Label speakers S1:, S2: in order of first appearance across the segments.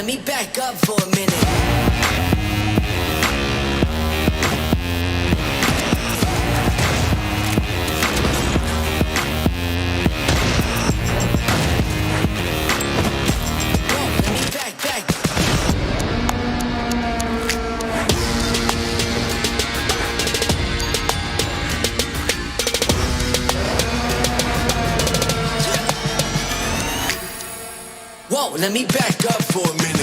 S1: me back up for a minute. Whoa, let me back up for a minute.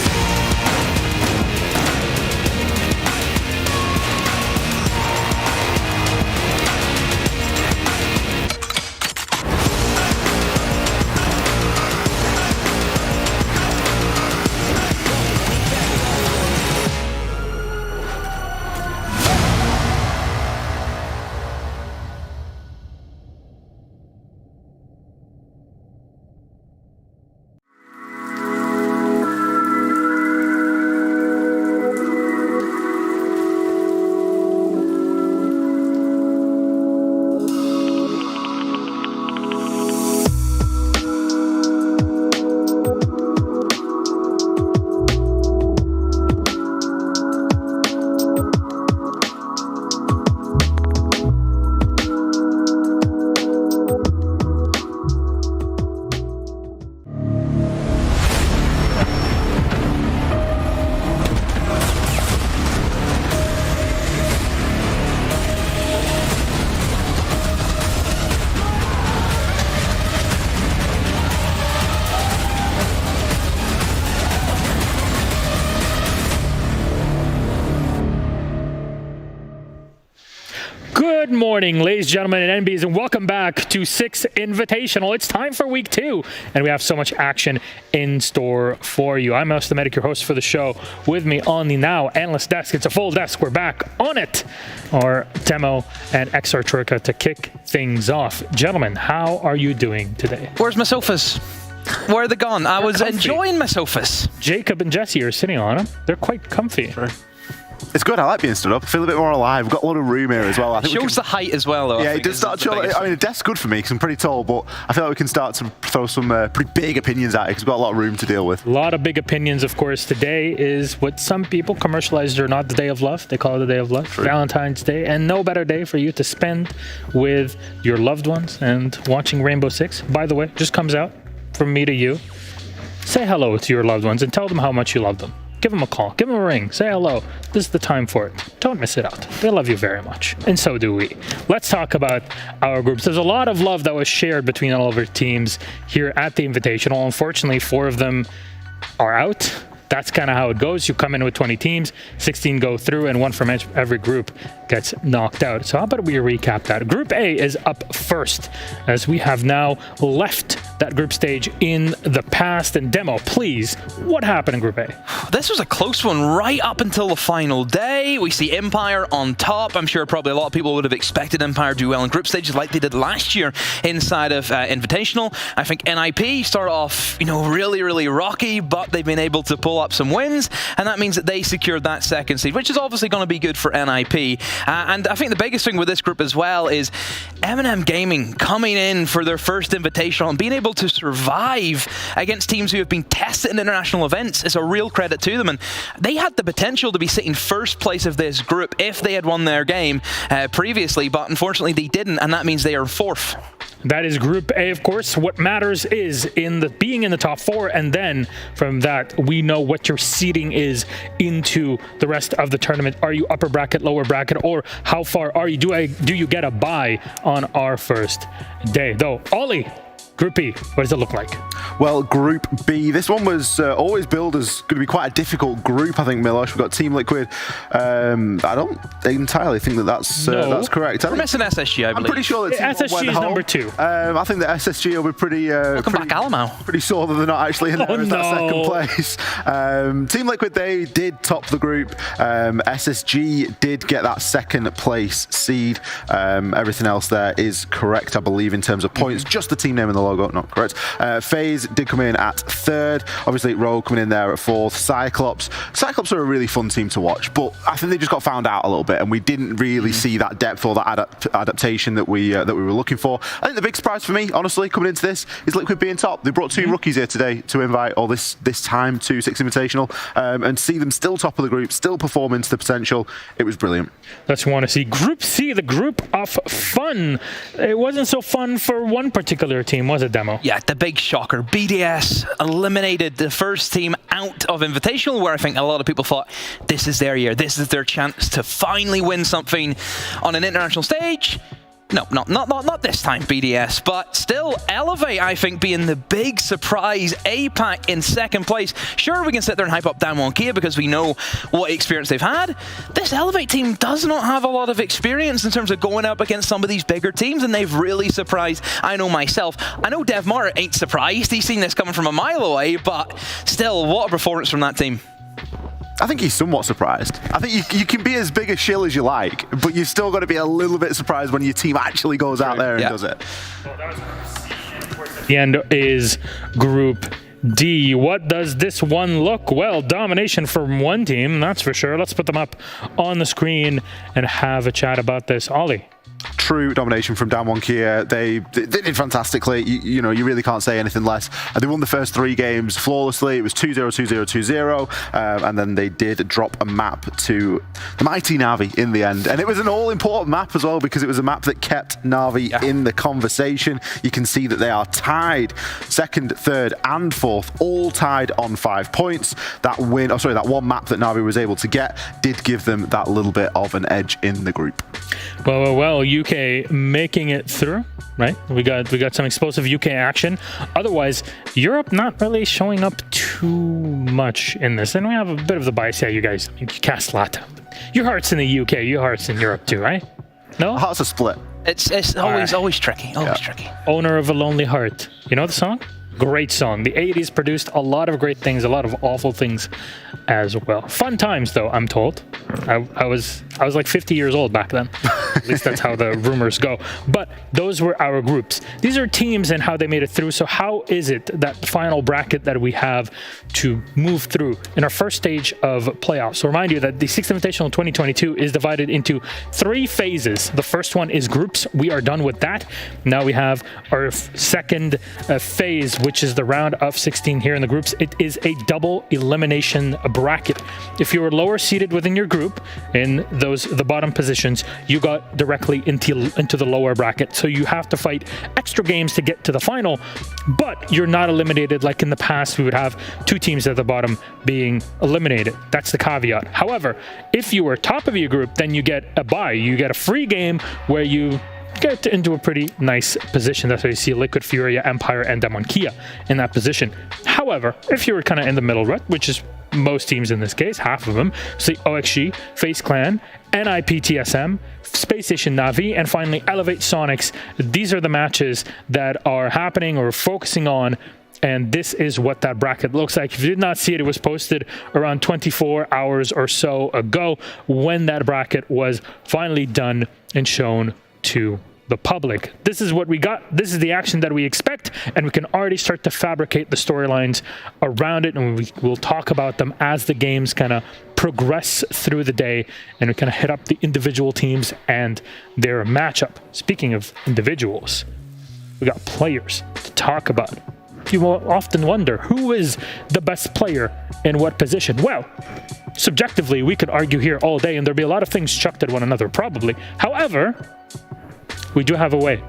S2: Good morning, ladies, gentlemen, and NBs, and welcome back to Six Invitational. It's time for week 2, and we have so much action in store for you. I'm Mouse the Medic, your host for the show. With me on the now analyst desk, it's a full desk. We're back on it. Our Temo and XR Troika to kick things off. Gentlemen, how are you doing today?
S3: Where's my sofas? Where are they gone? I was
S2: comfy.
S3: enjoying my sofas.
S2: Jacob and Jesse are sitting on them. They're quite comfy.
S4: Right. It's good. I like being stood up. I feel a bit more alive. We've got a lot of room here as well. I think
S3: Shows the height as well, though.
S4: Yeah, it does start to show. I mean, the desk's good for me because I'm pretty tall, but I feel like we can start to throw some pretty big opinions at it because we've got a lot of room to deal with.
S2: A lot of big opinions, of course. Today is what some people commercialize or not the day of love. They call it the day of love,
S4: True.
S2: Valentine's Day, and no better day for you to spend with your loved ones and watching Rainbow Six. By the way, just comes out from me to you. Say hello to your loved ones and tell them how much you love them. Give them a call, give them a ring, say hello. This is the time for it. Don't miss it out. They love you very much, and so do we. Let's talk about our groups. There's a lot of love that was shared between all of our teams here at the Invitational. Unfortunately, 4 of them are out. That's kind of how it goes. You come in with 20 teams, 16 go through, and 1 from every group gets knocked out. So how about we recap that? Group A is up first, as we have now left that group stage in the past. And Demo, please, what happened in Group A?
S3: This was a close one right up until the final day. We see Empire on top. I'm sure probably a lot of people would have expected Empire to do well in group stages like they did last year inside of Invitational. I think NIP start off, really, really rocky, but they've been able to pull up some wins, and that means that they secured that second seed, which is obviously going to be good for NIP. And I think the biggest thing with this group as well is M&M Gaming coming in for their first Invitational and being able to survive against teams who have been tested in international events is a real credit to them. And they had the potential to be sitting first place of this group if they had won their game previously, but unfortunately they didn't, and that means they are 4th.
S2: That is Group A, of course. What matters is being in the top 4, and then from that, we know what your seeding is into the rest of the tournament. Are you upper bracket, lower bracket, or how far are you? Do you get a bye on our first day? Though, Ollie, Group B, what does it look like?
S4: Well, Group B, this one was always billed as going to be quite a difficult group, I think, Milosh. We've got Team Liquid. I don't entirely think that's correct.
S3: We're missing SSG, I believe.
S4: I'm pretty sure that
S2: SSG is number 2.
S4: I think that SSG will be pretty...
S3: Welcome back, Alamo.
S4: Pretty sure that they're not actually in there as that second place. Team Liquid, they did top the group. SSG did get that second place seed. Everything else there is correct, I believe, in terms of points. Just the team name and the logo, not correct. Faze did come in at 3rd. Obviously, Rogue coming in there at 4th. Cyclops are a really fun team to watch, but I think they just got found out a little bit, and we didn't really see that depth or that adaptation that we were looking for. I think the big surprise for me, honestly, coming into this, is Liquid being top. They brought 2 rookies here today to invite, or this time, to Six Invitational, and see them still top of the group, still performing to the potential. It was brilliant.
S2: That's what we want to see. Group C, the group of fun. It wasn't so fun for one particular team, was it, Demo?
S3: Yeah, the big shocker. BDS eliminated the first team out of Invitational, where I think a lot of people thought this is their year, this is their chance to finally win something on an international stage. No, not this time, BDS, but still Elevate, I think, being the big surprise. APAC in 2nd place. Sure, we can sit there and hype up DWG KIA because we know what experience they've had. This Elevate team does not have a lot of experience in terms of going up against some of these bigger teams, and they've really surprised. I know myself. I know Dev Mart ain't surprised. He's seen this coming from a mile away, but still, what a performance from that team.
S4: I think he's somewhat surprised. I think you can be as big a shill as you like, but you've still got to be a little bit surprised when your team actually goes out there and does it.
S2: The end is Group D. What does this one look? Well, domination from one team, that's for sure. Let's put them up on the screen and have a chat about this. Ollie.
S4: True domination from DWG KIA. They did fantastically. You know, you really can't say anything less. They won the first 3 games flawlessly. It was 2-0, 2-0, 2-0, and then they did drop a map to the mighty Na'Vi in the end. And it was an all-important map as well, because it was a map that kept Na'Vi in the conversation. You can see that they are tied 2nd, 3rd, and 4th, all tied on 5 points. That win, that one map that Na'Vi was able to get did give them that little bit of an edge in the group.
S2: Well, UK making it through, right? We got some explosive UK action. Otherwise, Europe not really showing up too much in this. And we have a bit of the bias. Yeah, you guys, you cast Lata. Your heart's in the UK, your heart's in Europe too, right? No?
S4: Hearts are split.
S3: It's always tricky, tricky.
S2: Owner of a Lonely Heart. You know the song? Great song. The 80s produced a lot of great things, a lot of awful things as well. Fun times, though, I'm told. I was like 50 years old back then. At least that's how the rumors go. But those were our groups. These are teams and how they made it through. So how is it that final bracket that we have to move through in our first stage of playoffs? So remind you that the Sixth Invitational 2022 is divided into 3 phases. The first one is groups. We are done with that. Now we have our second phase, which is the round of 16 here in the groups. It is a double elimination bracket. If you were lower seated within your group in the bottom positions, you got directly into the lower bracket. So you have to fight extra games to get to the final, but you're not eliminated like in the past. We would have 2 teams at the bottom being eliminated. That's the caveat. However, if you were top of your group, then you get a bye. You get a free game where you get into a pretty nice position. That's why you see Liquid, FURIA, Empire, and DWG KIA in that position. However, if you were kind of in the middle rut, which is most teams in this case, half of them, so OXG, Faze Clan, NIP TSM, Space Station Na'Vi, and finally Elevate Soniqs. These are the matches that are happening or focusing on, and this is what that bracket looks like. If you did not see it, it was posted around 24 hours or so ago when that bracket was finally done and shown to the public. This is what we got. This is the action that we expect, and we can already start to fabricate the storylines around it, and we will talk about them as the games kind of progress through the day, and we kind of hit up the individual teams and their matchup. Speaking of individuals, we got players to talk about. You will often wonder, who is the best player in what position? Well, subjectively, we could argue here all day, and there'd be a lot of things chucked at one another, probably. However, we do have a way,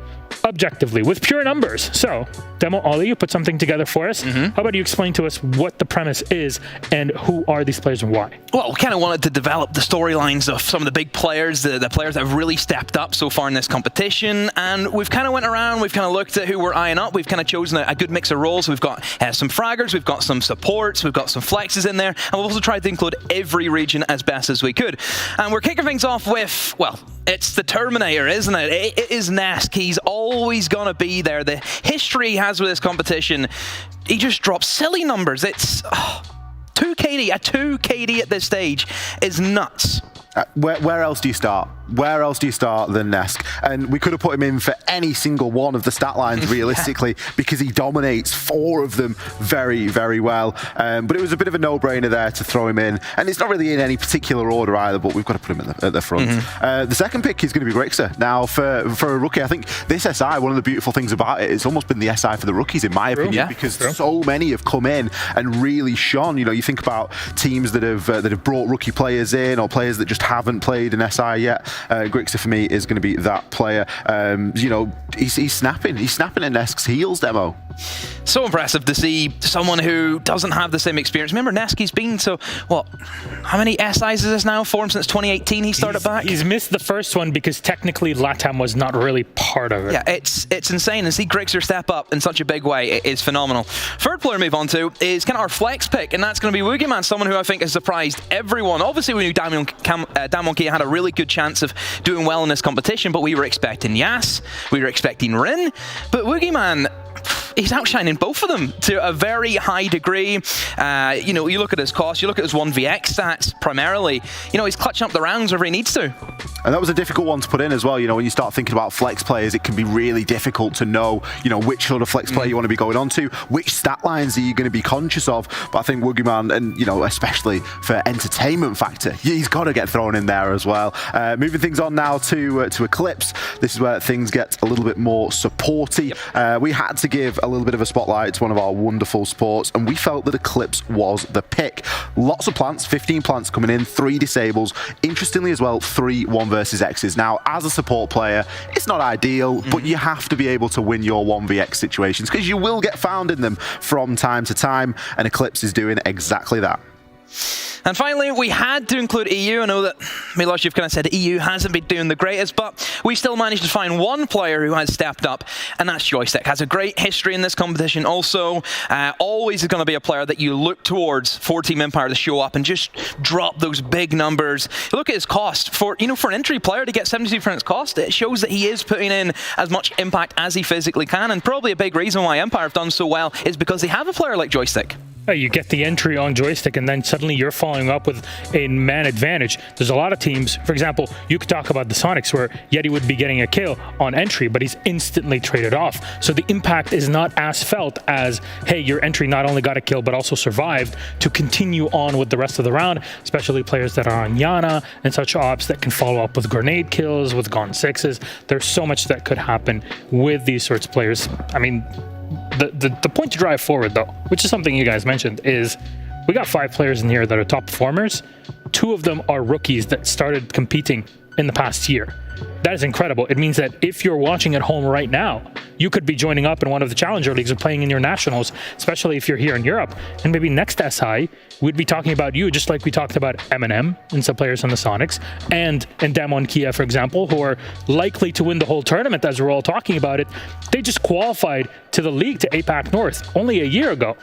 S2: objectively, with pure numbers. So, Demo, Ollie, you put something together for us. How about you explain to us what the premise is and who are these players and why?
S3: Well, we kind of wanted to develop the storylines of some of the big players, the players that have really stepped up so far in this competition. And we've kind of went around, we've kind of looked at who we're eyeing up. We've kind of chosen a good mix of roles. We've got some fraggers, we've got some supports, we've got some flexes in there. And we've also tried to include every region as best as we could. And we're kicking things off with, well, it's the Terminator, isn't it? It is Nesk. He's always going to be there. The history he has with this competition, he just drops silly numbers. It's 2 KD. A 2 KD at this stage is nuts.
S4: Where else do you start? where else do you start than Nesk? And we could have put him in for any single one of the stat lines realistically because he dominates 4 of them very, very well. But it was a bit of a no-brainer there to throw him in. And it's not really in any particular order either, but we've got to put him at the front. The second pick is going to be Grixer. Now, for a rookie, I think this SI, one of the beautiful things about it, it's almost been the SI for the rookies, in my opinion, because so many have come in and really shone. You know, you think about teams that have brought rookie players in or players that just haven't played an SI yet. Grixer for me is going to be that player. You know, he's snapping at Nesk's heels demo.
S3: So impressive to see someone who doesn't have the same experience. Remember, Neski's been to, what, how many SIs is this now for him since 2018 he started back?
S2: He's missed the first one because technically LATAM was not really part of it.
S3: Yeah, it's insane. And see Grixer step up in such a big way, it is phenomenal. Third player to move on to is kind of our flex pick, and that's going to be Wigan, someone who I think has surprised everyone. Obviously, we knew Damwon Kia had a really good chance of doing well in this competition, but we were expecting Yas, we were expecting Rin, but Wigan, he's outshining both of them to a very high degree. You know, you look at his cost, you look at his 1vx stats primarily, you know, he's clutching up the rounds wherever he needs to.
S4: And that was a difficult one to put in as well. You know, when you start thinking about flex players, it can be really difficult to know, you know, which sort of flex player you want to be going on to, which stat lines are you going to be conscious of. But I think Woogieman, and, you know, especially for entertainment factor, he's got to get thrown in there as well. Moving things on now to Eclipse. This is where things get a little bit more supporty. We had to give a little bit of a spotlight to one of our wonderful supports, and we felt that Eclipse was the pick. Lots of plants, 15 plants coming in, 3 disables. Interestingly as well, 3 1 versus X's. Now, as a support player, it's not ideal, but you have to be able to win your 1vx situations because you will get found in them from time to time, and Eclipse is doing exactly that.
S3: And finally, we had to include EU. I know that, Milos, you've kind of said EU hasn't been doing the greatest, but we still managed to find one player who has stepped up, and that's Joystick. Has a great history in this competition also. Always is going to be a player that you look towards for Team Empire to show up and just drop those big numbers. Look at his cost. For an entry player to get 72% cost, it shows that he is putting in as much impact as he physically can, and probably a big reason why Empire have done so well is because they have a player like Joystick.
S2: You get the entry on Joystick, and then suddenly you're following up with a man advantage. There's a lot of teams, for example, you could talk about the Soniqs, where Yeti would be getting a kill on entry, but he's instantly traded off. So the impact is not as felt as, hey, your entry not only got a kill, but also survived to continue on with the rest of the round, especially players that are on Yana and such ops that can follow up with grenade kills, with Gone 6s. There's so much that could happen with these sorts of players. I mean, the point to drive forward, though, which is something you guys mentioned, is we got 5 players in here that are top performers. 2 of them are rookies that started competing in the past year. That is incredible. It means that if you're watching at home right now, you could be joining up in one of the Challenger Leagues or playing in your Nationals, especially if you're here in Europe. And maybe next SI, we'd be talking about you, just like we talked about Eminem and some players on the Soniqs, and Damwon Kia, for example, who are likely to win the whole tournament as we're all talking about it. They just qualified to the league, to APAC North, only a year ago.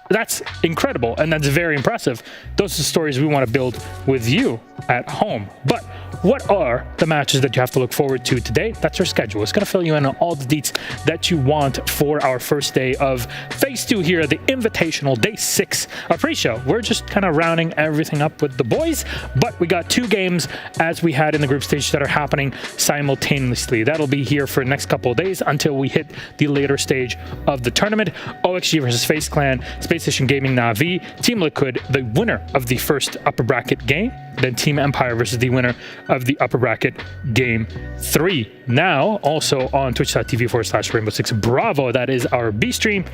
S2: That's incredible, and that's very impressive. Those are the stories we want to build with you at home. But what are the matches that you have to look forward to today? That's our schedule. It's going to fill you in on all the deets that you want for our first day of Phase 2 here at the Invitational, Day 6 of pre-show. We're just kind of rounding everything up with the boys, but we got 2 games as we had in the group stage that are happening simultaneously. That'll be here for the next couple of days until we hit the later stage of the tournament. OXG versus Faze Clan, Space Station Gaming Na'Vi, Team Liquid, the winner of the first upper bracket game, then Team Empire versus the winner of the upper bracket game 3. Now, also on twitch.tv/Rainbow6 Bravo, that is our B stream.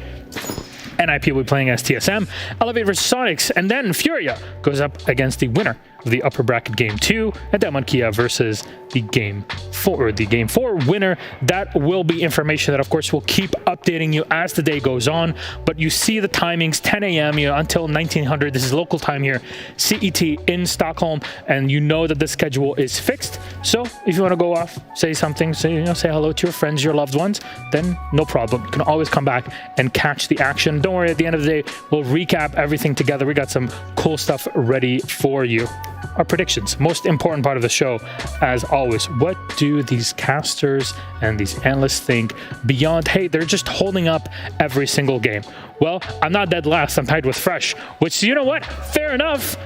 S2: NIP will be playing as TSM, Elevate versus Soniqs, and then FURIA goes up against the winner of the upper bracket game 2, and Damwon Kia versus the game 4, winner. That will be information that, of course, we'll keep updating you as the day goes on. But you see the timings, 10 a.m. until 1900. This is local time here, CET in Stockholm, and you know that the schedule is fixed. So if you want to go off, say something, say hello to your friends, your loved ones, then no problem. You can always come back and catch the action. Don't worry, at the end of the day, we'll recap everything together. We got some cool stuff ready for you. Our predictions, most important part of the show, as always. What do these casters and these analysts think beyond, hey, they're just holding up every single game? Well, I'm not dead last, I'm tied with Fresh, which, you know what, fair enough,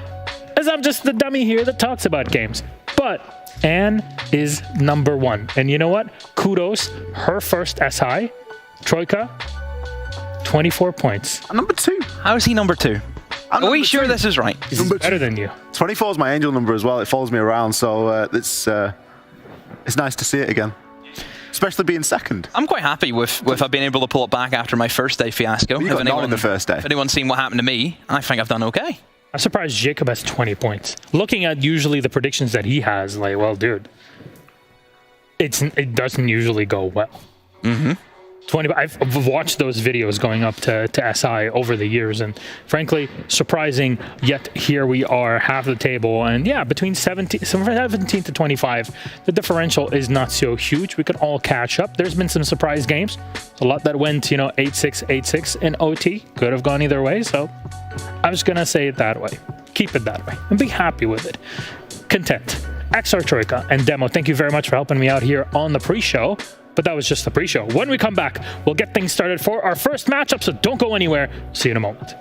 S2: as I'm just the dummy here that talks about games. But Anne is number 1. And you know what? Kudos, her first SI, Troika, 24 points.
S4: And number 2.
S3: How is he number 2? Are we sure this is right?
S2: He's better than you.
S4: 24 is my angel number as well. It follows me around, so it's nice to see it again. Especially being second.
S3: I'm quite happy with being able to pull it back after my first day fiasco.
S4: You got none in the first day.
S3: If anyone's seen what happened to me, I think I've done okay.
S2: I'm surprised Jacob has 20 points. Looking at usually the predictions that he has, like, well, dude, it doesn't usually go well. 20. I've watched those videos going up to SI over the years, and frankly, surprising. Yet here we are, half the table, and yeah, between 17 to 25, the differential is not so huge. We could all catch up. There's been some surprise games, a lot that went, 8-6, 8-6 in OT. Could have gone either way. So I'm just gonna say it that way. Keep it that way, and be happy with it. Content. XR Troika and Demo, thank you very much for helping me out here on the pre-show. But that was just the pre-show. When we come back, we'll get things started for our first matchup, so don't go anywhere. See you in a moment.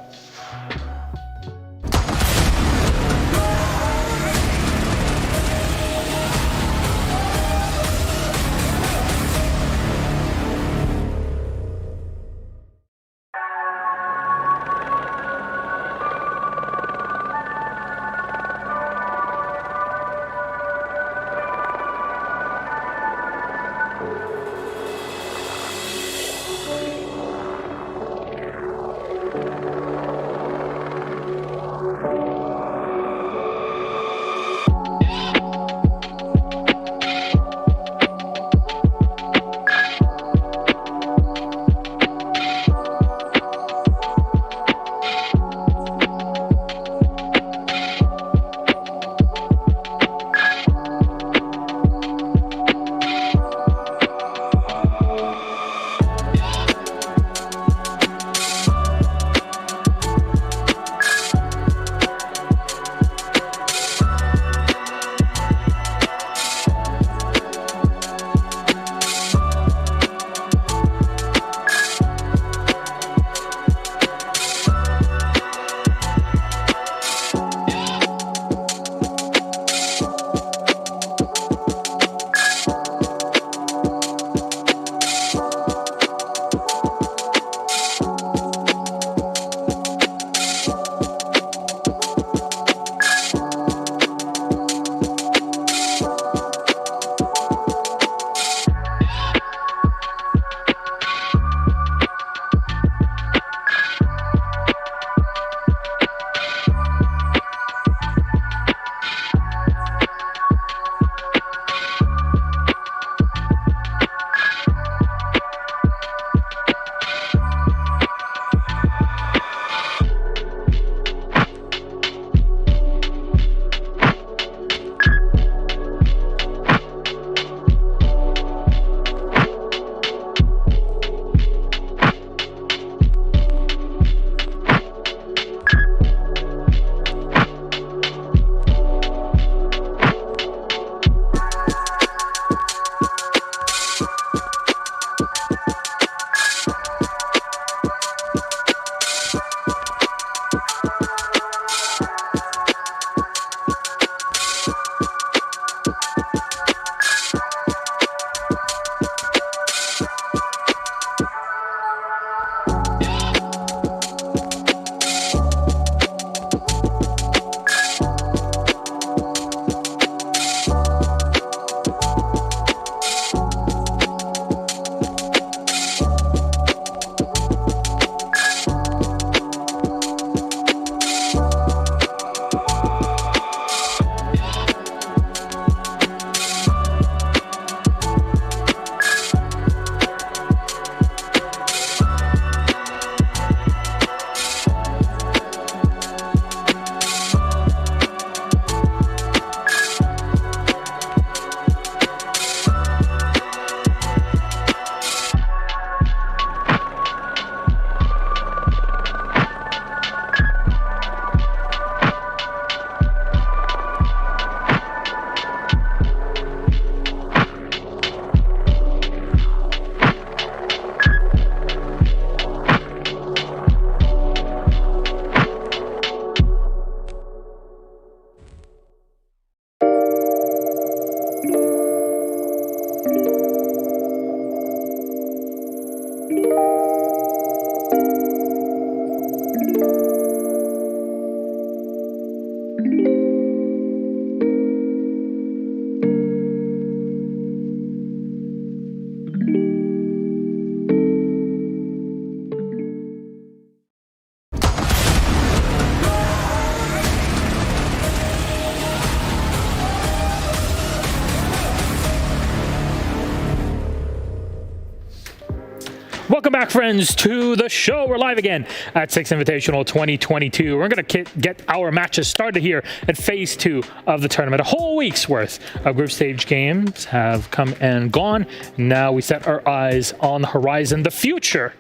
S2: Welcome back, friends, to the show. We're live again at Six Invitational 2022. We're going to get our matches started here at Phase 2 of the tournament. A whole week's worth of group stage games have come and gone. Now we set our eyes on the horizon. The future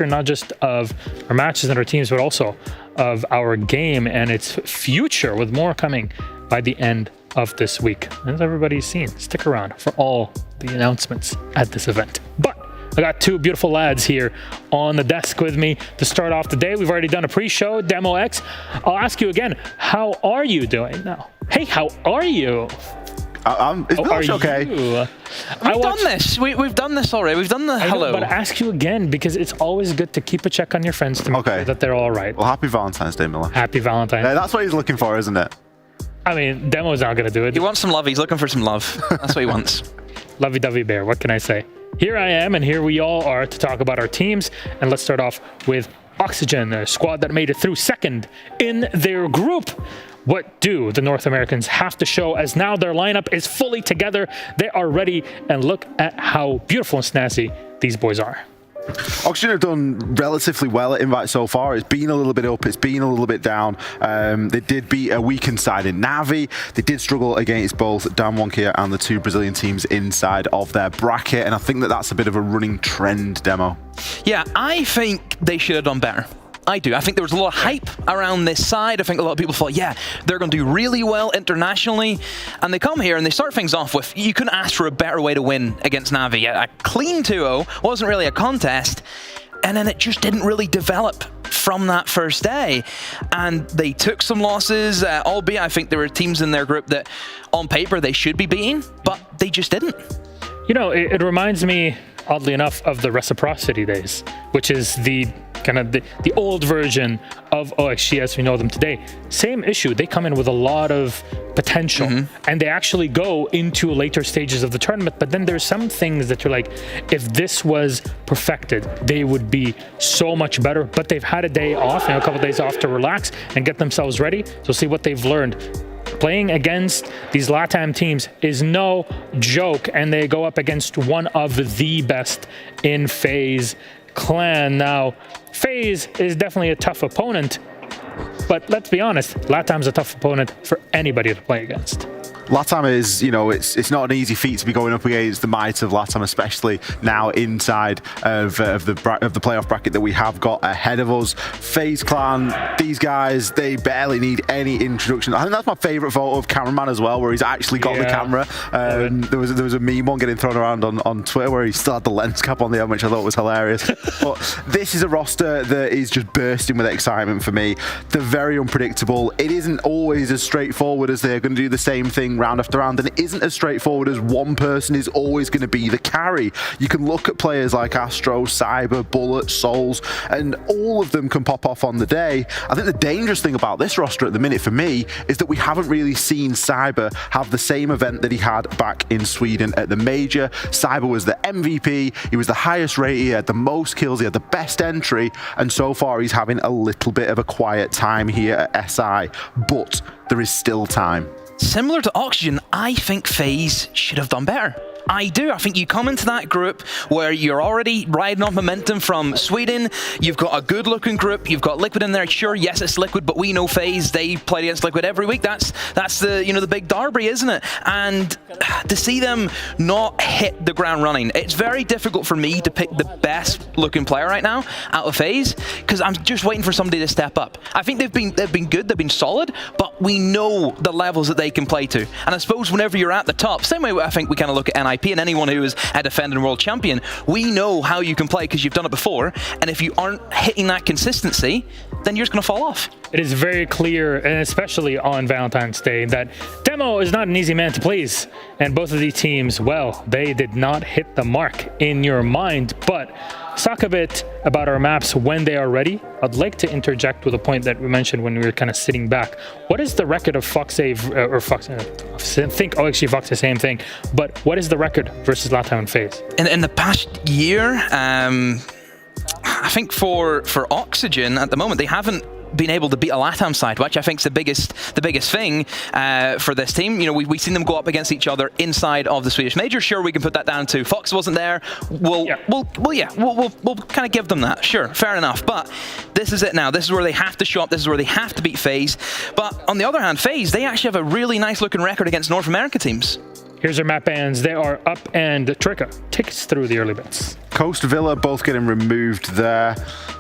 S2: not just of our matches and our teams, but also of our game and its future, with more coming by the end of this week. As everybody's seen, stick around for all the announcements at this event. But I got two beautiful lads here on the desk with me to start off the day. We've already done a pre-show, Demo X. I'll ask you again, how are you doing now? Hey, how are you?
S4: It's okay.
S3: We've done this. We've done this already. We've done the hello.
S2: But I ask you again because it's always good to keep a check on your friends to make sure that they're all right.
S4: Well, happy Valentine's Day, Miller.
S2: Happy Valentine's Day.
S4: That's what he's looking for, isn't it?
S2: I mean, Demo's not going to do it.
S3: He wants some love. He's looking for some love. That's what he wants.
S2: Lovey-dovey bear. What can I say? Here I am, and here we all are to talk about our teams. And let's start off with Oxygen, a squad that made it through second in their group. What do the North Americans have to show, as now their lineup is fully together? They are ready, and look at how beautiful and snazzy these boys are.
S4: Oxygen have done relatively well at Invite so far. It's been a little bit up, it's been a little bit down. They did beat a weakened side in Navi. They did struggle against both DWG KIA and the two Brazilian teams inside of their bracket, and I think that that's a bit of a running trend, Demo.
S3: Yeah, I think they should have done better. I do. I think there was a lot of hype around this side. I think a lot of people thought, yeah, they're going to do really well internationally. And they come here and they start things off with, you couldn't ask for a better way to win against Navi. A clean 2-0 wasn't really a contest. And then it just didn't really develop from that first day. And they took some losses, albeit I think there were teams in their group that on paper they should be beating, but they just didn't.
S2: You know, it reminds me, oddly enough, of the Reciprocity days, which is the kind of the old version of OXG as we know them today. Same issue. They come in with a lot of potential, and they actually go into later stages of the tournament, but then there's some things that you're like, if this was perfected, they would be so much better. But they've had a day off, a couple of days off to relax and get themselves ready. So see what they've learned. Playing against these LATAM teams is no joke, and they go up against one of the best in Faze Clan. Now, Faze is definitely a tough opponent, but let's be honest, LATAM's a tough opponent for anybody to play against.
S4: LATAM is, you know, it's not an easy feat to be going up against the might of LATAM, especially now inside of the playoff bracket that we have got ahead of us. Faze Clan, these guys, they barely need any introduction. I think that's my favourite photo of cameraman as well, where he's actually got the camera. There was a meme one getting thrown around on Twitter where he still had the lens cap on the end, which I thought was hilarious. But this is a roster that is just bursting with excitement for me. They're very unpredictable. It isn't always as straightforward as they're going to do the same thing round after round, and it isn't as straightforward as one person is always going to be the carry. You can look at players like Astro, Cyber, Bullet, Souls, and all of them can pop off on the day. I think the dangerous thing about this roster at the minute for me is that we haven't really seen Cyber have the same event that he had back in Sweden at the Major. Cyber was the MVP, he was the highest rated, he had the most kills, he had the best entry, and so far he's having a little bit of a quiet time here at SI, but there is still time.
S3: Similar to Oxygen, I think Faze should have done better. I do. I think you come into that group where you're already riding off momentum from Sweden. You've got a good-looking group. You've got Liquid in there. Sure, yes, it's Liquid, but we know Faze. They play against Liquid every week. That's the the big derby, isn't it? And to see them not hit the ground running, it's very difficult for me to pick the best-looking player right now out of Faze because I'm just waiting for somebody to step up. I think they've been good. They've been solid, but we know the levels that they can play to. And I suppose whenever you're at the top, same way I think we kind of look at NIP and anyone who is a defending world champion, we know how you can play because you've done it before, and if you aren't hitting that consistency, then you're just going to fall off.
S2: It is very clear, and especially on Valentine's Day, that Demo is not an easy man to please, and both of these teams, well, they did not hit the mark in your mind. But talk a bit about our maps when they are ready. I'd like to interject with a point that we mentioned when we were kind of sitting back. What is the record of Foxsave, or Fox, I think OXG Fox the same thing, but what is the record versus LATAM and Faze?
S3: In the past year, I think for Oxygen at the moment, they haven't been able to beat a LATAM side, which I think is the biggest thing for this team. You know, we've seen them go up against each other inside of the Swedish major. Sure, we can put that down to Fox wasn't there. We'll kind of give them that. Sure, fair enough. But this is it now. This is where they have to show up. This is where they have to beat FaZe. But on the other hand, FaZe, they actually have a really nice looking record against North America teams.
S2: Here's our map bans. They are up, and Tricka takes through the early bits.
S4: Coast Villa both getting removed there.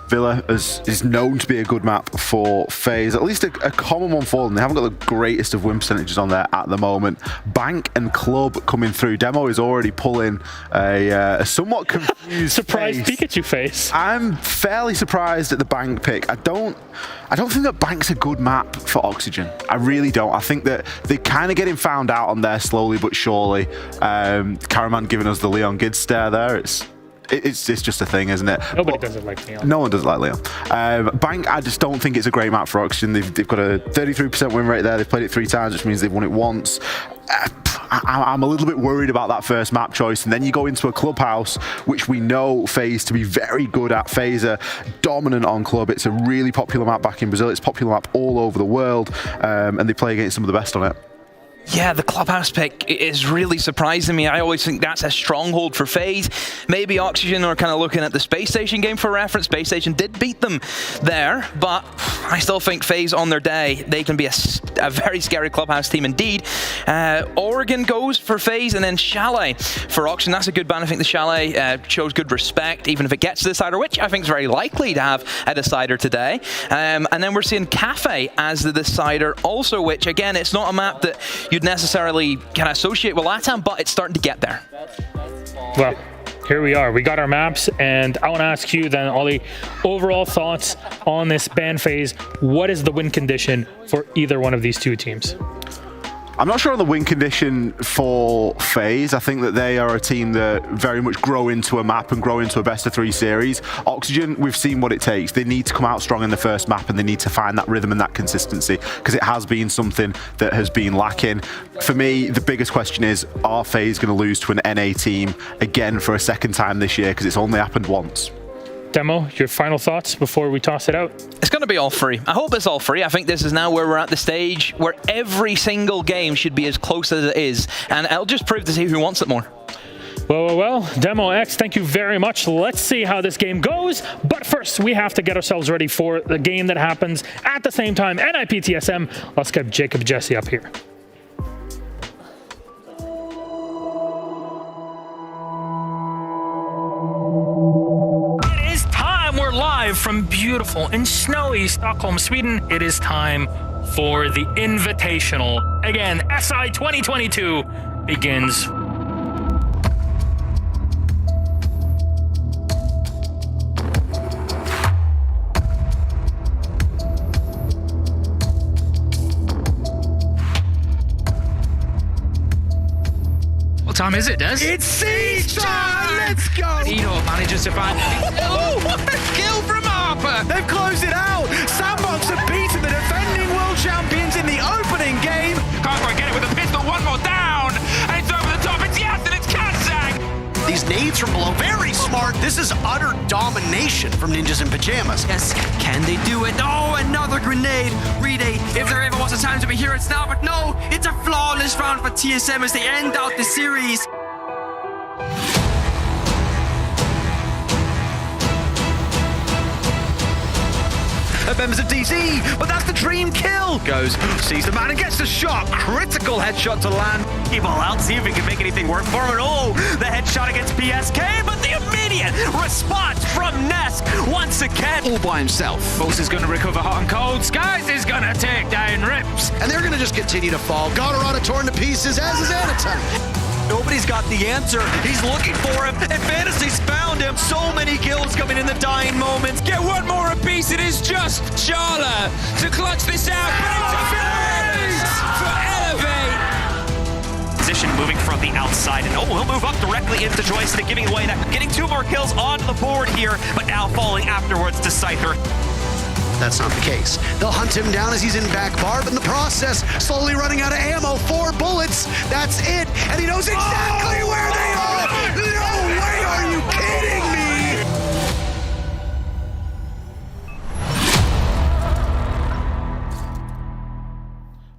S4: Villa is known to be a good map for FaZe, at least a common one for them. They haven't got the greatest of win percentages on there at the moment. Bank and Club coming through. Demo is already pulling a somewhat confused
S2: Surprised
S4: face.
S2: Pikachu face.
S4: I'm fairly surprised at the Bank pick. I don't think that Bank's a good map for Oxygen. I really don't. I think that they're kind of getting found out on there slowly but surely. Karaman giving us the Leon Gid stare there. It's just a thing, isn't it?
S2: Nobody doesn't like Leon.
S4: No one does like Leon. Bank, I just don't think it's a great map for Oxygen. They've got a 33% win rate there. They've played it 3 times, which means they've won it once. I'm a little bit worried about that first map choice, and then you go into a Clubhouse, which we know FaZe to be very good at. FaZe are dominant on Club. It's a really popular map back in Brazil. It's a popular map all over the world, and they play against some of the best on it.
S3: Yeah, the Clubhouse pick is really surprising me. I always think that's a stronghold for FaZe. Maybe Oxygen are kind of looking at the Space Station game for reference. Space Station did beat them there, but I still think FaZe on their day, they can be a very scary Clubhouse team indeed. Oregon goes for FaZe, and then Chalet for Oxygen. That's a good ban. I think the Chalet shows good respect, even if it gets to the decider, which I think is very likely to have a decider today. And then we're seeing Cafe as the decider also, which again, it's not a map that you'd necessarily kind of associate with LATAM, but it's starting to get there.
S2: Well, here we are. We got our maps, and I want to ask you then, Ollie, overall thoughts on this ban phase. What is the win condition for either one of these two teams?
S4: I'm not sure on the win condition for FaZe. I think that they are a team that very much grow into a map and grow into a best-of-3 series. Oxygen, we've seen what it takes. They need to come out strong in the first map, and they need to find that rhythm and that consistency, because it has been something that has been lacking. For me, the biggest question is, are FaZe going to lose to an NA team again for a second time this year? Because it's only happened once.
S2: Demo, your final thoughts before we toss it out?
S3: It's going to be all free. I hope it's all free. I think this is now where we're at the stage where every single game should be as close as it is, and it'll just prove to see who wants it more.
S2: Well, Demo X, thank you very much. Let's see how this game goes. But first, we have to get ourselves ready for the game that happens at the same time. NIP TSM. Let's get Jacob Jesse up here.
S5: Live from beautiful and snowy Stockholm, Sweden, it is time for the Invitational. Again, SI 2022 begins.
S6: What time is it, Des?
S7: It's siege time! Let's go!
S6: Edo manages to find...
S7: Oh, what a kill from Harper! They've closed it out! Sandbox have beaten the defending world champions in the opening game!
S6: Can't quite get it with a pistol, one more down! And it's over the top, it's Yas, and it's Kazak!
S7: These nades from below, very smart. This is utter domination from Ninjas in Pyjamas.
S8: Yes, can they do it? Oh, another grenade! Renade, if there ever was a time to be here, it's now, but no! It's a flawless round for TSM as they end out the series.
S7: Members of DC, but that's the dream kill. Goes, sees the man and gets the shot. Critical headshot to land.
S8: Keep all out, see if we can make anything work for him. Oh, the headshot against PSK, but the immediate response from Nesk once again.
S6: All by himself. Boss is going to recover hot and cold. Skies is going to take down Rips.
S7: And they're going to just continue to fall. Gatorada torn to pieces, as is Anaton.
S8: Nobody's got the answer. He's looking for him, and Fantasy's found him. So many kills coming in the dying moments.
S6: Get one more apiece. It is just Charla to clutch this out. But it's for Elevate.
S8: Position moving from the outside, and he'll move up directly into Joystick, giving away that, getting 2 more kills on the board here, but now falling afterwards to Scyther.
S7: That's not the case. They'll hunt him down as he's in back bar, but in the process, slowly running out of ammo. 4 bullets. That's it. And he knows exactly where they are. No way, are you kidding me?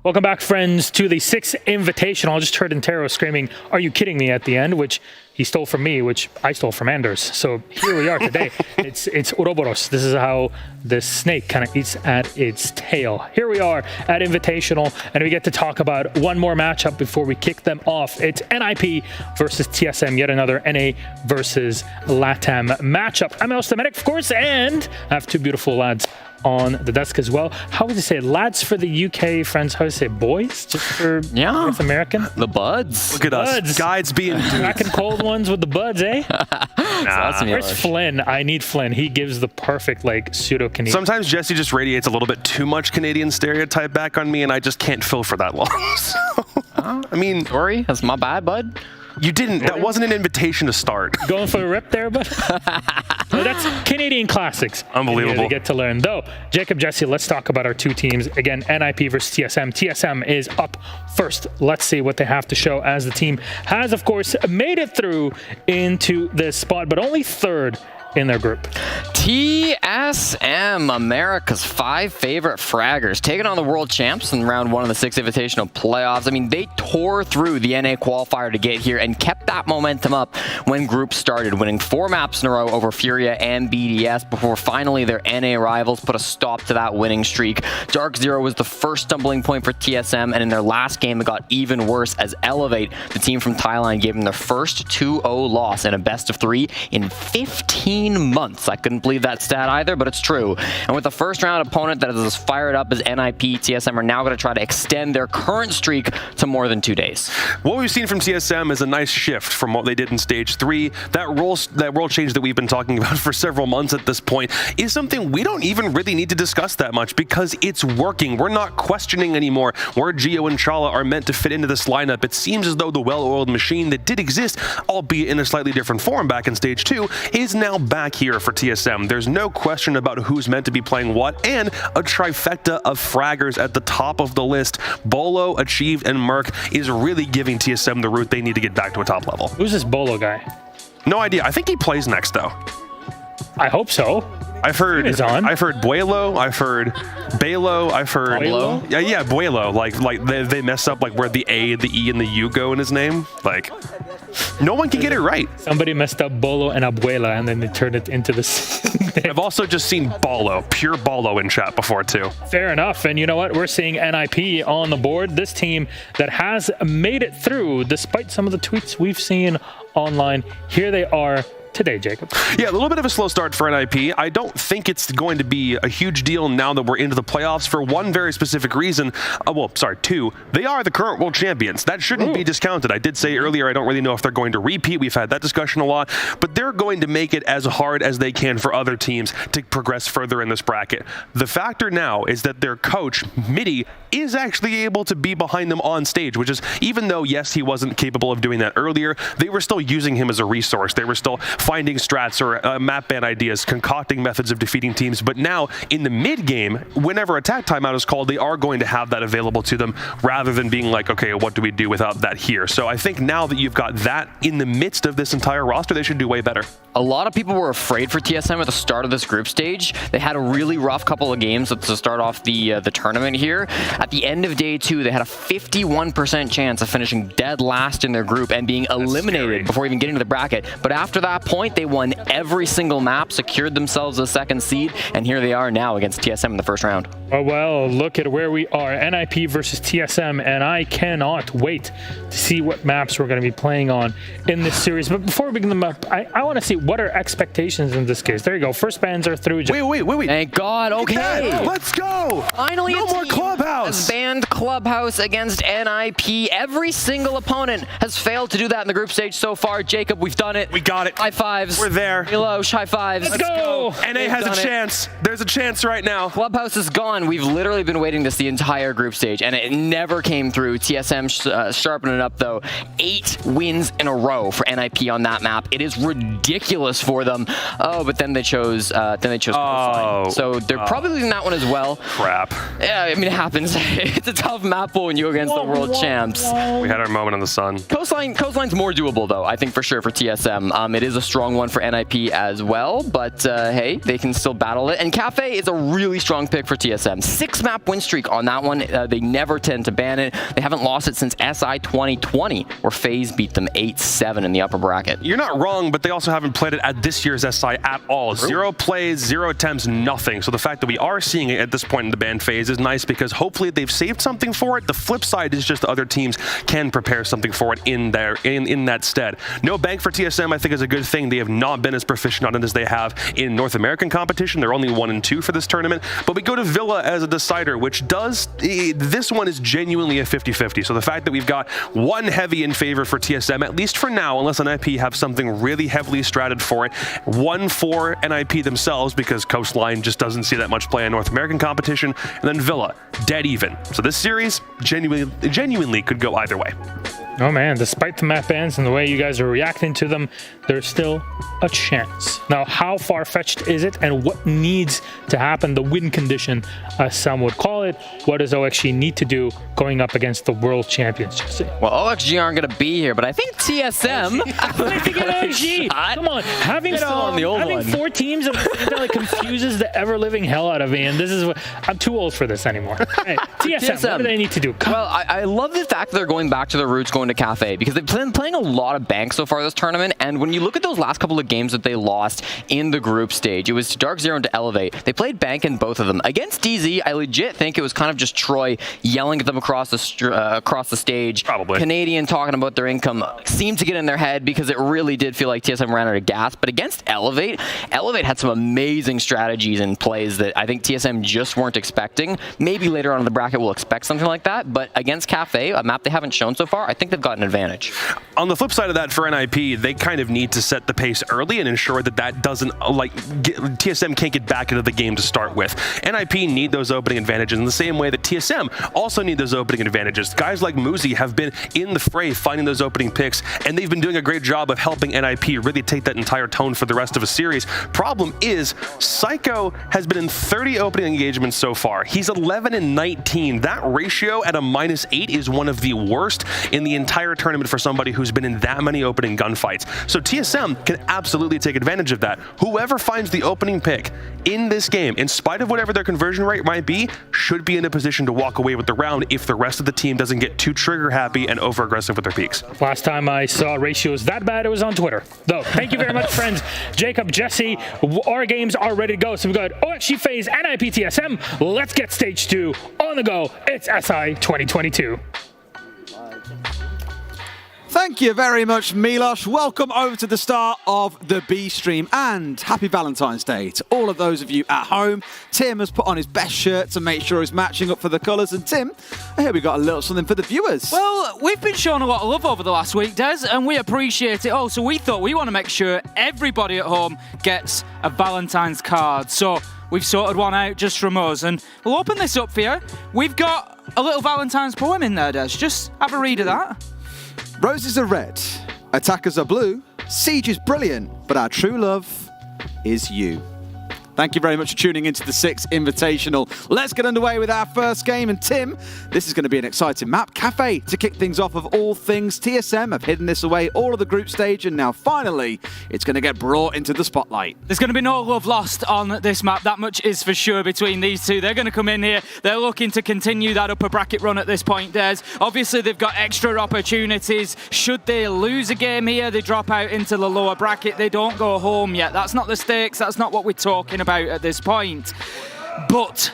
S2: Welcome back, friends, to the 6th Invitational. I just heard Intero screaming, "Are you kidding me?" at the end, which he stole from me, which I stole from Anders. So here we are today. It's Ouroboros. This is how the snake kind of eats at its tail. Here we are at Invitational, and we get to talk about one more matchup before we kick them off. It's NIP versus TSM, yet another NA versus LATAM matchup. I'm El Medic, of course, and I have two beautiful lads on the desk as well. How would you say lads for the UK, friends? How would you say boys? Just for North American?
S9: The buds.
S10: Look at us. Guides being
S2: cracking cold ones with the buds, eh? Where's Flynn? I need Flynn. He gives the perfect, like, pseudo-Canadian.
S10: Sometimes Jesse just radiates a little bit too much Canadian stereotype back on me, and I just can't fill for that long. So, I mean...
S9: Sorry, that's my bad, bud.
S10: You didn't. That wasn't an invitation to start.
S2: Going for a rip there, but well, that's Canadian classics.
S10: Unbelievable.
S2: To get to learn. Though, Jacob, Jesse, let's talk about our two teams. Again, NIP versus TSM. TSM is up first. Let's see what they have to show, as the team has, of course, made it through into this spot, but only third in their group.
S9: TSM, America's 5 favorite fraggers, taking on the world champs in round 1 of the 6 Invitational playoffs. I mean, they tore through the NA qualifier to get here and kept that momentum up when group started, winning 4 maps in a row over FURIA and BDS before finally their NA rivals put a stop to that winning streak. Dark Zero was the first stumbling point for TSM, and in their last game it got even worse as Elevate, the team from Thailand, gave them their first 2-0 loss in a best of 3 in 15 months. I couldn't believe that stat either, but it's true. And with the first round opponent that is as fired up as NIP, TSM are now going to try to extend their current streak to more than 2 days.
S10: What we've seen from TSM is a nice shift from what they did in stage 3. That role change that we've been talking about for several months at this point is something we don't even really need to discuss that much because it's working. We're not questioning anymore where Gio and Chala are meant to fit into this lineup. It seems as though the well-oiled machine that did exist, albeit in a slightly different form back in stage 2, is now back here for TSM. There's no question about who's meant to be playing what, and a trifecta of fraggers at the top of the list. Bolo, Achieved, and Merc is really giving TSM the route they need to get back to a top level.
S2: Who's this Bolo guy?
S10: No idea. I think he plays next, though.
S2: I hope so.
S10: I've heard Buelo, I've heard Balo, I've heard
S2: Buelo?
S10: Yeah, Buelo. Like they mess up like where the A, the E, and the U go in his name. Like no one can get it right.
S2: Somebody messed up Bolo and Abuela, and then they turned it into this.
S10: I've also just seen Balo, pure Balo in chat before too.
S2: Fair enough. And you know what? We're seeing NIP on the board. This team that has made it through despite some of the tweets we've seen online. Here they are today, Jacob.
S10: Yeah, a little bit of a slow start for NIP. I don't think it's going to be a huge deal now that we're into the playoffs for one very specific reason. Two. They are the current world champions. That shouldn't be discounted. I did say earlier I don't really know if they're going to repeat. We've had that discussion a lot, but they're going to make it as hard as they can for other teams to progress further in this bracket. The factor now is that their coach, Midi, is actually able to be behind them on stage, which is, even though, yes, he wasn't capable of doing that earlier, they were still using him as a resource. They were still finding strats or map ban ideas, concocting methods of defeating teams. But now, in the mid-game, whenever attack timeout is called, they are going to have that available to them rather than being like, okay, what do we do without that here? So I think now that you've got that in the midst of this entire roster, they should do way better.
S9: A lot of people were afraid for TSM at the start of this group stage. They had a really rough couple of games to start off the tournament here. At the end of day 2, they had a 51% chance of finishing dead last in their group and being eliminated before even getting to the bracket. But after that point, they won every single map, secured themselves a 2nd seed, and here they are now against TSM in the first round.
S2: Oh, well, look at where we are. NIP versus TSM, and I cannot wait to see what maps we're going to be playing on in this series. But before we begin the map, I want to see what are expectations in this case. There you go. First bans are through.
S10: Wait.
S9: Thank God. Okay.
S10: Let's go.
S9: Finally,
S10: no more Clubhouse.
S9: Has banned Clubhouse against NIP. Every single opponent has failed to do that in the group stage so far. Jacob, we've done it.
S10: We got it.
S9: High fives.
S10: We're there.
S9: Milosh, high fives.
S2: Let's go.
S10: NA has a chance. There's a chance right now.
S9: Clubhouse is gone. We've literally been waiting this the entire group stage, and it never came through. TSM sharpening it up, though. 8 wins in a row for NIP on that map. It is ridiculous for them. Oh, but then they chose Coastline. So they're probably losing that one as well.
S10: Crap.
S9: Yeah, I mean, it happens. It's a tough map when you go against the world champs.
S10: We had our moment in the sun.
S9: Coastline's more doable, though, I think, for sure, for TSM. It is a strong one for NIP as well, but hey, they can still battle it. And Cafe is a really strong pick for TSM. 6-map win streak on that one. They never tend to ban it. They haven't lost it since SI 2020, where Faze beat them 8-7 in the upper bracket.
S10: You're not wrong, but they also haven't played it at this year's SI at all. True. 0 plays, 0 attempts, nothing. So the fact that we are seeing it at this point in the ban phase is nice because hopefully they've saved something for it. The flip side is just the other teams can prepare something for it in that stead. No bank for TSM I think is a good thing. They have not been as proficient on it as they have in North American competition. They're only 1 and 2 for this tournament, but we go to Villa as a decider, which does, this one is genuinely a 50-50. So the fact that we've got one heavy in favor for TSM, at least for now, unless NIP have something really heavily stratted for it, 1 for NIP themselves because Coastline just doesn't see that much play in North American competition, and then Villa, dead even. So this series genuinely could go either way.
S2: Oh man, despite the map bans and the way you guys are reacting to them, there's still a chance. Now, how far-fetched is it and what needs to happen, the win condition, as some would call it? What does OXG need to do going up against the world champions, Jesse?
S9: Well, OXG aren't going to be here, but I think TSM...
S2: I think OXG! Come on, having 4 teams that like confuses the ever-living hell out of me, and this is what... I'm too old for this anymore. Hey, TSM, what do they need to do?
S9: Well, I love the fact that they're going back to their roots, going to Cafe, because they've been playing a lot of bank so far this tournament, and when you look at those last couple of games that they lost in the group stage, it was to Dark Zero and to Elevate. They played bank in both of them. Against DZ, I legit think it was kind of just Troy yelling at them across the stage.
S10: Probably.
S9: Canadian talking about their income seemed to get in their head because it really did feel like TSM ran out of gas, but against Elevate had some amazing strategies and plays that I think TSM just weren't expecting. Maybe later on in the bracket we'll expect something like that, but against Cafe, a map they haven't shown so far, I think they've got an advantage.
S10: On the flip side of that, for NIP, they kind of need to set the pace early and ensure that doesn't, TSM can't get back into the game to start with. NIP need those opening advantages in the same way that TSM also need those opening advantages. Guys like Muzi have been in the fray finding those opening picks, and they've been doing a great job of helping NIP really take that entire tone for the rest of a series. Problem is, Psycho has been in 30 opening engagements so far. He's 11 and 19. That ratio at a -8 is one of the worst in the entire tournament for somebody who's been in that many opening gunfights. So TSM can absolutely take advantage of that. Whoever finds the opening pick in this game, in spite of whatever their conversion rate might be, should be in a position to walk away with the round if the rest of the team doesn't get too trigger happy and over aggressive with their peaks.
S2: Last time I saw ratios that bad, it was on Twitter. Though, thank you very much, friends. Jacob, Jesse, our games are ready to go. So we've got OXG Faze, NIP, TSM. Let's get stage 2 on the go. It's SI 2022.
S11: Thank you very much, Milos. Welcome over to the start of the B stream, and happy Valentine's Day to all of those of you at home. Tim has put on his best shirt to make sure he's matching up for the colours, and Tim, here we got a little something for the viewers.
S12: Well, we've been shown a lot of love over the last week, Des, and we appreciate it all. So we thought we want to make sure everybody at home gets a Valentine's card. So we've sorted one out just from us, and we'll open this up for you. We've got a little Valentine's poem in there, Des. Just have a read of that.
S11: Roses are red, attackers are blue, Siege is brilliant, but our true love is you. Thank you very much for tuning into the 6th Invitational. Let's get underway with our first game. And Tim, this is going to be an exciting map. Cafe to kick things off of all things. TSM have hidden this away all of the group stage, and now finally it's going to get brought into the spotlight.
S12: There's going to be no love lost on this map. That much is for sure between these two. They're going to come in here. They're looking to continue that upper bracket run at this point, Des. Obviously, they've got extra opportunities. Should they lose a game here, they drop out into the lower bracket. They don't go home yet. That's not the stakes. That's not what we're talking about at this point. But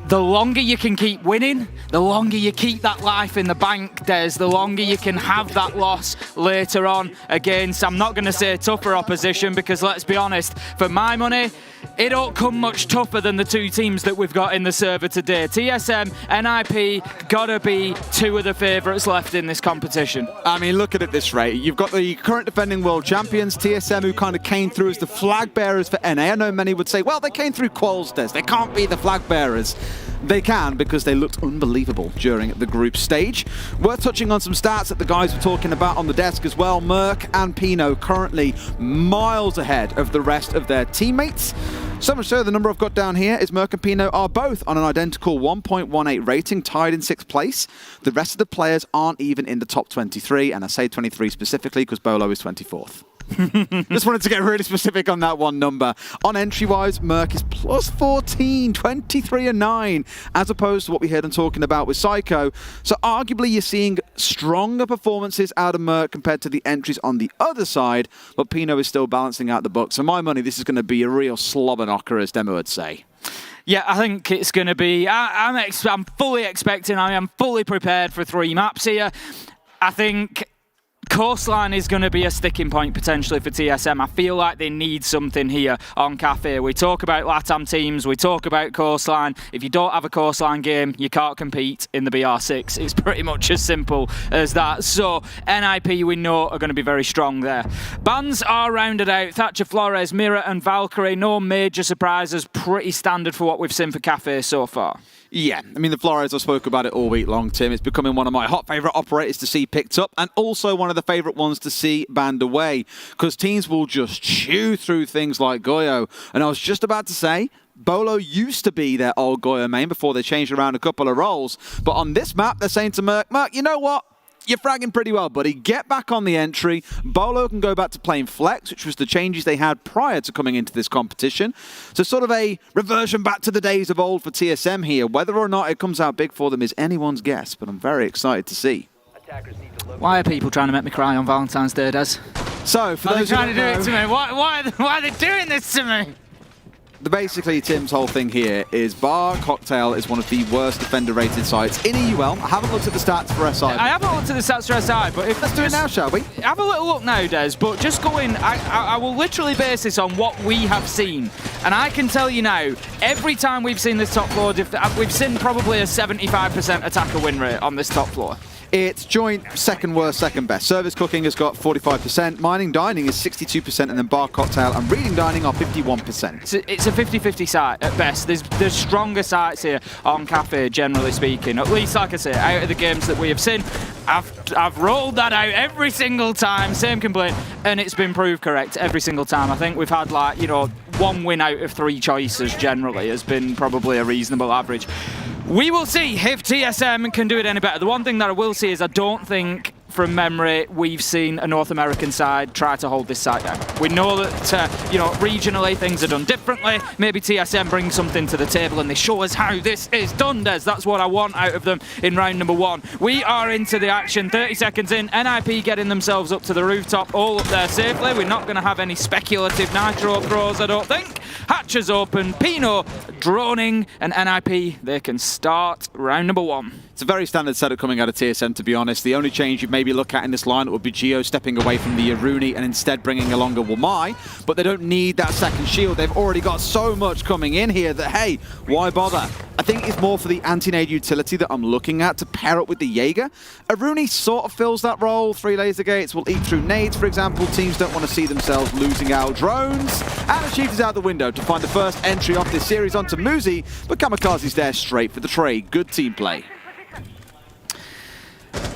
S12: the longer you can keep winning, the longer you keep that life in the bank, Des, the longer you can have that loss later on against, I'm not going to say tougher opposition, because let's be honest, for my money, it don't come much tougher than the two teams that we've got in the server today. TSM, NIP, gotta be two of the favourites left in this competition.
S11: I mean, look at it this way. You've got the current defending world champions, TSM, who kind of came through as the flag bearers for NA. I know many would say, well, they came through quals, Des. They can't be the flag bearers. They can, because they looked unbelievable during the group stage. Worth touching on some stats that the guys were talking about on the desk as well. Merc and Pino currently miles ahead of the rest of their teammates. So much so, the number I've got down here is Merc and Pino are both on an identical 1.18 rating, tied in 6th place. The rest of the players aren't even in the top 23, and I say 23 specifically because Bolo is 24th. Just wanted to get really specific on that one number. On entry-wise, Merc is plus 14, 23-9, as opposed to what we heard them talking about with Psycho. So arguably you're seeing stronger performances out of Merc compared to the entries on the other side, but Pino is still balancing out the books. For my money, this is going to be a real slobber knocker, as Demo would say.
S12: Yeah, I think it's going to be... I'm fully expecting, I am fully prepared for 3 maps here. I think Coastline is going to be a sticking point potentially for TSM. I feel like they need something here on Cafe. We talk about LATAM teams, we talk about Coastline. If you don't have a Coastline game, you can't compete in the BR6. It's pretty much as simple as that. So NIP, we know, are going to be very strong there. Bans are rounded out. Thatcher Flores, Mira and Valkyrie. No major surprises. Pretty standard for what we've seen for Cafe so far.
S11: Yeah, I mean, the Flores, I spoke about it all week long, Tim. It's becoming one of my hot favourite operators to see picked up, and also one of the favourite ones to see banned away, because teams will just chew through things like Goyo. And I was just about to say, Bolo used to be their old Goyo main before they changed around a couple of roles. But on this map, they're saying to Merc, you know what? You're fragging pretty well, buddy. Get back on the entry. Bolo can go back to playing Flex, which was the changes they had prior to coming into this competition. So sort of a reversion back to the days of old for TSM here. Whether or not it comes out big for them is anyone's guess, but I'm very excited to see.
S12: Why are people trying to make me cry on Valentine's Day, Des?
S11: So, for those
S12: trying to do it to me. Why are they doing this to me?
S11: Basically, Tim's whole thing here is Bar Cocktail is one of the worst defender-rated sites in EUL. I haven't looked at the stats for SI.
S12: I haven't looked at the stats for SI, but if
S11: let's do it now, shall we?
S12: Have a little look now, Des, but just go in. I will literally base this on what we have seen. And I can tell you now, every time we've seen this top floor, we've seen probably a 75% attacker win rate on this top floor.
S11: It's joint second worst, second best. Service cooking has got 45%, mining dining is 62%, and then bar cocktail and reading dining are 51%.
S12: It's a 50-50 site at best. There's stronger sites here on Cafe, generally speaking. At least, like I say, out of the games that we have seen, I've rolled that out every single time, same complaint, and it's been proved correct every single time. I think we've had, like, you know, 1 win out of 3 choices generally has been probably a reasonable average. We will see if TSM can do it any better. The one thing that I will say is I don't think, from memory, we've seen a North American side try to hold this site down. We know that, you know, regionally things are done differently. Maybe TSM brings something to the table and they show us how this is done, Des. That's what I want out of them in round number 1. We are into the action, 30 seconds in. NIP getting themselves up to the rooftop, all up there safely. We're not going to have any speculative nitro throws, I don't think. Hatches open, Pino droning, and NIP, they can start round number 1.
S11: It's a very standard setup coming out of TSM, to be honest. The only change you'd maybe look at in this lineup would be Gio stepping away from the Aruni and instead bringing along a Wamai, but they don't need that second shield. They've already got so much coming in here that, hey, why bother? I think it's more for the anti-nade utility that I'm looking at to pair up with the Jaeger. Aruni sort of fills that role. 3 laser gates will eat through nades, for example. Teams don't want to see themselves losing out drones. And the Chief is out the window to find the first entry off this series onto Muzi, but Kamikaze's there straight for the trade. Good team play.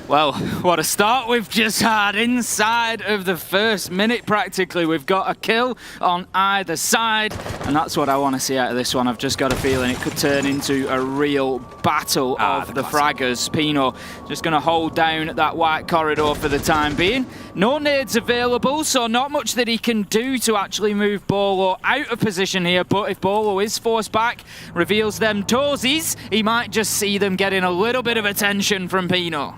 S12: Well, what a start we've just had inside of the first minute practically. We've got a kill on either side, and that's what I want to see out of this one. I've just got a feeling it could turn into a real battle of the fraggers. Pino just going to hold down that white corridor for the time being. No nades available, so not much that he can do to actually move Bolo out of position here, but if Bolo is forced back, reveals them toesies, he might just see them getting a little bit of attention from Pino.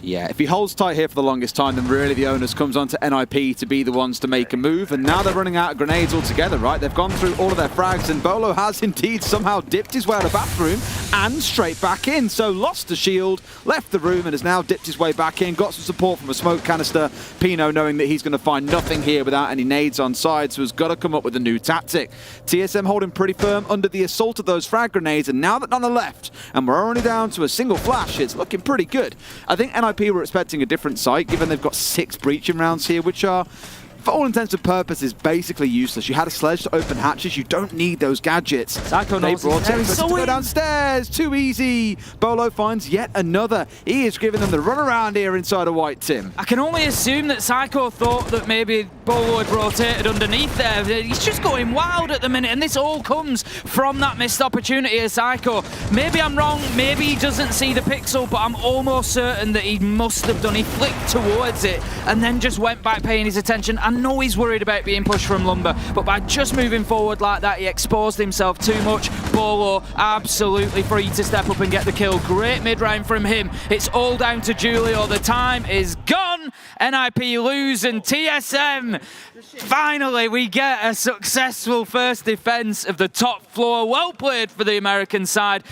S11: Yeah, if he holds tight here for the longest time, then really the onus comes on to NIP to be the ones to make a move, and now they're running out of grenades altogether, right? They've gone through all of their frags, and Bolo has indeed somehow dipped his way out of the bathroom and straight back in, so lost the shield, left the room, and has now dipped his way back in, got some support from a smoke canister. Pino, knowing that he's going to find nothing here without any nades on side, so has got to come up with a new tactic. TSM holding pretty firm under the assault of those frag grenades, and now that none are left, and we're only down to a single flash, it's looking pretty good. I think NIP were expecting a different site, given they've got 6 breaching rounds here, which are, for all intents and purposes, basically useless. You had a sledge to open hatches. You don't need those gadgets.
S12: Psycho
S11: they brought it to go downstairs. Too easy. Bolo finds yet another. He is giving them the runaround here inside of White Tim.
S12: I can only assume that Psycho thought that maybe Bolo had rotated underneath there. He's just going wild at the minute, and this all comes from that missed opportunity of Psycho. Maybe I'm wrong, maybe he doesn't see the pixel, but I'm almost certain that he must have done. He flicked towards it and then just went back paying his attention. I know he's worried about being pushed from Lumber, but by just moving forward like that, he exposed himself too much. Bolo absolutely free to step up and get the kill. Great mid-round from him. It's all down to Julio. The time is gone. NIP lose, and TSM, finally we get a successful first defense of the top floor. Well played for the American side.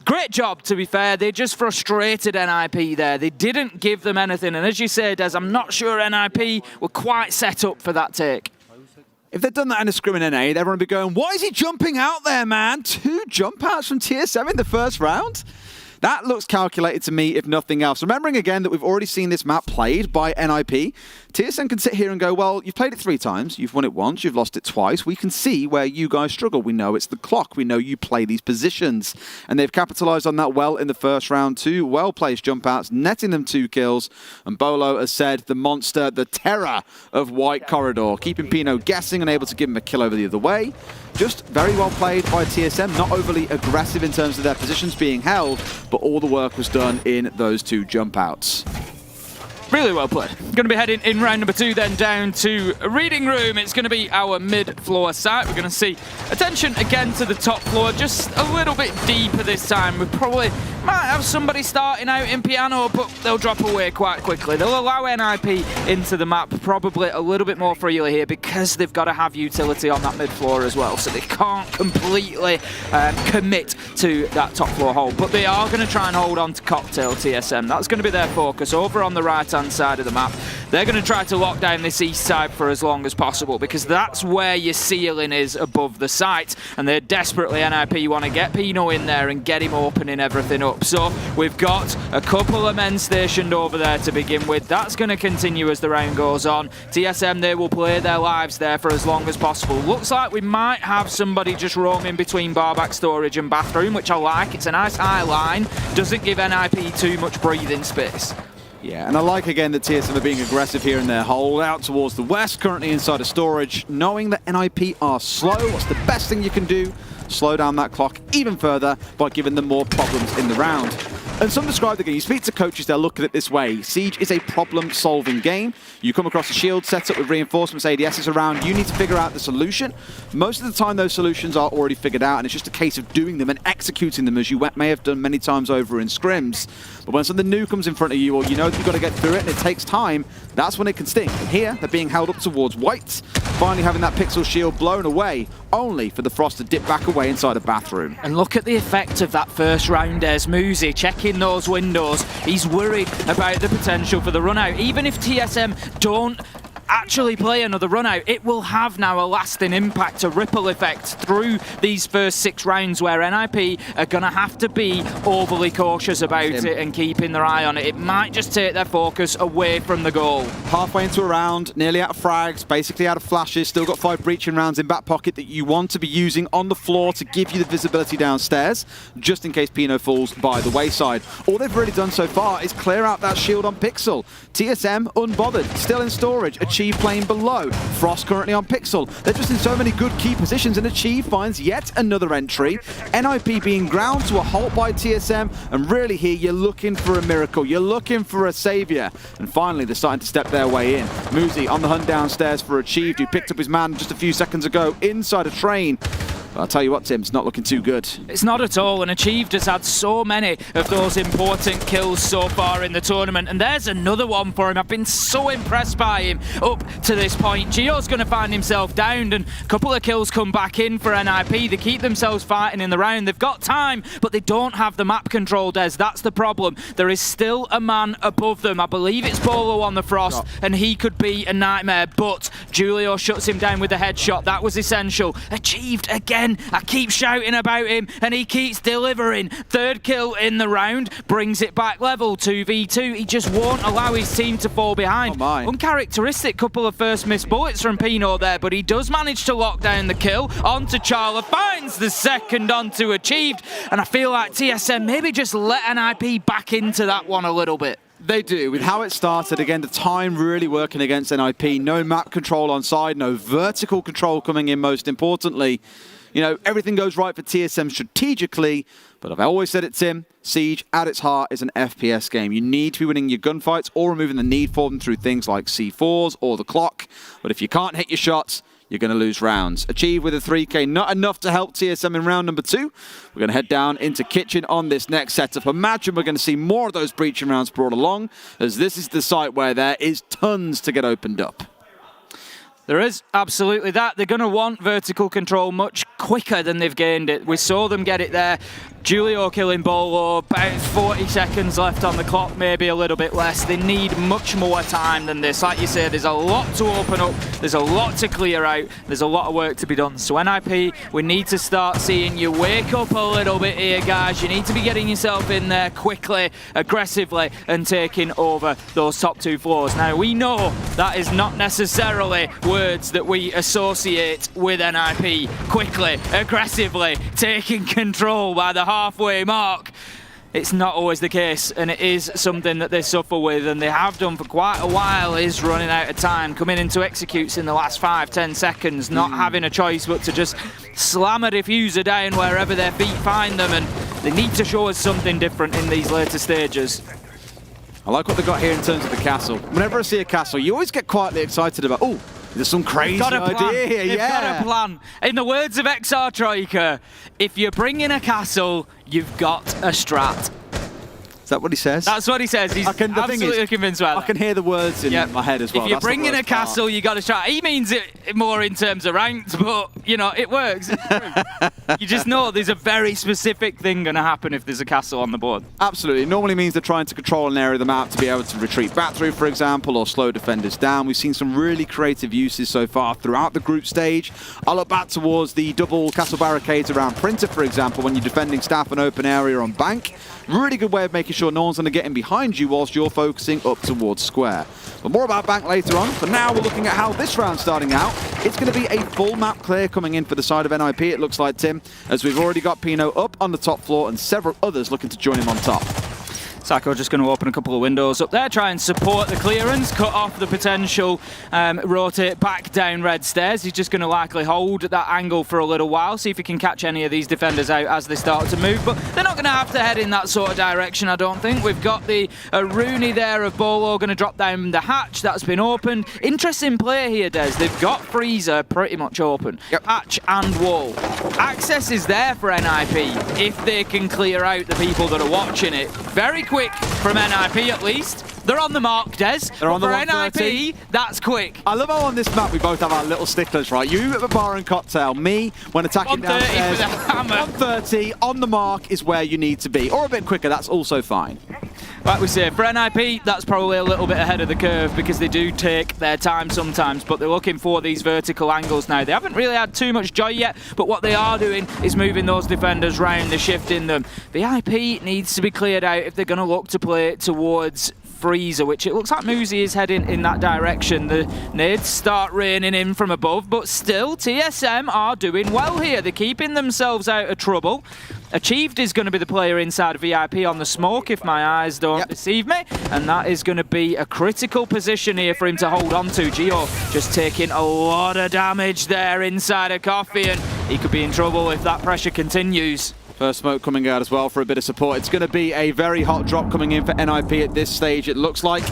S12: Great job, to be fair. They just frustrated NIP there. They didn't give them anything, and as you say, Des, I'm not sure NIP were quite set up for that take.
S11: If they'd done that in a scrim in NA, everyone would be going, why is he jumping out there, man? 2 jump outs from TSM in the first round? That looks calculated to me, if nothing else. Remembering again that we've already seen this map played by NIP, TSM can sit here and go, well, you've played it 3 times, you've won it once, you've lost it twice. We can see where you guys struggle. We know it's the clock. We know you play these positions. And they've capitalized on that well in the first round. 2 well-placed jump outs, netting them 2 kills. And Bolo has said the monster, the terror of White Corridor, keeping Pino guessing and able to give him a kill over the other way. Just very well played by TSM, not overly aggressive in terms of their positions being held, but all the work was done in those 2 jump outs.
S12: Really well played. Going to be heading in round number 2 then down to a reading room. It's going to be our mid-floor site. We're going to see attention again to the top floor, just a little bit deeper this time. We probably might have somebody starting out in piano, but they'll drop away quite quickly. They'll allow NIP into the map probably a little bit more freely here because they've got to have utility on that mid-floor as well, so they can't completely commit to that top floor hold. But they are going to try and hold on to Cocktail TSM. That's going to be their focus over on the right-hand side of the map. They're going to try to lock down this east side for as long as possible because that's where your ceiling is above the site, and they're desperately, NIP want to get Pino in there and get him opening everything up. So we've got a couple of men stationed over there to begin with. That's going to continue as the round goes on. TSM, they will play their lives there for as long as possible. Looks like we might have somebody just roaming between barback storage and bathroom, which I like. It's a nice high line. Doesn't give NIP too much breathing space.
S11: Yeah, and I like again that TSM are being aggressive here in their hold out towards the west, currently inside of storage, knowing that NIP are slow. What's the best thing you can do? Slow down that clock even further by giving them more problems in the round. And some describe the game. You speak to coaches, they'll look at it this way. Siege is a problem-solving game. You come across a shield setup with reinforcements, ADSs around. You need to figure out the solution. Most of the time, those solutions are already figured out, and it's just a case of doing them and executing them, as you may have done many times over in scrims. But when something new comes in front of you, or you know that you've got to get through it, and it takes time, that's when it can sting. And here, they're being held up towards white, finally having that pixel shield blown away, only for the Frost to dip back away inside a bathroom.
S12: And look at the effect of that first round as Muzi checking those windows. He's worried about the potential for the run out. Even if TSM don't actually play another run out, it will have now a lasting impact, a ripple effect through these first 6 rounds where NIP are going to have to be overly cautious about it and keeping their eye on it. It might just take their focus away from the goal.
S11: Halfway into a round, nearly out of frags, basically out of flashes, still got 5 breaching rounds in back pocket that you want to be using on the floor to give you the visibility downstairs, just in case Pino falls by the wayside. All they've really done so far is clear out that shield on Pixel. TSM unbothered, still in storage. Achieve playing below. Frost currently on Pixel. They're just in so many good key positions, and Achieve finds yet another entry. NIP being ground to a halt by TSM, and really here you're looking for a miracle. You're looking for a savior. And finally they're starting to step their way in. Muzi on the hunt downstairs for Achieved, who picked up his man just a few seconds ago inside a train. But I'll tell you what, Tim, it's not looking too good.
S12: It's not at all, and Achieved has had so many of those important kills so far in the tournament, and there's another one for him. I've been so impressed by him up to this point. Gio's going to find himself downed, and a couple of kills come back in for NIP. They keep themselves fighting in the round. They've got time, but they don't have the map control, Des. That's the problem. There is still a man above them. I believe it's Bolo on the Frost, and he could be a nightmare, but Julio shuts him down with a headshot. That was essential. Achieved again. I keep shouting about him, and he keeps delivering. 3rd kill in the round, brings it back level 2v2. He just won't allow his team to fall behind. Uncharacteristic couple of first missed bullets from Pino there, but he does manage to lock down the kill. Onto Charla, finds the second onto Achieved, and I feel like TSM maybe just let NIP back into that one a little bit.
S11: They do. With how it started, again, the time really working against NIP. No map control on side, no vertical control coming in, most importantly. You know, everything goes right for TSM strategically, but I've always said it, Tim, Siege, at its heart, is an FPS game. You need to be winning your gunfights or removing the need for them through things like C4s or the clock. But if you can't hit your shots, you're going to lose rounds. Achieved with a 3K, not enough to help TSM in round number 2. We're going to head down into Kitchen on this next setup. Imagine we're going to see more of those breaching rounds brought along, as this is the site where there is tons to get opened up.
S12: There is absolutely that. They're going to want vertical control much quicker than they've gained it. We saw them get it there. Julio killing Bolo, about 40 seconds left on the clock, maybe a little bit less. They need much more time than this. Like you say, there's a lot to open up, there's a lot to clear out, there's a lot of work to be done. So NIP, we need to start seeing you wake up a little bit here, guys. You need to be getting yourself in there quickly, aggressively, and taking over those top 2 floors. Now, we know that is not necessarily words that we associate with NIP. Quickly, aggressively, taking control by the halfway mark. It's not always the case, and it is something that they suffer with, and they have done for quite a while, is running out of time, coming into executes in the last 5-10 seconds, not having a choice but to just slam a diffuser down wherever their feet find them, and they need to show us something different in these later stages.
S11: I like what they got here in terms of the castle. Whenever I see a castle, you always get quietly excited about, oh, there's some crazy idea here.
S12: They've got a plan. In the words of XR Troika, if you bring in a castle, you've got a strat.
S11: Is that what he says?
S12: That's what he says. He's absolutely convinced about that.
S11: I can hear the words in my head as well.
S12: If you bring in a castle, you got to strat. He means it more in terms of ranked, but, you know, it works. It's true. You just know there's a very specific thing going to happen if there's a castle on the board.
S11: Absolutely. It normally means they're trying to control an area of the map to be able to retreat back through, for example, or slow defenders down. We've seen some really creative uses so far throughout the group stage. I'll look back towards the double castle barricades around Printer, for example, when you're defending staff an open area on Bank. Really good way of making sure no one's going to get in behind you whilst you're focusing up towards Square. But more about Bank later on. For now, we're looking at how this round's starting out. It's going to be a full map clear coming in for the side of NIP, it looks like, Tim, as we've already got Pino up on the top floor and several others looking to join him on top.
S12: Sacco just going to open a couple of windows up there, try and support the clearance, cut off the potential, rotate back down red stairs. He's just going to likely hold that angle for a little while, see if he can catch any of these defenders out as they start to move, but they're not going to have to head in that sort of direction, I don't think. We've got the Rooney there of Bolo going to drop down the hatch that's been opened. Interesting play here, Des. They've got Freezer pretty much open. Yep. Hatch and wall. Access is there for NIP if they can clear out the people that are watching it. Very quick from NIP at least. They're on the mark, Des.
S11: They're on the
S12: for
S11: 130.
S12: NIP, that's quick.
S11: I love how on this map we both have our little sticklers, right? You at the bar and cocktail, me when attacking
S12: 130
S11: downstairs.
S12: for the hammer.
S11: 130 on the mark is where you need to be, or a bit quicker, that's also fine.
S12: Like we say, for NIP, that's probably a little bit ahead of the curve because they do take their time sometimes, but they're looking for these vertical angles now. They haven't really had too much joy yet, but what they are doing is moving those defenders round, they're shifting them. VIP needs to be cleared out if they're going to look to play towards Freezer, which it looks like Muzi is heading in that direction. The nades start raining in from above, but still TSM are doing well here. They're keeping themselves out of trouble. Achieved is going to be the player inside VIP on the smoke, if my eyes don't deceive me, and that is going to be a critical position here for him to hold on to. Gio just taking a lot of damage there inside of Coffee, and he could be in trouble if that pressure continues.
S11: First smoke coming out as well for a bit of support. It's going to be a very hot drop coming in for NIP at this stage, it looks like.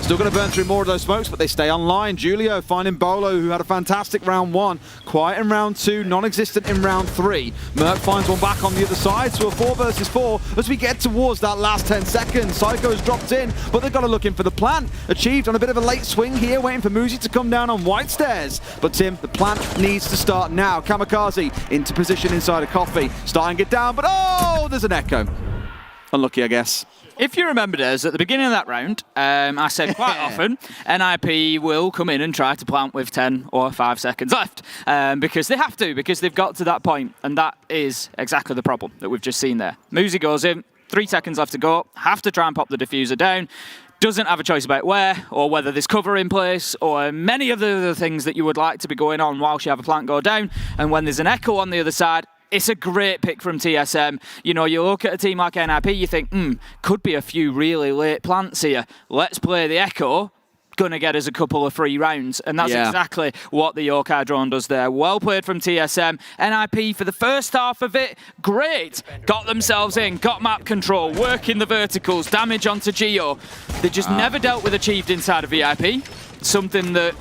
S11: Still going to burn through more of those smokes, but they stay online. Julio finding Bolo, who had a fantastic round 1. Quiet in round 2, non-existent in round 3. Merc finds one back on the other side, so a 4 versus 4 as we get towards that last 10 seconds. Psycho's dropped in, but they've got to look in for the plant. Achieved on a bit of a late swing here, waiting for Muzi to come down on white stairs. But Tim, the plant needs to start now. Kamikaze into position inside of Coffee. Starting it down, but oh, there's an echo. Unlucky, I guess.
S12: If you remember, Des, at the beginning of that round, I said quite often, NIP will come in and try to plant with 10 or 5 seconds left, because they have to, because they've got to that point, and that is exactly the problem that we've just seen there. Muzi goes in, 3 seconds left to go, have to try and pop the diffuser down, doesn't have a choice about where, or whether there's cover in place, or many of the other things that you would like to be going on whilst you have a plant go down, and when there's an echo on the other side, It's a great pick from TSM. You know, you look at a team like NIP, you think, could be a few really late plants here. Let's play the Echo. Gonna get us a couple of free rounds, and that's exactly what the Yokai drone does there. Well played from TSM. NIP for the first half of it, great. Got themselves in, got map control, working the verticals, damage onto Geo. They just never dealt with Achieved inside of VIP. Something that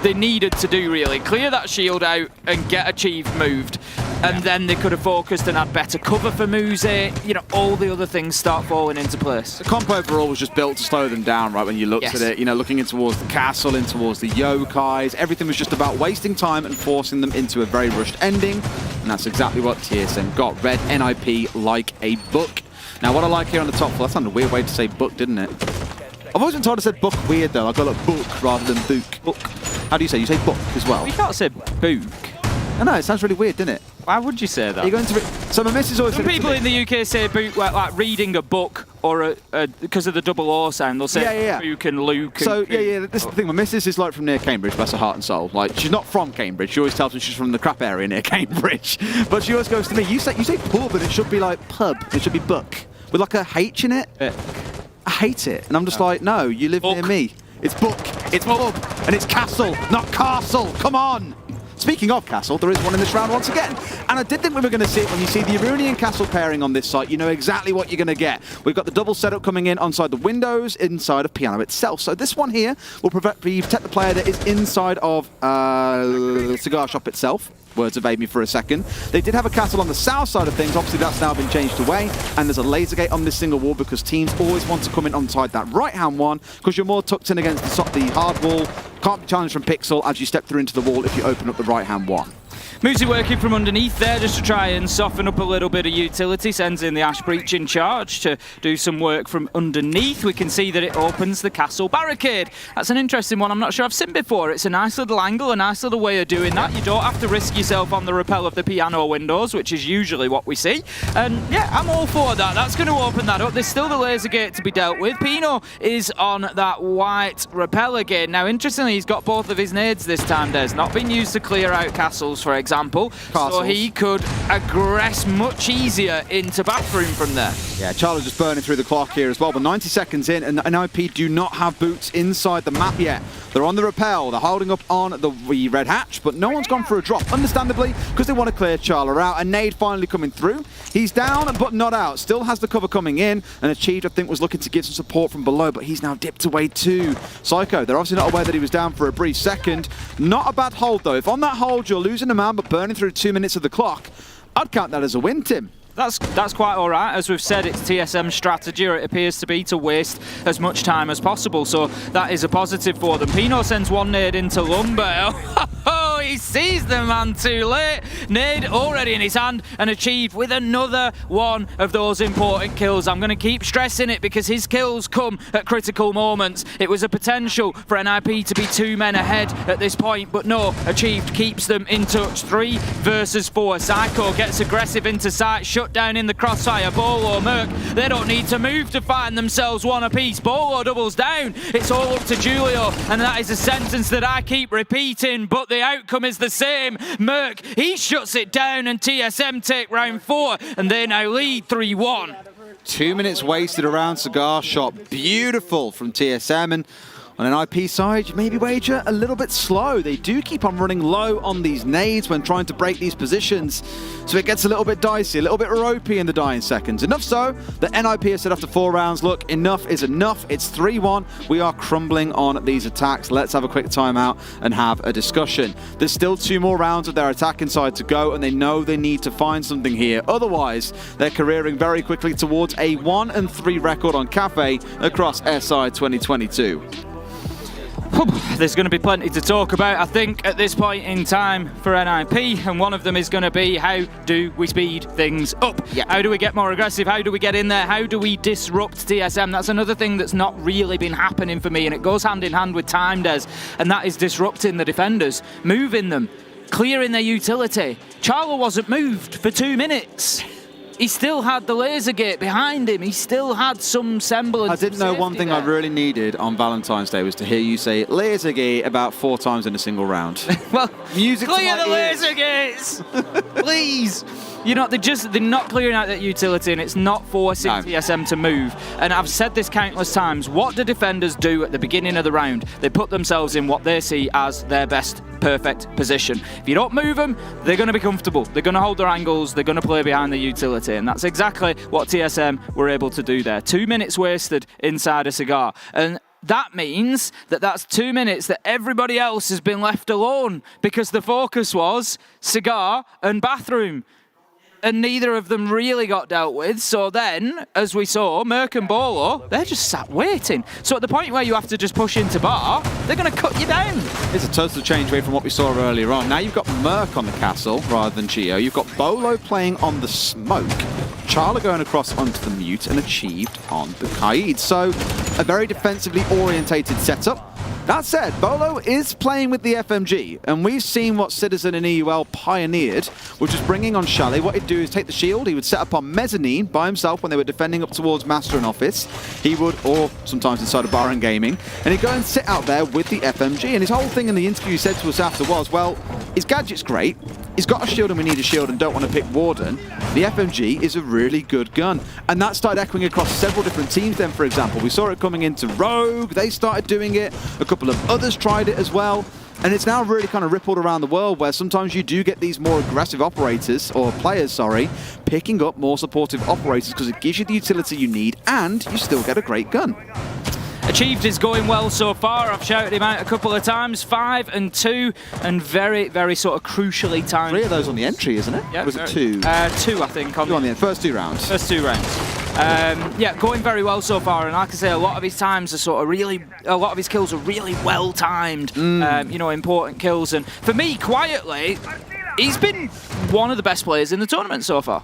S12: they needed to do, really. Clear that shield out and get Achieved moved. And then they could have focused and had better cover for Muze. You know, all the other things start falling into place.
S11: The comp overall was just built to slow them down, right, when you looked at it. You know, looking in towards the castle, in towards the Yokais. Everything was just about wasting time and forcing them into a very rushed ending. And that's exactly what TSM got. Read NIP like a book. Now, what I like here on the top floor, that sounded a weird way to say book, didn't it? I've always been told I said book weird, though. I got a book rather than book. Book. How do you say? You say book as well?
S12: We can't say book.
S11: I know, it sounds really weird, didn't it?
S12: Why would you say that?
S11: You're going to so my missus always
S12: Some people in the UK say book like reading a book or because of the double O sound. They'll say book and Luke.
S11: So this is the thing. My missus is like from near Cambridge, bless her heart and soul. Like she's not from Cambridge. She always tells me she's from the crap area near Cambridge. But she always goes to me, you say pub, and it should be like pub. It should be book with like a H in it. I hate it, and I'm just like, no, you live near me. It's book. It's pub, and it's castle, not castle. Come on. Speaking of castle, there is one in this round once again. And I did think we were going to see it when you see the Iruni and castle pairing on this site. You know exactly what you're going to get. We've got the double setup coming in inside the windows, inside of Piano itself. So this one here will protect the player that is inside of Cigar Shop itself. Words evade me for a second. They did have a castle on the south side of things. Obviously, that's now been changed away. And there's a laser gate on this single wall because teams always want to come in onside that right-hand one because you're more tucked in against the hard wall. Can't be challenged from Pixel as you step through into the wall if you open up the right-hand one.
S12: Muzi working from underneath there just to try and soften up a little bit of utility. Sends in the Ash Breach in charge to do some work from underneath. We can see that it opens the castle barricade. That's an interesting one I'm not sure I've seen before. It's a nice little angle, a nice little way of doing that. You don't have to risk yourself on the rappel of the piano windows, which is usually what we see. And yeah, I'm all for that. That's going to open that up. There's still the laser gate to be dealt with. Pino is on that white rappel again. Now, interestingly, he's got both of his nades this time. There's not been used to clear out castles, for example. So he could aggress much easier into bathroom from there.
S11: Yeah, Charlo's just burning through the clock here as well, but 90 seconds in, and NIP do not have boots inside the map yet. They're on the rappel, they're holding up on the red hatch, but no one's gone for a drop, understandably, because they want to clear Charla out. A nade finally coming through. He's down, but not out. Still has the cover coming in, and Achieved, I think, was looking to give some support from below, but he's now dipped away too. Psycho, they're obviously not aware that he was down for a brief second. Not a bad hold, though. If on that hold you're losing a man, but burning through 2 minutes of the clock, I'd count that as a win, Tim.
S12: That's quite all right. As we've said, it's TSM's strategy, or it appears to be, to waste as much time as possible. So that is a positive for them. Pino sends one nade into Lumber. Oh, he sees the man too late. Nade already in his hand and Achieved with another one of those important kills. I'm going to keep stressing it because his kills come at critical moments. It was a potential for NIP to be 2 men ahead at this point, but no, Achieved keeps them in touch. 3 versus 4. Psycho gets aggressive into sight, shut down in the crossfire. Bolo, Merc, they don't need to move to find themselves one apiece. Bolo doubles down. It's all up to Julio, and that is a sentence that I keep repeating, but the outcome is the same. Merc, he shuts it down, and TSM take round 4, and they now lead 3-1.
S11: 2 minutes wasted around Cigar Shop. Beautiful from TSM, and on an IP side, maybe wager a little bit slow. They do keep on running low on these nades when trying to break these positions. So it gets a little bit dicey, a little bit ropey in the dying seconds. Enough so that NIP has said after 4 rounds, look, enough is enough. It's 3-1. We are crumbling on these attacks. Let's have a quick timeout and have a discussion. There's still 2 more rounds of their attack inside to go, and they know they need to find something here. Otherwise, they're careering very quickly towards a 1-3 record on Cafe across SI 2022.
S12: There's going to be plenty to talk about, I think, at this point in time for NIP, and one of them is going to be, how do we speed things up? Yeah. How do we get more aggressive? How do we get in there? How do we disrupt TSM? That's another thing that's not really been happening for me, and it goes hand in hand with time, Des, and that is disrupting the defenders, moving them, clearing their utility. Charlo wasn't moved for 2 minutes. He still had the laser gate behind him. He still had some semblance.
S11: I didn't know one thing I really needed on Valentine's Day was to hear you say laser gate about 4 times in a single round.
S12: Well,
S11: music
S12: clear the laser gates, please. You know, they're not clearing out that utility, and it's not forcing TSM to move. And I've said this countless times. What do defenders do at the beginning of the round? They put themselves in what they see as their best perfect position. If you don't move them, they're going to be comfortable. They're going to hold their angles. They're going to play behind the utility. And that's exactly what TSM were able to do there. 2 minutes wasted inside a cigar. And that means that that's 2 minutes that everybody else has been left alone because the focus was cigar and bathroom. And neither of them really got dealt with. So then, as we saw, Merc and Bolo, they're just sat waiting. So at the point where you have to just push into bar, they're going to cut you down.
S11: It's a total change away from what we saw earlier on. Now you've got Merc on the castle rather than Geo. You've got Bolo playing on the smoke. Charla going across onto the mute and achieved on the Kaid. So a very defensively orientated setup. That said, Bolo is playing with the FMG, and we've seen what Citizen and EUL pioneered, which was bringing on Chalet. What he'd do is take the shield, he would set up on Mezzanine by himself when they were defending up towards Master and Office. He would, or sometimes inside of Bar and Gaming, and he'd go and sit out there with the FMG. And his whole thing in the interview he said to us after was, well, his gadget's great, he's got a shield and we need a shield and don't want to pick Warden. The FMG is a really good gun. And that started echoing across several different teams then, for example. We saw it coming into Rogue, they started doing it, a couple of others tried it as well. And it's now really kind of rippled around the world where sometimes you do get these more aggressive operators, or players, sorry, picking up more supportive operators because it gives you the utility you need and you still get a great gun.
S12: Achieved is going well so far. I've shouted him out a couple of times. 5 and 2, and very, very sort of crucially timed.
S11: 3 of those on the entry, isn't it?
S12: Yeah,
S11: was it 2?
S12: 2, I think.
S11: On the first 2 rounds.
S12: First 2 rounds. Yeah, going very well so far, and like I say, a lot of his times are sort of really, a lot of his kills are really well timed. You know, important kills, and for me, quietly, he's been one of the best players in the tournament so far.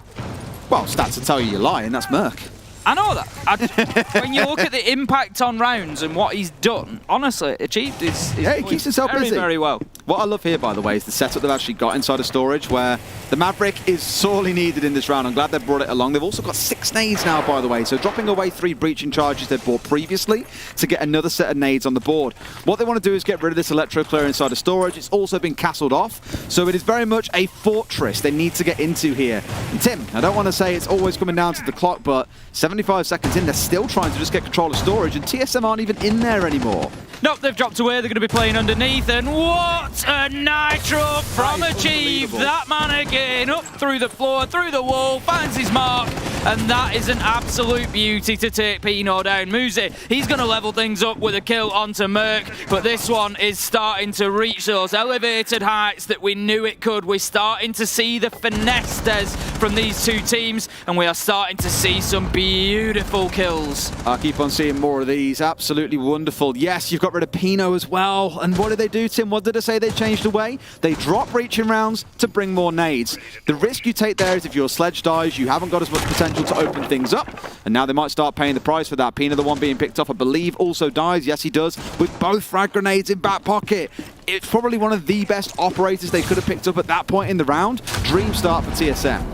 S11: Well, stats will tell you you're lying. That's Merc.
S12: I know that. When you look at the impact on rounds and what he's done, honestly, Achieved is
S11: yeah, he keeps himself
S12: very,
S11: busy.
S12: very well.
S11: What I love here, by the way, is the setup they've actually got inside of storage, where the Maverick is sorely needed in this round. I'm glad they brought it along. They've also got 6 nades now, by the way, so dropping away 3 breaching charges they've bought previously to get another set of nades on the board. What they want to do is get rid of this electro clear inside of storage. It's also been castled off, so it is very much a fortress they need to get into here. And Tim, I don't want to say it's always coming down to the clock, but 75 seconds in, they're still trying to just get control of storage, and TSM aren't even in there anymore.
S12: Nope, they've dropped away. They're going to be playing underneath, and what a nitro from Achieve. That man again, up through the floor, through the wall, finds his mark, and that is an absolute beauty to take Pino down. Muzi, he's going to level things up with a kill onto Merc, but this one is starting to reach those elevated heights that we knew it could. We're starting to see the finesse, Des, from these two teams, and we are starting to see some beautiful kills.
S11: I keep on seeing more of these. Absolutely wonderful. Yes, you've got rid of Pino as well. And what did they do, Tim? What did I say they changed away? They drop breaching rounds to bring more nades. The risk you take there is if your sledge dies, you haven't got as much potential to open things up. And now they might start paying the price for that. Pino, the one being picked up, I believe, also dies. Yes, he does, with both frag grenades in back pocket. It's probably one of the best operators they could have picked up at that point in the round. Dream start for TSM.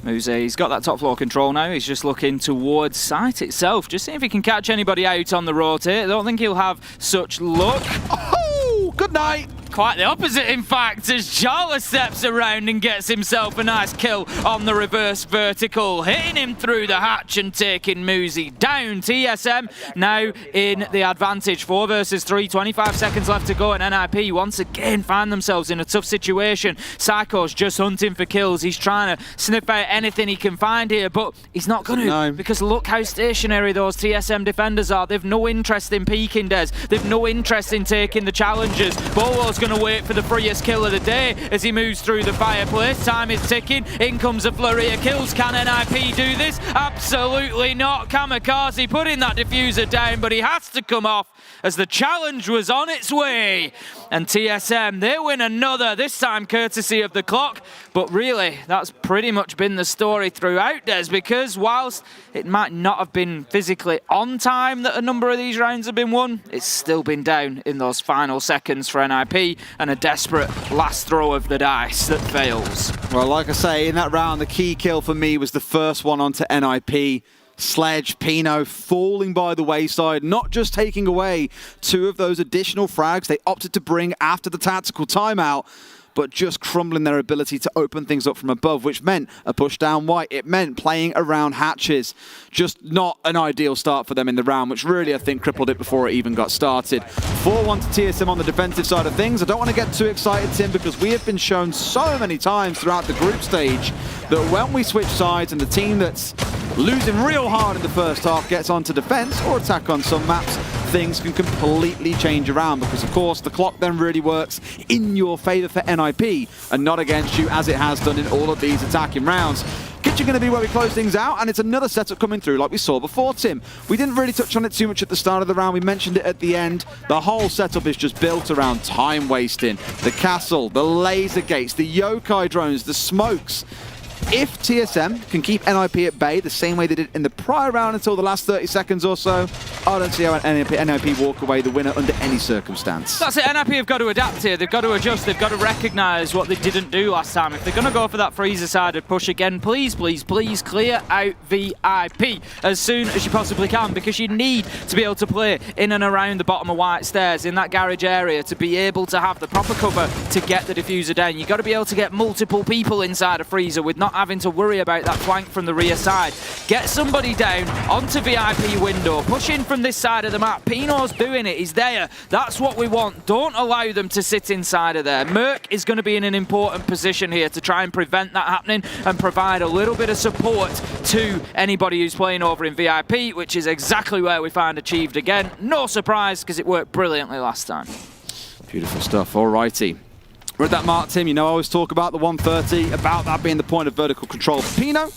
S12: Muzi, he's got that top floor control now. He's just looking towards site itself. Just see if he can catch anybody out on the rotate. I don't think he'll have such luck.
S11: Oh, good night.
S12: Quite the opposite, in fact, as Charla steps around and gets himself a nice kill on the reverse vertical, hitting him through the hatch and taking Muzi down. TSM now in the advantage. 4 versus 3, 25 seconds left to go, and NIP once again find themselves in a tough situation. Psycho's just hunting for kills. He's trying to sniff out anything he can find here, but he's not going to, because look how stationary those TSM defenders are. They've no interest in peeking, Des. They've no interest in taking the challenges. Bolo's going to wait for the freest kill of the day as he moves through the fireplace. Time is ticking. In comes a flurry of kills. Can NIP do this? Absolutely not. Kamikaze putting that diffuser down, but he has to come off as the challenge was on its way. And TSM, they win another, this time courtesy of the clock. But really, that's pretty much been the story throughout, Des, because whilst it might not have been physically on time that a number of these rounds have been won, it's still been down in those final seconds for NIP, and a desperate last throw of the dice that fails.
S11: Well, like I say, in that round, the key kill for me was the first one onto NIP. Sledge, Pino falling by the wayside, not just taking away 2 of those additional frags they opted to bring after the tactical timeout, but just crumbling their ability to open things up from above, which meant a push down white. It meant playing around hatches. Just not an ideal start for them in the round, which really, I think, crippled it before it even got started. 4-1 to TSM on the defensive side of things. I don't want to get too excited, Tim, because we have been shown so many times throughout the group stage that when we switch sides and the team that's losing real hard in the first half gets onto defense or attack on some maps, things can completely change around, because of course the clock then really works in your favor for NIP and not against you, as it has done in all of these attacking rounds. Kitchen going to be where we close things out, and it's another setup coming through like we saw before, Tim. We didn't really touch on it too much at the start of the round. We mentioned it at the end. The whole setup is just built around time wasting. The castle, the laser gates, the yokai drones, the smokes. If TSM can keep NIP at bay the same way they did in the prior round until the last 30 seconds or so, I don't see how NIP walk away the winner under any circumstance.
S12: That's it. NIP have got to adapt here. They've got to adjust. They've got to recognise what they didn't do last time. If they're going to go for that freezer-sided push again, please, please, please clear out VIP as soon as you possibly can, because you need to be able to play in and around the bottom of White Stairs in that garage area to be able to have the proper cover to get the diffuser down. You've got to be able to get multiple people inside a freezer with not having to worry about that flank from the rear side. Get somebody down onto VIP window, push in from this side of the map. Pino's doing it, he's there. That's what we want. Don't allow them to sit inside of there. Merc is going to be in an important position here to try and prevent that happening and provide a little bit of support to anybody who's playing over in VIP, which is exactly where we find achieved again. No surprise, because it worked brilliantly last time.
S11: Beautiful stuff. Alrighty. We're at that mark, Tim. You know I always talk about the 130, about that being the point of vertical control for Pino.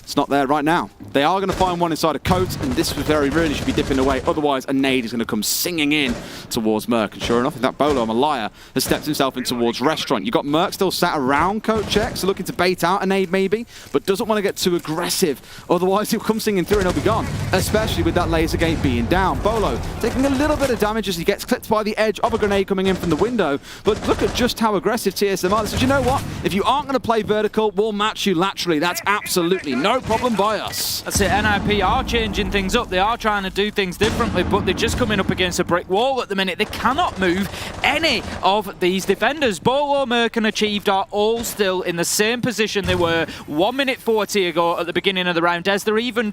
S11: It's not there right now. They are going to find one inside a coat, and this very really should be dipping away. Otherwise, a nade is going to come singing in towards Merc. And sure enough, that Bolo, I'm a liar, has stepped himself in towards Restaurant. You've got Merc still sat around coat check, so looking to bait out a nade maybe, but doesn't want to get too aggressive. Otherwise, he'll come singing through and he'll be gone, especially with that laser gate being down. Bolo taking a little bit of damage as he gets clipped by the edge of a grenade coming in from the window, but look at just how aggressive TSM are. So you know what? If you aren't going to play vertical, we'll match you laterally. That's absolutely no problem by us.
S12: That's it. NIP are changing things up. They are trying to do things differently, but they're just coming up against a brick wall at the minute. They cannot move any of these defenders. Bolo, Merc and Achieved are all still in the same position they were 1 minute 40 ago at the beginning of the round. As they're even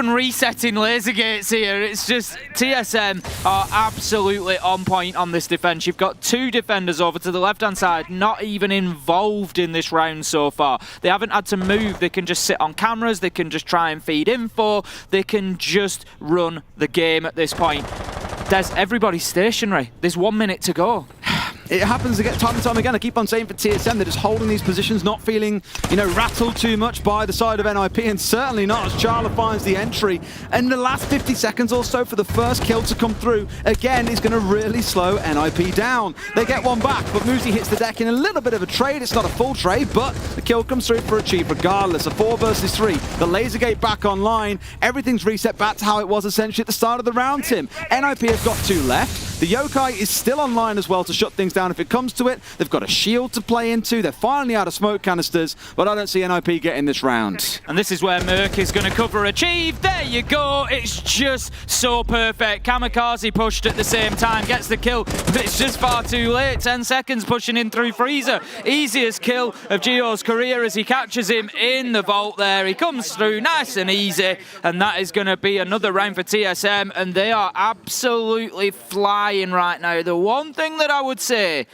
S12: resetting laser gates here. It's just TSM are absolutely on point on this defense. You've got two defenders over to the left-hand side, not even involved in this round so far. They haven't had to move. They can just sit on cameras. They can just try and feed info. They can just run the game at this point. There's everybody stationary. There's 1 minute to go.
S11: It happens again, time and time again. I keep on saying for TSM, they're just holding these positions, not feeling, rattled too much by the side of NIP, and certainly not as Charla finds the entry. And the last 50 seconds or so for the first kill to come through, again, is going to really slow NIP down. They get one back, but Muzi hits the deck in a little bit of a trade. It's not a full trade, but the kill comes through for Achieve regardless. A 4 versus 3. The laser gate back online. Everything's reset back to how it was essentially at the start of the round, Tim. NIP have got 2 left. The Yokai is still online as well to shut things down if it comes to it. They've got a shield to play into. They're finally out of smoke canisters, but I don't see NIP getting this round.
S12: And this is where Merc is going to cover Achieve. There you go. It's just so perfect. Kamikaze pushed at the same time, gets the kill, but it's just far too late. 10 seconds pushing in through Freezer. Easiest kill of Gio's career as he catches him in the vault there. He comes through nice and easy, and that is going to be another round for TSM, and they are absolutely flying right now. The one thing that I would say,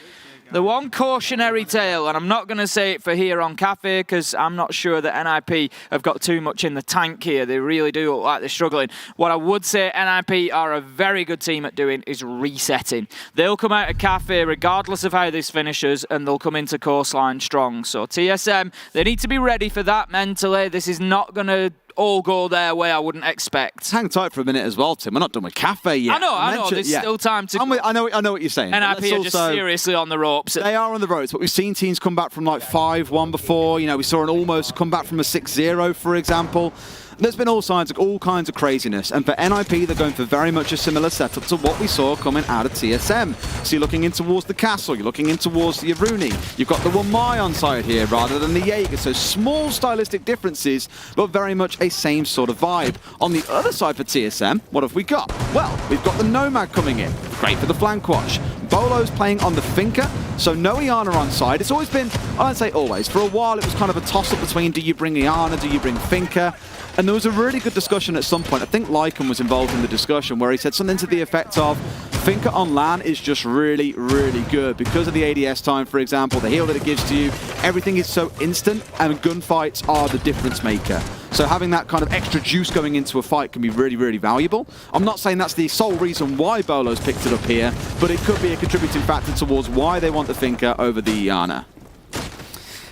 S12: the one cautionary tale, and I'm not going to say it for here on Cafe because I'm not sure that NIP have got too much in the tank here. They really do look like they're struggling. What I would say NIP are a very good team at doing is resetting. They'll come out of Cafe regardless of how this finishes, and they'll come into Coastline strong. So TSM, they need to be ready for that mentally. This is not going to all go their way, I wouldn't expect.
S11: Hang tight for a minute as well, Tim. We're not done with Cafe yet.
S12: I know. There's still time to...
S11: I know what you're saying.
S12: NIP are just seriously on the ropes.
S11: They are on the ropes, but we've seen teams come back from like 5-1 before. We saw an almost come back from a 6-0, for example. There's been all kinds of craziness, and for NIP, they're going for very much a similar setup to what we saw coming out of TSM. So you're looking in towards the castle, you're looking in towards the Aruni, you've got the Wamai on side here rather than the Jaeger, so small stylistic differences, but very much a same sort of vibe. On the other side for TSM, what have we got? Well, we've got the Nomad coming in, great for the flank watch. Bolo's playing on the Finka, so no Iana on side. It's always been, I won't say always, for a while it was kind of a toss-up between do you bring Iana, do you bring Finka? And there was a really good discussion at some point. I think Lycan was involved in the discussion where he said something to the effect of Finka on LAN is just really, really good because of the ADS time, for example, the heal that it gives to you. Everything is so instant, and gunfights are the difference maker. So having that kind of extra juice going into a fight can be really, really valuable. I'm not saying that's the sole reason why Bolo's picked it up here, but it could be a contributing factor towards why they want the Finka over the Iana.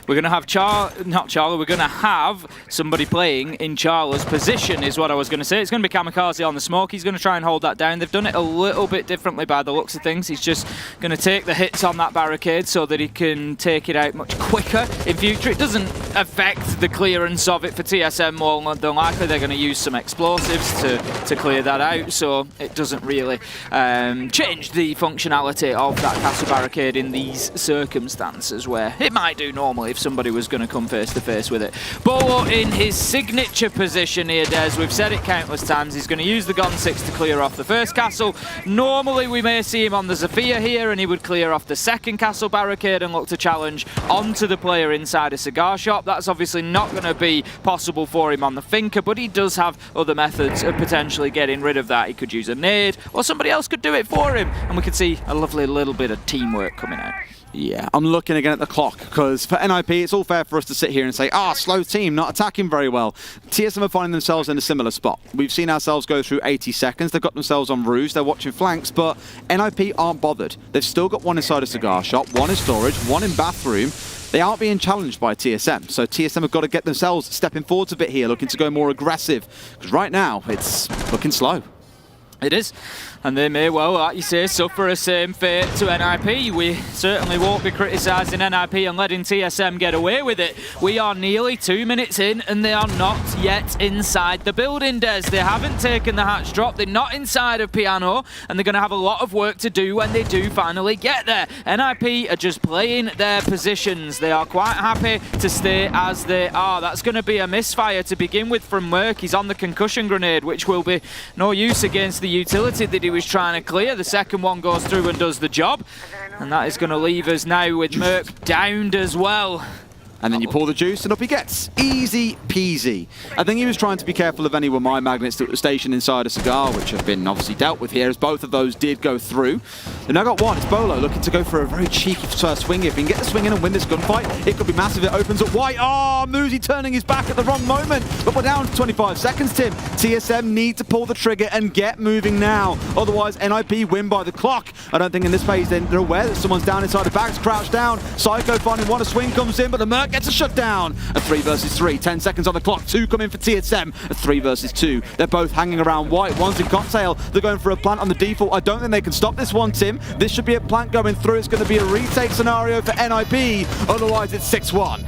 S12: We're going to have we're going to have somebody playing in Charla's position is what I was going to say. It's going to be Kamikaze on the smoke. He's going to try and hold that down. They've done it a little bit differently by the looks of things. He's just going to take the hits on that barricade so that he can take it out much quicker in future. It doesn't affect the clearance of it for TSM more than likely. They're going to use some explosives to clear that out, so it doesn't really change the functionality of that castle barricade in these circumstances where it might do normally if somebody was going to come face to face with it. Bolo in his signature position here, Des. We've said it countless times. He's going to use the Gon 6 to clear off the first castle. Normally we may see him on the Zofia here and he would clear off the second castle barricade and look to challenge onto the player inside a cigar shop. That's obviously not going to be possible for him on the Finka, but he does have other methods of potentially getting rid of that. He could use a nade or somebody else could do it for him and we could see a lovely little bit of teamwork coming out.
S11: Yeah, I'm looking again at the clock because for NIP, it's all fair for us to sit here and say, slow team, not attacking very well. TSM are finding themselves in a similar spot. We've seen ourselves go through 80 seconds. They've got themselves on ruse. They're watching flanks, but NIP aren't bothered. They've still got one inside a cigar shop, one in storage, one in bathroom. They aren't being challenged by TSM, so TSM have got to get themselves stepping forwards a bit here, looking to go more aggressive, because right now, it's looking slow.
S12: It is, and they may well, like you say, suffer a same fate to NIP. We certainly won't be criticising NIP and letting TSM get away with it. We are nearly 2 minutes in and they are not yet inside the building, Des. They haven't taken the hatch drop, they're not inside of Piano, and they're going to have a lot of work to do when they do finally get there. NIP are just playing their positions. They are quite happy to stay as they are. That's going to be a misfire to begin with from Merc. He's on the concussion grenade, which will be no use against the utility that he was trying to clear. The second one goes through and does the job, and that is going to leave us now with Merc downed as well.
S11: And then you pour the juice and up he gets. Easy peasy. I think he was trying to be careful of any Wamai magnets that were stationed inside a cigar, which have been obviously dealt with here, as both of those did go through. They've now got one. It's Bolo looking to go for a very cheeky swing. If he can get the swing in and win this gunfight, it could be massive. It opens up White. Muzi turning his back at the wrong moment. But we're down to 25 seconds, Tim. TSM need to pull the trigger and get moving now. Otherwise, NIP win by the clock. I don't think in this phase they're aware that someone's down inside the backs, crouched down. Psycho finding one, a swing comes in, but the Merc gets a shutdown. A 3 versus 3, 10 seconds on the clock. 2 come in for TSM. A 3 versus 2. They're both hanging around White. One's in cocktail. They're going for a plant on the default. I don't think they can stop this one, Tim. This should be a plant going through. It's going to be a retake scenario for NIP. Otherwise, it's 6-1.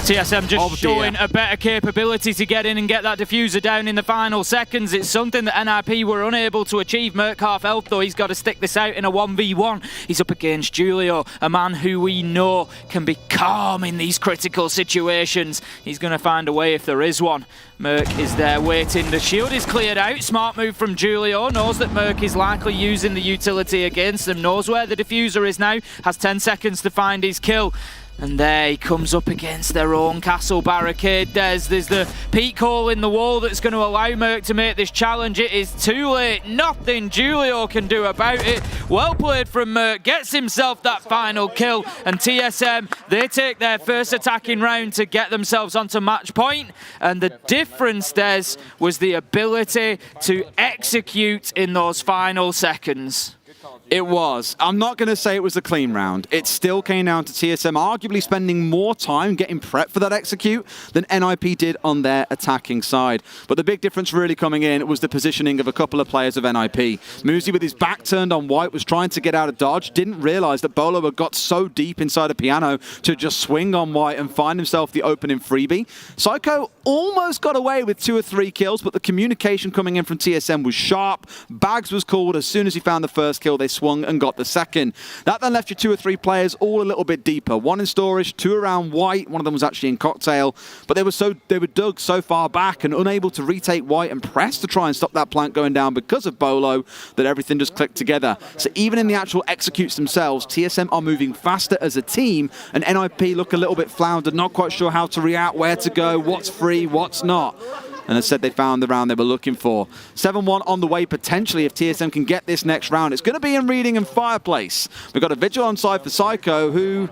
S12: TSM just showing a better capability to get in and get that diffuser down in the final seconds. It's something that NIP were unable to achieve. Merc half health though, he's got to stick this out in a 1v1. He's up against Julio, a man who we know can be calm in these critical situations. He's going to find a way if there is one. Merc is there waiting. The shield is cleared out. Smart move from Julio. Knows that Merc is likely using the utility against them. Knows where the diffuser is now. Has 10 seconds to find his kill. And there he comes up against their own castle barricade. There's the peak hole in the wall that's going to allow Merc to make this challenge. It is too late. Nothing Julio can do about it. Well played from Merc. Gets himself that final kill. And TSM, they take their first attacking round to get themselves onto match point. And the difference, Des, was the ability to execute in those final seconds.
S11: It was. I'm not going to say it was a clean round. It still came down to TSM arguably spending more time getting prepped for that execute than NIP did on their attacking side. But the big difference really coming in was the positioning of a couple of players of NIP. Muzi with his back turned on White was trying to get out of dodge, didn't realise that Bolo had got so deep inside a Piano to just swing on White and find himself the opening freebie. Psycho almost got away with 2 or 3 kills, but the communication coming in from TSM was sharp. Bags was called as soon as he found the first kill. They first one and got the second. That then left you 2 or 3 players all a little bit deeper. 1 in storage, 2 around white. One of them was actually in cocktail, but they were dug so far back and unable to retake white and press to try and stop that plant going down because of Bolo that everything just clicked together. So even in the actual executes themselves, TSM are moving faster as a team, and NIP look a little bit floundered, not quite sure how to react, where to go, what's free, what's not. And as said, they found the round they were looking for. 7-1 on the way, potentially, if TSM can get this next round. It's going to be in Reading and Fireplace. We've got a Vigil on side for Psycho, who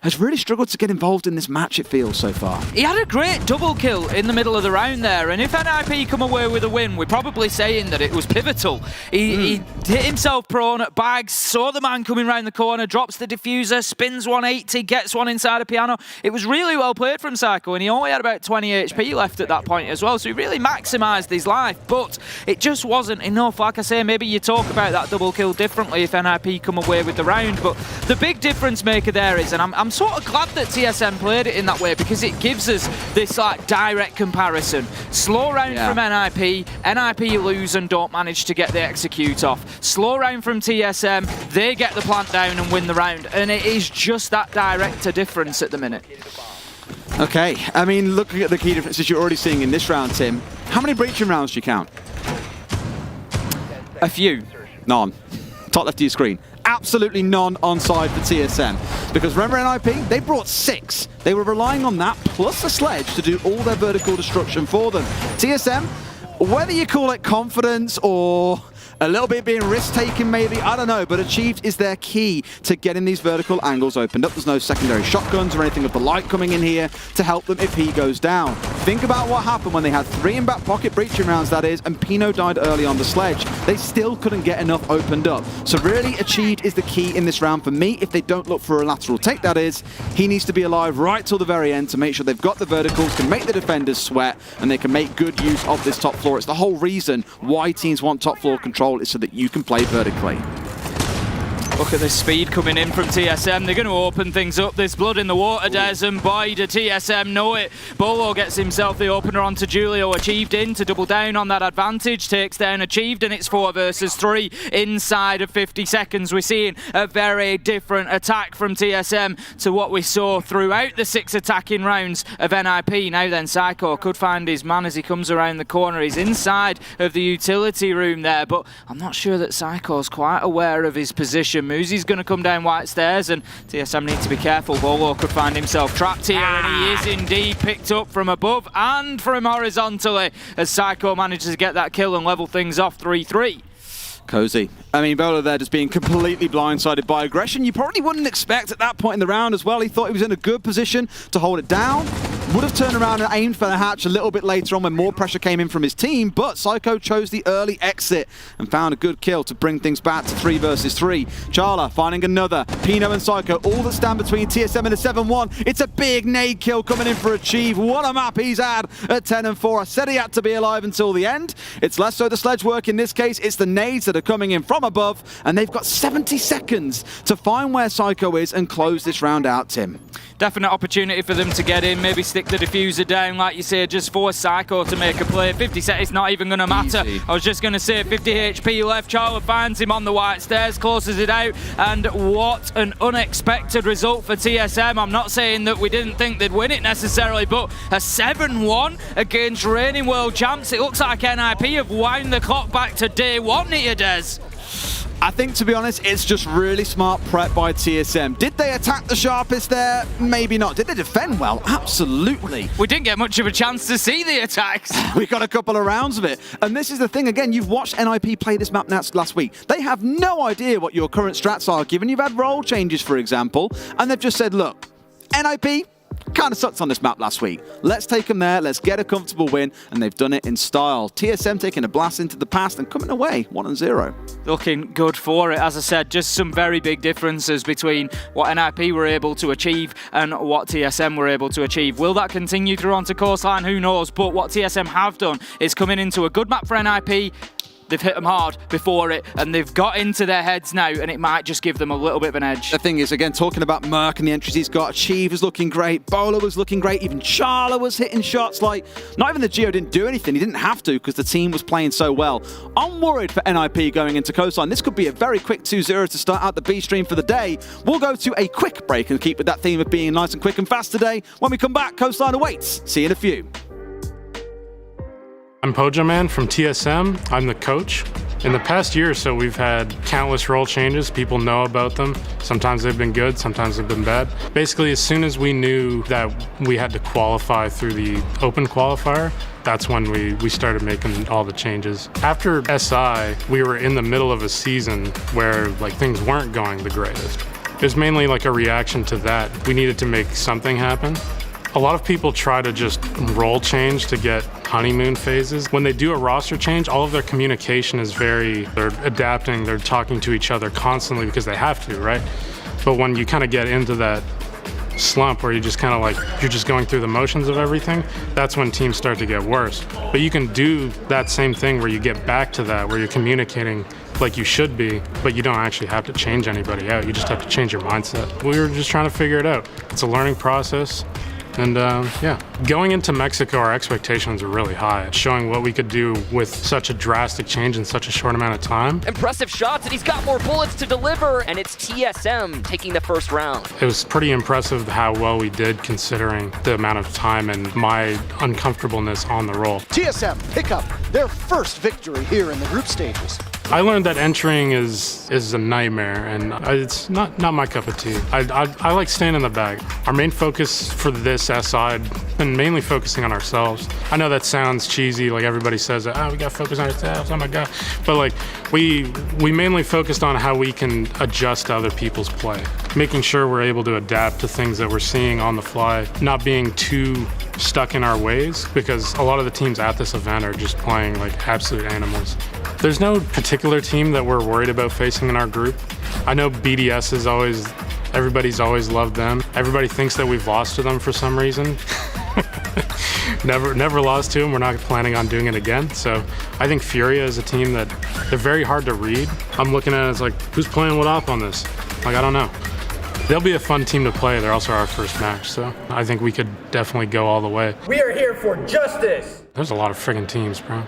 S11: has really struggled to get involved in this match, it feels, so far.
S12: He had a great double kill in the middle of the round there, and if NIP come away with a win, we're probably saying that it was pivotal. He hit himself prone at bags, saw the man coming round the corner, drops the diffuser, spins 180, gets one inside a piano. It was really well played from Psycho, and he only had about 20 HP left at that point as well, so he really maximised his life, but it just wasn't enough. Like I say, maybe you talk about that double kill differently if NIP come away with the round, but the big difference maker there is, and I'm sort of glad that TSM played it in that way, because it gives us this like direct comparison. Slow round from NIP lose and don't manage to get the execute off. Slow round from TSM, they get the plant down and win the round, and it is just that direct difference at the minute.
S11: Okay, I mean, looking at the key differences you're already seeing in this round, Tim, how many breaching rounds do you count?
S12: A few.
S11: None. Top left of your screen. Absolutely none on side for TSM. Because remember NIP, they brought 6. They were relying on that plus the sledge to do all their vertical destruction for them. TSM, whether you call it confidence or a little bit being risk-taking maybe, I don't know, but Achieved is their key to getting these vertical angles opened up. There's no secondary shotguns or anything of the like coming in here to help them if he goes down. Think about what happened when they had 3 in back pocket breaching rounds, that is, and Pino died early on the sledge. They still couldn't get enough opened up. So really, Achieved is the key in this round for me. If they don't look for a lateral take, that is, he needs to be alive right till the very end to make sure they've got the verticals, can make the defenders sweat, and they can make good use of this top floor. It's the whole reason why teams want top floor control, is so that you can play vertically.
S12: Look at the speed coming in from TSM. They're going to open things up. There's blood in the water, Des, and boy, do TSM know it. Bolo gets himself the opener onto Julio. Achieved in to double down on that advantage. Takes down Achieved, and it's 4 versus 3 inside of 50 seconds. We're seeing a very different attack from TSM to what we saw throughout the 6 attacking rounds of NIP. Now then, Psycho could find his man as he comes around the corner. He's inside of the utility room there, but I'm not sure that Psycho's quite aware of his position. Muzi's going to come down white stairs, and TSM need to be careful. Bolo could find himself trapped here, and he is indeed picked up from above and from horizontally as Psycho manages to get that kill and level things off 3-3.
S11: Cozy. I mean, Bolo there just being completely blindsided by aggression. You probably wouldn't expect at that point in the round as well. He thought he was in a good position to hold it down. Would have turned around and aimed for the hatch a little bit later on when more pressure came in from his team, but Psycho chose the early exit and found a good kill to bring things back to 3 versus 3. Charla finding another. Pino and Psycho, all that stand between TSM and a 7-1. It's a big nade kill coming in for Achieve. What a map he's had at 10-4. I said he had to be alive until the end. It's less so the sledge work in this case. It's the nades that are coming in from above, and they've got 70 seconds to find where Psycho is and close this round out, Tim.
S12: Definite opportunity for them to get in, maybe stick the diffuser down, like you say, just force Psycho to make a play. 50 seconds, not even going to matter.
S11: Easy.
S12: I was just going to say 50 HP left. Charla finds him on the white stairs, closes it out, and what an unexpected result for TSM. I'm not saying that we didn't think they'd win it necessarily, but a 7-1 against reigning world champs. It looks like NIP have wound the clock back to day 1 here, Des.
S11: I think, to be honest, it's just really smart prep by TSM. Did they attack the sharpest there? Maybe not. Did they defend well? Absolutely.
S12: We didn't get much of a chance to see the attacks.
S11: We got a couple of rounds of it. And this is the thing, again, you've watched NIP play this map last week. They have no idea what your current strats are, given you've had role changes, for example, and they've just said, look, NIP kind of sucked on this map last week. Let's take them there, let's get a comfortable win, and they've done it in style. TSM taking a blast into the past and coming away 1-0.
S12: Looking good for it. As I said, just some very big differences between what NIP were able to achieve and what TSM were able to achieve. Will that continue through onto Coastline? Who knows? But what TSM have done is coming into a good map for NIP, They've hit them hard before it, and they've got into their heads now, and it might just give them a little bit of an edge.
S11: The thing is, again, talking about Merc and the entries he's got, Achieve is looking great, Bowler was looking great, even Charla was hitting shots. Like, not even the Geo didn't do anything. He didn't have to because the team was playing so well. I'm worried for NIP going into Coastline. This could be a very quick 2-0 to start out the B stream for the day. We'll go to a quick break and keep with that theme of being nice and quick and fast today. When we come back, Coastline awaits. See you in a few.
S13: I'm Pyjamas from TSM. I'm the coach. In the past year or so, we've had countless role changes. People know about them. Sometimes they've been good, sometimes they've been bad. Basically, as soon as we knew that we had to qualify through the open qualifier, that's when we started making all the changes. After SI, we were in the middle of a season where like things weren't going the greatest. It was mainly like a reaction to that. We needed to make something happen. A lot of people try to just role change to get honeymoon phases. When they do a roster change, all of their communication is they're adapting, they're talking to each other constantly because they have to, right? But when you kind of get into that slump where you just kind of like, you're just going through the motions of everything, that's when teams start to get worse. But you can do that same thing where you get back to that, where you're communicating like you should be, but you don't actually have to change anybody out. You just have to change your mindset. We were just trying to figure it out. It's a learning process. And yeah, going into Mexico, our expectations are really high. Showing what we could do with such a drastic change in such a short amount of time.
S14: Impressive shots, and he's got more bullets to deliver, and it's TSM taking the first round.
S13: It was pretty impressive how well we did considering the amount of time and my uncomfortableness on the roll.
S15: TSM pick up their first victory here in the group stages.
S13: I learned that entering is a nightmare, and it's not my cup of tea. I like staying in the back. Our main focus for this SI been mainly focusing on ourselves. I know that sounds cheesy, like everybody says that, we gotta focus on ourselves, oh my god. But like, we mainly focused on how we can adjust to other people's play. Making sure we're able to adapt to things that we're seeing on the fly, not being too stuck in our ways, because a lot of the teams at this event are just playing like absolute animals. There's no particular team that we're worried about facing in our group. I know BDS is everybody's always loved them. Everybody thinks that we've lost to them for some reason. Never lost to them. We're not planning on doing it again. So I think FURIA is a team that they're very hard to read. I'm looking at it as like, who's playing what op on this? Like, I don't know. They'll be a fun team to play. They're also our first match, so I think we could definitely go all the way.
S16: We are here for justice.
S13: There's a lot of friggin' teams, bro.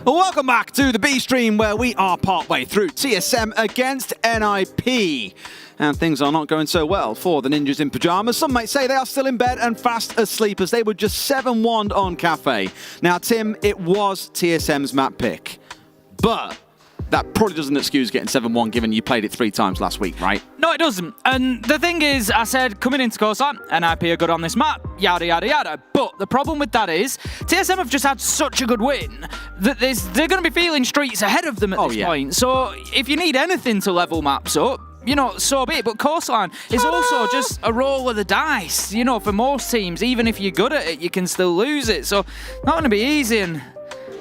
S11: Well, welcome back to the B stream, where we are partway through TSM against NIP. And things are not going so well for the Ninjas in Pyjamas. Some might say they are still in bed and fast asleep, as they were just 7-1 on Cafe. Now, Tim, it was TSM's map pick, but that probably doesn't excuse getting 7-1 given you played it 3 times last week, right?
S12: No, it doesn't. And the thing is, I said, coming into Coastline, NIP are good on this map, yada, yada, yada. But the problem with that is, TSM have just had such a good win that they're going to be feeling streets ahead of them at this point. So if you need anything to level maps up, you know, so be it. But Coastline is also just a roll of the dice. You know, for most teams, even if you're good at it, you can still lose it. So not going to be easy. And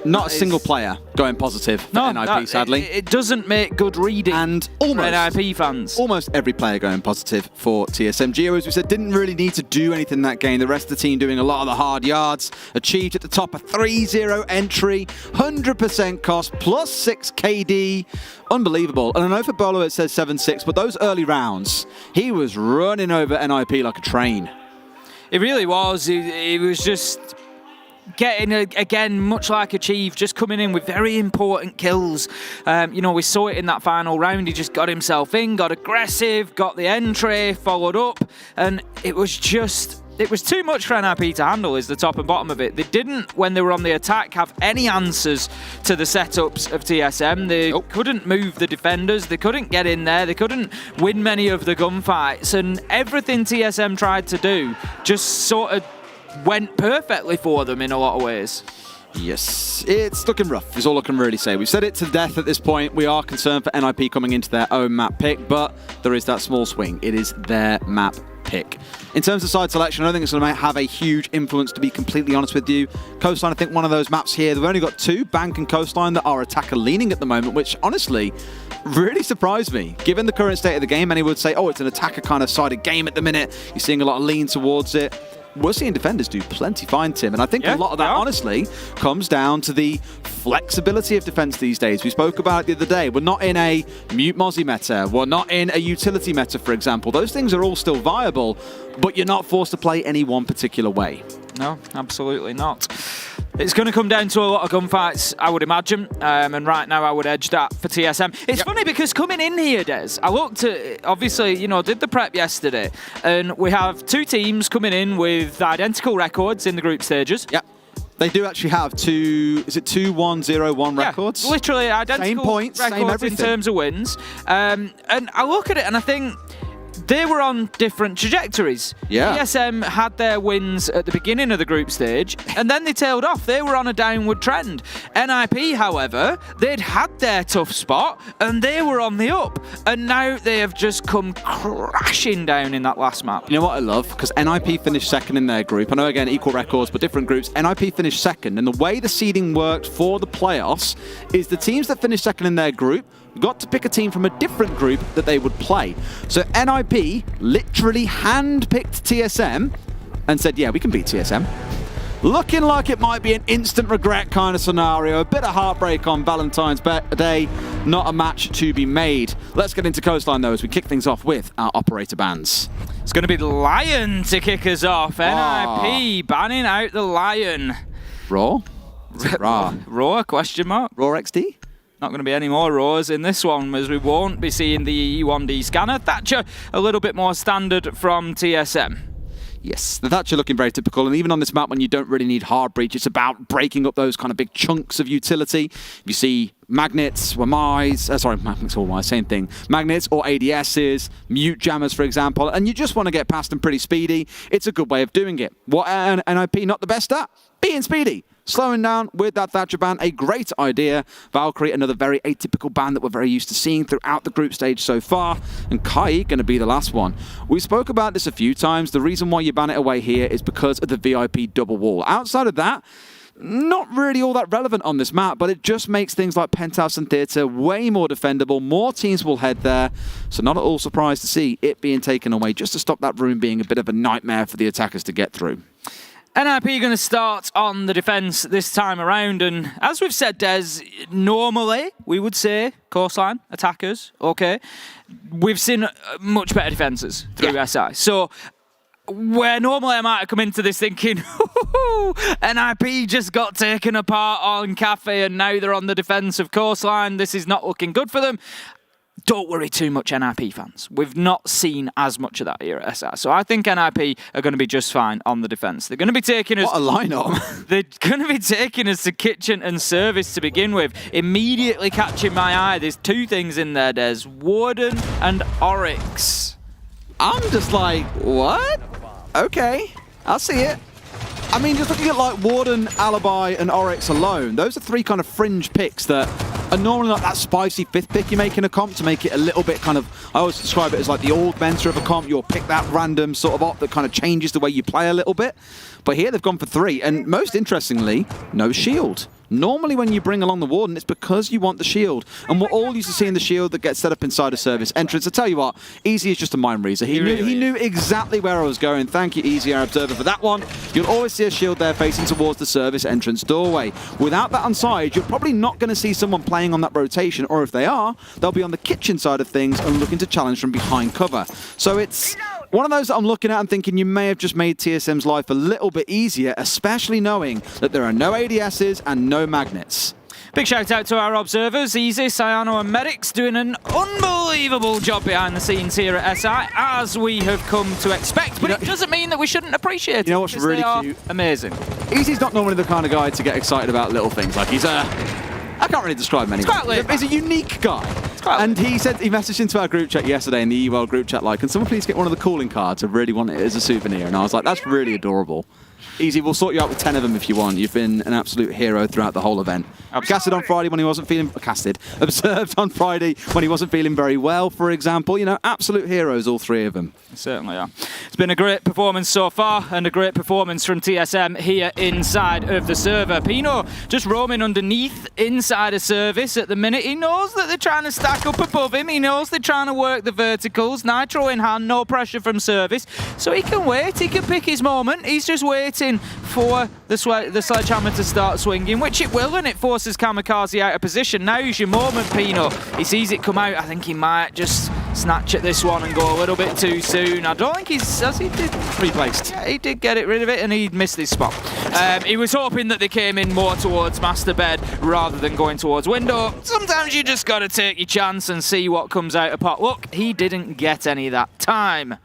S11: not a single player going positive for NIP, sadly.
S12: It doesn't make good reading
S11: and almost,
S12: for NIP fans.
S11: Almost every player going positive for TSM. Geo, as we said, didn't really need to do anything in that game. The rest of the team doing a lot of the hard yards. Achieved at the top a 3-0 entry, 100% cost, plus 6 KD. Unbelievable. And I know for Bolo it says 7-6, but those early rounds, he was running over NIP like a train.
S12: It really was. It was just getting, again, much like Achieve, just coming in with very important kills. You know, we saw it in that final round. He just got himself in, got aggressive, got the entry, followed up, and it was too much for NIP to handle, is the top and bottom of it. They didn't, when they were on the attack, have any answers to the setups of TSM. They couldn't move the defenders, they couldn't get in there, they couldn't win many of the gunfights, and everything TSM tried to do just sort of went perfectly for them in a lot of ways.
S11: Yes, it's looking rough, is all I can really say. We've said it to death at this point. We are concerned for NIP coming into their own map pick, but there is that small swing. It is their map pick. In terms of side selection, I don't think it's going to have a huge influence, to be completely honest with you. Coastline, I think one of those maps here, they've only got 2, Bank and Coastline, that are attacker leaning at the moment, which honestly really surprised me. Given the current state of the game, many would say, oh, it's an attacker kind of sided game at the minute. You're seeing a lot of lean towards it. We're seeing defenders do plenty fine, Tim, and I think a lot of that, honestly, comes down to the flexibility of defense these days. We spoke about it the other day. We're not in a mute Mozzie meta. We're not in a utility meta, for example. Those things are all still viable, but you're not forced to play any one particular way.
S12: No, absolutely not. It's going to come down to a lot of gunfights, I would imagine, and right now I would edge that for TSM. It's funny because coming in here, Des, I looked at, obviously, you know, did the prep yesterday, and we have 2 teams coming in with identical records in the group stages.
S11: Yep. They do actually have 2, is it 2-1-0-1 records?
S12: Literally identical
S11: same points,
S12: records
S11: same everything.
S12: in terms of wins. And I look at it and I think they were on different trajectories.
S11: Yeah.
S12: TSM had their wins at the beginning of the group stage, and then they tailed off. They were on a downward trend. NIP, however, they'd had their tough spot, and they were on the up. And now they have just come crashing down in that last map.
S11: You know what I love? Because NIP finished second in their group. I know, again, equal records, but different groups. NIP finished second, and the way the seeding worked for the playoffs is the teams that finished second in their group got to pick a team from a different group that they would play. So NIP literally hand-picked TSM and said, yeah, we can beat TSM. Looking like it might be an instant regret kind of scenario. A bit of heartbreak on Valentine's Day. Not a match to be made. Let's get into Coastline, though, as we kick things off with our operator bans.
S12: It's going to be the Lion to kick us off. NIP banning out the Lion.
S11: Raw? Raw?
S12: Raw, question mark?
S11: Raw XD?
S12: Not going to be any more Raws in this one, as we won't be seeing the E1D scanner. Thatcher, a little bit more standard from TSM.
S11: Yes, the Thatcher looking very typical, and even on this map when you don't really need hard breach, it's about breaking up those kind of big chunks of utility. If you see magnets, magnets or Wise, same thing. Magnets or ADSs, mute jammers, for example, and you just want to get past them pretty speedy, it's a good way of doing it. What NIP not the best at? Being speedy. Slowing down with that Thatcher ban, a great idea. Valkyrie, another very atypical ban that we're very used to seeing throughout the group stage so far. And KIA going to be the last one. We spoke about this a few times. The reason why you ban it away here is because of the VIP double wall. Outside of that, not really all that relevant on this map, but it just makes things like Penthouse and Theatre way more defendable. More teams will head there. So not at all surprised to see it being taken away, just to stop that room being a bit of a nightmare for the attackers to get through.
S12: NIP going to start on the defence this time around, and as we've said, Des, normally we would say Coastline, attackers, okay. We've seen much better defences through SI. So where normally I might have come into this thinking, NIP just got taken apart on Cafe and now they're on the defensive coastline. This is not looking good for them. Don't worry too much, NIP fans. We've not seen as much of that here at SR. So I think NIP are going to be just fine on the defense. They're going to be taking us...
S11: What a lineup.
S12: They're going to be taking us to kitchen and service to begin with. Immediately catching my eye, there's two things in there. There's Warden and Oryx.
S11: I'm just like, what? Okay, I'll see it. I mean, just looking at like Warden, Alibi, and Oryx alone, those are three kind of fringe picks that are normally like that spicy fifth pick you make in a comp to make it a little bit kind of, I always describe it as like the augmenter of a comp. You'll pick that random sort of op that kind of changes the way you play a little bit. But here they've gone for three, and most interestingly, no shield. Normally when you bring along the Warden, it's because you want the shield. And we're all used to seeing the shield that gets set up inside a service entrance. I tell you what, Easy is just a mind reader. He knew exactly where I was going. Thank you, Easy, our observer, for that one. You'll always see a shield there facing towards the service entrance doorway. Without that on side, you're probably not going to see someone playing on that rotation, or if they are, they'll be on the kitchen side of things and looking to challenge from behind cover. So it's one of those that I'm looking at and thinking you may have just made TSM's life a little bit easier, especially knowing that there are no ADSs and no magnets.
S12: Big shout out to our observers, Easy, Cyano and Medics, doing an unbelievable job behind the scenes here at SI, as we have come to expect. But it doesn't mean that we shouldn't appreciate it.
S11: You know what's really cute?
S12: Amazing.
S11: Easy's not normally the kind of guy to get excited about little things. Like he's I can't really describe him anyway. He's a unique guy. And he messaged into our group chat yesterday in the EWL group chat, like, can someone please get one of the calling cards? I really want it as a souvenir. And I was like, that's really adorable. Easy, we'll sort you out with 10 of them if you want. You've been an absolute hero throughout the whole event. Casted on Friday when he wasn't feeling... Observed on Friday when he wasn't feeling very well, for example. You know, absolute heroes, all three of them.
S12: Certainly are. It's been a great performance so far, and a great performance from TSM here inside of the server. Pino just roaming underneath inside a service at the minute. He knows that they're trying to stack up above him. He knows they're trying to work the verticals. Nitro in hand, no pressure from service. So he can wait. He can pick his moment. He's just waiting for the sledgehammer to start swinging, which it will, and it forces Kamikaze out of position. Now's your moment, Pino. He sees it come out. I think he might just snatch at this one and go a little bit too soon. I don't think he did replaced. Yeah, he did get rid of it, and he missed his spot. He was hoping that they came in more towards master bed rather than going towards window. Sometimes you just got to take your chance and see what comes out of pot. Look, he didn't get any that time.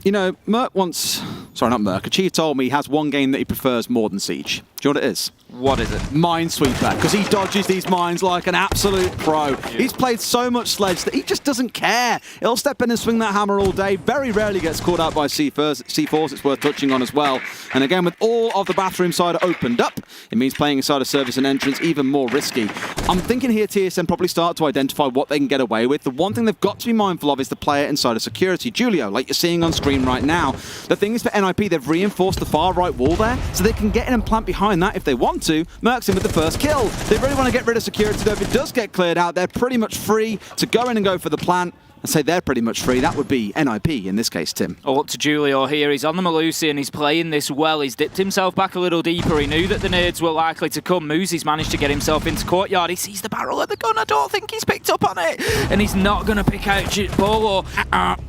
S11: You know, Merc once... Sorry, not Merc. Achia told me he has one game that he prefers more than Siege. Do you know what it is?
S12: What is it?
S11: Minesweeper, because he dodges these mines like an absolute pro. Yeah. He's played so much Sledge that he just doesn't care. He'll step in and swing that hammer all day. Very rarely gets caught out by C4s. It's worth touching on as well. And again, with all of the bathroom side opened up, it means playing inside a service and entrance even more risky. I'm thinking here TSM probably start to identify what they can get away with. The one thing they've got to be mindful of is the player inside of security. Julio, like you're seeing on screen right now. The thing is for NIP, they've reinforced the far right wall there, so they can get in and plant behind that if they want to. Merc's in with the first kill. They really want to get rid of security, though. If it does get cleared out, they're pretty much free to go in and go for the plant. I say they're pretty much free. That would be NIP in this case, Tim.
S12: Oh, up to Julio here. He's on the Malusi and he's playing this well. He's dipped himself back a little deeper. He knew that the nades were likely to come. Moosey's managed to get himself into courtyard. He sees the barrel of the gun. I don't think he's picked up on it. And he's not going to pick out Bolo.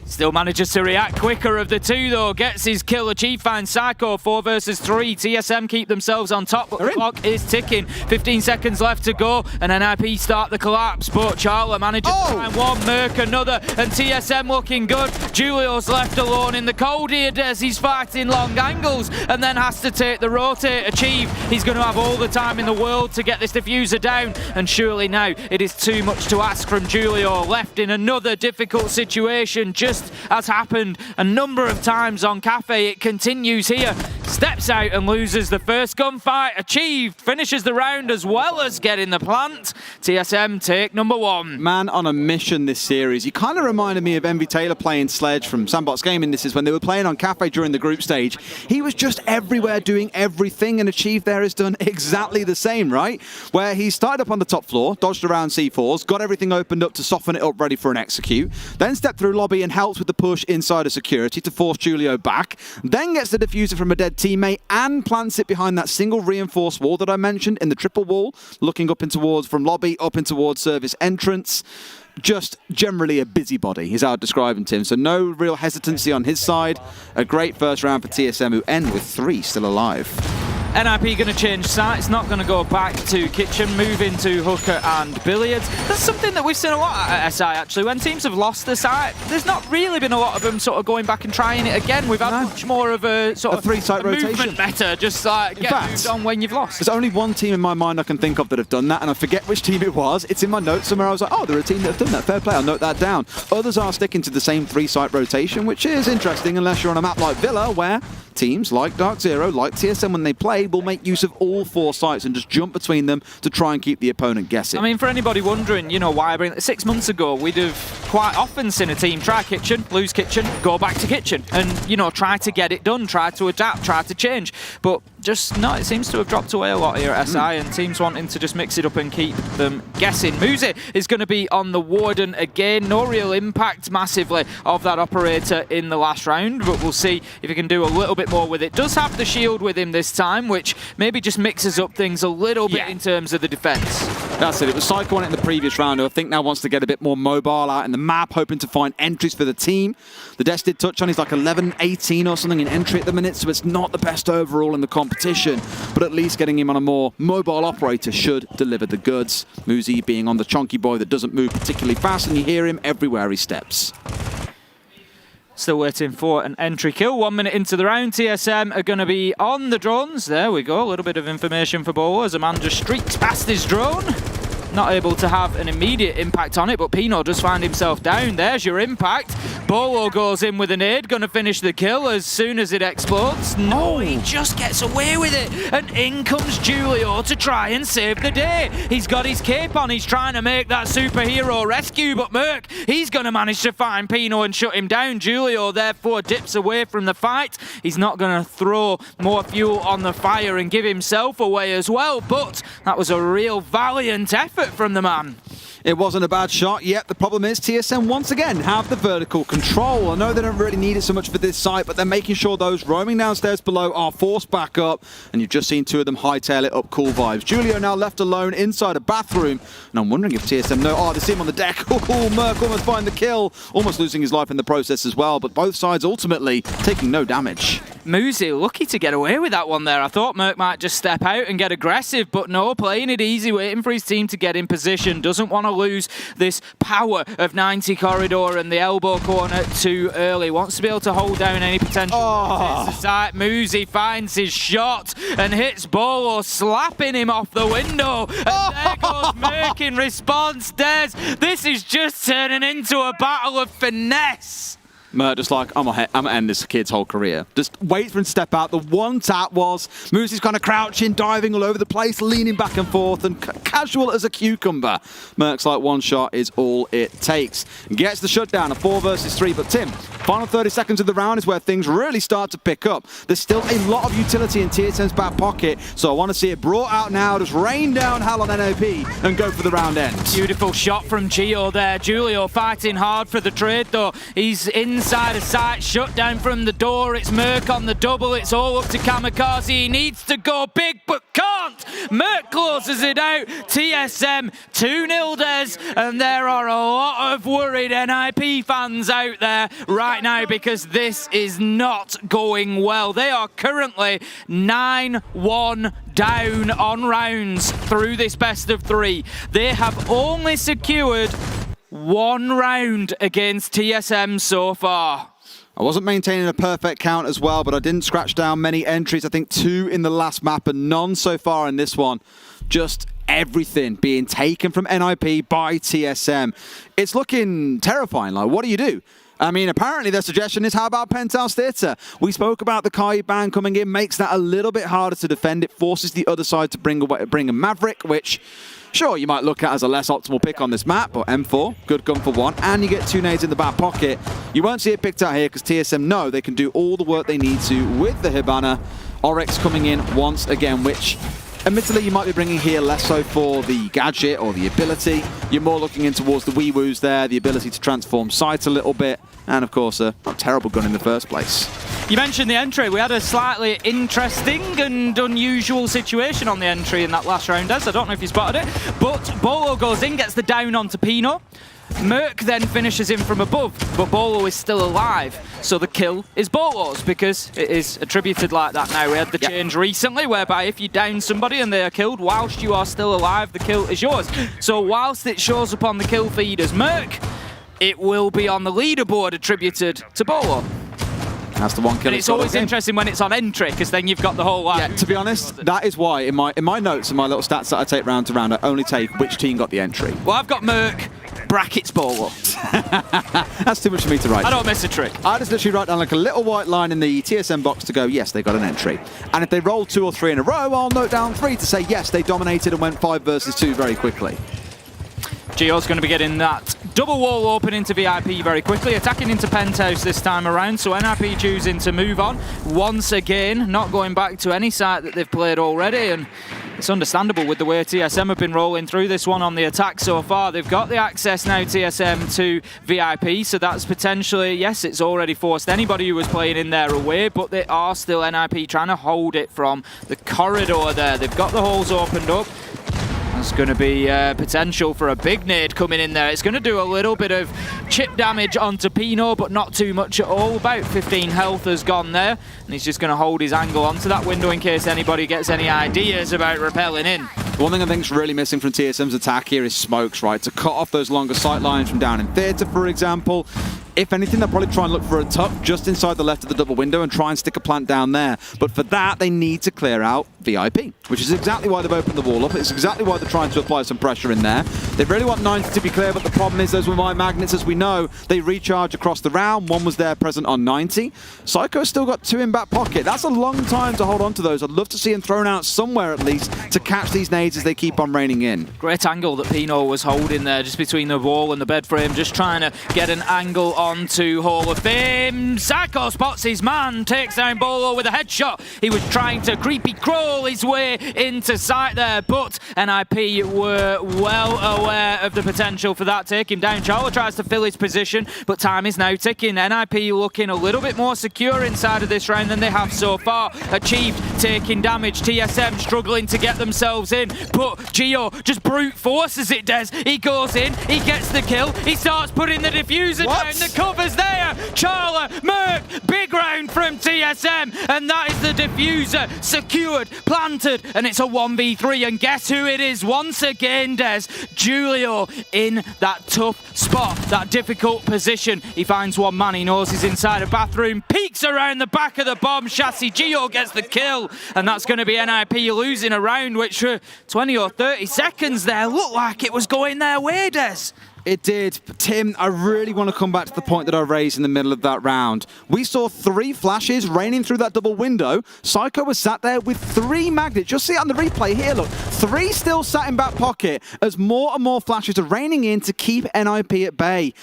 S12: Still manages to react quicker of the two, though. Gets his kill. Achieve finds Psycho. 4 versus 3. TSM keep themselves on top, but the clock is ticking. 15 seconds left to go. And NIP start the collapse. But Charla manages to find one. Merc another. And TSM looking good. Julio's left alone in the cold here as he's fighting long angles and then has to take the rotate. Achieve. He's going to have all the time in the world to get this diffuser down, and surely now it is too much to ask from Julio. Left in another difficult situation, just as happened a number of times on Cafe. It continues here. Steps out and loses the first gunfight. Achieved. Finishes the round as well as getting the plant. TSM take number 1.
S11: Man on a mission this series. You kind of reminded me of Invitational playing Sledge from Sandbox Gaming. This is when they were playing on Cafe during the group stage. He was just everywhere doing everything, and Achieve there has done exactly the same, right? Where he started up on the top floor, dodged around C4s, got everything opened up to soften it up ready for an execute, then stepped through lobby and helped with the push inside of security to force Julio back, then gets the diffuser from a dead teammate and plants it behind that single reinforced wall that I mentioned in the triple wall, looking up in towards from lobby, up in towards service entrance. just generally a busybody, is how I'd describe him, Tim. So no real hesitancy on his side. A great first round for TSM, who end with 3 still alive.
S12: NIP going to change sites, not going to go back to kitchen, move into hooker and billiards. That's something that we've seen a lot at SI, actually. When teams have lost the site, there's not really been a lot of them sort of going back and trying it again. We've had much more of a sort of
S11: 3-site rotation.
S12: movement better, just like get moved on when you've lost.
S11: There's only one team in my mind I can think of that have done that, and I forget which team it was. It's in my notes somewhere. I was like, oh, they're a team that have done that. Fair play, I'll note that down. Others are sticking to the same 3-site rotation, which is interesting unless you're on a map like Villa, where teams like Dark Zero, like TSM when they play, will make use of all 4 sites and just jump between them to try and keep the opponent guessing.
S12: I mean, for anybody wondering, you know, why I bring 6 months ago, we'd have quite often seen a team try kitchen, lose kitchen, go back to kitchen, and, you know, try to get it done, try to adapt, try to change. But just, no, it seems to have dropped away a lot here at SI, and teams wanting to just mix it up and keep them guessing. Muzi is going to be on the Warden again. No real impact massively of that operator in the last round, but we'll see if he can do a little bit more with it. Does have the shield with him this time, which maybe just mixes up things a little bit in terms of the defense.
S11: That's it. It was Psycho on it in the previous round, who I think now wants to get a bit more mobile out in the map, hoping to find entries for the team. The Des did touch on, he's like 11-18 or something in entry at the minute, so it's not the best overall in the competition, but at least getting him on a more mobile operator should deliver the goods. Muzi being on the chunky boy that doesn't move particularly fast, and you hear him everywhere he steps.
S12: Still waiting for an entry kill. 1 minute into the round, TSM are going to be on the drones. There we go, a little bit of information for Bolo as a man just streaks past his drone. Not able to have an immediate impact on it, but Pino does find himself down. There's your impact. Bolo goes in with a nade, going to finish the kill as soon as it explodes. No, he just gets away with it. And in comes Julio to try and save the day. He's got his cape on, he's trying to make that superhero rescue, but Merc, he's going to manage to find Pino and shut him down. Julio, therefore, dips away from the fight. He's not going to throw more fuel on the fire and give himself away as well, but that was a real valiant effort from the man.
S11: It wasn't a bad shot, yet the problem is TSM once again have the vertical control. I know they don't really need it so much for this site, but they're making sure those roaming downstairs below are forced back up, and you've just seen 2 of them hightail it up. Cool vibes. Julio now left alone inside a bathroom, and I'm wondering if TSM know, oh, they see him on the deck. Oh, Merc almost find the kill, almost losing his life in the process as well, but both sides ultimately taking no damage.
S12: Muzi lucky to get away with that one there. I thought Merc might just step out and get aggressive, but no, playing it easy, waiting for his team to get in position. Doesn't want to lose this power of 90 corridor and the elbow corner too early. Wants to be able to hold down any potential. Muzi finds his shot and hits Bolo, slapping him off the window. And there goes Merc in response. This is just turning into a battle of finesse.
S11: Mert just like, I'm gonna end this kid's whole career. Just wait for him to step out. The one tap was, Muzi's kind of crouching, diving all over the place, leaning back and forth, and casual as a cucumber. Merc's like, one shot is all it takes. And gets the shutdown, a 4 versus 3. But Tim, final 30 seconds of the round is where things really start to pick up. There's still a lot of utility in TSM's back pocket, so I want to see it brought out now. Just rain down hell on NOP and go for the round end.
S12: Beautiful shot from Gio there. Julio fighting hard for the trade, though. He's inside a sight, shut down from the door. It's Merc on the double. It's all up to Kamikaze. He needs to go big, but can't. Merc closes it out. TSM 2-0 Des, and there are a lot of worried NIP fans out there right now because this is not going well. They are currently 9-1 down on rounds through this best of 3. They have only secured 1 round against TSM so far.
S11: I wasn't maintaining a perfect count as well, but I didn't scratch down many entries. I think 2 in the last map and none so far in this one. Just everything being taken from NIP by TSM. It's looking terrifying. Like, what do you do? I mean, apparently their suggestion is, how about Penthouse Theatre? We spoke about the KIA ban coming in, makes that a little bit harder to defend. It forces the other side to bring a Maverick, which, sure, you might look at as a less optimal pick on this map, but M4, good gun for 1, and you get 2 nades in the back pocket. You won't see it picked out here because TSM know they can do all the work they need to with the Hibana. Oryx coming in once again, which admittedly you might be bringing here less so for the gadget or the ability. You're more looking in towards the wee-woos there, the ability to transform sight a little bit, and of course a not terrible gun in the first place.
S12: You mentioned the entry. We had a slightly interesting and unusual situation on the entry in that last round, Des. I don't know if you spotted it, but Bolo goes in, gets the down onto Pino. Merc then finishes him from above, but Bolo is still alive. So the kill is Bolo's because it is attributed like that now. We had the change recently whereby if you down somebody and they are killed whilst you are still alive, the kill is yours. So whilst it shows up on the kill feed as Merc, it will be on the leaderboard attributed to Bolo.
S11: That's the one kill.
S12: And it's always interesting when it's on entry, because then you've got the whole
S11: Yeah, to be honest, that is why in my notes and my little stats that I take round to round, I only take which team got the entry.
S12: Well, I've got Merc, brackets Bolo.
S11: That's too much for me to write.
S12: I don't miss a trick.
S11: I just literally write down like a little white line in the TSM box to go, yes, they got an entry. And if they roll 2 or 3 in a row, I'll note down 3 to say, yes, they dominated and went 5 versus 2 very quickly.
S12: Gio's going to be getting that double wall open into VIP very quickly, attacking into Penthouse this time around, so NIP choosing to move on once again, not going back to any site that they've played already, and it's understandable with the way TSM have been rolling through this one on the attack so far. They've got the access now, TSM, to VIP, so that's potentially, yes, it's already forced anybody who was playing in there away, but they are still NIP trying to hold it from the corridor there. They've got the holes opened up. There's going to be potential for a big nade coming in there. It's going to do a little bit of chip damage onto Pino, but not too much at all. About 15 health has gone there, and he's just going to hold his angle onto that window in case anybody gets any ideas about rappelling in.
S11: One thing I think is really missing from TSM's attack here is smokes, right? To cut off those longer sight lines from down in theatre, for example. If anything, they'll probably try and look for a tuck just inside the left of the double window and try and stick a plant down there. But for that, they need to clear out VIP, which is exactly why they've opened the wall up. It's exactly why they're trying to apply some pressure in there. They really want 90 to be clear, but the problem is those were my magnets, as we know. They recharge across the round. One was there present on 90. Psycho's still got 2 in back pocket. That's a long time to hold on to those. I'd love to see him thrown out somewhere at least to catch these nades as they keep on raining in.
S12: Great angle that Pino was holding there, just between the wall and the bed frame, just trying to get an angle onto Hall of Fame. Psycho spots his man, takes down Bolo with a headshot. He was trying to creepy crawl his way into sight there, but NIP were well aware of the potential for that. Take him down. Charla tries to fill his position, but time is now ticking. NIP looking a little bit more secure inside of this round than they have so far. Achieved taking damage. TSM struggling to get themselves in, but Gio just brute forces it, Des. He goes in, he gets the kill, he starts putting the diffuser down, the cover's there. Charla, Merc, big round from TSM, and that is the diffuser secured, planted, and it's a 1v3, and guess who it is once again, Des? Julio in that tough spot, that difficult position. He finds one man, he knows he's inside a bathroom, peeks around the back of the bomb chassis, Gio gets the kill, and that's going to be NIP losing a round, which 20 or 30 seconds there looked like it was going their way, Des.
S11: It did. Tim, I really want to come back to the point that I raised in the middle of that round. We saw 3 flashes raining through that double window. Psycho was sat there with 3 magnets. You'll see it on the replay here, look. 3 still sat in back pocket as more and more flashes are raining in to keep NIP at bay.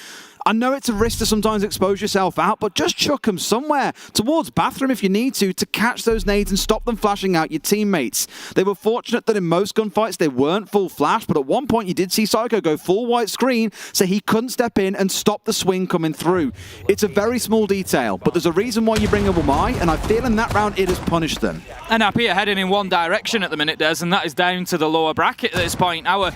S11: I know it's a risk to sometimes expose yourself out, but just chuck them somewhere, towards bathroom if you need to catch those nades and stop them flashing out your teammates. They were fortunate that in most gunfights they weren't full flash, but at one point you did see Psycho go full white screen, so he couldn't step in and stop the swing coming through. It's a very small detail, but there's a reason why you bring a Wamai, and I feel in that round it has punished them.
S12: NIP are heading in one direction at the minute, Des, and that is down to the lower bracket at this point. Our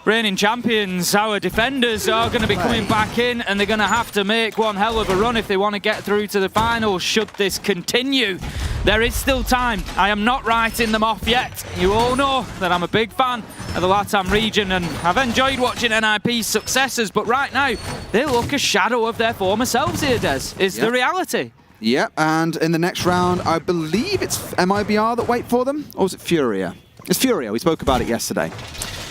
S12: reigning champions, our defenders are going to be coming back in, and they're going to have to make one hell of a run if they want to get through to the finals should this continue. There is still time. I am not writing them off yet. You all know that I'm a big fan of the LATAM region, and I've enjoyed watching NIP's successes, but right now they look a shadow of their former selves here, Des, is the reality.
S11: Yep, and in the next round, I believe it's MIBR that wait for them, or is it FURIA? It's FURIA, we spoke about it yesterday.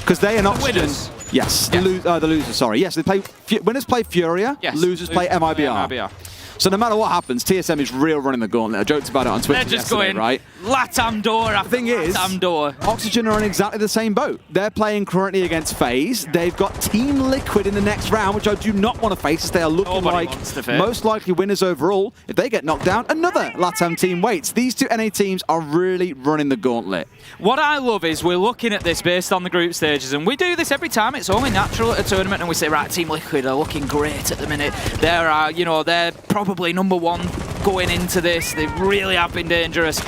S11: Because they and Oxygen...
S12: Winners.
S11: Yes, the losers, sorry. Yes, they play. Winners play FURIA, losers play MIBR. So no matter what happens, TSM is real running the gauntlet. I joked about it on Twitter.
S12: They're just going
S11: right?
S12: LATAM door after LATAM door.
S11: Oxygen are in exactly the same boat. They're playing currently against Faze. They've got Team Liquid in the next round, which I do not want to face, as they are looking like most likely winners overall. If they get knocked down, another LATAM team waits. These 2 NA teams are really running the gauntlet.
S12: What I love is we're looking at this based on the group stages, and we do this every time. It's only natural at a tournament, and we say, right, Team Liquid are looking great at the minute. They're probably number 1 going into this. They really have been dangerous.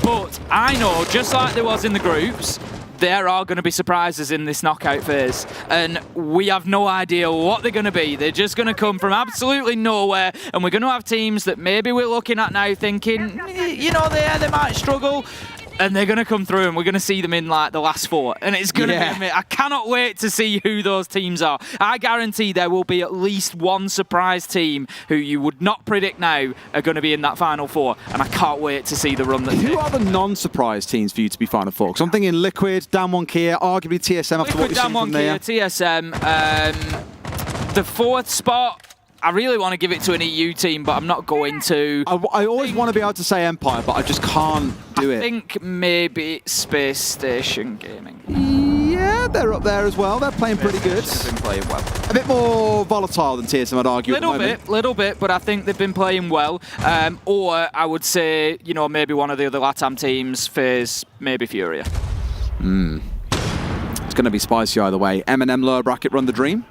S12: But I know, just like there was in the groups, there are going to be surprises in this knockout phase, and we have no idea what they're going to be. They're just going to come from absolutely nowhere, and we're going to have teams that maybe we're looking at now thinking, you know, they might struggle. And they're going to come through, and we're going to see them in like the last 4. And it's going to be amazing. I cannot wait to see who those teams are. I guarantee there will be at least one surprise team who you would not predict now are going to be in that Final 4. And I can't wait to see the run that
S11: Who are the non-surprise teams for you to be Final 4? Because I'm thinking Liquid, DWG KIA, arguably TSM after what you've seen from there.
S12: DWG KIA, TSM. The 4th spot, I really want to give it to an EU team, but I'm not going to.
S11: I always want to be able to say Empire, but I just can't do it.
S12: I think maybe Space Station Gaming.
S11: Yeah, they're up there as well. They're playing pretty good.
S12: They've been playing well.
S11: A bit more volatile than TSM, I'd argue.
S12: Little bit, but I think they've been playing well. Or I would say, you know, maybe one of the other LATAM teams, Faze, maybe FURIA.
S11: It's going to be spicy either way. M&M lower bracket run the dream?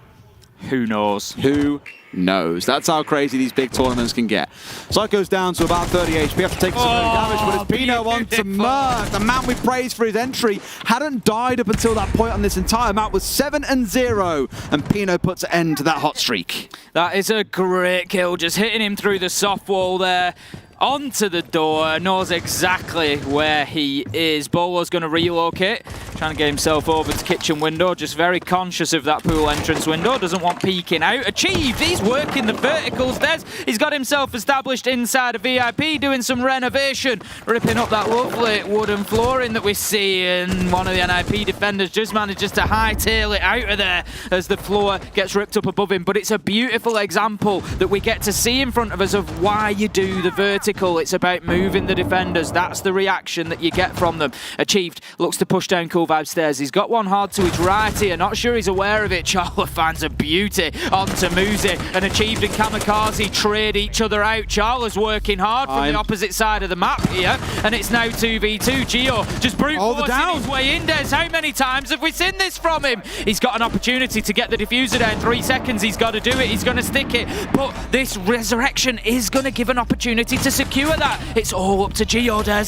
S12: Who knows?
S11: Who knows? That's how crazy these big tournaments can get. Psycho's down to about 30 HP after taking some early damage, but it's Pino on to Merc. The man we praised for his entry hadn't died up until that point on this entire map, was 7-0, and Pino puts an end to that hot streak.
S12: That is a great kill, just hitting him through the soft wall there. Onto the door, knows exactly where he is. Bolo's going to relocate, trying to get himself over to kitchen window, just very conscious of that pool entrance window, doesn't want peeking out. Achieved, he's working the verticals, Des. He's got himself established inside a VIP, doing some renovation, ripping up that lovely wooden flooring that we see, and one of the NIP defenders just manages to hightail it out of there as the floor gets ripped up above him. But it's a beautiful example that we get to see in front of us of why you do the vertical. It's about moving the defenders. That's the reaction that you get from them. Achieved looks to push down Cool Vibe stairs. He's got one hard to his right here. Not sure he's aware of it. Charla finds a beauty onto Muzi, and Achieved and Kamikaze trade each other out. Charla's working hard from the opposite side of the map here, and it's now 2v2. Geo just brute forcing his way in. Des, how many times have we seen this from him? He's got an opportunity to get the diffuser down. 3 seconds. He's got to do it. He's going to stick it. But this resurrection is going to give an opportunity to secure that. It's all up to Geo, Des.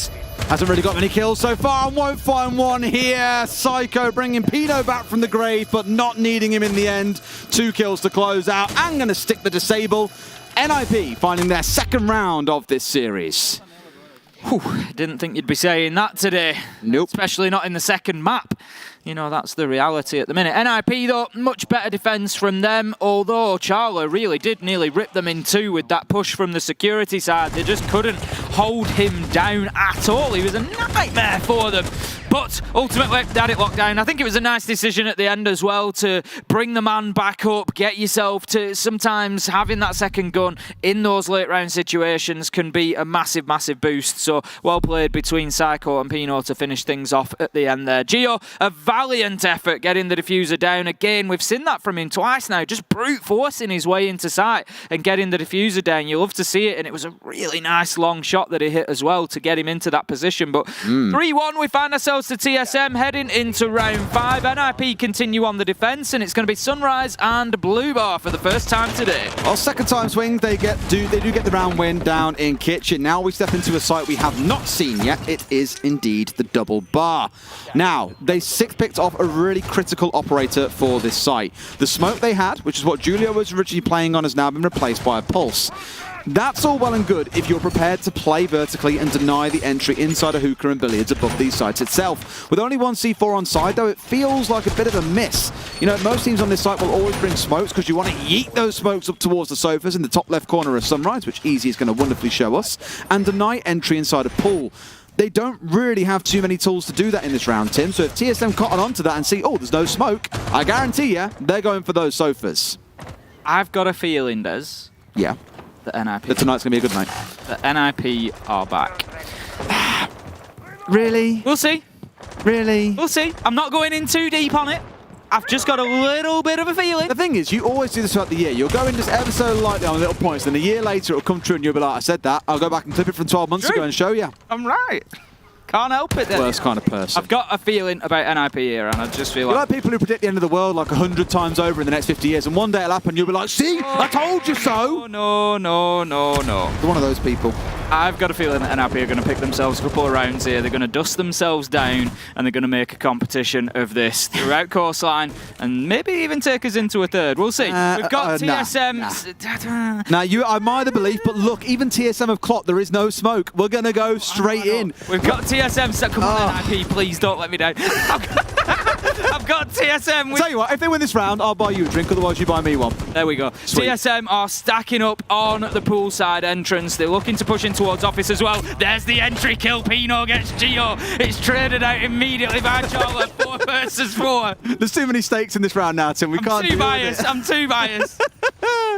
S11: Hasn't really got many kills so far and won't find one here. Psycho bringing Pino back from the grave, but not needing him in the end. 2 kills to close out. And going to stick the disable. NIP finding their 2nd round of this series.
S12: Whew, didn't think you'd be saying that today.
S11: Nope.
S12: Especially not in the 2nd map. You know, that's the reality at the minute. NIP, though, much better defense from them, although Charla really did nearly rip them in 2 with that push from the security side. They just couldn't hold him down at all. He was a nightmare for them. But ultimately, they had it locked down. I think it was a nice decision at the end as well to bring the man back up, get yourself to sometimes having that 2nd gun in those late round situations can be a massive, massive boost. So well played between Psycho and Pino to finish things off at the end there. Geo, a valiant effort getting the diffuser down again. We've seen that from him twice now, just brute forcing his way into sight and getting the diffuser down. You love to see it, and it was a really nice long shot that he hit as well to get him into that position. But 3-1, we find ourselves to TSM heading into round 5. NIP continue on the defense, and it's going to be Sunrise and Blue Bar for the first time today.
S11: Well, 2nd time swings, they do get the round win down in kitchen. Now we step into a site we have not seen yet. It is indeed the double bar. Now, they 6th picked off a really critical operator for this site. The smoke they had, which is what Julio was originally playing on, has now been replaced by a pulse. That's all well and good if you're prepared to play vertically and deny the entry inside a hookah and billiards above these sites itself. With only 1 C4 on side, though, it feels like a bit of a miss. You know, most teams on this site will always bring smokes because you want to yeet those smokes up towards the sofas in the top left corner of Sunrise, which Easy is going to wonderfully show us, and deny entry inside a pool. They don't really have too many tools to do that in this round, Tim, so if TSM cotton onto that and see, oh, there's no smoke, I guarantee you, they're going for those sofas.
S12: I've got a feeling, Des.
S11: Yeah.
S12: That NIP.
S11: That tonight's going to be a good night.
S12: That NIP are back.
S11: Really?
S12: We'll see.
S11: Really?
S12: We'll see. I'm not going in too deep on it. I've just got a little bit of a feeling.
S11: The thing is, you always do this throughout the year. You'll go in just ever so lightly on little points, then a year later it'll come true and you'll be like, I said that. I'll go back and clip it from 12 months ago and show you.
S12: I'm right. Can't help it then.
S11: Worst kind of person.
S12: I've got a feeling about NIP here, and I just feel
S11: You're like people who predict the end of the world like 100 times over in the next 50 years, and one day it'll happen, you'll be like, see, I told you so.
S12: No.
S11: You're one of those people.
S12: I've got a feeling that NRP are going to pick themselves a couple of rounds here. They're going to dust themselves down, and they're going to make a competition of this throughout course line, and maybe even take us into a third. We'll see. We've got TSM.
S11: Now, you admire the belief, but look, even TSM have clocked. There is no smoke. We're going to go straight in.
S12: We've got TSM. Come on, NRP, please don't let me down. I've got TSM.
S11: Tell you what, if they win this round, I'll buy you a drink, otherwise you buy me one.
S12: There we go. Sweet. TSM are stacking up on the poolside entrance. They're looking to push in towards office as well. There's the entry kill. Pino gets Geo. It's traded out immediately by Charlotte. 4 versus 4.
S11: There's too many stakes in this round now, Tim.
S12: I'm too biased.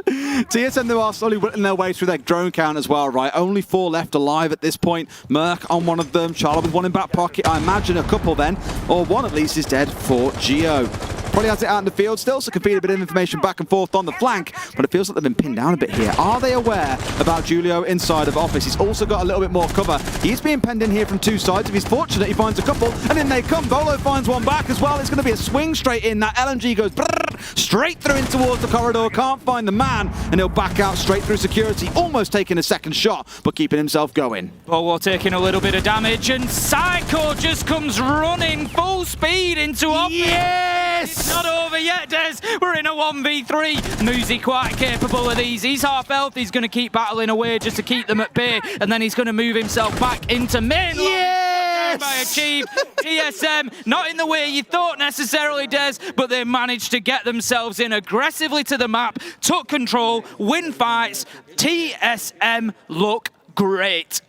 S11: TSM, they are slowly whittling their way through their drone count as well, right? Only 4 left alive at this point. Merc on one of them. Charlotte with one in back pocket. I imagine a couple then, or one at least is dead for Geo. Probably has it out in the field still, so can feed a bit of information back and forth on the flank, but it feels like they've been pinned down a bit here. Are they aware about Julio inside of office? He's also got a little bit more cover. He's being penned in here from 2 sides. If he's fortunate, he finds a couple, and in they come. Volo finds one back as well. It's going to be a swing straight in. That LMG goes straight through in towards the corridor. Can't find the man, and he'll back out straight through security, almost taking a second shot, but keeping himself going.
S12: Bolo taking a little bit of damage, and Psycho just comes running full speed into office.
S11: Yes!
S12: It's not over yet, Des. We're in a 1v3. Muzi quite capable of these. He's half health. He's going to keep battling away just to keep them at bay, and then he's going to move himself back into main.
S11: Yes!
S12: By Achieve. TSM, not in the way you thought necessarily, Des, but they managed to get themselves in aggressively to the map, took control, win fights. TSM look great.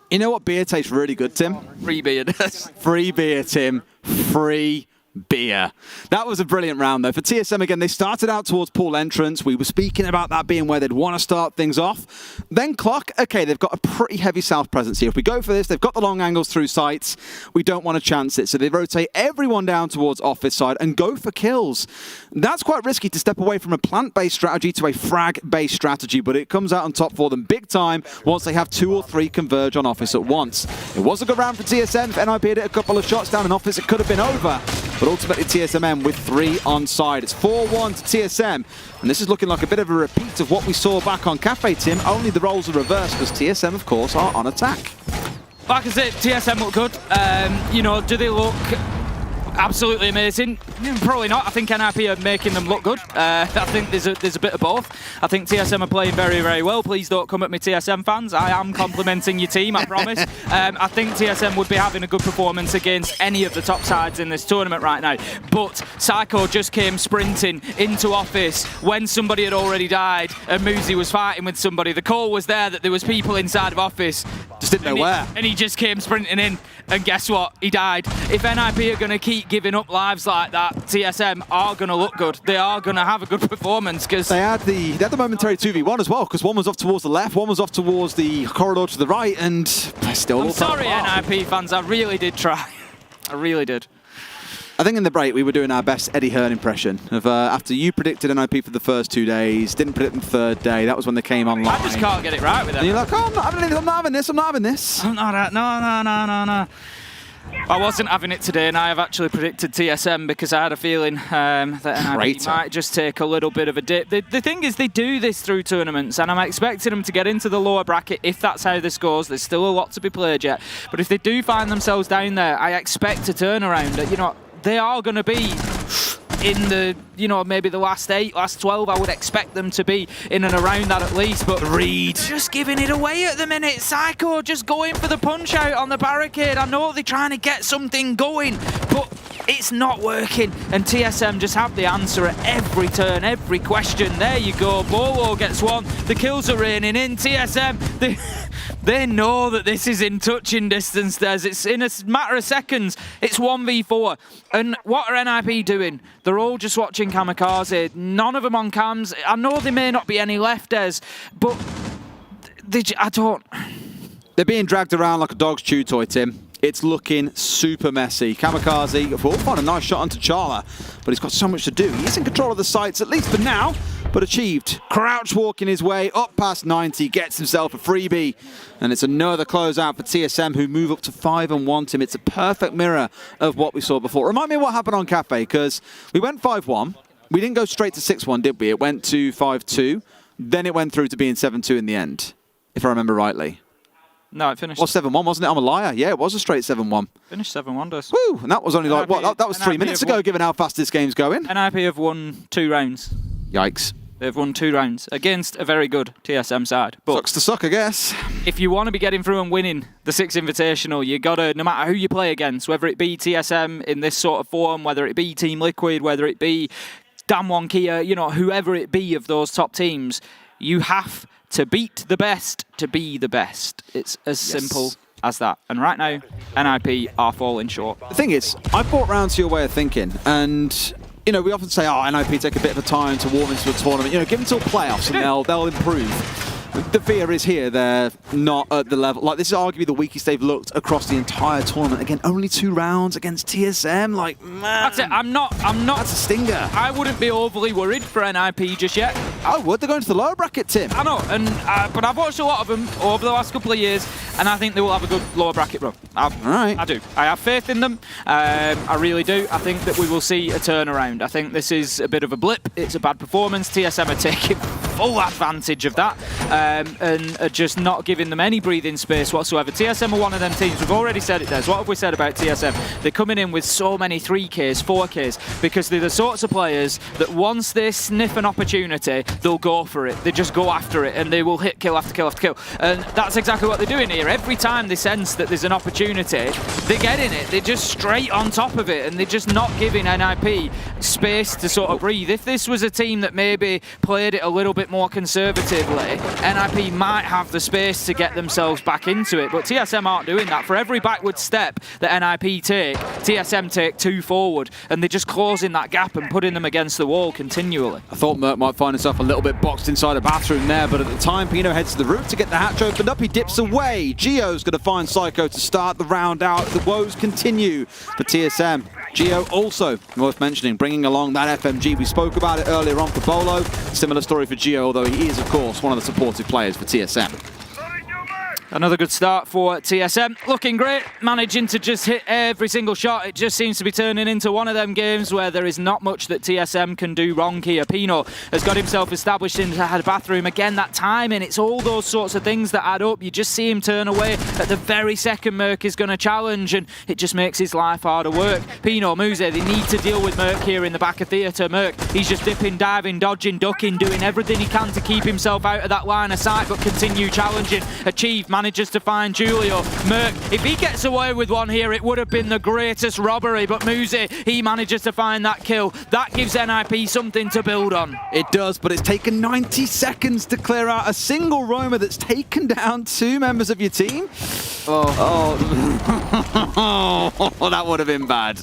S11: You know what beer tastes really good, Tim?
S12: Free beer, Des.
S11: Free beer, Tim. Free beer. That was a brilliant round, though. For TSM, again, they started out towards pool entrance. We were speaking about that being where they'd want to start things off. Then clock, okay, they've got a pretty heavy south presence here. If we go for this, they've got the long angles through sites. We don't want to chance it. So they rotate everyone down towards office side and go for kills. That's quite risky to step away from a plant-based strategy to a frag-based strategy, but it comes out on top for them big time once they have 2 or 3 converge on office at once. It was a good round for TSM. If NIP had hit a couple of shots down in office, it could have been over. But ultimately, TSM with 3 on side. It's 4-1 to TSM. And this is looking like a bit of a repeat of what we saw back on Cafe, Tim. Only the roles are reversed because TSM, of course, are on attack.
S12: Like I said, TSM look good. You know, do they look absolutely amazing? Probably not. I think NIP are making them look good. I think there's a bit of both. I think TSM are playing very, very well. Please don't come at me, TSM fans. I am complimenting your team, I promise. I think TSM would be having a good performance against any of the top sides in this tournament right now. But Psycho just came sprinting into office when somebody had already died and Muzi was fighting with somebody. The call was there that there was people inside of office.
S11: Just didn't know where.
S12: And he just came sprinting in, and guess what? He died. If NIP are going to keep giving up lives like that, TSM are going to look good. They are going to have a good performance because
S11: they had the momentary 2v1 as well, because one was off towards the left, one was off towards the corridor to the right, and they still.
S12: I'm sorry, NIP fans. I really did try. I really did.
S11: I think in the break we were doing our best Eddie Hearn impression of after you predicted NIP for the first 2 days, didn't predict the 3rd day. That was when they came online.
S12: I just can't get it right with them.
S11: And you're like, oh, I'm not having this. I'm not having this.
S12: No. I wasn't having it today, and I have actually predicted TSM because I had a feeling that NIP might just take a little bit of a dip. The thing is, they do this through tournaments, and I'm expecting them to get into the lower bracket if that's how this goes. There's still a lot to be played yet. But if they do find themselves down there, I expect a turnaround. You know, they are going to be in the, you know, maybe the last 8, last 12, I would expect them to be in and around that at least, but Reed just giving it away at the minute. Psycho just going for the punch out on the barricade. I know they're trying to get something going, but it's not working, and TSM just have the answer at every turn, every question. There you go, Bolo gets one, the kills are raining in. TSM, they know that this is in touching distance, it's in a matter of seconds, it's 1v4, and what are NIP doing? They're all just watching Kamikaze, none of them on cams. I know there may not be any left, Des, but
S11: they're being dragged around like a dog's chew toy, Tim. It's looking super messy. Kamikaze, will find a nice shot onto Charla, but he's got so much to do. He's in control of the sites, at least for now, but achieved. Crouch walking his way up past 90, gets himself a freebie, and it's another closeout for TSM, who move up to 5-1, Tim. It's a perfect mirror of what we saw before. Remind me what happened on Cafe, because we went 5-1. We didn't go straight to 6-1, did we? It went to 5-2. Then it went through to being 7-2 in the end, if I remember rightly.
S12: No, it finished.
S11: Well, 7-1, wasn't it? I'm a liar. Yeah, it was a straight 7-1.
S12: Finished 7-1, does.
S11: Woo! And that was only like,
S12: NIP
S11: what? That was 3 minutes ago, given how fast this game's going.
S12: NIP have won 2 rounds.
S11: Yikes.
S12: They've won 2 rounds against a very good TSM side. But
S11: sucks to suck, I guess.
S12: If you want to be getting through and winning the 6 Invitational, you got to, no matter who you play against, whether it be TSM in this sort of form, whether it be Team Liquid, whether it be DWG KIA, you know, whoever it be of those top teams, you have to beat the best to be the best. It's as simple as that. And right now, NIP are falling short.
S11: The thing is, I bought round to your way of thinking, and you know, we often say, oh, NIP take a bit of a time to warm into a tournament. You know, give them till playoffs and they'll improve. The fear is here, they're not at the level. Like, this is arguably the weakest they've looked across the entire tournament. Again, only 2 rounds against TSM. Like, man.
S12: That's it. I'm not.
S11: That's a stinger.
S12: I wouldn't be overly worried for NIP just yet.
S11: I would. They're going to the lower bracket, Tim.
S12: I know, and but I've watched a lot of them over the last couple of years, and I think they will have a good lower bracket run.
S11: All right.
S12: I do. I have faith in them. I really do. I think that we will see a turnaround. I think this is a bit of a blip. It's a bad performance. TSM are taking full advantage of that. And are just not giving them any breathing space whatsoever. TSM are one of them teams. We've already said it, Des. What have we said about TSM? They're coming in with so many 3Ks, 4Ks, because they're the sorts of players that once they sniff an opportunity, they'll go for it. They just go after it, and they will hit kill after kill after kill. And that's exactly what they're doing here. Every time they sense that there's an opportunity, they're getting it. They're just straight on top of it, and they're just not giving NIP space to sort of breathe. If this was a team that maybe played it a little bit more conservatively, NIP might have the space to get themselves back into it, but TSM aren't doing that. For every backward step that NIP take, TSM take 2 forward, and they're just closing that gap and putting them against the wall continually.
S11: I thought Merc might find himself a little bit boxed inside a bathroom there, but at the time, Pino heads to the roof to get the hatch opened up. He dips away. Gio's going to find Psycho to start the round out. The woes continue for TSM. Gio also, worth mentioning, bringing along that FMG. We spoke about it earlier on for Bolo. Similar story for Gio, although he is, of course, one of the supportive players for TSM.
S12: Another good start for TSM. Looking great, managing to just hit every single shot. It just seems to be turning into one of them games where there is not much that TSM can do wrong here. Pino has got himself established in the bathroom. Again, that timing, it's all those sorts of things that add up. You just see him turn away at the very second Merc is going to challenge, and it just makes his life harder work. Pino, Muze, they need to deal with Merc here in the back of theatre. Merc, he's just dipping, diving, dodging, ducking, doing everything he can to keep himself out of that line of sight, but continue challenging. Achieve, manages to find Julio. Merc, if he gets away with one here, it would have been the greatest robbery, but Muzi, he manages to find that kill. That gives NIP something to build on.
S11: It does, but it's taken 90 seconds to clear out a single roamer that's taken down 2 members of your team. Oh, that would have been bad.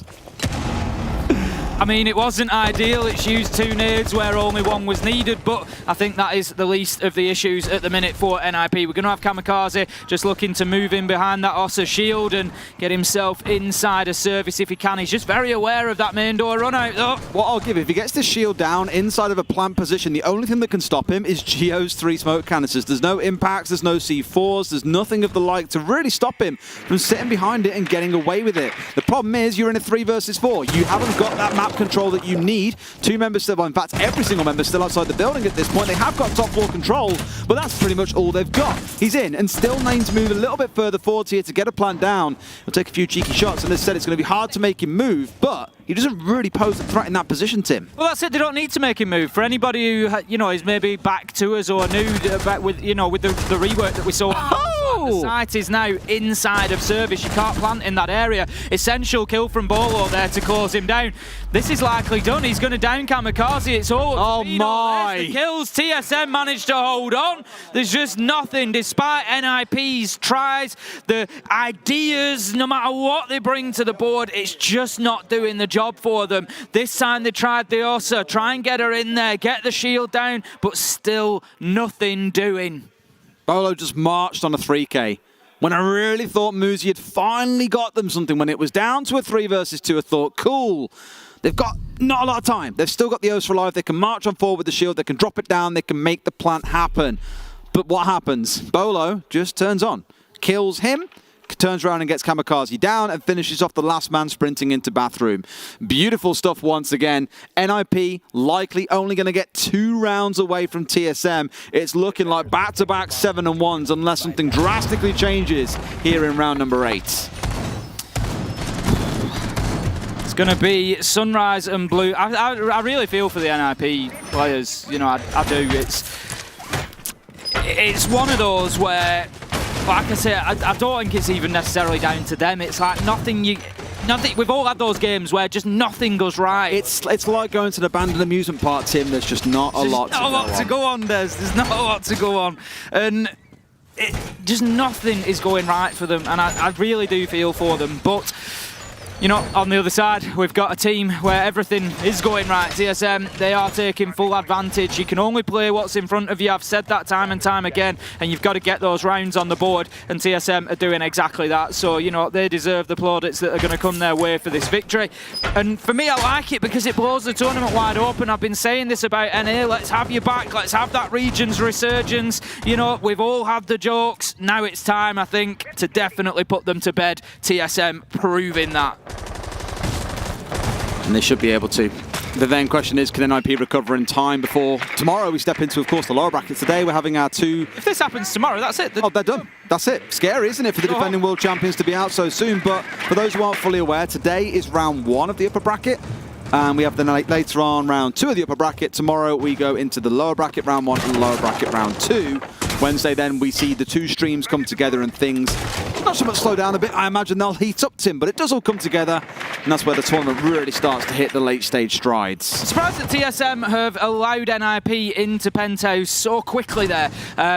S12: I mean, it wasn't ideal. It's used 2 nades where only 1 was needed, but I think that is the least of the issues at the minute for NIP. We're going to have Kamikaze just looking to move in behind that Ossa shield and get himself inside a service if he can. He's just very aware of that main door run out, though.
S11: What I'll give, if he gets the shield down inside of a plant position, the only thing that can stop him is Gio's 3 smoke canisters. There's no impacts, there's no C4s, there's nothing of the like to really stop him from sitting behind it and getting away with it. The problem is you're in a 3 versus 4. You haven't got that map control that you need. 2 members still, well, in fact, every single member still outside the building at this point. They have got top floor control, but that's pretty much all they've got. He's in and still needs to move a little bit further forward here to get a plant down. He'll take a few cheeky shots, and as said, it's going to be hard to make him move, but he doesn't really pose a threat in that position, Tim.
S12: Well, that's it. They don't need to make him move. For anybody who, you know, is maybe back to us or new, back with, you know, with the rework that we saw. The site is now inside of service. You can't plant in that area. Essential kill from Bolo there to close him down. This is likely done. He's going to down Kamikaze. It's all.
S11: Oh my!
S12: The kills. TSM managed to hold on. There's just nothing, despite NIP's tries, the ideas. No matter what they bring to the board, it's just not doing the job for them. This time they tried the Ossa, try and get her in there, get the shield down, but still nothing doing.
S11: Bolo just marched on a 3K. When I really thought Muzi had finally got them something, when it was down to a 3 versus 2, I thought, cool. They've got not a lot of time. They've still got the O's for life. They can march on forward with the shield. They can drop it down. They can make the plant happen. But what happens? Bolo just turns on. Kills him. turns around and gets Kamikaze down and finishes off the last man sprinting into bathroom. Beautiful stuff once again. NIP likely only going to get 2 rounds away from TSM. It's looking like back-to-back 7-1s unless something drastically changes here in round number 8.
S12: It's going to be Sunrise and Blue. I really feel for the NIP players. You know, I do. It's one of those where, like I say, I don't think it's even necessarily down to them. It's like nothing. We've all had those games where just nothing goes right.
S11: It's like going to an abandoned amusement park, Tim. There's just not a lot
S12: to go on. There's not a lot to go on, and just nothing is going right for them. And I really do feel for them, but. You know, on the other side, we've got a team where everything is going right. TSM, they are taking full advantage. You can only play what's in front of you. I've said that time and time again, and you've got to get those rounds on the board, and TSM are doing exactly that. So, you know, they deserve the plaudits that are going to come their way for this victory. And for me, I like it because it blows the tournament wide open. I've been saying this about NA. Let's have you back. Let's have that region's resurgence. You know, we've all had the jokes. Now it's time, I think, to definitely put them to bed. TSM proving that.
S11: And they should be able to. The then question is, can NIP recover in time before tomorrow we step into, of course, the lower brackets? Today we're having our 2...
S12: If this happens tomorrow, that's it.
S11: Oh, they're done. That's it. Scary, isn't it, for the defending world champions to be out so soon? But for those who aren't fully aware, today is round 1 of the upper bracket. And we have the later on round 2 of the upper bracket. Tomorrow we go into the lower bracket round 1 and the lower bracket round 2. Wednesday then we see the 2 streams come together and things not so much slow down a bit. I imagine they'll heat up, Tim, but it does all come together, and that's where the tournament really starts to hit the late stage strides.
S12: Surprised that TSM have allowed NIP into Penthouse so quickly there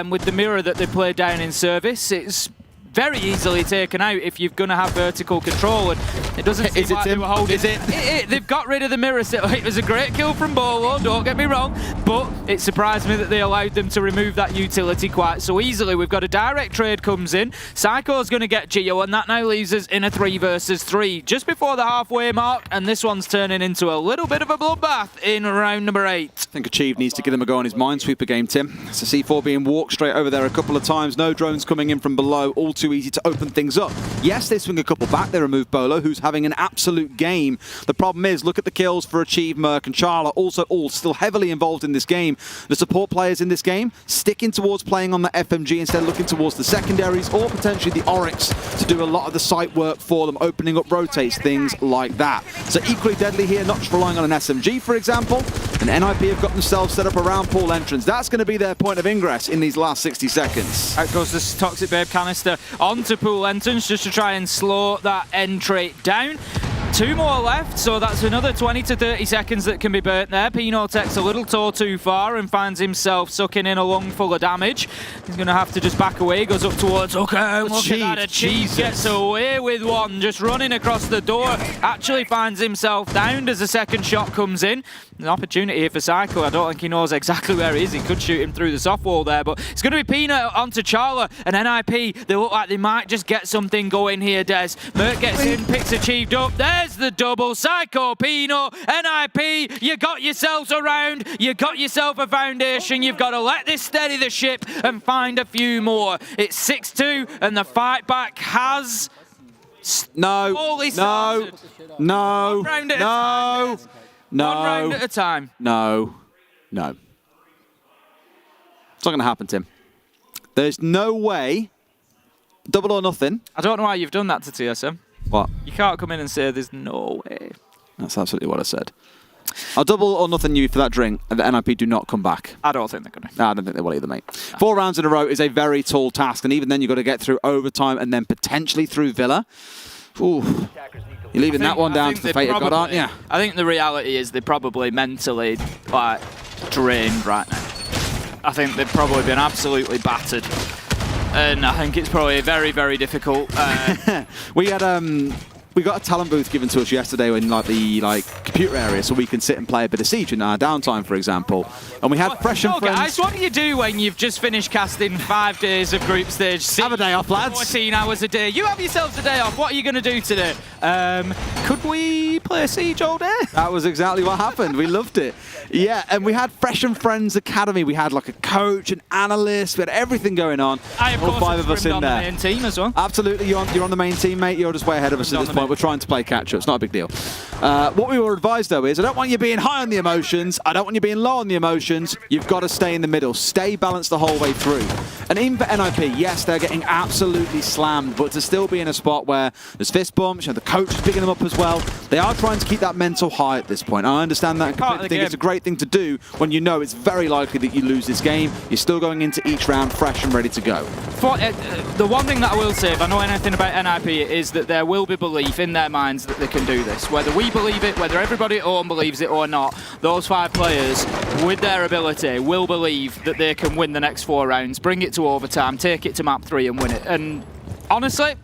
S12: with the mirror that they played down in service. It's very easily taken out if you're going to have vertical control, and it doesn't seem like they were holding it. They've got rid of the mirror. It was a great kill from Bolo, don't get me wrong, but it surprised me that they allowed them to remove that utility quite so easily. We've got a direct trade comes in. Psycho's going to get Geo, and that now leaves us in a 3 versus 3 just before the halfway mark, and this one's turning into a little bit of a bloodbath in round number 8.
S11: I think Achieve needs to give him a go on his Minesweeper game, Tim. It's a C4 being walked straight over there a couple of times. No drones coming in from below. All too easy to open things up. Yes, they swing a couple back. They remove Bolo, who's having an absolute game. The problem is, look at the kills for Achieve, Merc, and Charla. Also all still heavily involved in this game. The support players in this game sticking towards playing on the FMG instead of looking towards the secondaries or potentially the Oryx to do a lot of the site work for them, opening up rotates, things like that. So equally deadly here, not just relying on an SMG, for example. And NIP have got themselves set up around pool entrance. That's going to be their point of ingress in these last 60 seconds.
S12: Out goes this Toxic Babe canister onto pool entrance just to try and slow that entry down. 2 more left, so that's another 20 to 30 seconds that can be burnt there. Pino takes a little toe too far and finds himself sucking in a lung full of damage. He's going to have to just back away, goes up towards Hooker. Look at that, Achieve gets away with one, just running across the door. Actually finds himself downed as the second shot comes in. An opportunity here for Psycho. I don't think he knows exactly where he is. He could shoot him through the soft wall there, but it's going to be Pino onto Charla and NIP. They look like they might just get something going here, Des. Merc gets in, picks Achieved up. There's the double. Psycho, Pino, NIP. You got yourselves around. You got yourself a foundation. You've got to let this steady the ship and find a few more. It's 6-2, and the fight back has...
S11: No.
S12: One round at a time.
S11: No. It's not going to happen, Tim. There's no way. Double or nothing.
S12: I don't know why you've done that to TSM.
S11: What?
S12: You can't come in and say there's no way.
S11: That's absolutely what I said. I'll double or nothing you for that drink, and the NIP do not come back.
S12: I don't think they're going to.
S11: No, I don't think they will either, mate. 4 rounds in a row is a very tall task, and even then you've got to get through overtime and then potentially through Villa. Ooh. You're leaving that one down to the fate of God, aren't you?
S12: I think the reality is they're probably mentally drained right now. I think they've probably been absolutely battered. And I think it's probably very, very difficult.
S11: We had we got a talent booth given to us yesterday in like the computer area, so we can sit and play a bit of Siege in our downtime, for example. And we had Fresh and Friends.
S12: Guys, what do you do when you've just finished casting 5 days of group stage?
S11: Have a day off, lads.
S12: 14 hours a day. You have yourselves a day off. What are you going to do today? Could we play Siege all day?
S11: That was exactly what happened. We loved it. Yeah, and we had Fresh and Friends Academy. We had like a coach, an analyst. We had everything going on.
S12: All
S11: 5 of us in there.
S12: The main team as well.
S11: Absolutely, you're on the main team, mate. You're just way ahead of us at this point. We're trying to play catch-up. It's not a big deal. What we were advised, though, is I don't want you being high on the emotions. I don't want you being low on the emotions. You've got to stay in the middle. Stay balanced the whole way through. And even for NIP, yes, they're getting absolutely slammed, but to still be in a spot where there's fist bumps, the coach is picking them up as well. They are trying to keep that mental high at this point. I understand that. I think it's a great thing to do when you know it's very likely that you lose this game. You're still going into each round fresh and ready to go.
S12: The one thing that I will say, if I know anything about NIP, is that there will be belief in their minds that they can do this. Whether we believe it, whether everybody at home believes it or not, those 5 players, with their ability, will believe that they can win the next 4 rounds, bring it to overtime, take it to map 3 and win it. And honestly,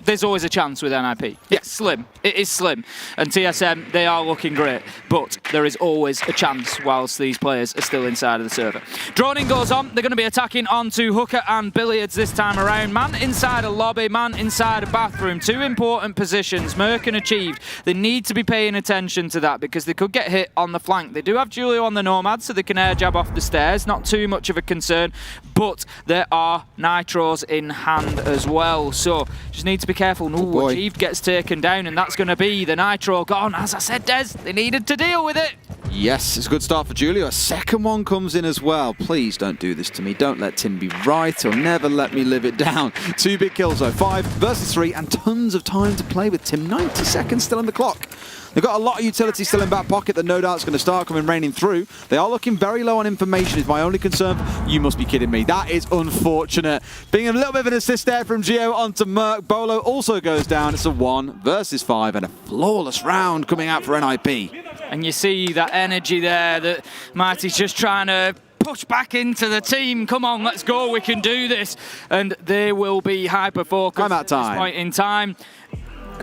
S12: there's always a chance with NIP. It's slim. It is slim. And TSM, they are looking great. But there is always a chance whilst these players are still inside of the server. Droning goes on. They're going to be attacking onto Hooker and Billiards this time around. Man inside a lobby, man inside a bathroom. 2 important positions. Merkin achieved. They need to be paying attention to that because they could get hit on the flank. They do have Julio on the Nomad, so they can air jab off the stairs. Not too much of a concern. But there are Nitros in hand as well. So just need to be careful. No, Achieved gets taken down, and that's going to be the Nitro gone. As I said, Des, they needed to deal with it.
S11: Yes, it's a good start for Julio. A second one comes in as well. Please don't do this to me. Don't let Tim be right. He'll never let me live it down. 2 big kills though. 5 versus 3 and tons of time to play with Tim. 90 seconds still on the clock. They've got a lot of utility still in back pocket that no doubt is going to start coming raining through. They are looking very low on information is my only concern. You must be kidding me. That is unfortunate. Being a little bit of an assist there from Gio onto Merc. Bolo also goes down. It's a 1 versus 5 and a flawless round coming out for NIP.
S12: And you see that energy there that Mighty's just trying to push back into the team. Come on, let's go. We can do this. And they will be hyper-focused at this point in time.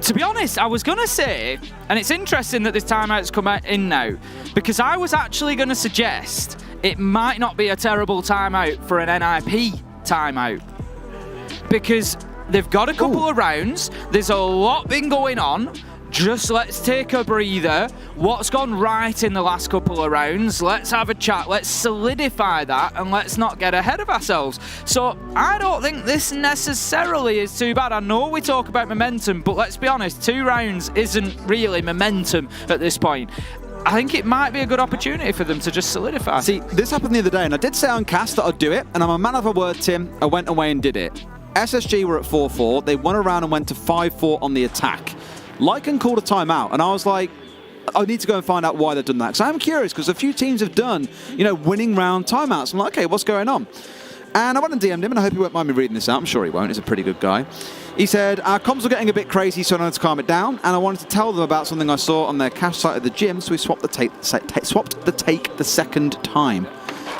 S12: To be honest, I was going to say, and it's interesting that this timeout's come in now, because I was actually going to suggest it might not be a terrible timeout for an NIP timeout. Because they've got a couple of rounds, there's a lot been going on. Just let's take a breather. What's gone right in the last couple of rounds? Let's have a chat. Let's solidify that and let's not get ahead of ourselves. So I don't think this necessarily is too bad. I know we talk about momentum, but let's be honest, 2 rounds isn't really momentum at this point. I think it might be a good opportunity for them to just solidify.
S11: See, this happened the other day, and I did say on cast that I'd do it, and I'm a man of a word, Tim. I went away and did it. SSG were at 4-4. They won around and went to 5-4 on the attack. Lycan called a timeout, and I was like, I need to go and find out why they've done that. Because I'm curious, because a few teams have done, winning round timeouts. I'm like, okay, what's going on? And I went and DM'd him, and I hope he won't mind me reading this out. I'm sure he won't. He's a pretty good guy. He said, our comms were getting a bit crazy, so I wanted to calm it down, and I wanted to tell them about something I saw on their cache site at the gym, so we swapped the take the second time.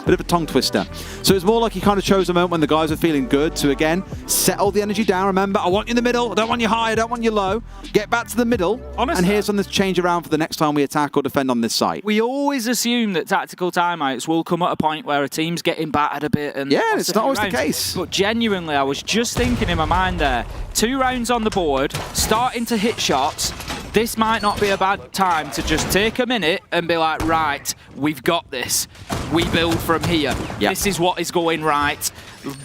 S11: Bit of a tongue twister. So it's more like he kind of chose a moment when the guys were feeling good to, again, settle the energy down. Remember, I want you in the middle. I don't want you high. I don't want you low. Get back to the middle. Honestly, and here's something to change around for the next time we attack or defend on this site.
S12: We always assume that tactical timeouts will come at a point where a team's getting battered a bit. And
S11: yeah, it's not always the case.
S12: But genuinely, I was just thinking in my mind there, 2 rounds on the board, starting to hit shots. This might not be a bad time to just take a minute and be like, right, we've got this. We build from here. Yep. This is what is going right.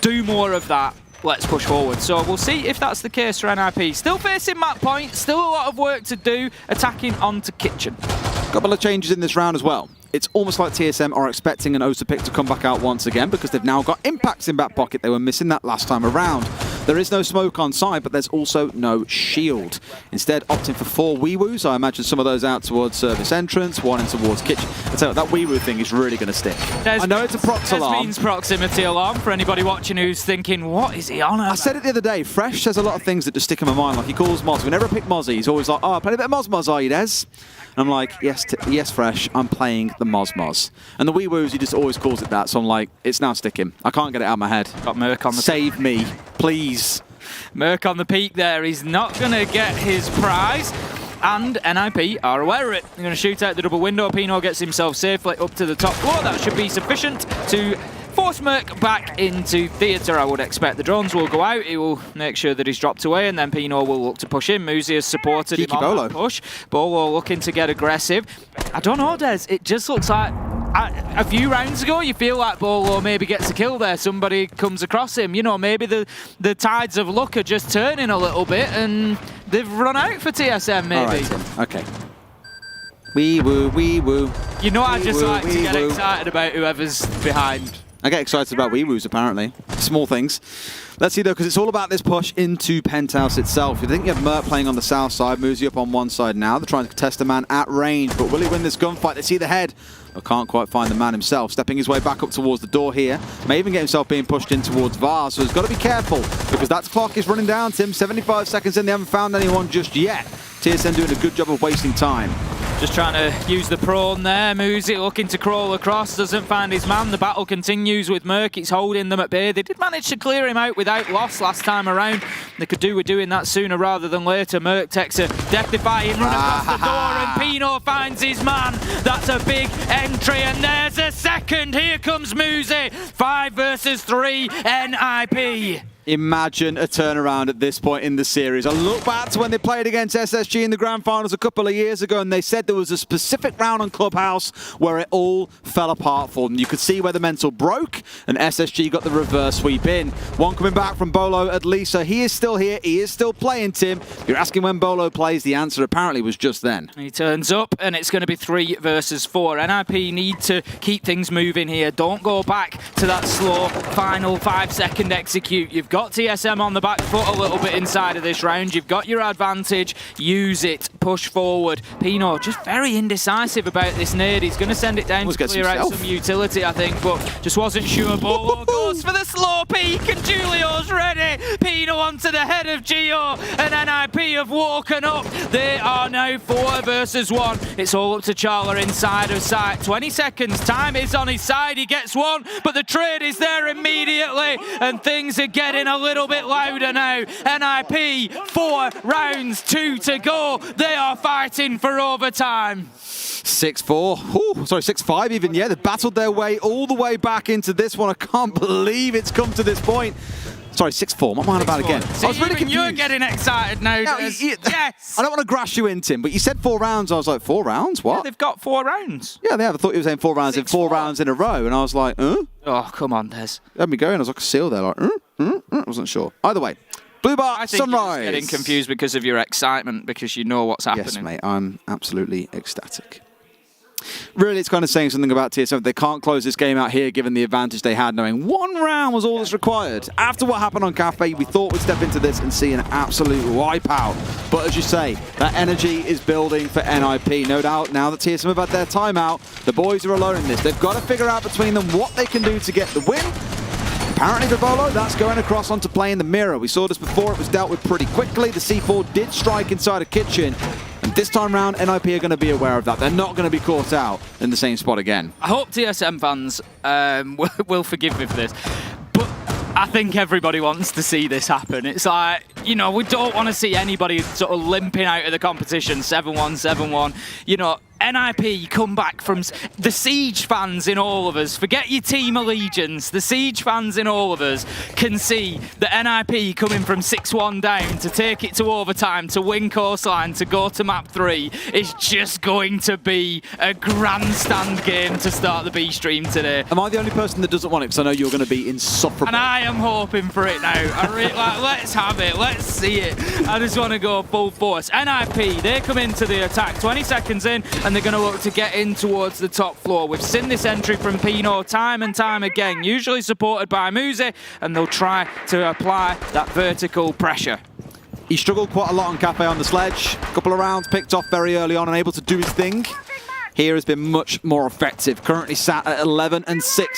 S12: Do more of that. Let's push forward. So we'll see if that's the case for NIP. Still facing map point, still a lot of work to do, attacking onto Kitchen.
S11: Couple of changes in this round as well. It's almost like TSM are expecting an Osa pick to come back out once again because they've now got impacts in back pocket. They were missing that last time around. There is no smoke on side, but there's also no shield. Instead, opting for 4 Weewoos. I imagine some of those out towards service entrance, 1 in towards kitchen. I tell you, that Weewoo thing is really going to stick. I know it's a prox alarm.
S12: Means proximity alarm for anybody watching who's thinking, what is he on about?
S11: I said it the other day. Fresh says a lot of things that just stick in my mind. Like he calls Moz. Whenever I pick Mozzie, he's always like, oh, play a bit of Moz, are you, Des? And I'm like, yes, Fresh, I'm playing the Moz. And the Weewoos, he just always calls it that. So I'm like, it's now sticking. I can't get it out of my head.
S12: Got Merc on the
S11: Save me, please.
S12: Merc on the peak there. He's not going to get his prize. And NIP are aware of it. They're going to shoot out the double window. Pino gets himself safely up to the top floor. That should be sufficient to force Merc back into theatre, I would expect. The drones will go out. He will make sure that he's dropped away, and then Pino will look to push in. Muzi has supported him on that push. Bolo looking to get aggressive. I don't know, Des. It just looks like a few rounds ago, you feel like Bolo maybe gets a kill there. Somebody comes across him. You know, maybe the tides of luck are just turning a little bit, and they've run out for TSM, maybe.
S11: All right, Tim. Okay. Wee woo, wee woo.
S12: You know, I just
S11: woo,
S12: like to get excited about whoever's behind.
S11: I get excited about wee-woos, apparently. Small things. Let's see, though, because it's all about this push into Penthouse itself. You think you have Merc playing on the south side, Muzi up on one side now. They're trying to test a man at range, but will he win this gunfight? They see the head, but can't quite find the man himself. Stepping his way back up towards the door here. May even get himself being pushed in towards VAR, so he's got to be careful, because that clock is running down, Tim. 75 seconds in, they haven't found anyone just yet. TSM doing a good job of wasting time.
S12: Just trying to use the prone there. Muzi looking to crawl across, doesn't find his man. The battle continues with Merc. It's holding them at bay. They did manage to clear him out without loss last time around. They could do with doing that sooner rather than later. Merc takes a death-defying run across the door, and Pino finds his man. That's a big entry, and there's a second. Here comes Muzi. 5 versus 3, NIP.
S11: Imagine a turnaround at this point in the series. I look back to when they played against SSG in the grand finals a couple of years ago, and they said there was a specific round on Clubhouse where it all fell apart for them. You could see where the mental broke, and SSG got the reverse sweep in. One coming back from Bolo at least, so he is still here. He is still playing, Tim. If you're asking when Bolo plays, the answer apparently was just then.
S12: He turns up, and it's going to be 3 versus 4. NIP need to keep things moving here. Don't go back to that slow final 5-second execute. You've got TSM on the back foot a little bit inside of this round. You've got your advantage. Use it. Push forward. Pino just very indecisive about this nade. He's going to send it down to clear out some utility, I think, but just wasn't sure. Bolo goes for the slow peek, and Julio's ready. Pino onto the head of Gio, and NIP have woken up. They are now 4 versus 1. It's all up to Charla inside of sight. 20 seconds. Time is on his side. He gets one, but the trade is there immediately, and things are getting a little bit louder now. NIP, 4 rounds, 2 to go. They are fighting for overtime.
S11: 6-4. Sorry, 6-5 even. Yeah, they battled their way all the way back into this one. I can't believe it's come to this point. Sorry, 6-4. What am I on about again?
S12: See,
S11: I was really confused.
S12: You're getting excited now.
S11: No,
S12: yes.
S11: I don't want to grass you in, Tim, but you said 4 rounds. I was like, 4 rounds? What?
S12: Yeah, they've got 4 rounds.
S11: Yeah, they have. I thought you were saying 4 rounds in 4 rounds in a row, and I was like, huh?
S12: Oh, come on, Des.
S11: Let me go, and I was like a seal there, like, I wasn't sure. Either way, Blue Bar,
S12: I think
S11: Sunrise.
S12: You're just getting confused because of your excitement, because you know what's happening.
S11: Yes, mate, I'm absolutely ecstatic. Really, it's kind of saying something about TSM. They can't close this game out here, given the advantage they had, knowing 1 round was all that's required. After what happened on Cafe, we thought we'd step into this and see an absolute wipeout. But as you say, that energy is building for NIP. No doubt, now that TSM have had their timeout, the boys are alone in this. They've got to figure out between them what they can do to get the win. Apparently for Bolo, that's going across onto play in the mirror. We saw this before, it was dealt with pretty quickly. The C4 did strike inside a kitchen. And this time round, NIP are going to be aware of that. They're not going to be caught out in the same spot again.
S12: I hope TSM fans will forgive me for this. But I think everybody wants to see this happen. It's like, you know, we don't want to see anybody sort of limping out of the competition, 7-1, 7-1. You know, NIP come back from the Siege fans in all of us. Forget your team allegiance. The Siege fans in all of us can see that NIP coming from 6-1 down to take it to overtime, to win Coastline, to go to map 3 is just going to be a grandstand game to start the B stream today.
S11: Am I the only person that doesn't want it? Because I know you're going to be insufferable.
S12: And I am hoping for it now. Let's have it. Let's see it. I just want to go full force. NIP, they come into the attack 20 seconds in, and they're going to look to get in towards the top floor. We've seen this entry from Pino time and time again, usually supported by Muzi, and they'll try to apply that vertical pressure.
S11: He struggled quite a lot on Cafe on the sledge. A couple of rounds picked off very early on and able to do his thing. Here has been much more effective. Currently sat at 11-6,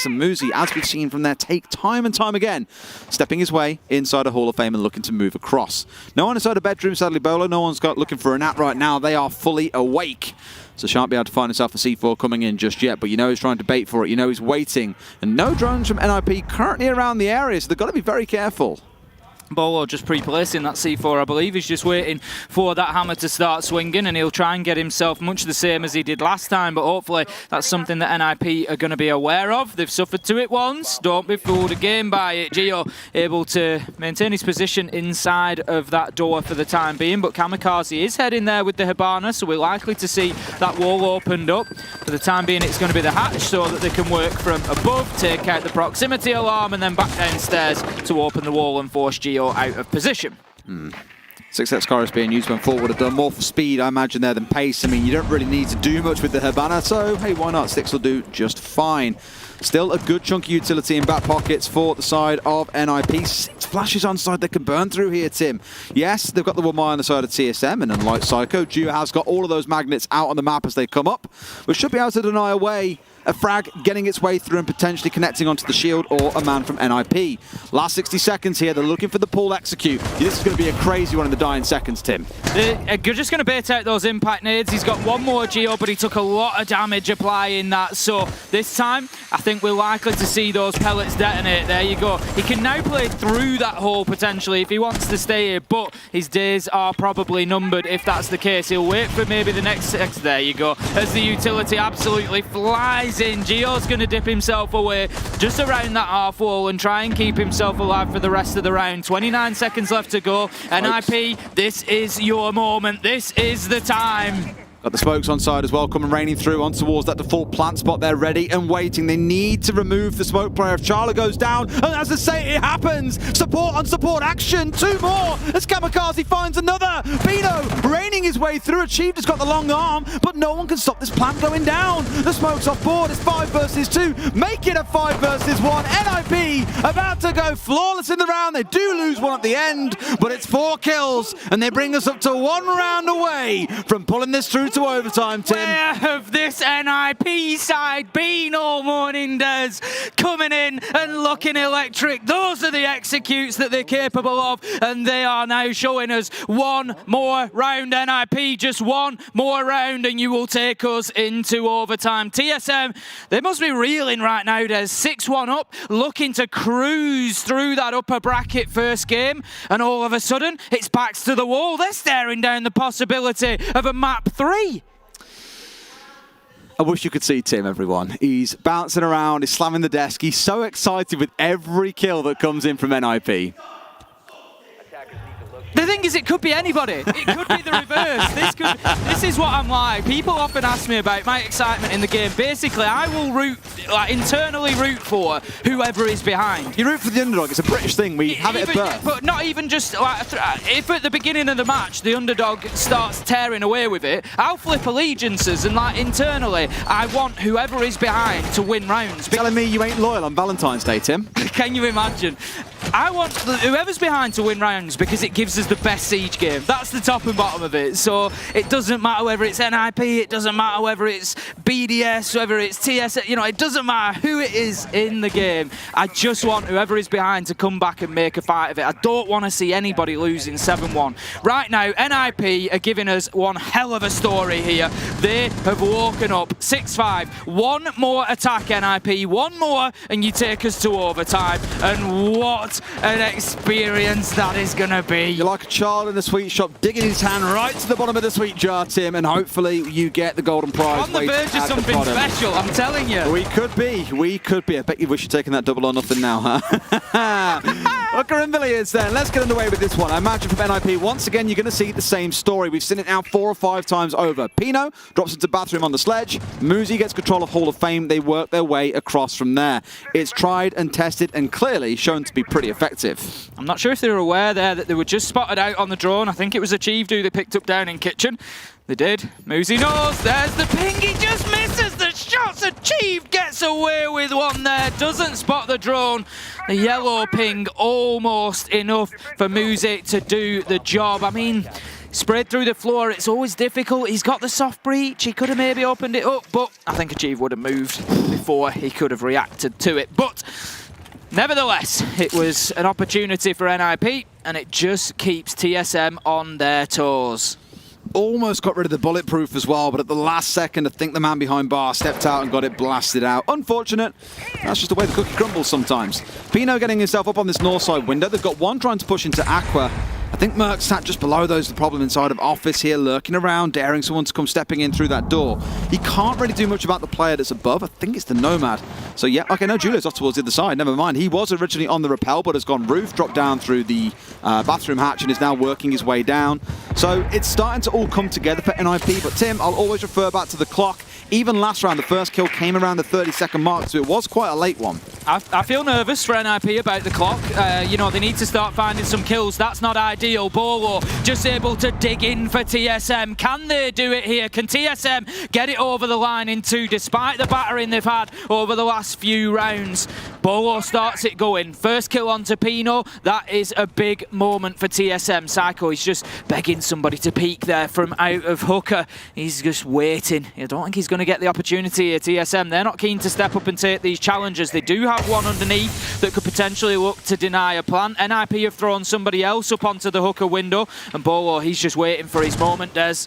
S11: and Muzi, as we've seen from there, take time and time again, stepping his way inside a Hall of Fame and looking to move across. No one inside a bedroom, sadly, Bolo. No one's looking for a nap right now. They are fully awake. So shan't be able to find himself a C4 coming in just yet, but you know he's trying to bait for it. You know he's waiting. And no drones from NIP currently around the area, so they've got to be very careful.
S12: Bolo just pre-placing that C4, I believe. He's just waiting for that hammer to start swinging, and he'll try and get himself much the same as he did last time, but hopefully that's something that NIP are going to be aware of. They've suffered to it once. Don't be fooled again by it. Gio able to maintain his position inside of that door for the time being, but Kamikaze is heading there with the Hibana, so we're likely to see that wall opened up. For the time being, it's going to be the hatch so that they can work from above, take out the proximity alarm, and then back downstairs to open the wall and force Gio out of position.
S11: 6x Skyros being used when 4 would have done more for speed, I imagine, there than pace. I mean, you don't really need to do much with the Hibana, so hey, why not? 6 will do just fine. Still a good chunk of utility in back pockets for the side of NIP. 6 flashes on side they can burn through here, Tim. Yes, they've got the 1 mile on the side of TSM, and unlike Psycho, Duo has got all of those magnets out on the map as they come up, but should be able to deny away a frag getting its way through and potentially connecting onto the shield or a man from NIP. Last 60 seconds here, they're looking for the pull execute. This is going to be a crazy one in the dying seconds, Tim.
S12: They're just going to bait out those impact nades. He's got 1 more Geo, but he took a lot of damage applying that. So this time, I think we're likely to see those pellets detonate. There you go. He can now play through that hole potentially if he wants to stay here, but his days are probably numbered if that's the case. He'll wait for maybe the next 6. There you go. As the utility absolutely flies in, Gio's going to dip himself away just around that half wall and try and keep himself alive for the rest of the round. 29 seconds left to go. NIP, this is your moment. This is the time.
S11: Got the smokes on side as well, coming raining through on towards that default plant spot. They're ready and waiting. They need to remove the smoke player if Charla goes down. And as I say, it happens. Support on support action. 2 more as Kamikaze finds another. Bino raining his way through. Achieved has got the long arm, but no one can stop this plant going down. The smoke's off board. It's 5 versus 2. Make it a 5 versus 1. NIP about to go flawless in the round. They do lose 1 at the end, but it's 4 kills. And they bring us up to 1 round away from pulling this through to overtime, Tim.
S12: Where have this NIP side been all morning, Des? Coming in and looking electric. Those are the executes that they're capable of, and they are now showing us 1 more round. NIP, just 1 more round, and you will take us into overtime. TSM, they must be reeling right now, Des. 6-1 up, looking to cruise through that upper bracket first game, and all of a sudden, it's backs to the wall. They're staring down the possibility of a map 3.
S11: I wish you could see Tim, everyone. He's bouncing around, he's slamming the desk. He's so excited with every kill that comes in from NIP.
S12: The thing is, it could be anybody. It could be the reverse. This is what I'm like. People often ask me about my excitement in the game. Basically, I will internally root for whoever is behind.
S11: You root for the underdog. It's a British thing. We have it at birth.
S12: But not even just like, if at the beginning of the match the underdog starts tearing away with it, I'll flip allegiances and like internally, I want whoever is behind to win rounds.
S11: Telling me you ain't loyal on Valentine's Day, Tim?
S12: Can you imagine? I want whoever's behind to win rounds because it gives us the best Siege game. That's the top and bottom of it. So it doesn't matter whether it's NIP, it doesn't matter whether it's BDS, whether it's TSM, you know, it doesn't matter who it is in the game. I just want whoever is behind to come back and make a fight of it. I don't want to see anybody losing 7-1. Right now, NIP are giving us one hell of a story here. They have woken up 6-5. 1 more attack, NIP. 1 more, and you take us to overtime. And what an experience that is going to be.
S11: You're like a child in a sweet shop, digging his hand right to the bottom of the sweet jar, Tim, and hopefully you get the golden prize.
S12: On the verge of something special, I'm telling you.
S11: We could be. We could be. I bet you wish you'd taken that double or nothing now, huh? Looker and Villiers then. Let's get underway with this one. I imagine from NIP, once again, you're going to see the same story. We've seen it now 4 or 5 times over. Pino drops into bathroom on the sledge. Muzi gets control of Hall of Fame. They work their way across from there. It's tried and tested and clearly shown to be pretty effective.
S12: I'm not sure if they were aware there that they were just spotted out on the drone. I think it was Achieved who they picked up down in kitchen. They did. Muzi knows. There's the ping. He just misses the shots. Achieved gets away with one there. Doesn't spot the drone. The yellow ping almost enough for Muzi to do the job. I mean, spread through the floor, it's always difficult. He's got the soft breach. He could have maybe opened it up, but I think Achieve would have moved before he could have reacted to it. But nevertheless, it was an opportunity for NIP, and it just keeps TSM on their toes.
S11: almost got rid of the bulletproof as well, but at the last second, I think the man behind bar stepped out and got it blasted out. Unfortunate. That's just the way the cookie crumbles sometimes. Pino getting himself up on this north side window. They've got one trying to push into Aqua. I think Merc sat just below those, the problem inside of Office here, lurking around, daring someone to come stepping in through that door. He can't really do much about the player that's above. I think it's the Nomad. So yeah, okay, no, Julio's off towards the other side. Never mind. He was originally on the rappel, but has gone roof, dropped down through the bathroom hatch and is now working his way down. So it's starting to all come together for NIP, but Tim, I'll always refer back to the clock. Even last round, the first kill came around the 30-second mark, so it was quite a late one.
S12: I feel nervous for NIP about the clock. You know, they need to start finding some kills. That's not ideal. Bolo just able to dig in for TSM. Can they do it here? Can TSM get it over the line in 2 despite the battering they've had over the last few rounds? Bolo starts it going. First kill onto Pino. That is a big moment for TSM. Psycho is just begging somebody to peek there from out of hooker. He's just waiting. I don't think he's going to get the opportunity here, TSM. They're not keen to step up and take these challenges. They do have one underneath that could potentially look to deny a plant. NIP have thrown somebody else up onto the hooker window, and Bolo, he's just waiting for his moment, Des.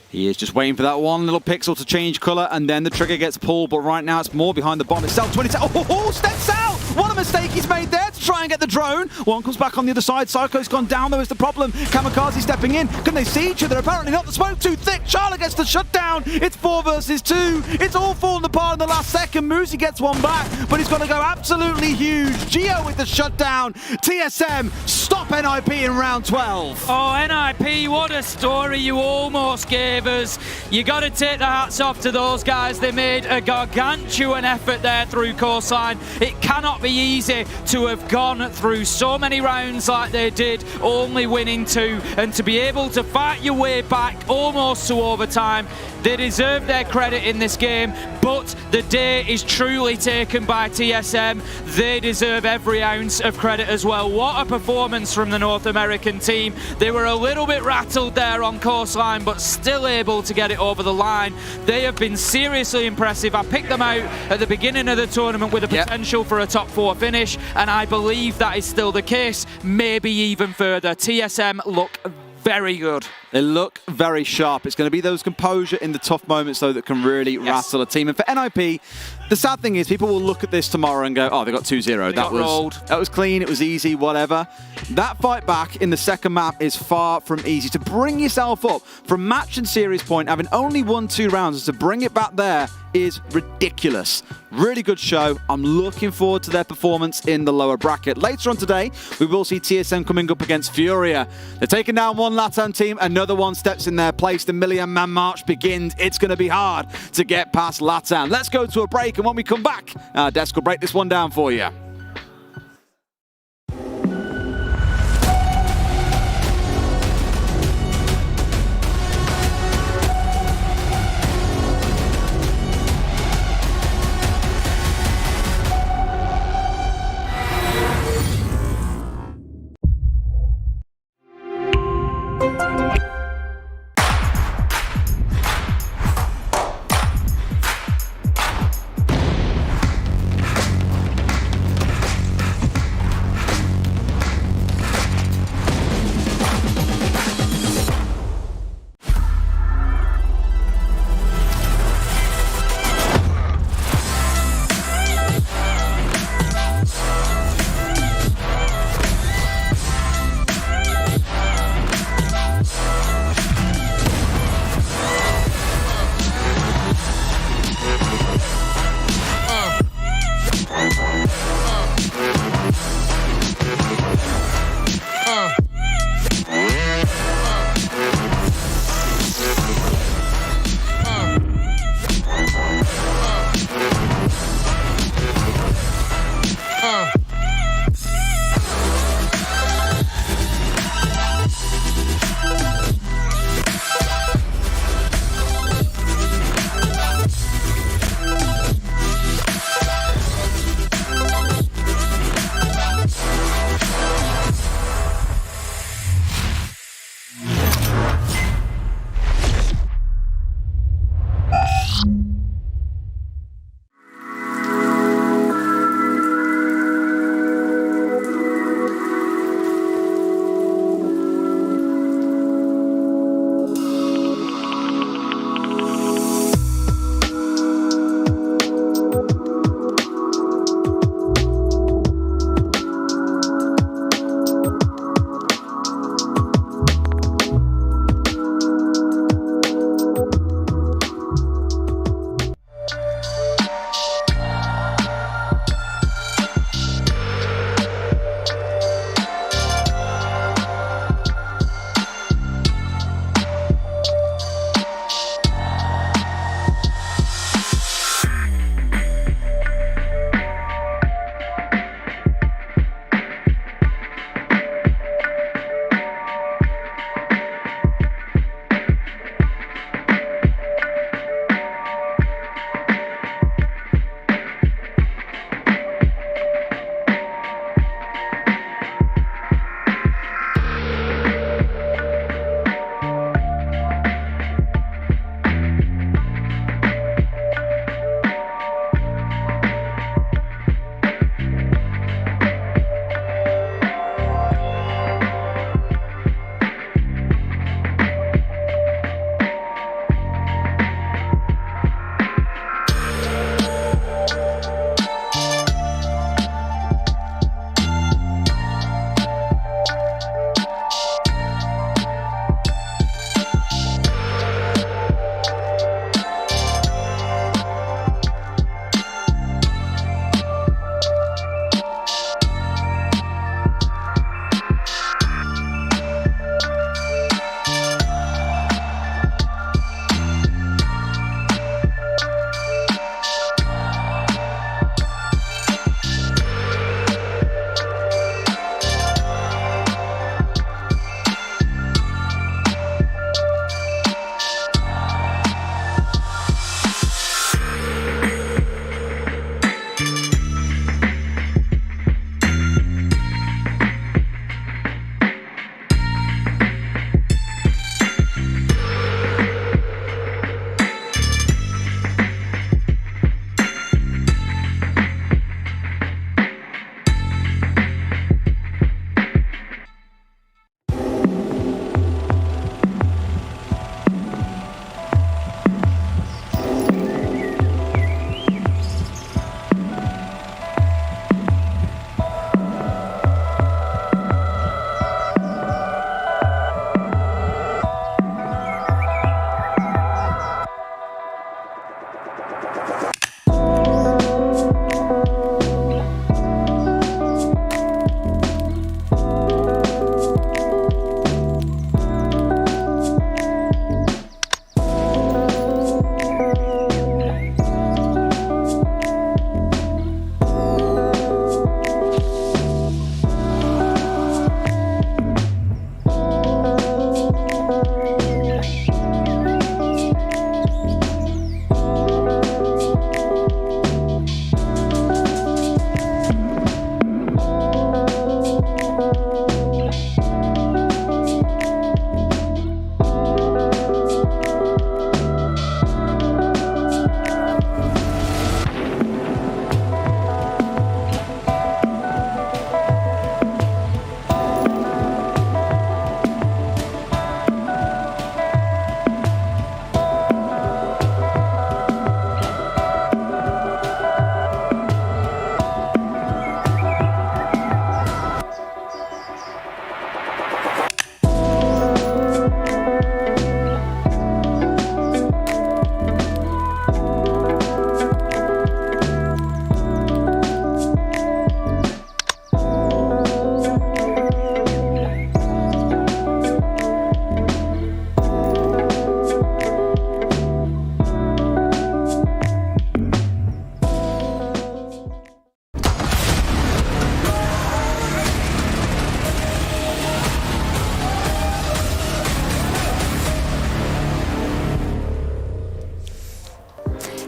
S11: He is just waiting for that one little pixel to change colour, and then the trigger gets pulled, but right now it's more behind the bomb itself. 20 steps out! What a mistake he's made there to try and get the drone. One comes back on the other side. Psycho's gone down, though, is the problem. Kamikaze stepping in. Can they see each other? Apparently not. The smoke too thick. Charlotte gets the shutdown. It's 4 versus 2. It's all falling apart in the last second. Muzi gets one back, but he's going to go absolutely huge. Geo with the shutdown. TSM stop NIP in round 12.
S12: Oh, NIP, what a story you almost gave us. You got to take the hats off to those guys. They made a gargantuan effort there through coastline. It cannot be easy to have gone through so many rounds like they did, only winning 2, and to be able to fight your way back almost to overtime. They deserve their credit in this game, but the day is truly taken by TSM. They deserve every ounce of credit as well. What a performance from the North American team. They were a little bit rattled there on coastline, but still able to get it over the line. They have been seriously impressive. I picked them out at the beginning of the tournament with a potential for a top 4 finish, and I believe that is still the case, maybe even further. TSM look very good.
S11: They look very sharp. It's going to be those composure in the tough moments, though, that can really rattle a team. And for NIP, the sad thing is people will look at this tomorrow and go, oh, they got 2-0. That was clean. It was easy, whatever. That fight back in the second map is far from easy. To bring yourself up from match and series point, having only won 2 rounds, and to bring it back there is ridiculous. Really good show. I'm looking forward to their performance in the lower bracket. Later on today, we will see TSM coming up against FURIA. They're taking down one LATAM team. Another one steps in their place. The million-man march begins. It's going to be hard to get past LATAM. Let's go to a break, and when we come back, our desk will break this one down for you.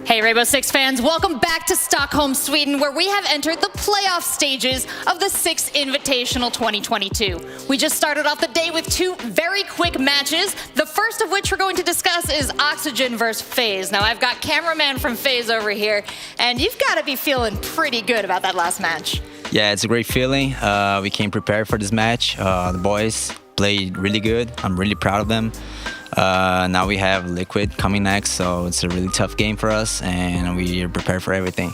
S17: Hey Rainbow Six fans, welcome back to Stockholm, Sweden, where we have entered the playoff stages of the Six Invitational 2022. We just started off the day with two very quick matches, the first of which we're going to discuss is Oxygen versus Faze. Now I've got cameraman from Faze over here, and you've got to be feeling pretty good about that last match.
S18: Yeah, it's a great feeling. We came prepared for this match. The boys played really good. I'm really proud of them. Now we have Liquid coming next, so it's a really tough game for us, and we are prepared for everything.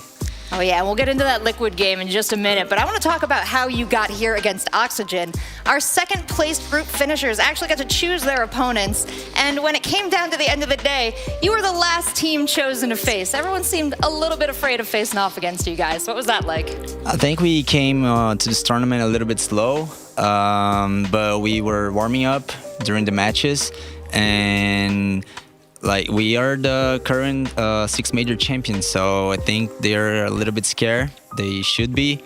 S17: Oh yeah, we'll get into that Liquid game in just a minute, but I want to talk about how you got here against Oxygen. Our second placed group finishers actually got to choose their opponents, and when it came down to the end of the day, you were the last team chosen to face. Everyone seemed a little bit afraid of facing off against you guys. What was that like?
S18: I think we came to this tournament a little bit slow, but we were warming up during the matches, and like we are the current Six Major champions, so I think they're a little bit scared. They should be,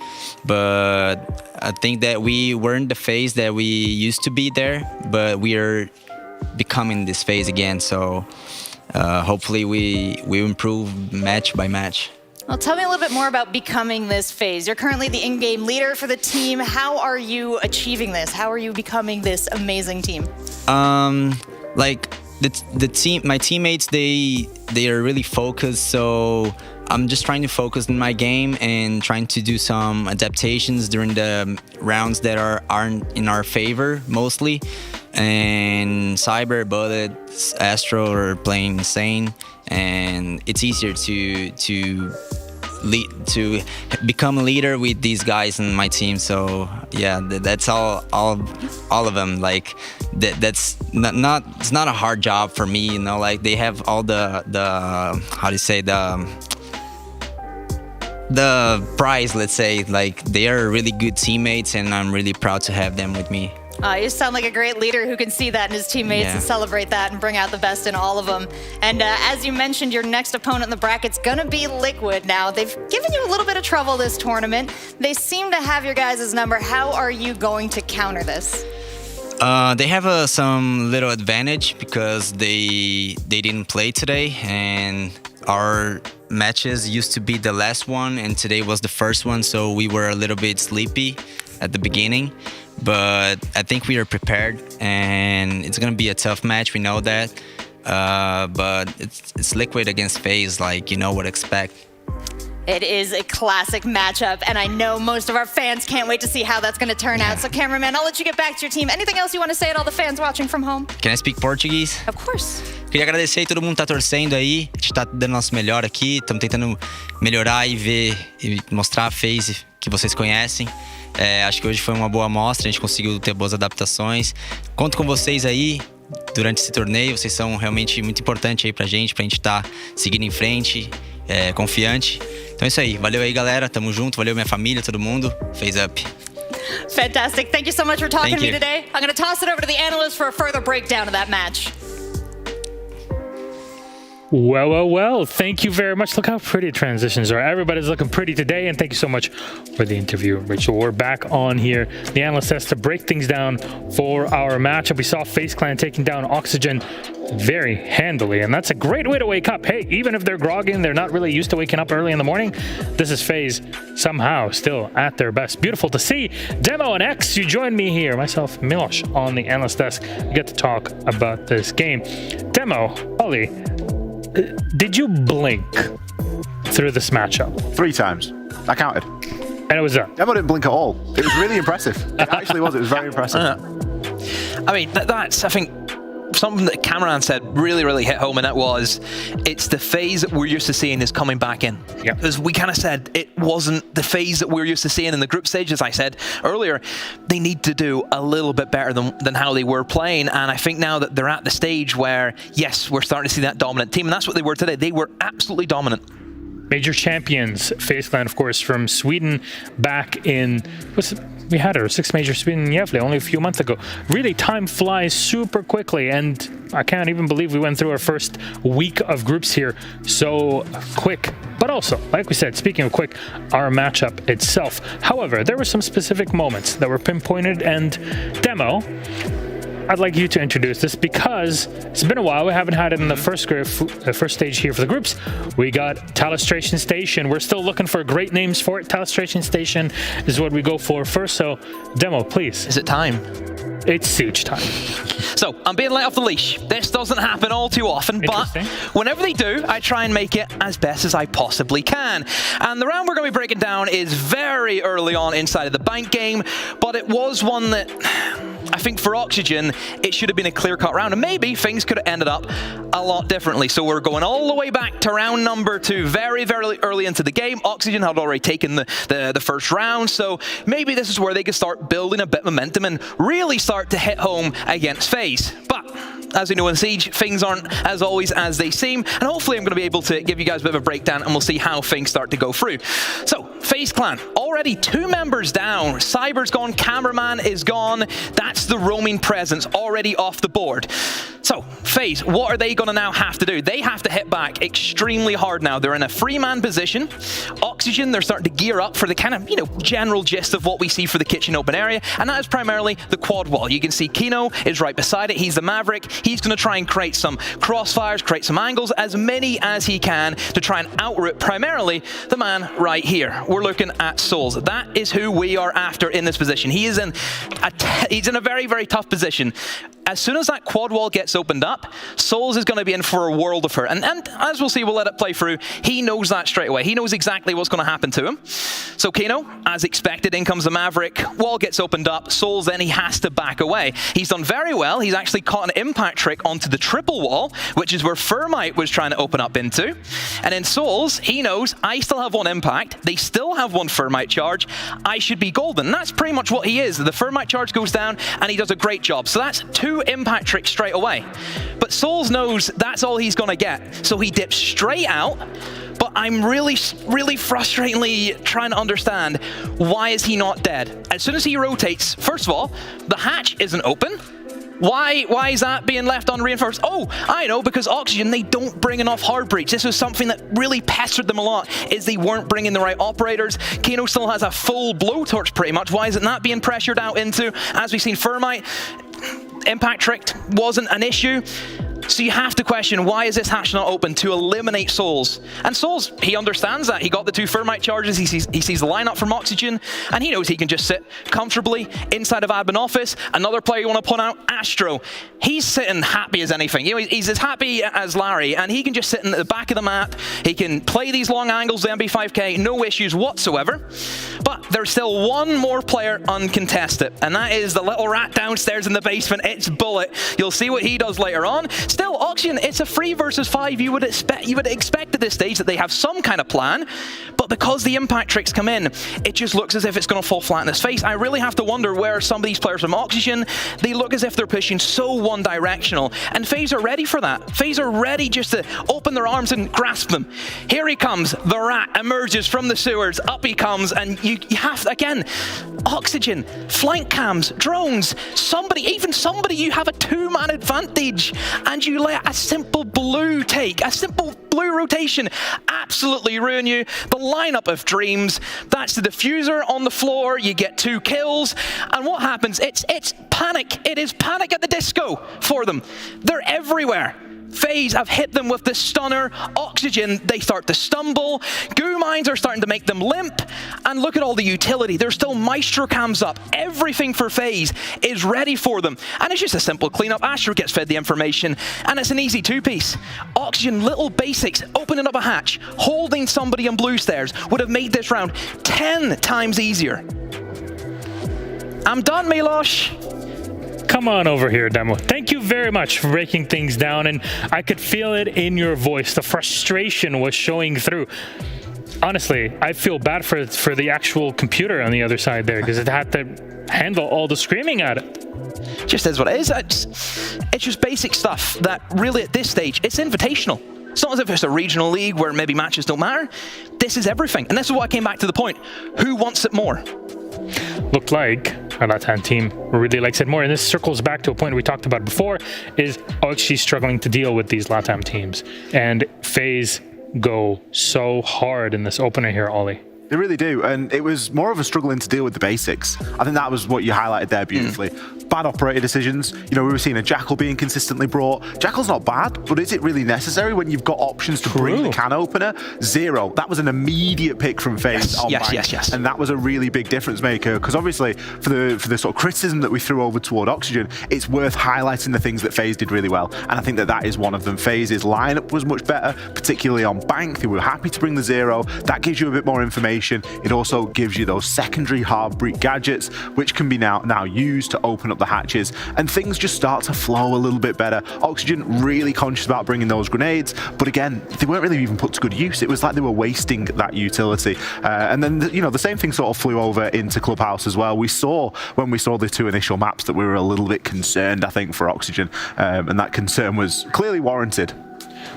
S18: but I think that we weren't the phase that we used to be there, but we are becoming this phase again. So hopefully we improve match by match.
S17: Well, tell me a little bit more about becoming this phase. You're currently the in-game leader for the team. How are you achieving this? How are you becoming this amazing team?
S18: Like the team, my teammates, they are really focused. So I'm just trying to focus on my game and trying to do some adaptations during the rounds that aren't in our favor mostly. And Cyber, Bullet, Astro are playing insane, and it's easier to become a leader with these guys in my team. So yeah, that's all of them. Like that's not it's not a hard job for me, you know. Like they have all the how do you say the prize, let's say. Like they are really good teammates, and I'm really proud to have them with me.
S17: You sound like a great leader who can see that in his teammates and celebrate that and bring out the best in all of them. And as you mentioned, your next opponent in the bracket's gonna be Liquid. Now, they've given you a little bit of trouble this tournament. They seem to have your guys' number. How are you going to counter this?
S18: They have some little advantage because they didn't play today, and our matches used to be the last one, and today was the first one, so we were a little bit sleepy at the beginning. But I think we are prepared, and it's gonna be a tough match. We know that, but it's Liquid against Faze. Like, you know what to expect.
S17: It is a classic matchup, and I know most of our fans can't wait to see how that's gonna turn out. So, cameraman, I'll let you get back to your team. Anything else you want to say to all the fans watching from home?
S18: Can I speak Portuguese?
S17: Of course.
S18: Queria agradecer aí todo mundo que tá torcendo aí. A gente tá dando nosso melhor aqui. Estamos tentando melhorar e ver e mostrar a Faze que vocês conhecem. Acho que hoje foi uma boa amostra, a gente conseguiu ter boas adaptações. Conto com vocês aí durante esse torneio, vocês são realmente muito importantes aí pra gente tá seguindo em frente, confiante. Então é isso aí, valeu aí galera, tamo junto, valeu minha família, todo mundo, Faze up.
S17: Fantastic, thank you so much for talking to me today. I'm gonna toss it over to the analyst for a further breakdown of that match.
S2: Well, thank you very much. Look how pretty transitions are. Everybody's looking pretty today, and thank you so much for the interview, Rachel. We're back on here. The analyst has to break things down for our matchup. We saw Faze Clan taking down Oxygen very handily, and that's a great way to wake up. Hey, even if they're groggy and they're not really used to waking up early in the morning, this is Faze somehow still at their best. Beautiful to see. Demo and X, you joined me here, myself, Milosh, on the analyst desk. We get to talk about this game. Demo, Ollie, did you blink through this matchup?
S4: 3 times. I counted.
S2: And it was done.
S4: Demo didn't blink at all. It was really impressive. It actually was. It was very impressive.
S3: I mean, that's, I think, something that Cameron said really hit home, and that was, it's the Faze that we're used to seeing is coming back in.
S2: Yeah.
S3: Because we kind of said it wasn't the Faze that we're used to seeing in the group stage, as I said earlier. They need to do a little bit better than how they were playing, and I think now that they're at the stage where, yes, we're starting to see that dominant team, and that's what they were today. They were absolutely dominant.
S2: Major champions, Faze Clan, of course, from Sweden back in, we had our 6th Major Sweden in Gävle only a few months ago. Really, time flies super quickly, and I can't even believe we went through our first week of groups here so quick. But also, like we said, speaking of quick, our matchup itself. However, there were some specific moments that were pinpointed, and Demo, I'd like you to introduce this because it's been a while. We haven't had it in the first stage here for the groups. We got Talistration Station. We're still looking for great names for it. Talistration Station is what we go for first. So, Demo, please.
S3: Is it time?
S2: It's Siege time.
S3: So, I'm being let off the leash. This doesn't happen all too often, but whenever they do, I try and make it as best as I possibly can. And the round we're going to be breaking down is very early on inside of the bank game, but it was one that I think for Oxygen, it should have been a clear-cut round, and maybe things could have ended up a lot differently. So we're going all the way back to round number 2, very, very early into the game. Oxygen had already taken the first round, so maybe this is where they could start building a bit of momentum and really start to hit home against FaZe. But as we know in Siege, things aren't as always as they seem, and hopefully I'm going to be able to give you guys a bit of a breakdown, and we'll see how things start to go through. So, Faze Clan, already 2 members down. Cyber's gone, Cameraman is gone. That's the roaming presence already off the board. So, FaZe, what are they going to now have to do? They have to hit back extremely hard now. They're in a 3-man position. Oxygen, they're starting to gear up for the kind of, general gist of what we see for the kitchen open area, and that is primarily the quad wall. You can see Kino is right beside it. He's the Maverick. He's going to try and create some crossfires, create some angles, as many as he can to try and outroot primarily the man right here. We're looking at Souls. That is who we are after in this position. He is in a very, very tough position. As soon as that quad wall gets opened up, Souls is going to be in for a world of hurt. And as we'll see, we'll let it play through. He knows that straight away. He knows exactly what's going to happen to him. So Kino, as expected, in comes the Maverick. Wall gets opened up. Souls, then he has to back away. He's done very well. He's actually caught an impact trick onto the triple wall, which is where Thermite was trying to open up into. And in Souls, he knows, I still have 1 impact. They still have 1 Thermite charge. I should be golden. That's pretty much what he is. The Thermite charge goes down, and he does a great job. So that's 2 impact tricks straight away. But Souls knows that's all he's going to get. So he dips straight out. But I'm really, really frustratingly trying to understand, why is he not dead? As soon as he rotates, first of all, the hatch isn't open. Why is that being left unreinforced? Oh, I know, because Oxygen, they don't bring enough hard breach. This was something that really pestered them a lot, is they weren't bringing the right operators. Kino still has a full blowtorch pretty much. Why isn't that being pressured out into? As we've seen, Thermite, impact trick wasn't an issue. So you have to question, why is this hatch not open to eliminate Souls? And Souls, he understands that. He got the 2 Thermite charges, he sees the lineup from Oxygen, and he knows he can just sit comfortably inside of admin office. Another player you want to point out, Astro. He's sitting happy as anything. He's as happy as Larry, and he can just sit in the back of the map. He can play these long angles, the MB5K, no issues whatsoever. But there's still 1 more player uncontested, and that is the little rat downstairs in the basement. It's Bullet. You'll see what he does later on. Still, Oxygen, it's a 3 versus 5. You would expect at this stage that they have some kind of plan, but because the impact tricks come in, it just looks as if it's going to fall flat in its face. I really have to wonder where some of these players from Oxygen, they look as if they're pushing so one-directional, and FaZe are ready for that. FaZe are ready just to open their arms and grasp them. Here he comes. The rat emerges from the sewers. Up he comes, and you have, again, Oxygen, flank cams, drones, even somebody, you have a 2-man advantage, and you let a simple blue rotation absolutely ruin you. The lineup of dreams, that's the diffuser on the floor, you get 2 kills, and what happens? It's panic. It is panic at the disco for them. They're everywhere. FaZe have hit them with the stunner. Oxygen, they start to stumble. Goo mines are starting to make them limp. And look at all the utility. There's still Maestro cams up. Everything for FaZe is ready for them. And it's just a simple cleanup. Astro gets fed the information, and it's an easy 2-piece. Oxygen, little basics, opening up a hatch, holding somebody on blue stairs would have made this round 10 times easier. I'm done, Milosh.
S2: Come on over here, Demo. Thank you very much for breaking things down, and I could feel it in your voice. The frustration was showing through. Honestly, I feel bad for the actual computer on the other side there, because it had to handle all the screaming at it.
S3: Just is what it is. It's just basic stuff that really at this stage, it's invitational. It's not as if it's a regional league where maybe matches don't matter. This is everything. And this is why I came back to the point. Who wants it more?
S2: Looked like our LATAM team really likes it more. And this circles back to a point we talked about before, is OXG struggling to deal with these LATAM teams. And FaZe go so hard in this opener here, Ollie.
S4: They really do, and it was more of a struggling to deal with the basics. I think that was what you highlighted there beautifully. bad operator decisions. You know, we were seeing a Jackal being consistently brought. Jackal's not bad, but is it really necessary when you've got options to bring the can opener? Zero. That was an immediate pick from Faze.
S3: Yes.
S4: And that was a really big difference maker, because obviously for the sort of criticism that we threw over toward Oxygen, it's worth highlighting the things that Faze did really well. And I think that is one of them. Faze's lineup was much better, particularly on Bank. They were happy to bring the 0. That gives you a bit more information. It also gives you those secondary hard-break gadgets, which can be now used to open up the hatches, and things just start to flow a little bit better. Oxygen really conscious about bringing those grenades, but again, they weren't really even put to good use. It was like they were wasting that utility. And then, the same thing sort of flew over into Clubhouse as well. We saw, when we saw the 2 initial maps, that we were a little bit concerned, I think, for Oxygen, and that concern was clearly warranted.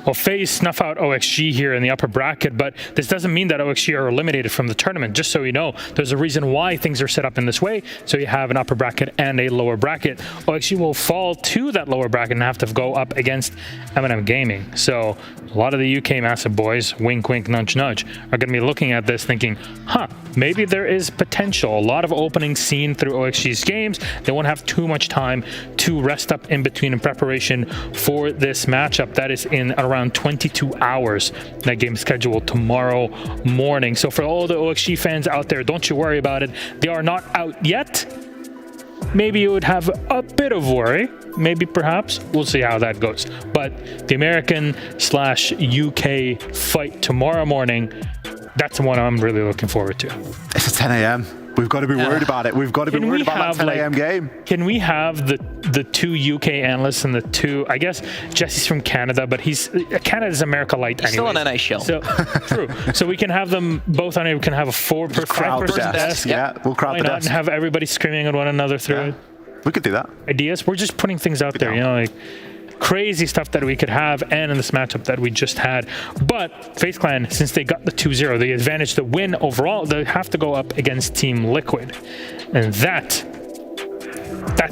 S2: Well, Faze snuff out OXG here in the upper bracket, but this doesn't mean that OXG are eliminated from the tournament. Just so you know, there's a reason why things are set up in this way. So you have an upper bracket and a lower bracket. OXG will fall to that lower bracket and have to go up against M&M Gaming. So a lot of the UK massive boys, wink, wink, nudge, nudge, are going to be looking at this thinking, maybe there is potential. A lot of openings seen through OXG's games. They won't have too much time to rest up in between in preparation for this matchup. That is in around 22 hours. That game is scheduled tomorrow morning. So for all the OXG fans out there, don't you worry about it. They are not out yet. Maybe you would have a bit of worry. Maybe, perhaps. We'll see how that goes. But the American/UK fight tomorrow morning, that's the one I'm really looking forward to.
S4: It's at 10 a.m. We've got to be worried about it. We've got to be worried about that 10 a.m. game.
S2: Can we have the 2 UK analysts and the 2, I guess Jesse's from Canada, but Canada's America Light anyway.
S3: Still an NA show.
S2: So, true. So we can have them both on it. We can have a 4-person desk.
S4: Yeah, we'll crowd the desk.
S2: And have everybody screaming at one another through it.
S4: We could do that.
S2: Ideas? We're just putting things out there, like crazy stuff that we could have, and in this matchup that we just had. But Faze Clan, since they got the 2-0, the advantage to win overall, they have to go up against Team Liquid. And that's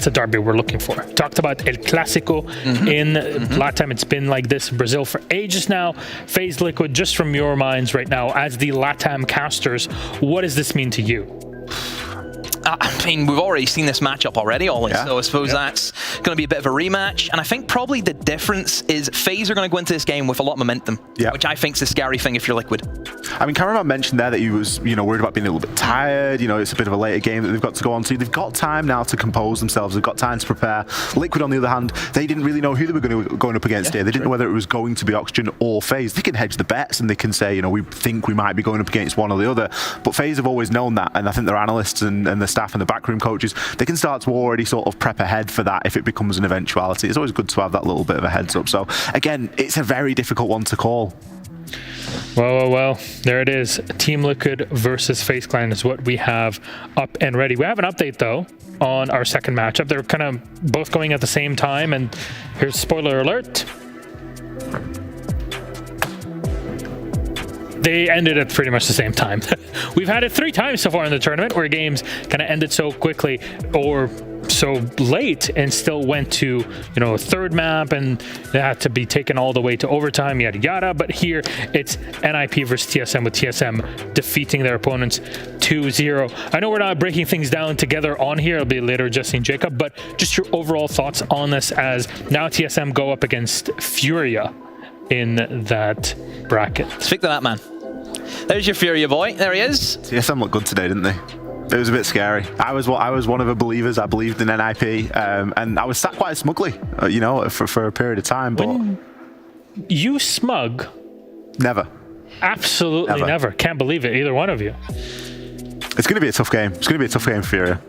S2: a derby we're looking for. Talked about El Clásico in Latam. It's been like this in Brazil for ages now. Faze Liquid, just from your minds right now, as the Latam casters, what does this mean to you?
S3: I mean, we've already seen this matchup already, Ollie, so I suppose that's going to be a bit of a rematch. And I think probably the difference is FaZe are going to go into this game with a lot of momentum, which I think is the scary thing if you're Liquid.
S4: I mean, Cameraman mentioned there that he was, worried about being a little bit tired. It's a bit of a later game that they've got to go on to. They've got time now to compose themselves. They've got time to prepare. Liquid, on the other hand, they didn't really know who they were going up against here. They didn't know whether it was going to be Oxygen or FaZe. They can hedge the bets and they can say, we think we might be going up against one or the other. But FaZe have always known that, and I think their analysts and the staff and the backroom coaches, they can start to already sort of prep ahead for that if it becomes an eventuality. It's always good to have that little bit of a heads up. So again, it's a very difficult one to call.
S2: Well, there it is. Team Liquid versus Faze Clan is what we have up and ready. We have an update, though, on our second matchup. They're kind of both going at the same time, and here's spoiler alert. They ended at pretty much the same time. We've had it 3 times so far in the tournament where games kind of ended so quickly or so late and still went to, a third map, and they had to be taken all the way to overtime, yada yada. But here it's NIP versus TSM, with TSM defeating their opponents 2-0. I know we're not breaking things down together on here. It'll be later, Jesse and Jacob, but just your overall thoughts on this, as now TSM go up against FURIA in that bracket.
S3: Speak to that man. There's your FURIA boy. There he is.
S4: TSM looked good today, didn't they? It was a bit scary. I was one of the believers. I believed in NIP, and I was sat quite smugly, for a period of time. But
S2: you smug?
S4: Never.
S2: Absolutely never. Can't believe it, either one of you.
S4: It's going to be a tough game. It's going to be a tough game for FURIA.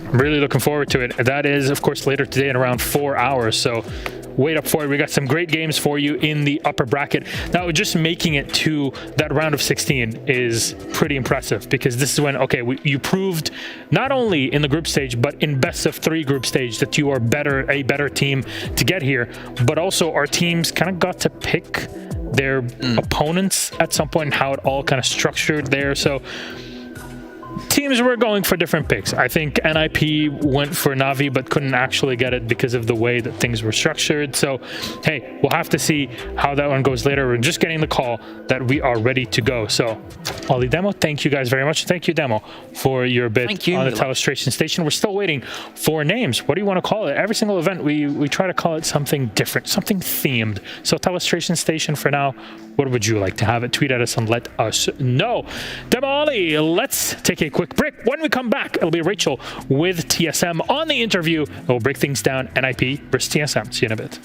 S2: I'm really looking forward to it. That is, of course, later today in around 4 hours. So wait up for it. We got some great games for you in the upper bracket. Now, just making it to that round of 16 is pretty impressive, because this is when, you proved not only in the group stage, but in best of 3 group stage that you are a better team to get here. But also our teams kind of got to pick their opponents at some point, and how it all kind of structured there. So teams were going for different picks. I think NIP went for Na'Vi but couldn't actually get it because of the way that things were structured. So, hey, we'll have to see how that one goes later. We're just getting the call that we are ready to go. So, Ollie, Demo, thank you guys very much. Thank you, Demo, for your bit on the Telestration Station. We're still waiting for names. What do you want to call it? Every single event, we try to call it something different, something themed. So, Telestration Station for now. What would you like to have it? Tweet at us and let us know. Demo, Ollie, let's take a quick break. When we come back, it'll be Rachel with TSM on the interview. We'll break things down. NIP versus TSM. See you in a bit.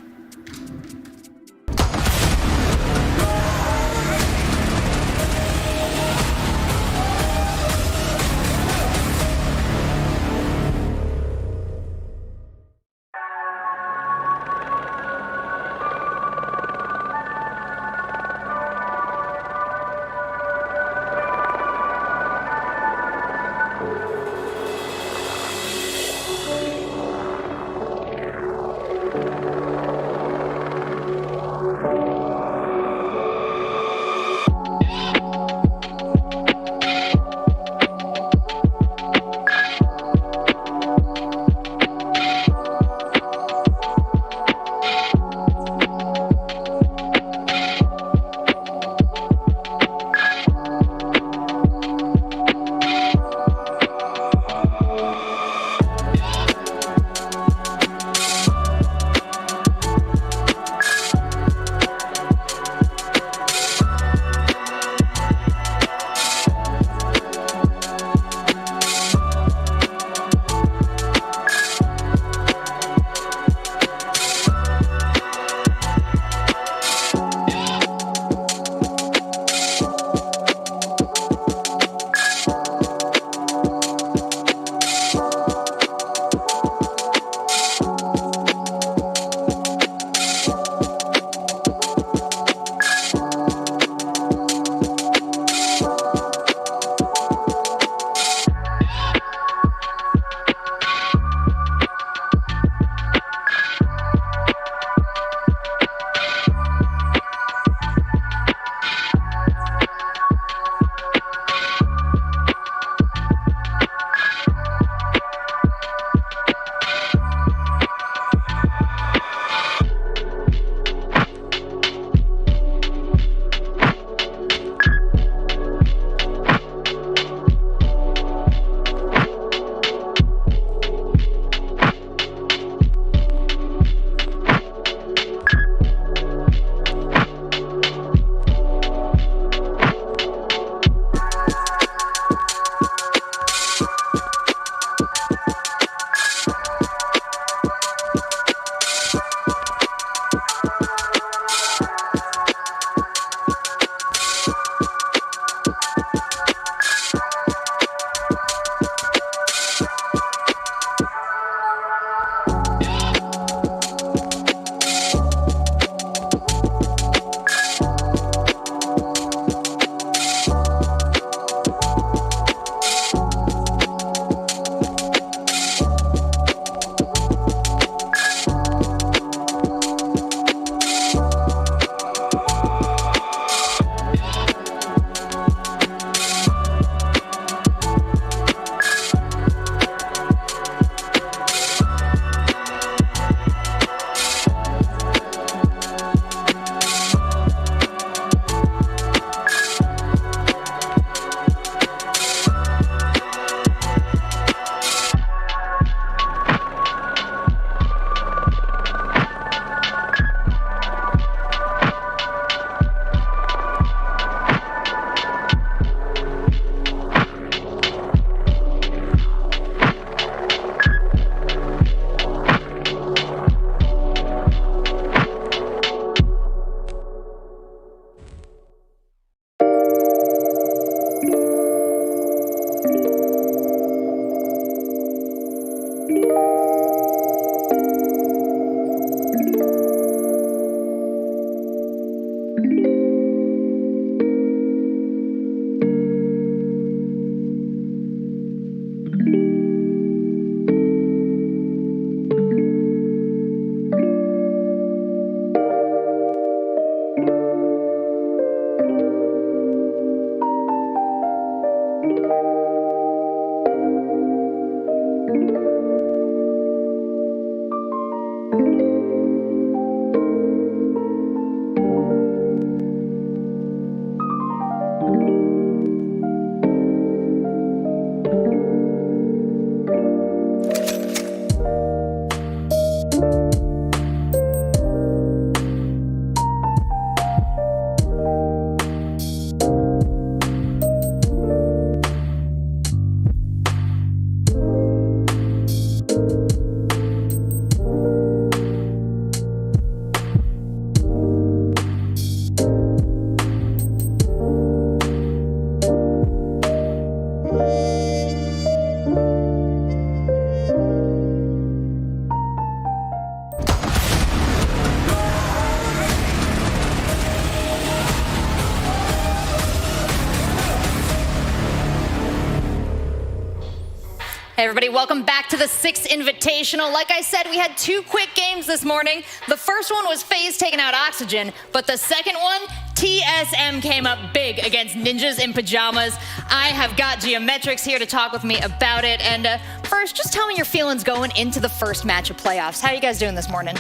S17: Hey everybody, welcome back to the 6th Invitational. Like I said, we had 2 quick games this morning. The first one was Faze taking out Oxygen, but the second one, TSM came up big against Ninjas in Pyjamas. I have got Geometrics here to talk with me about it. And first, just tell me your feelings going into the first match of playoffs. How are you guys doing this morning?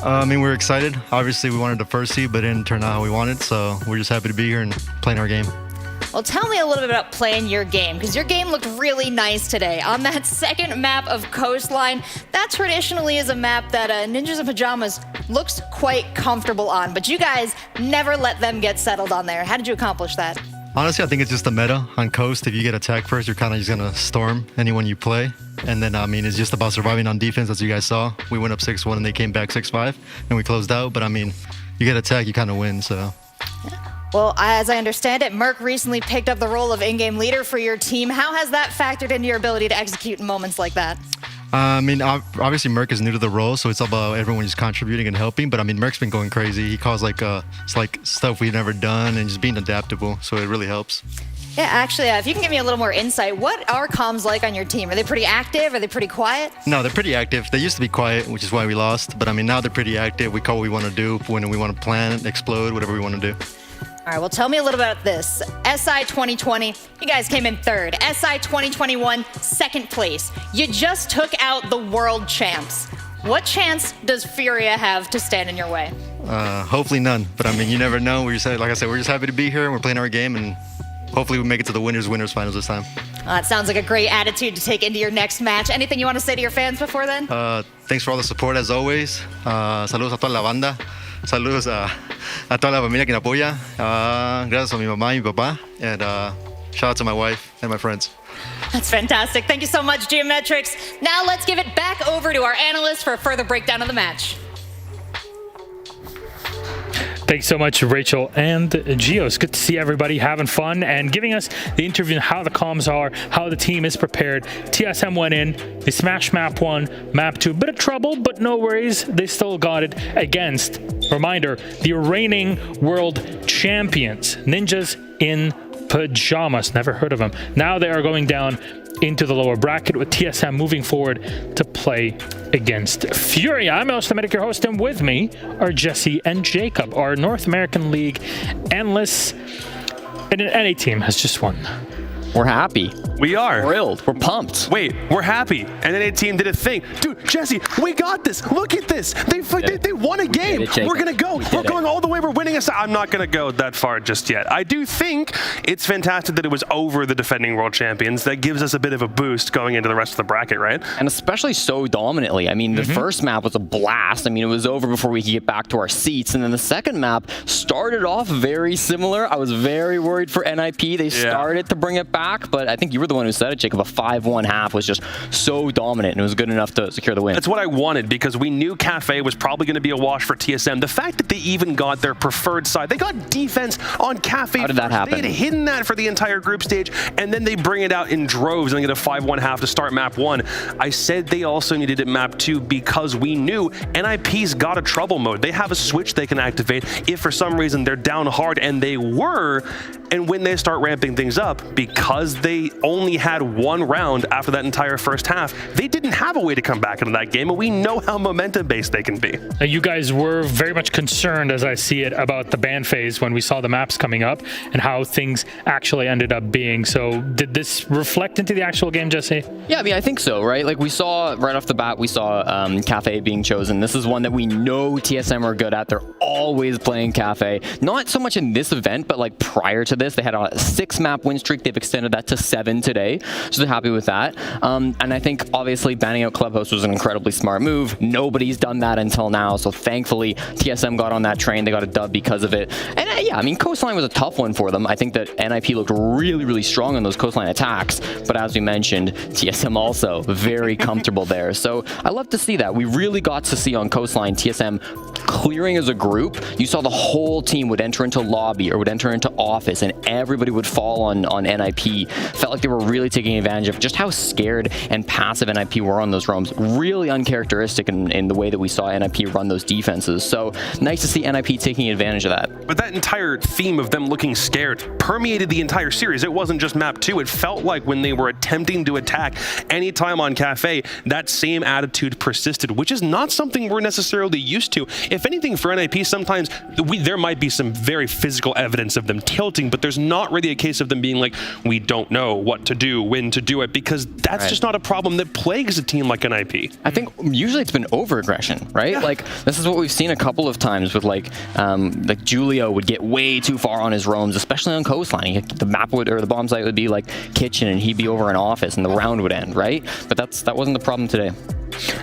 S19: I mean, we're excited. Obviously, we wanted the first seed, but it didn't turn out how we wanted, so we're just happy to be here and playing our game.
S17: Well, tell me a little bit about playing your game, because your game looked really nice today. On that second map of Coastline, that traditionally is a map that Ninjas in Pyjamas looks quite comfortable on, but you guys never let them get settled on there. How did you accomplish that?
S19: Honestly, I think it's just the meta on Coast. If you get attacked first, you're kind of just going to storm anyone you play. And then, I mean, it's just about surviving on defense, as you guys saw. We went up 6-1 and they came back 6-5, and we closed out. But, I mean, you get attacked, you kind of win, so...
S17: Well, as I understand it, Merc recently picked up the role of in-game leader for your team. How has that factored into your ability to execute in moments like that?
S19: I mean, obviously Merc is new to the role, so it's all about everyone just contributing and helping. But I mean, Merc's been going crazy. He calls it's like stuff we've never done and just being adaptable, so it really helps.
S17: Yeah, actually, if you can give me a little more insight, what are comms like on your team? Are they pretty active? Are they pretty quiet?
S19: No, they're pretty active. They used to be quiet, which is why we lost. But I mean, now they're pretty active. We call what we want to do, when we want to plan, explode, whatever we want to do.
S17: All right, well, tell me a little about this. SI 2020, you guys came in 3rd. SI 2021, 2nd place. You just took out the world champs. What chance does FURIA have to stand in your way?
S19: Hopefully none. But I mean, you never know. Like I said, we're just happy to be here and we're playing our game, and hopefully we make it to the winners finals this time.
S17: That sounds like a great attitude to take into your next match. Anything you want to say to your fans before then?
S19: Thanks for all the support as always. Saludos a toda la banda. Saludos a toda la familia que me apoya. Gracias a mi mamá y mi papá. And shout out to my wife and my friends.
S17: That's fantastic. Thank you so much, Geometrics. Now let's give it back over to our analyst for a further breakdown of the match.
S2: Thanks so much, Rachel and Gio. It's good to see everybody having fun and giving us the interview on how the comms are, how the team is prepared. TSM went in, they smashed map 1, map 2. Bit of trouble, but no worries. They still got it against, reminder, the reigning world champions, Ninjas in Pyjamas. Never heard of them. Now they are going down into the lower bracket with TSM moving forward to play against FURIA. I'm El Stamatic, your host, and with me are Jesse and Jacob, our North American League analysts. And an NA team has just won.
S9: We're happy.
S10: We are.
S9: Thrilled. We're pumped.
S10: Wait, we're happy. And then a team did a thing. Dude, Jesse, we got this. Look at this. They won a game. We're going to go. We're going all the way. We're winning. I'm not going to go that far just yet. I do think it's fantastic that it was over the defending world champions. That gives us a bit of a boost going into the rest of the bracket, right?
S9: And especially so dominantly. I mean, the first map was a blast. I mean, it was over before we could get back to our seats. And then the second map started off very similar. I was very worried for NIP. They started to bring it back, but I think you were the one who said it, Jacob. A 5-1 half was just so dominant, and it was good enough to secure the win.
S10: That's what I wanted, because we knew Cafe was probably going to be a wash for TSM. The fact that they even got their preferred side, they got defense on Cafe.
S9: How did that happen?
S10: They had hidden that for the entire group stage, and then they bring it out in droves and get a 5-1 half to start map 1. I said they also needed it map 2 because we knew NIP's got a trouble mode. They have a switch they can activate if for some reason they're down hard, and they were. And when they start ramping things up, because they only had one round after that entire first half, they didn't have a way to come back into that game, and we know how momentum-based they can be.
S2: You guys were very much concerned, as I see it, about the ban phase when we saw the maps coming up and how things actually ended up being. So did this reflect into the actual game, Jesse?
S9: Yeah, I mean, I think so, right? Like we saw right off the bat, we saw Cafe being chosen. This is one that we know TSM are good at. They're always playing Cafe. Not so much in this event, but like prior to this, they had a 6-map win streak. They've extended that to 7 today, so they're happy with that. And I think obviously banning out Clubhouse was an incredibly smart move. Nobody's done that until now, so thankfully TSM got on that train. They got a dub because of it. And yeah, I mean, Coastline was a tough one for them. I think that NIP looked really, really strong on those Coastline attacks, but as we mentioned, TSM also very comfortable there. So I love to see that. We really got to see on Coastline TSM clearing as a group. You saw the whole team would enter into lobby or would enter into office, and everybody would fall on NIP. Felt like they they were really taking advantage of just how scared and passive NIP were on those roams. Really uncharacteristic in the way that we saw NIP run those defenses. So nice to see NIP taking advantage of that.
S10: But that entire theme of them looking scared permeated the entire series. It wasn't just map 2. It felt like when they were attempting to attack any time on Cafe, that same attitude persisted, which is not something we're necessarily used to. If anything, for NIP, sometimes there might be some very physical evidence of them tilting, but there's not really a case of them being like, we don't know what to do, when to do it, because that's just not a problem that plagues a team like NIP.
S9: I think usually it's been over-aggression, right? Yeah. Like, this is what we've seen a couple of times with, like Julio would get way too far on his roams, especially on coastline. The map would, or the bomb site would be like kitchen, and he'd be over an office, and the round would end, right? But that wasn't the problem today.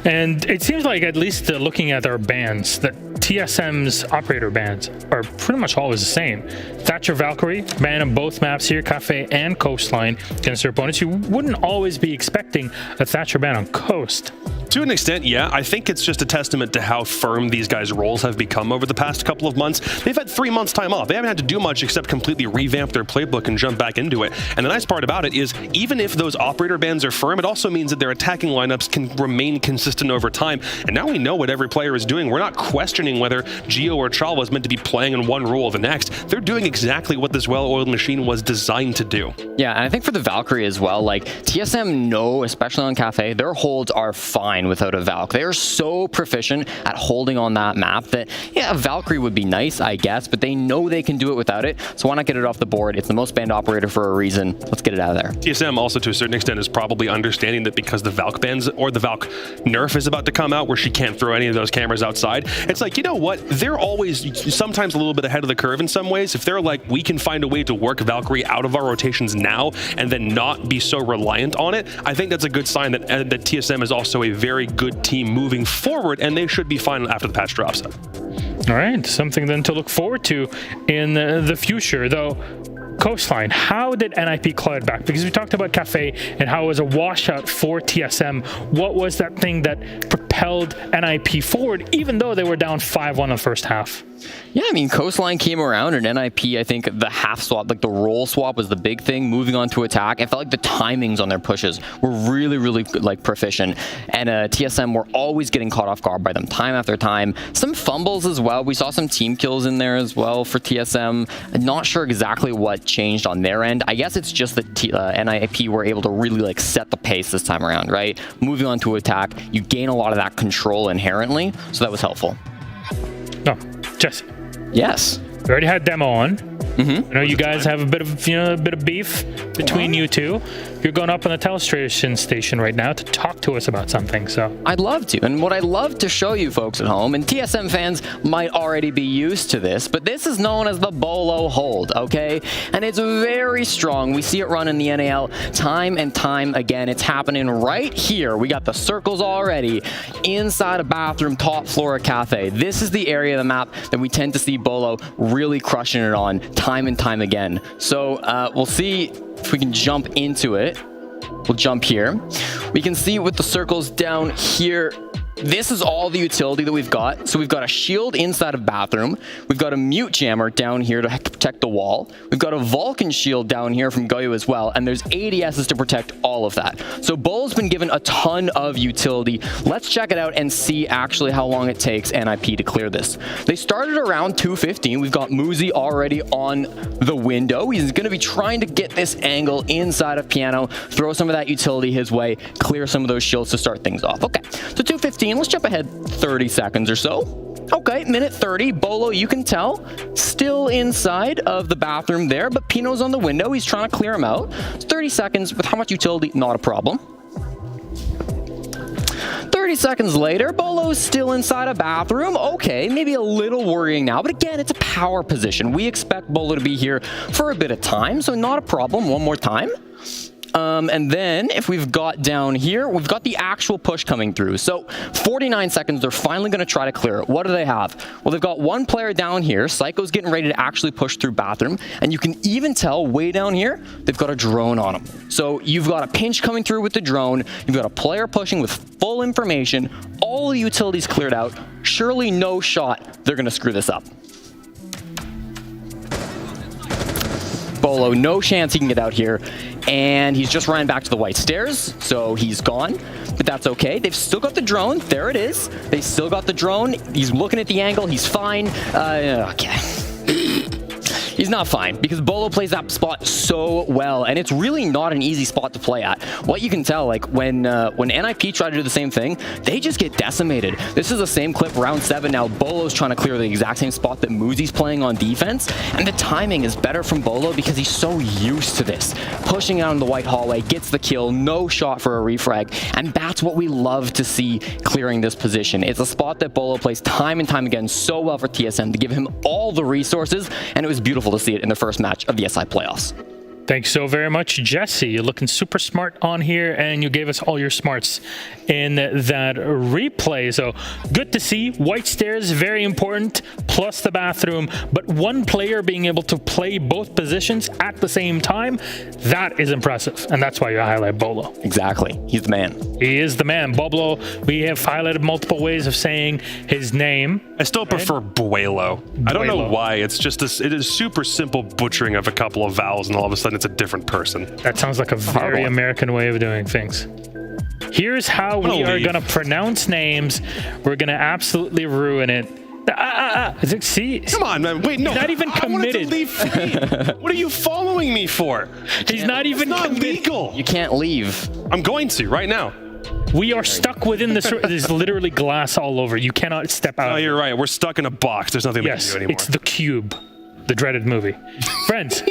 S2: And it seems like, at least looking at our bans, that TSM's operator bans are pretty much always the same. Thatcher Valkyrie, ban on both maps here, Cafe and Coastline against their opponents. You wouldn't always be expecting a Thatcher ban on Coast.
S10: To an extent, yeah. I think it's just a testament to how firm these guys' roles have become over the past couple of months. They've had 3 months time off. They haven't had to do much except completely revamp their playbook and jump back into it. And the nice part about it is, even if those operator bans are firm, it also means that their attacking lineups can remain consistent over time. And now we know what every player is doing. We're not questioning whether Gio or Chalwa is meant to be playing in one role or the next. They're doing exactly what this well-oiled machine was designed to do.
S9: Yeah, and I think for the Valkyrie as well, like, TSM know, especially on Cafe, their holds are fine without a Valk. They are so proficient at holding on that map that, yeah, Valkyrie would be nice, I guess, but they know they can do it without it, so why not get it off the board? It's the most banned operator for a reason. Let's get it out of there.
S10: TSM also, to a certain extent, is probably understanding that because the Valk bans or the Valk nerf is about to come out where she can't throw any of those cameras outside, it's like, you know what? They're always sometimes a little bit ahead of the curve in some ways. If they're like, we can find a way to work Valkyrie out of our rotations now and then not be so reliant on it, I think that's a good sign that TSM is also a very good team moving forward, and they should be fine after the patch drops.
S2: All right, something then to look forward to in the future, though. Coastline, how did NIP claw it back? Because we talked about Cafe and how it was a washout for TSM. What was that thing that propelled NIP forward, even though they were down 5-1 in the first half?
S9: Yeah, I mean, Coastline came around, and NIP, I think the half swap, like the roll swap was the big thing, moving on to attack. I felt like the timings on their pushes were really, really like proficient, and TSM were always getting caught off guard by them time after time. Some fumbles as well. We saw some team kills in there as well for TSM. I'm not sure exactly what changed on their end. I guess it's just that NIP were able to really like set the pace this time around, right? Moving on to attack, you gain a lot of that control inherently, so that was helpful.
S2: No, Jesse.
S9: Yes.
S2: We already had demo on. I know you guys have a bit of beef between you two. You're going up on the television station right now to talk to us about something, so.
S9: I'd love to. And what I'd love to show you folks at home, and TSM fans might already be used to this, but this is known as the Bolo hold, okay? And it's very strong. We see it run in the NAL time and time again. It's happening right here. We got the circles already inside a bathroom, top floor of Cafe. This is the area of the map that we tend to see Bolo really crushing it on time and time again. So we'll see if we can jump into it. We'll jump here. We can see with the circles down here, this is all the utility that we've got. So we've got a shield inside of bathroom. We've got a mute jammer down here to protect the wall. We've got a Vulcan shield down here from Goyo as well. And there's ADSs to protect all of that. So Bolo's been given a ton of utility. Let's check it out and see actually how long it takes NIP to clear this. They started around 2:15. We've got Muzi already on the window. He's going to be trying to get this angle inside of Piano, throw some of that utility his way, clear some of those shields to start things off. Okay, so 2:15. Let's jump ahead 30 seconds or so. Okay, minute 30. Bolo, you can tell, still inside of the bathroom there, but Pino's on the window. He's trying to clear him out. It's 30 seconds with how much utility? Not a problem. 30 seconds later, Bolo's still inside a bathroom. Okay, maybe a little worrying now, but again, it's a power position. We expect Bolo to be here for a bit of time, so not a problem. One more time. And then if we've got down here, we've got the actual push coming through. So 49 seconds, they're finally going to try to clear it. What do they have? Well, they've got one player down here. Psycho's getting ready to actually push through bathroom. And you can even tell way down here, they've got a drone on them. So you've got a pinch coming through with the drone. You've got a player pushing with full information. All the utilities cleared out. Surely no shot they're going to screw this up. Bolo, no chance he can get out here. And he's just ran back to the white stairs, so he's gone. But that's okay. They've still got the drone. There it is. They still got the drone. He's looking at the angle. He's fine. Okay. He's not fine because Bolo plays that spot so well, and it's really not an easy spot to play at. What you can tell, like when NIP try to do the same thing, they just get decimated. This is the same clip, round 7 now. Bolo's trying to clear the exact same spot that Muzi's playing on defense, and the timing is better from Bolo because he's so used to this. Pushing out in the white hallway, gets the kill, no shot for a refrag, and that's what we love to see clearing this position. It's a spot that Bolo plays time and time again so well for TSM to give him all the resources, and it was beautiful to see it in the first match of the SI playoffs.
S2: Thanks so very much, Jesse. You're looking super smart on here, and you gave us all your smarts in that replay. So good to see. White stairs, very important, plus the bathroom. But one player being able to play both positions at the same time, that is impressive. And that's why you highlight Bolo.
S9: Exactly. He's the man.
S2: He is the man. Bolo, we have highlighted multiple ways of saying his name.
S10: I still prefer Buelo. I don't know why. It's just this, it is super simple butchering of a couple of vowels, and all of a sudden it's a different person.
S2: That sounds like a very American way of doing things. Here's how we are going to pronounce names. We're going to absolutely ruin it. See?
S10: Come on, man. Wait, no.
S2: He's not even committed.
S10: I wanted to leave free. What are you following me for?
S2: He's not even
S10: committed. It's not legal.
S9: You can't leave.
S10: I'm going to right now.
S2: We are stuck within this. There's literally glass all over. You cannot step out.
S10: Oh, you're right. We're stuck in a box. There's nothing we can do anymore.
S2: It's the cube. The dreaded movie. Friends,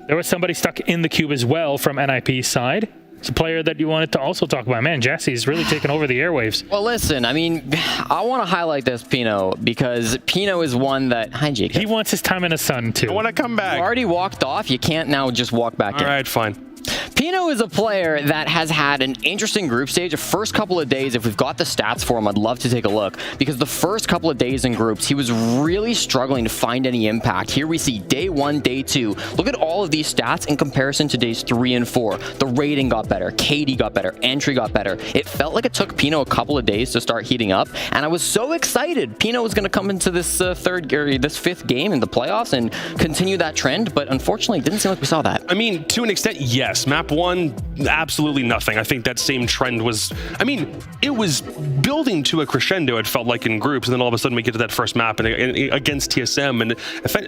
S2: there was somebody stuck in the cube as well from NIP's side. It's a player that you wanted to also talk about. Man, Jesse's really taken over the airwaves.
S9: Well, listen, I mean, I want to highlight this Pino because Pino is one that... Hi, Jacob.
S2: He wants his time in the sun, too.
S10: I want to come back.
S9: You already walked off. You can't now just walk back in.
S10: All right, fine.
S9: Pino is a player that has had an interesting group stage. The first couple of days, if we've got the stats for him, I'd love to take a look. Because the first couple of days in groups, he was really struggling to find any impact. Here we see day 1, day 2. Look at all of these stats in comparison to days 3 and 4. The rating got better. KD got better. Entry got better. It felt like it took Pino a couple of days to start heating up. And I was so excited. Pino was going to come into this this 5th game in the playoffs and continue that trend. But unfortunately, it didn't seem like we saw that.
S10: I mean, to an extent, yes. Map 1, absolutely nothing. I think that same trend was, I mean, it was building to a crescendo, it felt like in groups, and then all of a sudden we get to that first map and against TSM and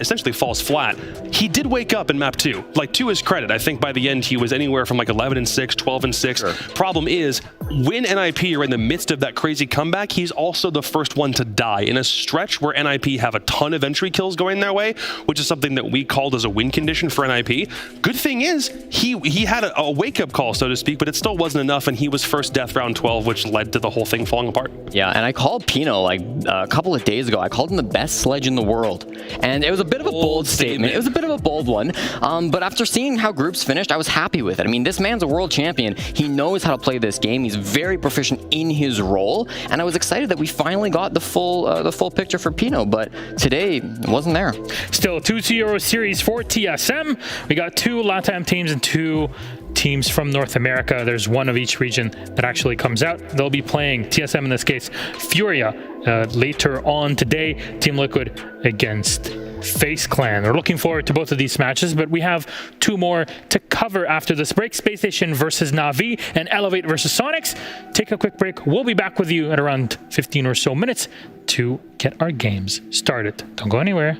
S10: essentially falls flat. He did wake up in map 2. Like, to his credit, I think by the end he was anywhere from like 11-6, 12-6. Sure. Problem is, when NIP are in the midst of that crazy comeback, he's also the first one to die in a stretch where NIP have a ton of entry kills going their way, which is something that we called as a win condition for NIP. Good thing is, he had a wake-up call, so to speak, but it still wasn't enough, and he was first death round 12, which led to the whole thing falling apart.
S9: Yeah, and I called Pino like a couple of days ago. I called him the best sledge in the world, and it was a bit of a bold statement. It was a bit of a bold one, but after seeing how groups finished, I was happy with it. I mean, this man's a world champion. He knows how to play this game. He's very proficient in his role, and I was excited that we finally got the full picture for Pino, but today it wasn't there.
S2: Still 2-0 series for TSM. We got 2 LATAM teams and 2 teams from North America. There's one of each region that actually comes out. They'll be playing, TSM in this case, FURIA later on today. Team Liquid against Faze Clan. We're looking forward to both of these matches, but we have 2 more to cover after this break. Space Station versus Na'Vi and Elevate versus Soniqs. Take a quick break. We'll be back with you at around 15 or so minutes to get our games started. Don't go anywhere.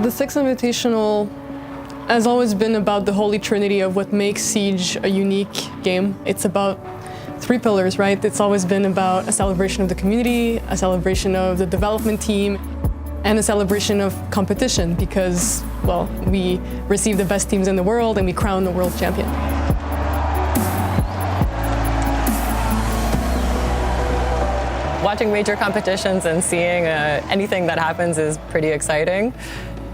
S20: The Six Invitational has always been about the holy trinity of what makes Siege a unique game. It's about 3 pillars, right? It's always been about a celebration of the community, a celebration of the development team, and a celebration of competition because, well, we receive the best teams in the world and we crown the world champion.
S21: Watching major competitions and seeing anything that happens is pretty exciting.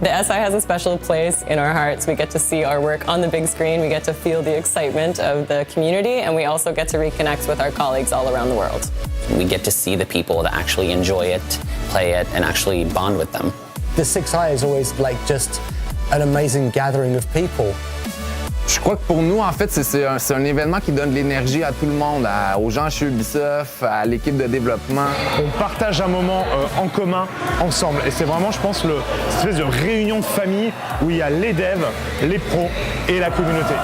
S21: The SI has a special place in our hearts. We get to see our work on the big screen, we get to feel the excitement of the community, and we also get to reconnect with our colleagues all around the world.
S22: We get to see the people that actually enjoy it, play it, and actually bond with them.
S23: The 6i is always like just
S1: an amazing gathering of people.
S5: Je crois que pour nous, en fait, c'est un événement qui donne de l'énergie à tout le monde, aux gens chez Ubisoft, à l'équipe de développement.
S23: On partage un moment en commun, ensemble. Et c'est vraiment, je pense, cette espèce de réunion de famille où il y a les devs, les pros et la communauté.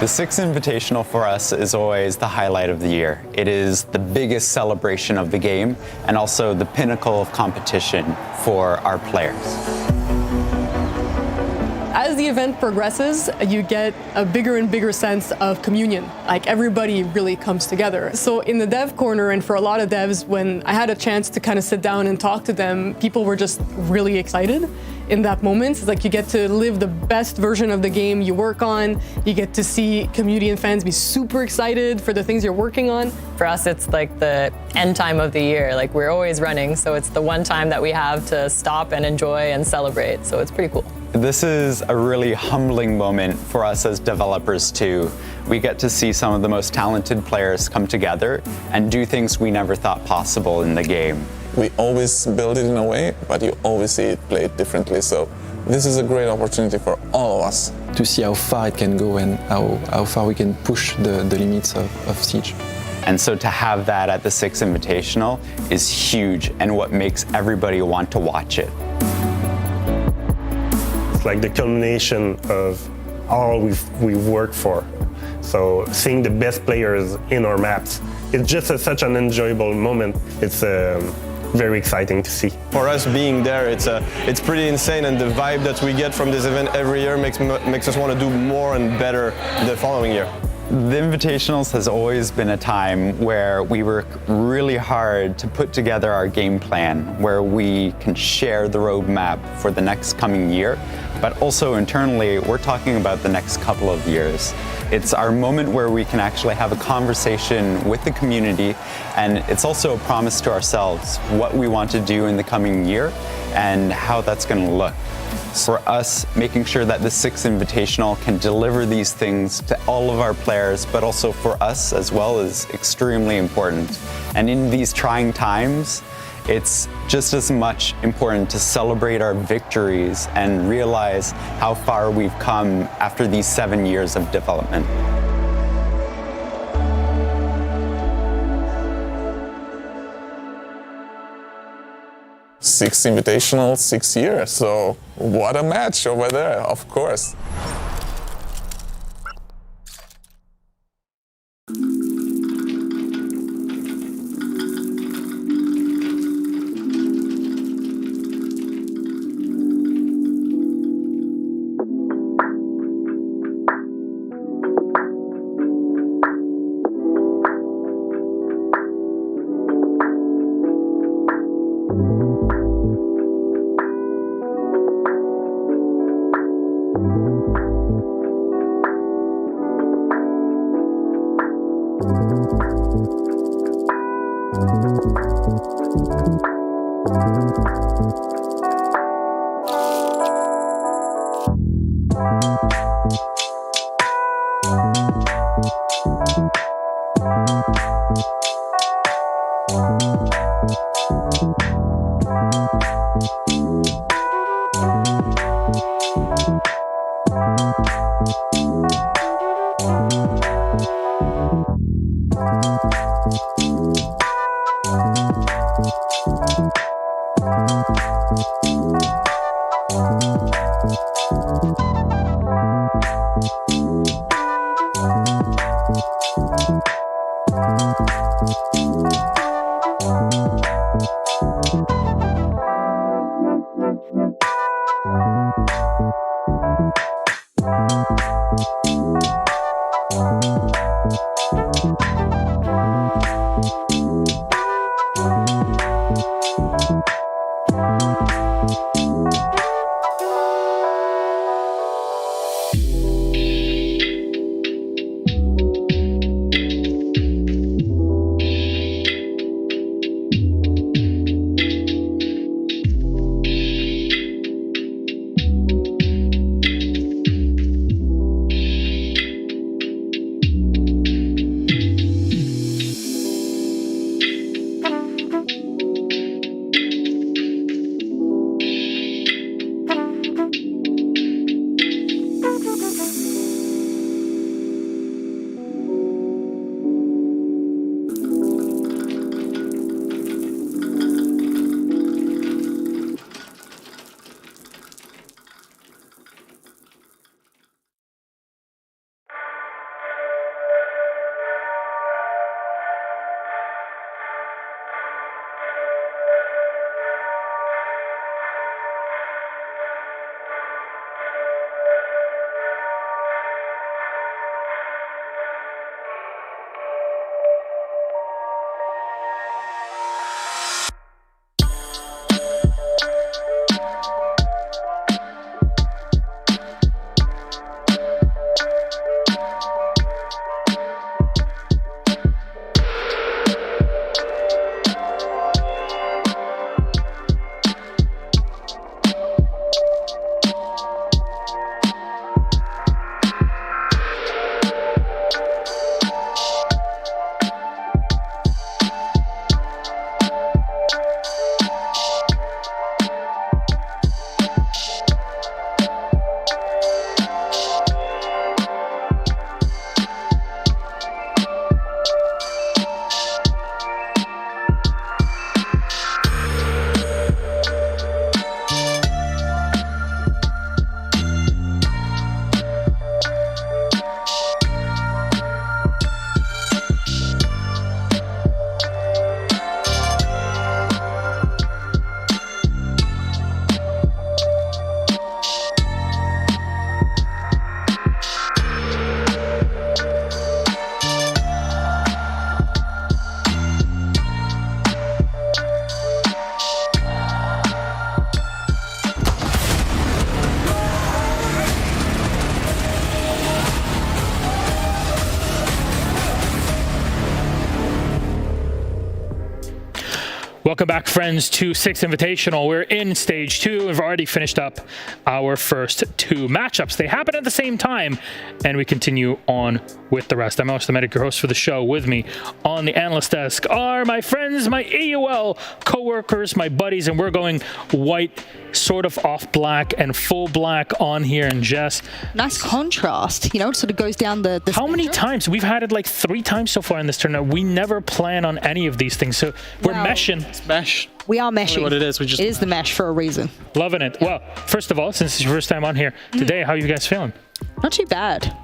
S24: The Six Invitational for us is always the highlight of the year. It is the biggest celebration of the game and also the pinnacle of competition for our players.
S20: As the event progresses, you get a bigger and bigger sense of communion. Like everybody really comes together. So in the dev corner and for a lot of devs, when I had a chance to kind of sit down and talk to them, people were just really excited in that moment. It's like you get to live the best version of the game you work on. You get to see community and fans be super excited for the things you're working on.
S21: For us, it's like the end time of the year. Like we're always running, so it's the one time that we have to stop and enjoy and celebrate. So it's pretty cool.
S24: This is a really humbling moment for us as developers too. We get to see some of the most talented players come together and do things we never thought possible in the game.
S25: We always build it in a way, but you always see it played differently. So this is a great opportunity for all of us
S26: to see how far it can go and how far we can push the limits of Siege.
S24: And so to have that at the Six Invitational is huge and what makes everybody want to watch it.
S27: It's like the culmination of all we've worked for. So seeing the best players in our maps, it's just such an enjoyable moment. It's very exciting to see.
S28: For us being there, it's pretty insane, and the vibe that we get from this event every year makes us want to do more and better the following year.
S24: The Invitationals has always been a time where we work really hard to put together our game plan, where we can share the roadmap for the next coming year, but also internally, we're talking about the next couple of years. It's our moment where we can actually have a conversation with the community, and it's also a promise to ourselves what we want to do in the coming year and how that's going to look. For us, making sure that the Six Invitational can deliver these things to all of our players, but also for us as well, is extremely important. And in these trying times, it's just as much important to celebrate our victories and realize how far we've come after these 7 years of development.
S25: Six Invitational, 6 years. So what a match over there, of course.
S2: Welcome back, friends, to Six Invitational. We're in Stage 2. We've already finished up our first 2 matchups. They happen at the same time, and we continue on with the rest. I'm Alex the Medic, your host for the show. With me on the analyst desk are my friends, my AUL co-workers, my buddies, and we're going white, sort of off black, and full black on here. And Jess,
S6: nice contrast, you know, it sort of goes down the
S2: how many times? We've had it like 3 times so far in this tournament. We never plan on any of these things, so we're meshing.
S7: It's mesh.
S6: We are meshing.
S7: What it is, it
S6: is the mesh for a reason.
S2: Loving it. Well, first of all, since it's your first time on here today, how are you guys feeling?
S6: Not too bad.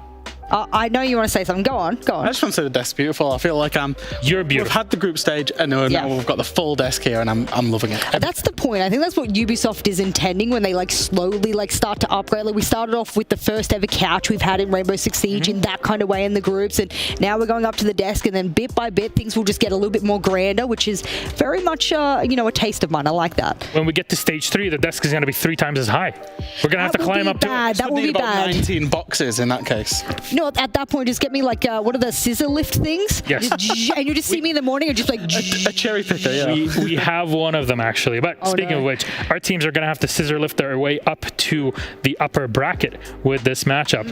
S6: I know you want to say something. Go on, go on.
S7: I just want to say the desk's beautiful. I feel like
S2: You're beautiful.
S7: We've had the group stage, and now we've got the full desk here, and I'm loving it.
S6: That's the point. I think that's what Ubisoft is intending when they like slowly like start to upgrade. Like we started off with the first ever couch we've had in Rainbow Six Siege in that kind of way in the groups, and now we're going up to the desk, and then bit by bit things will just get a little bit more grander, which is very much you know, a taste of mine. I like that.
S2: When we get to Stage 3, the desk is going to be 3 times as high. We're going to have to climb up to it.
S6: That will be bad.
S7: 19 boxes in that case.
S6: No, at that point, just get me like what are the scissor lift things?
S2: Yes.
S6: And you just see me in the morning and just like
S7: a cherry picker. Yeah.
S2: We have one of them actually. But speaking of which, our teams are going to have to scissor lift their way up to the upper bracket with this matchup.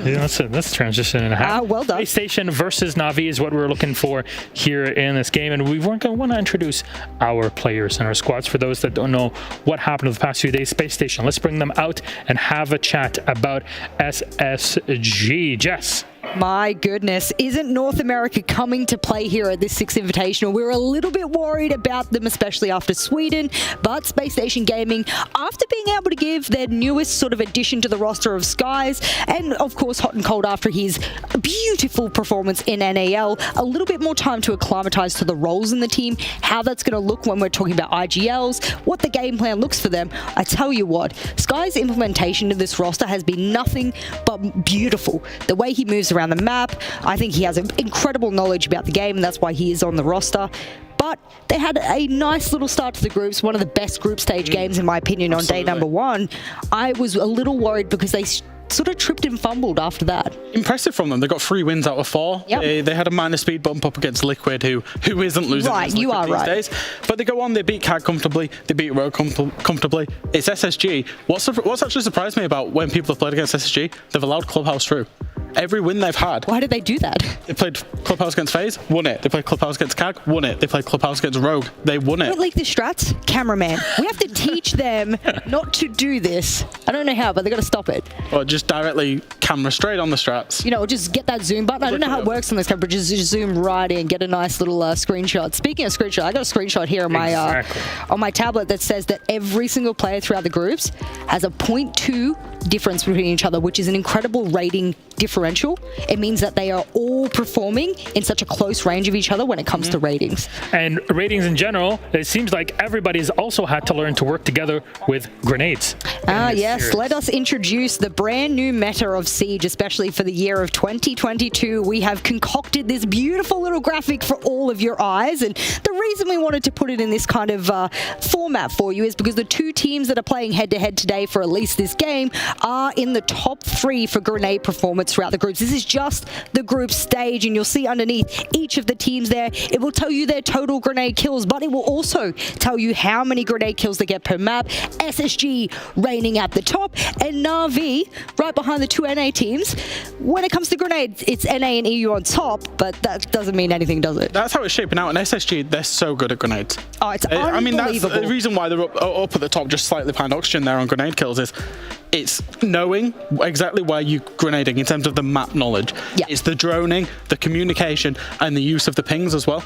S2: Let's transition in half.
S6: Well done.
S2: PlayStation versus Na'Vi is what we're looking for here in this game, and we want to introduce our players and our squads. For those that don't know what happened in the past few days, Space Station. Let's bring them out and have a chat about SSG. Jess.
S6: My goodness, isn't North America coming to play here at this Six Invitational? We're a little bit worried about them, especially after Sweden, but Space Station Gaming, after being able to give their newest sort of addition to the roster of Skies, and of course Hot and Cold after his beautiful performance in NAL, a little bit more time to acclimatize to the roles in the team, how that's going to look when we're talking about IGLs, what the game plan looks for them. I tell you what, Sky's implementation of this roster has been nothing but beautiful. The way he moves around the map, I think he has an incredible knowledge about the game, and that's why he is on the roster. But they had a nice little start to the groups, one of the best group stage games in my opinion on day number 1. I was a little worried because they sort of tripped and fumbled after that.
S7: Impressive from them. They got 3 wins out of 4. Yep. They had a minor speed bump up against Liquid, who isn't losing
S6: you are
S7: these days. But they go on, they beat CAG comfortably, they beat Rogue comfortably. It's SSG. What's actually surprised me about when people have played against SSG, they've allowed Clubhouse through. Every win they've had.
S6: Why did they do that?
S7: They played Clubhouse against FaZe, won it. They played Clubhouse against CAG, won it. They played Clubhouse against Rogue, they won it.
S6: Don't leak the strats, cameraman. We have to teach them not to do this. I don't know how, but they got to stop it.
S7: Or just directly camera straight on the strats.
S6: You know, just get that zoom button. I don't know how it works on this camera, but just zoom right in, get a nice little screenshot. Speaking of screenshot, I got a screenshot here on my tablet that says that every single player throughout the groups has a 0.2 difference between each other, which is an incredible rating differential. It means that they are all performing in such a close range of each other when it comes to ratings.
S2: And ratings in general, it seems like everybody's also had to learn to work together with grenades.
S6: Yes,
S2: series.
S6: let us introduce the brand new meta of Siege, especially for the year of 2022. We have concocted this beautiful little graphic for all of your eyes, and the reason we wanted to put it in this kind of format for you is because the 2 teams that are playing head-to-head today for at least this game are in the top 3 for grenade performance throughout the groups. This is just the group stage, and you'll see underneath each of the teams there, it will tell you their total grenade kills, but it will also tell you how many grenade kills they get per map. SSG reigning at the top, and Na'Vi right behind the 2 NA teams. When it comes to grenades, it's NA and EU on top, but that doesn't mean anything, does it?
S7: That's how it's shaping out, and SSG, they're so good at grenades.
S6: Oh, it's unbelievable.
S7: I mean, that's the reason why they're up at the top, just slightly behind Oxygen there on grenade kills, is it's knowing exactly where you're grenading in terms of the map knowledge.
S6: Yeah.
S7: It's the droning, the communication, and the use of the pings as well.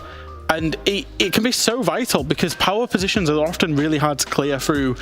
S7: And it can be so vital because power positions are often really hard to clear through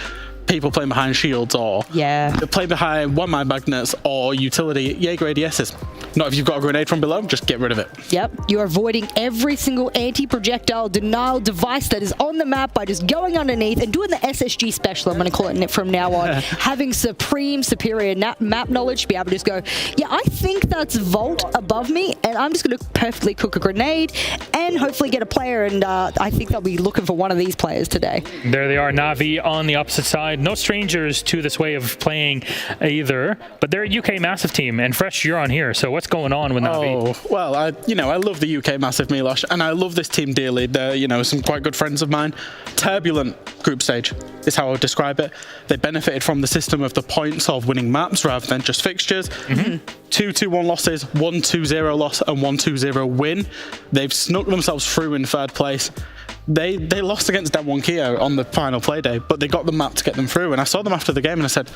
S7: people playing behind shields or play behind one-man magnets or utility Jaeger ADSs. Not if you've got a grenade from below, just get rid of it.
S6: Yep, you're avoiding every single anti-projectile denial device that is on the map by just going underneath and doing the SSG special, I'm going to call it from now on, having superior map knowledge to be able to just go, yeah, I think that's Vault above me, and I'm just going to perfectly cook a grenade and hopefully get a player, and I think they'll be looking for one of these players today.
S2: There they are, Na'Vi on the opposite side. No strangers to this way of playing either, but they're a UK massive team, and Fresh, you're on here, so what's What's going on with Navi?
S7: Oh, well, I love the UK massive, Milosh, and I love this team dearly. They're, some quite good friends of mine. Turbulent group stage is how I would describe it. They benefited from the system of the points of winning maps rather than just fixtures. 2-2-1 losses, 1-2-0 loss, and 1-2-0 win. They've snuck themselves through in third place. They lost against DWG KIA on the final play day, but they got the map to get them through. And I saw them after the game and I said,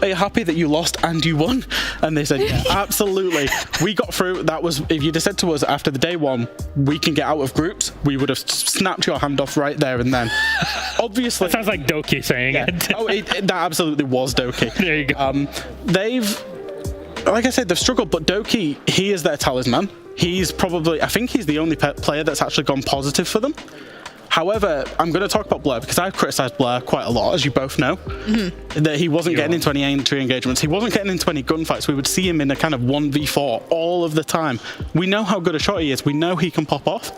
S7: "Are you happy that you lost and you won?" And they said, "Yeah, absolutely. We got through. That was, if you'd have said to us after the day one, we can get out of groups, we would have snapped your hand off right there and then." Obviously.
S2: That sounds like Doki saying it.
S7: Oh, that absolutely was Doki.
S2: There you go.
S7: Like I said, they've struggled, but Doki, he is their talisman. He's probably, I think he's the only player that's actually gone positive for them. However, I'm going to talk about Blair because I've criticised Blair quite a lot, as you both know. That he wasn't getting into any entry engagements. He wasn't getting into any gunfights. We would see him in a kind of 1v4 all of the time. We know how good a shot he is. We know he can pop off.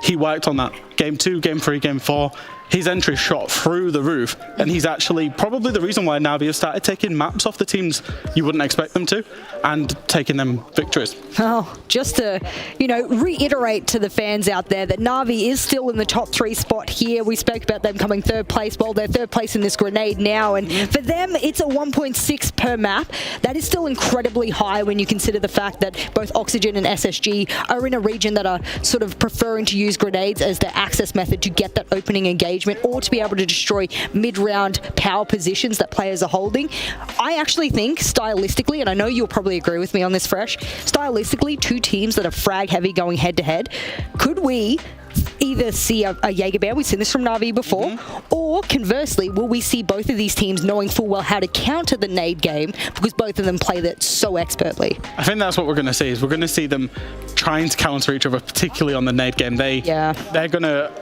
S7: He worked on that. Game 2, Game 3, Game 4. His entry shot through the roof, and he's actually probably the reason why Navi have started taking maps off the teams you wouldn't expect them to, and taking them victories.
S6: Oh, just to, reiterate to the fans out there that Navi is still in the top 3 spot here. We spoke about them coming third place. Well, they're third place in this grenade now, and for them, it's a 1.6 per map. That is still incredibly high when you consider the fact that both Oxygen and SSG are in a region that are sort of preferring to use grenades as their access method to get that opening engagement, or to be able to destroy mid-round power positions that players are holding. I actually think, stylistically, and I know you'll probably agree with me on this, Fresh, stylistically, 2 teams that are frag heavy going head-to-head, could we either see a Jaeger Bear, we've seen this from Navi before, or conversely, will we see both of these teams knowing full well how to counter the nade game because both of them play that so expertly?
S7: I think that's what we're going to see, is we're going to see them trying to counter each other, particularly on the nade game. They're going to...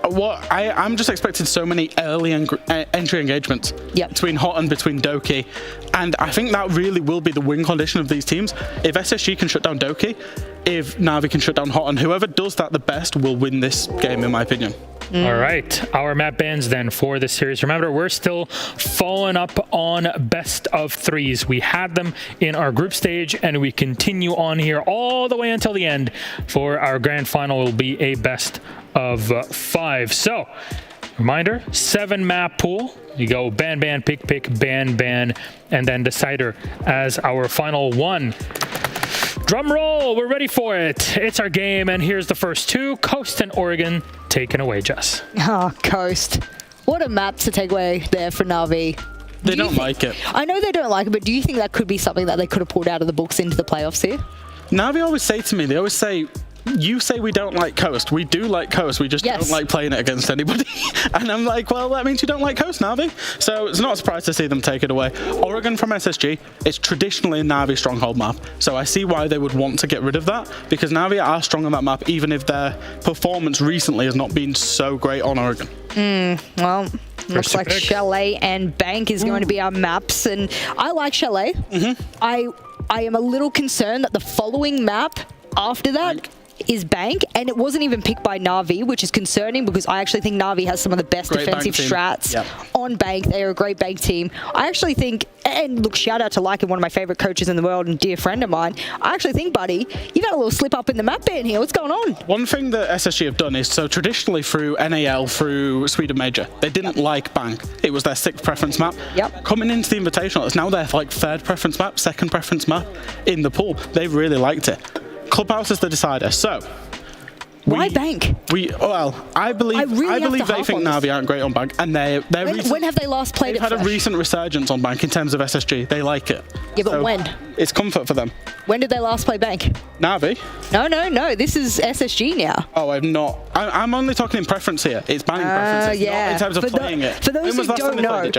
S7: I'm just expecting so many early entry engagements between Hot and between Doki, and I think that really will be the win condition of these teams. If SSG can shut down Doki, if Navi can shut down Hot, and whoever does that the best will win this game, in my opinion.
S2: All right, our map bans then for this series. Remember, we're still following up on best of 3s. We had them in our group stage, and we continue on here all the way until the end. For our grand final, will be a best of 5. So, reminder, 7 map pool. You go ban, ban, pick, pick, ban, ban, and then Decider as our final one. Drum roll, we're ready for it. It's our game, and here's the first 2. Coast and Oregon, taken away, Jess.
S6: Oh, Coast. What a map to take away there for Navi.
S7: They don't like it.
S6: I know they don't like it, but do you think that could be something that they could have pulled out of the books into the playoffs here?
S7: Navi always say to me, they always say, you say we don't like Coast. We do like Coast. We just don't like playing it against anybody. And I'm like, well, that means you don't like Coast, Navi. So it's not a surprise to see them take it away. Oregon from SSG is traditionally a Navi stronghold map. So I see why they would want to get rid of that, because Navi are strong on that map, even if their performance recently has not been so great on Oregon.
S6: Well, looks like Chalet and Bank is going to be our maps, and I like Chalet. I am a little concerned that the following map after that is Bank, and it wasn't even picked by Navi, which is concerning because I actually think Navi has some of the best defensive strats on Bank. They are a great Bank team. I actually think, and look, shout out to Lycan, one of my favorite coaches in the world and dear friend of mine. I actually think, buddy, you've had a little slip up in the map ban here. What's going on?
S7: One thing that SSG have done is, so traditionally through NAL, through Sweden Major, they didn't like Bank. It was their 6th preference map. Coming into the Invitational, it's now their 3rd preference map, 2nd preference map in the pool. They really liked it. Clubhouse is the decider. So,
S6: why Bank?
S7: I believe they think Navi aren't great on Bank, and
S6: when have they last played it?
S7: They've had a recent resurgence on Bank in terms of SSG. They like it.
S6: Yeah, but when?
S7: It's comfort for them.
S6: When did they last play Bank?
S7: Navi?
S6: No. This is SSG now.
S7: Oh, I'm only talking in preference here. It's banning preference. It's not in terms of playing it.
S6: For those who don't know,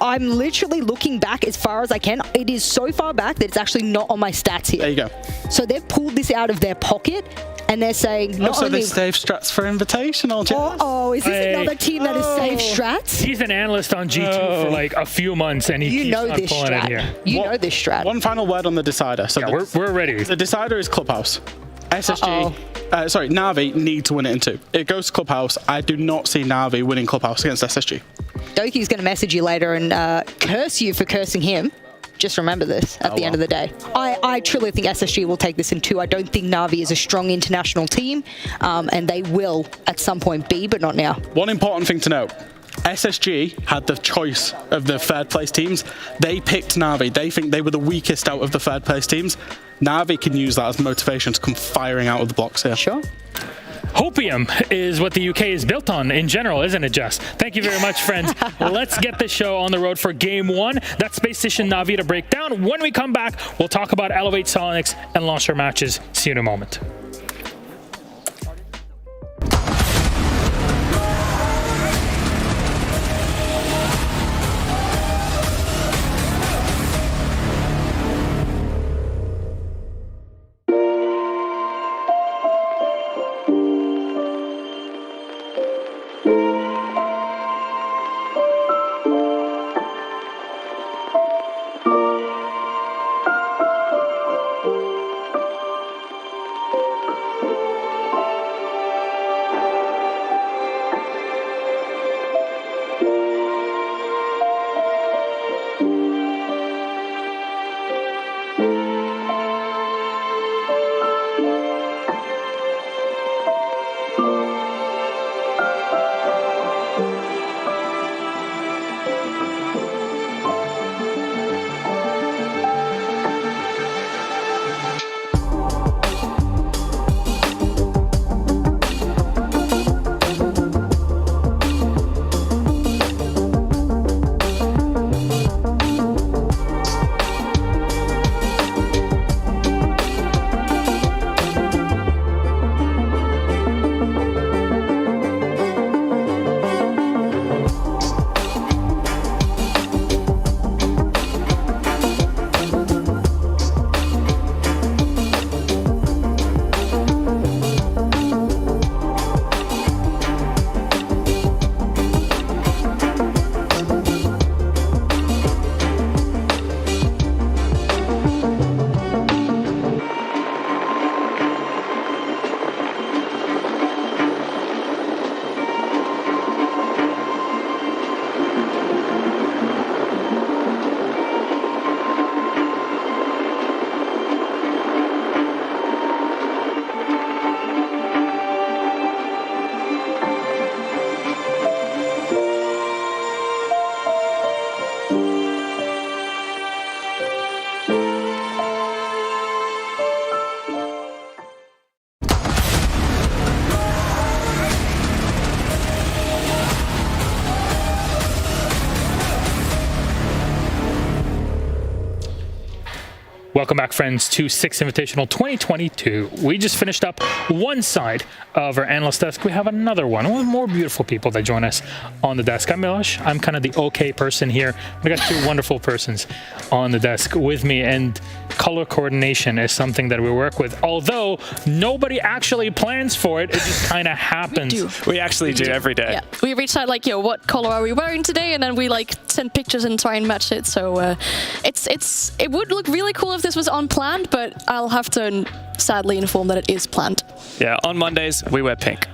S6: I'm literally looking back as far as I can. It is so far back that it's actually not on my stats here.
S7: There you go.
S6: So they've pulled this out of their pocket, and they're saying
S7: they save strats for Invitational.
S6: Is this another team that has saved strats?
S2: He's an analyst on G2 for like a few months, and he keeps on pulling it here.
S6: You know this strat.
S7: One final word on the decider. So
S2: we're ready.
S7: The decider is Clubhouse. SSG, Navi need to win it in 2. It goes to Clubhouse. I do not see Navi winning Clubhouse against SSG.
S6: Doki's going to message you later and curse you for cursing him. Just remember this at the end of the day. I truly think SSG will take this in 2. I don't think Na'Vi is a strong international team, and they will at some point be, but not now.
S7: One important thing to note. SSG had the choice of the third place teams. They picked Na'Vi. They think they were the weakest out of the third place teams. Na'Vi can use that as motivation to come firing out of the blocks here.
S6: Sure.
S2: Hopium is what the UK is built on in general, isn't it, Jess? Thank you very much, friends. Let's get this show on the road for Game 1. That's Space Station Na'Vi to break down. When we come back, we'll talk about Elevate Soniqs and launcher matches. See you in a moment. Welcome back, friends, to Six Invitational 2022. We just finished up one side of our analyst desk. We have another one with more beautiful people that join us on the desk. I'm Milosh. I'm kind of the okay person here. We got two wonderful persons on the desk with me, and color coordination is something that we work with. Although nobody actually plans for it, it just kind of happens.
S8: We actually do every day.
S11: Yeah. We reach out like, yo, what color are we wearing today? And then we like send pictures and try and match it. So it would look really cool if this was unplanned, but I'll have to sadly inform that it is planned.
S8: Yeah, on Mondays, we wear pink.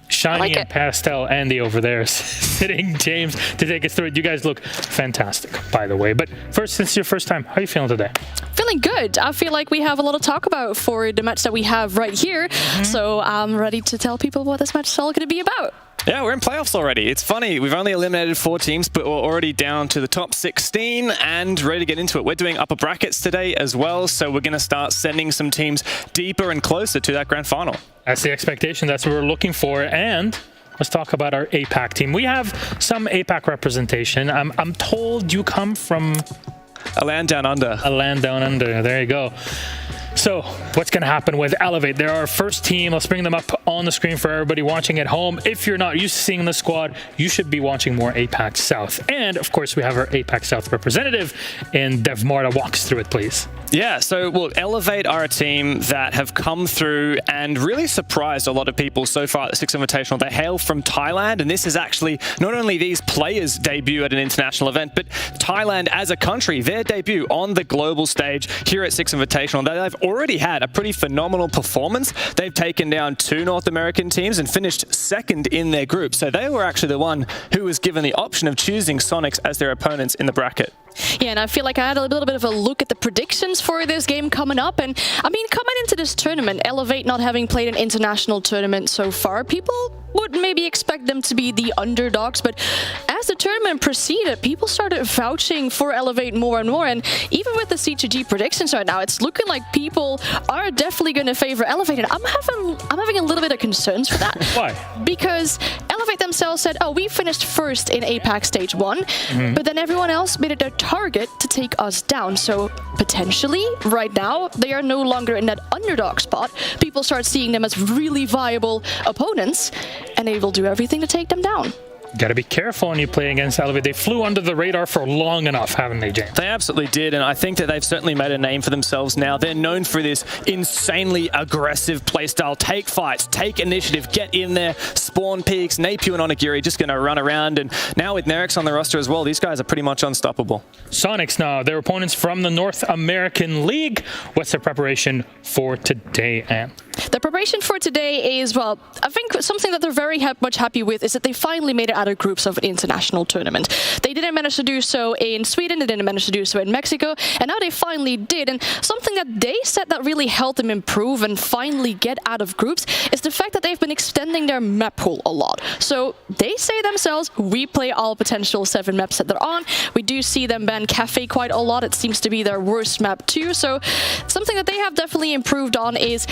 S2: Shiny and pastel Andy over there sitting James to take us through it. You guys look fantastic, by the way. But first, since it's your first time, how are you feeling today?
S11: Feeling good. I feel like we have a lot to talk about for the match that we have right here. So I'm ready to tell people what this match is all going to be about.
S8: Yeah, we're in playoffs already. It's funny, we've only eliminated 4 teams, but we're already down to the top 16 and ready to get into it. We're doing upper brackets today as well, so we're going to start sending some teams deeper and closer to that grand final. That's the expectation. That's what we're looking for. And let's talk about our APAC team. We have some APAC representation. I'm told you come from a land down under.
S2: A land down under. There you go. So what's going to happen with Elevate? They're our first team. Let's bring them up on the screen for everybody watching at home. If you're not used to seeing the squad, you should be watching more APAC South. And of course, we have our APAC South representative in Dev Marta. Walk us through it, please.
S8: Yeah, so well, Elevate are a team that have come through and really surprised a lot of people so far at the Six Invitational. They hail from Thailand, and this is actually not only these players' debut at an international event, but Thailand as a country, their debut on the global stage here at Six Invitational. They've already had a pretty phenomenal performance. They've taken down 2 North American teams and finished second in their group. So they were actually the one who was given the option of choosing Soniqs as their opponents in the bracket.
S11: Yeah, and I feel like I had a little bit of a look at the predictions for this game coming up. And I mean, coming into this tournament, Elevate not having played an international tournament so far, people would maybe expect them to be the underdogs, but as the tournament proceeded, people started vouching for Elevate more and more, and even with the CTG predictions right now, it's looking like people are definitely going to favor Elevate, and I'm having a little bit of concerns for that.
S2: Why?
S11: Because Elevate themselves said, oh, we finished first in APAC Stage 1, but then everyone else made it their target to take us down, so potentially, right now, they are no longer in that underdog spot. People start seeing them as really viable opponents, and they will do everything to take them down.
S2: Got to be careful when you play against Elevate. They flew under the radar for long enough, haven't they, James?
S8: They absolutely did, and I think that they've certainly made a name for themselves now. They're known for this insanely aggressive playstyle. Take fights, take initiative, get in there, spawn peaks. Napier and Onigiri just going to run around, and now with Nerix on the roster as well, these guys are pretty much unstoppable.
S2: Soniqs now, their opponents from the North American League. What's their preparation for today, Anne?
S11: The preparation for today is, well, I think something that they're very much happy with is that they finally made it out of groups of an international tournament. They didn't manage to do so in Sweden, they didn't manage to do so in Mexico, and now they finally did. And something that they said that really helped them improve and finally get out of groups is the fact that they've been extending their map pool a lot. So they say themselves, we play all potential 7 maps that they're on. We do see them ban Cafe quite a lot. It seems to be their worst map too. So something that they have definitely improved on is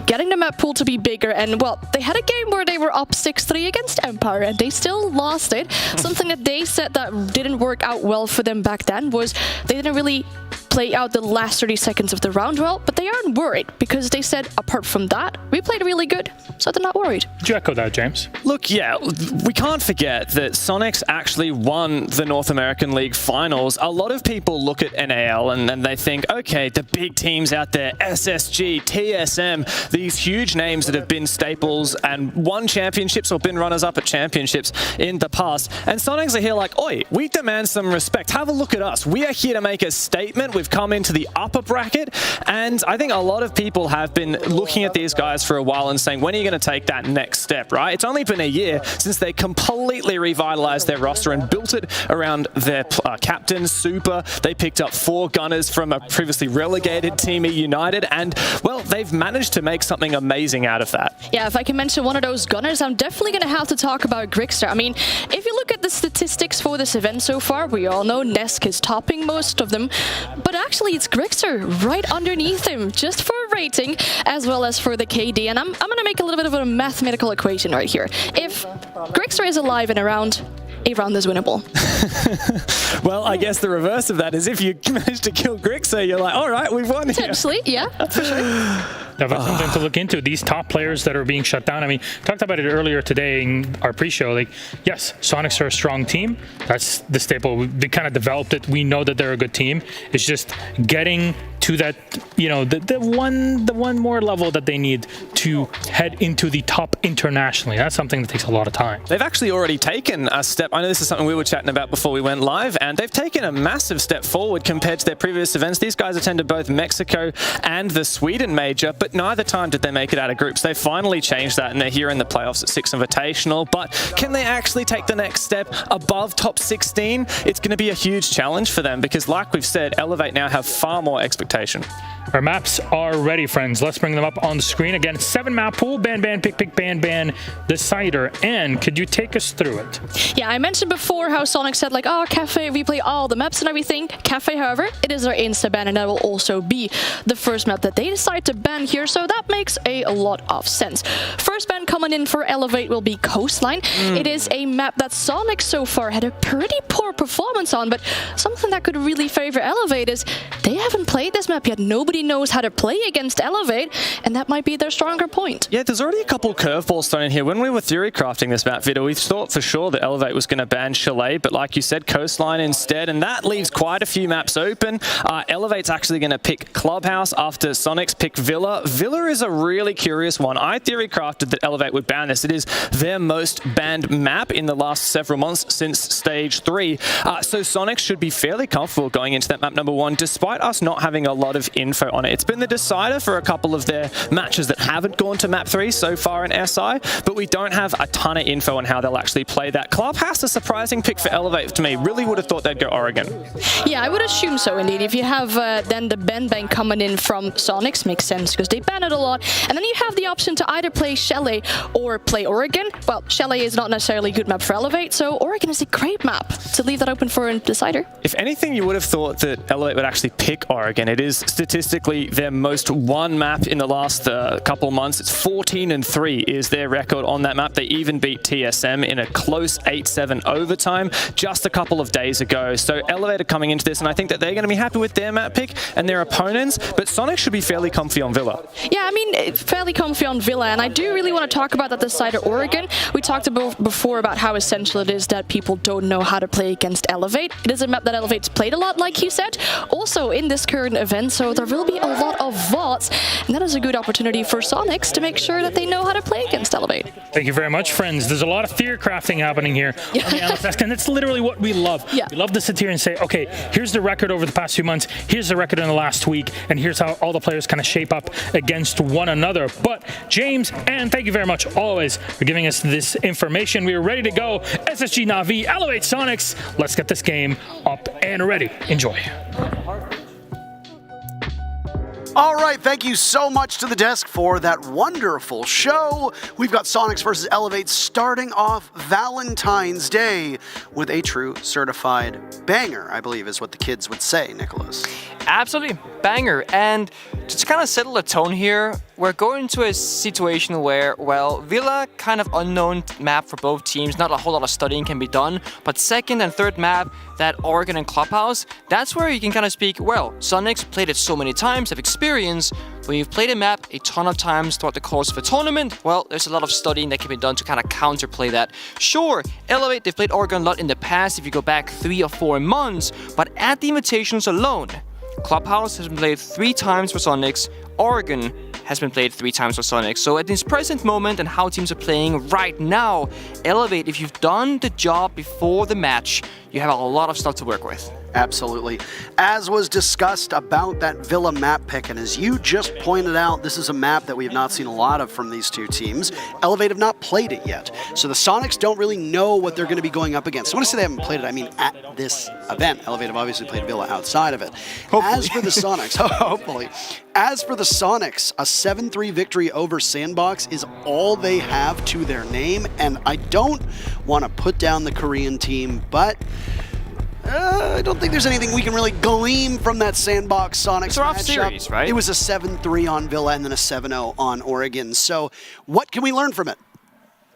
S11: getting the map pool to be bigger. And well, they had a game where they were up 6-3 against Empire and they still lost it. Something that they said that didn't work out well for them back then was they didn't really play out the last 30 seconds of the round well, but they aren't worried because they said apart from that, we played really good, so they're not worried.
S2: Did you echo that, James?
S8: Look, yeah, we can't forget that Soniqs actually won the North American League finals. A lot of people look at NAL and they think, okay, the big teams out there, SSG, TSM, these huge names that have been staples and won championships or been runners-up at championships in the past. And Soniqs are here like, oi, we demand some respect. Have a look at us. We are here to make a statement. We've come into the upper bracket, and I think a lot of people have been looking at these guys for a while and saying, when are you going to take that next step, right? It's only been a year since they completely revitalized their roster and built it around their captain, Super. They picked up 4 gunners from a previously relegated Team E United, and, well, they've managed to make something amazing out of that.
S11: Yeah, if I can mention one of those gunners, I'm definitely going to have to talk about Grixer. I mean, if you look at the statistics for this event so far, we all know Nesk is topping most of them, but actually it's Grixer right underneath him, just for rating as well as for the KD. And I'm going to make a little bit of a mathematical equation right here. If Grixer is alive and around, a round is winnable.
S8: Well, I guess the reverse of that is if you manage to kill Grixer, you're like, all right, we've won here.
S11: Potentially, yeah, for sure.
S2: That's something to look into. These top players that are being shut down. I mean, talked about it earlier today in our pre-show. Like, yes, Soniqs are a strong team. That's the staple. They kind of developed it. We know that they're a good team. It's just getting to that, you know, the one more level that they need to head into the top internationally. That's something that takes a lot of time.
S8: They've actually already taken a step. I know this is something we were chatting about before we went live, and they've taken a massive step forward compared to their previous events. These guys attended both Mexico and the Sweden major, but neither time did they make it out of groups. They finally changed that, and they're here in the playoffs at 6 Invitational. But can they actually take the next step above top 16? It's going to be a huge challenge for them because, like we've said, Elevate now have far more expectation.
S2: Our maps are ready, friends. Let's bring them up on the screen. Again, 7-map pool, ban, pick, ban, decider. And could you take us through it?
S11: Yeah, I mentioned before how Sonic said, like, oh, Cafe, we play all the maps and everything. Cafe, however, it is their insta-ban, and that will also be the first map that they decide to ban here, so that makes a lot of sense. First ban coming in for Elevate will be Coastline. It is a map that Sonic so far had a pretty poor performance on, but something that could really favor Elevate is they haven't played this map yet. Nobody knows how to play against Elevate, and that might be their stronger point.
S8: Yeah, there's already a couple curveballs thrown in here. When we were theory crafting this map video, we thought for sure that Elevate was going to ban Chalet, but like you said, Coastline instead, and that leaves quite a few maps open. Elevate's actually going to pick Clubhouse after Soniqs pick Villa. Villa is a really curious one. I theory crafted that Elevate would ban this. It is their most banned map in the last several months since Stage 3. So Soniqs should be fairly comfortable going into that map number 1, despite despite us not having a lot of info on it. It's been the decider for a couple of their matches that haven't gone to map 3 so far in SI, but we don't have a ton of info on how they'll actually play that. Clubhouse, a surprising pick for Elevate to me. Really would have thought they'd go Oregon.
S11: Yeah, I would assume so indeed. If you have then the ban coming in from Soniqs, makes sense because they ban it a lot. And then you have the option to either play Chalet or play Oregon. Well, Chalet is not necessarily a good map for Elevate, so Oregon is a great map to leave that open for a decider.
S8: If anything, you would have thought that Elevate would actually pick Oregon. It is statistically their most won map in the last couple months. It's 14-3 is their record on that map. They even beat TSM in a close 8-7 overtime just a couple of days ago. So Elevate are coming into this, and I think that they're going to be happy with their map pick and their opponents, but Sonic should be fairly comfy on Villa.
S11: Yeah, I mean, fairly comfy on Villa, and I do really want to talk about that decider Oregon. We talked about before about how essential it is that people don't know how to play against Elevate. It is a map that Elevate's played a lot, like you said, also in this current event, so there will be a lot of VODs, and that is a good opportunity for Soniqs to make sure that they know how to play against Elevate.
S2: Thank you very much, friends. There's a lot of theory crafting happening here on the Analyst Desk, and it's literally what we love.
S11: Yeah.
S2: We love to sit here and say, okay, here's the record over the past few months, here's the record in the last week, and here's how all the players kind of shape up against one another. But James, and thank you very much always for giving us this information. We are ready to go. SSG Na'Vi, Elevate Soniqs. Let's get this game up and ready. Enjoy.
S3: All right, thank you so much to the desk for that wonderful show. We've got Soniqs versus Elevate starting off Valentine's Day with a true certified banger, I believe is what the kids would say, Nicholas.
S4: Absolutely, banger. And to kind of settle the tone here, we're going to a situation where, well, Villa, kind of unknown map for both teams, not a whole lot of studying can be done, but second and third map, that Oregon and Clubhouse, that's where you can kind of speak, well, Soniqs played it so many times, have experience. When you've played a map a ton of times throughout the course of a tournament, well, there's a lot of studying that can be done to kind of counterplay that. Sure, Elevate, they've played Oregon a lot in the past if you go back 3 or 4 months, but at the Invitationals alone, Clubhouse has been played 3 times for Soniqs, Oregon has been played 3 times for Soniqs. So at this present moment and how teams are playing right now, Elevate, if you've done the job before the match, you have a lot of stuff to work with.
S3: Absolutely. As was discussed about that Villa map pick, and as you just pointed out, this is a map that we have not seen a lot of from these two teams. Elevate have not played it yet, so the Soniqs don't really know what they're going to be going up against. So when I say they haven't played it, I mean at this event. Elevate have obviously played Villa outside of it. Hopefully. As for the Soniqs, hopefully. As for the Soniqs, a 7-3 victory over Sandbox is all they have to their name, and I don't want to put down the Korean team, but I don't think there's anything we can really glean from that Sandbox Soniqs
S4: It's a rough
S3: matchup.
S4: series, right?
S3: It was a 7-3 on Villa and then a 7-0 on Oregon. So what can we learn from it?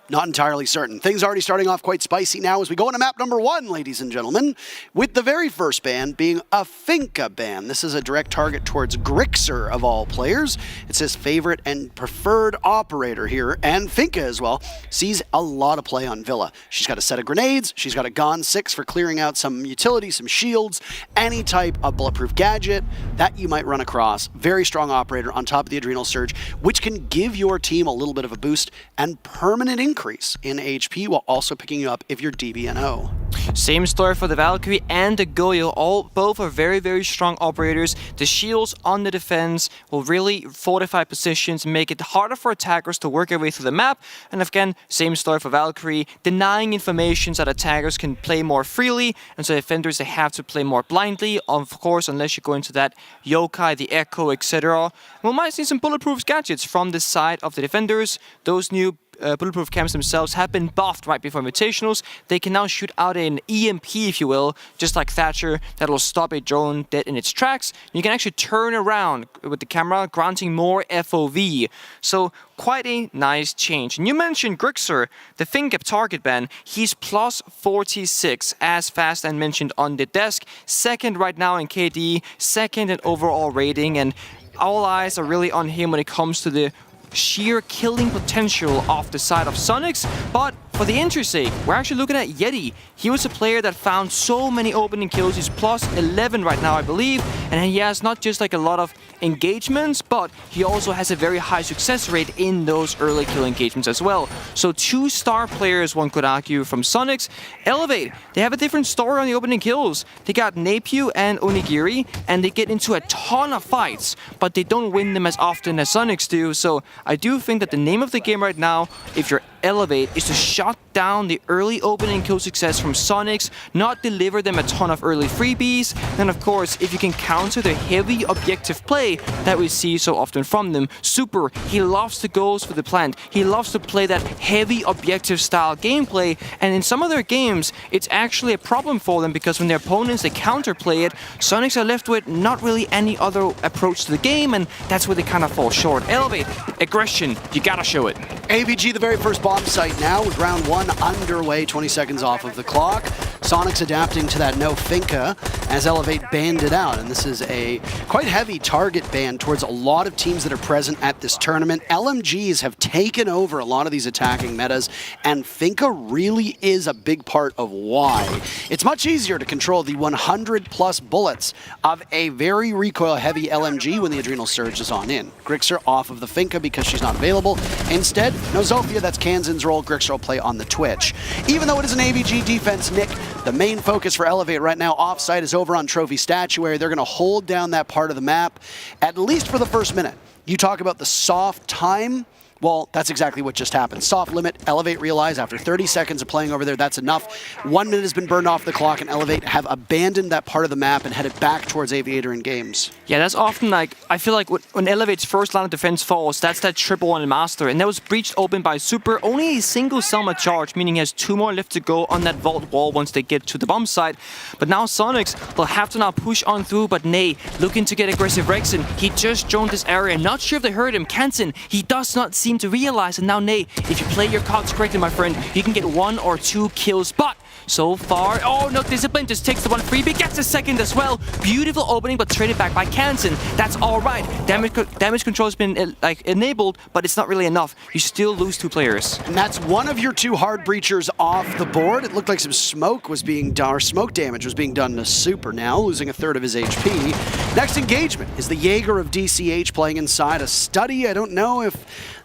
S3: Not entirely certain. Things already starting off quite spicy now as we go into map number 1, ladies and gentlemen, with the very first ban being a Finka ban. This is a direct target towards Grixer of all players. It's his favorite and preferred operator here, and Finka as well sees a lot of play on Villa. She's got a set of grenades, she's got a Gon 6 for clearing out some utility, some shields, any type of bulletproof gadget that you might run across. Very strong operator on top of the Adrenal Surge, which can give your team a little bit of a boost and permanent increase in HP while also picking you up if you're DBNO.
S4: Same story for the Valkyrie and the Goyo. Both are very, very strong operators. The shields on the defense will really fortify positions and make it harder for attackers to work their way through the map. And again, same story for Valkyrie, denying information so that attackers can play more freely, and so defenders, they have to play more blindly, of course, unless you go into that Yokai, the Echo, etc. We might see some bulletproof gadgets from the side of the defenders. Those new bulletproof cams themselves have been buffed right before Invitationals. They can now shoot out an EMP, if you will, just like Thatcher, that will stop a drone dead in its tracks. You can actually turn around with the camera, granting more FOV. So quite a nice change. And you mentioned Grixer, the Finka target ban. He's plus 46, as fast and mentioned on the desk. Second right now in KD, second in overall rating, and all eyes are really on him when it comes to the sheer killing potential off the side of Soniqs, but for the interest's sake, we're actually looking at Yeti. He was a player that found so many opening kills. He's plus 11 right now, I believe. And he has not just like a lot of engagements, but he also has a very high success rate in those early kill engagements as well. So 2 star players, one could argue, from Soniqs. Elevate, they have a different story on the opening kills. They got Napiu and Onigiri, and they get into a ton of fights, but they don't win them as often as Soniqs do. So I do think that the name of the game right now, if you're Elevate, is to shut down the early opening kill success from Soniqs, not deliver them a ton of early freebies. Then of course, if you can counter the heavy objective play that we see so often from them. Super, he loves to go for the plant. He loves to play that heavy objective style gameplay, and in some of their games, it's actually a problem for them because when their opponents, they counterplay it, Soniqs are left with not really any other approach to the game, and that's where they kind of fall short. Elevate, aggression, you gotta show it.
S3: AVG, the very first bomb site now with round 1 underway, 20 seconds off of the clock. Soniqs adapting to that no Finka as Elevate banned it out, and this is a quite heavy target ban towards a lot of teams that are present at this tournament. LMGs have taken over a lot of these attacking metas, and Finka really is a big part of why. It's much easier to control the 100+ bullets of a very recoil-heavy LMG when the Adrenal Surge is on in. Grixer off of the Finka because she's not available. Instead, no Zofia, that's Kansan's role. Grixer will play on the Twitch. Even though it is an AVG defense, Nick, the main focus for Elevate right now offsite is over on Trophy Statuary. They're going to hold down that part of the map, at least for the first minute. You talk about the soft time. Well, that's exactly what just happened. Soft limit, Elevate realize after 30 seconds of playing over there, that's enough. 1 minute has been burned off the clock, and Elevate have abandoned that part of the map and headed back towards Aviator in games.
S4: Yeah, that's often like, I feel like when Elevate's first line of defense falls, that's that triple on the Master, and that was breached open by Super. Only a single Selma charge, meaning he has 2 more left to go on that vault wall once they get to the bomb site. But now Soniqs will have to now push on through, but Nay, looking to get aggressive Rexen. He just joined this area, not sure if they heard him. Kansan, he does not seem to realize, and now Nay, if you play your cards correctly, my friend, you can get 1 or 2 kills, but so far, oh no, Discipline just takes the 1 freebie, gets a second as well. Beautiful opening, but traded back by Kansan. That's all right. Damage control has been enabled, but it's not really enough. You still lose 2 players.
S3: And that's one of your 2 hard breachers off the board. It looked like some smoke was being done, or smoke damage was being done to Super now, losing 1/3 of his HP. Next engagement is the Jaeger of DCH playing inside a study. I don't know if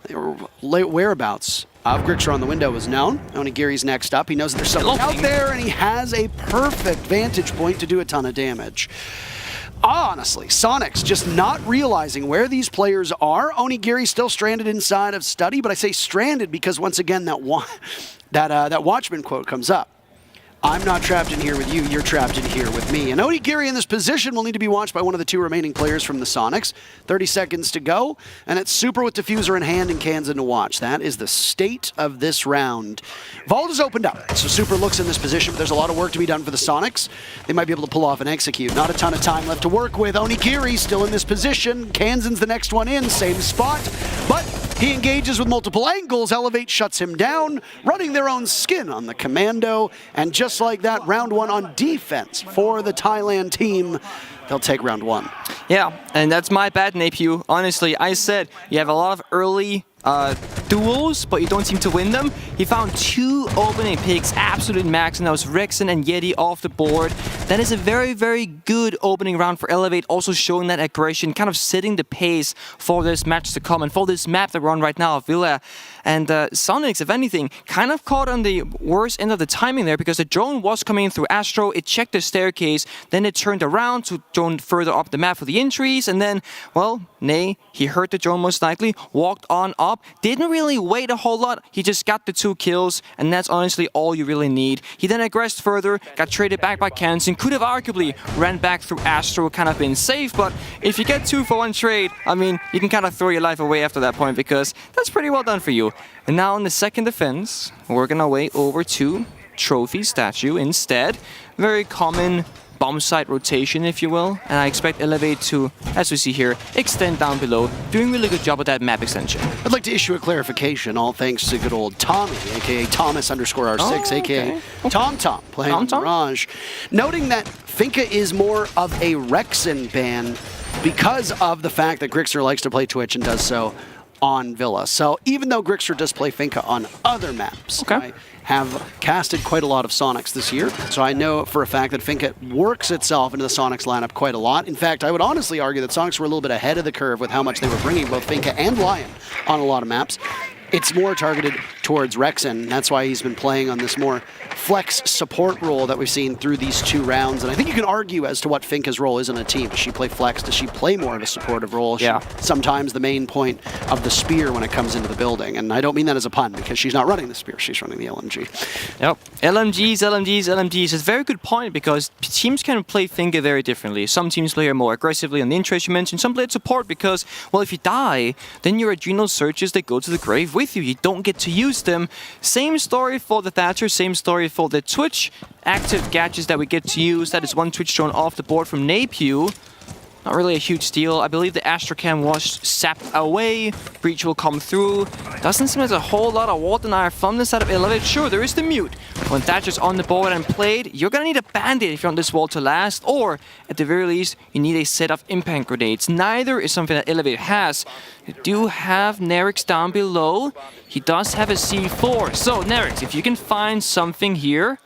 S3: they were whereabouts of Grixer on the window was known. Onigiri's next up. He knows that there's someone out there, and he has a perfect vantage point to do a ton of damage. Honestly, Soniqs just not realizing where these players are. Onigiri still stranded inside of study, but I say stranded because once again that Watchman quote comes up. I'm not trapped in here with you, you're trapped in here with me. And Onigiri in this position will need to be watched by one of the 2 remaining players from the Soniqs. 30 seconds to go, and it's Super with Diffuser in hand and Kansan to watch. That is the state of this round. Vault is opened up, so Super looks in this position, but there's a lot of work to be done for the Soniqs. They might be able to pull off and execute. Not a ton of time left to work with. Onigiri still in this position. Kansan's the next one in, same spot, but he engages with multiple angles. Elevate shuts him down, running their own skin on the Commando, and just like that, round 1 on defense for the Thailand team. They'll take round 1.
S4: Yeah, and that's my bad, Napiu. Honestly, I said you have a lot of early duels, but you don't seem to win them. He found 2 opening picks, absolute max, and that was Rexen and Yeti off the board. That is a very, very good opening round for Elevate, also showing that aggression, kind of setting the pace for this match to come and for this map that we're on right now, Villa. And Soniqs, if anything, kind of caught on the worst end of the timing there because the drone was coming in through Astro, it checked the staircase, then it turned around to drone further up the map for the entries, and then, well, Nay, he heard the drone most likely, walked on up, didn't really wait a whole lot, he just got the 2 kills, and that's honestly all you really need. He then aggressed further, got traded back by Kansan, could have arguably ran back through Astro, kind of been safe, but if you get 2 for 1 trade, I mean, you can kind of throw your life away after that point because that's pretty well done for you. And now in the second defense, we're gonna way over to Trophy Statue instead. Very common bomb site rotation, if you will, and I expect Elevate to, as we see here, extend down below, doing a really good job with that map extension.
S3: I'd like to issue a clarification, all thanks to good old Tommy, aka Thomas_R6, aka Tom playing Mirage, noting that Finka is more of a Rexen ban because of the fact that Grixer likes to play Twitch and does so on Villa. So even though Grixer does play Finka on other maps, I have casted quite a lot of Soniqs this year. So I know for a fact that Finka works itself into the Soniqs lineup quite a lot. In fact, I would honestly argue that Soniqs were a little bit ahead of the curve with how much they were bringing both Finka and Lion on a lot of maps. It's more targeted towards Rexen. That's why he's been playing on this more flex support role that we've seen through these 2 rounds. And I think you can argue as to what Finka's role is in a team. Does she play flex? Does she play more of a supportive role?
S4: Yeah.
S3: Sometimes the main point of the spear when it comes into the building. And I don't mean that as a pun because she's not running the spear. She's running the LMG.
S4: Yep. LMGs. It's a very good point because teams can play Finka very differently. Some teams play her more aggressively on the interest you mentioned. Some play it support because, well, if you die, then your adrenal surges, they go to the grave with you. You don't get to use them. Same story for the Thatcher, same story for the Twitch active gadgets that we get to use. That is 1 Twitch drone off the board from Napew. Not really a huge deal. I believe the Astrocam was sapped away. Breach will come through. Doesn't seem there's a whole lot of Waldenier from the side of Elevate. Sure, there is the mute. When Thatcher's on the board and played, you're gonna need a bandit if you want this wall to last, or at the very least, you need a set of impact grenades. Neither is something that Elevate has. You do have Nerix down below. He does have a C4. So, Nerix, if you can find something here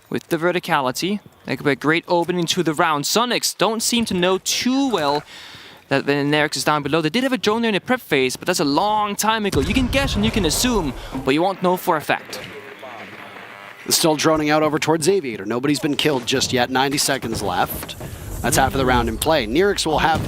S4: with the verticality, that could be a great opening to the round. Soniqs don't seem to know too well that when Nerix is down below. They did have a drone there in the prep phase, but that's a long time ago. You can guess and you can assume, but you won't know for a fact.
S3: Still droning out over towards Aviator. Nobody's been killed just yet. 90 seconds left. That's half of the round in play. Nerix will have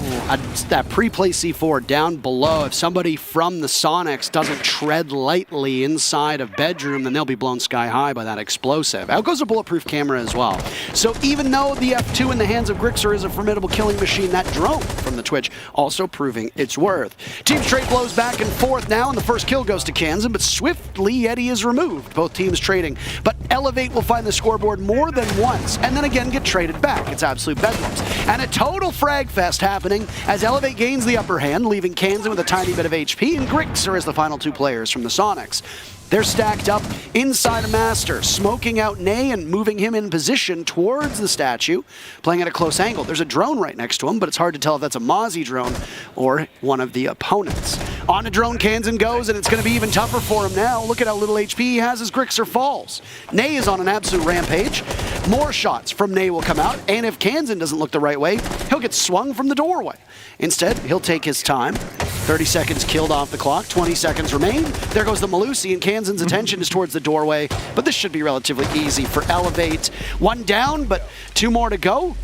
S3: that pre-play C4 down below. If somebody from the Soniqs doesn't tread lightly inside of bedroom, then they'll be blown sky high by that explosive. Out goes a bulletproof camera as well. So even though the F2 in the hands of Grixer is a formidable killing machine, that drone from the Twitch also proving its worth. Teams trade blows back and forth now, and the first kill goes to Kansan, but swiftly Yeti is removed. Both teams trading. But Elevate will find the scoreboard more than once, and then again get traded back. It's absolute bedlams. And a total frag fest happening as Elevate gains the upper hand, leaving Kansan with a tiny bit of HP, and Grixer as the final 2 players from the Soniqs. They're stacked up inside a Master, smoking out Nay and moving him in position towards the statue, playing at a close angle. There's a drone right next to him, but it's hard to tell if that's a Mozzie drone or one of the opponents. On a drone, Kansan goes, and it's going to be even tougher for him now. Look at how little HP he has as Grixer falls. Nay is on an absolute rampage. More shots from Nay will come out, and if Kansan doesn't look the right way, he'll get swung from the doorway. Instead, he'll take his time. 30 seconds killed off the clock, 20 seconds remain. There goes the Malusi, and Kansan's attention is towards the doorway, but this should be relatively easy for Elevate. 1 down, but 2 more to go.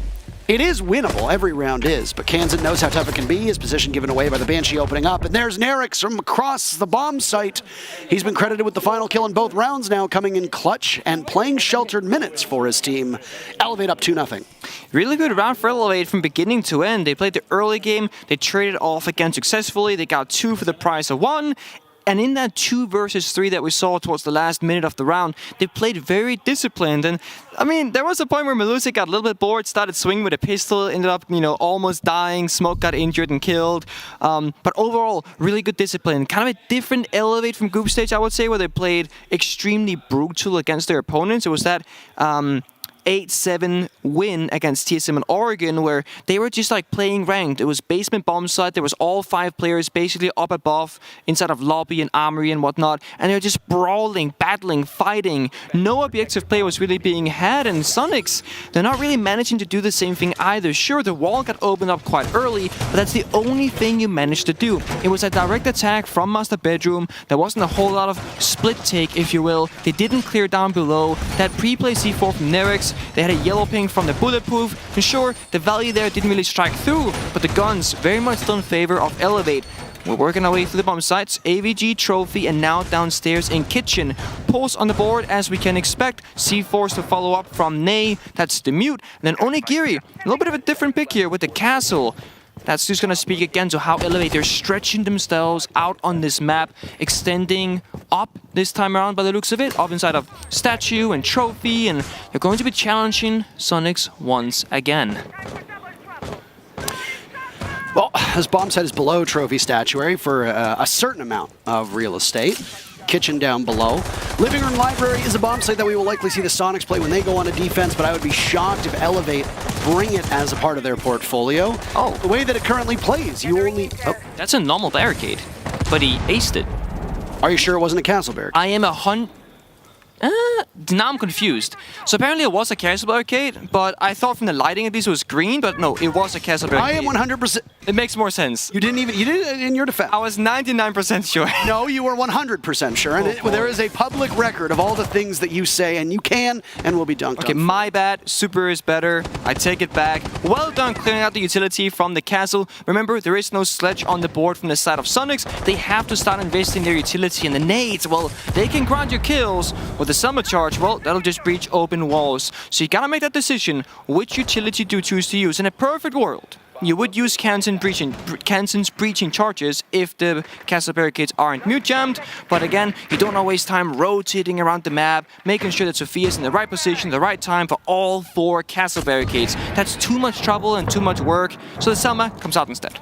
S3: It is winnable, every round is, but Kansan knows how tough it can be. His position given away by the Banshee opening up, and there's Nerix from across the bomb site. He's been credited with the final kill in both rounds now, coming in clutch and playing sheltered minutes for his team. Elevate up 2-0.
S4: Really good round for Elevate from beginning to end. They played the early game, they traded off again successfully, they got 2 for the price of 1. And in that 2 versus 3 that we saw towards the last minute of the round, they played very disciplined. And I mean, there was a point where Malusi got a little bit bored, started swinging with a pistol, ended up, almost dying. Smoke got injured and killed. But overall, really good discipline. Kind of a different Elevate from group stage, I would say, where they played extremely brutal against their opponents. It was that 8-7 win against TSM in Oregon, where they were just like playing ranked. It was basement bomb site. There was all 5 players basically up above, inside of lobby and armory and whatnot, and they were just brawling, battling, fighting. No objective play was really being had, and Soniqs, they're not really managing to do the same thing either. Sure, the wall got opened up quite early, but that's the only thing you managed to do. It was a direct attack from Master Bedroom. There wasn't a whole lot of split take, if you will. They didn't clear down below. That pre-play C4 from Nerix, they had a yellow ping from the bulletproof, and sure, the value there didn't really strike through, but the guns very much still in favor of Elevate. We're working our way through the bomb sites, AVG trophy, and now downstairs in kitchen. Pulse on the board as we can expect. C4s to follow up from Nay, that's the mute. And then Onigiri, a little bit of a different pick here with the castle. That's just going to speak again to how Elevate, they're stretching themselves out on this map, extending up this time around by the looks of it, up inside of statue and trophy, and they're going to be challenging Soniqs once again.
S3: Well, this bomb set is below trophy statuary for a certain amount of real estate. Kitchen down below. Living room library is a bomb site that we will likely see the Soniqs play when they go on a defense, but I would be shocked if Elevate bring it as a part of their portfolio. Oh. The way that it currently plays, you only... Oh.
S4: That's a normal barricade. but he aced it.
S3: Are you sure it wasn't a castle barricade?
S4: I am now I'm confused. So apparently it was a castle barricade, but I thought from the lighting at least it was green, but no, it was a castle barricade.
S3: I am 100%.
S4: It makes more sense.
S3: You did it in your defense.
S4: I was 99% sure.
S3: No, you were 100% sure. And there is a public record of all the things that you say, and you can and will be dunked on.
S4: Okay, my bad. Super is better. I take it back. Well done clearing out the utility from the castle. Remember, there is no sledge on the board from the side of Soniqs. They have to start investing their utility in the nades. Well, they can grind your kills. With the summer charge, well, that'll just breach open walls. So you gotta make that decision. Which utility do you choose to use? In a perfect world, you would use Kansen's breaching charges if the castle barricades aren't mute jammed, but again, you don't want to waste time rotating around the map, making sure that Sophia's in the right position, the right time for all 4 castle barricades. That's too much trouble and too much work, so the Selma comes out instead.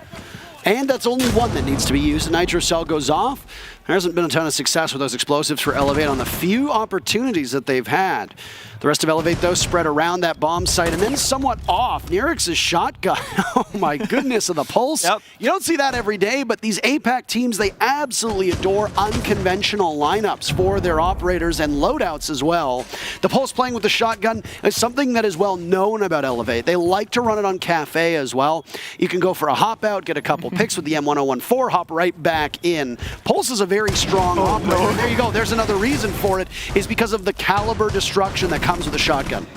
S3: And that's only one that needs to be used. The Nitro Cell goes off. There hasn't been a ton of success with those explosives for Elevate on the few opportunities that they've had. The rest of Elevate, though, spread around that bomb site and then somewhat off. Nirix's shotgun. Oh, my goodness, of the pulse.
S4: Yep.
S3: You don't see that every day, but these APAC teams, they absolutely adore unconventional lineups for their operators and loadouts as well. The pulse playing with the shotgun is something that is well known about Elevate. They like to run it on Cafe as well. You can go for a hop out, get a couple picks with the M1014, hop right back in. Pulse is a very strong operator. No. There you go. There's another reason for it, is because of the caliber destruction that comes with a shotgun.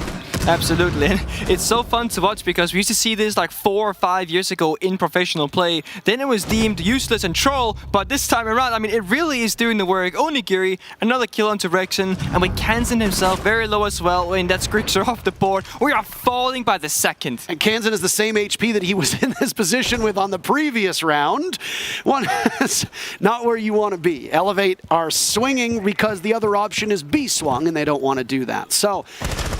S4: Absolutely. It's so fun to watch because we used to see this like 4 or 5 years ago in professional play. Then it was deemed useless and troll, but this time around, I mean, it really is doing the work. Onigiri, another kill onto Rexen, and with Kansen himself very low as well. I mean, that's Grixer off the board. We are falling by the second.
S3: And Kansen is the same HP that he was in this position with on the previous round. One is not where you want to be. Elevate are swinging because the other option is B swung, and they don't want to do that. So,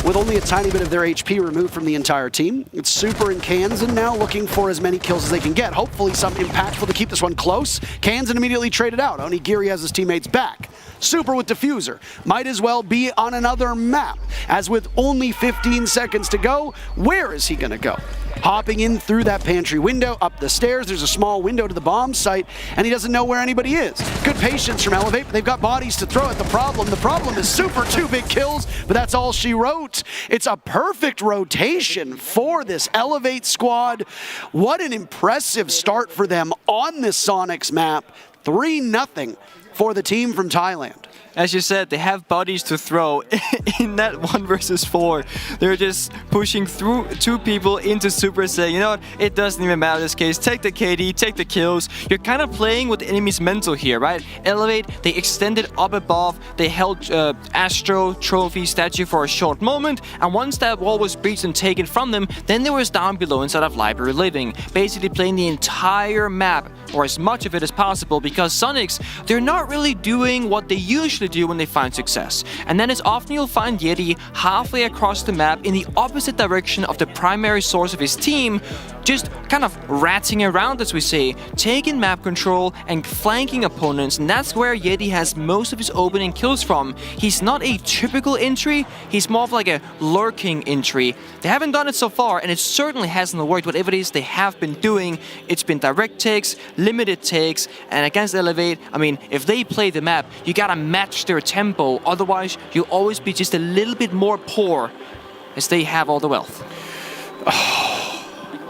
S3: with only a tiny bit of their HP removed from the entire team, it's Super and Kansen now looking for as many kills as they can get. Hopefully some impactful to keep this one close. Kansen immediately traded out. Onigiri has his teammates back. Super with Diffuser. Might as well be on another map. As with only 15 seconds to go, where is he going to go? Hopping in through that pantry window, up the stairs, there's a small window to the bomb site, and he doesn't know where anybody is. Good patience from Elevate, but they've got bodies to throw at the problem. The problem is Super, 2 big kills, but that's all she wrote. It's a perfect rotation for this Elevate squad. What an impressive start for them on this Soniqs map. 3-0 for the team from Thailand.
S4: As you said, they have bodies to throw in that 1 versus 4. They're just pushing through 2 people into Super, saying, you know what, it doesn't even matter in this case. Take the KD, take the kills. You're kind of playing with the enemy's mental here, right? Elevate, they extended up above. They held Astro Trophy statue for a short moment. And once that wall was breached and taken from them, then they was down below inside of Library Living. Basically playing the entire map, or as much of it as possible, because Soniqs, they're not really doing what they usually do when they find success. And then it's often you'll find Yeti halfway across the map in the opposite direction of the primary source of his team, just kind of ratting around, as we say, taking map control and flanking opponents, and that's where Yeti has most of his opening kills from. He's not a typical entry, he's more of like a lurking entry. They haven't done it so far, and it certainly hasn't worked. Whatever it is they have been doing, it's been direct takes, limited takes, and against Elevate, I mean, if they play the map, you gotta match their tempo, otherwise you'll always be just a little bit more poor, as they have all the wealth.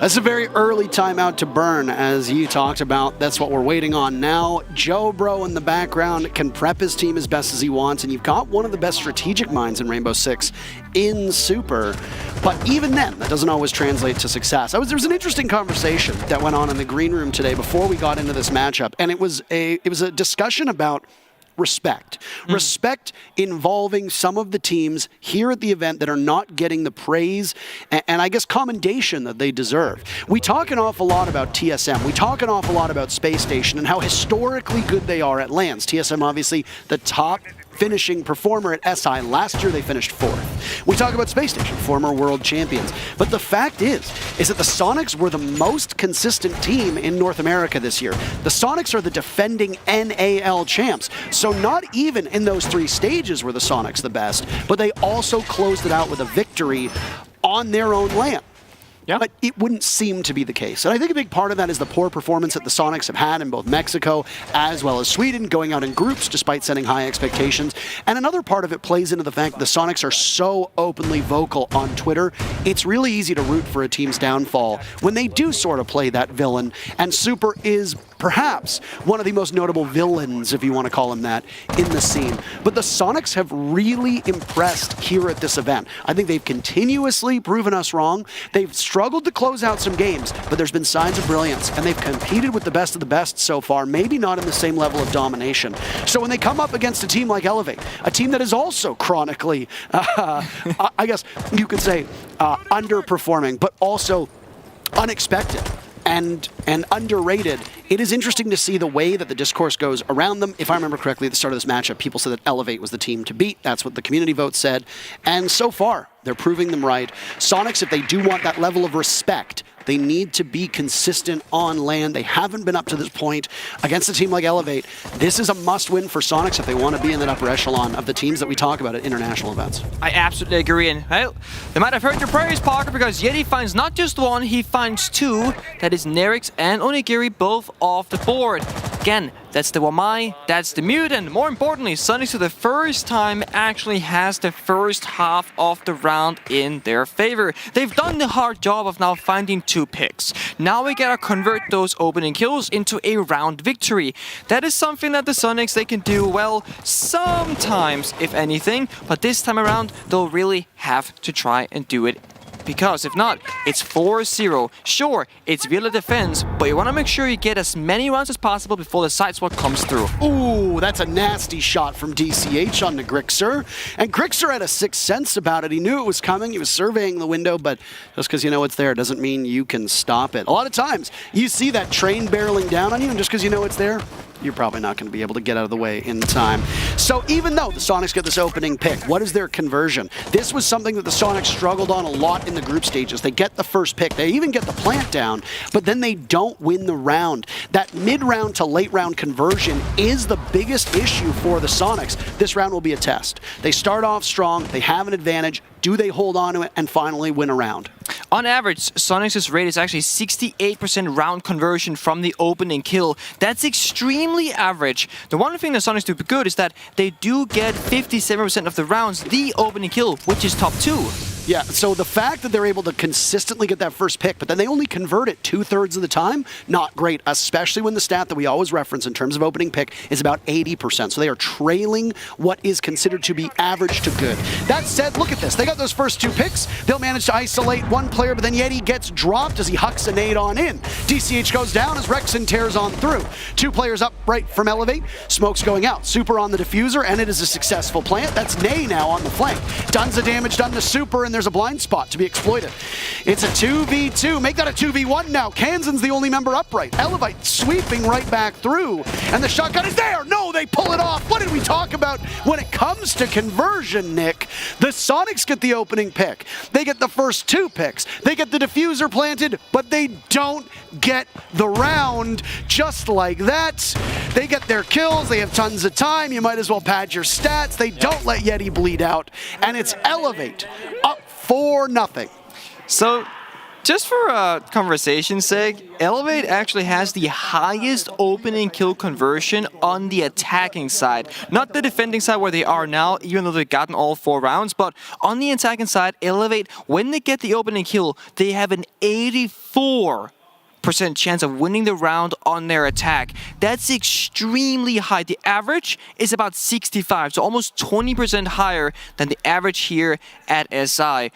S3: That's a very early timeout to burn, as you talked about. That's what we're waiting on now. Joe Bro in the background can prep his team as best as he wants, and you've got one of the best strategic minds in Rainbow Six in Super. But even then, that doesn't always translate to success. There was an interesting conversation that went on in the green room today before we got into this matchup, and it was a discussion about respect. Respect involving some of the teams here at the event that are not getting the praise and I guess commendation that they deserve. We talk an awful lot about TSM. We talk an awful lot about Space Station and how historically good they are at LANs. TSM obviously the top finishing performer at SI. Last year they finished 4th. We talk about Space Station, former world champions. But the fact is that the Soniqs were the most consistent team in North America this year. The Soniqs are the defending NAL champs. So not even in those 3 stages were the Soniqs the best, but they also closed it out with a victory on their own land. but it wouldn't seem to be the case. And I think a big part of that is the poor performance that the Soniqs have had in both Mexico as well as Sweden, going out in groups despite setting high expectations. And another part of it plays into the fact that the Soniqs are so openly vocal on Twitter. It's really easy to root for a team's downfall when they do sort of play that villain. And Super is perhaps one of the most notable villains, if you want to call him that, in the scene. But the Soniqs have really impressed here at this event. I think they've continuously proven us wrong. They've struggled to close out some games, but there's been signs of brilliance, and they've competed with the best of the best so far, maybe not in the same level of domination. So when they come up against a team like Elevate, a team that is also chronically, I guess you could say, underperforming, but also unexpected and underrated, it is interesting to see the way that the discourse goes around them. If I remember correctly, at the start of this matchup, people said that Elevate was the team to beat. That's what the community vote said. And so far, they're proving them right. Soniqs, if they do want that level of respect, they need to be consistent on land. They haven't been up to this point against a team like Elevate. This is a must-win for Soniqs if they want to be in that upper echelon of the teams that we talk about at international events.
S4: I absolutely agree. And well, they might have heard your praise, Parker, because Yeti finds not just one, he finds two. That is Nerix and Onigiri both off the board. Again, that's the Wamai, that's the Mute, and more importantly, Soniqs for the first time actually has the first half of the round in their favor. They've done the hard job of now finding 2 picks. Now we gotta convert those opening kills into a round victory. That is something that the Soniqs, they can do well sometimes, if anything, but this time around, they'll really have to try and do it. Because if not, it's 4-0. Sure, it's Villa defense, but you want to make sure you get as many rounds as possible before the side swap comes through.
S3: Ooh, that's a nasty shot from DCH on the Grixer. And Grixer had a sixth sense about it. He knew it was coming. He was surveying the window, but just because you know it's there doesn't mean you can stop it. A lot of times, you see that train barreling down on you, and just because you know it's there, you're probably not going to be able to get out of the way in time. So even though the Soniqs get this opening pick, what is their conversion? This was something that the Soniqs struggled on a lot in the group stages. They get the first pick. They even get the plant down, but then they don't win the round. That mid-round to late-round conversion is the biggest issue for the Soniqs. This round will be a test. They start off strong. They have an advantage. Do they hold on to it and finally win a round?
S4: On average, Soniqs' rate is actually 68% round conversion from the opening kill. That's extremely average. The one thing that Soniqs do good is that they do get 57% of the rounds the opening kill, which is top 2.
S3: Yeah, so the fact that they're able to consistently get that first pick, but then they only convert it 2/3 of the time, not great, especially when the stat that we always reference in terms of opening pick is about 80%. So they are trailing what is considered to be average to good. That said, look at this. They got those first 2 picks. They'll manage to isolate one player, but then Yeti gets dropped as he hucks a nade on in. DCH goes down as Rexon tears on through. 2 players up right from Elevate. Smoke's going out. Super on the diffuser, and it is a successful plant. That's Nay now on the flank. Tons of damage done to Super, and there's a blind spot to be exploited. It's a 2v2. Make that a 2v1 now. Kansan's the only member upright. Elevate sweeping right back through. And the shotgun is there. No, they pull it off. What did we talk about when it comes to conversion, Nick? The Soniqs get the opening pick. They get the first 2 picks. They get the diffuser planted, but they don't get the round just like that. They get their kills. They have tons of time. You might as well pad your stats. They don't let Yeti bleed out. And it's Elevate up 4-0.
S4: So, just for conversation's sake, Elevate actually has the highest opening kill conversion on the attacking side. Not the defending side where they are now, even though they've gotten all 4 rounds, but on the attacking side, Elevate, when they get the opening kill, they have an 84% chance of winning the round on their attack. That's extremely high. The average is about 65, so almost 20% higher than the average here at SI.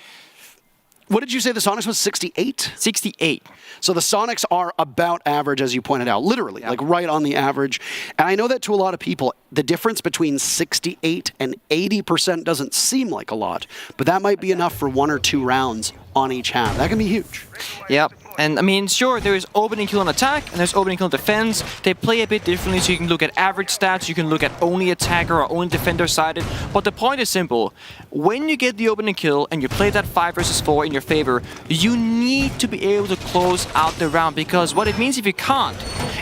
S3: What did you say the Soniqs was, 68?
S4: 68.
S3: So the Soniqs are about average, as you pointed out, literally, like right on the average. And I know that to a lot of people, the difference between 68 and 80% doesn't seem like a lot, but that might be enough for 1 or 2 rounds on each half. That can be huge.
S4: Yep. And I mean, sure, there is opening kill on attack, and there's opening kill on defense. They play a bit differently, so you can look at average stats, you can look at only attacker or only defender sided. But the point is simple. When you get the opening kill and you play that 5 versus 4 in your favor, you need to be able to close out the round, because what it means if you can't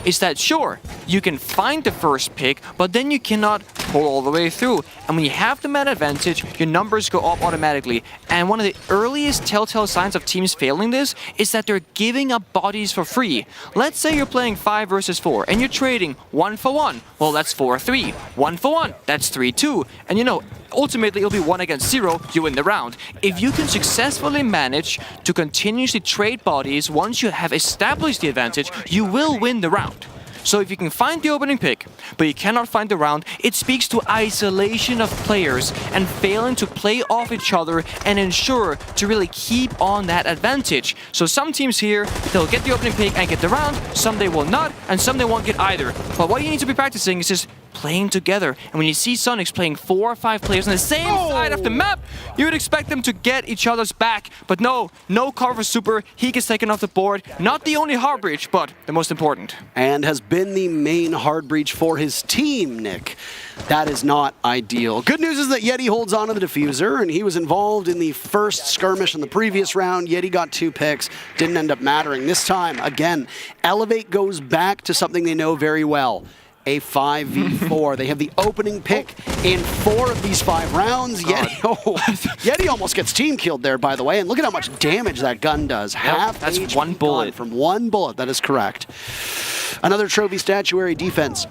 S4: is that, sure, you can find the first pick, but then you cannot pull all the way through. And when you have the man advantage, your numbers go up automatically. And one of the earliest telltale signs of teams failing this is that they're giving up bodies for free. Let's say you're playing 5 versus 4 and you're trading 1 for 1. Well, that's 4-3. 1 for 1, that's 3-2. And you know, ultimately it'll be 1 against 0, you win the round. If you can successfully manage to continuously trade bodies once you have established the advantage, you will win the round. So if you can find the opening pick, but you cannot find the round, it speaks to isolation of players and failing to play off each other and ensure to really keep on that advantage. So some teams here, they'll get the opening pick and get the round, some they will not, and some they won't get either. But what you need to be practicing is just playing together. And when you see Soniqs playing 4 or 5 players on the same side of the map, you would expect them to get each other's back. But no cover for Super. He gets taken off the board. Not the only hard breach, but the most important.
S3: And has been the main hard breach for his team, Nick. That is not ideal. Good news is that Yeti holds on to the diffuser, and he was involved in the first skirmish in the previous round. Yeti got 2 picks, didn't end up mattering. This time, again, Elevate goes back to something they know very well. A 5v4. They have the opening pick in 4 of these 5 rounds. Yeti almost gets team killed there, by the way. And look at how much damage that gun does. Half
S4: that's
S3: HP
S4: 1 bullet.
S3: From 1 bullet, that is correct. Another trophy statuary defense.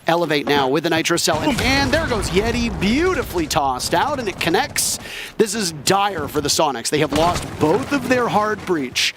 S3: Elevate now with the Nitro Cell. And there goes Yeti, beautifully tossed out, and it connects. This is dire for the Soniqs. They have lost both of their hard breach.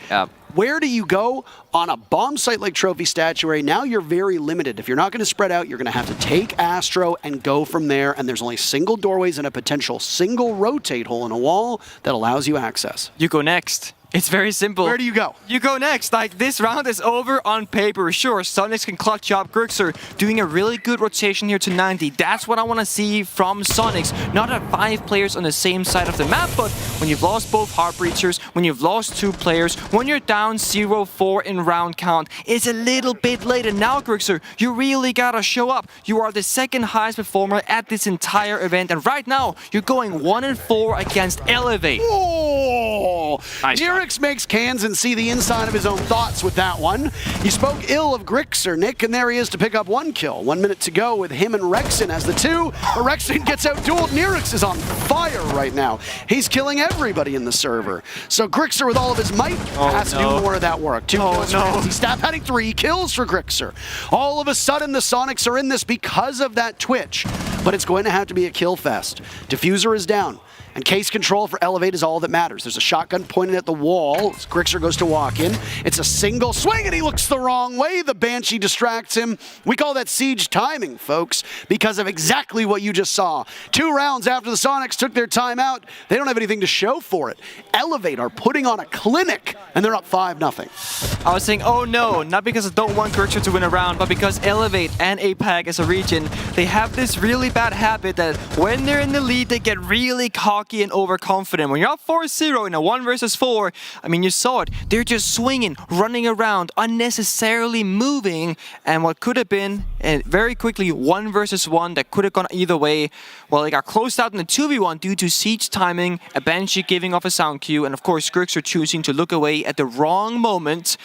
S3: Where do you go on a bomb site like Trophy Statuary? Now you're very limited. If you're not going to spread out, you're going to have to take Astro and go from there, and there's only single doorways and a potential single rotate hole in a wall that allows you access.
S4: You go next. It's very simple.
S3: Where do you go?
S4: You go next. Like, this round is over on paper. Sure, Soniqs can clutch up. Grixer doing a really good rotation here to 90. That's what I want to see from Soniqs. Not at 5 players on the same side of the map, but when you've lost both hard breachers, when you've lost 2 players, when you're down 0-4 in round count, it's a little bit late. And now, Grixer, you really gotta show up. You are the 2nd highest performer at this entire event, and right now, you're going 1-4 against Elevate.
S3: Oh!
S4: Nice.
S3: Nirix makes Kansan see the inside of his own thoughts with that one. He spoke ill of Grixer, Nick, and there he is to pick up 1 kill. 1 minute to go with him and Rexon as the 2. But Rexon gets out-dueled. Nirix is on fire right now. He's killing everybody in the server. So Grixer, with all of his might, has to do more of that work. 2 kills for him. He's adding 3 kills for Grixer. All of a sudden, the Soniqs are in this because of that Twitch. But it's going to have to be a kill fest. Diffuser is down. And case control for Elevate is all that matters. There's a shotgun pointed at the wall. Grixer goes to walk in. It's a single swing, and he looks the wrong way. The Banshee distracts him. We call that siege timing, folks, because of exactly what you just saw. 2 rounds after the Soniqs took their time out, they don't have anything to show for it. Elevate are putting on a clinic, and they're up 5-0.
S4: I was saying, oh no, not because I don't want Grixer to win a round, but because Elevate and APAC as a region, they have this really bad habit that when they're in the lead, they get really cocky and overconfident. When you're up 4-0 in a 1 versus 4, I mean, you saw it. They're just swinging, running around, unnecessarily moving, and what could have been very quickly 1 versus 1 that could have gone either way. Well, they got closed out in the 2v1 due to siege timing, a Banshee giving off a sound cue, and of course, Grixer choosing to look away at the wrong moment.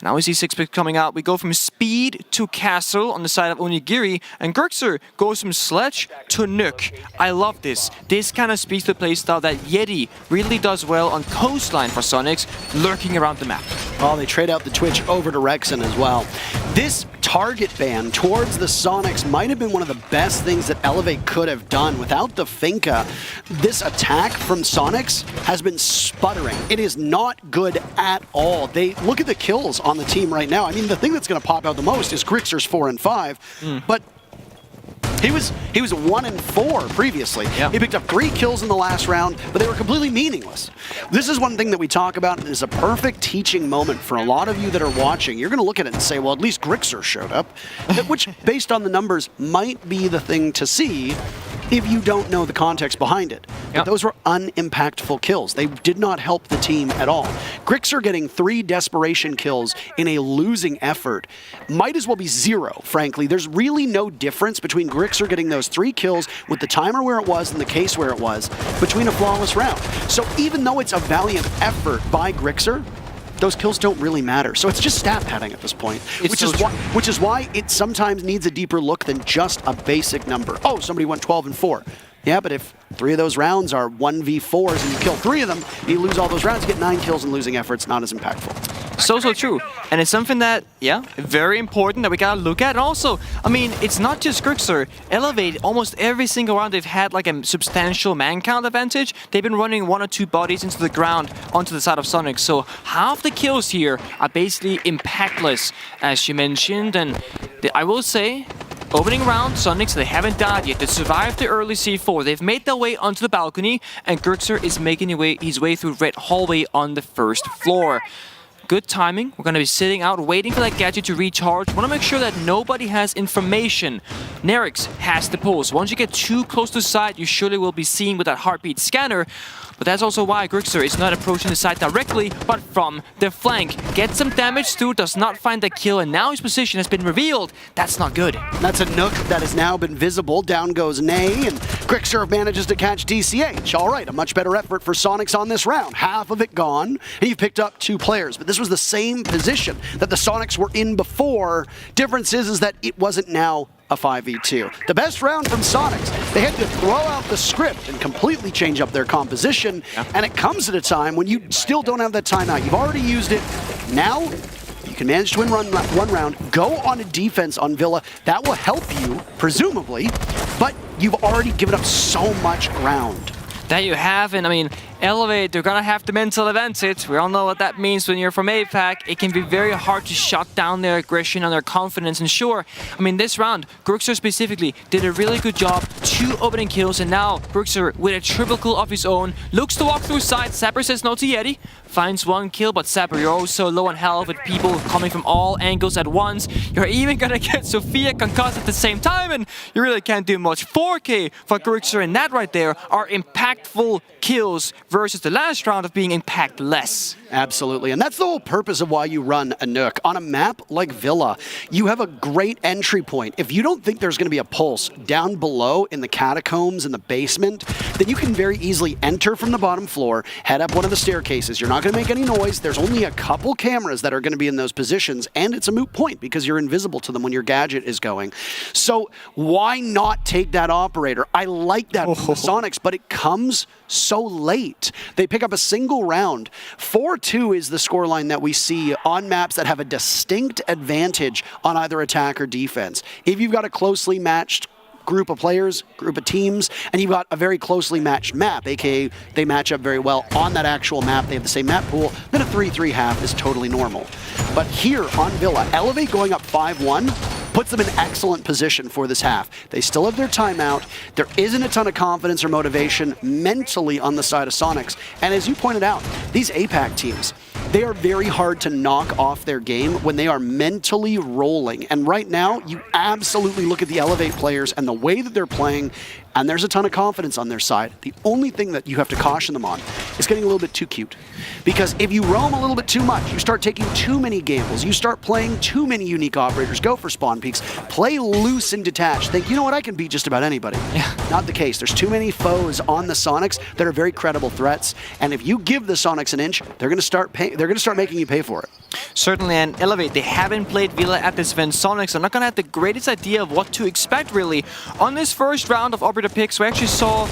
S4: Now we see 6 picks coming out. We go from Speed to Castle on the side of Onigiri, and Grixer goes from Sledge to Nuke. I love this. This kind of speaks to the playstyle that Yeti really does well on Coastline for Soniqs, lurking around the map.
S3: Oh, they trade out the Twitch over to Rexon as well. This target ban towards the Soniqs might have been one of the best things that Elevate could have done. Without the Finka, this attack from Soniqs has been sputtering. It is not good at all. They look at the kills on the team right now. I mean, the thing that's going to pop out the most is Grixer's 4 and 5, but he was 1 and 4 previously. He picked up 3 kills in the last round, but they were completely meaningless. This is one thing that we talk about, and is a perfect teaching moment for a lot of you that are watching. You're going to look at it and say, well, at least Grixer showed up, which, based on the numbers, might be the thing to see if you don't know the context behind it. But those were unimpactful kills. They did not help the team at all. Grixer getting 3 desperation kills in a losing effort might as well be 0, frankly. There's really no difference between Grixer getting those 3 kills with the timer where it was and the case where it was between a flawless round. So even though it's a valiant effort by Grixer, those kills don't really matter. So it's just stat padding at this point, which is why it sometimes needs a deeper look than just a basic number. Oh, somebody went 12-4. Yeah, but if 3 of those rounds are 1v4s and you kill 3 of them, you lose all those rounds, you get 9 kills and losing effort's not as impactful.
S4: So true. And it's something that, yeah, very important that we gotta look at. And also, I mean, it's not just Grixer. Elevate, almost every single round they've had like a substantial man count advantage. They've been running 1 or 2 bodies into the ground onto the side of Soniqs. So half the kills here are basically impactless, as you mentioned. And I will say, opening round, Soniqs, they haven't died yet. They survived the early C4. They've made their way onto the balcony, and Grixer is making his way through red hallway on the first floor. Good timing. We're going to be sitting out, waiting for that gadget to recharge. Want to make sure that nobody has information. Nerix has the pulse. Once you get too close to site, you surely will be seen with that heartbeat scanner. But that's also why Grixer is not approaching the site directly, but from the flank. Gets some damage through, does not find the kill, and now his position has been revealed. That's not good.
S3: That's a Nook that has now been visible. Down goes Nay, and Grixer manages to catch DCH. All right, a much better effort for Soniqs on this round. Half of it gone, and you've picked up 2 players. But this was the same position that the Soniqs were in before. Difference is that it wasn't now a 5v2. The best round from Soniqs. They had to throw out the script and completely change up their composition, and it comes at a time when you still don't have that timeout. You've already used it. Now, you can manage to win one round, go on a defense on Villa. That will help you, presumably, but you've already given up so much ground.
S4: That you have, and I mean, Elevate, they're gonna have the mental advantage. We all know what that means when you're from APAC. It can be very hard to shut down their aggression and their confidence. And sure, I mean, this round, Grixer specifically did a really good job. 2 opening kills, and now Grixer, with a triple kill of his own, looks to walk through side. Sapper says no to Yeti. Finds 1 kill, but Sapper, you're also low on health with people coming from all angles at once. You're even gonna get Sophia concussed at the same time, and you really can't do much. 4K for Grixer, and that right there are impactful kills versus the last round of being impactless.
S3: Absolutely, and that's the whole purpose of why you run a Nook. On a map like Villa, you have a great entry point. If you don't think there's going to be a pulse down below in the catacombs in the basement, then you can very easily enter from the bottom floor, head up one of the staircases. You're not going to make any noise. There's only a couple cameras that are going to be in those positions, and it's a moot point because you're invisible to them when your gadget is going. So why not take that operator? I like that from the Soniqs, but it comes so late. They pick up a single round. 4-2 is the scoreline that we see on maps that have a distinct advantage on either attack or defense. If you've got a closely matched group of players, group of teams, and you've got a very closely matched map, aka they match up very well on that actual map, they have the same map pool, then a 3-3 half is totally normal. But here on Villa, Elevate going up 5-1 puts them in excellent position for this half. They still have their timeout. There isn't a ton of confidence or motivation mentally on the side of Soniqs. And as you pointed out, these APAC teams, they are very hard to knock off their game when they are mentally rolling. And right now, you absolutely look at the Elevate players and the way that they're playing, and there's a ton of confidence on their side. The only thing that you have to caution them on is getting a little bit too cute. Because if you roam a little bit too much, you start taking too many gambles, you start playing too many unique operators, go for spawn peaks, play loose and detached, think, you know what, I can beat just about anybody. Yeah. Not the case. There's too many foes on the Soniqs that are very credible threats, and if you give the Soniqs an inch, they're going to start making you pay for it.
S4: Certainly, and Elevate, they haven't played Villa at this event. Soniqs are not going to have the greatest idea of what to expect, really. On this first round of operator picks, we actually saw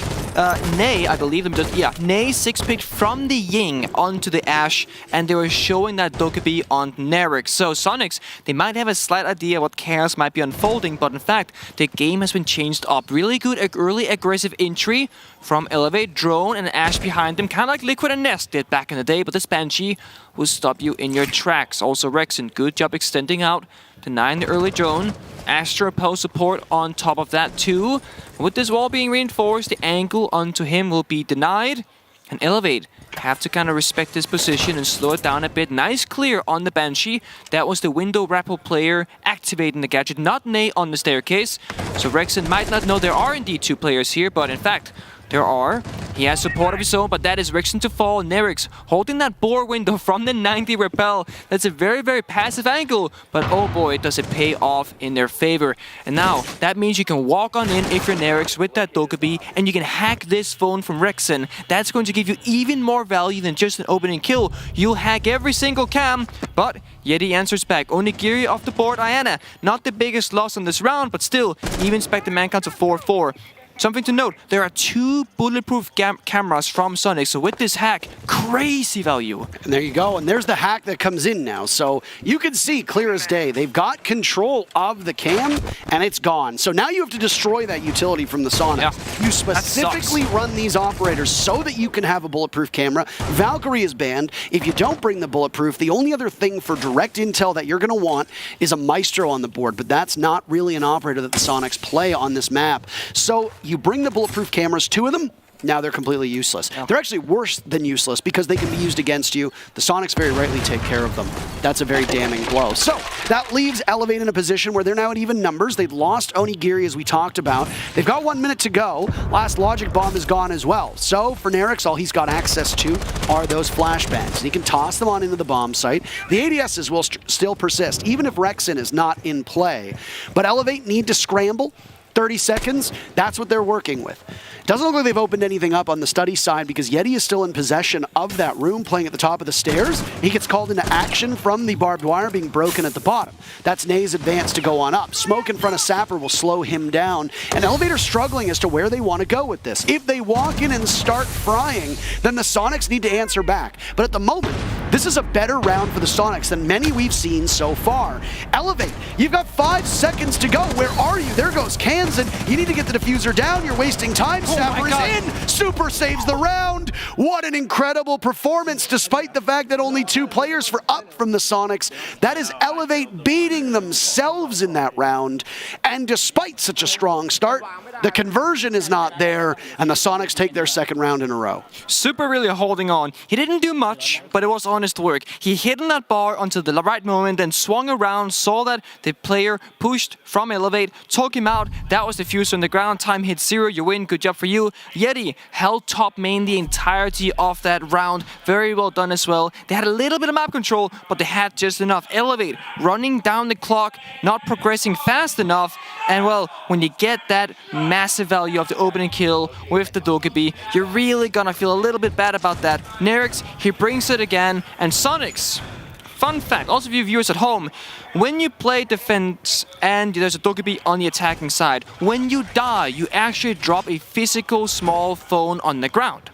S4: Nay, I believe, Nay 6-picked from the Ying onto the Ashe, and they were showing that Dokkaebi on Nerix. So Soniqs, they might have a slight idea what chaos might be unfolding, but in fact, the game has been changed up. Really good early aggressive entry from Elevate, Drone, and Ashe behind them, kind of like Liquid and Nest did back in the day, but this Banshee will stop you in your tracks. Also, Rexen, good job extending out, denying the early drone. Astra post support on top of that too. With this wall being reinforced, the angle onto him will be denied. And Elevate have to kind of respect this position and slow it down a bit. Nice clear on the Banshee. That was the window rappel player activating the gadget, not Nay on the staircase. So Rexen might not know there are indeed 2 players here, but in fact, He has support of his own, but that is Rixen to fall. Nerix holding that board window from the 90 repel. That's a very, very passive angle, but oh boy, does it pay off in their favor. And now, that means you can walk on in if you're Nerix with that Dokkaebi, and you can hack this phone from Rixen. That's going to give you even more value than just an opening kill. You'll hack every single cam, but Yeti answers back. Onigiri off the board, Ayana. Not the biggest loss on this round, but still, even spec the man count to 4-4. Something to note, there are 2 bulletproof cameras from Soniqs, so with this hack, crazy value.
S3: And there you go, and there's the hack that comes in now. So you can see clear as day, they've got control of the cam, and it's gone. So now you have to destroy that utility from the Soniqs. Yeah, you specifically run these operators so that you can have a bulletproof camera. Valkyrie is banned. If you don't bring the bulletproof, the only other thing for direct intel that you're going to want is a Maestro on the board, but that's not really an operator that the Soniqs play on this map. So you bring the bulletproof cameras, 2 of them, now they're completely useless. Yeah. They're actually worse than useless because they can be used against you. The Soniqs very rightly take care of them. That's a very damning blow. So that leaves Elevate in a position where they're now at even numbers. They've lost Onigiri, as we talked about. They've got 1 minute to go. Last Logic Bomb is gone as well. So for Nerix, all he's got access to are those flashbangs. He can toss them on into the bomb site. The ADSs will still persist, even if Rexen is not in play. But Elevate need to scramble. 30 seconds, that's what they're working with. Doesn't look like they've opened anything up on the study side because Yeti is still in possession of that room, playing at the top of the stairs. He gets called into action from the barbed wire being broken at the bottom. That's Nay's advance to go on up. Smoke in front of Sapper will slow him down, and Elevator's struggling as to where they want to go with this. If they walk in and start frying, then the Soniqs need to answer back. But at the moment, this is a better round for the Soniqs than many we've seen so far. Elevate, you've got 5 seconds to go. Where are you? There goes Kansan. You need to get the diffuser down. You're wasting time. Sapper is in. Super saves the round. What an incredible performance, despite the fact that only 2 players for up from the Soniqs. That is Elevate beating themselves in that round. And despite such a strong start, the conversion is not there, and the Soniqs take their 2nd round in a row.
S4: Super really holding on. He didn't do much, but it was honest work. He hit on that bar until the right moment, then swung around, saw that the player pushed from Elevate, took him out. That was the diffuser on the ground. Time hit 0. You win. Good job for you. Yeti held top main the entirety of that round. Very well done as well. They had a little bit of map control, but they had just enough. Elevate running down the clock, not progressing fast enough. And well, when you get that massive value of the opening kill with the Dokkaebi, you're really gonna feel a little bit bad about that. Nerix, he brings it again, and Soniqs. Fun fact, also for you viewers at home, when you play defense and there's a Dokkaebi on the attacking side, when you die, you actually drop a physical small phone on the ground.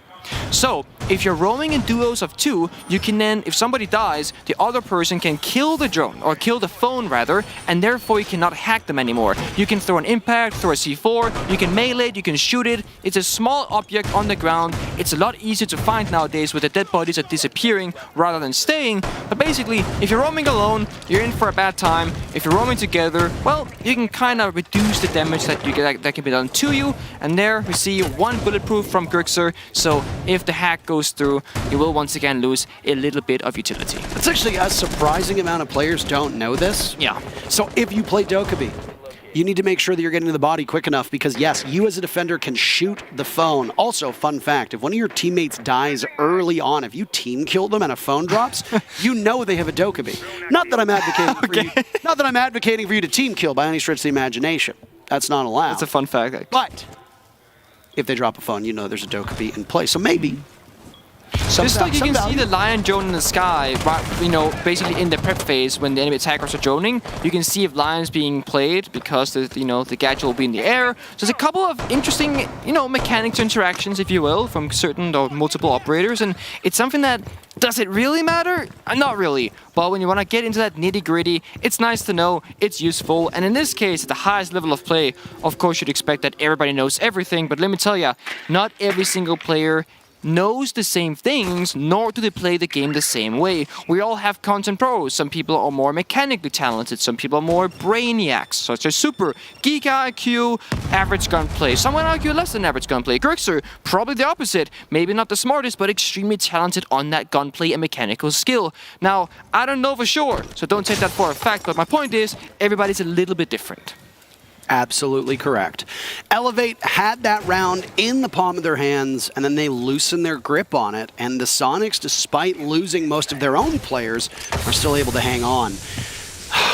S4: So, if you're roaming in duos of 2, you can then, if somebody dies, the other person can kill the drone, or kill the phone rather, and therefore you cannot hack them anymore. You can throw an impact, throw a C4, you can melee it, you can shoot it. It's a small object on the ground. It's a lot easier to find nowadays with the dead bodies are disappearing rather than staying. But basically, if you're roaming alone, you're in for a bad time. If you're roaming together, well, you can kind of reduce the damage that you get, that can be done to you. And there we see 1 bulletproof from Grixer. So if the hack goes through, you will once again lose a little bit of utility.
S3: It's actually a surprising amount of players don't know this.
S4: Yeah.
S3: So if you play Dokkaebi, you need to make sure that you're getting to the body quick enough because yes, you as a defender can shoot the phone. Also, fun fact, if one of your teammates dies early on, if you team kill them and a phone drops, you know they have a Dokkaebi. Not that I'm advocating for you. Not that I'm advocating for you to team kill by any stretch of the imagination. That's not allowed.
S4: That's a fun fact.
S3: But if they drop a phone, you know there's a Dokkaebi in play. So maybe.
S4: Just like you can see the lion drone in the sky, right, you know, basically in the prep phase when the enemy attackers are droning, you can see if lion's being played because the, you know, the gadget will be in the air. So there's a couple of interesting, you know, mechanics interactions, if you will, from certain or multiple operators, and it's something that, does it really matter? Not really. But when you want to get into that nitty-gritty, it's nice to know, it's useful, and in this case, at the highest level of play, of course you'd expect that everybody knows everything, but let me tell you, not every single player knows the same things, nor do they play the game the same way. We all have content pros. Some people are more mechanically talented, some people are more brainiacs, such as Super, Geek IQ, average gunplay. Some would argue less than average gunplay. Grixer, probably the opposite. Maybe not the smartest, but extremely talented on that gunplay and mechanical skill. Now, I don't know for sure, so don't take that for a fact, but my point is, everybody's a little bit different.
S3: absolutely correct. Elevate had that round in the palm of their hands, and then they loosened their grip on it, and the Soniqs, despite losing most of their own players, are still able to hang on.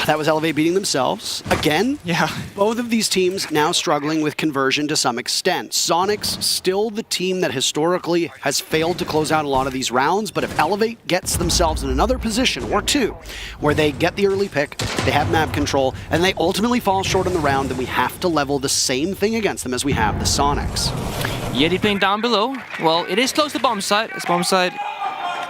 S3: That was Elevate beating themselves. Again, both of these teams now struggling with conversion to some extent. Soniqs still the team that historically has failed to close out a lot of these rounds, but if Elevate gets themselves in another position, or two, where they get the early pick, they have map control, and they ultimately fall short in the round, then we have to level the same thing against them as we have the Soniqs.
S4: Yeti playing down below. Well, it is close to bomb site. It's bomb site.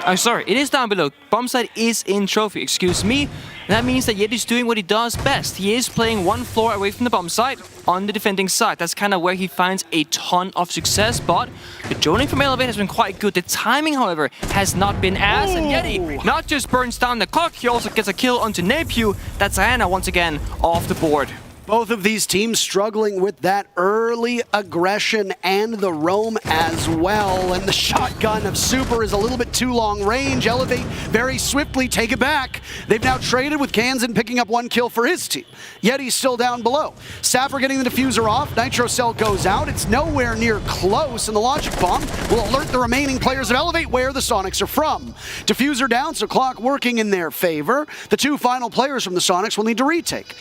S4: Oh, sorry, it is down below. Bomb site is in trophy, excuse me. That means that Yeti's doing what he does best. He is playing one floor away from the bomb site on the defending side. That's kind of where he finds a ton of success, but the droning from Elevate has been quite good. The timing, however, has not been as, and Yeti not just burns down the clock, he also gets a kill onto Napew. That's Diana once again off the board.
S3: Both of these teams struggling with that early aggression and the roam as well. And the shotgun of Super is a little bit too long range. Elevate very swiftly take it back. They've now traded with Kansan picking up 1 kill for his team. Yeti's still down below. Sapper getting the diffuser off. Nitro Cell goes out. It's nowhere near close, and the Logic Bomb will alert the remaining players of Elevate where the Soniqs are from. Diffuser down, so clock working in their favor. The 2 final players from the Soniqs will need to retake.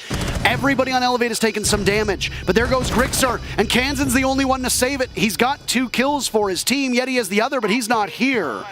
S3: Everybody on Elevate has taken some damage, but there goes Grixer, and Kansan's the only one to save it. He's got 2 kills for his team. Yeti has the other, but he's not here.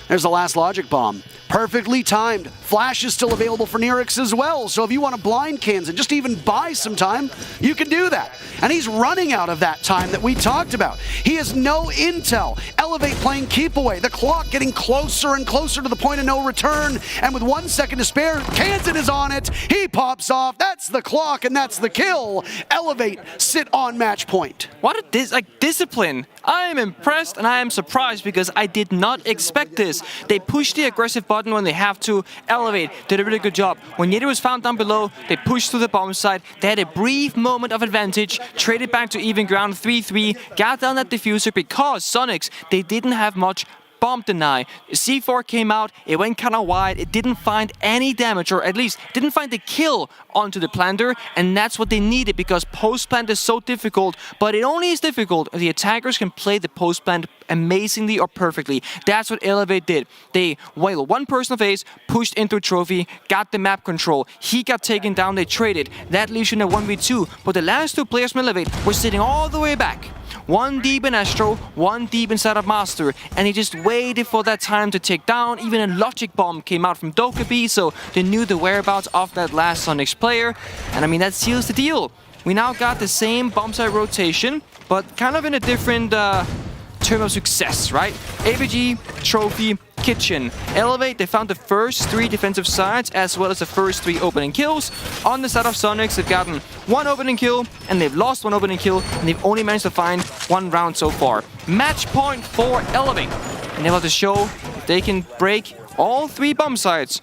S3: There's the last Logic Bomb. Perfectly timed. Flash is still available for Nyrix as well, so if you want to blind Kansan, just even buy some time, you can do that. And he's running out of that time that we talked about. He has no intel. Elevate playing keep away. The clock getting closer and closer to the point of no return, and with 1 second to spare, Kansan is on it. He pops off. That's the clock, and that's the kill. Elevate sit on match point.
S4: What a discipline. I am impressed and I am surprised because I did not expect this. They push the aggressive button when they have to. Elevate did a really good job. When Yeti was found down below, they pushed to the bomb side. They had a brief moment of advantage, traded back to even ground 3-3, got down that diffuser because Soniqs, they didn't have much bomb deny. C4 came out, it went kind of wide, it didn't find any damage, or at least didn't find the kill onto the planter, and that's what they needed because post-plant is so difficult, but it only is difficult if the attackers can play the post-plant amazingly or perfectly. That's what Elevate did. They, while one person of Faze pushed into a trophy, got the map control, he got taken down, they traded. That leaves you in a 1v2, but the last 2 players from Elevate were sitting all the way back. 1 deep in Astro, 1 deep inside of Master, and he just waited for that time to take down. Even a Logic Bomb came out from Dokkaebi, so they knew the whereabouts of that last Soniqs player, and I mean, that seals the deal. We now got the same bomb site rotation, but kind of in a different term of success, right? ABG, Trophy, Kitchen. Elevate, they found the first 3 defensive sides as well as the first 3 opening kills. On the side of Soniqs, they've gotten 1 opening kill and they've lost 1 opening kill, and they've only managed to find 1 round so far. Match point for Elevate. And they want to show if they can break all 3 bomb sites,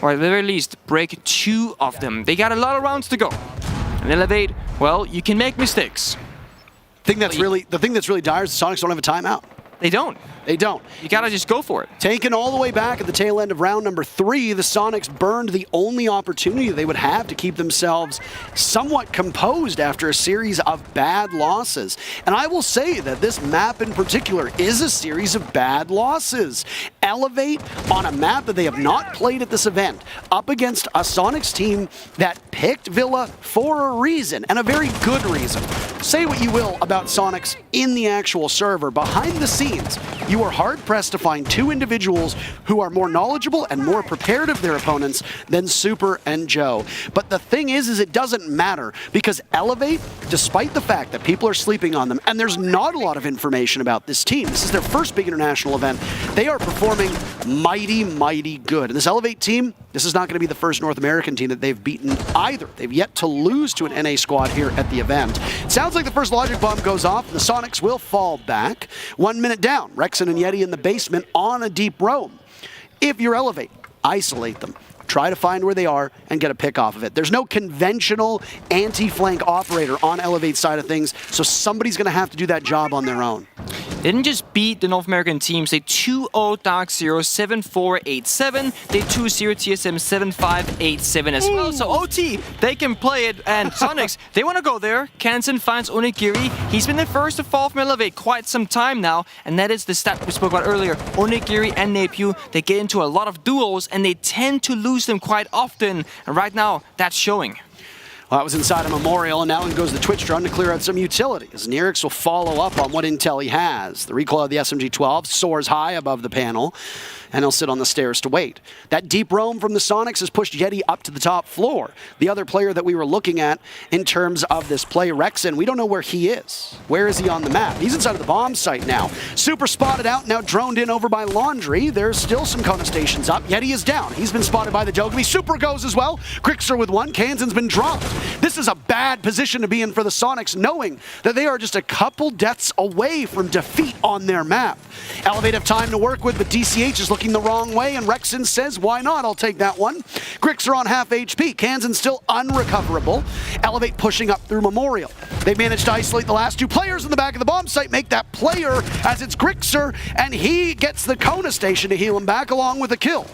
S4: or at the very least break 2 of them. They got a lot of rounds to go. And Elevate, well, you can make mistakes.
S3: The thing that's really dire is the Soniqs don't have a timeout.
S4: They don't.
S3: They don't.
S4: You gotta just go for it.
S3: Taken all the way back at the tail end of round number 3, the Soniqs burned the only opportunity they would have to keep themselves somewhat composed after a series of bad losses. And I will say that this map in particular is a series of bad losses. Elevate on a map that they have not played at this event, up against a Soniqs team that picked Villa for a reason, and a very good reason. Say what you will about Soniqs in the actual server, behind the scenes, you are hard-pressed to find 2 individuals who are more knowledgeable and more prepared of their opponents than Super and Joe. But the thing is it doesn't matter, because Elevate, despite the fact that people are sleeping on them, and there's not a lot of information about this team, this is their first big international event, they are performing mighty, mighty good. And this Elevate team, this is not going to be the first North American team that they've beaten either. They've yet to lose to an NA squad here at the event. It sounds like the first Logic Bomb goes off, and the Soniqs will fall back. 1 minute down, Rexon and Yeti in the basement on a deep roam. If you're Elevate, isolate them. Try to find where they are and get a pick off of it. There's no conventional anti-flank operator on Elevate's side of things, so somebody's going to have to do that job on their own.
S4: They didn't just beat the North American teams, they 2-0 Dark Zero 7-4-8-7, they 2-0 TSM 7-5-8-7 as well. So OT, they can play it, and Soniqs, they want to go there. Kansen finds Onigiri. He's been the first to fall from Elevate quite some time now, and that is the stat we spoke about earlier. Onigiri and Napiu, they get into a lot of duels, and they tend to lose them quite often, and right now, that's showing.
S3: Well, that was inside a Memorial, and now in goes the Twitch drone to clear out some utility, as Nirix will follow up on what intel he has. The recoil of the SMG-12 soars high above the panel, and he'll sit on the stairs to wait. That deep roam from the Soniqs has pushed Yeti up to the top floor. The other player that we were looking at in terms of this play, Rexen, we don't know where he is. Where is he on the map? He's inside of the bomb site now. Super spotted out, now droned in over by Laundry. There's still some Kona stations up. Yeti is down. He's been spotted by the Dogobi. Super goes as well. Grixer with one. Kansen's been dropped. This is a bad position to be in for the Soniqs, knowing that they are just a couple deaths away from defeat on their map. Elevate have time to work with, but DCH is looking the wrong way, and Rexen says, why not? I'll take that one. Grixer on half HP. Kansen still unrecoverable. Elevate pushing up through Memorial. They managed to isolate the last two players in the back of the bomb site, make that player as it's Grixer, and he gets the Kona station to heal him back along with a kill.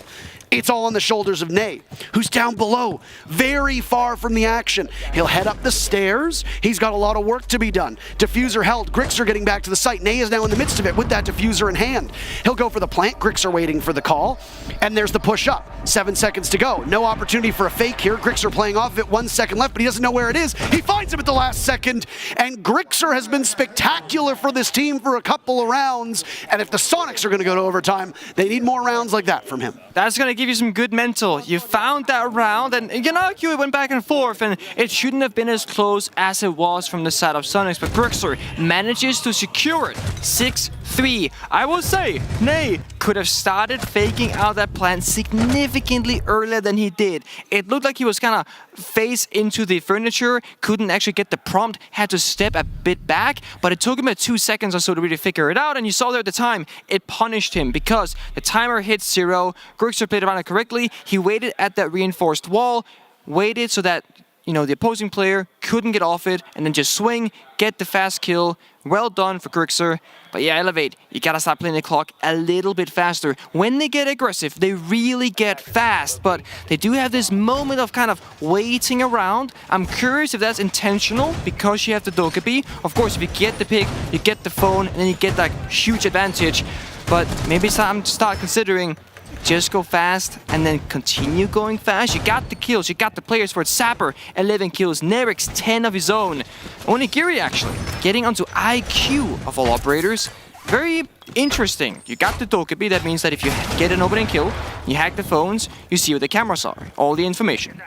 S3: It's all on the shoulders of Nay, who's down below, very far from the action. He'll head up the stairs. He's got a lot of work to be done. Diffuser held. Grixer getting back to the site. Nay is now in the midst of it with that diffuser in hand. He'll go for the plant. Grixer waiting for the call. And there's the push up. 7 seconds to go. No opportunity for a fake here. Grixer playing off of it. 1 second left, but he doesn't know where it is. He finds him at the last second. And Grixer has been spectacular for this team for a couple of rounds. And if the Soniqs are going to go to overtime, they need more rounds like that from him.
S4: That's going to give you some good mental. You found that round, and you know, it went back and forth, and it shouldn't have been as close as it was from the side of Soniqs, but Grixer manages to secure it. 6-3. I will say, Nay could have started faking out that plan significantly earlier than he did. It looked like he was kind of face into the furniture, couldn't actually get the prompt, had to step a bit back, but it took him 2 seconds or so to really figure it out, and you saw there at the time, it punished him because the timer hit 0. Grixer played around it correctly. He waited at that reinforced wall, waited so that, you know, the opposing player couldn't get off it, and then just swing, get the fast kill. Well done for Grixer. But yeah, Elevate, you gotta start playing the clock a little bit faster. When they get aggressive, they really get fast, but they do have this moment of kind of waiting around. I'm curious if that's intentional, because you have the Dogobi. Of course, if you get the pick, you get the phone, and then you get that huge advantage. But maybe it's time to start considering just go fast and then continue going fast. You got the kills, you got the players for it. Sapper, 11 kills. Nerix, 10 of his own. Onigiri actually getting onto IQ of all operators. Very interesting. You got the Dogobi, that means that if you get an opening kill, you hack the phones, you see where the cameras are, all the information.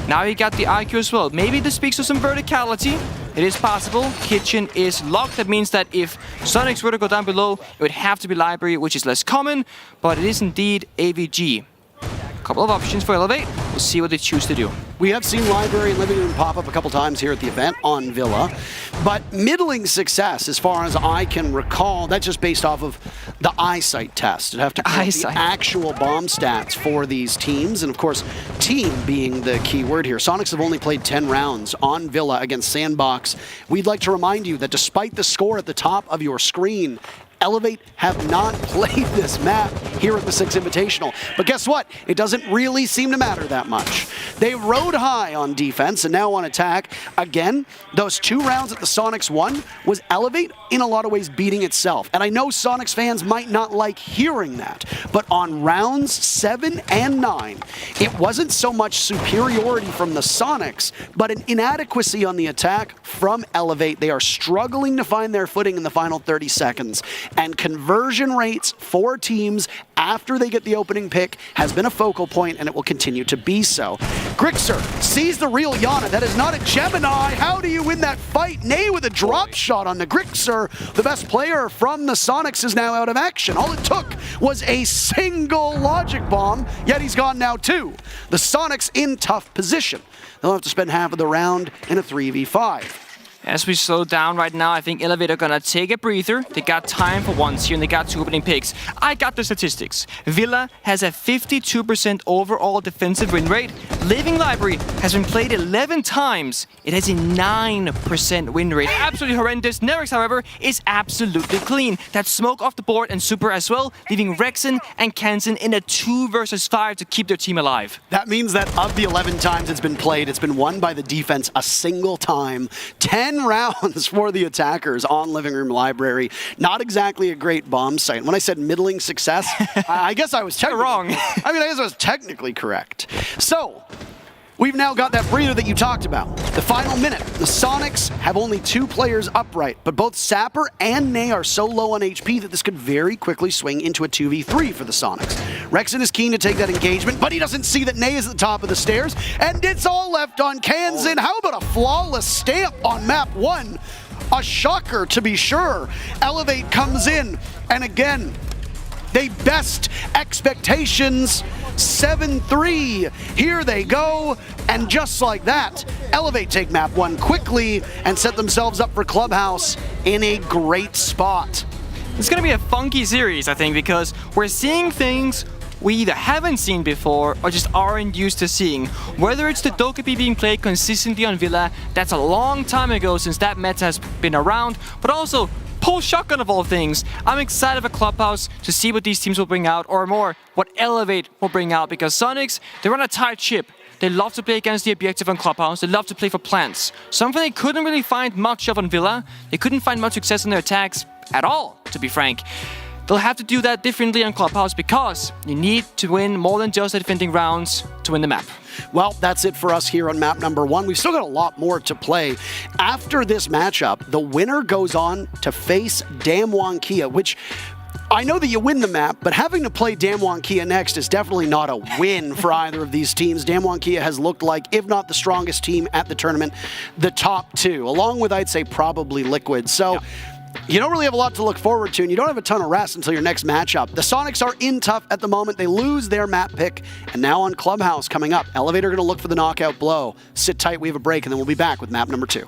S4: Now you got the IQ as well. Maybe this speaks to some verticality. It is possible. Kitchen is locked. That means that if Soniqs were to go down below, it would have to be library, which is less common, but it is indeed AVG. A couple of options for Elevate. We'll see what they choose to do.
S3: We have seen Library and Living Room pop up a couple times here at the event on Villa, but middling success as far as I can recall. That's just based off of the eyesight test. It'd have to be the actual bomb stats for these teams, and of course, team being the key word here. Soniqs have only played 10 rounds on Villa against Sandbox. We'd like to remind you that despite the score at the top of your screen, Elevate have not played this map here at the Six Invitational. But guess what? It doesn't really seem to matter that much. They rode high on defense and now on attack. Again, those 2 rounds that the Soniqs won was Elevate in a lot of ways beating itself. And I know Soniqs fans might not like hearing that, but on rounds 7 and 9, it wasn't so much superiority from the Soniqs, but an inadequacy on the attack from Elevate. They are struggling to find their footing in the final 30 seconds. And conversion rates for teams after they get the opening pick has been a focal point, and it will continue to be so. Grixer sees the real Yana. That is not a Gemini. How do you win that fight? Nay with a drop shot on the Grixer. The best player from the Soniqs is now out of action. All it took was a single logic bomb, yet he's gone now too. The Soniqs in tough position. They'll have to spend half of the round in a 3v5.
S4: As we slow down right now, I think Elevator gonna take a breather. They got time for once here, and they got 2 opening picks. I got the statistics. Villa has a 52% overall defensive win rate. Living Library has been played 11 times. It has a 9% win rate. Absolutely horrendous. Nerix, however, is absolutely clean. That's smoke off the board and super as well, leaving Rexen and Kensen in a 2 versus 5 to keep their team alive.
S3: That means that of the 11 times it's been played, it's been won by the defense a single time. 10 rounds for the attackers on Living Room Library. Not exactly a great bomb site. When I said middling success, I guess I was wrong. I guess I was technically correct. So, we've now got that breather that you talked about. The final minute. The Soniqs have only 2 players upright, but both Sapper and Nay are so low on HP that this could very quickly swing into a 2v3 for the Soniqs. Rexen is keen to take that engagement, but he doesn't see that Nay is at the top of the stairs, and it's all left on Kansan. How about a flawless stamp on map 1? A shocker, to be sure. Elevate comes in, and again, they best expectations. 7-3. Here they go. And just like that, Elevate take map 1 quickly and set themselves up for Clubhouse in a great spot.
S4: It's going to be a funky series, I think, because we're seeing things we either haven't seen before or just aren't used to seeing. Whether it's the Dokkaebi being played consistently on Villa, that's a long time ago since that meta has been around, but also pull shotgun of all things. I'm excited for Clubhouse to see what these teams will bring out, or more, what Elevate will bring out, because Soniqs, they're on a tight ship. They love to play against the objective on Clubhouse. They love to play for plants. Something they couldn't really find much of on Villa. They couldn't find much success in their attacks at all, to be frank. They'll have to do that differently on Clubhouse because you need to win more than just the defending rounds to win the map.
S3: Well, that's it for us here on map number 1. We've still got a lot more to play. After this matchup, the winner goes on to face DWG KIA, which I know that you win the map, but having to play DWG KIA next is definitely not a win for either of these teams. DWG KIA has looked like, if not the strongest team at the tournament, the top 2, along with, I'd say, probably Liquid. So you don't really have a lot to look forward to, and you don't have a ton of rest until your next matchup. The Soniqs are in tough at the moment. They lose their map pick, and now on Clubhouse coming up, Elevator going to look for the knockout blow. Sit tight, we have a break, and then we'll be back with map number 2.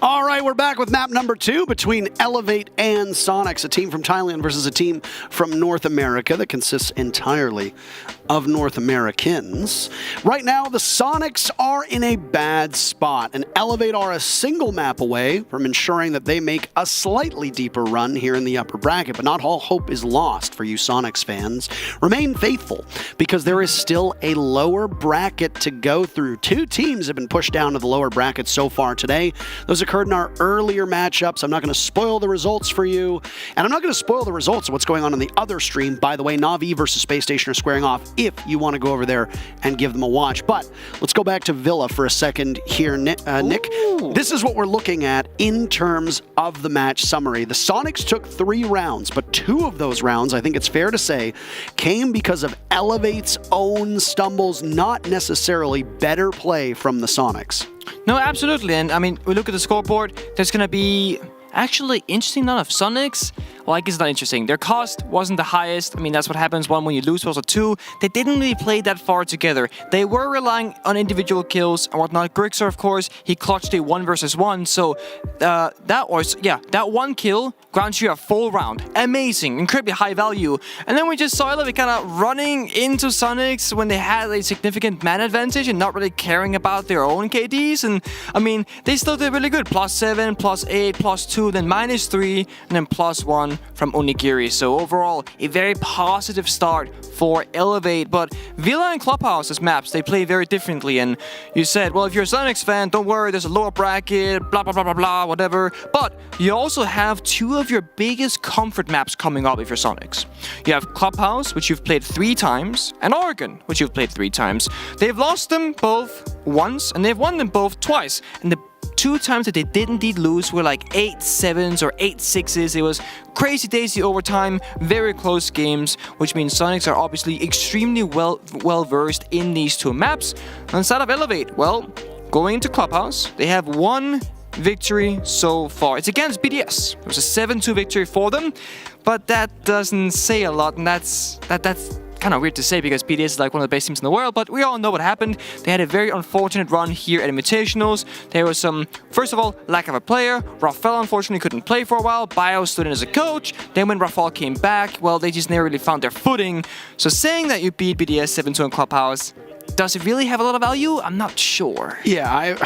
S3: All right, we're back with map number 2 between Elevate and Soniqs, a team from Thailand versus a team from North America that consists entirely of North Americans. Right now, the Soniqs are in a bad spot, and Elevate are a single map away from ensuring that they make a slightly deeper run here in the upper bracket, but not all hope is lost for you Soniqs fans. Remain faithful, because there is still a lower bracket to go through. 2 teams have been pushed down to the lower bracket so far today. Those occurred in our earlier matchups. I'm not going to spoil the results for you, and I'm not going to spoil the results of what's going on in the other stream. By the way, Na'Vi versus Space Station are squaring off if you want to go over there and give them a watch. But let's go back to Villa for a second here, Nick. This is what we're looking at in terms of the match summary. The Soniqs took 3 rounds, but 2 of those rounds, I think it's fair to say, came because of Elevate's own stumbles, not necessarily better play from the Soniqs.
S4: No, absolutely. And I mean, we look at the scoreboard, there's going to be actually interesting enough. Soniqs, well, I guess it's not interesting. Their cost wasn't the highest. I mean, that's what happens when you lose also 2. They didn't really play that far together. They were relying on individual kills and whatnot. Grixer, of course, he clutched a 1 versus 1. So that 1 kill grants you a full round. Amazing, incredibly high value. And then we just saw Elevate kind of running into Soniqs when they had a significant man advantage and not really caring about their own KDs. And I mean, they still did really good. +7, +8, +2, then -3, and then +1 from Onigiri. So overall, a very positive start for Elevate. But Villa and Clubhouse as maps, they play very differently. And you said, well, if you're a Soniqs fan, don't worry, there's a lower bracket, blah, blah, blah, blah, blah, whatever. But you also have 2 of your biggest comfort maps coming up if you're Soniqs. You have Clubhouse, which you've played 3 times, and Oregon, which you've played 3 times. They've lost them both once, and they've won them both twice. And the 2 times that they did indeed lose were like 8-7s or 8-6s. It was crazy daisy overtime, very close games, which means Soniqs are obviously extremely well versed in these 2 maps. Inside of Elevate, well, going into Clubhouse, they have 1 victory so far. It's against BDS. It was a 7-2 victory for them, but that doesn't say a lot, and that's kind of weird to say because BDS is like one of the best teams in the world, but we all know what happened. They had a very unfortunate run here at Invitationals. There was some, first of all, lack of a player. Rafael unfortunately couldn't play for a while. Bio stood in as a coach. Then when Rafael came back, well, they just never really found their footing. So saying that you beat BDS 7-2 in Clubhouse, does it really have a lot of value? I'm not sure.
S3: Yeah,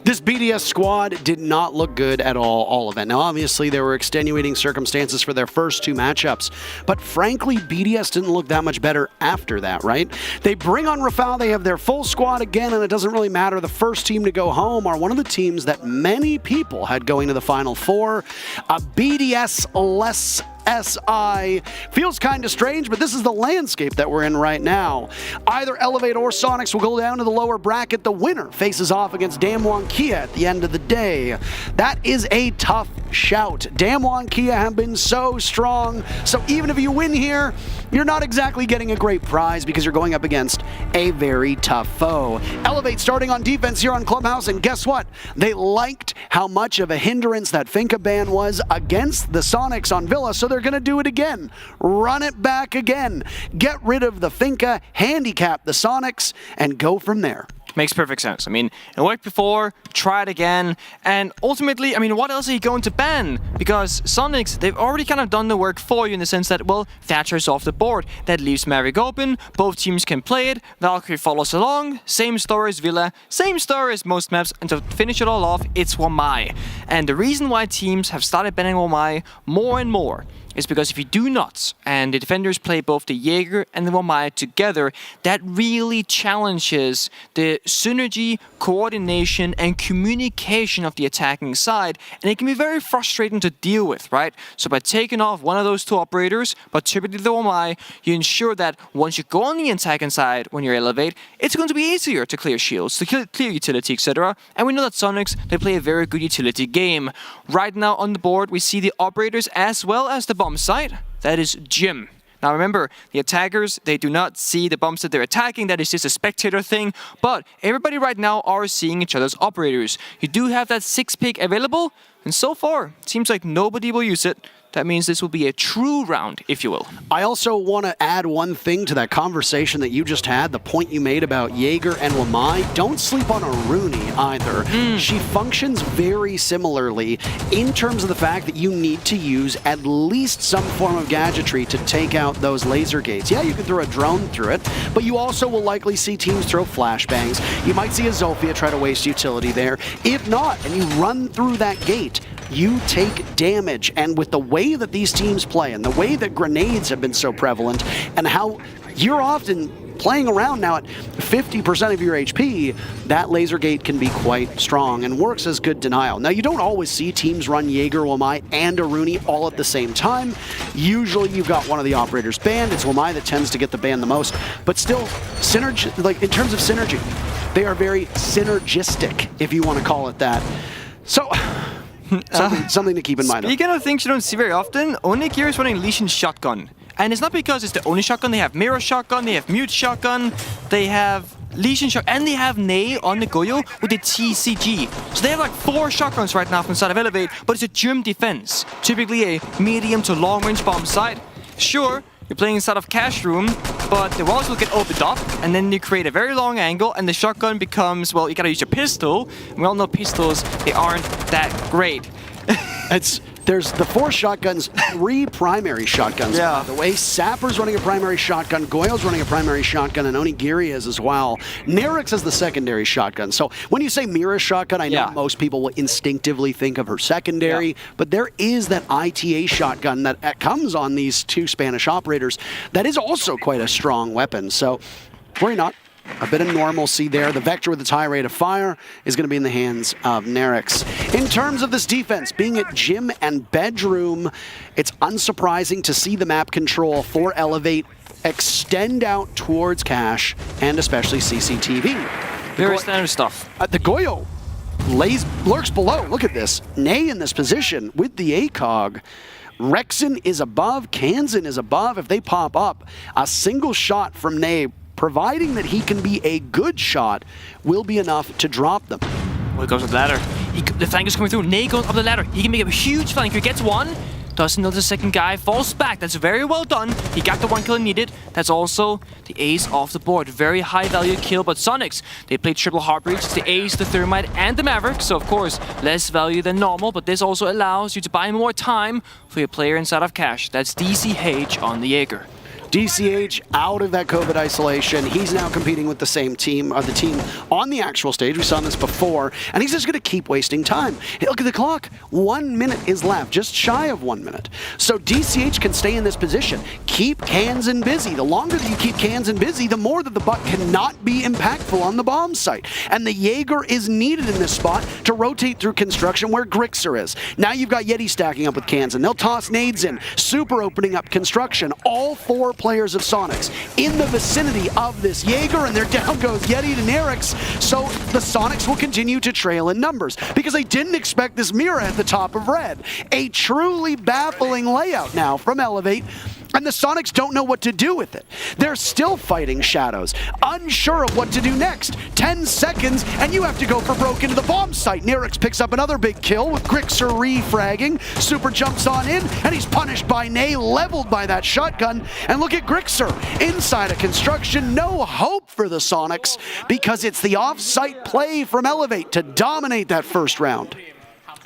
S3: this BDS squad did not look good at all of it. Now, obviously, there were extenuating circumstances for their first 2 matchups, but frankly, BDS didn't look that much better after that, right? They bring on Rafael, they have their full squad again, and it doesn't really matter. The first team to go home are one of the teams that many people had going to the Final Four. A BDS-less SI. Feels kind of strange, but this is the landscape that we're in right now. Either Elevate or Soniqs will go down to the lower bracket. The winner faces off against DWG KIA at the end of the day. That is a tough shout. DWG KIA have been so strong, so even if you win here, you're not exactly getting a great prize because you're going up against a very tough foe. Elevate starting on defense here on Clubhouse, and guess what? They liked how much of a hindrance that Finca ban was against the Soniqs on Villa, so they're going to do it again. Run it back again. Get rid of the Finca, handicap the Soniqs, and go from there.
S4: Makes perfect sense. I mean, it worked before, try it again, and ultimately, I mean, what else are you going to ban? Because Soniqs, they've already kind of done the work for you in the sense that, well, Thatcher's off the board. That leaves Maverick open, both teams can play it, Valkyrie follows along, same story as Villa, same story as most maps, and to finish it all off, it's Wamai. And the reason why teams have started banning Wamai more and more is because if you do not, and the defenders play both the Jaeger and the Wamai together, that really challenges the synergy, coordination, and communication of the attacking side, and it can be very frustrating to deal with, right? So by taking off one of those 2 operators, but typically the Wamai, you ensure that once you go on the attacking side, when you Elevate, it's going to be easier to clear shields, to clear utility, etc. And we know that Soniqs, they play a very good utility game. Right now on the board, we see the operators as well as the bomb site. That is Jim. Now remember, the attackers, they do not see the bombs that they're attacking. That is just a spectator thing. But everybody right now are seeing each other's operators. You do have that 6 pick available, And so far, it seems like nobody will use it. That means this will be a true round, if you will.
S3: I also want to add one thing to that conversation that you just had, the point you made about Jaeger and Wamai. Don't sleep on Aruni either. She functions very similarly in terms of the fact that you need to use at least some form of gadgetry to take out those laser gates. Yeah, you can throw a drone through it, but you also will likely see teams throw flashbangs. You might see a Zofia try to waste utility there. If not, and you run through that gate, you take damage. And with the way that these teams play and the way that grenades have been so prevalent and how you're often playing around now at 50% of your HP, that laser gate can be quite strong and works as good denial. Now, you don't always see teams run Jaeger, Wamai, and Aruni all at the same time. Usually you've got one of the operators banned. It's Wamai that tends to get the ban the most. But still, synergy, like in terms of synergy, they are very synergistic, if you want to call it that. So something to keep in mind.
S4: Speaking of things you don't see very often, Onyx here is running Lesion Shotgun. And it's not because it's the only shotgun. They have Mirror Shotgun, they have Mute Shotgun, they have Lesion Shotgun, and they have Ney on the Goyo with the TCG. So they have like 4 shotguns right now from the side of Elevate, but it's a gym defense. Typically a medium to long range bomb site. Sure, you're playing inside of Cash Room, but the walls will get opened up, and then you create a very long angle, and the shotgun becomes, well, you gotta use your pistol. We all know pistols, they aren't that great.
S3: There's the 4 shotguns, 3 primary shotguns.
S4: Yeah.
S3: By the way, Sapper's running a primary shotgun, Goyo's running a primary shotgun, and Onigiri is as well. Nerix is the secondary shotgun. So when you say Mira shotgun, I know most people will instinctively think of her secondary, but there is that ITA shotgun that comes on these 2 Spanish operators that is also quite a strong weapon. So worry not. A bit of normalcy there. The Vector with its high rate of fire is going to be in the hands of Nerix. In terms of this defense, being at gym and bedroom, it's unsurprising to see the map control for Elevate extend out towards Cash and especially CCTV.
S4: Very standard stuff.
S3: The Goyo lurks below. Look at this. Ney in this position with the ACOG. Rexon is above. Kansan is above. If they pop up, a single shot from Ney, providing that he can be a good shot, will be enough to drop them.
S4: Well, he goes up the ladder. The flank is coming through. Ney goes up the ladder. He can make a huge flank. He gets one. Doesn't know the second guy. Falls back. That's very well done. He got the 1 kill he needed. That's also the ace off the board. Very high value kill. But Soniqs, they played triple Heartbreach. It's the ace, the Thermite, and the Maverick. So, of course, less value than normal. But this also allows you to buy more time for your player inside of Cash. That's DCH on the Jaeger.
S3: DCH out of that COVID isolation. He's now competing with the same team, or the team on the actual stage. We saw this before, and he's just going to keep wasting time. Hey, look at the clock. 1 minute is left, just shy of 1 minute. So DCH can stay in this position. Keep Kansan busy. The longer that you keep Kansan busy, the more that the butt cannot be impactful on the bomb site. And the Jaeger is needed in this spot to rotate through construction where Grixer is. Now you've got Yeti stacking up with Kansan. They'll toss nades in. Super opening up construction. All 4 players of Soniqs in the vicinity of this Jaeger, and there down goes Yeti to Nerix. So the Soniqs will continue to trail in numbers because they didn't expect this Mira at the top of red. A truly baffling layout now from Elevate, and the Soniqs don't know what to do with it. They're still fighting shadows, unsure of what to do next. 10 seconds, and you have to go for broke into the bomb site. Nerix picks up another big kill with Grixer refragging. Super jumps on in, and he's punished by Ney, leveled by that shotgun. And look at Grixer inside of construction. No hope for the Soniqs because it's the off-site play from Elevate to dominate that first round.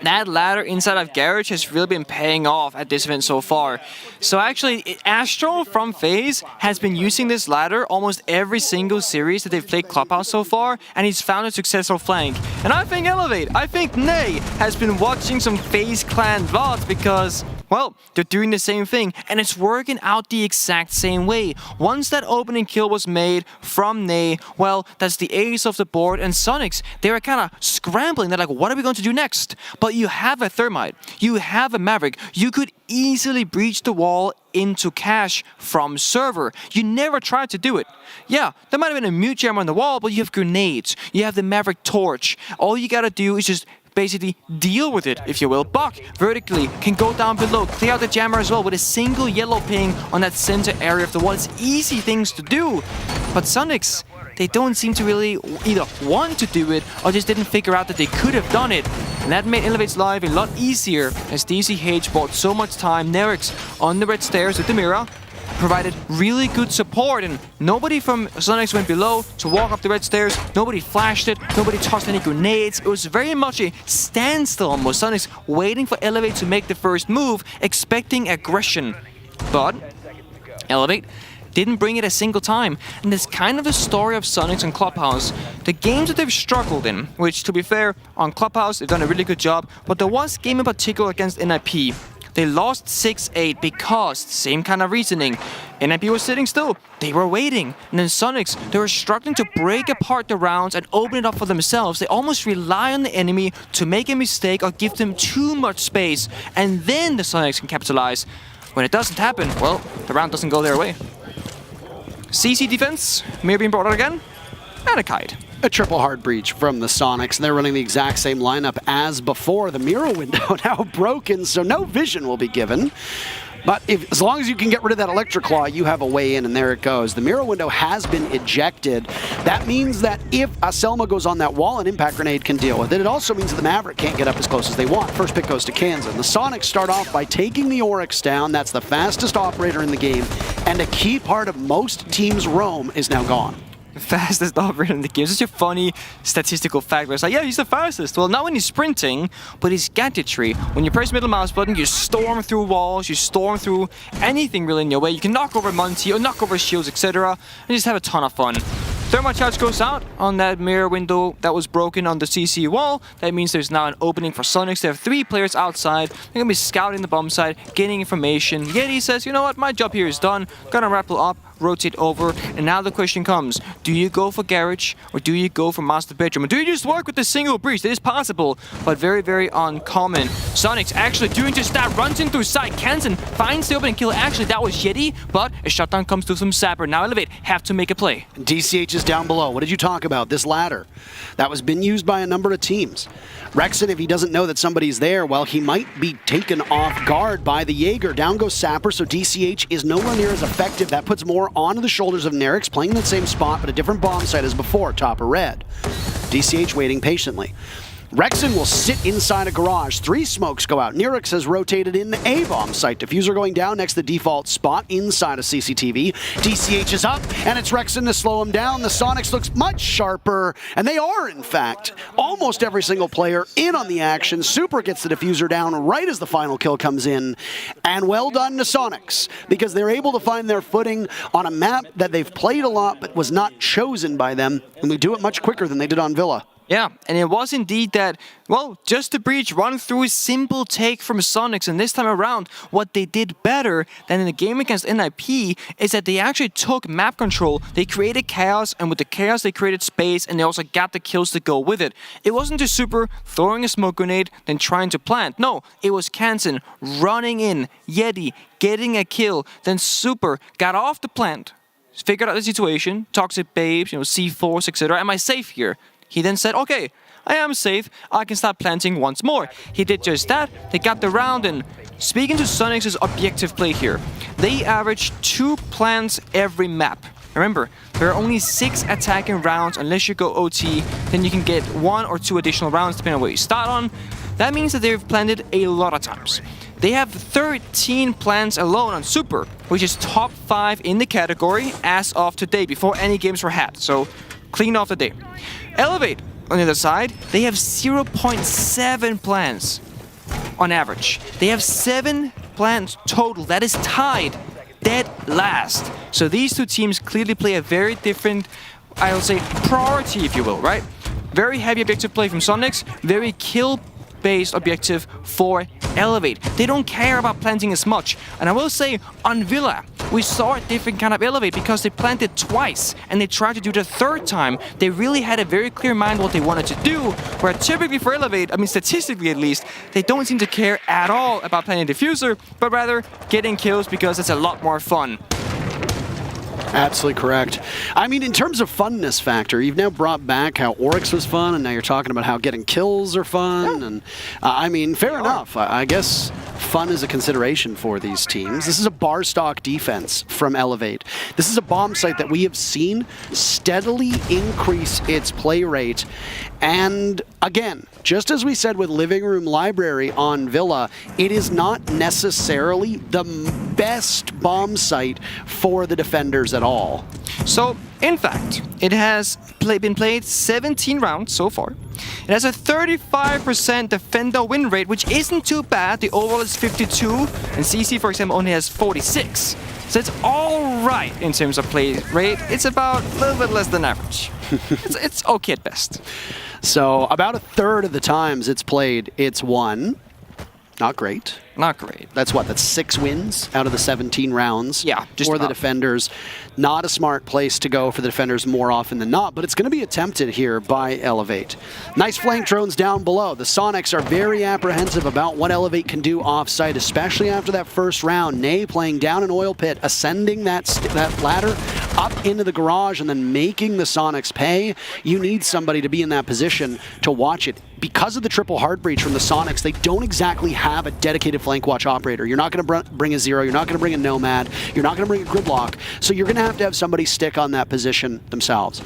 S4: That ladder inside of Garage has really been paying off at this event so far. So actually, Astro from Faze has been using this ladder almost every single series that they've played Clubhouse so far, and he's found a successful flank. And I think Elevate, I think Ney has been watching some Faze Clan VODs because, well, they're doing the same thing, and it's working out the exact same way. Once that opening kill was made from Ney, well, that's the ace of the board, and Soniqs, they were kind of scrambling. They're like, what are we going to do next? But you have a Thermite, you have a Maverick, you could easily breach the wall into Cash from server. You never tried to do it. Yeah, there might have been a mute jammer on the wall, but you have grenades, you have the Maverick torch. All you gotta do is just basically deal with it, if you will. Buck vertically can go down below, clear out the jammer as well with a single yellow ping on that center area of the wall. It's easy things to do, but Soniqs, they don't seem to really either want to do it or just didn't figure out that they could have done it. and that made Elevate's life a lot easier as DCH bought so much time. Nerix on the red stairs with the Mira provided really good support, and nobody from Soniqs went below to walk up the red stairs. Nobody flashed it, nobody tossed any grenades. It was very much a standstill almost. Soniqs waiting for Elevate to make the first move, expecting aggression. But Elevate didn't bring it a single time, and it's kind of the story of Soniqs and Clubhouse. The games that they've struggled in, which to be fair, on Clubhouse they've done a really good job, but there was game in particular against NIP. They lost 6-8 because, same kind of reasoning, NIP was sitting still, they were waiting, and then Soniqs, they were struggling to break apart the rounds and open it up for themselves. They almost rely on the enemy to make a mistake or give them too much space, and then the Soniqs can capitalize. When it doesn't happen, well, the round doesn't go their way. CC defense, Mir being brought out again, and a kite.
S3: A triple hard breach from the Soniqs, and they're running the exact same lineup as before. The mirror window now broken, so no vision will be given. But as long as you can get rid of that Electric Claw, you have a way in, and there it goes. The mirror window has been ejected. That means that if a Selma goes on that wall, an Impact Grenade can deal with it. It also means that the Maverick can't get up as close as they want. First pick goes to Kansan. The Soniqs start off by taking the Oryx down. That's the fastest operator in the game, and a key part of most teams' roam is now gone.
S4: Fastest operator in the game. Such a funny statistical fact where it's like, yeah, he's the fastest. Well, not when he's sprinting, but his gadgetry. When you press middle mouse button, you storm through walls, you storm through anything really in your way. You can knock over Monty or knock over shields, etc. and just have a ton of fun. Thermocharge goes out on that mirror window that was broken on the CC wall. That means there's now an opening for Soniqs. They have 3 players outside. They're going to be scouting the bomb site, getting information. Yeti says, you know what, my job here is done. Gonna rappel up, rotate over, and now the question comes, do you go for Garage or do you go for Master Bedroom? Or do you just work with a single breach? It is possible, but very, very uncommon. Soniqs actually doing just that, runs in through sight. Kansan finds the opening kill. Actually, that was Yeti, but a shutdown comes through from Sapper. Now Elevate have to make a play.
S3: DCH is down below. What did you talk about? This ladder that was been used by a number of teams. Rexon, if he doesn't know that somebody's there, well, he might be taken off guard by the Jaeger. Down goes Sapper, so DCH is nowhere near as effective. That puts more onto the shoulders of Nerix, playing in the same spot, but a different bomb site as before, top or red. DCH waiting patiently. Rexon will sit inside a garage. 3 smokes go out. Nerix has rotated in the A-bomb site. Diffuser going down next to the default spot inside of CCTV. DCH is up, and it's Rexon to slow him down. The Soniqs looks much sharper, and they are, in fact. Almost every single player in on the action. Super gets the diffuser down right as the final kill comes in. And well done to Soniqs, because they're able to find their footing on a map that they've played a lot, but was not chosen by them, and they do it much quicker than they did on Villa.
S4: Yeah, and it was indeed that, well, just the breach run through a simple take from Soniqs, and this time around, what they did better than in the game against NIP is that they actually took map control, they created chaos, and with the chaos they created space, and they also got the kills to go with it. It wasn't just Super throwing a smoke grenade, then trying to plant. No, it was Kansan running in, Yeti getting a kill, then Super got off the plant, figured out the situation, toxic babes, C4s, etc. Am I safe here? He then said, okay, I am safe, I can start planting once more. He did just that, they got the round, and speaking to Soniqs' objective play here, they average 2 plants every map. Remember, there are only 6 attacking rounds unless you go OT, then you can get 1 or 2 additional rounds depending on where you start on. That means that they've planted a lot of times. They have 13 plants alone on Super, which is top 5 in the category as of today, before any games were had, so clean off the day. Elevate, on the other side, they have 0.7 plants on average. They have 7 plants total. That is tied dead last. So these 2 teams clearly play a very different, I would say, priority, if you will, right? Very heavy objective play from Soniqs, very kill-based objective for Elevate. They don't care about planting as much. And I will say, on Villa, we saw a different kind of Elevate because they planted twice and they tried to do the 3rd time. They really had a very clear mind what they wanted to do, where typically for Elevate, I mean statistically at least, they don't seem to care at all about planting diffuser, but rather getting kills because it's a lot more fun.
S3: Absolutely correct. I mean, in terms of funness factor, you've now brought back how Oryx was fun, and now you're talking about how getting kills are fun. Yeah. And I mean, fair enough. I guess fun is a consideration for these teams. This is a bar stock defense from Elevate. This is a bomb site that we have seen steadily increase its play rate. And again, just as we said with Living Room Library on Villa, it is not necessarily the best bomb site for the defenders at all.
S4: So, in fact, it has been played 17 rounds so far. It has a 35% defender win rate, which isn't too bad. The overall is 52, and CC, for example, only has 46. So it's all right in terms of play rate. It's about a little bit less than average. it's okay at best.
S3: So about a third of the times it's played, it's won. Not great.
S4: Not great.
S3: That's what? That's 6 wins out of the 17 rounds.
S4: Yeah, just
S3: for
S4: about.
S3: the defenders. Not a smart place to go for the defenders more often than not, but it's going to be attempted here by Elevate. Nice flank drones down below. The Soniqs are very apprehensive about what Elevate can do off-site, especially after that first round. Nay playing down an oil pit, ascending that ladder up into the garage and then making the Soniqs pay. You need somebody to be in that position to watch it. Because of the triple hard breach from the Soniqs, they don't exactly have a dedicated flank watch operator. You're not going to bring a Zero, you're not going to bring a Nomad, you're not going to bring a Gridlock, so you're going to have somebody stick on that position themselves.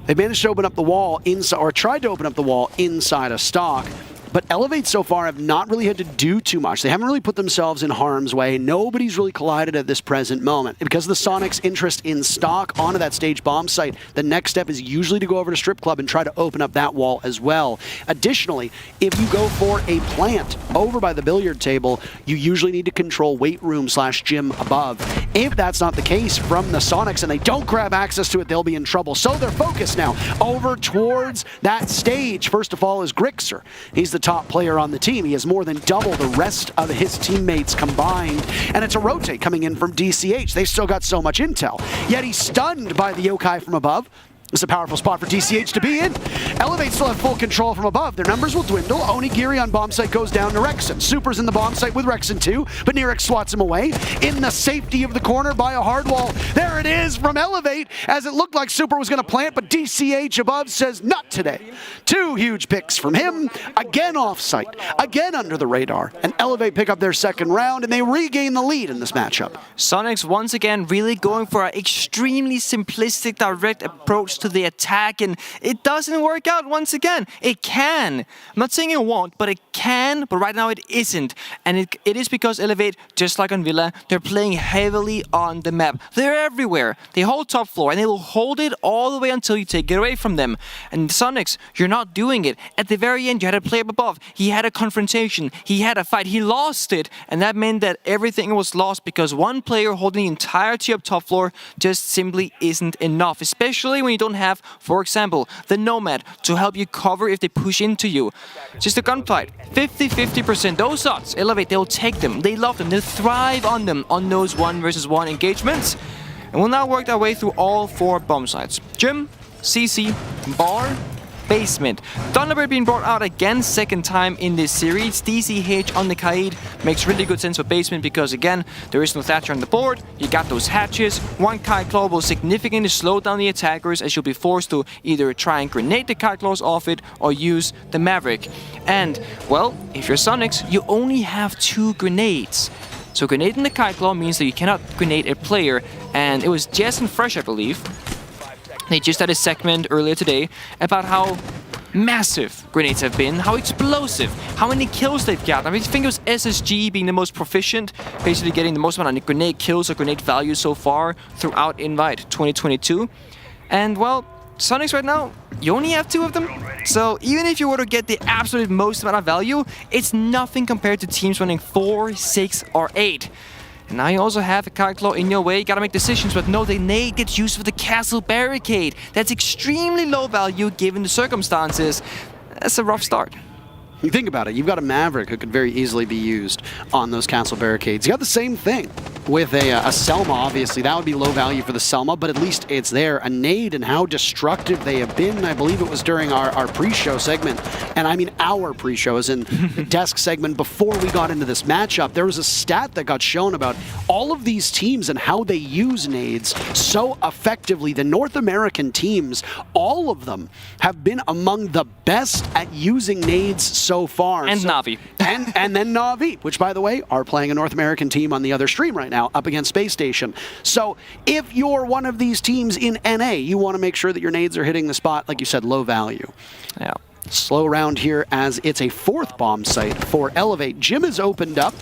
S3: They managed to open up the wall inside, or tried to open up the wall inside a stock. But Elevate so far have not really had to do too much. They haven't really put themselves in harm's way. Nobody's really collided at this present moment. And because of the Soniqs' interest in stock onto that stage bomb site, the next step is usually to go over to Strip Club and try to open up that wall as well. Additionally, if you go for a plant over by the billiard table, you usually need to control weight room / gym above. If that's not the case from the Soniqs and they don't grab access to it, they'll be in trouble. So they're focused now over towards that stage. First of all is Grixer. He's the top player on the team. He has more than double the rest of his teammates combined. And it's a rotate coming in from DCH. They've still got so much intel. Yet he's stunned by the yokai from above. It's a powerful spot for DCH to be in. Elevate still have full control from above. Their numbers will dwindle. Onigiri on bomb site goes down to Rexen. Super's in the bomb site with Rexen too, but Nirek swats him away. In the safety of the corner by a hard wall. There it is from Elevate, as it looked like Super was going to plant, but DCH above says not today. 2 huge picks from him. Again off site. Again under the radar. And Elevate pick up their second round, and they regain the lead in this matchup.
S4: Soniqs once again really going for an extremely simplistic, direct approach to the attack, and it doesn't work out once again. It can. I'm not saying it won't, but it can, but right now it isn't. And it is because Elevate, just like on Villa, they're playing heavily on the map. They're everywhere. They hold top floor, and they will hold it all the way until you take it away from them. And Soniqs, you're not doing it. At the very end, you had a player above. He had a confrontation. He had a fight. He lost it, and that meant that everything was lost because one player holding the entirety of top floor just simply isn't enough, especially when you don't have, for example, the Nomad to help you cover if they push into you. Just a gunfight, 50-50%. Those odds, Elevate, they'll take them. They love them. They'll thrive on them on those 1 versus 1 engagements. And we'll now work our way through all 4 bomb sites. Gym, CC, bar, basement. Thunderbird being brought out again, second time in this series. DCH on the Kaid makes really good sense for basement because, again, there is no Thatcher on the board. You got those hatches. One Kite Claw will significantly slow down the attackers as you'll be forced to either try and grenade the Kite Claws off it or use the Maverick. And, well, if you're Soniqs, you only have 2 grenades. So grenading the Kite Claw means that you cannot grenade a player, and it was Jess and Fresh, I believe. They just had a segment earlier today about how massive grenades have been, how explosive, how many kills they've got. I mean, I think it was SSG being the most proficient, basically getting the most amount of grenade kills or grenade value so far throughout Invite 2022. And, well, Soniqs right now, you only have 2 of them. So even if you were to get the absolute most amount of value, it's nothing compared to teams running 4, 6, or 8. And now you also have a Kite Claw in your way. You gotta make decisions, but no, the nade gets used for the castle barricade. That's extremely low value given the circumstances. That's a rough start.
S3: You think about it, you've got a Maverick who could very easily be used on those castle barricades. You got the same thing with a Selma, obviously. That would be low value for the Selma, but at least it's there. A nade and how destructive they have been. I believe it was during our pre-show segment. And I mean, our pre-shows in the desk segment before we got into this matchup, there was a stat that got shown about all of these teams and how they use nades so effectively. The North American teams, all of them have been among the best at using nades so far.
S4: And Na'Vi.
S3: And then Na'Vi, which, by the way, are playing a North American team on the other stream right now up against Space Station. So if you're one of these teams in NA, you want to make sure that your nades are hitting the spot, like you said, low value.
S4: Yeah.
S3: Slow round here as it's a 4th bomb site for Elevate. Jim has opened up,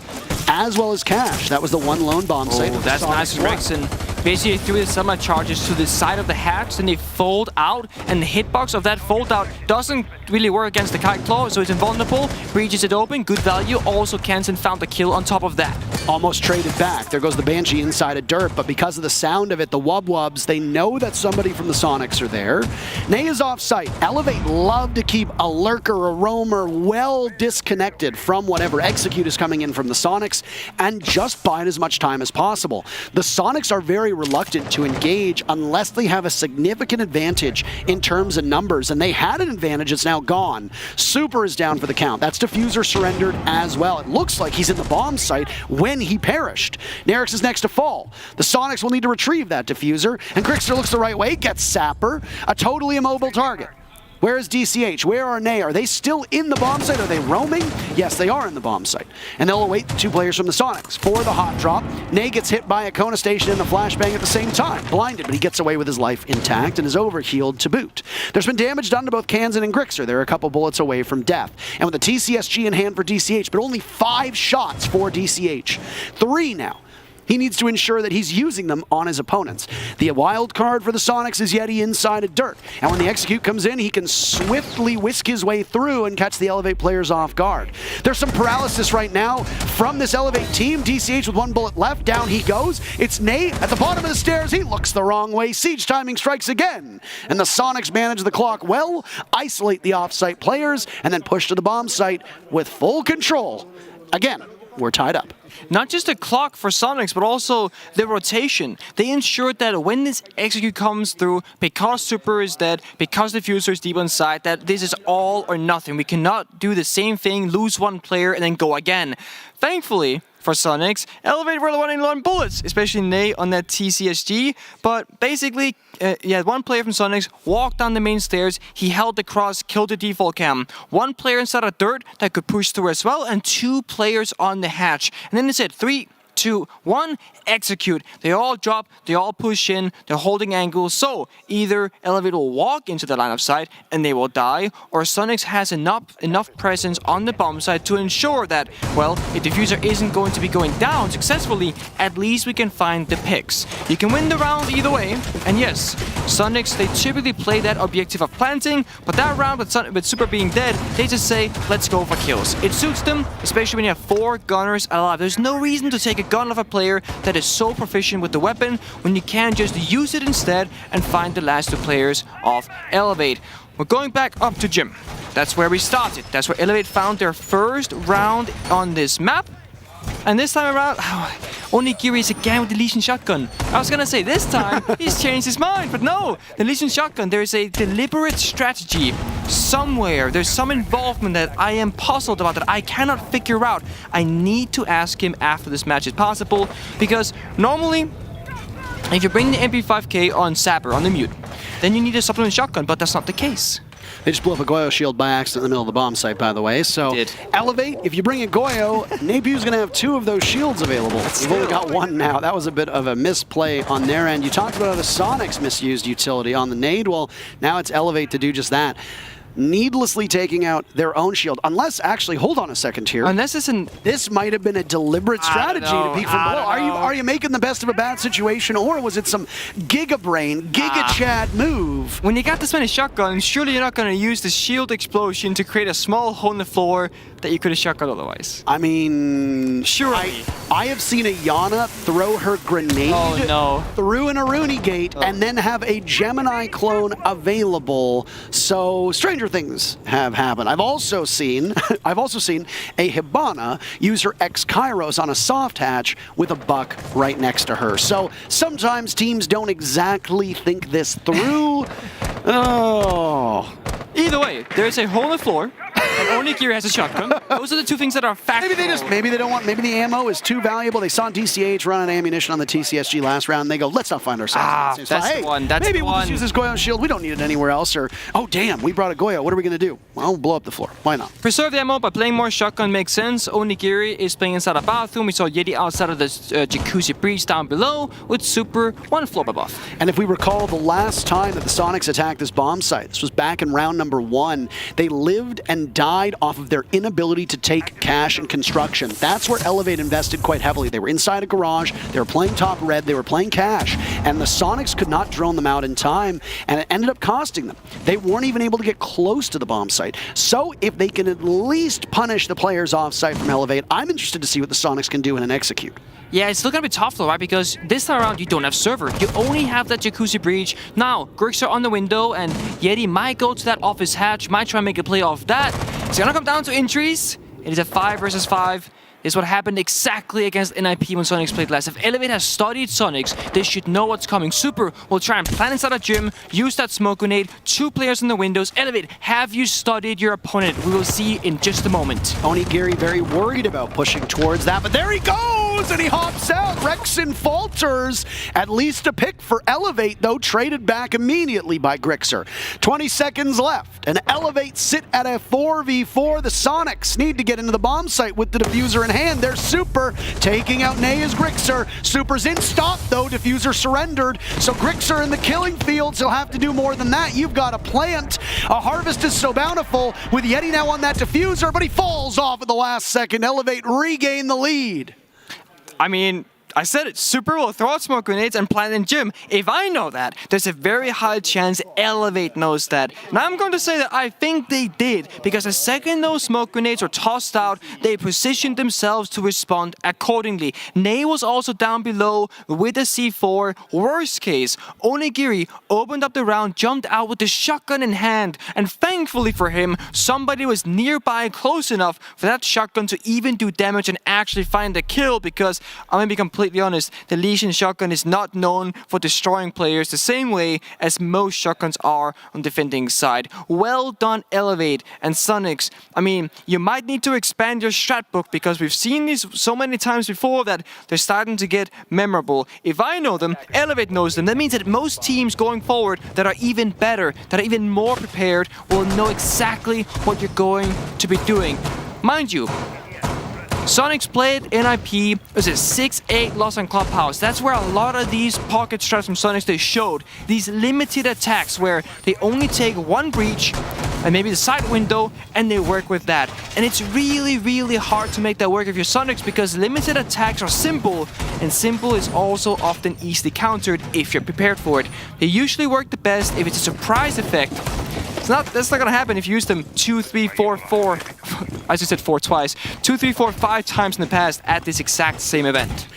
S3: as well as Cash. That was the one lone bomb site.
S4: Oh, that's nice from Grixer. Basically threw the summer charges to the side of the hatch, then they fold out, and the hitbox of that fold out doesn't really work against the Kite Claw, so it's invulnerable. Breaches it open, good value. Also, Kenton found the kill on top of that.
S3: Almost traded back. There goes the Banshee inside of dirt, but because of the sound of it, the Wub-Wubs, they know that somebody from the Soniqs are there. Nay is off site. Elevate love to keep a lurker, a roamer well disconnected from whatever execute is coming in from the Soniqs and just bide as much time as possible. The Soniqs are very reluctant to engage unless they have a significant advantage in terms of numbers, and they had an advantage. It's now gone. Super is down for the count. That's Diffuser surrendered as well. It looks like he's in the bomb site when he perished. Nerix is next to fall. The Soniqs will need to retrieve that Diffuser, and Grixer looks the right way, gets Sapper, a totally immobile target. Where is DCH? Where are Nay? Are they still in the bomb site? Are they roaming? Yes, they are in the bomb site. And they'll await the 2 players from the Soniqs for the hot drop. Nay gets hit by a Kona Station and a flashbang at the same time. Blinded, but he gets away with his life intact and is overhealed to boot. There's been damage done to both Kansan and Grixer. They're a couple bullets away from death. And with a TCSG in hand for DCH, but only 5 shots for DCH. 3 now. He needs to ensure that he's using them on his opponents. The wild card for the Soniqs is Yeti inside of dirt. And when the execute comes in, he can swiftly whisk his way through and catch the Elevate players off guard. There's some paralysis right now from this Elevate team. DCH with 1 bullet left. Down he goes. It's Nate at the bottom of the stairs. He looks the wrong way. Siege timing strikes again. And the Soniqs manage the clock well, isolate the off-site players, and then push to the bomb site with full control. Again, we're tied up.
S4: Not just the clock for Soniqs, but also the rotation. They ensured that when this execute comes through, because Super is dead, because the Diffuser is deep inside, that this is all or nothing. We cannot do the same thing, lose 1 player, and then go again. Thankfully, for Soniqs, Elevate were the one in 1 bullets, especially Nay on that TCSG. But basically, you had 1 player from Soniqs walk down the main stairs. He held the cross, killed the default cam. 1 player inside of dirt that could push through as well, and 2 players on the hatch. And then they said 3, 2, 1, execute. They all drop, they all push in, they're holding angles. So either Elevate will walk into the line of sight and they will die, or Soniqs has enough presence on the bomb site to ensure that, well, if Diffuser isn't going to be going down successfully, at least we can find the picks. You can win the round either way, and yes, Soniqs, they typically play that objective of planting, but that round with Super being dead, they just say, let's go for kills. It suits them, especially when you have 4 gunners alive. There's no reason to take a gun of a player that is so proficient with the weapon when you can just use it instead and find the last 2 players of Elevate. We're going back up to Jim. That's where we started. That's where Elevate found their first round on this map. And this time around, Onigiri is again with the Legion Shotgun. I was gonna say this time he's changed his mind, but no, the Legion Shotgun, there is a deliberate strategy somewhere. There's some involvement that I am puzzled about, that I cannot figure out. I need to ask him after this match is possible, because normally, if you bring the MP5K on Sapper, on the mute, then you need a supplement shotgun, but that's not the case.
S3: They just blew up a Goyo shield by accident in the middle of the bomb site, by the way. So, Elevate, if you bring a Goyo, Nabu's going to have 2 of those shields available. You've only got 1 now. That was a bit of a misplay on their end. You talked about how the Soniqs misused utility on the nade. Well, now it's Elevate to do just that. Needlessly taking out their own shield. Unless, actually, hold on a second here.
S4: Unless
S3: this might have been a deliberate strategy to peek from below. Are you making the best of a bad situation, or was it some giga-brain, giga-chat move?
S4: When you got this many shotguns, surely you're not going to use the shield explosion to create a small hole in the floor that you could have shotgun otherwise.
S3: I mean,
S4: surely.
S3: I have seen a Yana throw her grenade through an Aruni gate and then have a Gemini clone available. So stranger things have happened. I've also seen a Hibana use her X-Kairos on a soft hatch with a buck right next to her. So sometimes teams don't exactly think this through.
S4: Either way, there's a hole in the floor. and Onigiri has a shotgun. Those are the two things that are factual.
S3: Maybe they don't want, maybe the ammo is too valuable. They saw DCH run out of ammunition on the TCSG last round, and they go, let's not find ourselves in the same spot.
S4: That's the one. That's
S3: maybe
S4: the
S3: we'll
S4: one.
S3: just use this Goyo shield. We don't need it anywhere else. Or, oh, damn, we brought a Goyo. What are we going to do? Well, we'll blow up the floor. Why not?
S4: Preserve the ammo by playing more shotgun makes sense. Onigiri is playing inside a bathroom. We saw Yeti outside of the jacuzzi breach down below with Super 1 floor above.
S3: And if we recall the last time that the Soniqs attacked this bomb site, this was back in round number 1, they lived and died off of their inability to take cash and construction. That's where Elevate invested quite heavily. They were inside a garage, they were playing top red, they were playing cash, and the Soniqs could not drone them out in time, and it ended up costing them. They weren't even able to get close to the bomb site. So if they can at least punish the players off-site from Elevate, I'm interested to see what the Soniqs can do in an execute.
S4: Yeah, it's still gonna be tough though, right? Because this time around you don't have server. You only have that jacuzzi breach. Now, Grixer on the window, and Yeti might go to that office hatch, might try and make a play off that. It's gonna come down to injuries. It is a 5 versus 5. This is what happened exactly against NIP when Soniqs played last. If Elevate has studied Soniqs, they should know what's coming. Super will try and plant inside a gym, use that smoke grenade, 2 players in the windows. Elevate, have you studied your opponent? We will see in just a moment.
S3: Onigiri very worried about pushing towards that, but there he goes, and he hops out. Rexon falters. At least a pick for Elevate, though, traded back immediately by Grixer. 20 seconds left, and Elevate sit at a 4v4. The Soniqs need to get into the bomb site with the diffuser in hand. There's Super taking out Nea's Grixer. Super's in stop, though. Diffuser surrendered. So Grixer in the killing fields, he'll have to do more than that. You've got a plant. A harvest is so bountiful with Yeti now on that diffuser, but he falls off at the last second. Elevate regain the lead.
S4: I mean, I said it, Super will throw out smoke grenades and plant in gym. If I know that, there's a very high chance Elevate knows that. Now I'm going to say that I think they did, because the second those smoke grenades were tossed out, they positioned themselves to respond accordingly. Ney was also down below with the C4. Worst case, Onigiri opened up the round, jumped out with the shotgun in hand, and thankfully for him, somebody was nearby close enough for that shotgun to even do damage and actually find the kill, because I'm going to be completely honest, the Legion shotgun is not known for destroying players the same way as most shotguns are on defending side. Well done, Elevate and Soniqs. I mean, you might need to expand your strat book, because we've seen these so many times before that they're starting to get memorable. If I know them, Elevate knows them. That means that most teams going forward that are even better, that are even more prepared, will know exactly what you're going to be doing. Mind you, Soniqs played NIP, was it 6-8 loss on Clubhouse. That's where a lot of these pocket strats from Soniqs, they showed these limited attacks where they only take one breach and maybe the side window, and they work with that. And it's really, really hard to make that work if you're Soniqs, because limited attacks are simple, and simple is also often easily countered if you're prepared for it. They usually work the best if it's a surprise effect. That's not gonna happen if you use them 2, 3, 4, 4. I just said 4 twice. 2, 3, 4, 5 times in the past at this exact same event.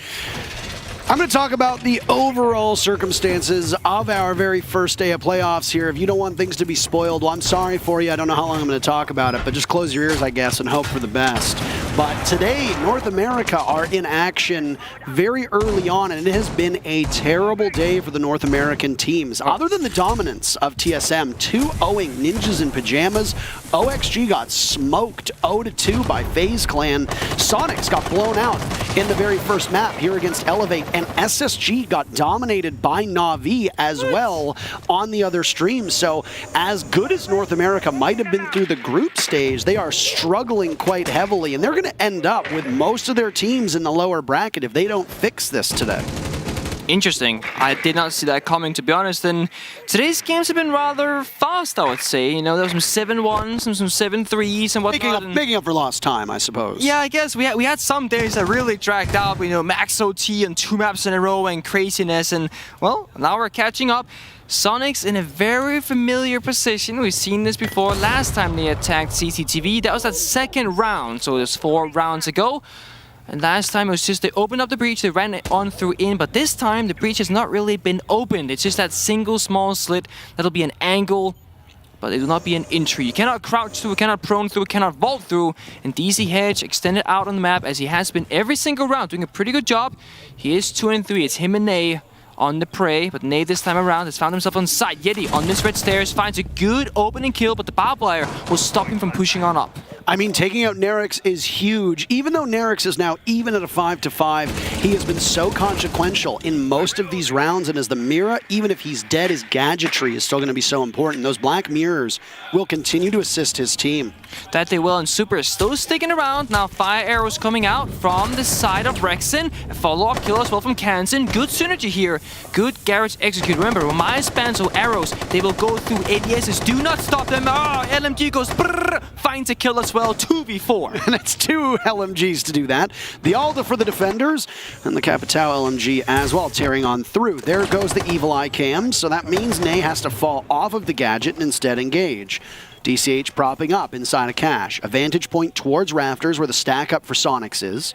S3: I'm going to talk about the overall circumstances of our very first day of playoffs here. If you don't want things to be spoiled, well, I'm sorry for you. I don't know how long I'm going to talk about it, but just close your ears, I guess, and hope for the best. But today, North America are in action very early on, and it has been a terrible day for the North American teams. Other than the dominance of TSM, 2-0ing Ninjas in Pyjamas, OXG got smoked 0-2 by Faze Clan. Soniqs got blown out in the very first map here against Elevate, and SSG got dominated by Na'Vi as well on the other stream. So as good as North America might have been through the group stage, they are struggling quite heavily, and they're going to end up with most of their teams in the lower bracket if they don't fix this today.
S4: Interesting. I did not see that coming, to be honest. And today's games have been rather fast, I would say. You know, there was some 7-1s and some 7-3s and whatnot.
S3: Making up for lost time, I suppose.
S4: Yeah, I guess we had some days that really dragged out. You know, max OT and 2 maps in a row and craziness. And well, now we're catching up. Soniqs in a very familiar position. We've seen this before. Last time they attacked CCTV, that was that second round. So it was 4 rounds ago. And last time it was just they opened up the breach, they ran it on through in, but this time the breach has not really been opened. It's just that single small slit that'll be an angle, but it will not be an entry. You cannot crouch through, cannot prone through, cannot vault through. And DC Hedge extended out on the map as he has been every single round, doing a pretty good job. He is 2-3. It's him and Ney on the prey, but Nate this time around has found himself on side. Yeti on this red stairs finds a good opening kill, but the barbed wire will stop him from pushing on up.
S3: I mean, taking out Nerix is huge. Even though Nerix is now even at a 5-5, he has been so consequential in most of these rounds, and as the Mira, even if he's dead, his gadgetry is still going to be so important. Those black mirrors will continue to assist his team.
S4: That they will, and Super is still sticking around. Now fire arrows coming out from the side of Rexen. A follow-up kill as well from Kansan. Good synergy here. Good garage execute. Remember, when my spans or arrows, they will go through ADSs. Do not stop them. LMG goes brrr, finds a kill as well. 2v4.
S3: And it's 2 LMGs to do that. The Alda for the defenders, and the Capitao LMG as well, tearing on through. There goes the Evil Eye Cam, so that means Nay has to fall off of the gadget and instead engage. DCH propping up inside a cache. A vantage point towards Rafters where the stack up for Soniqs is.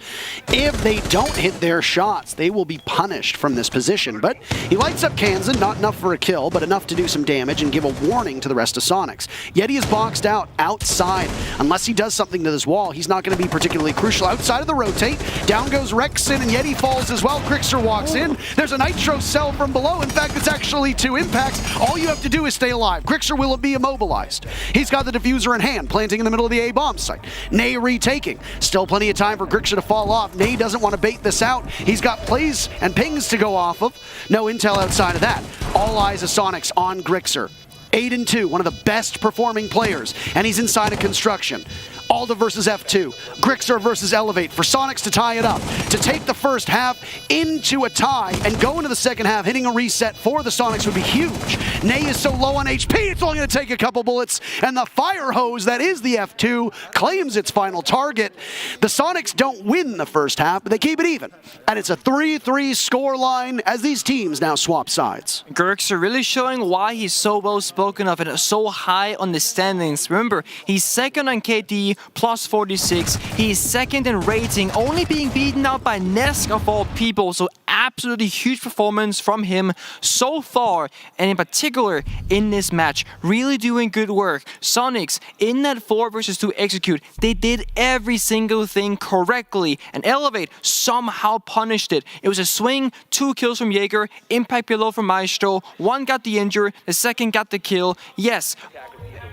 S3: If they don't hit their shots, they will be punished from this position. But he lights up Kansan, not enough for a kill, but enough to do some damage and give a warning to the rest of Soniqs. Yeti is boxed out outside. Unless he does something to this wall, he's not going to be particularly crucial. Outside of the rotate, down goes Rexen and Yeti falls as well. Grixer walks in. There's a Nitro cell from below. In fact, it's actually 2 impacts. All you have to do is stay alive. Grixer will be immobilized. He's got the diffuser in hand, planting in the middle of the A-bomb site. Nay retaking. Still plenty of time for Grixer to fall off. Nay doesn't want to bait this out. He's got plays and pings to go off of. No intel outside of that. All eyes of Soniqs on Grixer. 8-2, one of the best performing players, and he's inside of construction. Alda versus F2, Grixer versus Elevate for Soniqs to tie it up, to take the first half into a tie and go into the second half. Hitting a reset for the Soniqs would be huge. Nay is so low on HP, it's only going to take a couple bullets, and the fire hose that is the F2 claims its final target. The Soniqs don't win the first half, but they keep it even, and it's a 3-3 score line as these teams now swap sides.
S4: Grixer really showing why he's so well spoken of and so high on the standings. Remember, he's second on KD, plus 46. He's second in rating, only being beaten out by Nesk of all people. So absolutely huge performance from him so far, and in particular in this match. Really doing good work. Soniqs in that 4 versus 2 execute, they did every single thing correctly, and Elevate somehow punished it. It was a swing, 2 kills from Jaeger, impact below from Maestro, 1 got the injury, the second got the kill. Yes,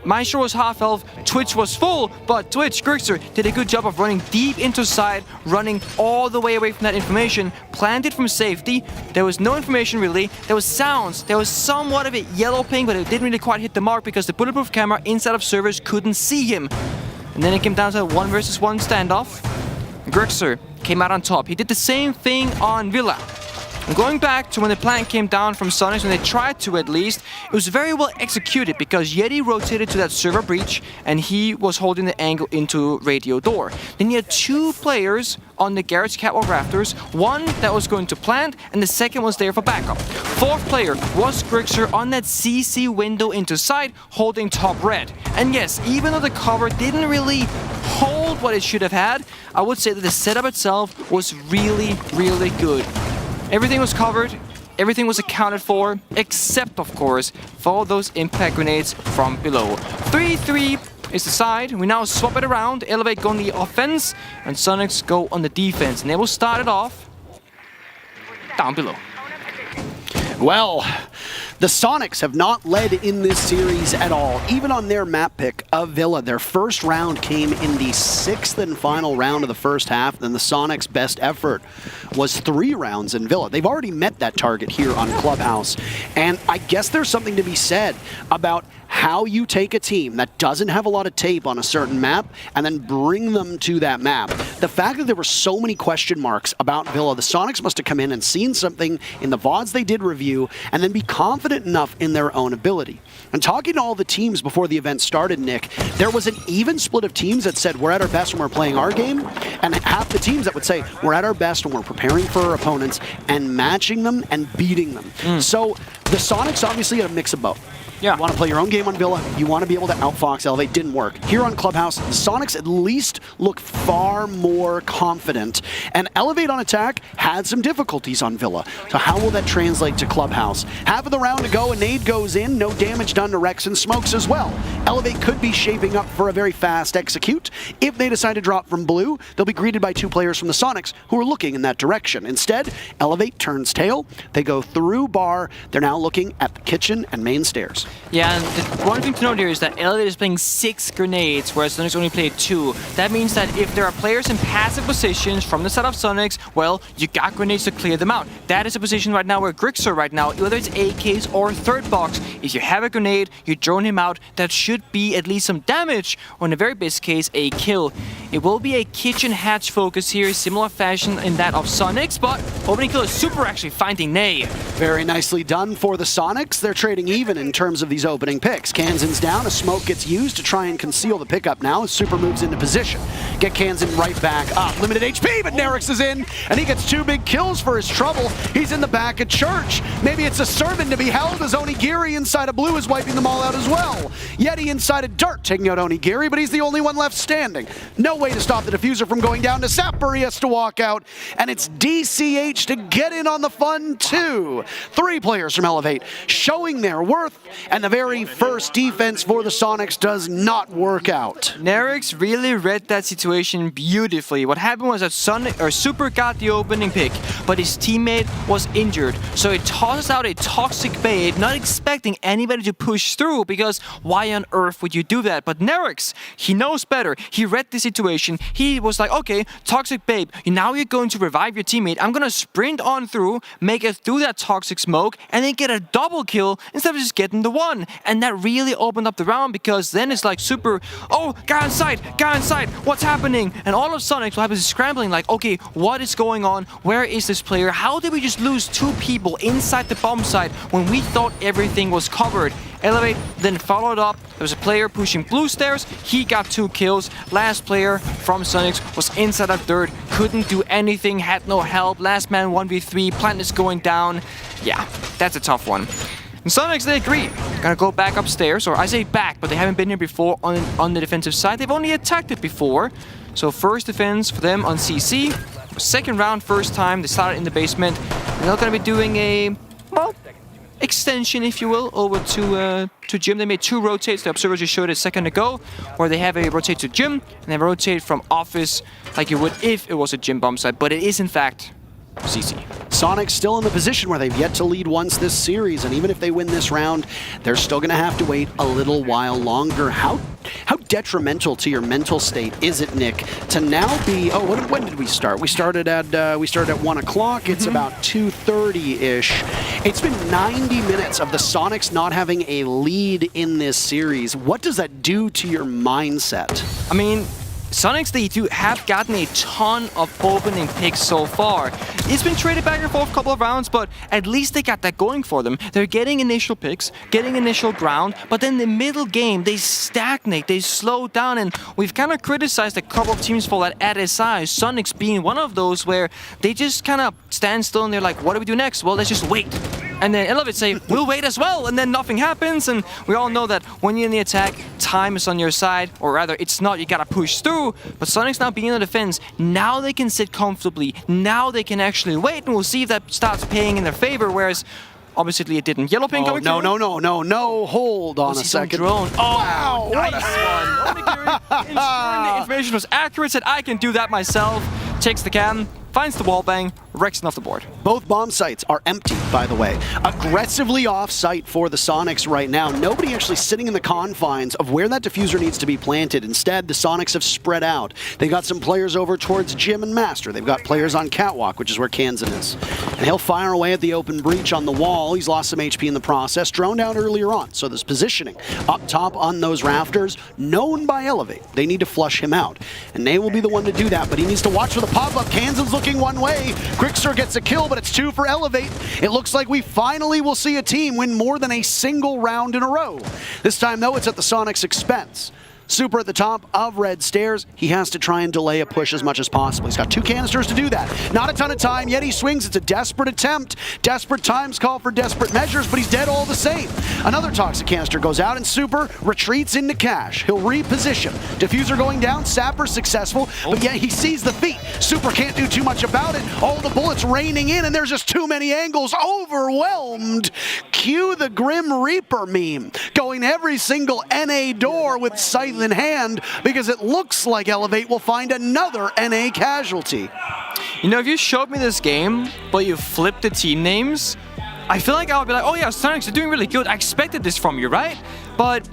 S4: Maestro was half health, Twitch was full, but Twitch, Grixer, did a good job of running deep into side, running all the way away from that information, planted from safety. There was no information really, there was sounds, there was somewhat of a yellow ping, but it didn't really quite hit the mark because the bulletproof camera inside of servers couldn't see him. And then it came down to a 1 versus 1 standoff. Grixer came out on top. He did the same thing on Villa. And going back to when the plan came down from Soniqs, when they tried to at least, it was very well executed because Yeti rotated to that server breach and he was holding the angle into radio door. Then you had 2 players on the garage catwalk rafters, one that was going to plant and the second was there for backup. 4th player was Grixer on that CC window into side, holding top red. And yes, even though the cover didn't really hold what it should have had, I would say that the setup itself was really, really good. Everything was covered, everything was accounted for, except, of course, for those impact grenades from below. 3-3 is the side. We now swap it around. Elevate go on the offense, and Soniqs go on the defense. And they will start it off down below.
S3: Well, the Soniqs have not led in this series at all, even on their map pick of Villa. Their first round came in the 6th and final round of the first half, then the Soniqs' best effort was 3 rounds in Villa. They've already met that target here on Clubhouse, and I guess there's something to be said about how you take a team that doesn't have a lot of tape on a certain map and then bring them to that map. The fact that there were so many question marks about Villa, the Soniqs must have come in and seen something in the VODs they did review and then be confident enough in their own ability. And talking to all the teams before the event started, Nick, there was an even split of teams that said we're at our best when we're playing our game, and half the teams that would say we're at our best when we're preparing for our opponents and matching them and beating them. So the Soniqs obviously had a mix of both. Yeah. You want to play your own game on Villa. You want to be able to outfox Elevate. Didn't work. Here on Clubhouse, the Soniqs at least look far more confident. And Elevate on attack had some difficulties on Villa. So how will that translate to Clubhouse? Half of the round to go, a nade goes in. No damage done to Rex and Smokes as well. Elevate could be shaping up for a very fast execute. If they decide to drop from blue, they'll be greeted by 2 players from the Soniqs who are looking in that direction. Instead, Elevate turns tail. They go through bar. They're now looking at the kitchen and main stairs.
S4: Yeah, and one thing to note here is that Elevate is playing 6 grenades, whereas Soniqs only played 2. That means that if there are players in passive positions from the side of Soniqs, well, you got grenades to clear them out. That is a position right now where Grixer right now, whether it's AKs or third box, if you have a grenade, you drone him out, that should be at least some damage, or in the very best case, a kill. It will be a kitchen hatch focus here, similar fashion in that of Soniqs, but opening kill is super actually finding Nay.
S3: Very nicely done for the Soniqs. They're trading even in terms of these opening picks. Kansan's down, a smoke gets used to try and conceal the pickup now as Super moves into position. Get Kansan right back up. Limited HP, but Nerix is in, and he gets 2 big kills for his trouble. He's in the back of church. Maybe it's a sermon to be held as Onigiri inside of blue is wiping them all out as well. Yeti inside of dirt taking out Onigiri, but he's the only one left standing. No way to stop the diffuser from going down to Sapper. He has to walk out, and it's DCH to get in on the fun too. 3 players from Elevate showing their worth, and the very first defense for the Soniqs does not work out.
S4: Nerix really read that situation beautifully. What happened was that Super got the opening pick, but his teammate was injured. So he tosses out a toxic bait, not expecting anybody to push through, because why on earth would you do that? But Nerix, he knows better. He read the situation. He was like, okay, toxic babe, now you're going to revive your teammate. I'm going to sprint on through, make it through that toxic smoke, and then get a double kill instead of just getting the 1. And that really opened up the round, because then it's like Super, oh, guy inside, what's happening? And all of Soniqs will have this scrambling like, okay, what is going on? Where is this player? How did we just lose 2 people inside the bomb site when we thought everything was covered? Elevate then followed up. There was a player pushing blue stairs. He got 2 kills. Last player from Soniqs was inside of dirt. Couldn't do anything. Had no help. Last man 1v3. Plant is going down. Yeah, that's a tough one. And Soniqs, they agree. They're gonna go back upstairs. Or I say back, but they haven't been here before on the defensive side. They've only attacked it before. So first defense for them on CC. Second round, first time. They started in the basement. They're not gonna be doing a, well, extension, if you will, over to gym. They made 2 rotates. The observer just showed it a second ago, where they have a rotate to gym and then rotate from office like you would if it was a gym bomb site, but it is in fact CC.
S3: Soniqs still in the position where they've yet to lead once this series, and even if they win this round, they're still going to have to wait a little while longer. How detrimental to your mental state is it, Nick, to now be? Oh, when did we start? We started at 1 o'clock. It's about 2:30-ish. It's been 90 minutes of the Soniqs not having a lead in this series. What does that do to your mindset?
S4: I mean, Soniqs, they have gotten a ton of opening picks so far. It's been traded back and forth a couple of rounds, but at least they got that going for them. They're getting initial picks, getting initial ground, but then the middle game, they stagnate, they slow down, and we've kind of criticized a couple of teams for that at SI, Soniqs being one of those where they just kind of stand still and they're like, what do we do next? Well, let's just wait. And then Elevate say, we'll wait as well, and then nothing happens, and we all know that when you're in the attack, time is on your side, or rather, it's not, you gotta push through, but Soniqs now being in the defense, now they can sit comfortably, now they can actually wait, and we'll see if that starts paying in their favor, whereas obviously it didn't. Yellow ping coming through.
S3: No, hold on a second.
S4: Drone. Oh, wow, nice one. Ensuring the information was accurate, said I can do that myself, takes the cam, finds the wall bang, Rexing off the board.
S3: Both bomb sites are empty, by the way. Aggressively off-site for the Soniqs right now. Nobody actually sitting in the confines of where that diffuser needs to be planted. Instead, the Soniqs have spread out. They got some players over towards Gym and Master. They've got players on Catwalk, which is where Kansan is. And he'll fire away at the open breach on the wall. He's lost some HP in the process. Droned out earlier on, so there's positioning up top on those rafters, known by Elevate. They need to flush him out. And Nay will be the one to do that, but he needs to watch for the pop-up. Kansan's looking one way. Grixer gets a kill, but it's 2 for Elevate. It looks like we finally will see a team win more than a single round in a row. This time, though, it's at the Soniqs' expense. Super at the top of red stairs. He has to try and delay a push as much as possible. He's got 2 canisters to do that. Not a ton of time, yet he swings. It's a desperate attempt. Desperate times call for desperate measures, but he's dead all the same. Another toxic canister goes out, and Super retreats into cash. He'll reposition. Diffuser going down, Sapper successful, but yet he sees the feat. Super can't do too much about it. All the bullets raining in, and there's just too many angles. Overwhelmed. Cue the Grim Reaper meme. Going every single NA door with scythe in hand, because it looks like Elevate will find another NA casualty.
S4: You know, if you showed me this game, but you flipped the team names, I feel like I would be like, oh yeah, Soniqs are doing really good. I expected this from you, right? But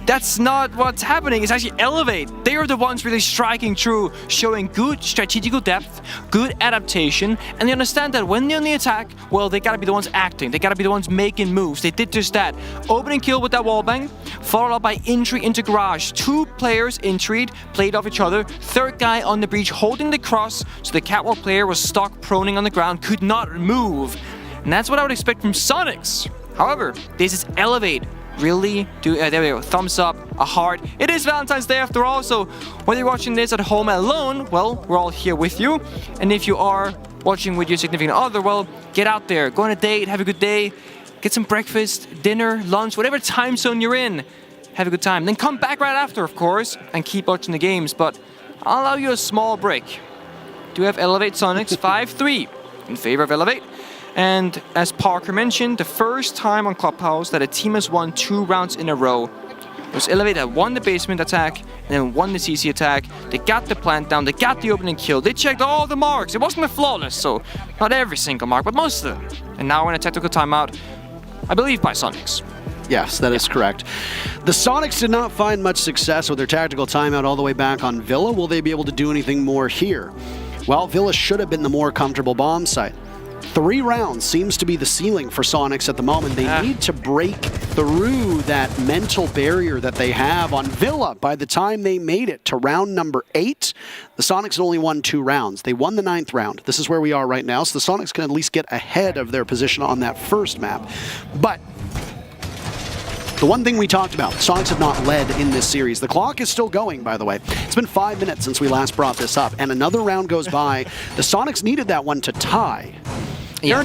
S4: that's not what's happening. It's actually Elevate. They are the ones really striking through, showing good strategical depth, good adaptation, and they understand that when they're on the attack, well, they gotta be the ones acting. They gotta be the ones making moves. They did just that. Opening kill with that wallbang, followed up by entry into garage. 2 players entryed, played off each other. 3rd guy on the breach holding the cross, so the catwalk player was stuck proning on the ground, could not move. And that's what I would expect from Soniqs. However, this is Elevate. Really do, there we go, thumbs up, a heart. It is Valentine's Day after all, so whether you're watching this at home alone, well, we're all here with you. And if you are watching with your significant other, well, get out there, go on a date, have a good day, get some breakfast, dinner, lunch, whatever time zone you're in, have a good time. Then come back right after, of course, and keep watching the games, but I'll allow you a small break. Do have Elevate Soniqs 5-3 in favor of Elevate. And as Parker mentioned, the first time on Clubhouse that a team has won 2 rounds in a row was Elevate that won the basement attack and then won the CC attack. They got the plant down, they got the opening kill, they checked all the marks. It wasn't a flawless, so not every single mark, but most of them. And now in a tactical timeout, I believe by Soniqs.
S3: Yes, that is correct. The Soniqs did not find much success with their tactical timeout all the way back on Villa. Will they be able to do anything more here? Well, Villa should have been the more comfortable bomb site. 3 rounds seems to be the ceiling for Soniqs at the moment. They need to break through that mental barrier that they have on Villa. By the time they made it to round number 8, the Soniqs only won 2 rounds. They won the 9th round. This is where we are right now, so the Soniqs can at least get ahead of their position on that first map. But the one thing we talked about, Soniqs have not led in this series. The clock is still going, by the way. It's been 5 minutes since we last brought this up, and another round goes by. The Soniqs needed that one to tie. Yeah.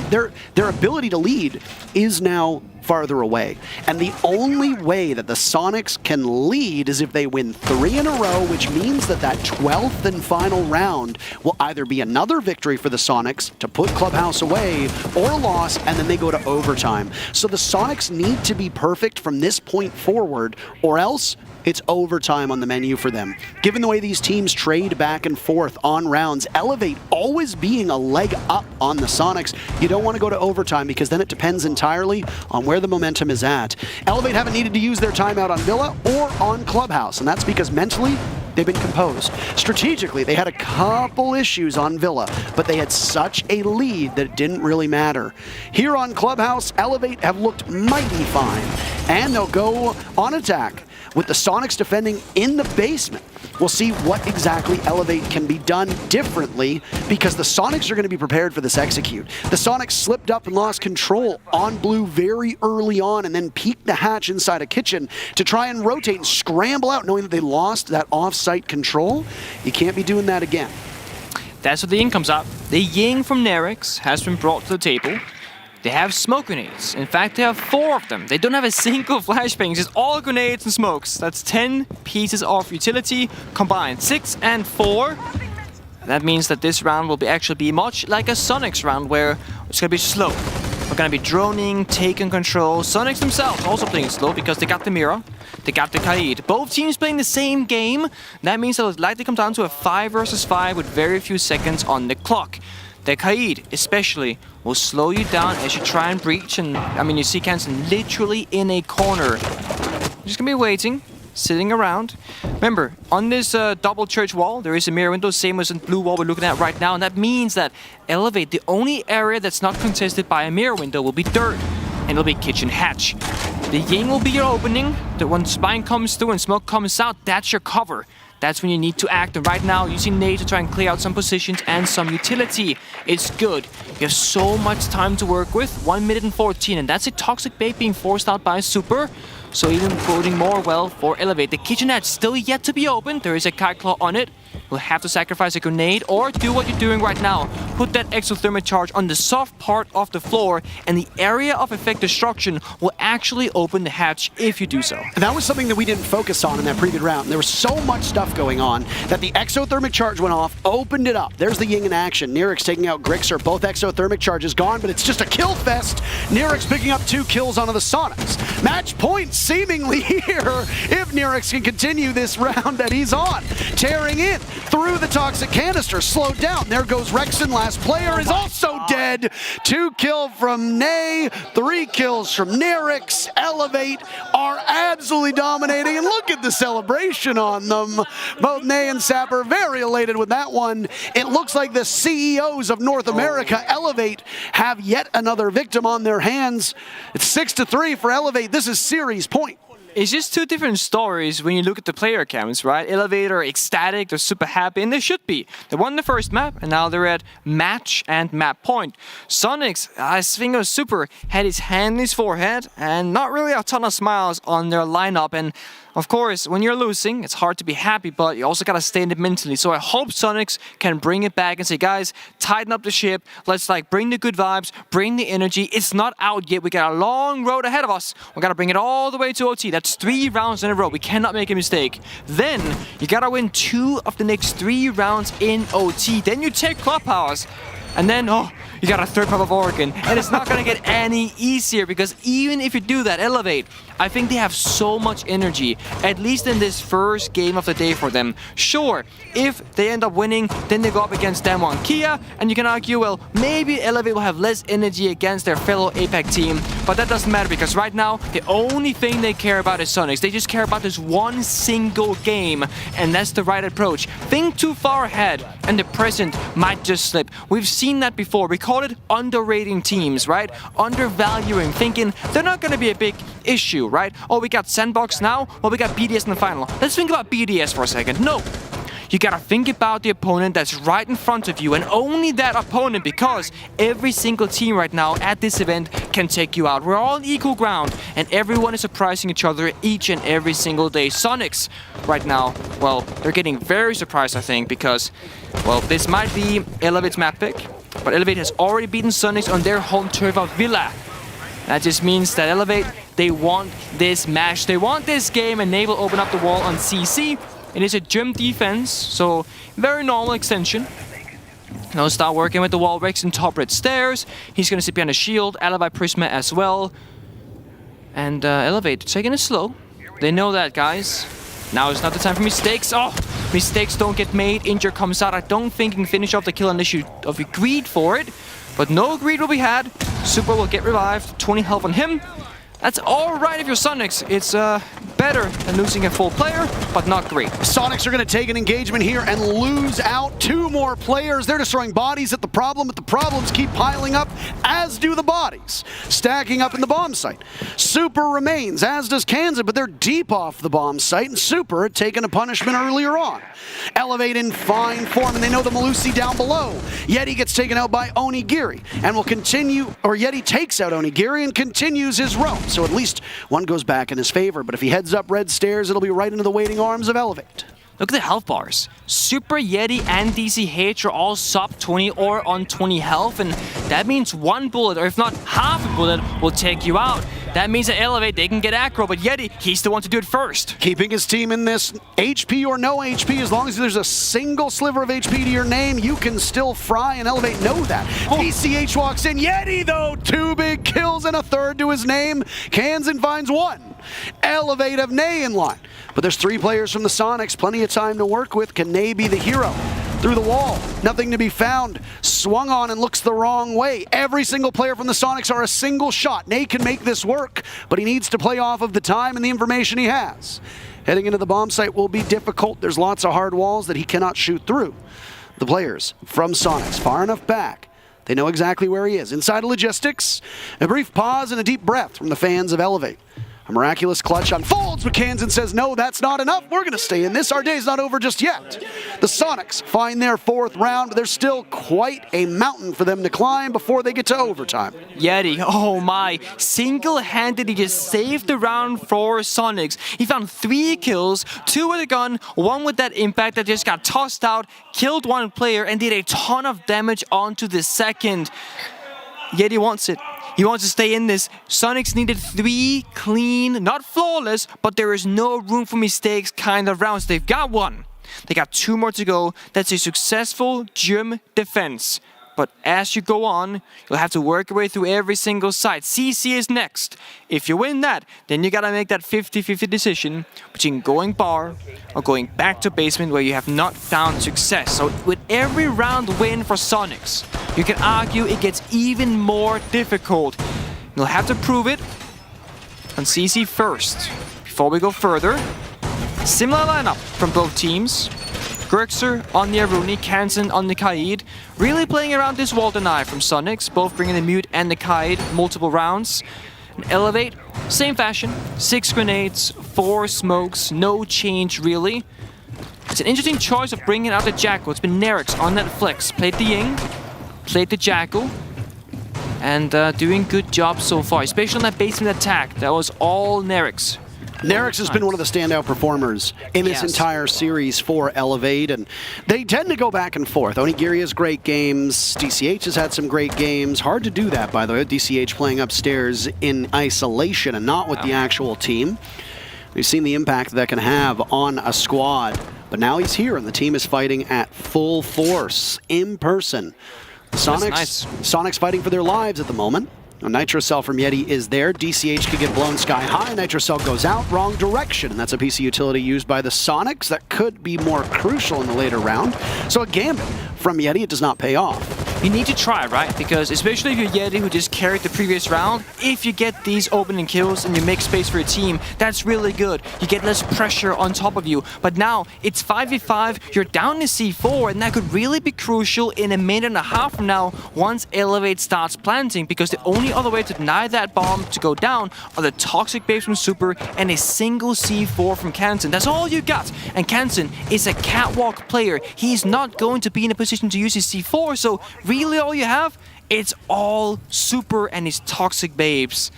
S3: Their ability to lead is now farther away. And the only way that the Soniqs can lead is if they win 3 in a row, which means that that 12th and final round will either be another victory for the Soniqs to put Clubhouse away, or a loss, and then they go to overtime. So the Soniqs need to be perfect from this point forward, or else it's overtime on the menu for them. Given the way these teams trade back and forth on rounds, Elevate always being a leg up on the Soniqs, you don't want to go to overtime because then it depends entirely on where the momentum is at. Elevate haven't needed to use their timeout on Villa or on Clubhouse, and that's because mentally, they've been composed. Strategically, they had a couple issues on Villa, but they had such a lead that it didn't really matter. Here on Clubhouse, Elevate have looked mighty fine, and they'll go on attack with the Soniqs defending in the basement. We'll see what exactly Elevate can be done differently, because the Soniqs are going to be prepared for this execute. The Soniqs slipped up and lost control on blue very early on, and then peeked the hatch inside a kitchen to try and rotate and scramble out, knowing that they lost that off-site control. You can't be doing that again.
S4: That's what the Ying comes up. The Ying from Nerix has been brought to the table. They have smoke grenades. In fact, they have 4 of them. They don't have a single flashbang. It's just all grenades and smokes. That's 10 pieces of utility combined. 6 and 4. That means that this round will actually be much like a Soniqs round, where it's going to be slow. We're going to be droning, taking control. Soniqs themselves also playing slow because they got the Mira. They got the Kaid. Both teams playing the same game. That means it'll likely come down to a 5 versus 5 with very few seconds on the clock. The Kaid, especially, will slow you down as you try and breach, and I mean, you see Kansen literally in a corner. Just gonna be waiting, sitting around. Remember, on this double church wall, there is a mirror window, same as in blue wall we're looking at right now, and that means that Elevate, the only area that's not contested by a mirror window, will be dirt, and it'll be kitchen hatch. The Ying will be your opening. That when spine comes through and smoke comes out, that's your cover. That's when you need to act, and right now using nade to try and clear out some positions and some utility. It's good. You have so much time to work with, 1 minute and 14, and that's a toxic bait being forced out by Super. so even boding more well for Elevate. The kitchenette still yet to be opened. There is a Kite Claw on it. We'll have to sacrifice a grenade or do what you're doing right now. Put that exothermic charge on the soft part of the floor, and the area of effect destruction will actually open the hatch if you do so.
S3: And that was something that we didn't focus on in that previous round. There was so much stuff going on that the exothermic charge went off, opened it up. There's the Ying in action. Nirix taking out Grixer. Both exothermic charges gone, but it's just a kill fest. Nirix picking up 2 kills onto the Soniqs. Match point seemingly here if Nirix can continue this round that he's on. Tearing in through the toxic canister, slowed down. There goes Rexon, last player is also dead. 2 kills from Nay, 3 kills from Nirix. Elevate are absolutely dominating, and look at the celebration on them. Both Nay and Sapper very elated with that one. It looks like the CEOs of North America, Elevate, have yet another victim on their hands. It's 6-3 for Elevate. This is series point.
S4: It's just 2 different stories when you look at the player accounts, right? Elevate are ecstatic, they're super happy, and they should be. They won the first map, and now they're at match and map point. Soniqs, I think it was super, had his hand in his forehead, and not really a ton of smiles on their lineup. And of course, when you're losing, it's hard to be happy, but you also gotta stay in it mentally. So I hope Soniqs can bring it back and say, guys, tighten up the ship. Let's bring the good vibes, bring the energy. It's not out yet. We got a long road ahead of us. We gotta bring it all the way to OT. That's 3 rounds in a row. We cannot make a mistake. Then you gotta win 2 of the next 3 rounds in OT. Then you take Clubhouse. And then, you got a third map of Oregon. And it's not going to get any easier, because even if you do that, Elevate, I think they have so much energy, at least in this first game of the day for them. Sure, if they end up winning, then they go up against DWG KIA, and you can argue, well, maybe Elevate will have less energy against their fellow APAC team, but that doesn't matter, because right now, the only thing they care about is Soniqs. They just care about this one single game, and that's the right approach. Think too far ahead, and the present might just slip. We've seen that before. We call it underrating teams, right? Undervaluing, thinking they're not going to be a big issue, right? Oh, we got Sandbox now. Well, we got BDS in the final. Let's think about BDS for a second. No. You gotta think about the opponent that's right in front of you, and only that opponent, because every single team right now at this event can take you out. We're all on equal ground, and everyone is surprising each other each and every single day. Soniqs right now, well, they're getting very surprised, I think, because, well, this might be Elevate's map pick, but Elevate has already beaten Soniqs on their home turf of Villa. That just means that Elevate, they want this match, they want this game, and they will open up the wall on CC. It is a gym defense, so very normal extension. Now start working with the wall breaks and top red stairs. He's gonna sit behind a shield, Alibi Prisma as well. And Elevate, taking it slow. They know that, guys. Now is not the time for mistakes. Oh, mistakes don't get made. Injure comes out. I don't think you can finish off the kill unless you greed for it. But no greed will be had. Super will get revived. 20 health on him. That's alright if you're Soniqs. It's better than losing a full player, but not great.
S3: Soniqs are going to take an engagement here and lose out 2 more players. They're destroying bodies at the problem, but the problems keep piling up, as do the bodies, stacking up in the bomb site. Super remains, as does Kansas, but they're deep off the bomb site, and Super had taken a punishment earlier on. Elevate in fine form, and they know the Malusi down below. Yeti gets taken out by Onigiri, and will continue, or Yeti takes out Onigiri and continues his roam. So at least one goes back in his favor, but if he heads up red stairs, it'll be right into the waiting arms of Elevate.
S4: Look at the health bars. Super Yeti and DCH are all sub 20 or on 20 health, and that means 1 bullet, or if not half a bullet, will take you out. That means that Elevate, they can get aggro, but Yeti, he's the one to do it first.
S3: Keeping his team in this HP or no HP, as long as there's a single sliver of HP to your name, you can still fry, and Elevate know that. DCH walks in. Yeti, though, 2 big kills and a third to his name. Kansan finds 1. Elevate of Nay in line. But there's 3 players from the Soniqs, plenty of time to work with. Can Nay be the hero? Through the wall, nothing to be found. Swung on and looks the wrong way. Every single player from the Soniqs are a single shot. Nay can make this work, but he needs to play off of the time and the information he has. Heading into the bomb site will be difficult. There's lots of hard walls that he cannot shoot through. The players from Soniqs, far enough back. They know exactly where he is. Inside of logistics, a brief pause and a deep breath from the fans of Elevate. A miraculous clutch unfolds, but Kansan says, no, that's not enough. We're going to stay in this. Our day's not over just yet. The Soniqs find their 4th round, but there's still quite a mountain for them to climb before they get to overtime.
S4: Yeti, oh my, single-handedly just saved the round for Soniqs. He found 3 kills, 2 with a gun, 1 with that impact that just got tossed out, killed 1 player, and did a ton of damage onto the second. Yeti wants it. He wants to stay in this. Soniqs needed 3 clean, not flawless, but there is no room for mistakes kind of rounds. They've got 1. They got 2 more to go. That's a successful gym defense. But as you go on, you'll have to work your way through every single site. CC is next. If you win that, then you gotta make that 50-50 decision between going bar or going back to basement where you have not found success. So with every round win for Soniqs, you can argue it gets even more difficult. You'll have to prove it on CC first. Before we go further, similar lineup from both teams. Grixer on the Aruni, Kansan on the Kaid. Really playing around this wall deny from Soniqs, both bringing the Mute and the Kaid multiple rounds. And Elevate, same fashion, 6 grenades, 4 smokes, no change really. It's an interesting choice of bringing out the Jackal. It's been Nerix on that flex. Played the Ying, played the Jackal, and doing good job so far, especially on that basement attack. That was all Nerix.
S3: Nerix has been one of the standout performers in this entire series for Elevate, and they tend to go back and forth. Onigiri has great games, DCH has had some great games. Hard to do that, by the way, DCH playing upstairs in isolation and not with the actual team. We've seen the impact that can have on a squad, but now he's here and the team is fighting at full force, in person. Soniqs fighting for their lives at the moment. Nitrocell from Yeti is there. DCH could get blown sky high. Nitrocell goes out, wrong direction. And that's a piece of utility used by the Soniqs that could be more crucial in the later round. So a gambit from Yeti, it does not pay off.
S4: You need to try, right? Because especially if you're Yeti who just carried the previous round, if you get these opening kills and you make space for your team, that's really good. You get less pressure on top of you. But now it's 5v5, you're down to C4, and that could really be crucial in a minute and a half from now once Elevate starts planting, because the only other way to deny that bomb to go down are the toxic babes from Super and a single C4 from Kansan. That's all you got. And Kansan is a catwalk player. He's not going to be in a position to use his C4, so really all you have, it's all Super and his toxic babes.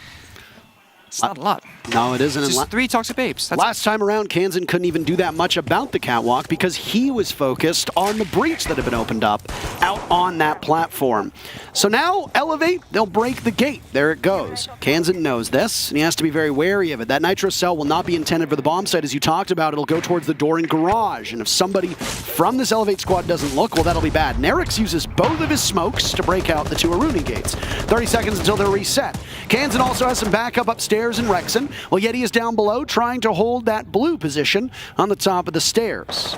S4: It's not a lot.
S3: No, it isn't.
S4: Just 3 toxic babes.
S3: Last time around, Kansan couldn't even do that much about the catwalk because he was focused on the breach that had been opened up out on that platform. So now, Elevate, they'll break the gate. There it goes. Kansan knows this, and he has to be very wary of it. That Nitro Cell will not be intended for the bomb site, as you talked about. It'll go towards the door and garage, and if somebody from this Elevate squad doesn't look, well, that'll be bad. Nerix uses both of his smokes to break out the 2 Aruni gates. 30 seconds until they're reset. Kansan also has some backup upstairs in Rexen. Well, Yeti is down below trying to hold that blue position on the top of the stairs.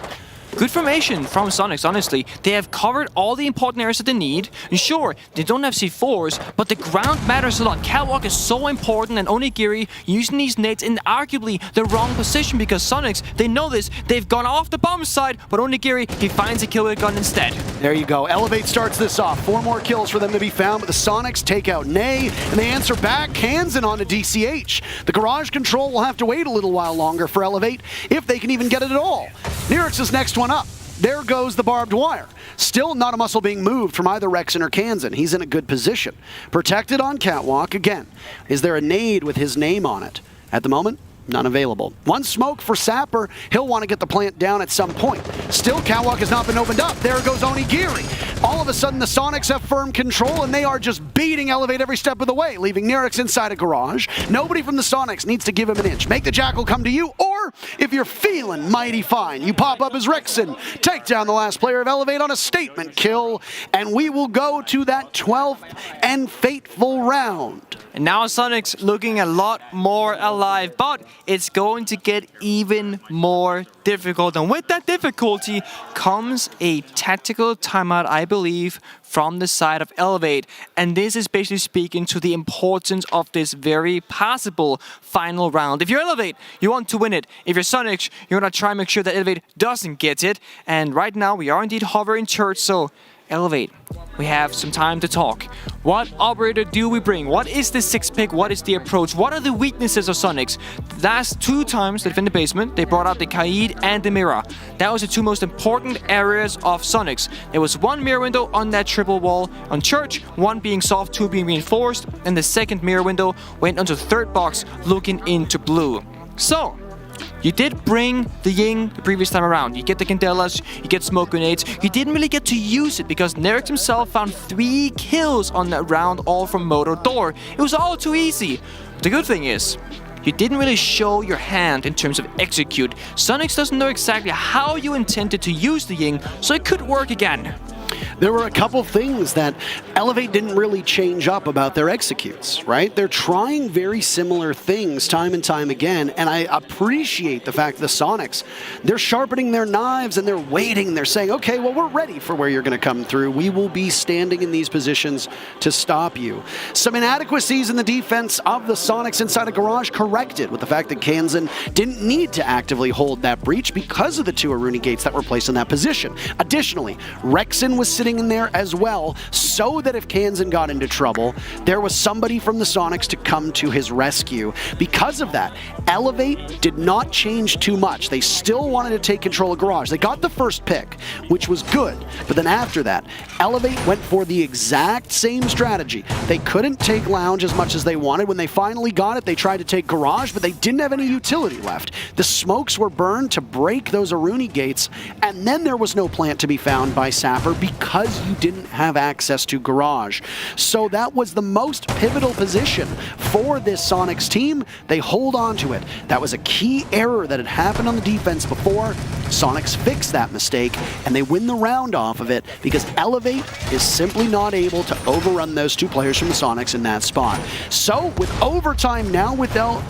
S4: Good formation from Soniqs, honestly. They have covered all the important areas that they need. And sure, they don't have C4s, but the ground matters a lot. Catwalk is so important, and Onigiri using these nades in arguably the wrong position, because Soniqs, they know this. They've gone off the bomb side, but Onigiri, he finds a kill with a gun instead.
S3: There you go. Elevate starts this off. 4 more kills for them to be found, but the Soniqs take out Nay, and they answer back. Kansan on to DCH. The garage control will have to wait a little while longer for Elevate, if they can even get it at all. Nerix is next one up. There goes the barbed wire. Still not a muscle being moved from either Rexen or Kansan. He's in a good position. Protected on catwalk again. Is there a nade with his name on it? At the moment, none available. 1 smoke for Sapper. He'll want to get the plant down at some point. Still, catwalk has not been opened up. There goes Onigiri. All of a sudden, the Soniqs have firm control, and they are just beating Elevate every step of the way, leaving Nerix inside a garage. Nobody from the Soniqs needs to give him an inch. Make the Jackal come to you, or if you're feeling mighty fine, you pop up as Rexen, take down the last player of Elevate on a statement kill, and we will go to that 12th and fateful round.
S4: And now Soniqs looking a lot more alive, but it's going to get even more difficult. And with that difficulty comes a tactical timeout, I believe, from the side of Elevate. And this is basically speaking to the importance of this very possible final round. If you're Elevate, you want to win it. If you're Soniqs, you want to try and make sure that Elevate doesn't get it. And right now, we are indeed hovering church, so Elevate, we have some time to talk. What operator do we bring? What is the 6th pick? What is the approach? What are the weaknesses of Soniqs? The last 2 times they defend the basement, they brought out the Kaid and the Mirror. That was the 2 most important areas of Soniqs. There was 1 mirror window on that triple wall on Church, 1 being soft, 2 being reinforced, and the 2nd mirror window went onto the 3rd box looking into blue. So, you did bring the Ying the previous time around. You get the Candelas, you get smoke grenades. You didn't really get to use it because Nerix himself found 3 kills on that round, all from Moto Door. It was all too easy. But the good thing is, you didn't really show your hand in terms of execute. Soniqs doesn't know exactly how you intended to use the Ying, so it could work again.
S3: There were a couple things that Elevate didn't really change up about their executes, right? They're trying very similar things time and time again, and I appreciate the fact that the Soniqs, they're sharpening their knives and they're waiting. They're saying, okay, well, we're ready for where you're going to come through. We will be standing in these positions to stop you. Some inadequacies in the defense of the Soniqs inside a garage corrected with the fact that Kansan didn't need to actively hold that breach because of the 2 Aruni gates that were placed in that position. Additionally, Rexen was sitting in there as well, so that if Kansan got into trouble, there was somebody from the Soniqs to come to his rescue. Because of that, Elevate did not change too much. They still wanted to take control of Garage. They got the first pick, which was good, but then after that, Elevate went for the exact same strategy. They couldn't take Lounge as much as they wanted. When they finally got it, they tried to take Garage, but they didn't have any utility left. The smokes were burned to break those Aruni gates, and then there was no plant to be found by Sapper because you didn't have access to Garage. So that was the most pivotal position for this Soniqs team. They hold on to it. That was a key error that had happened on the defense before. Soniqs fixed that mistake, and they win the round off of it because Elevate is simply not able to overrun those 2 players from the Soniqs in that spot. So, with overtime now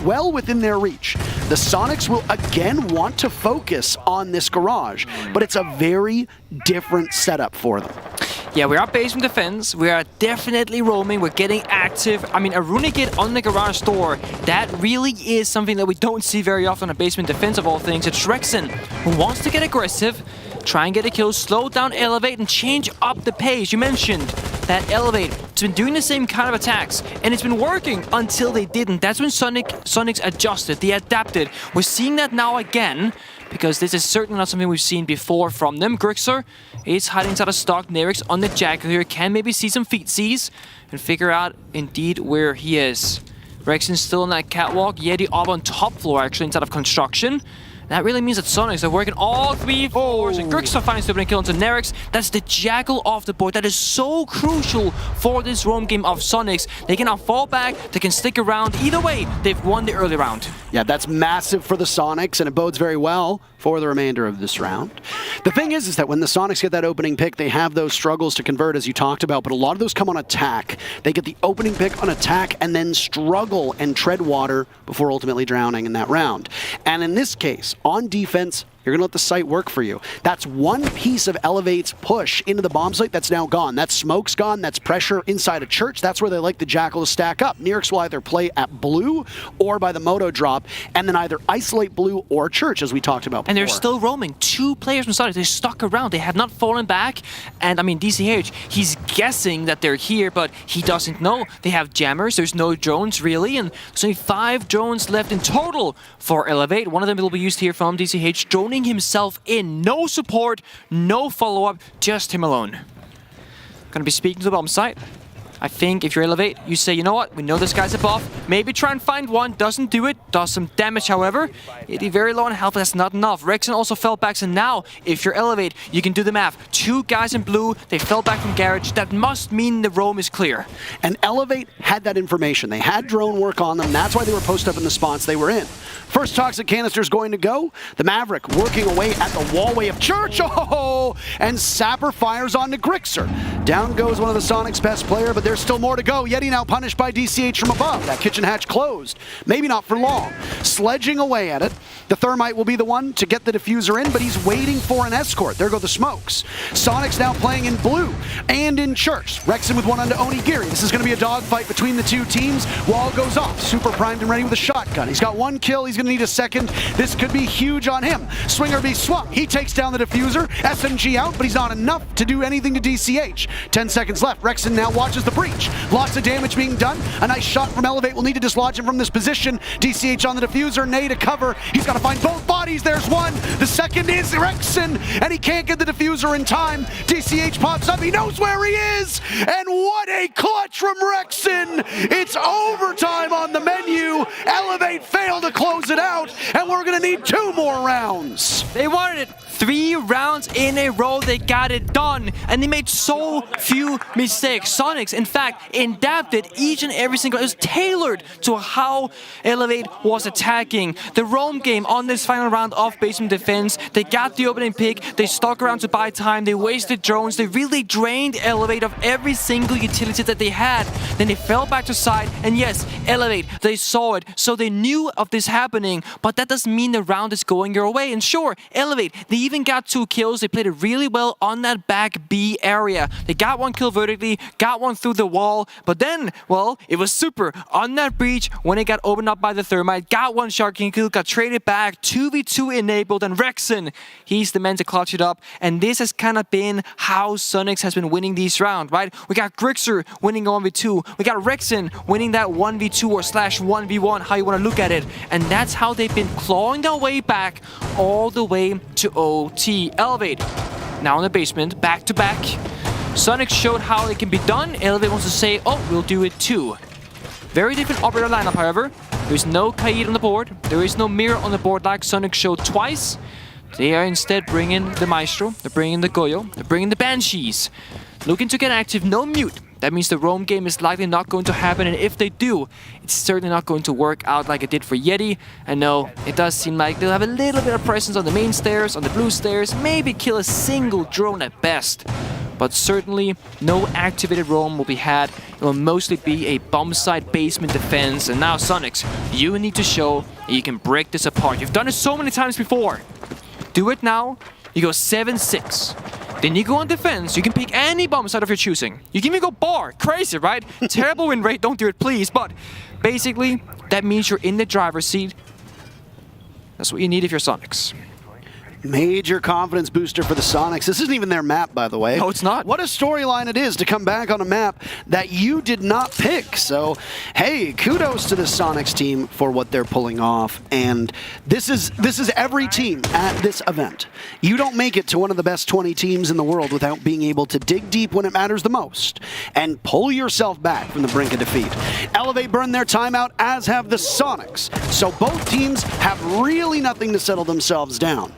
S3: well within their reach, the Soniqs will again want to focus on this Garage, but it's a very different setup for them.
S4: Yeah, we are basement defense. We are definitely roaming. We're getting active. I mean, a Runegate on the garage door, that really is something that we don't see very often on basement defense of all things. It's Rexen who wants to get aggressive, try and get a kill, slow down Elevate, and change up the pace. You mentioned that Elevate has been doing the same kind of attacks, and it's been working until they didn't. That's when Soniqs adjusted, they adapted. We're seeing that now again, because this is certainly not something we've seen before from them. Grixer is hiding inside a stock. Nerix on the jackal here, can maybe see some feetsies and figure out indeed where he is. Rexen's still on that catwalk. Yeti up on top floor actually inside of construction. That really means that Soniqs are working all 3 floors, and Grixer finds the opening kill onto Nerix. That's the Jackal off the board. That is so crucial for this roam game of Soniqs. They can now fall back, they can stick around. Either way, they've won the early round.
S3: Yeah, that's massive for the Soniqs, and it bodes very well for the remainder of this round. The thing is that when the Soniqs get that opening pick, they have those struggles to convert, as you talked about, but a lot of those come on attack. They get the opening pick on attack and then struggle and tread water before ultimately drowning in that round. And in this case, on defense, you're going to let the site work for you. That's one piece of Elevate's push into the bomb site that's now gone. That smoke's gone. That's pressure inside a church. That's where they like the Jackal to stack up. Nerix will either play at blue or by the Moto drop, and then either isolate blue or church, as we talked about before.
S4: And they're still roaming. 2 players from Sonic. They're stuck around. They have not fallen back. And I mean, DCH, he's guessing that they're here, but he doesn't know. They have jammers. There's no drones, really. And there's only 5 drones left in total for Elevate. One of them will be used here from DCH. Droning himself in. No support, no follow-up, just him alone. Gonna be speaking to the bomb site. I think if you're Elevate, you say, you know what, we know this guy's above. Maybe try and find one. Doesn't do it. Does some damage, however. It'd be very low on health, but that's not enough. Rexen also fell back, so now, if you're Elevate, you can do the math. 2 guys in blue, they fell back from Garage. That must mean the roam is clear.
S3: And Elevate had that information. They had drone work on them. That's why they were posted up in the spots they were in. First toxic canister's going to go. The Maverick working away at the wallway of Church. Oh, and Sapper fires onto Grixer. Down goes one of the Soniqs' best player, but there's still more to go. Yeti now punished by DCH from above. That kitchen hatch closed. Maybe not for long. Sledging away at it. The Thermite will be the one to get the diffuser in, but he's waiting for an escort. There go the smokes. Soniqs now playing in blue and in church. Rexen with one onto Onigiri. This is going to be a dogfight between the two teams. Wall goes off. Super primed and ready with a shotgun. He's got one kill. He's going to need a second. This could be huge on him. Swinger be swung. He takes down the diffuser. SMG out, but he's not enough to do anything to DCH. 10 seconds left. Rexen now watches the breach. Lots of damage being done. A nice shot from Elevate will need to dislodge him from this position. DCH on the diffuser. Nay to cover. He's got to find both bodies. There's one. The second is Rexen, and he can't get the diffuser in time. DCH pops up. He knows where he is. And what a clutch from Rexen. It's overtime on the menu. Elevate failed to close it out, and we're going to need 2 more rounds.
S4: They wanted it 3 rounds in a row. They got it done, and they made so few mistakes. Soniqs, in fact, adapted each and every single. It was tailored to how Elevate was attacking. The roam game on this final round of basement defense. They got the opening pick. They stuck around to buy time. They wasted drones. They really drained Elevate of every single utility that they had. Then they fell back to side, and yes, Elevate, they saw it, so they knew of this happening, but that doesn't mean the round is going your way. And sure, Elevate, they even got 2 kills. They played it really well on that back B area. They got 1 kill vertically, got 1 through the wall, but then, well, it was Super on that breach when it got opened up by the Thermite, got 1 Sharking kill, got traded back, 2v2 enabled, and Rexen, he's the man to clutch it up, and this has kind of been how Soniqs has been winning these rounds, right? We got Grixer winning 1v2, we got Rexen winning that 1v2 or /1v1, how you want to look at it, and that's how they've been clawing their way back all the way to OT. Elevate, now in the basement, back to back. Soniqs showed how it can be done. Elevate wants to say, oh, we'll do it too. Very different operator lineup, however. There's no Kaid on the board. There is no Mirror on the board like Soniqs showed twice. They are instead bringing the Maestro, they're bringing the Goyo, they're bringing the Banshees. Looking to get active, no mute. That means the roam game is likely not going to happen, and if they do, it's certainly not going to work out like it did for Yeti. And no, it does seem like they'll have a little bit of presence on the main stairs, on the blue stairs, maybe kill a single drone at best. But certainly, no activated roam will be had. It will mostly be a bomb site basement defense. And now, Soniqs, you need to show that you can break this apart. You've done it so many times before. Do it now. You go 7-6. Then you go on defense. You can pick any bomb site of your choosing. You can even go bar. Crazy, right? Terrible win rate. Don't do it, please. But basically, that means you're in the driver's seat. That's what you need if you're Soniqs.
S3: Major confidence booster for the Soniqs. This isn't even their map, by the way.
S4: No, it's not.
S3: What a storyline it is to come back on a map that you did not pick. So, hey, kudos to the Soniqs team for what they're pulling off. And this is every team at this event. You don't make it to one of the best 20 teams in the world without being able to dig deep when it matters the most and pull yourself back from the brink of defeat. Elevate burned their timeout, as have the Soniqs. So both teams have really nothing to settle themselves down.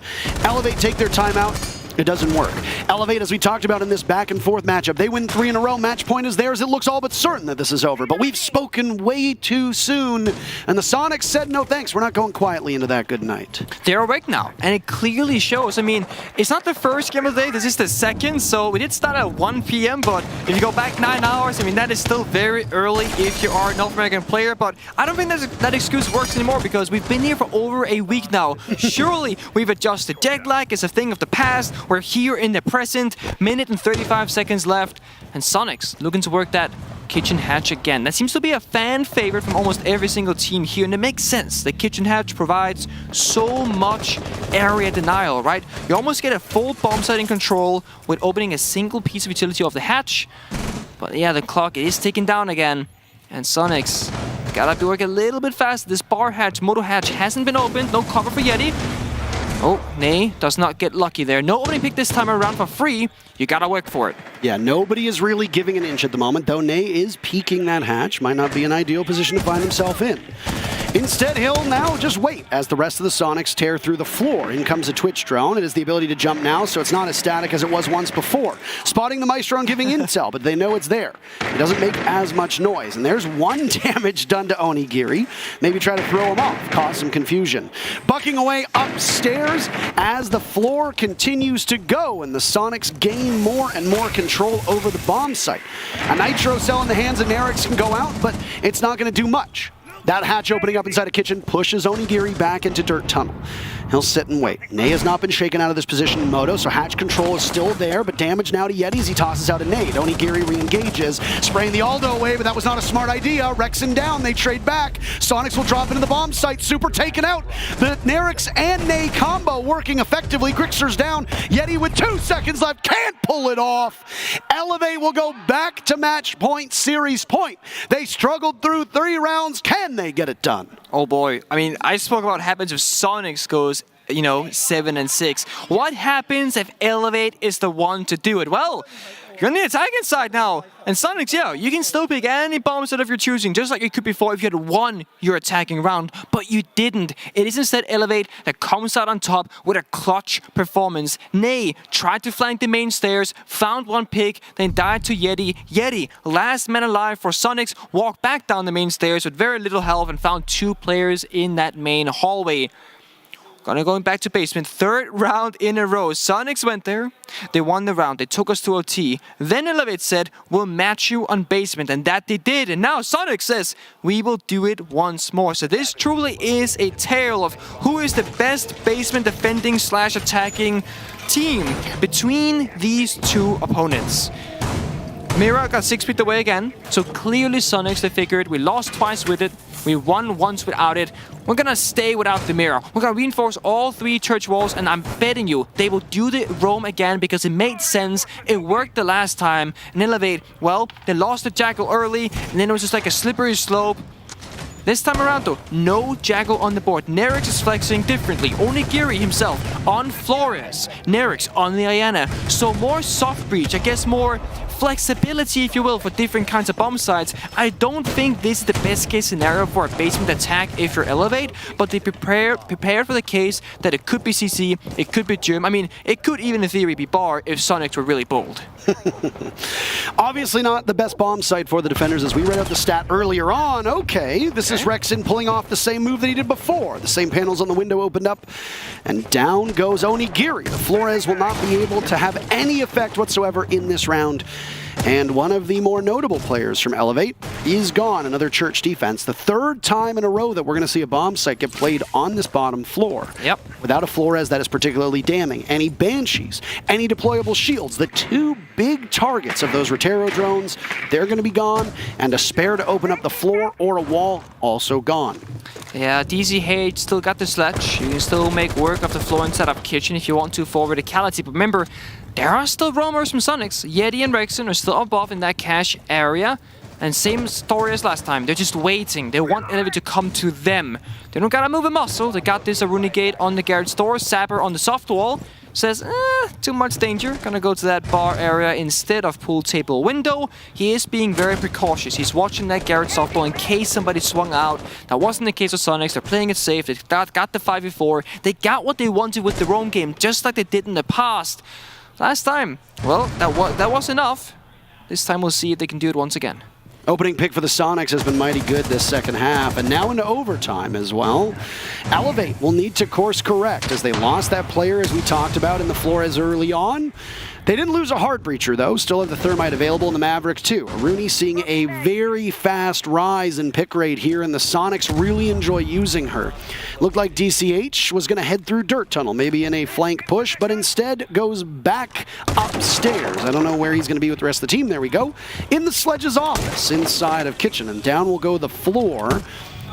S3: Elevate take their timeout. It doesn't work. Elevate, as we talked about in this back and forth matchup, they win 3 in a row. Match point is theirs. It looks all but certain that this is over. But we've spoken way too soon. And the Soniqs said, no thanks. We're not going quietly into that good night.
S4: They're awake now. And it clearly shows. I mean, it's not the first game of the day. This is the second. So we did start at 1 p.m. But if you go back 9 hours, I mean, that is still very early if you are a North American player. But I don't think that excuse works anymore because we've been here for over a week now. Surely we've adjusted. Jet lag is a thing of the past. We're here in the present, minute and 35 seconds left, and Soniqs looking to work that kitchen hatch again. That seems to be a fan favorite from almost every single team here, and it makes sense. The kitchen hatch provides so much area denial, right? You almost get a full bomb site in control with opening a single piece of utility of the hatch. But yeah, the clock is ticking down again, and Soniqs gotta be working a little bit fast. This bar hatch, moto hatch hasn't been opened. No cover for Yeti. Oh, Nay does not get lucky there. No opening pick this time around for free. You gotta work for it.
S3: Yeah, nobody is really giving an inch at the moment, though Nay is peeking that hatch. Might not be an ideal position to find himself in. Instead, he'll now just wait as the rest of the Soniqs tear through the floor. In comes a Twitch drone. It has the ability to jump now, so it's not as static as it was once before. Spotting the Maestro and giving intel, but they know it's there. It doesn't make as much noise. And there's 1 damage done to Onigiri. Maybe try to throw him off, cause some confusion. Bucking away upstairs as the floor continues to go and the Soniqs gain more and more control over the bomb site. A Nitro cell in the hands of Nerix can go out, but it's not going to do much. That hatch opening up inside a kitchen pushes Onigiri back into Dirt Tunnel. He'll sit and wait. Ney has not been shaken out of this position in Moto, so hatch control is still there, but damage now to Yetis. He tosses out a nade. Onigiri re-engages, spraying the Aldo away, but that was not a smart idea. Rexen down, they trade back. Soniqs will drop into the bomb site. Super taken out. The Nerix and Ney combo working effectively. Grixer's down. Yeti with 2 seconds left. Can't pull it off. Elevate will go back to match point, series point. They struggled through 3 rounds. Can they get it done?
S4: Oh boy. I mean, I spoke about what happens if Soniqs goes, 7-6. What happens if Elevate is the one to do it? Well, you're on the attacking side now. And Soniqs, yeah, you can still pick any bomb set of your choosing, just like you could before if you had won your attacking round, but you didn't. It is instead Elevate that comes out on top with a clutch performance. Ney tried to flank the main stairs, found 1 pick, then died to Yeti. Yeti, last man alive for Soniqs, walked back down the main stairs with very little health and found 2 players in that main hallway. Going back to basement, 3rd round in a row. Soniqs went there, they won the round, they took us to OT. Then Elevate said, we'll match you on basement, and that they did. And now Soniqs says, we will do it once more. So this truly is a tale of who is the best basement defending / attacking team between these 2 opponents. Mira got 6 feet away again, so clearly Soniqs, they figured we lost twice with it, we won once without it, we're gonna stay without the mirror. We're gonna reinforce all 3 church walls, and I'm betting you they will do the roam again because it made sense, it worked the last time. And Elevate, well, they lost the Jackal early, and then it was just like a slippery slope. This time around though, no Jackal on the board. Nerix is flexing differently. Onigiri himself on Flores. Nerix on the Ayana. So more soft breach, I guess more flexibility, if you will, for different kinds of bomb sites. I don't think this is the best case scenario for a basement attack if you're Elevate, but they prepare for the case that it could be CC, it could be Germ. I mean, it could even in theory be Bar if Soniqs were really bold.
S3: Obviously not the best bomb site for the defenders, as we read out the stat earlier on. Okay, this is Rexen pulling off the same move that he did before. The same panels on the window opened up, and down goes Onigiri. The Flores will not be able to have any effect whatsoever in this round. And one of the more notable players from Elevate is gone. Another church defense. The 3rd time in a row that we're going to see a bomb site get played on this bottom floor.
S4: Yep.
S3: Without a Flores that is particularly damning. Any Banshees, any deployable shields. The 2 big targets of those Rotero drones, they're going to be gone. And a spare to open up the floor or a wall, also gone.
S4: Yeah, DZH still got the sledge. You can still make work of the floor inside of kitchen if you want to for verticality. But remember, there are still roamers from Soniqs. Yeti and Rexen are still above in that cache area. And same story as last time. They're just waiting. They want Elevate to come to them. They don't gotta move a muscle. They got this Runegate on the garage door. Sapper on the soft wall. Says, too much danger. Gonna go to that bar area instead of pool table window. He is being very precautious. He's watching that garage softball in case somebody swung out. That wasn't the case of Soniqs. They're playing it safe. They got the 5v4. They got what they wanted with the roam game, just like they did in the past. Last time, well, that was enough. This time we'll see if they can do it once again.
S3: Opening pick for the Soniqs has been mighty good this second half, and now into overtime as well. Elevate will need to course correct as they lost that player, as we talked about, in the Flores early on. They didn't lose a hard breacher, though. Still have the Thermite available in the Maverick, too. Rooney seeing a very fast rise in pick rate here, and the Soniqs really enjoy using her. Looked like DCH was going to head through Dirt Tunnel, maybe in a flank push, but instead goes back upstairs. I don't know where he's going to be with the rest of the team. There we go. In the Sledge's office, inside of kitchen, and down will go the floor.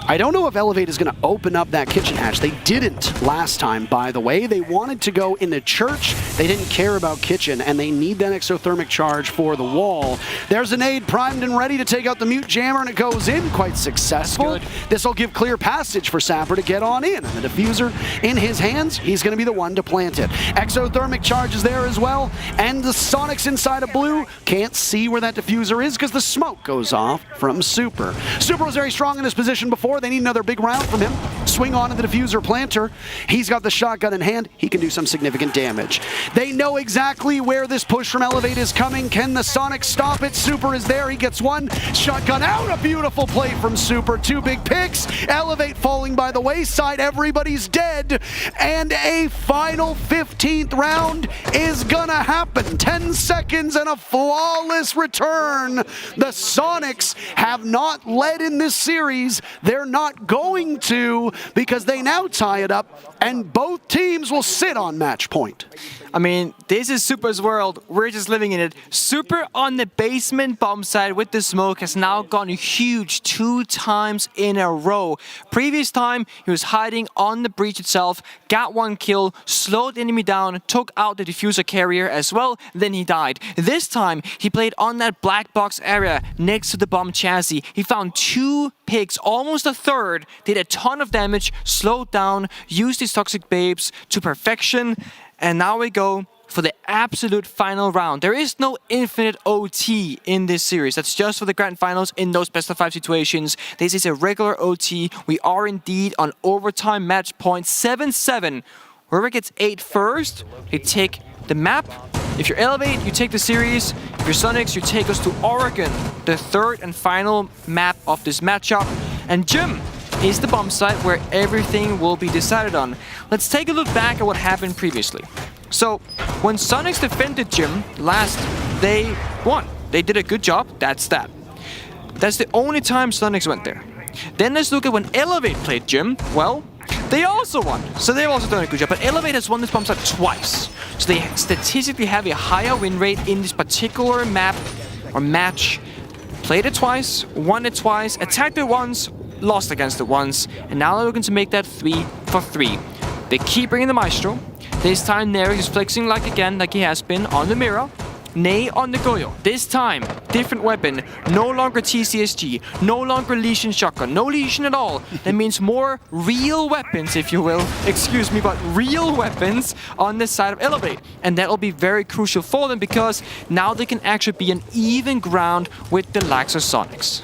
S3: I don't know if Elevate is going to open up that kitchen hatch. They didn't last time, by the way. They wanted to go in the church. They didn't care about kitchen, and they need that exothermic charge for the wall. There's a nade primed and ready to take out the mute jammer, and it goes in quite successful. This will give clear passage for Sapper to get on in. And the diffuser in his hands, he's going to be the one to plant it. Exothermic charge is there as well, and the Soniqs inside of blue can't see where that diffuser is because the smoke goes off from Super. Super was very strong in this position before. 4. They need another big round from him. Swing on to the diffuser planter. He's got the shotgun in hand. He can do some significant damage. They know exactly where this push from Elevate is coming. Can the Soniqs stop it? Super is there. He gets one. Shotgun out. A beautiful play from Super. 2 big picks. Elevate falling by the wayside. Everybody's dead. And a final 15th round is gonna happen. 10 seconds and a flawless return. The Soniqs have not led in this series. They're not going to, because they now tie it up and both teams will sit on match point.
S4: I mean, this is Super's world. We're just living in it. Super on the basement bomb side with the smoke has now gone huge 2 times in a row. Previous time, he was hiding on the breach itself, got 1 kill, slowed the enemy down, took out the diffuser carrier as well, then he died. This time, he played on that black box area next to the bomb chassis. He found 2 picks, almost a third, did a ton of damage, slowed down, used his toxic babes to perfection. And now we go for the absolute final round. There is no infinite OT in this series. That's just for the grand finals in those best of 5 situations. This is a regular OT. We are indeed on overtime match point 7-7. Whoever gets 8 first, they take the map. If you're Elevate, you take the series. If you're Soniqs, you take us to Oregon, the 3rd and final map of this matchup. And Jim is the bomb site where everything will be decided on. Let's take a look back at what happened previously. So, when Soniqs defended Jim last, they won. They did a good job, that's that. That's the only time Soniqs went there. Then let's look at when Elevate played Jim. Well, they also won, so they've also done a good job. But Elevate has won this bomb site twice. So they statistically have a higher win rate in this particular map or match. Played it twice, won it twice, attacked it once, lost against it once, and now they're looking to make that 3 for 3. They keep bringing the Maestro. This time Neri is flexing like he has been on the Mirror. Nay on the Goyo. This time, different weapon. No longer TCSG. No longer Lesion Shotgun. No Lesion at all. That means more real weapons, if you will. Excuse me, but real weapons on this side of Elevate. And that will be very crucial for them because now they can actually be an even ground with the likes of Soniqs.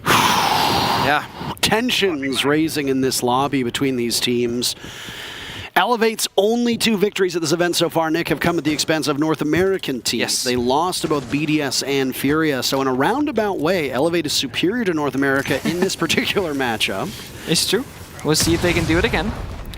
S3: Yeah, tensions raising in this lobby between these teams. Elevate's only 2 victories at this event so far, Nick, have come at the expense of North American teams. Yes. They lost to both BDS and FURIA, so in a roundabout way, Elevate is superior to North America in this particular matchup.
S4: It's true. We'll see if they can do it again.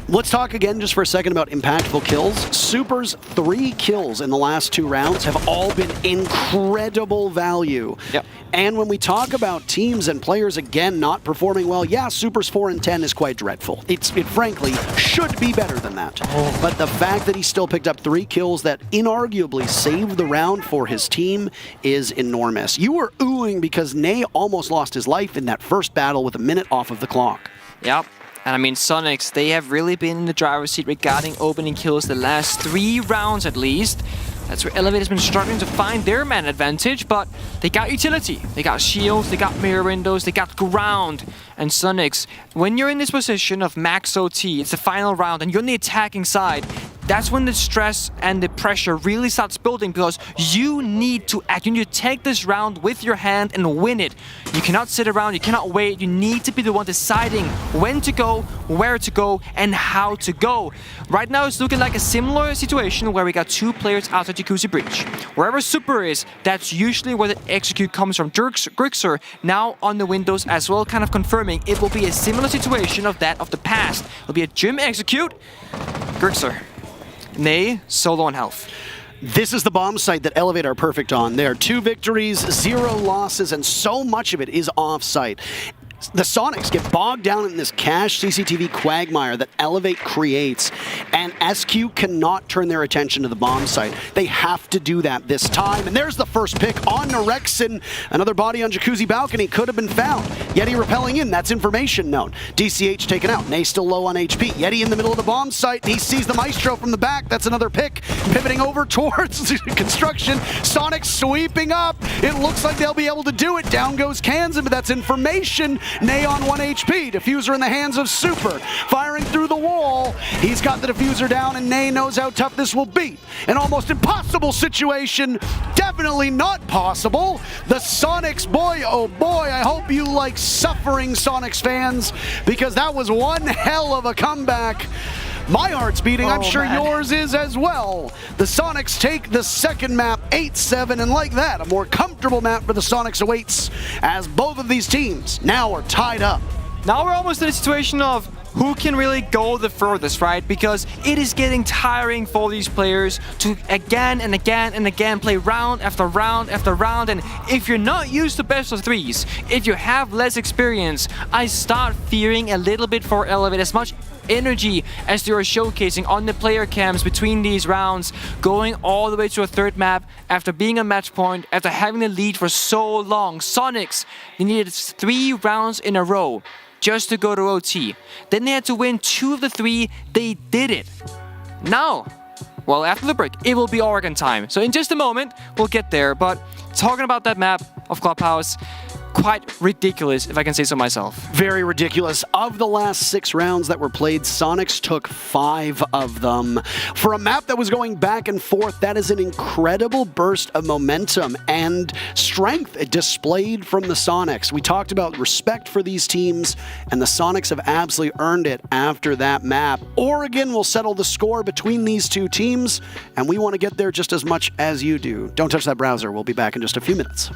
S3: Let's talk again just for a second about impactful kills. Super's 3 kills in the last 2 rounds have all been incredible value.
S4: Yep.
S3: And when we talk about teams and players again not performing well, yeah, Super's 4-10 is quite dreadful. It frankly should be better than that. Oh. But the fact that he still picked up 3 kills that inarguably saved the round for his team is enormous. You were oohing because Nay almost lost his life in that first battle with a minute off of the clock.
S4: Yep. And I mean, Soniqs, they have really been in the driver's seat regarding opening kills the last 3 rounds at least. That's where Elevate has been struggling to find their man advantage, but they got utility. They got shields, they got mirror windows, they got ground. And Soniqs, when you're in this position of max OT, it's the final round, and you're on the attacking side, that's when the stress and the pressure really starts building because you need to act. You need to take this round with your hand and win it. You cannot sit around, you cannot wait. You need to be the one deciding when to go, where to go, and how to go. Right now it's looking like a similar situation where we got 2 players outside Jacuzzi Breach. Wherever Super is, that's usually where the execute comes from. Grixer now on the windows as well, kind of confirming it will be a similar situation of that of the past. It'll be a Jim execute, Grixer. Nay, solo on health.
S3: This is the bomb site that Elevate are perfect on. There are 2 victories, 0 losses, and so much of it is off-site. The Soniqs get bogged down in this cache CCTV quagmire that Elevate creates, and SQ cannot turn their attention to the bomb site. They have to do that this time, and there's the first pick on Norexin. Another body on Jacuzzi Balcony could have been found. Yeti repelling in, that's information known. DCH taken out, Nay still low on HP. Yeti in the middle of the bomb site, he sees the Maestro from the back, that's another pick. Pivoting over towards construction, Soniqs sweeping up. It looks like they'll be able to do it. Down goes Kansan, but that's information. Nay on 1 HP. Diffuser in the hands of Super. Firing through the wall. He's got the diffuser down, and Nay knows how tough this will be. An almost impossible situation. Definitely not possible. The Soniqs, boy, oh boy, I hope you like suffering, Soniqs fans, because that was one hell of a comeback. My heart's beating. I'm sure yours is as well. The Soniqs take the second map, 8-7, and like that, a more comfortable map for the Soniqs awaits as both of these teams now are tied up.
S4: Now we're almost in a situation of who can really go the furthest, right? Because it is getting tiring for these players to again and again and again play round after round after round. And if you're not used to best of threes, if you have less experience, I start fearing a little bit for Elevate. As much energy as they are showcasing on the player cams between these rounds, going all the way to a third map after being a match point, after having the lead for so long. Soniqs, they needed 3 rounds in a row just to go to OT. Then they had to win 2 of the 3. They did it. Now, well, after the break, it will be Oregon time. So in just a moment, we'll get there. But talking about that map of Clubhouse, quite ridiculous, if I can say so myself.
S3: Very ridiculous. Of the last 6 rounds that were played, Soniqs took 5 of them. For a map that was going back and forth, that is an incredible burst of momentum and strength displayed from the Soniqs. We talked about respect for these teams, and the Soniqs have absolutely earned it after that map. Oregon will settle the score between these two teams, and we want to get there just as much as you do. Don't touch that browser. We'll be back in just a few minutes.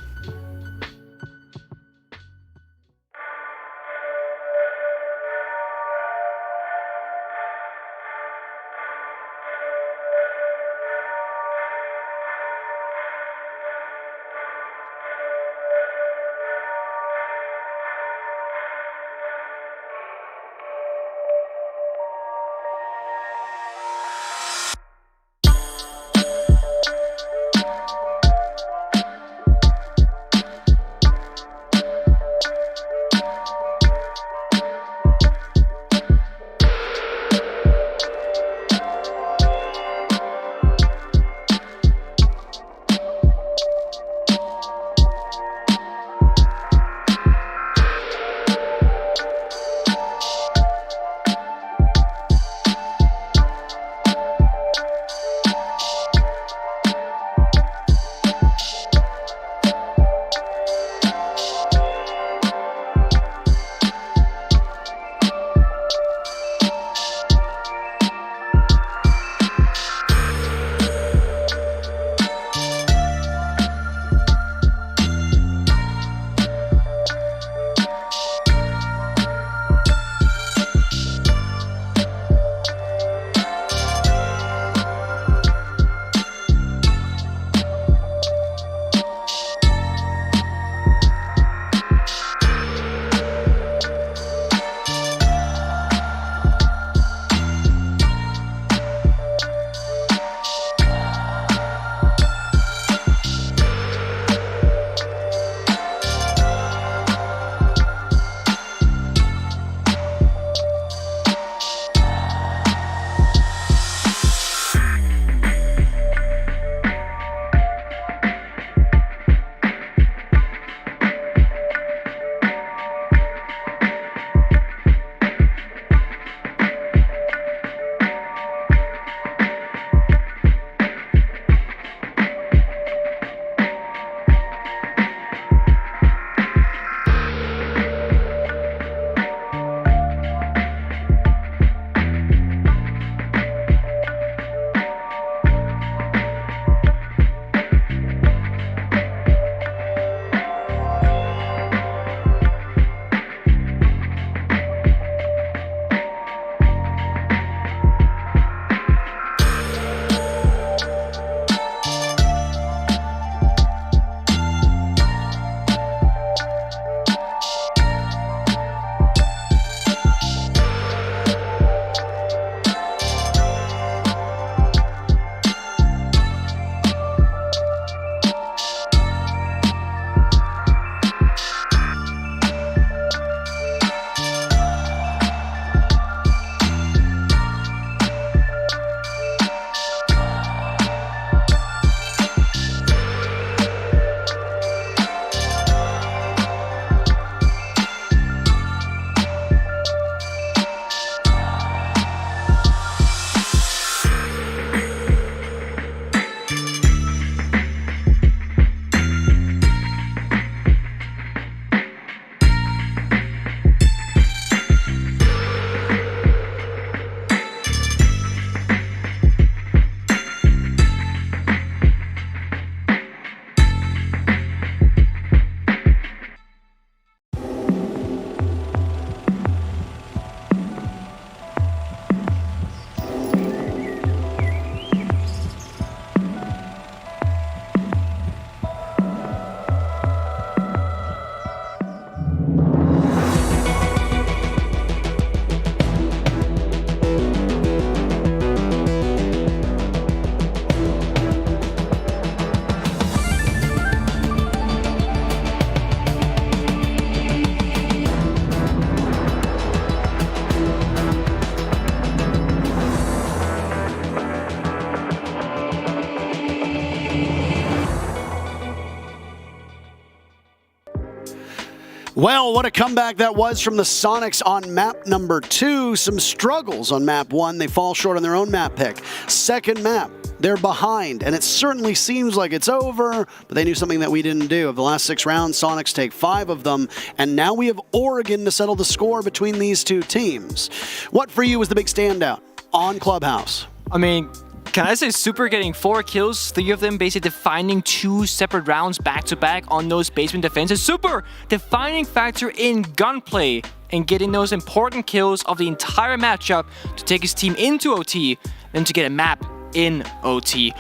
S3: Well, what a comeback that was from the Soniqs on map number 2. Some struggles on map 1. They fall short on their own map pick. Second map, they're behind, and it certainly seems like it's over, but they knew something that we didn't do. Of the last 6 rounds, Soniqs take 5 of them, and now we have Oregon to settle the score between these two teams. What for you was the big standout on Clubhouse?
S4: I mean, can I say Super getting 4 kills, 3 of them basically defining 2 separate rounds back-to-back on those basement defenses. Super defining factor in gunplay and getting those important kills of the entire matchup to take his team into OT and to get a map in OT.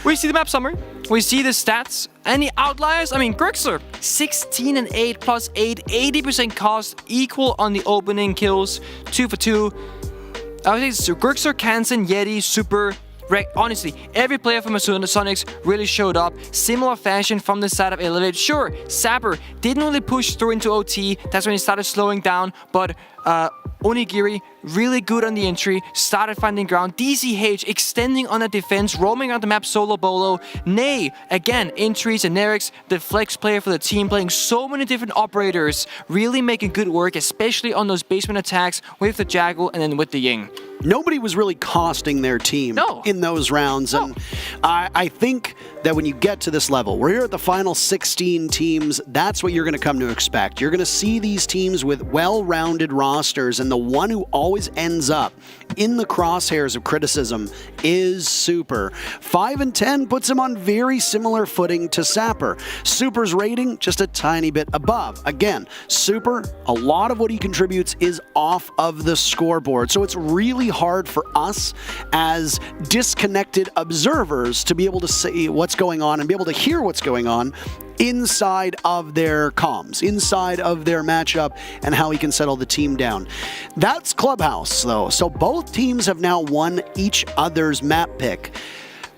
S4: We see the map summary, we see the stats, any outliers? I mean, Grixer, 16 and 8 plus 8, 80% cost, equal on the opening kills, 2 for 2. I would say Grixer, Kansan, Yeti, Super, honestly, every player from Soniqs really showed up. Similar fashion from the side of Elevate. Sure, Sapper didn't really push through into OT. That's when he started slowing down. But Onigiri, really good on the entry, started finding ground. DCH extending on the defense, roaming on the map solo bolo. Nay, again, entries and Nerix, the flex player for the team, playing so many different operators, really making good work, especially on those basement attacks with the Jaggle and then with the Ying.
S3: Nobody was really costing their team in those rounds. And I think that when you get to this level, we're here at the final 16 teams, that's what you're going to come to expect. You're going to see these teams with well-rounded rosters, and the one who always ends up in the crosshairs of criticism is Super. 5 and 10 puts him on very similar footing to Sapper. Super's rating just a tiny bit above. Again, Super, a lot of what he contributes is off of the scoreboard, so it's really hard for us as disconnected observers to be able to see what's going on and be able to hear what's going on inside of their comms, inside of their matchup, and how he can settle the team down. That's Clubhouse, though. So both teams have now won each other's map pick.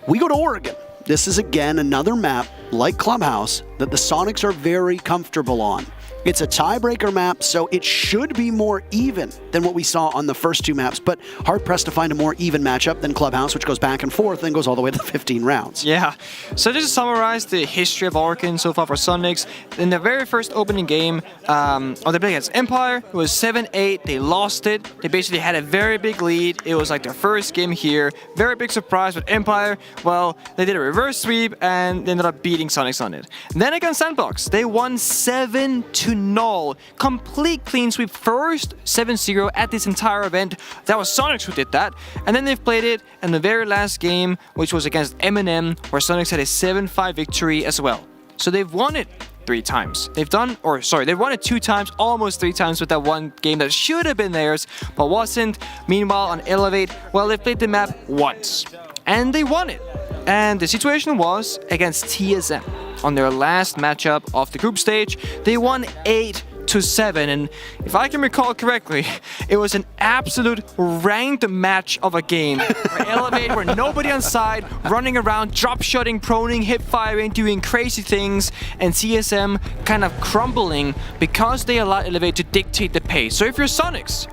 S3: We go to Oregon. This is, again, another map, like Clubhouse, that the Soniqs are very comfortable on. It's a tiebreaker map, so it should be more even than what we saw on the first 2 maps, but hard-pressed to find a more even matchup than Clubhouse, which goes back and forth and goes all the way to the 15 rounds.
S4: Yeah, so just to summarize the history of Oregon so far for Soniqs, in the very first opening game, they played against Empire, it was 7-8, they lost it, they basically had a very big lead, it was like their first game here, very big surprise with Empire, well, they did a reverse sweep and they ended up beating Soniqs on it. Then against Sandbox, they won 7-0, complete clean sweep, first 7-0 at this entire event. That was Soniqs who did that. And then they've played it in the very last game, which was against M&M, where Soniqs had a 7-5 victory as well. So they've won it 3 times. They've won it 2 times, almost 3 times with that one game that should have been theirs, but wasn't. Meanwhile, on Elevate, well, they played the map once, and they won it. And the situation was against TSM. On their last matchup of the group stage, they won 8-7, and if I can recall correctly, it was an absolute ranked match of a game. Where Elevate were nobody on side, running around, drop-shotting, proning, hip-firing, doing crazy things, and TSM kind of crumbling because they allowed Elevate to dictate the pace. So if you're Soniqs,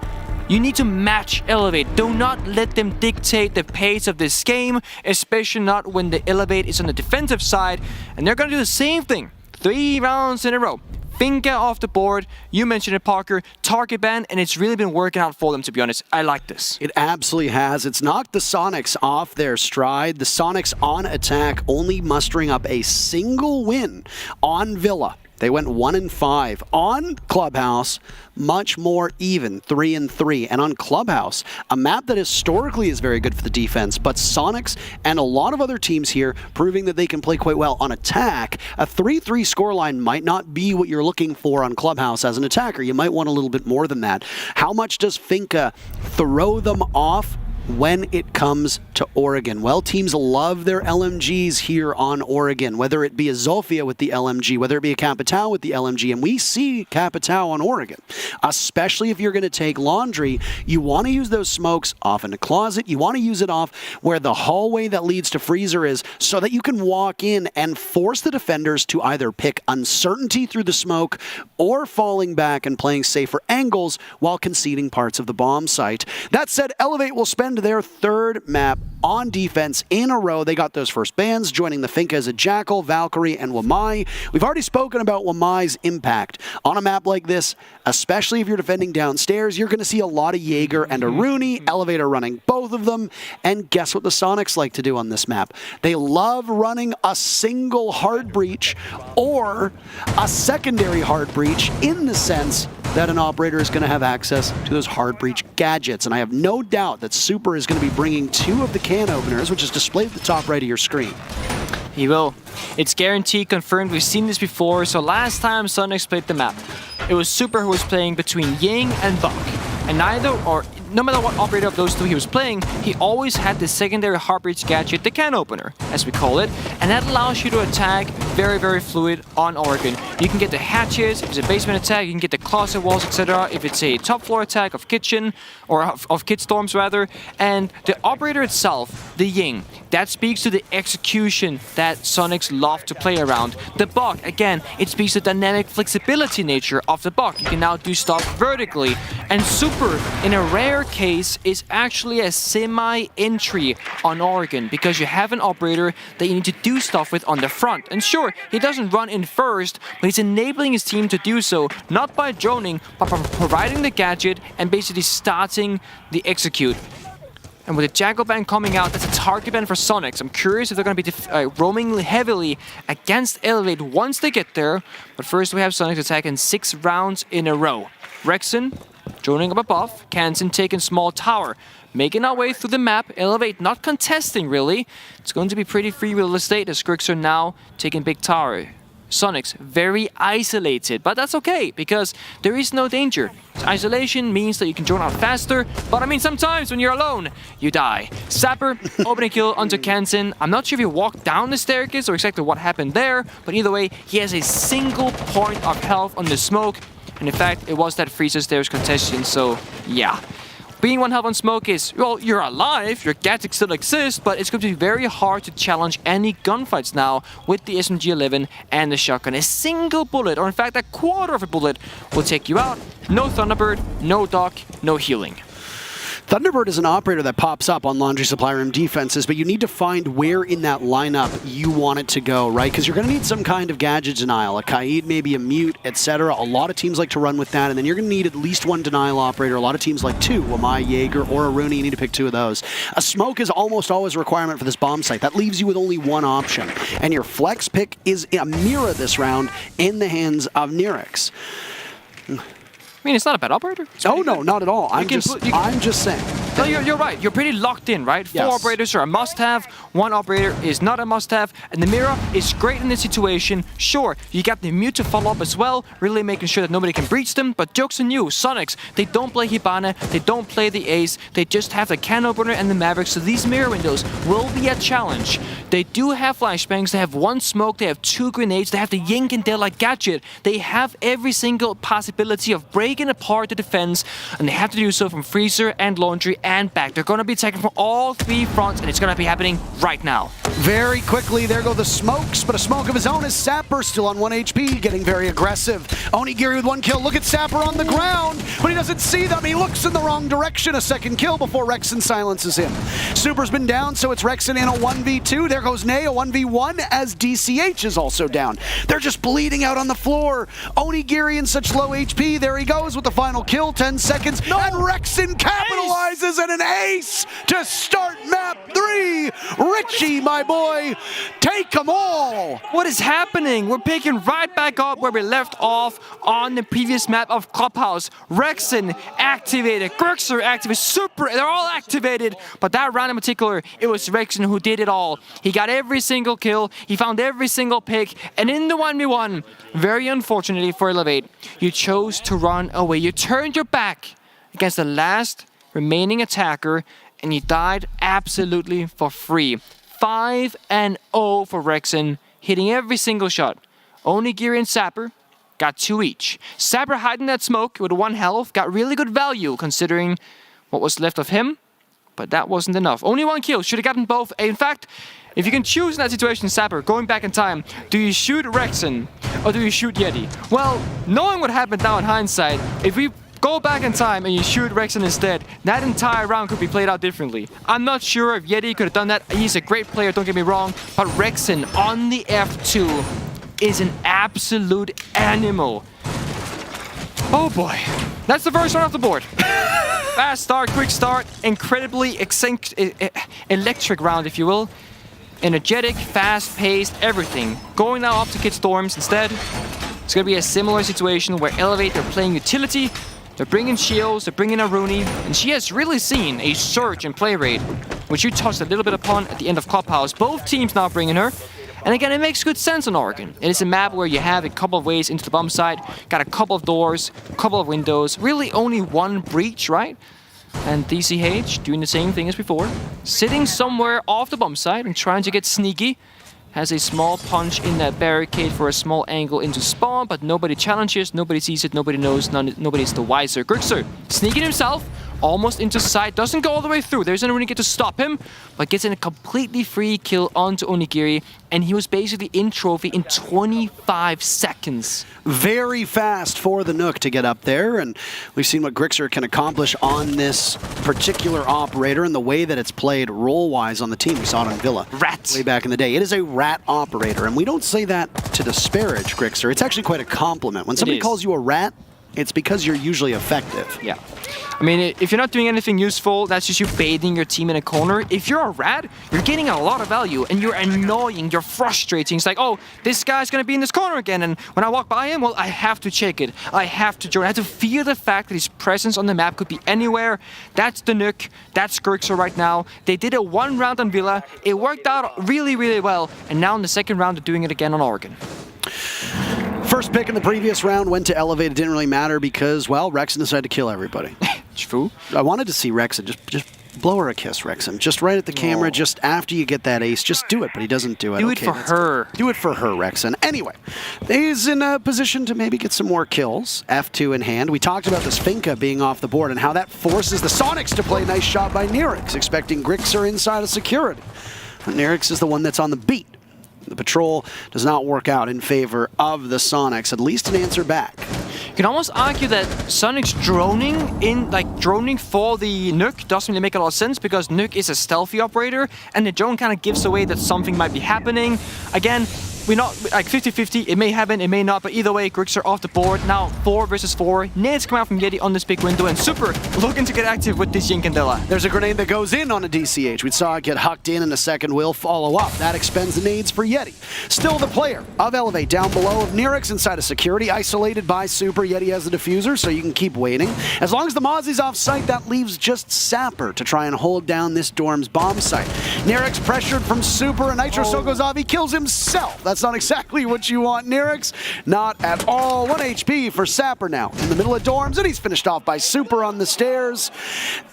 S4: you need to match Elevate. Do not let them dictate the pace of this game, especially not when the Elevate is on the defensive side. And they're going to do the same thing 3 rounds in a row. Finka off the board. You mentioned it, Parker. Target ban, and it's really been working out for them, to be honest. I like this.
S3: It absolutely has. It's knocked the Soniqs off their stride. The Soniqs on attack only mustering up a single win on Villa. They went 1-5. On Clubhouse, much more even, 3-3. And on Clubhouse, a map that historically is very good for the defense, but Soniqs and a lot of other teams here proving that they can play quite well on attack. A 3-3 scoreline might not be what you're looking for on Clubhouse as an attacker. You might want a little bit more than that. How much does Finka throw them off when it comes to Oregon? Well, teams love their LMGs here on Oregon, whether it be a Zofia with the LMG, whether it be a Capitao with the LMG, and we see Capitao on Oregon. Especially if you're going to take Laundry, you want to use those smokes off in the closet. You want to use it off where the hallway that leads to Freezer is, so that you can walk in and force the defenders to either pick uncertainty through the smoke or falling back and playing safer angles while conceding parts of the bomb site. That said, Elevate will spend and their third map on defense in a row. They got those first bans, joining the Finka as a Jackal, Valkyrie, and Wamai. We've already spoken about Wamai's impact. On a map like this, especially if you're defending downstairs, you're going to see a lot of Jaeger and a Rooney, Elevator running both of them. And guess what the Soniqs like to do on this map? They love running a single hard breach or a secondary hard breach, in the sense that an operator is going to have access to those hard breach gadgets. And I have no doubt that Super is going to be bringing 2 of the can openers, which is displayed at the top right of your screen.
S4: He will. It's guaranteed, confirmed. We've seen this before. So last time Soniqs played the map, it was Super who was playing between Ying and Buck. And no matter what operator of those two he was playing, he always had the secondary hard breach gadget, the can opener, as we call it. And that allows you to attack very, very fluid on Oregon. You can get the hatches, if it's a basement attack, you can get the closet walls, etc. If it's a top floor attack of kitchen, or of kit storms rather. And the operator itself, the Ying, that speaks to the execution that Soniqs love to play around. The Buck, again, it speaks to the dynamic flexibility nature of the Buck. You can now do stuff vertically. And Super, in a rare case, is actually a semi-entry on Oregon, because you have an operator that you need to do stuff with on the front. And sure, he doesn't run in first, but he's enabling his team to do so, not by droning, but by providing the gadget and basically starting the execute. And with the Jackal ban coming out, that's a target ban for Soniqs. I'm curious if they're going to be roaming heavily against Elevate once they get there. But first we have Soniqs attacking 6 rounds in a row. Rexon droning up above, Kansen taking small tower. Making our way through the map, Elevate not contesting really. It's going to be pretty free real estate as Grixer now taking big tower. Soniqs very isolated, but that's okay because there is no danger. Isolation means that you can drone out faster, but I mean sometimes when you're alone, you die. Sapper, opening kill onto Kansen. I'm not sure if he walked down the staircase or exactly what happened there, but either way, he has a single point of health on the smoke. And in fact, it was that freezer stairs contestation, so yeah. Being 1 health on smoke is, well, you're alive, your gadgets still exist, but it's going to be very hard to challenge any gunfights now with the SMG-11 and the shotgun. A single bullet, or in fact a quarter of a bullet, will take you out. No Thunderbird, no Doc, no healing.
S3: Thunderbird is an operator that pops up on laundry supply room defenses, but you need to find where in that lineup you want it to go, right? Because you're going to need some kind of gadget denial, a Kaid, maybe a mute, etc. A lot of teams like to run with that, and then you're going to need at least 1 denial operator. A lot of teams like 2, Wamai, Jaeger, or a Rooney. You need to pick 2 of those. A smoke is almost always a requirement for this bomb site. That leaves you with only 1 option, and your flex pick is a Mira this round in the hands of Nirix.
S4: I mean, it's not a bad operator.
S3: Oh, no, not at all. I'm just saying.
S4: No, you're right. You're pretty locked in, right? 4 operators are a must-have, 1 operator is not a must-have, and the Mira is great in this situation. Sure, you got the mute to follow up as well, really making sure that nobody can breach them, but joke's on you. Soniqs, they don't play Hibana, they don't play the Ace, they just have the can opener and the Maverick, so these Mira windows will be a challenge. They do have flashbangs, they have 1 smoke, they have 2 grenades, they have the Ying and Dela gadget. They have every single possibility of breaking apart the defense, and they have to do so from freezer and laundry and back. They're going to be attacking from all 3 fronts, and it's going to be happening right now.
S3: Very quickly, there go the smokes, but a smoke of his own is Sapper, still on 1 HP, getting very aggressive. Onigiri with 1 kill. Look at Sapper on the ground, but he doesn't see them. He looks in the wrong direction. A 2nd kill before Rexon silences him. Super's been down, so it's Rexon in a 1v2. There goes Nay, a 1v1, as DCH is also down. They're just bleeding out on the floor. Onigiri in such low HP. There he goes with the final kill, 10 seconds, and Rexon capitalizes and an ace to start map 3. Richie, my boy, take them all.
S4: What is happening? We're picking right back up where we left off on the previous map of Clubhouse. Rexon activated, Grixer activated, Super, they're all activated, but that round in particular, it was Rexon who did it all. He got every single kill, he found every single pick, and in the 1v1, very unfortunately for Elevate, you chose to run away. You turned your back against the last remaining attacker, and you died absolutely for free. 5-0 for Rexon, hitting every single shot. Onigiri and Sapper got 2 each. Sapper hiding that smoke with 1 health, got really good value considering what was left of him, but that wasn't enough. Only 1 kill, should have gotten both. In fact, if you can choose in that situation, Sapper, going back in time, do you shoot Rexon or do you shoot Yeti? Well, knowing what happened now in hindsight, if we go back in time and you shoot Rexen instead, that entire round could be played out differently. I'm not sure if Yeti could have done that. He's a great player, don't get me wrong, but Rexen on the F2 is an absolute animal. Oh boy, that's the first round off the board. Fast start, quick start, incredibly electric round, if you will. Energetic, fast-paced, everything. Going now up to Kid Storms instead. It's going to be a similar situation where Elevate, they're playing utility, they're bringing shields, they're bringing a Rooney, and she has really seen a surge in play rate, which you touched a little bit upon at the end of Clubhouse. Both teams now bringing her. And again, it makes good sense on Oregon. It is a map where you have a couple of ways into the bomb site, got a couple of doors, a couple of windows, really only one breach, right? And DCH doing the same thing as before, sitting somewhere off the bomb site and trying to get sneaky. Has a small punch in that barricade for a small angle into spawn, but nobody challenges, nobody sees it, nobody knows, nobody's the wiser. Grixer sneaking himself almost into sight, doesn't go all the way through. There's no Onigiri to stop him, but gets in a completely free kill onto Onigiri, and he was basically in trophy in 25 seconds.
S3: Very fast for the Nook to get up there, and we've seen what Grixer can accomplish on this particular operator and the way that it's played role-wise on the team. We saw it on Villa
S4: Rat.
S3: way back in the day. It is a rat operator, and we don't say that to disparage Grixer. It's actually quite a compliment. When somebody calls you a rat, it's because you're usually effective.
S4: Yeah. I mean, if you're not doing anything useful, that's just you baiting your team in a corner. If you're a rat, you're getting a lot of value, and you're annoying, you're frustrating. It's like, oh, this guy's going to be in this corner again, and when I walk by him, well, I have to check it. I have to join. I have to feel the fact that his presence on the map could be anywhere. That's the Nook. That's Grixer right now. They did it one round on Villa. It worked out really, really well, and now in the second round, they're doing it again on Oregon.
S3: First pick in the previous round went to Elevate. It didn't really matter because, well, Rexen decided to kill everybody.
S4: True.
S3: I wanted to see Rexen. Just blow her a kiss, Rexen. Just right at the camera, just after you get that ace. Just do it, but he doesn't do it.
S4: Do it for her.
S3: Do it for her, Rexen. Anyway, he's in a position to maybe get some more kills. F2 in hand. We talked about this Finka being off the board and how that forces the Soniqs to play nice shot by Nirix, expecting Grixer inside of security. Nirix is the one that's on the beat. The patrol does not work out in favor of the Soniqs, at least an answer back.
S4: You can almost argue that Soniqs droning for the Nook doesn't really make a lot of sense because Nook is a stealthy operator and the drone kind of gives away that something might be happening. Again, we're not like 50-50, it may happen, it may not, but either way, Grixer off the board. Now 4 versus 4. Nades come out from Yeti on this big window, and Super looking to get active with this Yin Candela.
S3: There's a grenade that goes in on a DCH. We saw it get hucked in, and a second will follow up. That expends the nades for Yeti. Still the player of Elevate down below of Nirix inside of security, isolated by Super. Yeti has the diffuser, so you can keep waiting. As long as the Mozzie's off site, that leaves just Sapper to try and hold down this dorm's bomb site. Nirix pressured from Super, and Nitro Sokozavi kills himself. That's not exactly what you want, Nirix. Not at all. 1 HP for Sapper now in the middle of dorms, and he's finished off by Super on the stairs.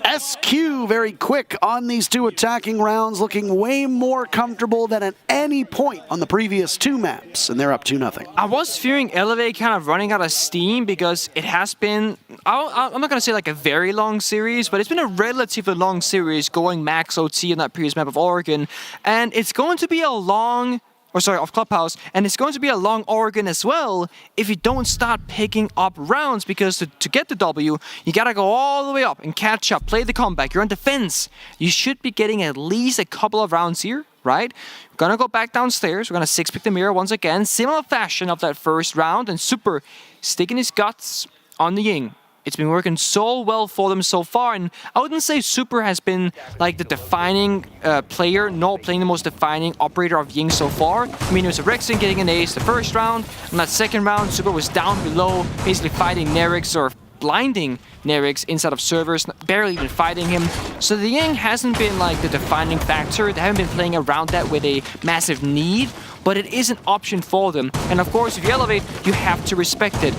S3: SQ very quick on these two attacking rounds, looking way more comfortable than at any point on the previous two maps, and they're up 2-0.
S4: I was fearing Elevate kind of running out of steam because it has been, I'm not going to say like a very long series, but it's been a relatively long series going max OT in that previous map of Oregon, and it's going to be a long of Clubhouse, and it's going to be a long Oregon as well if you don't start picking up rounds, because to get the W, you gotta go all the way up and catch up, play the comeback, you're on defense. You should be getting at least a couple of rounds here, right? We're gonna go back downstairs, we're gonna 6-pick the mirror once again, similar fashion of that first round, and Super sticking his guts on the Ying. It's been working so well for them so far, and I wouldn't say Super has been like the defining player, nor playing the most defining operator of Ying so far. I mean, it was a Rexen getting an ace the first round, and that second round, Super was down below, basically fighting Nirix or blinding Nirix inside of servers, barely even fighting him. So the Ying hasn't been like the defining factor. They haven't been playing around that with a massive need, but it is an option for them. And of course, if you elevate, you have to respect it.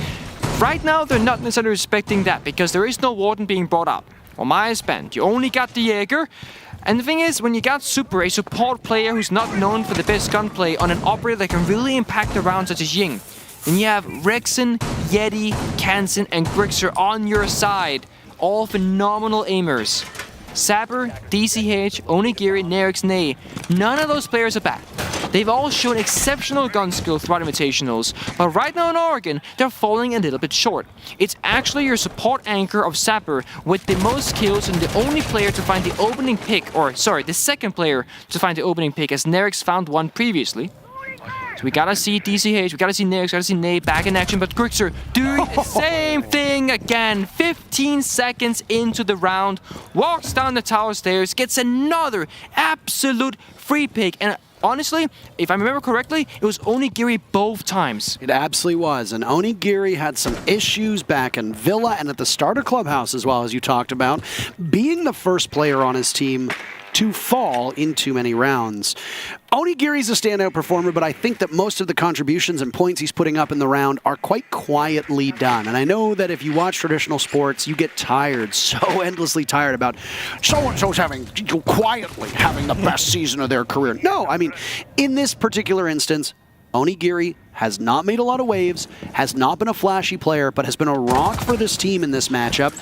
S4: Right now, they're not necessarily respecting that because there is no Warden being brought up. Or Maya spent. You only got the Jaeger. And the thing is, when you got Super, a support player who's not known for the best gunplay on an operator that can really impact the round such as Ying, then you have Rexen, Yeti, Kansen, and Grixer on your side. All phenomenal aimers. Sapper, DCH, Onigiri, Nirix, Ney. None of those players are bad. They've all shown exceptional gun skill throughout Invitationals, but right now in Oregon, they're falling a little bit short. It's actually your support anchor of Sapper with the most kills and the only player to find the opening pick, or sorry, the second player to find the opening pick, as Nerix found one previously. So we gotta see DCH, we gotta see Nerix, we gotta see Nate back in action, but Grixer doing the same thing again. 15 seconds into the round, walks down the tower stairs, gets another absolute free pick, and honestly, if I remember correctly, it was Onigiri both times.
S3: It absolutely was, and Onigiri had some issues back in Villa and at the starter clubhouse as well, as you talked about, being the first player on his team to fall in too many rounds. Onigiri's a standout performer, but I think that most of the contributions and points he's putting up in the round are quite quietly done. And I know that if you watch traditional sports, you get tired, so endlessly tired about so-and-so's quietly having the best season of their career. No, I mean, in this particular instance, Onigiri has not made a lot of waves, has not been a flashy player, but has been a rock for this team in this matchup,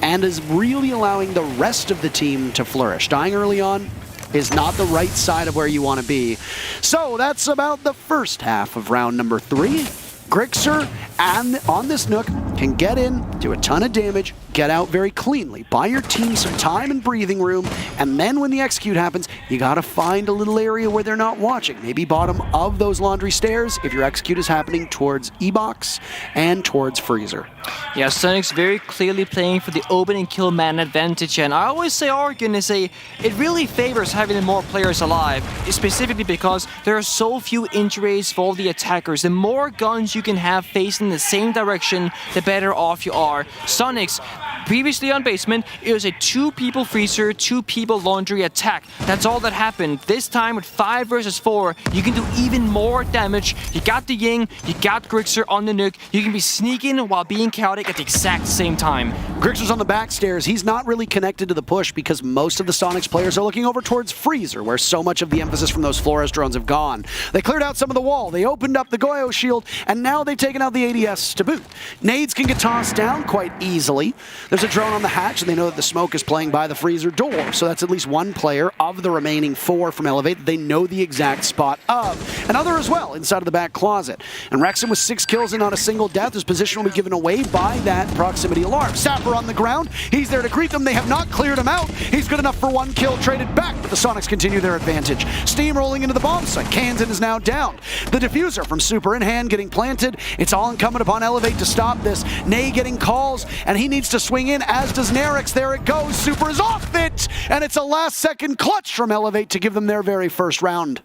S3: and is really allowing the rest of the team to flourish. Dying early on is not the right side of where you want to be. So that's about the first half of round number 3. Grixer and on this Nook can get in, do a ton of damage, get out very cleanly. Buy your team some time and breathing room, and then when the execute happens, you gotta find a little area where they're not watching. Maybe bottom of those laundry stairs if your execute is happening towards E-Box and towards Freezer.
S4: Yeah, Soniqs very clearly playing for the open and kill man advantage, and I always say Oregon it really favors having more players alive, specifically because there are so few injuries for the attackers. The more guns you can have facing the same direction, the better off you are. Soniqs, previously on basement, it was a 2-people freezer, 2-people laundry attack. That's all that happened. This time with 5 versus 4, you can do even more damage. You got the Ying, you got Grixer on the Nook, you can be sneaking while being chaotic at the exact same time.
S3: Grixer's on the back stairs. He's not really connected to the push because most of the Soniqs players are looking over towards Freezer, where so much of the emphasis from those Flores drones have gone. They cleared out some of the wall, they opened up the Goyo shield, and now they've taken out the ADS to boot. Nades can get tossed down quite easily. There's a drone on the hatch, and they know that the smoke is playing by the Freezer door, so that's at least one player of the remaining 4 from Elevate that they know the exact spot of. Another as well inside of the back closet. And Rexham with 6 kills and not a single death. His position will be given away by that proximity alarm. Sapper on the ground. He's there to greet them. They have not cleared him out. He's good enough for 1 kill, traded back, but the Soniqs continue their advantage. Steam rolling into the bomb site. Kansan is now down. The diffuser from Super in hand getting planted. It's all incumbent upon Elevate to stop this. Nay getting calls, and he needs to swing in, as does Nerix. There it goes. Super is off it, and it's a last-second clutch from Elevate to give them their very first round.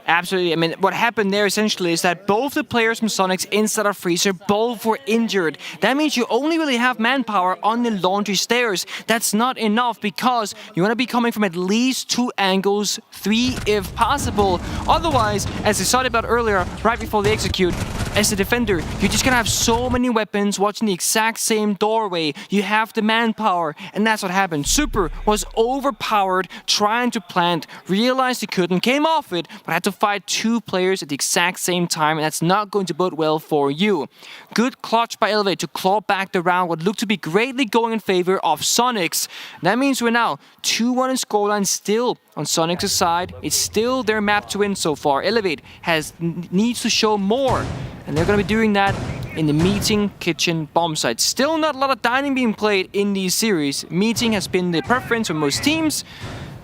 S4: Absolutely. I mean, what happened there essentially is that both the players from Soniqs inside of Freezer both were injured. That means you only really have manpower on the laundry stairs. That's not enough because you want to be coming from at least 2 angles, 3 if possible. Otherwise, as I talked about earlier, right before the execute, as a defender, you're just going to have so many weapons watching the exact same doorway. You have the manpower, and that's what happened. Super was overpowered, trying to plant, realized he couldn't, came off it, but had to fight 2 players at the exact same time, and that's not going to bode well for you. Good clutch by Elevate to claw back the round, what looked to be greatly going in favor of Soniqs. That means we're now 2-1 in scoreline, still on Soniqs' side. It's still their map to win so far. Elevate needs to show more, and they're going to be doing that in the Meeting Kitchen bomb site. Still not a lot of dining being played in these series. Meeting has been the preference for most teams.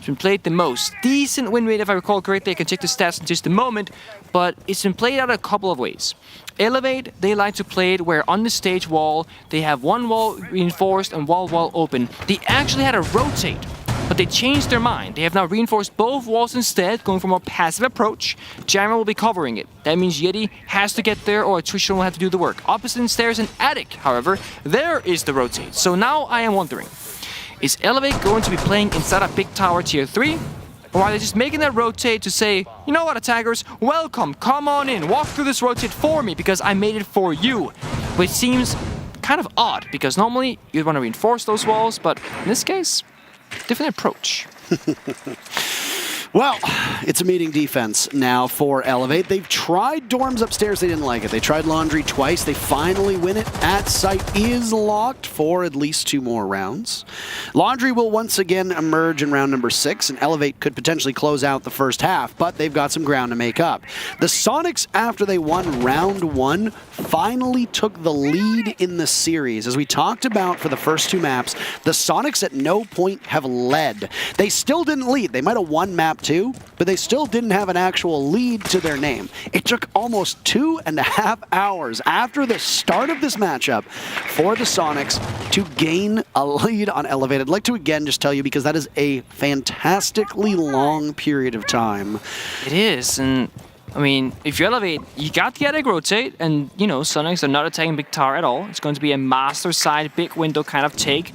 S4: Been played the most. Decent win rate, if I recall correctly. I can check the stats in just a moment, but it's been played out a couple of ways. Elevate, they like to play it where on the stage wall, they have 1 wall reinforced and wall open. They actually had a rotate, but they changed their mind. They have now reinforced both walls instead, going for a more passive approach. Jammer will be covering it. That means Yeti has to get there, or Attrition will have to do the work. Opposite in stairs and attic, however, there is the rotate. So now I am wondering, is Elevate going to be playing inside a big tower tier 3? Or are they just making that rotate to say, you know what, attackers, welcome, come on in, walk through this rotate for me because I made it for you. Which seems kind of odd because normally you'd want to reinforce those walls, but in this case, different approach.
S3: Well, it's a meeting defense now for Elevate. They've tried dorms upstairs. They didn't like it. They tried laundry twice. They finally win it. At site is locked for at least 2 more rounds. Laundry will once again emerge in round number 6, and Elevate could potentially close out the first half, but they've got some ground to make up. The Soniqs, after they won round 1, finally took the lead in the series. As we talked about for the first 2 maps, the Soniqs at no point have led. They still didn't lead. They might have won map 2, but they still didn't have an actual lead to their name. It took almost 2.5 hours after the start of this matchup for the Soniqs to gain a lead on Elevate. I'd like to again just tell you, because that is a fantastically long period of time.
S4: It is, and I mean, if you Elevate, you got the attic rotate, and you know, Soniqs are not attacking big tower at all. It's going to be a master side, big window kind of take.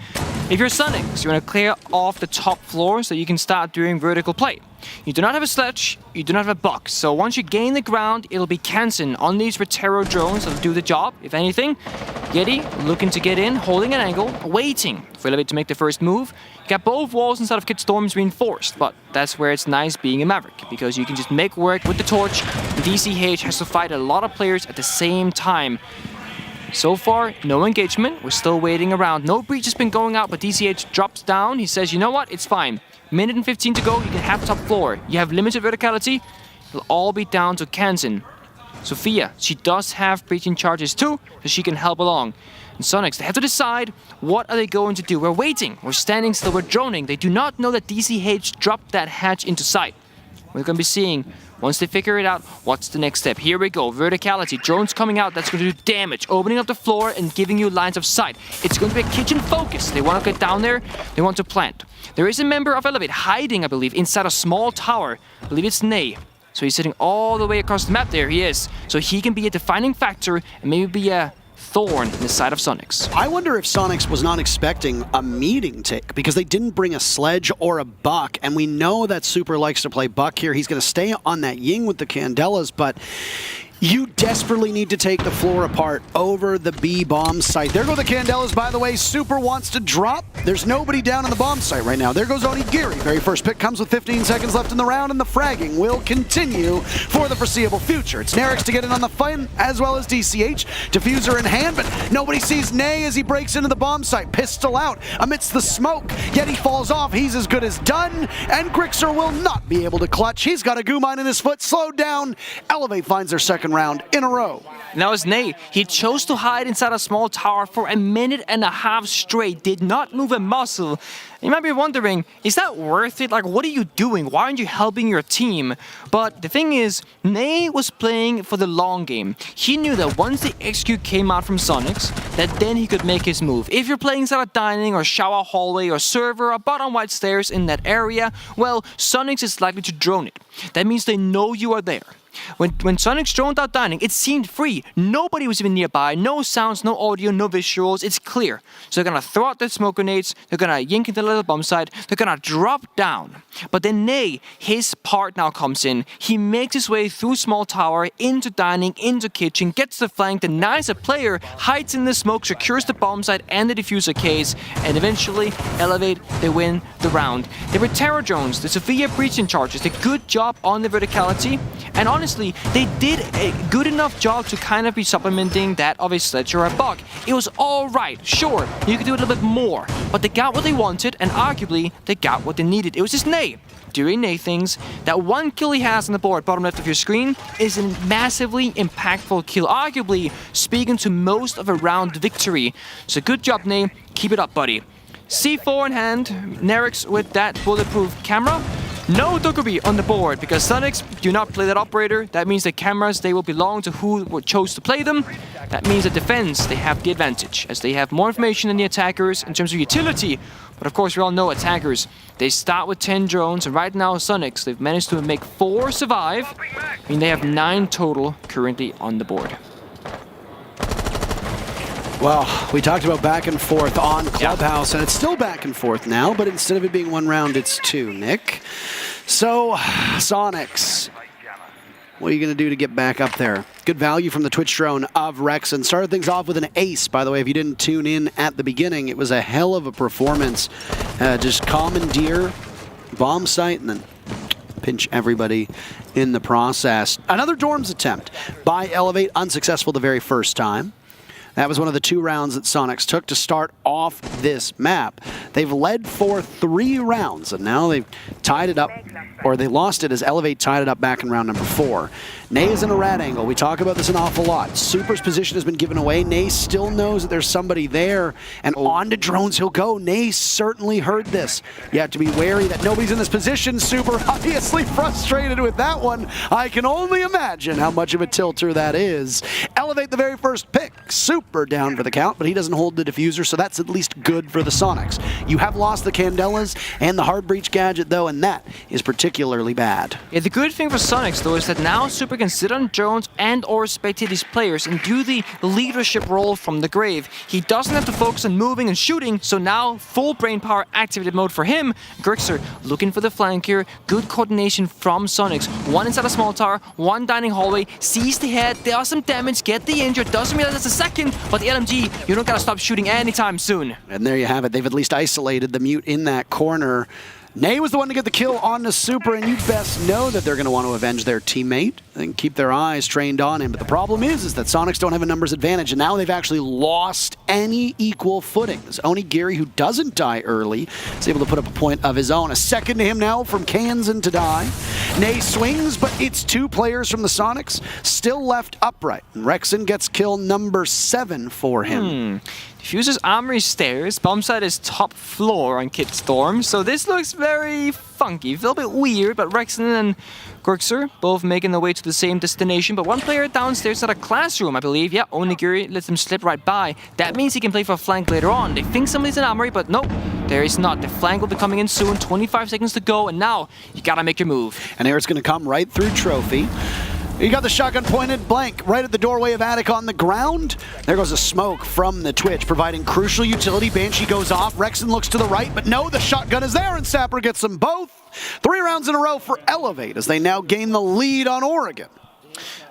S4: If you're Soniqs, you want to clear off the top floor so you can start doing vertical play. You do not have a sledge, you do not have a box, so once you gain the ground, it'll be Kansen on these Retero drones that'll do the job, if anything. Yeti looking to get in, holding an angle, waiting for Elevate to make the first move. You got both walls inside of Kid Storms reinforced, but that's where it's nice being a Maverick, because you can just make work with the torch. DCH has to fight a lot of players at the same time. So far, no engagement. We're still waiting around. No breach has been going out, but DCH drops down. He says, you know what? It's fine. Minute and 15 to go. You can have top floor. You have limited verticality. It'll all be down to Kansen. Sophia, she does have breaching charges too, so she can help along. And Soniqs, they have to decide what are they going to do. We're waiting. We're standing still. We're droning. They do not know that DCH dropped that hatch into sight. We're going to be seeing, once they figure it out, what's the next step. Here we go. Verticality. Drones coming out. That's going to do damage. Opening up the floor and giving you lines of sight. It's going to be a kitchen focus. They want to get down there. They want to plant. There is a member of Elevate hiding, I believe, inside a small tower. I believe it's Nay. So he's sitting all the way across the map. There he is. So he can be a defining factor and maybe be a thorn in the side of Soniqs.
S3: I wonder if Soniqs was not expecting a meeting tick, because they didn't bring a sledge or a buck, and we know that Super likes to play buck here. He's going to stay on that Ying with the Candelas, but you desperately need to take the floor apart over the B bomb site. There go the Candelas, by the way. Super wants to drop. There's nobody down on the bomb site right now. There goes Onigiri. Very first pick comes with 15 seconds left in the round, and the fragging will continue for the foreseeable future. It's Nerix to get in on the fight, as well as DCH. Diffuser in hand, but nobody sees Nay as he breaks into the bomb site. Pistol out amidst the smoke. Yet he falls off. He's as good as done, and Grixer will not be able to clutch. He's got a goo mine in his foot. Slowed down. Elevate finds their second round in a row.
S4: Now it's Nay. He chose to hide inside a small tower for a minute and a half straight. Did not move a muscle. You might be wondering, is that worth it? Like, what are you doing? Why aren't you helping your team? But the thing is, Nay was playing for the long game. He knew that once the XQ came out from Soniqs, that then he could make his move. If you're playing inside a dining or shower hallway or server or bottom white stairs in that area, well, Soniqs is likely to drone it. That means they know you are there. When Soniqs droned out dining, it seemed free. Nobody was even nearby. No sounds, no audio, no visuals. It's clear. So they're going to throw out their smoke grenades. They're going to yink into the little bomb site. They're going to drop down. But then Nay, his part now comes in. He makes his way through small tower, into dining, into kitchen, gets the flank, denies a player, hides in the smoke, secures the bomb site and the diffuser case, and eventually Elevate, they win the round. They were terror drones, the Sophia breaching charges, did a good job on the verticality, and honestly, they did a good enough job to kind of be supplementing that of a sledge or a bug. It was alright, sure, you could do a little bit more, but they got what they wanted, and arguably, they got what they needed. It was just Nay doing Nay things. That one kill he has on the board, bottom left of your screen, is a massively impactful kill, arguably speaking to most of a round victory. So good job, Nay. Keep it up, buddy. C4 in hand, Nerix with that bulletproof camera. No Dokubi on the board, because Soniqs do not play that operator. That means the cameras, they will belong to who chose to play them. That means the defense, they have the advantage, as they have more information than the attackers in terms of utility. But of course, we all know attackers, they start with 10 drones, and right now Soniqs, they've managed to make 4 survive. I mean, they have 9 total currently on the board.
S3: Well, we talked about back and forth on Clubhouse, and it's still back and forth now, but instead of it being 1 round, it's 2, Nick. So, Soniqs, what are you going to do to get back up there? Good value from the Twitch drone of Rex, and started things off with an ace, by the way. If you didn't tune in at the beginning, it was a hell of a performance. Just commandeer, bomb site, and then pinch everybody in the process. Another Dorms attempt by Elevate, unsuccessful the very first time. That was one of the 2 rounds that Soniqs took to start off this map. They've led for 3 rounds, and now they've tied it up, or they lost it as Elevate tied it up back in round number 4. Nay is in a rat angle. We talk about this an awful lot. Super's position has been given away. Nay still knows that there's somebody there, and on to drones he'll go. Nay certainly heard this. You have to be wary that nobody's in this position. Super obviously frustrated with that one. I can only imagine how much of a tilter that is. Elevate the very first pick. Super down for the count, but he doesn't hold the diffuser, so that's at least good for the Soniqs. You have lost the Candelas and the hard breach gadget though, and that is particularly bad.
S4: Yeah, the good thing for Soniqs though is that now Super can sit on drones and or spectate his players and do the leadership role from the grave. He doesn't have to focus on moving and shooting, so now full brain power activated mode for him. Grixer looking for the flank here. Good coordination from Soniqs. One inside a small tower, one dining hallway, sees the head, does some damage, get the injured, doesn't realize it's a second, but the LMG, you don't gotta stop shooting anytime soon.
S3: And there you have it. They've at least isolated the mute in that corner. Nay was the one to get the kill on the Super, and you best know that they're going to want to avenge their teammate and keep their eyes trained on him. But the problem is that Soniqs don't have a numbers advantage, and now they've actually lost any equal footings. Onigiri, who doesn't die early, is able to put up a point of his own. A second to him now from Kansan to die. Nay swings, but it's 2 players from the Soniqs still left upright. And Rexon gets kill number 7 for him.
S4: Diffuses Armory stairs, bombsite is top floor on Kid Storm, so this looks very funky, a little bit weird, but Rexon and Grixer both making their way to the same destination, but one player downstairs at a classroom, I believe. Yeah, Onigiri lets him slip right by. That means he can play for a flank later on. They think somebody's in Armory, but nope, there is not. The flank will be coming in soon, 25 seconds to go, and now you gotta make your move.
S3: And here it's gonna come right through Trophy. You got the shotgun pointed blank right at the doorway of Attic on the ground. There goes a smoke from the Twitch, providing crucial utility. Banshee goes off. Rexon looks to the right, but no, the shotgun is there, and Sapper gets them both. 3 rounds in a row for Elevate as they now gain the lead on Oregon.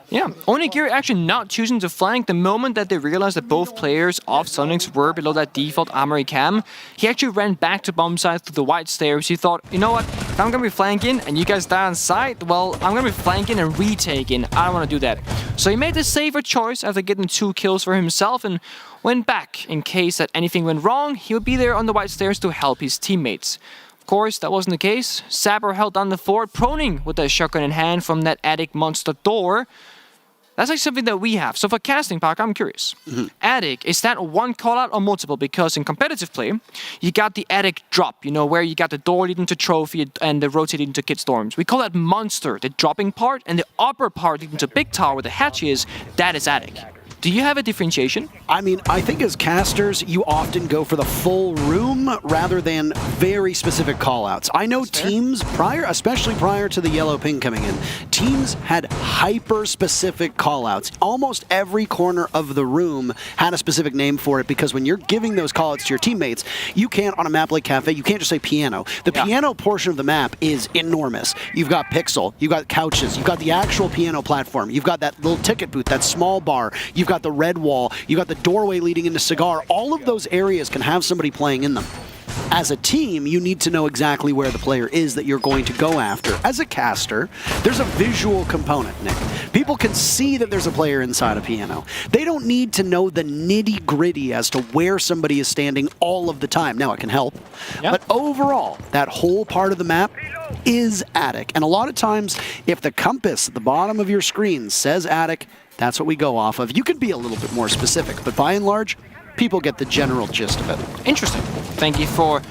S4: Yeah, Onigiri actually not choosing to flank the moment that they realized that both players of Soniqs were below that default Armory cam. He actually ran back to bomb site through the white stairs. He thought, you know what, if I'm gonna be flanking and you guys die on site, well, I'm gonna be flanking and retaking. I don't wanna do that. So he made the safer choice after getting 2 kills for himself and went back in case that anything went wrong. He would be there on the white stairs to help his teammates. Of course, that wasn't the case. Sapper held down the fort, proning with a shotgun in hand from that Attic monster door. That's like something that we have. So for casting, Park, I'm curious. Attic, is that one callout or multiple? Because in competitive play, you got the Attic drop, you know, where you got the door leading to Trophy and the rotating to Kid Storms. We call that monster, the dropping part, and the upper part leading to Big Tower where the hatch is, that is Attic. Do you have a differentiation?
S3: I mean, I think as casters, you often go for the full room rather than very specific callouts. I know teams especially prior to the yellow ping coming in, teams had hyper-specific callouts. Almost every corner of the room had a specific name for it because when you're giving those callouts to your teammates, you can't, on a map like Cafe, you can't just say piano. The piano portion of the map is enormous. You've got Pixel, you've got couches, you've got the actual piano platform, you've got that little ticket booth, that small bar, you've got the red wall, you got the doorway leading into Cigar. All of those areas can have somebody playing in them. As a team, you need to know exactly where the player is that you're going to go after. As a caster, there's a visual component, Nick. People can see that there's a player inside a piano. They don't need to know the nitty-gritty as to where somebody is standing all of the time. Now, it can help. But overall, that whole part of the map is Attic. And a lot of times, if the compass at the bottom of your screen says Attic, that's what we go off of. You can be a little bit more specific, but by and large, people get the general gist of it.
S4: Interesting. Thank you for...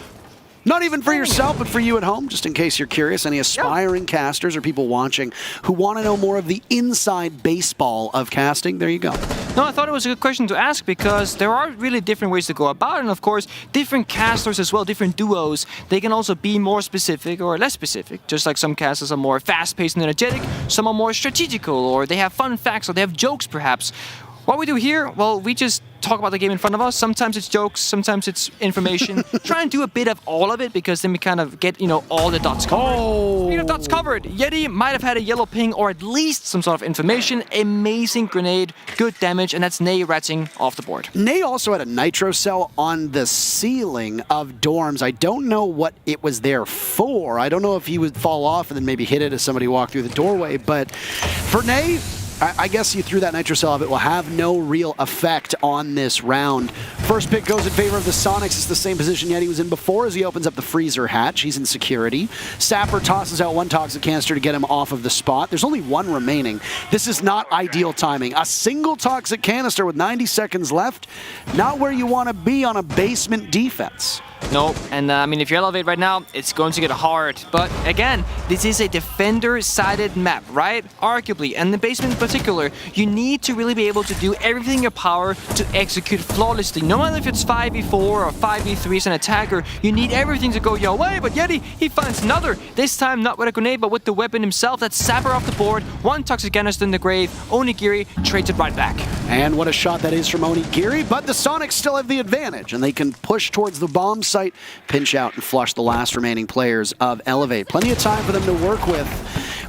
S3: Not even for yourself, but for you at home, just in case you're curious. Any aspiring casters or people watching who want to know more of the inside baseball of casting, there you go.
S4: No, I thought it was a good question to ask because there are really different ways to go about it. And of course, different casters as well, different duos, they can also be more specific or less specific. Just like some casters are more fast-paced and energetic, some are more strategical, or they have fun facts, or they have jokes perhaps. What we do here, well, we just talk about the game in front of us. Sometimes it's jokes, sometimes it's information. Try and do a bit of all of it, because then we kind of get, all the dots covered. Speaking of dots covered, Yeti might have had a yellow ping or at least some sort of information. Amazing grenade, good damage, and that's Ney ratting off the board.
S3: Ney also had a nitro cell on the ceiling of dorms. I don't know what it was there for. I don't know if he would fall off and then maybe hit it as somebody walked through the doorway, but for Ney, I guess you threw that nitro cell of it will have no real effect on this round. First pick goes in favor of the Soniqs. It's the same position Yeti was in before as he opens up the freezer hatch. He's in security. Sapper tosses out one toxic canister to get him off of the spot. There's only one remaining. This is not ideal timing. A single toxic canister with 90 seconds left. Not where you want to be on a basement defense.
S4: No, and I mean, if you elevate right now, it's going to get hard. But again, this is a defender-sided map, right? Arguably, and the basement in particular, you need to really be able to do everything in your power to execute flawlessly. No matter if it's 5v4 or 5v3 as an attacker, you need everything to go your way. But Yeti, he finds another. This time not with a grenade, but with the weapon himself. That's Sapper off the board. One toxic canister in the grave. Onigiri trades it right back.
S3: And what a shot that is from Onigiri, but the Soniqs still have the advantage, and they can push towards the bomb site, pinch out, and flush the last remaining players of Elevate. Plenty of time for them to work with.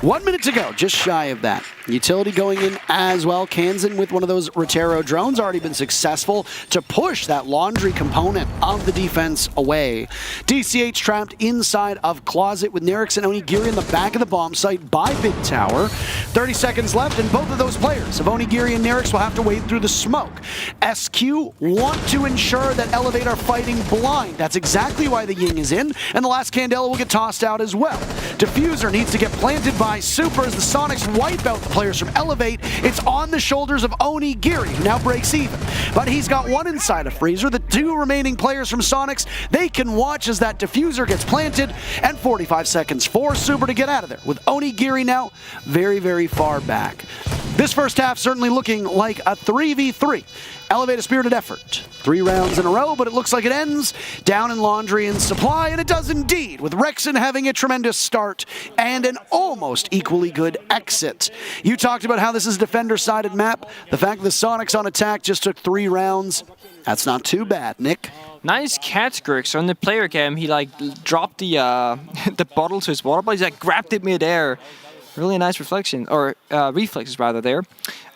S3: 1 minute to go, just shy of that. Utility going in as well. Kansan with one of those Rotero drones already been successful to push that laundry component of the defense away. DCH trapped inside of Closet with Nerix and Onigiri in the back of the bomb site by Big Tower. 30 seconds left, and both of those players of Onigiri and Nerix will have to wade through the smoke. SQ want to ensure that Elevate are fighting blind. That's exactly why the Ying is in, and the last Candela will get tossed out as well. Diffuser needs to get planted by Super as the Soniqs wipe out the players from Elevate. It's on the shoulders of Onigiri, who now breaks even. But he's got one inside a freezer. The two remaining players from Soniqs, they can watch as that diffuser gets planted, and 45 seconds for Super to get out of there, with Onigiri now very, very far back. This first half certainly looking like a 3v3. Elevate a spirited effort. 3 rounds in a row, but it looks like it ends down in Laundry and Supply, and it does indeed, with Rexon having a tremendous start and an almost equally good exit. You talked about how this is a defender-sided map. The fact that the Soniqs on attack just took 3 rounds, that's not too bad, Nick.
S4: Nice catch, Grixer. On the player cam, he dropped the the bottle to his water bottle. He's grabbed it mid-air. Really nice reflection, or reflexes rather there.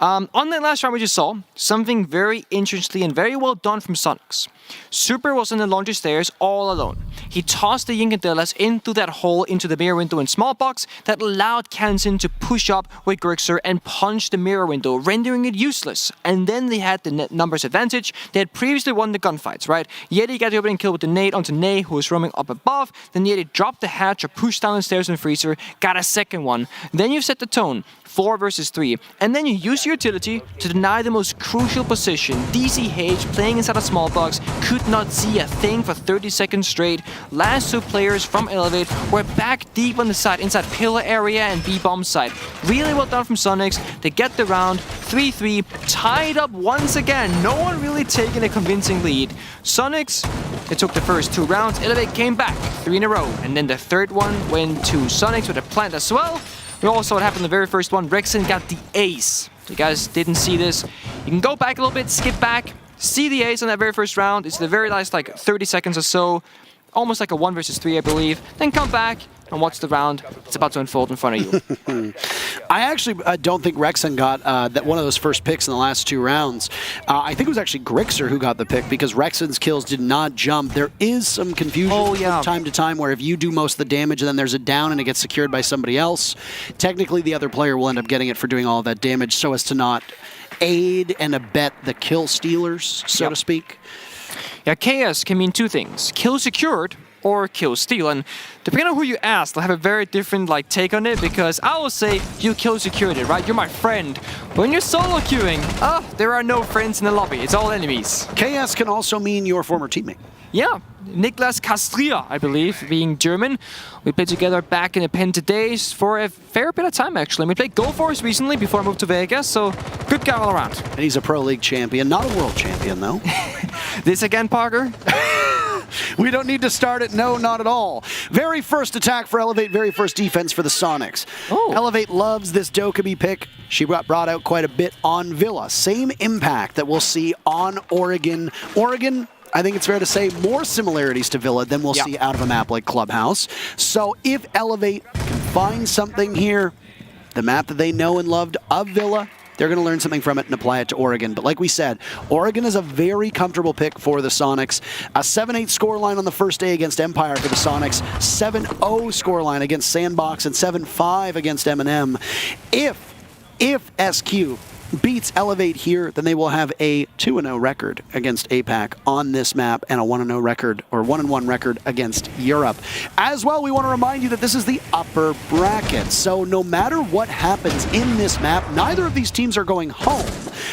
S4: On that last round we just saw, something very interesting and very well done from Soniqs. Super was on the laundry stairs all alone. He tossed the Yinkandelas into that hole into the mirror window in small box that allowed Kansan to push up with Grixer and punch the mirror window, rendering it useless. And then they had the numbers advantage. They had previously won the gunfights, right? Yeti got the opening kill with the nade onto Ney, who was roaming up above. Then Yeti dropped the hatch or pushed down the stairs in freezer, got a second one. Then you set the tone. 4 versus 3, and then you use your utility to deny the most crucial position. DCH, playing inside a small box, could not see a thing for 30 seconds straight. Last 2 players from Elevate were back deep on the side, inside pillar area and B-bomb side. Really well done from Soniqs. They get the round, 3-3, tied up once again. No one really taking a convincing lead. Soniqs, they took the first 2 rounds. Elevate came back, 3 in a row, and then the third one went to Soniqs with a plant as well. We also saw what happened in the very first one. Rexon got the ace. If you guys didn't see this, you can go back a little bit, skip back, see the ace on that very first round. It's the very last 30 seconds or so. Almost like a 1 versus 3, I believe. Then come back and watch the round. It's about to unfold in front of you.
S3: I actually don't think Rexon got that one of those first picks in the last 2 rounds. I think it was actually Grixer who got the pick because Rexon's kills did not jump. There is some confusion from time to time where if you do most of the damage and then there's a down and it gets secured by somebody else, technically the other player will end up getting it for doing all of that damage so as to not aid and abet the kill stealers, so to speak.
S4: Yeah, KS can mean 2 things. Kill secured or kill steal. And depending on who you ask, they'll have a very different take on it, because I will say you kill secured it, right? You're my friend. But when you're solo queuing, there are no friends in the lobby. It's all enemies.
S3: KS can also mean your former teammate.
S4: Yeah, Niklas Castria, I believe, being German. We played together back in the Penta days for a fair bit of time, actually. We played Go Force recently before I moved to Vegas, so good guy all around.
S3: And he's a Pro League champion, not a world champion, though.
S4: This again, Parker?
S3: We don't need to start it. No, not at all. Very first attack for Elevate, very first defense for the Soniqs. Elevate loves this Dokkaebi pick. She got brought out quite a bit on Villa. Same impact that we'll see on Oregon. Oregon, I think it's fair to say, more similarities to Villa than we'll see out of a map like Clubhouse. So if Elevate can find something here, the map that they know and loved of Villa, they're going to learn something from it and apply it to Oregon. But like we said, Oregon is a very comfortable pick for the Soniqs. A 7-8 scoreline on the first day against Empire for the Soniqs. 7-0 scoreline against Sandbox and 7-5 against M&M. If SQ beats Elevate here, then they will have a 2-0 record against APAC on this map and a 1-0 record, or 1-1 record against Europe. As well, we want to remind you that this is the upper bracket. So no matter what happens in this map, neither of these teams are going home,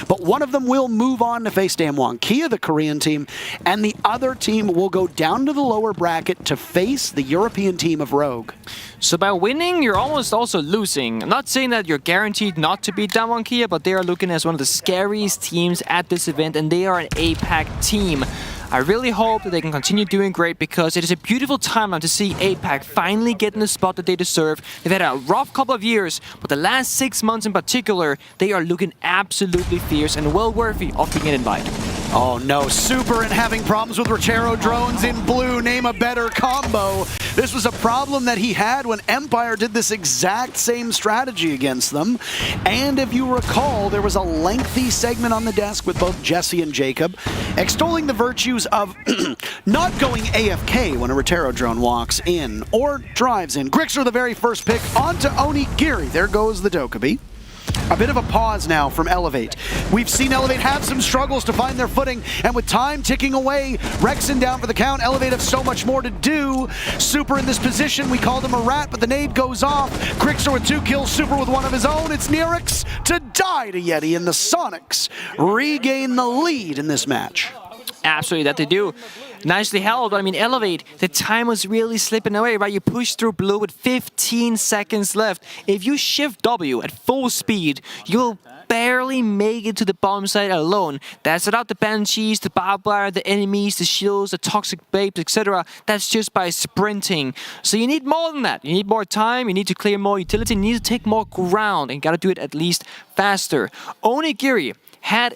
S3: but one of them will move on to face DWG KIA, the Korean team, and the other team will go down to the lower bracket to face the European team of Rogue.
S4: So by winning, you're almost also losing. I'm not saying that you're guaranteed not to beat DWG KIA, but they are looking as one of the scariest teams at this event, and they are an APAC team. I really hope that they can continue doing great, because it is a beautiful time now to see APAC finally getting the spot that they deserve. They've had a rough couple of years, but the last 6 months in particular, they are looking absolutely fierce and well worthy of being an invite.
S3: Oh no, Super and having problems with Rotero drones in blue, name a better combo. This was a problem that he had when Empire did this exact same strategy against them. And if you recall, there was a lengthy segment on the desk with both Jesse and Jacob extolling the virtues of not going AFK when a Rotero drone walks in or drives in. Grixer, the very first pick, onto Onigiri. There goes the Dokkaebi. A bit of a pause now from Elevate. We've seen Elevate have some struggles to find their footing, and with time ticking away, Rexen down for the count. Elevate have so much more to do. Super in this position. We called him a rat, but the nade goes off. Grixer with 2 kills, Super with 1 of his own. It's Nirix to die to Yeti, and the Soniqs regain the lead in this match.
S4: Absolutely, that they do. Nicely held, but I mean, Elevate, the time was really slipping away, right? You push through blue with 15 seconds left. If you shift W at full speed, you'll barely make it to the bomb site alone. That's without the Banshees, the barbed wire, the enemies, the shields, the toxic babes, etc. That's just by sprinting. So you need more than that. You need more time, you need to clear more utility, you need to take more ground, and you gotta do it at least faster. Onigiri had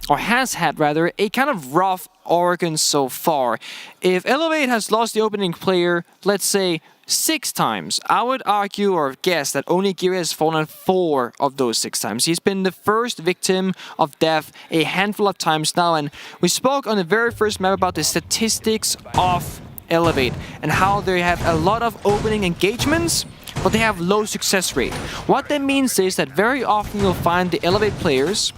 S4: has had a kind of rough Oregon so far. If Elevate has lost the opening player, let's say 6 times, I would argue or guess that Onigiri has fallen 4 of those 6 times. He's been the first victim of death a handful of times now, and we spoke on the very first map about the statistics of Elevate and how they have a lot of opening engagements, but they have low success rate. What that means is that very often you'll find the Elevate players,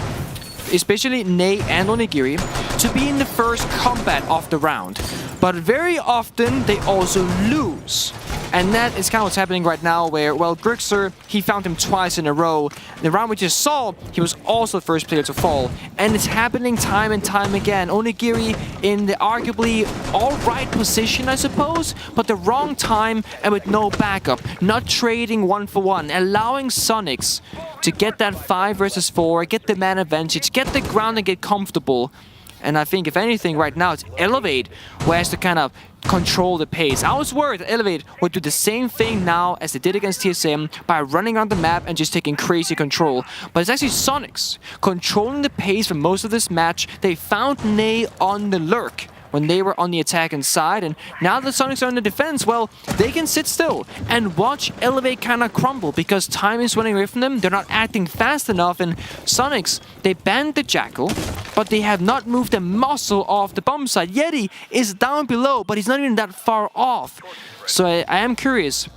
S4: especially Ney and Onigiri, to be in the first combat of the round. But very often they also lose. And that is kind of what's happening right now, where, well, Grixer, he found him twice in a row. The round we just saw, he was also the first player to fall. And it's happening time and time again. Onigiri in the arguably alright position, I suppose, but the wrong time and with no backup. Not trading 1-for-1, allowing Soniqs to get that 5 versus 4, get the man advantage, get the ground and get comfortable. And I think, if anything, right now, it's Elevate who has to kind of control the pace. I was worried that Elevate would do the same thing now as they did against TSM by running around the map and just taking crazy control. But it's actually Soniqs controlling the pace for most of this match. They found Ney on the lurk when they were on the attacking side, and now that Soniqs are in the defense, well, they can sit still and watch Elevate kind of crumble because time is running away from them. They're not acting fast enough, and Soniqs, they banned the Jackal, but they have not moved a muscle off the bomb side. Yeti is down below, but he's not even that far off. So I am curious,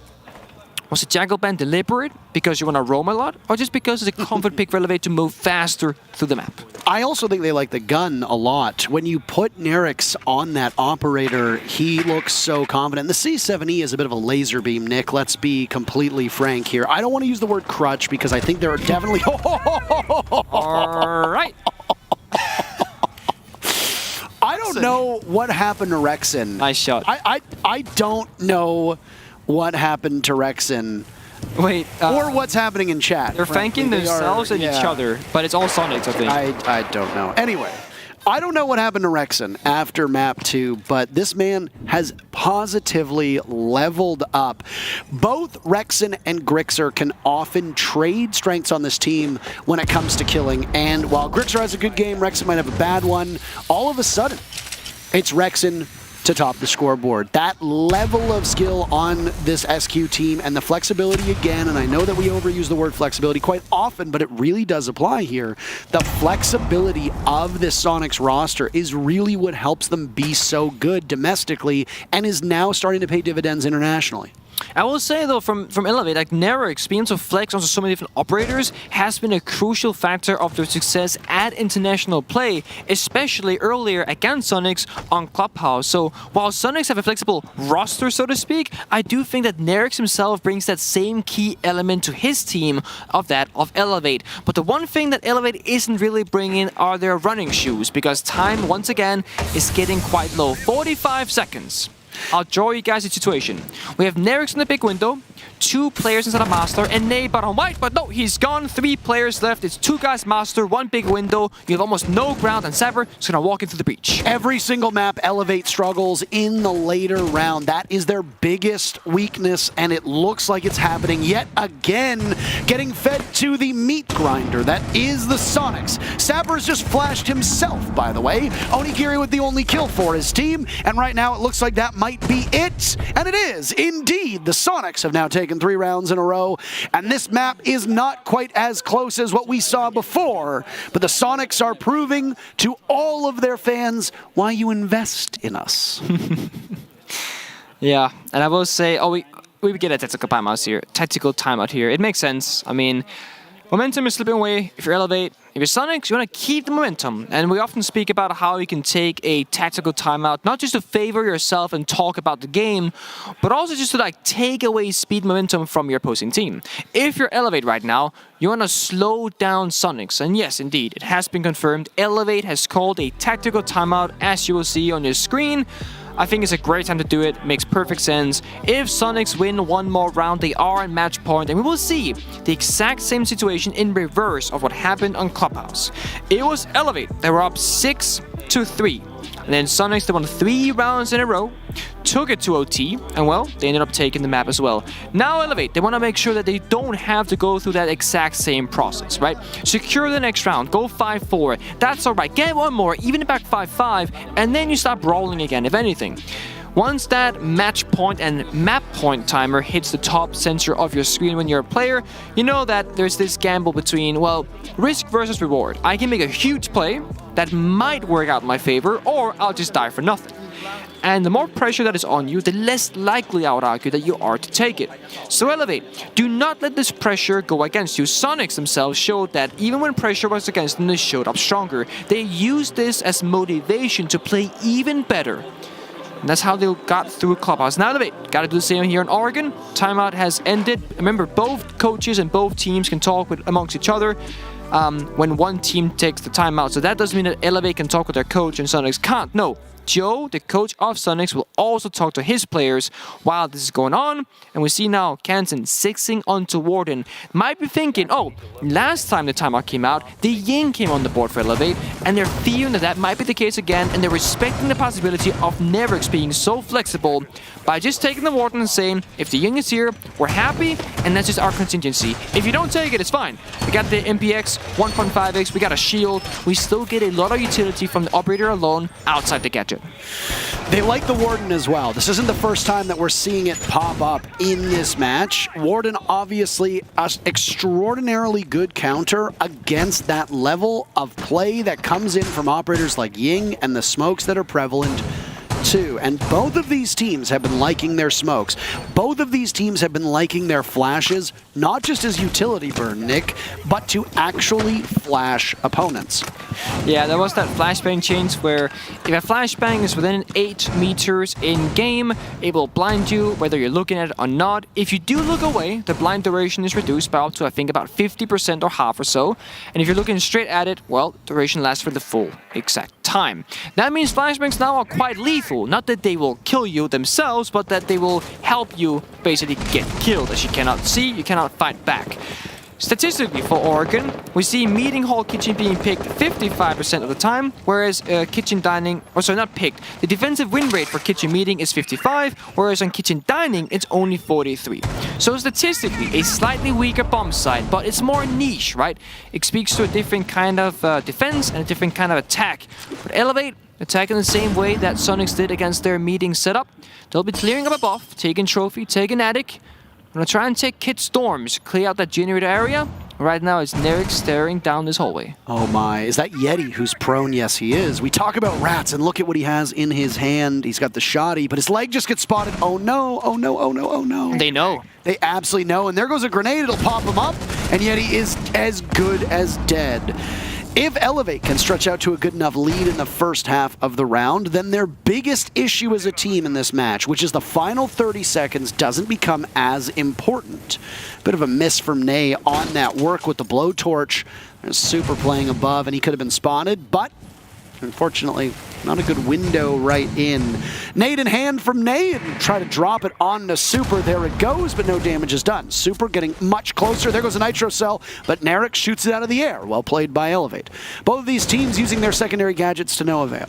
S4: was the Jackal ban deliberate because you want to roam a lot, or just because it's a comfort pick for Elevate to move faster through the map?
S3: I also think they like the gun a lot. When you put Nirix on that operator, he looks so confident. The C7E is a bit of a laser beam, Nick. Let's be completely frank here. I don't want to use the word crutch because I think there are definitely...
S4: All right.
S3: I don't know what happened to Rexen.
S4: Nice shot.
S3: I don't know what happened to Rexen.
S4: Wait.
S3: Or what's happening in chat.
S4: They're thanking themselves and each other, but it's all Soniqs, I think.
S3: I don't know. Anyway, I don't know what happened to Rexen after map 2, but this man has positively leveled up. Both Rexen and Grixer can often trade strengths on this team when it comes to killing, and while Grixer has a good game, Rexen might have a bad one. All of a sudden, it's Rexen to top the scoreboard. That level of skill on this SQ team and the flexibility again, and I know that we overuse the word flexibility quite often, but it really does apply here. The flexibility of this Soniqs roster is really what helps them be so good domestically and is now starting to pay dividends internationally.
S4: I will say though, from Elevate, like Nerix being able to flex onto so many different operators has been a crucial factor of their success at international play, especially earlier against Soniqs on Clubhouse. So while Soniqs have a flexible roster, so to speak, I do think that Nerix himself brings that same key element to his team of that of Elevate. But the one thing that Elevate isn't really bringing are their running shoes, because time once again is getting quite low. 45 seconds. I'll draw you guys a situation. We have Nerix in the big window, 2 players inside of Master, and Nate on white, but no, he's gone. 3 players left. It's 2 guys Master, 1 big window. You have almost no ground, and Saber is going to walk into the breach.
S3: Every single map, Elevate struggles in the later round. That is their biggest weakness, and it looks like it's happening yet again, getting fed to the meat grinder. That is the Soniqs. Saber's just flashed himself, by the way. Onigiri with the only kill for his team, and right now it looks like that might be it, and it is indeed. The Soniqs have now taken 3 rounds in a row, and this map is not quite as close as what we saw before, but the Soniqs are proving to all of their fans why you invest in us.
S4: Yeah, and I will say, we get a tactical timeout here. It makes sense. I mean, momentum is slipping away if you're Elevate. If you're Soniqs, you want to keep the momentum. And we often speak about how you can take a tactical timeout, not just to favor yourself and talk about the game, but also just to like take away speed momentum from your opposing team. If you're Elevate right now, you want to slow down Soniqs. And yes, indeed, it has been confirmed. Elevate has called a tactical timeout, as you will see on your screen. I think it's a great time to do it. Makes perfect sense. If Soniqs win 1 more round, they are in match point, and we will see the exact same situation in reverse of what happened on Clubhouse. It was Elevate. They were up 6-3. And then Soniqs, they won 3 rounds in a row, took it to OT, and well, they ended up taking the map as well. Now Elevate, they want to make sure that they don't have to go through that exact same process, right? Secure the next round, go 5-4, that's alright, get 1 more, even back 5-5, and then you stop rolling again, if anything. Once that match point and map point timer hits the top center of your screen when you're a player, you know that there's this gamble between, well, risk versus reward. I can make a huge play that might work out in my favor, or I'll just die for nothing. And the more pressure that is on you, the less likely I would argue that you are to take it. So Elevate, do not let this pressure go against you. Soniqs themselves showed that even when pressure was against them, they showed up stronger. They used this as motivation to play even better. And that's how they got through Clubhouse. Now Elevate, got to do the same here in Oregon. Timeout has ended. Remember, both coaches and both teams can talk amongst each other when one team takes the timeout. So that doesn't mean that Elevate can talk with their coach and Soniqs can't. No. Joe, the coach of Soniqs, will also talk to his players while this is going on. And we see now Kansen 6ing onto Warden. Might be thinking, oh, last time the timeout came out, the Ying came on the board for Elevate, and they're fearing that that might be the case again, and they're respecting the possibility of Nerix being so flexible by just taking the Warden and saying, if the Ying is here, we're happy, and that's just our contingency. If you don't take it, it's fine. We got the MPX 1.5x, we got a shield, we still get a lot of utility from the operator alone outside the gadget.
S3: They like the Warden as well. This isn't the first time that we're seeing it pop up in this match. Warden, obviously, an extraordinarily good counter against that level of play that comes in from operators like Ying and the smokes that are prevalent too. And both of these teams have been liking their smokes. Both of these teams have been liking their flashes, not just as utility burn, Nick, but to actually flash opponents.
S4: Yeah, there was that flashbang change where if a flashbang is within 8 meters in game, it will blind you whether you're looking at it or not. If you do look away, the blind duration is reduced by up to, I think, about 50% or half or so. And if you're looking straight at it, well, duration lasts for the full exact time. That means flashbangs now are quite lethal. Not that they will kill you themselves, but that they will help you basically get killed. As you cannot see, you cannot fight back. Statistically for Oregon, we see meeting hall kitchen being picked 55% of the time, whereas kitchen dining, or sorry, not picked. The defensive win rate for kitchen meeting is 55, whereas on kitchen dining, it's only 43. So statistically, a slightly weaker bomb site, but it's more niche, right? It speaks to a different kind of defense and a different kind of attack. But Elevate, attacking the same way that Soniqs did against their meeting setup. They'll be clearing up a buff, taking trophy, taking attic. I'm gonna try and take Kit Storms, clear out that generator area. Right now, it's Nerix staring down this hallway.
S3: Oh my, is that Yeti who's prone? Yes, he is. We talk about rats, and look at what he has in his hand. He's got the shoddy, but his leg just gets spotted. Oh no, oh no, oh no, oh no.
S4: They know.
S3: They absolutely know, and there goes a grenade. It'll pop him up, and Yeti is as good as dead. If Elevate can stretch out to a good enough lead in the first half of the round, then their biggest issue as a team in this match, which is the final 30 seconds, doesn't become as important. Bit of a miss from Nay on that work with the blowtorch. There's Super playing above, and he could have been spotted, but unfortunately, not a good window right in. Nade in hand from Nay, and try to drop it onto Super. There it goes, but no damage is done. Super getting much closer. There goes a Nitro Cell, but Nerix shoots it out of the air. Well played by Elevate. Both of these teams using their secondary gadgets to no avail.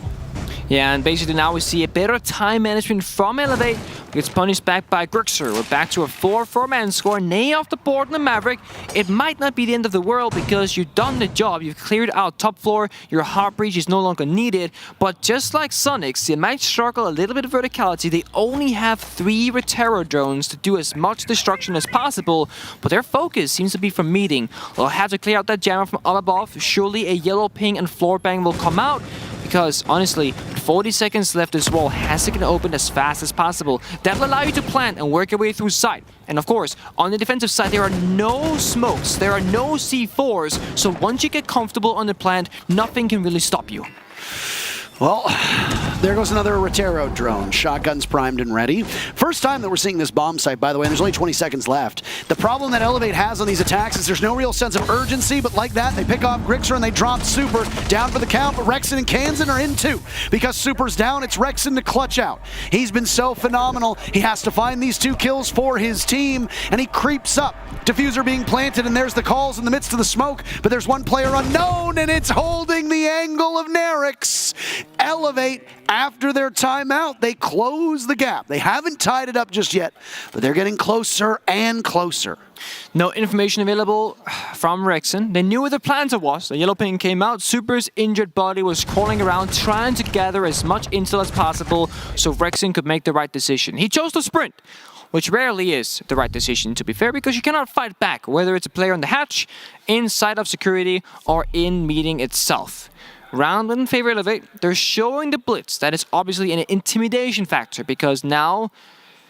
S4: Yeah, and basically now we see a better time management from Elevate. Gets punished back by Grixer. We're back to a 4-4-man score. Nay off the board in the Maverick. It might not be the end of the world because you've done the job. You've cleared out top floor. Your heart breach is no longer needed. But just like Soniqs, they might struggle a little bit of verticality. They only have 3 Retero drones to do as much destruction as possible. But their focus seems to be from meeting. They'll have to clear out that jammer from up above. Surely a yellow ping and floor bang will come out. Because honestly, 40 seconds left, this wall has to get open as fast as possible. That will allow you to plant and work your way through site. And of course, on the defensive side, there are no smokes, there are no C4s, so once you get comfortable on the plant, nothing can really stop you.
S3: Well, there goes another Retero drone. Shotguns primed and ready. First time that we're seeing this bomb site, by the way, and there's only 20 seconds left. The problem that Elevate has on these attacks is there's no real sense of urgency, but like that, they pick off Grixer and they drop Super down for the count, but Rexon and Kansan are in too. Because Super's down, it's Rexon to clutch out. He's been so phenomenal. He has to find these 2 kills for his team, and he creeps up. Diffuser being planted, and there's the calls in the midst of the smoke, but there's one player unknown, and it's holding the angle of Nerix. Elevate, after their timeout, they close the gap. They haven't tied it up just yet, but they're getting closer and closer.
S4: No information available from Rexon. They knew where the planter was. The yellow ping came out. Super's injured body was crawling around, trying to gather as much intel as possible so Rexon could make the right decision. He chose to sprint, which rarely is the right decision, to be fair, because you cannot fight back, whether it's a player on the hatch, inside of security, or in meeting itself. Round in favor of Elevate, they're showing the blitz. That is obviously an intimidation factor, because now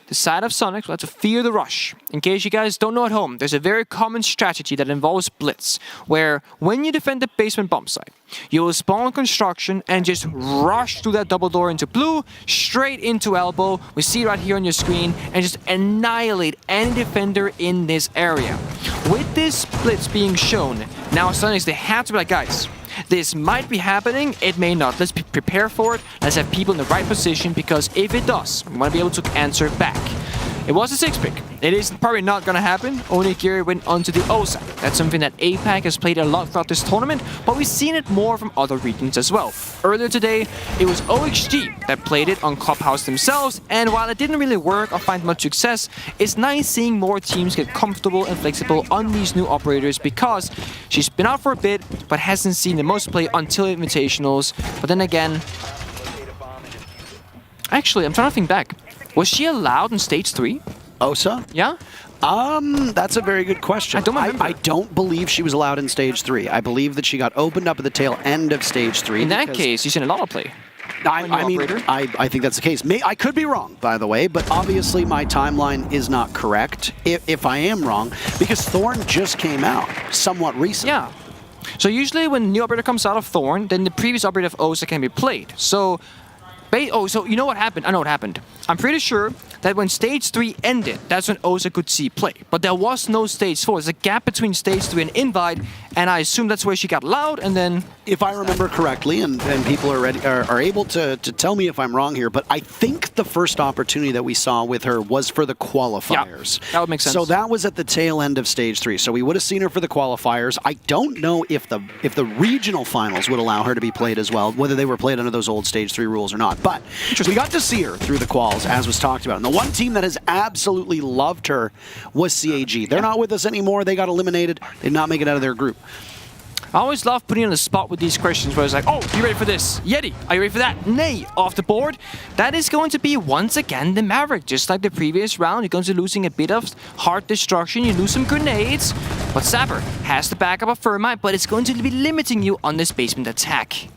S4: the side of Soniqs will have to fear the rush. In case you guys don't know at home, there's a very common strategy that involves blitz, where when you defend the basement bomb site, you will spawn construction and just rush through that double door into blue, straight into elbow. We see right here on your screen, and just annihilate any defender in this area. With this blitz being shown, now Soniqs, they have to be like, guys, this might be happening, it may not. Let's prepare for it. Let's have people in the right position, because if it does, we want to be able to answer back. It was a 6-pick. It is probably not going to happen. Onigiri went onto the O side. That's something that APAC has played a lot throughout this tournament, but we've seen it more from other regions as well. Earlier today, it was OXG that played it on Clubhouse themselves, and while it didn't really work or find much success, it's nice seeing more teams get comfortable and flexible on these new operators, because she's been out for a bit, but hasn't seen the most play until Invitationals. But then again, actually, I'm trying to think back. Was she allowed in stage 3?
S3: Osa?
S4: Yeah?
S3: That's a very good question.
S4: I don't remember.
S3: I don't believe she was allowed in stage 3. I believe that she got opened up at the tail end of stage 3.
S4: In that case, she's in a lot of play.
S3: I mean, I think that's the case. I could be wrong, by the way, but obviously my timeline is not correct, if I am wrong, because Thorn just came out somewhat recently.
S4: Yeah. So usually when a new operator comes out of Thorn, then the previous operator of Osa can be played. So you know what happened? I know what happened. I'm pretty sure that when stage 3 ended, that's when Osa could see play. But there was no stage 4. There's a gap between stage 3 and Invite, and I assume that's where she got loud, and then...
S3: If I remember correctly, and people are able to tell me if I'm wrong here, but I think the first opportunity that we saw with her was for the qualifiers.
S4: Yeah, that would make sense.
S3: So that was at the tail end of Stage 3. So we would have seen her for the qualifiers. I don't know if the regional finals would allow her to be played as well, whether they were played under those old Stage 3 rules or not. But we got to see her through the quals, as was talked about. And the one team that has absolutely loved her was CAG. They're not with us anymore. They got eliminated. They did not make it out of their group.
S4: I always love putting you on the spot with these questions where it's like, oh, you ready for this? Yeti, are you ready for that? Nay, off the board. That is going to be, once again, the Maverick. Just like the previous round, you're going to be losing a bit of hard destruction. You lose some grenades. But Sapper has the backup of Thermite, but it's going to be limiting you on this basement attack.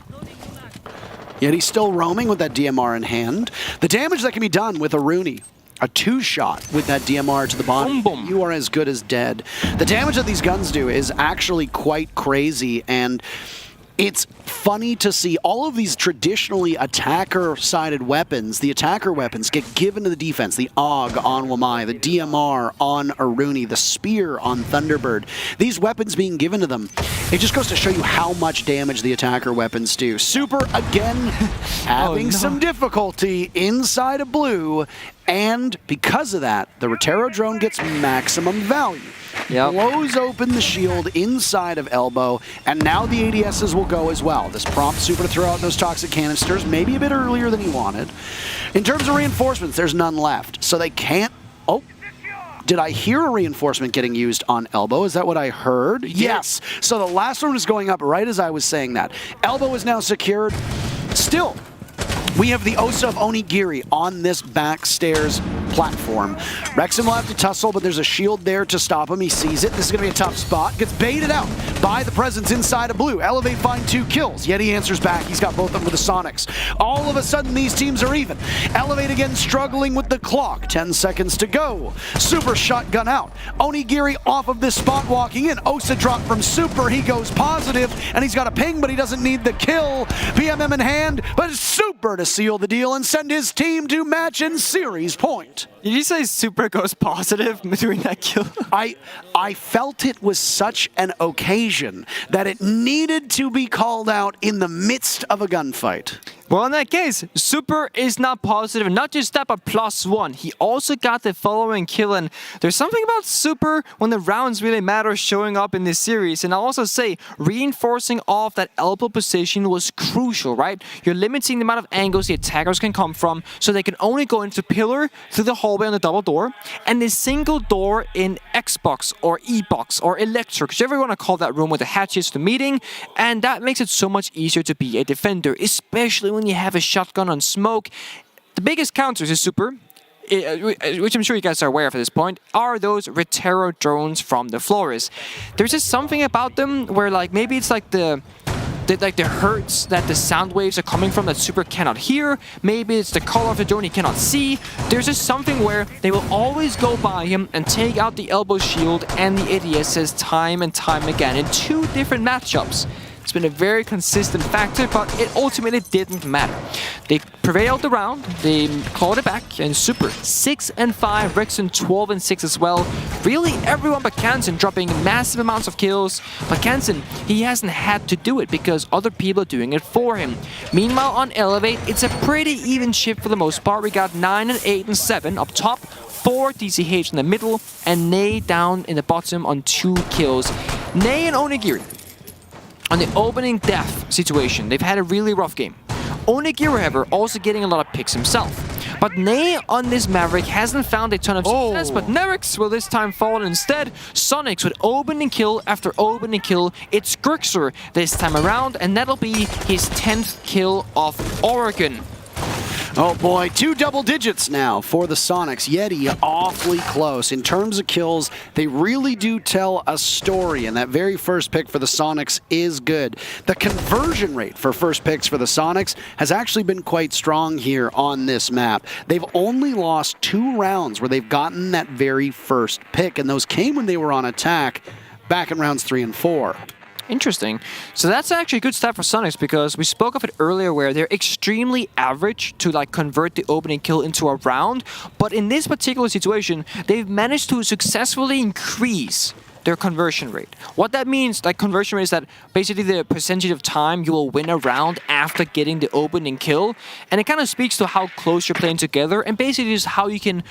S3: Yet he's still roaming with that DMR in hand. The damage that can be done with a Rooney. A two-shot with that DMR to the body, you are as good as dead. The damage that these guns do is actually quite crazy, and it's funny to see all of these traditionally attacker-sided weapons, the attacker weapons, get given to the defense. The AUG on Wamai, the DMR on Aruni, the Spear on Thunderbird. These weapons being given to them, it just goes to show you how much damage the attacker weapons do. Super, again, having some difficulty inside of blue, and because of that, the Rotero drone gets maximum value. Blows open the shield inside of Elbow, and now the ADSs will go as well. This prompts Super to throw out those toxic canisters, maybe a bit earlier than he wanted. In terms of reinforcements, there's none left, so they can't... Oh, did I hear a reinforcement getting used on Elbow? Is that what I heard? Yes. So the last one was going up right as I was saying that. Elbow is now secured. Still, we have the Osa of Onigiri on this back stairs platform. Rexham will have to tussle, but there's a shield there to stop him. He sees it. This is going to be a tough spot. Gets baited out by the presence inside of blue. Elevate find 2 kills. Yet he answers back. He's got both of them with the Soniqs. All of a sudden, these teams are even. Elevate again struggling with the clock. 10 seconds to go. Super shotgun out. Onigiri off of this spot walking in. Osa drop from Super. He goes positive, and he's got a ping, but he doesn't need the kill. PMM in hand, but it's Super to seal the deal and send his team to match and series point.
S4: Did you say Super goes positive during that kill?
S3: I felt it was such an occasion that it needed to be called out in the midst of a gunfight.
S4: Well, in that case, Super is not positive, not just that, but +1. He also got the following kill, and there's something about Super when the rounds really matter showing up in this series. And I'll also say, reinforcing off that elbow position was crucial, right? You're limiting the amount of angles the attackers can come from, so they can only go into pillar, through the hallway on the double door, and the single door in Xbox or E-box or Electric, whichever you want to call that room with the hatches to meeting, and that makes it so much easier to be a defender, especially when you have a shotgun on smoke. The biggest counters is Super, which I'm sure you guys are aware of at this point, are those Rotero drones from the Flores. There's just something about them where, like, maybe it's like the hertz that the sound waves are coming from that Super cannot hear. Maybe it's the color of the drone he cannot see. There's just something where they will always go by him and take out the elbow shield and the ADSs time and time again in 2 different matchups. It's been a very consistent factor, but it ultimately didn't matter. They prevailed the round, they clawed it back, and Super 6-5, Rexon 12-6 as well. Really everyone but Kansen dropping massive amounts of kills, but Kansen, he hasn't had to do it because other people are doing it for him. Meanwhile on Elevate, it's a pretty even shift for the most part. We got 9 and 8 and 7 up top, 4 DCH in the middle, and Nay down in the bottom on 2 kills. Nay and Onigiri. On the opening death situation, they've had a really rough game. Onigiri, however, also getting a lot of picks himself. But Nay on this Maverick hasn't found a ton of success, but Nerix will this time fall instead. Soniqs with opening kill after opening kill. It's Grixer this time around, and that'll be his 10th kill of Oregon.
S3: Oh boy, 2 double digits now for the Soniqs. Yeti awfully close. In terms of kills, they really do tell a story, and that very first pick for the Soniqs is good. The conversion rate for first picks for the Soniqs has actually been quite strong here on this map. They've only lost 2 rounds where they've gotten that very first pick, and those came when they were on attack back in rounds 3 and 4.
S4: Interesting. So that's actually a good stat for Soniqs because we spoke of it earlier where they're extremely average to like convert the opening kill into a round. But in this particular situation, they've managed to successfully increase their conversion rate. What that means, like conversion rate, is that basically the percentage of time you will win a round after getting the opening kill, and it kind of speaks to how close you're playing together, and basically is how you can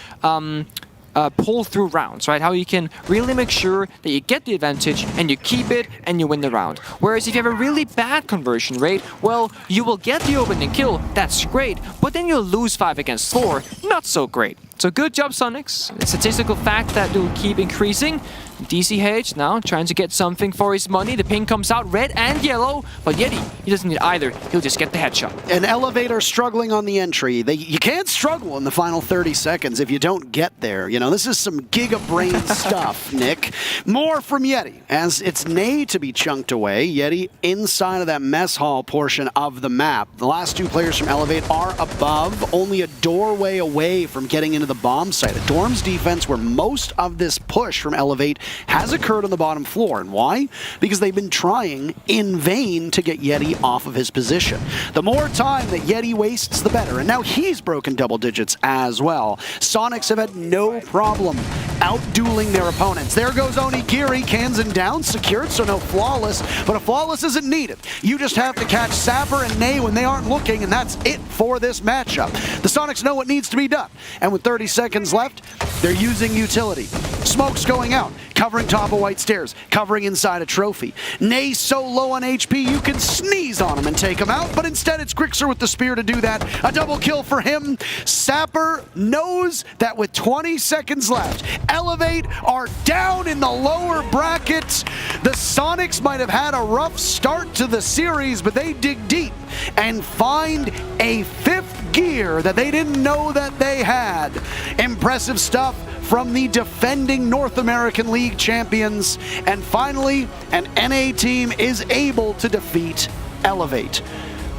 S4: pull through rounds, right? How you can really make sure that you get the advantage and you keep it and you win the round. Whereas if you have a really bad conversion rate, well, you will get the opening kill, that's great, but then you'll lose 5 against 4, not so great. So good job, Soniqs. The statistical fact that will keep increasing. DCH now trying to get something for his money. The ping comes out red and yellow, but Yeti, he doesn't need either. He'll just get the headshot.
S3: An Elevator struggling on the entry. You can't struggle in the final 30 seconds if you don't get there. You know, this is some Giga Brain stuff, Nick. More from Yeti, as it's Nay to be chunked away. Yeti inside of that mess hall portion of the map. The last 2 players from Elevate are above, only a doorway away from getting into the bomb site. A Dorm's defense where most of this push from Elevate has occurred on the bottom floor. And why? Because they've been trying in vain to get Yeti off of his position. The more time that Yeti wastes, the better. And now he's broken double digits as well. Soniqs have had no problem out-dueling their opponents. There goes Onigiri, Kansan down, secured, so no flawless, but a flawless isn't needed. You just have to catch Sapper and Nay when they aren't looking, and that's it for this matchup. The Soniqs know what needs to be done, and with 30 seconds left, they're using utility. Smoke's going out, covering top of white stairs, covering inside a trophy. Nay so low on HP, you can sneeze on him and take him out, but instead it's Grixer with the spear to do that. A double kill for him. Sapper knows that with 20 seconds left, Elevate are down in the lower brackets. The Soniqs might have had a rough start to the series, but they dig deep and find a 5th gear that they didn't know that they had. Impressive stuff from the defending North American League champions. And finally, an NA team is able to defeat Elevate.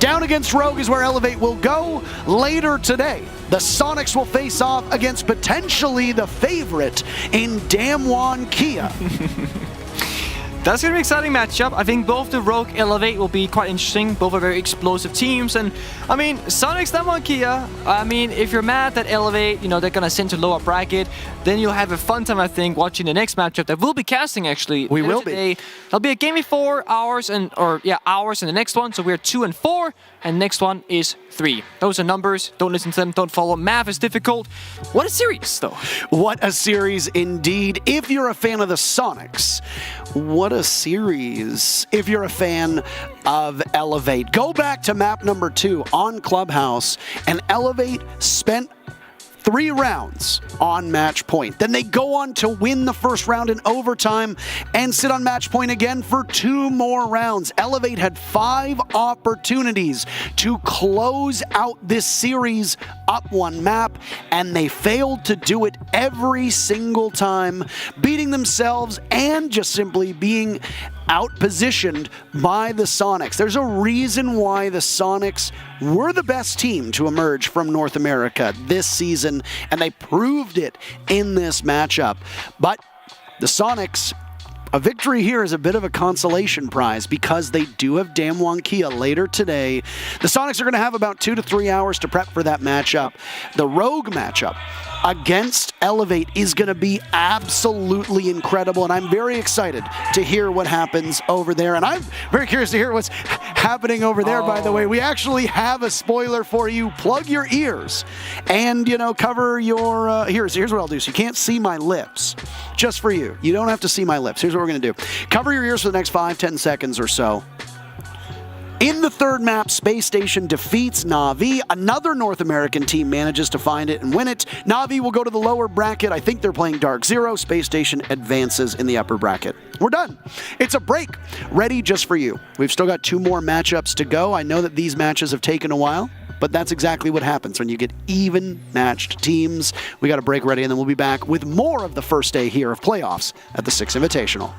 S3: Down against Rogue is where Elevate will go later today. The Soniqs will face off against potentially the favorite in DWG KIA.
S4: That's going to be an exciting matchup. I think both the Rogue Elevate will be quite interesting. Both are very explosive teams. And, I mean, Soniqs, DWG KIA, I mean, if you're mad that Elevate, you know, they're going to send to lower bracket, then you'll have a fun time, I think, watching the next matchup that we'll be casting, actually.
S3: We will be.
S4: There'll be a game of 4 hours, hours in the next one. So we're 2 and 4, and next one is 3. Those are numbers. Don't listen to them. Don't follow. Math is difficult. What a series, though.
S3: What a series indeed. If you're a fan of the Soniqs, what a series. If you're a fan of Elevate, go back to map number 2 on Clubhouse, and Elevate spent 3 rounds on match point. Then they go on to win the first round in overtime and sit on match point again for 2 more rounds. Elevate had 5 opportunities to close out this series up 1 map, and they failed to do it every single time, beating themselves and just simply being outpositioned by the Soniqs. There's a reason why the Soniqs were the best team to emerge from North America this season, and they proved it in this matchup. But the Soniqs, a victory here is a bit of a consolation prize because they do have DWG KIA later today. The Soniqs are going to have about 2 to 3 hours to prep for that matchup. The Rogue matchup against Elevate is going to be absolutely incredible, and I'm very excited to hear what happens over there. And I'm very curious to hear what's happening over there, by the way. We actually have a spoiler for you. Plug your ears and, you know, cover your... Here's what I'll do. So you can't see my lips. Just for you. You don't have to see my lips. Here's what we're going to do. Cover your ears for the next 5-10 seconds or so. In the 3rd map, Space Station defeats Na'Vi. Another North American team manages to find it and win it. Na'Vi will go to the lower bracket. I think they're playing Dark Zero. Space Station advances in the upper bracket. We're done. It's a break. Ready just for you. We've still got 2 more matchups to go. I know that these matches have taken a while, but that's exactly what happens when you get even matched teams. We got a break ready, and then we'll be back with more of the first day here of playoffs at the 6 Invitational.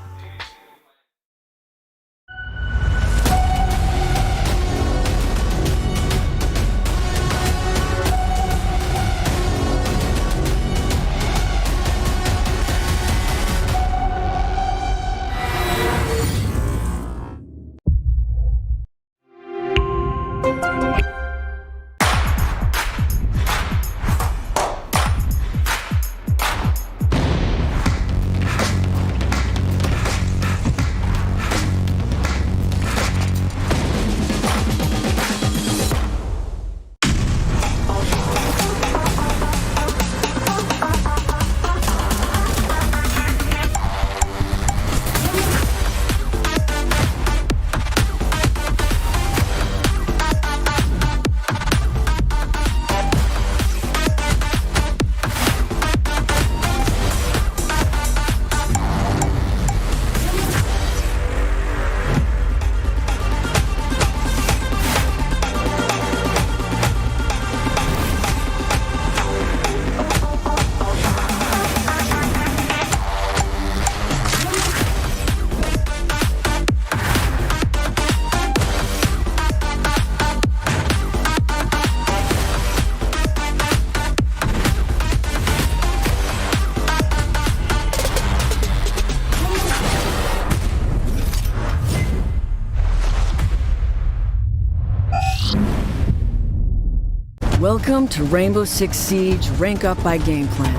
S12: Welcome to Rainbow Six Siege Rank Up by Game Plan.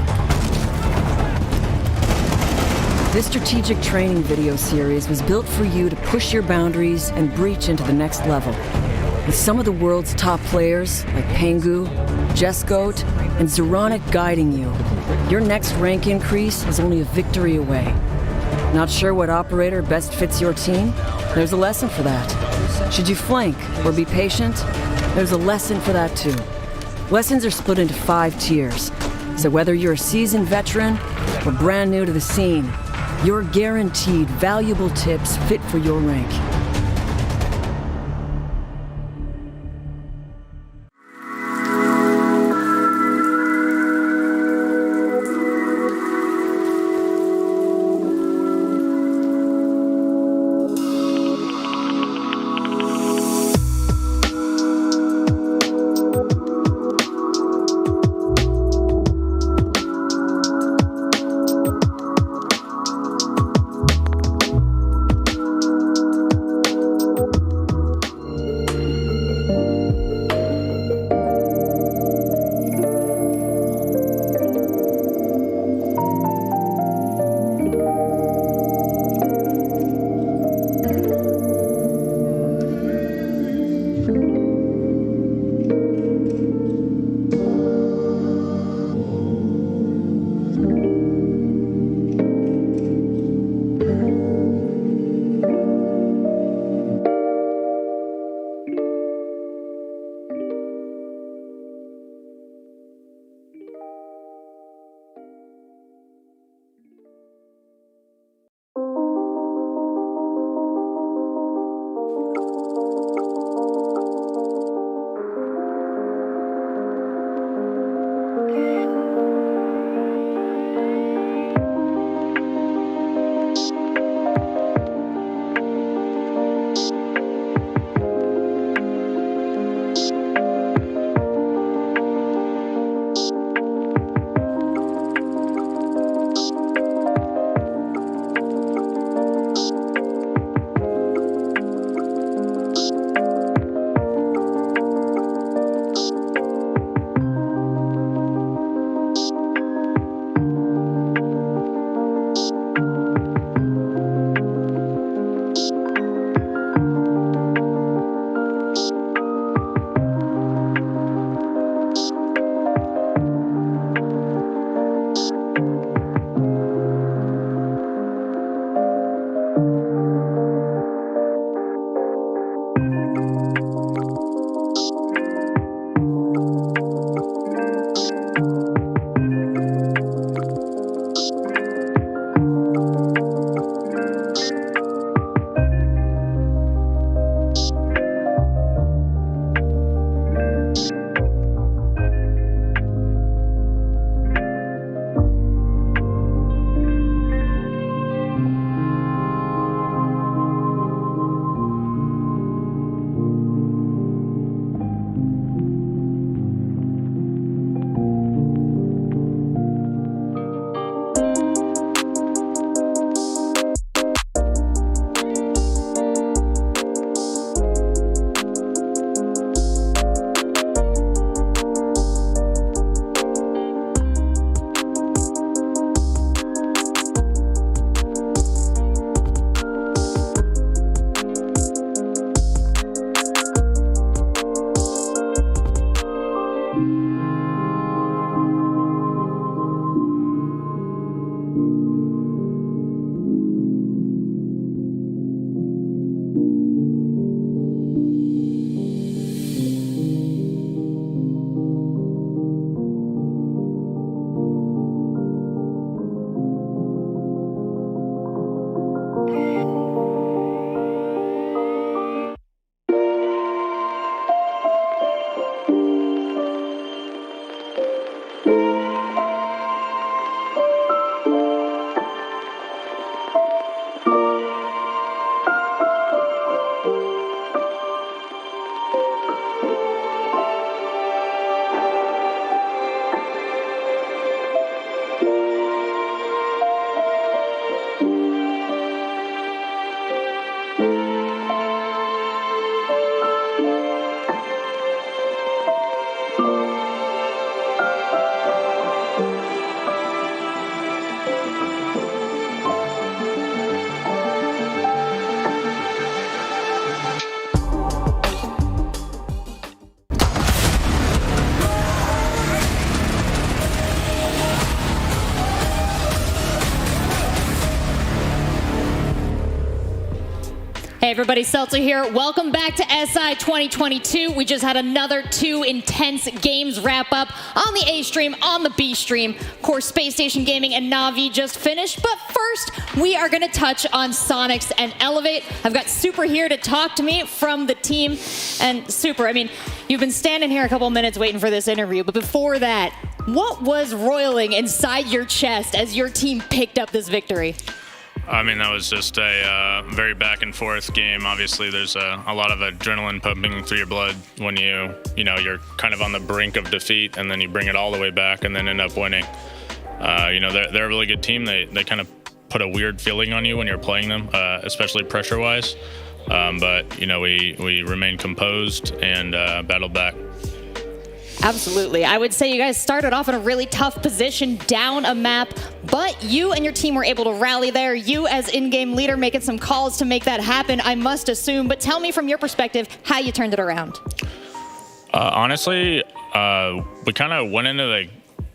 S12: This strategic training video series was built for you to push your boundaries and breach into the next level. With some of the world's top players, like Pengu, Jesgoat, and Zeronic guiding you, your next rank increase is only a victory away. Not sure what operator best fits your team? There's a lesson for that. Should you flank or be patient? There's a lesson for that too. Lessons are split into 5 tiers, so whether you're a seasoned veteran or brand new to the scene, you're guaranteed valuable tips fit for your rank.
S10: Hey everybody, Seltzer here. Welcome back to SI 2022. We just had another 2 intense games wrap up on the A stream, on the B stream. Of course, Space Station Gaming and Na'Vi just finished, but first we are gonna touch on Soniqs and Elevate. I've got Super here to talk to me from the team. And Super, I mean, you've been standing here a couple minutes waiting for this interview, but before that, what was roiling inside your chest as your team picked up this victory?
S13: I mean, that was just a very back and forth game. Obviously, there's a lot of adrenaline pumping through your blood when you're kind of on the brink of defeat, and then you bring it all the way back and then end up winning. They're a really good team. They kind of put a weird feeling on you when you're playing them, especially pressure-wise. But we remained composed and battled back.
S10: Absolutely. I would say you guys started off in a really tough position down a map, but you and your team were able to rally there. You as in-game leader making some calls to make that happen, I must assume. But tell me from your perspective how you turned it around.
S13: Honestly, we kind of went into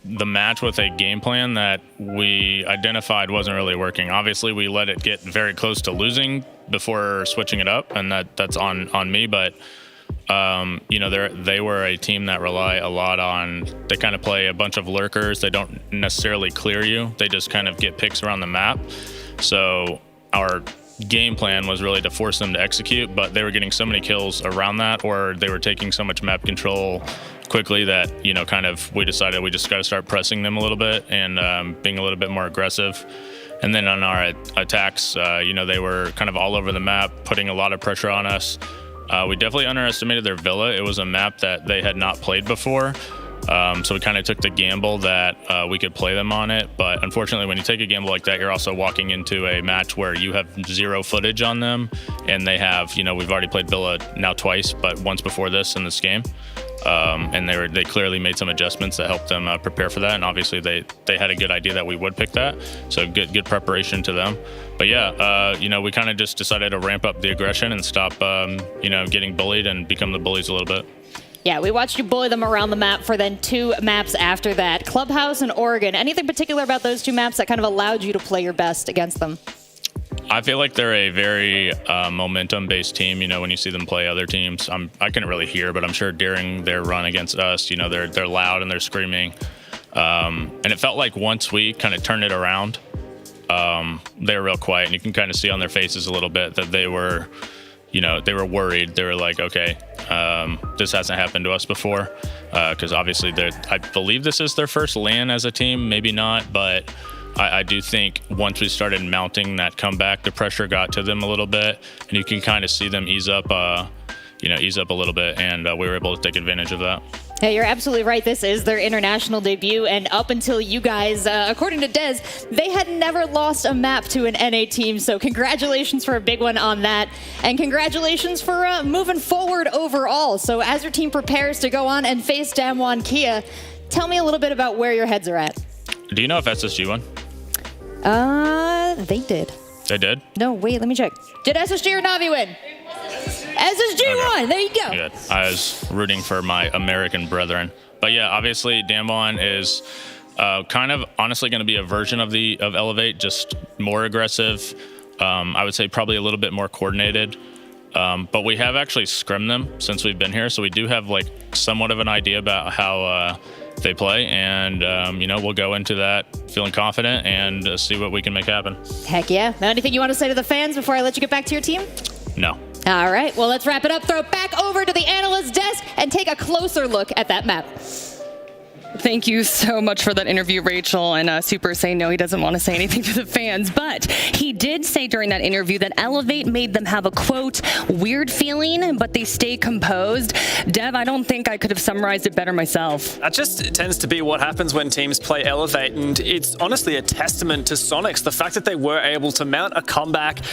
S13: the match with a game plan that we identified wasn't really working. Obviously, we let it get very close to losing before switching it up, and that's on me, but they were a team that rely a lot on, they kind of play a bunch of lurkers. They don't necessarily clear you. They just kind of get picks around the map. So our game plan was really to force them to execute, but they were getting so many kills around that, or they were taking so much map control quickly that, we decided we just got to start pressing them a little bit and being a little bit more aggressive. And then on our attacks, they were kind of all over the map, putting a lot of pressure on us. We definitely underestimated their villa. It was a map that they had not played before. So we kind of took the gamble that we could play them on it. But unfortunately, when you take a gamble like that, you're also walking into a match where you have zero footage on them. And they have, we've already played villa now twice, but once before this in this game. And they clearly made some adjustments that helped them prepare for that. And obviously they had a good idea that we would pick that. So good preparation to them. But yeah, we kind of just decided to ramp up the aggression and stop, getting bullied and become the bullies a little bit.
S10: Yeah, we watched you bully them around the map for then 2 maps after that. Clubhouse and Oregon. Anything particular about those 2 maps that kind of allowed you to play your best against them?
S13: I feel like they're a very momentum-based team. When you see them play other teams, I couldn't really hear, but I'm sure during their run against us, they're loud and they're screaming. And it felt like once we kind of turned it around, they were real quiet, and you can kind of see on their faces a little bit that they were worried. They were like, okay, this hasn't happened to us before, because obviously I believe this is their first LAN as a team, maybe not, but I do think once we started mounting that comeback, the pressure got to them a little bit, and you can kind of see them ease up a little bit, and we were able to take advantage of that.
S10: Hey, you're absolutely right. This is their international debut, and up until you guys, according to Dez, they had never lost a map to an NA team, so congratulations for a big one on that, and congratulations for moving forward overall. So as your team prepares to go on and face DWG KIA, tell me a little bit about where your heads are at.
S13: Do you know if SSG won?
S10: They did.
S13: They did?
S10: No, wait, let me check. Did SSG or Na'Vi win? SSG won. There you go.
S13: Good. I was rooting for my American brethren. But yeah, obviously, DWG is kind of honestly going to be a version of Elevate, just more aggressive. I would say probably a little bit more coordinated. But we have actually scrimmed them since we've been here, so we do have somewhat of an idea about how they play, and we'll go into that feeling confident and see what we can make happen.
S10: Heck yeah. Now, anything you want to say to the fans before I let you get back to your team?
S13: No.
S10: All right, well, let's wrap it up. Throw it back over to the analyst desk and take a closer look at that map.
S14: Thank you so much for that interview, Rachel. And Super saying no, he doesn't want to say anything to the fans. But he did say during that interview that Elevate made them have a, quote, weird feeling, but they stay composed. Dev, I don't think I could have summarized it better myself.
S8: That just tends to be what happens when teams play Elevate. And it's honestly a testament to Soniqs, the fact that they were able to mount a comeback.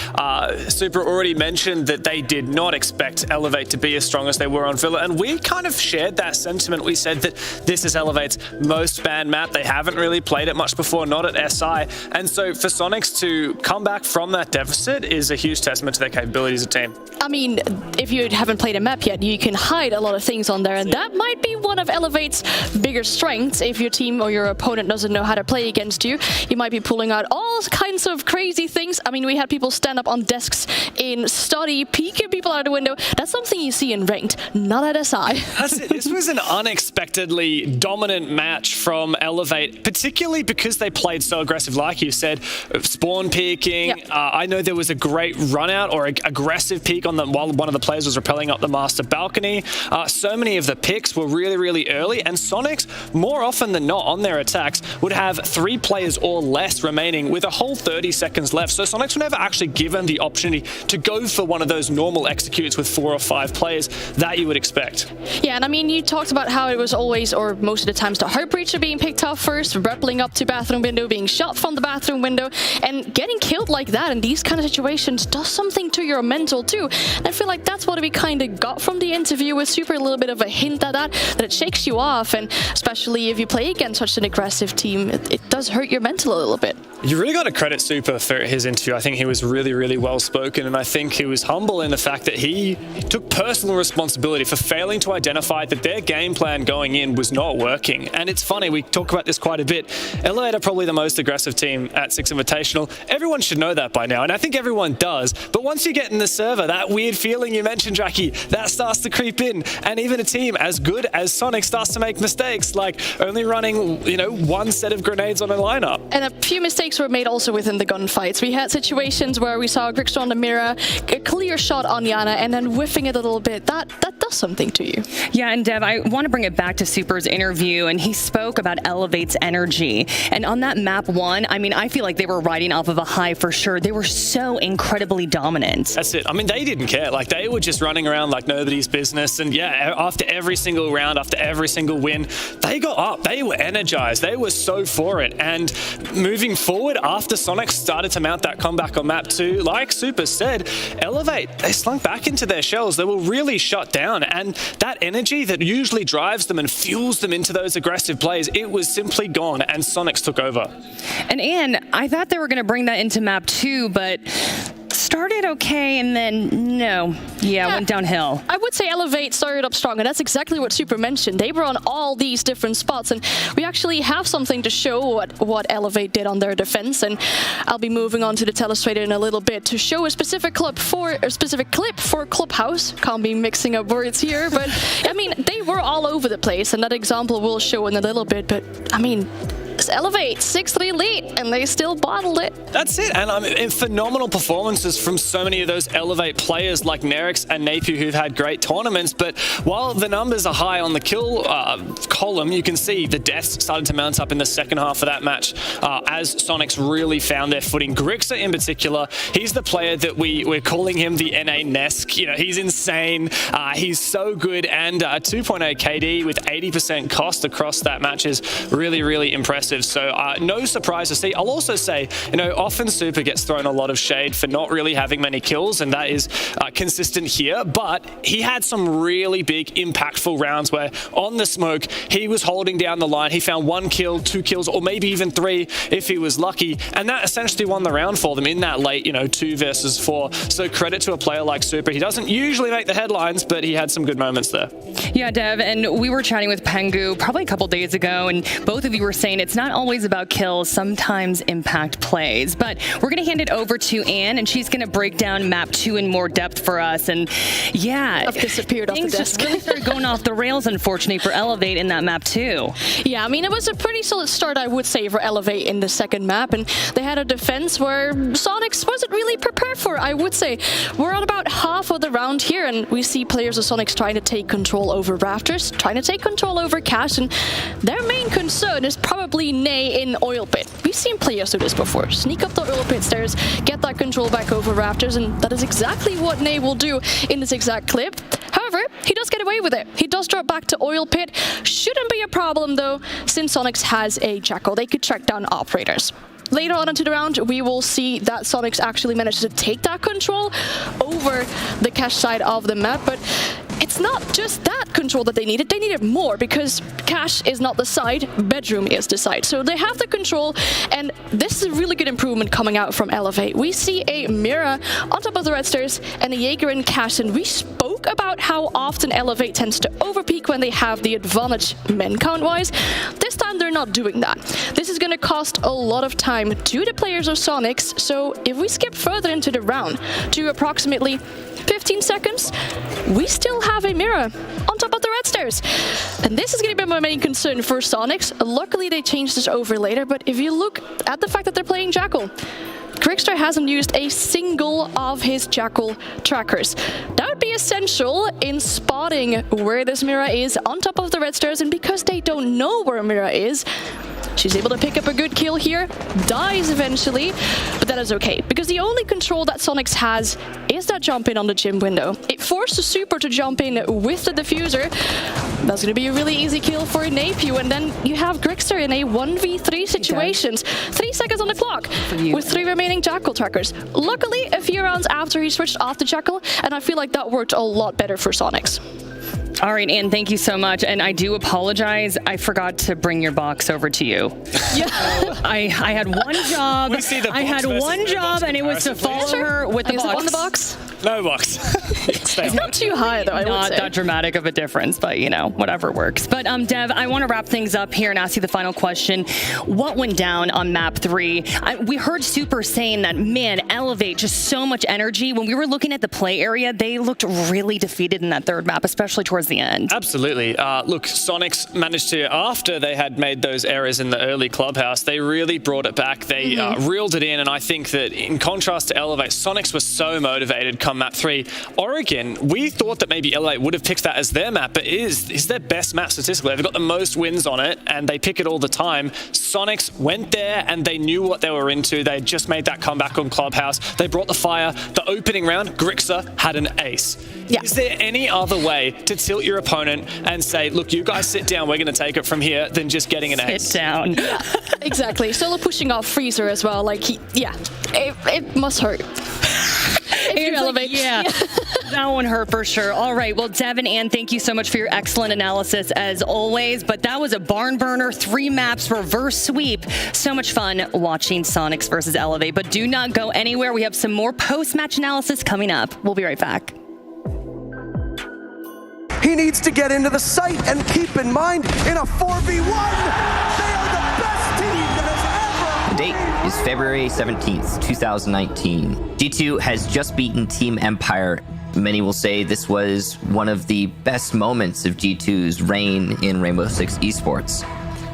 S8: Super already mentioned that they did not expect Elevate to be as strong as they were on Villa. And we kind of shared that sentiment. We said that this is Elevate Elevate's most banned map. They haven't really played it much before, not at SI. And so for Soniqs to come back from that deficit is a huge testament to their capabilities as a team.
S11: I mean, if you haven't played a map yet, you can hide a lot of things on there, and that might be one of Elevate's bigger strengths. If your team or your opponent doesn't know how to play against you, you might be pulling out all kinds of crazy things. I mean, we had people stand up on desks in study, peeking people out the window. That's something you see in ranked, not at SI.
S8: That's it. This was an unexpectedly dominant match from Elevate, particularly because they played so aggressive, like you said, spawn peeking. Yep. I know there was a great run out or aggressive peek on them while one of the players was rappelling up the master balcony. So many of the picks were really, really early, and Soniqs, more often than not on their attacks, would have 3 players or less remaining with a whole 30 seconds left. So Soniqs were never actually given the opportunity to go for one of those normal executes with 4 or 5 players that you would expect.
S11: Yeah, and I mean, you talked about how it was always, or most of the times, the Heart Breacher being picked off first, rappelling up to bathroom window, being shot from the bathroom window, and getting killed like that in these kind of situations does something to your mental too. And I feel like that's what we kind of got from the interview with Super, a little bit of a hint at that it shakes you off, and especially if you play against such an aggressive team, it does hurt your mental a little bit.
S8: You really got to credit Super for his interview. I think he was really, really well spoken, and I think he was humble in the fact that he took personal responsibility for failing to identify that their game plan going in was not working. And it's funny, we talk about this quite a bit. Elevate are probably the most aggressive team at Six Invitational. Everyone should know that by now, and I think everyone does. But once you get in the server, that weird feeling you mentioned, Jackie, that starts to creep in. And even a team as good as Sonic starts to make mistakes, like only running, one set of grenades on a lineup.
S11: And a few mistakes were made also within the gunfights. We had situations where we saw Grixer on the mirror, a clear shot on Yana, and then whiffing it a little bit. That does something to you.
S14: Yeah, and Dev, I want to bring it back to Super's interview, and he spoke about Elevate's energy. And on that map 1, I mean, I feel like they were riding off of a high for sure. They were so incredibly dominant.
S8: That's it. I mean, they didn't care. Like, they were just running around like nobody's business. And yeah, after every single round, after every single win, they got up. They were energized. They were so for it. And moving forward, after Sonic started to mount that comeback on map 2, like Super said, Elevate, they slunk back into their shells. They were really shut down. And that energy that usually drives them and fuels them into those aggressive plays, it was simply gone, and Soniqs took over.
S14: And Anne, I thought they were going to bring that into map 2, but started okay, and then no. Yeah, went downhill.
S11: I would say Elevate started up strong, and that's exactly what Super mentioned. They were on all these different spots, and we actually have something to show what Elevate did on their defense, and I'll be moving on to the telestrator in a little bit to show a specific clip for Clubhouse. Can't be mixing up words here, but I mean, they were all over the place, and that example we'll show in a little bit, but I mean, Elevate 6-3 lead, and they still bottled it.
S8: That's it, and I mean, phenomenal performances from so many of those Elevate players like Nerix and Napier, who've had great tournaments. But while the numbers are high on the kill column, you can see the deaths started to mount up in the second half of that match as Soniqs really found their footing. Grixer in particular, he's the player that we're calling him the NA Nesk. He's insane. He's so good, and 2.8 KD with 80% cost across that match is really, really impressive. So no surprise to see. I'll also say, often Super gets thrown a lot of shade for not really having many kills, and that is consistent here. But he had some really big, impactful rounds where on the smoke, he was holding down the line. He found 1 kill, 2 kills, or maybe even 3 if he was lucky. And that essentially won the round for them in that late, 2 versus 4. So credit to a player like Super. He doesn't usually make the headlines, but he had some good moments there.
S14: Yeah, Dev, and we were chatting with Pengu probably a couple days ago, and both of you were saying it's not always about kills, sometimes impact plays. But we're going to hand it over to Anne, and she's going to break down map 2 in more depth for us. And yeah,
S11: I've disappeared off the desk.
S14: Things just really started going off the rails, unfortunately, for Elevate in that map 2.
S11: Yeah, I mean, it was a pretty solid start, I would say, for Elevate in the second map, and they had a defense where Soniqs wasn't really prepared for, I would say. We're at about half of the round here, and we see players of Soniqs trying to take control over Rafters, trying to take control over Cash, and their main concern is probably Nay in Oil Pit. We've seen players do this before. Sneak up the Oil Pit stairs, get that control back over Rafters, and that is exactly what Nay will do in this exact clip. However, he does get away with it. He does drop back to Oil Pit. Shouldn't be a problem, though, since Soniqs has a Jackal. They could track down operators. Later on into the round, we will see that Soniqs actually managed to take that control over the Cash side of the map, but it's not just that control that they needed more, because cash is not the side, bedroom is the side. So they have the control, and this is a really good improvement coming out from Elevate. We see a Mira on top of the red stairs and a Jaeger and cash, and we spoke about how often Elevate tends to overpeak when they have the advantage men count-wise. This time they're not doing that. This is going to cost a lot of time to the players of Soniqs, so if we skip further into the round to approximately 15 seconds, we still have a Mira on top of the red stairs. And this is going to be my main concern for Soniqs. Luckily, they changed this over later, but if you look at the fact that they're playing Jackal, Grixer hasn't used a single of his Jackal trackers. That would be essential in spotting where this Mira is on top of the red stairs, and because they don't know where Mira is, she's able to pick up a good kill here, dies eventually, but that is okay, because the only control that Soniqs has is that jump in on the gym window. It forces Super to jump in with the diffuser. That's going to be a really easy kill for Napiu, and then you have Grixer in a 1v3 situations. 3 seconds on the clock with 3 remaining Jackal trackers. Luckily, a few rounds after he switched off the Jackal, and I feel like that worked a lot better for Soniqs.
S14: All right, Anne, thank you so much. And I do apologize. I forgot to bring your box over to you.
S11: Yeah.
S14: I had one job. I had one job, and it was to follow her with the
S11: Is
S14: box.
S11: it on the box?
S8: No box.
S11: It's not too high, though, I would
S14: Not
S11: say.
S14: that dramatic of a difference, but, you know, whatever works. But, Dev, I want to wrap things up here and ask you the final question. What went down on map 3? We heard Super saying that, man, Elevate, just so much energy. When we were looking at the play area, they looked really defeated in that third map, especially towards the end.
S8: Absolutely. Look, Soniqs managed to, after they had made those errors in the early clubhouse, they really brought it back. They reeled it in, and I think that in contrast to Elevate, Soniqs was so motivated come map 3. Oregon, we thought that maybe Elevate would have picked that as their map, but it is their best map statistically. They've got the most wins on it, and they pick it all the time. Soniqs went there, and they knew what they were into. They just made that comeback on clubhouse. They brought the fire. The opening round, Grixer had an ace.
S11: Yeah.
S8: Is there any other way to tilt your opponent and say, look, you guys sit down, we're going to take it from here, than just getting an ace?
S14: Sit down.
S11: Yeah, exactly. Solo pushing off Freezer as well. Like, it must hurt. If you elevate.
S14: Yeah, that one hurt for sure. All right, well, Dev and Anne, thank you so much for your excellent analysis as always. But that was a barn burner, 3 maps, reverse sweep. So much fun watching Soniqs versus Elevate. But do not go anywhere. We have some more post-match analysis coming up. We'll be right back.
S1: He needs to get into the site and keep in mind, in a 4v1, they are the best team that has ever...
S9: The date is February 17th, 2019. G2 has just beaten Team Empire. Many will say this was one of the best moments of G2's reign in Rainbow Six Esports.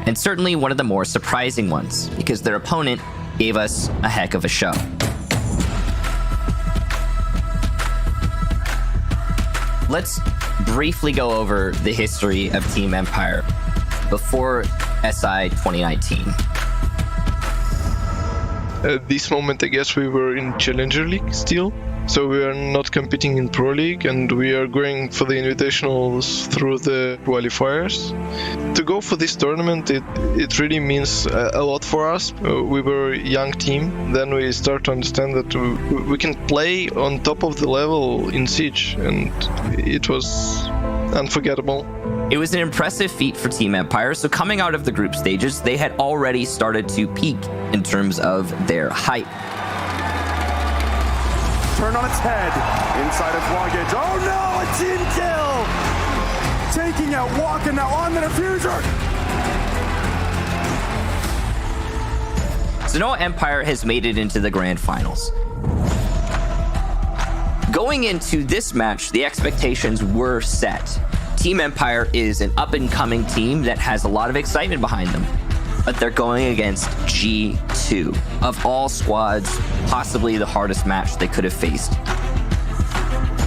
S9: And certainly one of the more surprising ones, because their opponent gave us a heck of a show. Let's briefly go over the history of Team Empire before SI 2019.
S15: At this moment, I guess we were in Challenger League still, so we are not competing in Pro League, and we are going for the Invitationals through the qualifiers. To go for this tournament, it really means a lot for us. We were a young team, then we start to understand that we can play on top of the level in Siege, and it was unforgettable.
S9: It was an impressive feat for Team Empire, so coming out of the group stages, they had already started to peak in terms of their hype.
S1: Turn on its head, inside of Luggage. Oh no, a team kill! Taking out Walker now on the diffuser!
S9: Sanoa Empire has made it into the grand finals. Going into this match, the expectations were set. Team Empire is an up-and-coming team that has a lot of excitement behind them, but they're going against G2. Of all squads, possibly the hardest match they could have faced.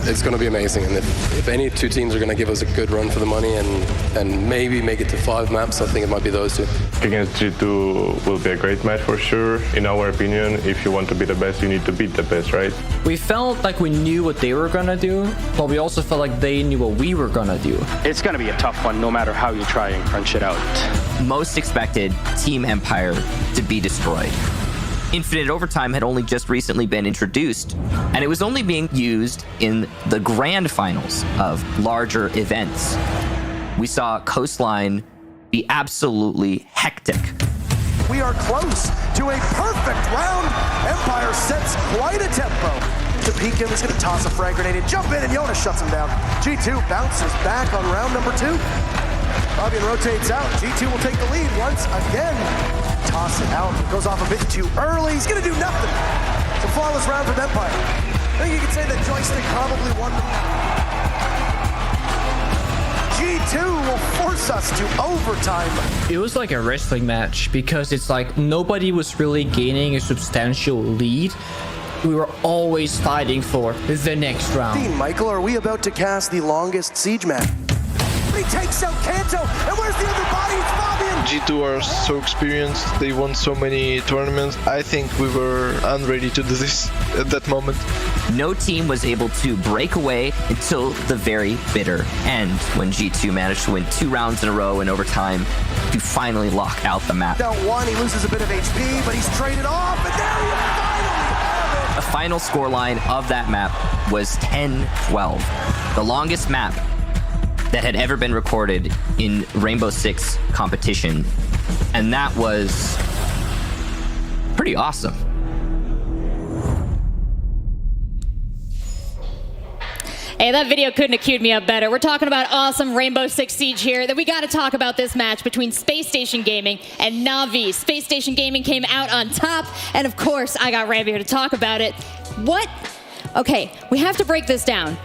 S16: It's going to be amazing, and if any 2 teams are going to give us a good run for the money and maybe make it to 5 maps, I think it might be those 2.
S27: Against G2 will be a great match for sure. In our opinion, if you want to be the best, you need to beat the best, right?
S17: We felt like we knew what they were gonna do, but we also felt like they knew what we were gonna do.
S18: It's gonna be a tough one, no matter how you try and crunch it out.
S9: Most expected Team Empire to be destroyed. Infinite Overtime had only just recently been introduced, and it was only being used in the grand finals of larger events. We saw Coastline be absolutely hectic.
S5: We are close to a perfect round. Empire sets quite a tempo. To peek him, he's going to toss a frag grenade and jump in, and Jonas shuts him down. G2 bounces back on round number 2. Fabian rotates out. G2 will take the lead once again. Toss it out. Goes off a bit too early. He's going to do nothing. It's a flawless round from Empire. I think you could say that Joystick probably won the match. G2 will force us to overtime.
S17: It was like a wrestling match because it's like nobody was really gaining a substantial lead. We were always fighting for the next round.
S5: Michael, are we about to cast the longest siege map? He takes out Kanto, and where's the other body? It's Fabian!
S15: G2 are so experienced, they won so many tournaments. I think we were unready to do this at that moment.
S9: No team was able to break away until the very bitter end, when G2 managed to win 2 rounds in a row in overtime to finally lock out the map.
S5: Down 1, he loses a bit of HP, but he's traded off, and there you finally have it!
S9: The final scoreline of that map was 10-12, the longest map that had ever been recorded in Rainbow Six competition. And that was pretty awesome.
S10: Hey, that video couldn't have queued me up better. We're talking about awesome Rainbow Six Siege here. That we got to talk about this match between Space Station Gaming and Na'Vi. Space Station Gaming came out on top, and of course, I got Rambo here to talk about it. What? Okay, we have to break this down.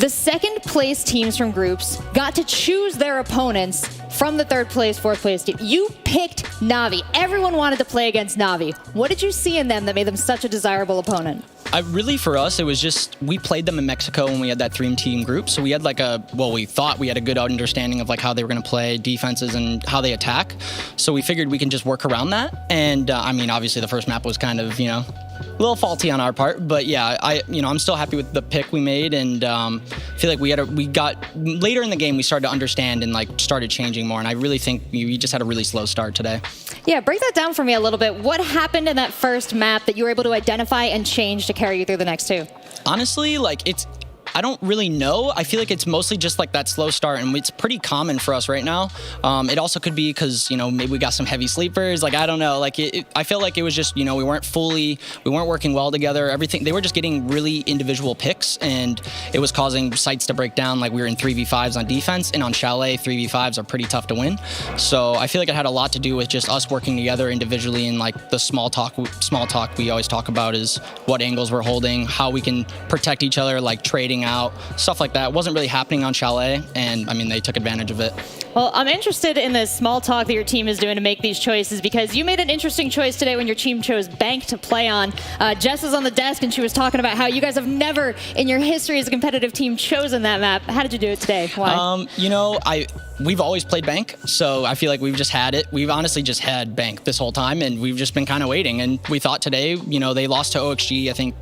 S10: The second place teams from groups got to choose their opponents from the third place, fourth place team. You picked Na'Vi. Everyone wanted to play against Na'Vi. What did you see in them that made them such a desirable opponent?
S19: Really, for us, it was just, we played them in Mexico when we had that 3-team group. So we had like we thought we had a good understanding of like how they were going to play defenses and how they attack. So we figured we can just work around that. And I mean, obviously the first map was kind of, a little faulty on our part, but yeah, I'm still happy with the pick we made, and feel like we got later in the game we started to understand and like started changing more, and I really think we just had a really slow start today.
S10: Yeah, break that down for me a little bit. What happened in that first map that you were able to identify and change to carry you through the next 2?
S19: Honestly, I don't really know. I feel like it's mostly just like that slow start, and it's pretty common for us right now. It also could be because, maybe we got some heavy sleepers. Like, I don't know. Like, I feel like it was just, we weren't working well together. Everything, they were just getting really individual picks, and it was causing sites to break down. Like, we were in 3v5s on defense, and on Chalet, 3v5s are pretty tough to win. So I feel like it had a lot to do with just us working together individually, and like the small talk we always talk about is what angles we're holding, how we can protect each other, like trading out, stuff like that. It wasn't really happening on Chalet, and I mean, they took advantage of it.
S10: Well, I'm interested in the small talk that your team is doing to make these choices, because you made an interesting choice today when your team chose Bank to play on. Jess was on the desk and she was talking about how you guys have never in your history as a competitive team chosen that map. How did you do it today? Why?
S19: We've always played Bank, so I feel like we've just had it. We've honestly just had Bank this whole time, and we've just been kind of waiting. And we thought today, they lost to OXG. I think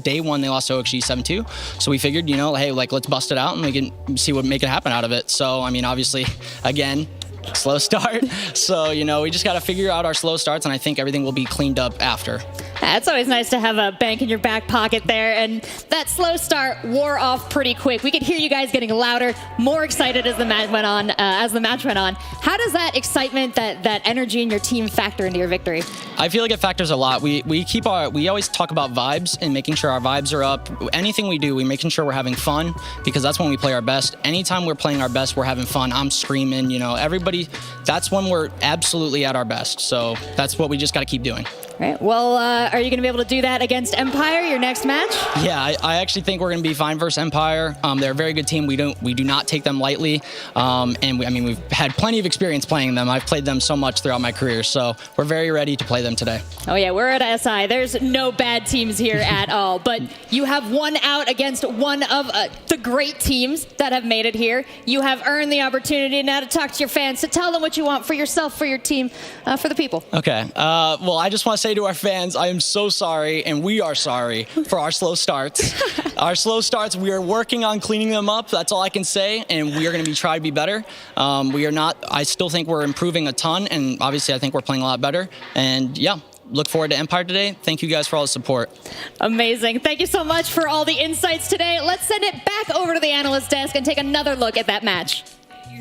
S19: day one they lost to OXG 7-2. So we figured, hey, like, let's bust it out and we can make it happen out of it. So, I mean, obviously, again, slow start. So, we just got to figure out our slow starts, and I think everything will be cleaned up after.
S10: It's always nice to have a Bank in your back pocket there, and that slow start wore off pretty quick. We could hear you guys getting louder, more excited as the match went on. How does that excitement, that energy in your team factor into your victory?
S19: I feel like it factors a lot. We always talk about vibes and making sure our vibes are up. Anything we do, we're making sure we're having fun, because that's when we play our best. Anytime we're playing our best, we're having fun. I'm screaming, everybody. That's when we're absolutely at our best. So that's what we just got to keep doing.
S10: Right. Well, are you going to be able to do that against Empire, your next match?
S19: Yeah, I actually think we're going to be fine versus Empire. They're a very good team. We do not take them lightly. We've had plenty of experience playing them. I've played them so much throughout my career, so we're very ready to play them today.
S10: Oh yeah, we're at SI. There's no bad teams here at all. But you have won out against one of the great teams that have made it here. You have earned the opportunity now to talk to your fans, to tell them what you want for yourself, for your team, for the people.
S19: Okay. Well, I just want to say to our fans, I am so sorry, and we are sorry for our slow starts. We are working on cleaning them up. That's all I can say, and we are going to try to be better. I still think we're improving a ton, and obviously I think we're playing a lot better. And yeah, look forward to Empire today. Thank you guys for all the support.
S10: Amazing. Thank you so much for all the insights today. Let's send it back over to the analyst desk and take another look at that match.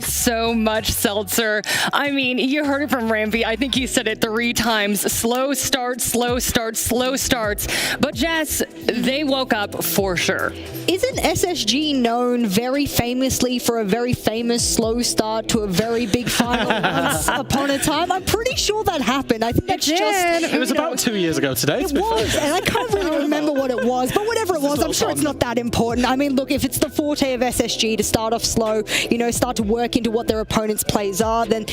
S14: So much, Seltzer. I mean, you heard it from Rampy. I think you said it 3 times. Slow starts, slow starts, slow starts. But Jess, they woke up for sure.
S6: Isn't SSG known very famously for a very famous slow start to a very big final once upon a time? I'm pretty sure that happened. I think that's just...
S7: It was about 2 years ago today.
S6: It was, and I can't really remember what it was. But whatever it was, I'm sure it's not that important. I mean, look, if it's the forte of SSG to start off slow, start to work into what their opponent's plays are, then,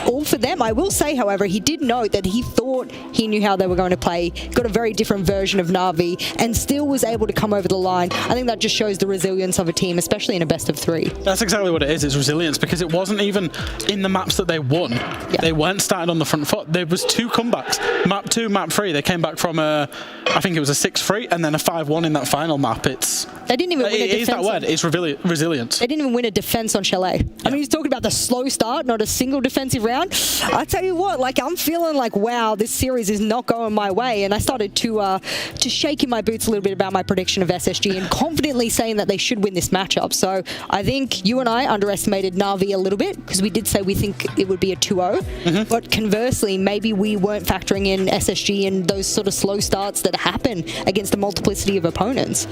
S6: all for them. I will say, however, he did note that he thought he knew how they were going to play, got a very different version of Na'Vi, and still was able to come over the line. I think that just shows the resilience of a team, especially in a best of 3.
S7: That's exactly what it is. It's resilience, because it wasn't even in the maps that they won. Yeah. They weren't started on the front foot. There was 2 comebacks. Map 2, map 3. They came back from I think it was a 6-3 and then a 5-1 in that final map. They
S6: didn't even win a defense.
S7: It is that word. It's resilience.
S6: They didn't even win a defense on Chalet. I mean, he's talking about the slow start, not a single defensive round. I tell you what, I'm feeling like, wow, this series is not going my way, and I started to shake in my boots a little bit about my prediction of SSG and confidently saying that they should win this matchup. So I think you and I underestimated Na'Vi a little bit, because we did say we think it would be a 2-0, but conversely, maybe we weren't factoring in SSG and those sort of slow starts that happen against a multiplicity of opponents.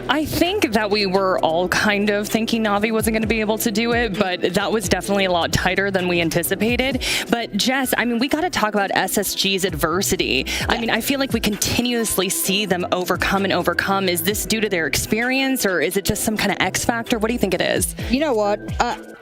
S14: I think that we were all kind of thinking Na'Vi wasn't going to be able to do it, but that was definitely a lot tighter than we anticipated. But Jess, I mean, we got to talk about SSG's adversity. I mean, I feel like we continuously see them overcome and overcome. Is this due to their experience, or is it just some kind of X factor? What do you think it is?
S6: You know what?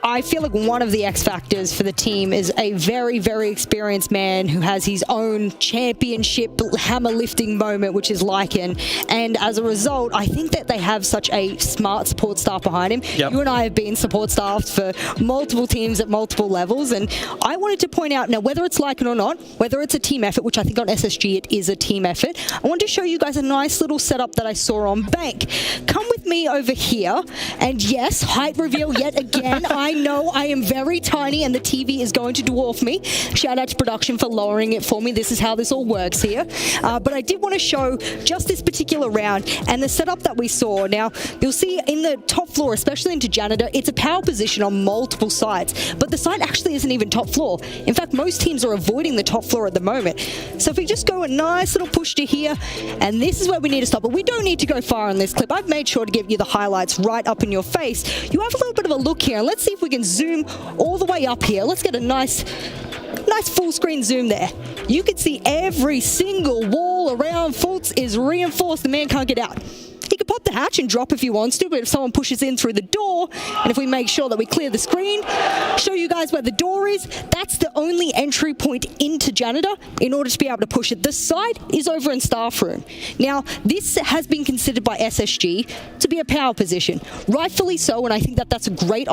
S6: I feel like one of the X factors for the team is a very, very experienced man who has his own championship hammer lifting moment, which is Lycan. And as a result, I think that they have such a smart support staff behind him. Yep. You and I have been support staffed for multiple teams at multiple levels, and I wanted to point out now, whether it's Lycan or not, whether it's a team effort, which I think on SSG it is a team effort, I want to show you guys a nice little setup that I saw on Bank. Come with me over here, and yes, height reveal yet again. I know I am very tiny and the TV is going to dwarf me. Shout out to production for lowering it for me. This is how this all works here. But I did want to show just this particular round and the setup that we saw. Now, you'll see in the top floor, especially into Janitor, it's a power position on multiple sides, but the site actually isn't even top floor. In fact, most teams are avoiding the top floor at the moment. So if we just go a nice little push to here, and this is where we need to stop, but we don't need to go far on this clip. I've made sure to give you the highlights right up in your face. You have a little bit of a look here, and let's see if we can zoom all the way up here. Let's get a nice full screen zoom there. You can see every single wall around Fultz is reinforced. The man can't get out. He could pop the hatch and drop if he wants to, but if someone pushes in through the door, and if we make sure that we clear the screen, show you guys where the door is, that's the only entry point into Janitor in order to be able to push it. The side is over in Staff Room. Now, this has been considered by SSG to be a power position. Rightfully so, and I think that that's a great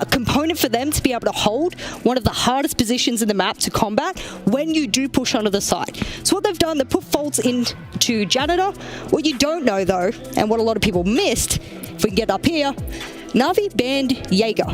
S6: component for them to be able to hold one of the hardest positions in the map to combat when you do push onto the side. So what they've done, they put Fultz into Janitor. What you don't know though, and what a lot of people missed, if we can get up here, Na'Vi banned Jaeger.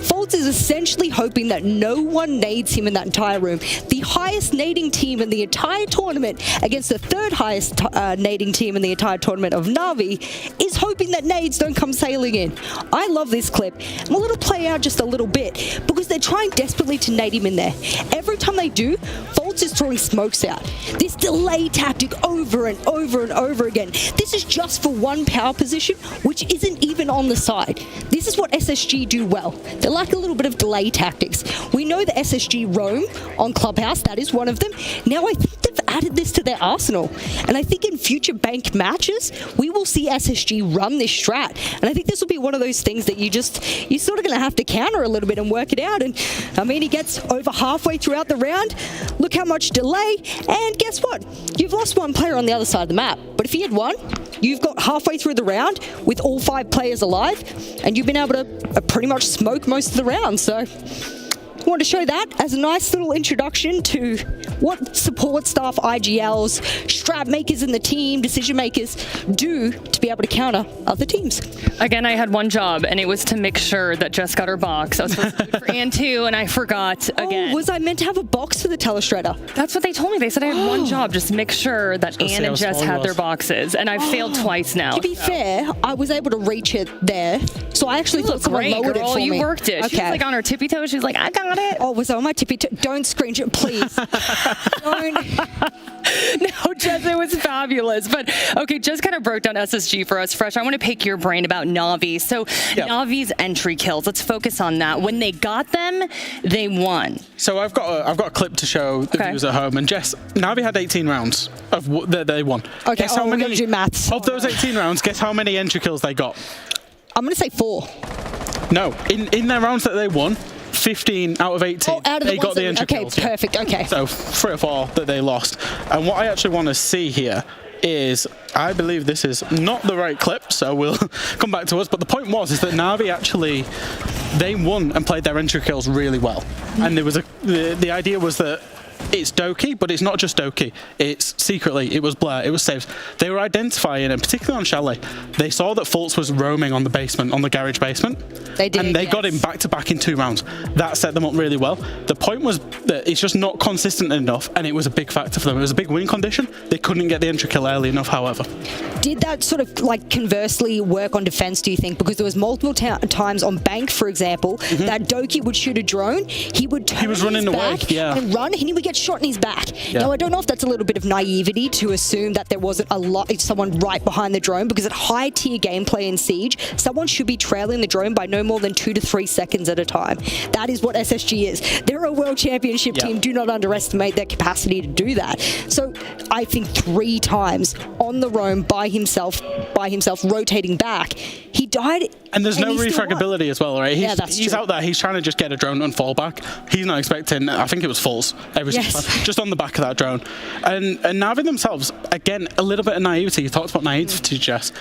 S6: Fultz is essentially hoping that no one nades him in that entire room. The highest nading team in the entire tournament against the third highest nading team in the entire tournament of Na'Vi is hoping that nades don't come sailing in. I love this clip. I'm a little play out just a little bit because they're trying desperately to nade him in there. Every time they do, Fultz is throwing smokes out. This delay tactic over and over and over again. This is just for one power position, which isn't even on the side. This is what SSG do well. They like a little bit of delay tactics. We know the SSG roam on Clubhouse. That is one of them. Now I think they've added this to their arsenal. And I think in future Bank matches, we will see SSG run this strat. And I think this will be one of those things that you're sort of going to have to counter a little bit and work it out. And I mean, he gets over halfway throughout the round. Look how much delay. And guess what? You've lost one player on the other side of the map. But if he had won, you've got halfway through the round with all 5 players alive, and you've been able to pretty much smoke most of the round. So I want to show that as a nice little introduction to what support staff, IGLs, strat makers in the team, decision makers do to be able to counter other teams.
S14: Again, I had one job, and it was to make sure that Jess got her box. I was supposed to do it for Ann too, and I forgot again.
S6: Oh, was I meant to have a box for the Telestredder?
S14: That's what they told me. They said I had one job, just make sure that Ann and Jess had their boxes, and I've failed twice now.
S6: To be fair, I was able to reach it there, so I actually thought someone
S14: Great,
S6: lowered
S14: girl,
S6: it for
S14: you
S6: me.
S14: worked it. She was like on her tippy toes. She's like, I got it.
S6: Oh, was I on my tippy toe? Don't screenshot, please. Don't.
S14: No, Jess, it was fabulous. But okay, Jess kind of broke down SSG for us. Fresh, I want to pick your brain about Na'Vi. So Na'Vi's entry kills, let's focus on that. When they got them, they won.
S7: So I've got a clip to show the viewers at home. And Jess, Na'Vi had 18 rounds that they won.
S6: Okay,
S7: guess how many,
S6: we're going to do maths.
S7: Of those 18 rounds, guess how many entry kills they got?
S6: I'm going to say 4.
S7: No, in their rounds that they won, 15 out of 18, they got the entry kills.
S6: Okay, perfect, okay.
S7: So 3 or 4 that they lost. And what I actually want to see here is, I believe this is not the right clip, so we'll come back to us. But the point is that Na'Vi actually, they won and played their entry kills really well. And there was the idea was that it's Doki, but it's not just Doki. It's secretly, it was Blair, it was Saves. They were identifying, and particularly on Chalet, they saw that Fultz was roaming on the basement, on the garage basement.
S6: They did,
S7: and they got him back to back in 2 rounds. That set them up really well. The point was that it's just not consistent enough, and it was a big factor for them. It was a big win condition. They couldn't get the entry kill early enough, however.
S6: Did that sort of like conversely work on defense, do you think? Because there was multiple times on Bank, for example, that Doki would shoot a drone, he would turn his
S7: running away,
S6: back and run, and he would get shot in his back. Now, I don't know if that's a little bit of naivety to assume that there wasn't someone right behind the drone, because at high tier gameplay in Siege, someone should be trailing the drone by no more than 2 to 3 seconds at a time. That is what SSG is. They're a world championship team. Do not underestimate their capacity to do that. So I think 3 times on the roam by himself, rotating back, he died.
S7: And there's no refragability as well, right? He's out there, he's trying to just get a drone and fall back. He's not expecting, I think it was false every single time, just on the back of that drone. And Na'Vi themselves, again, a little bit of naivety. You talked about naivety, Jess.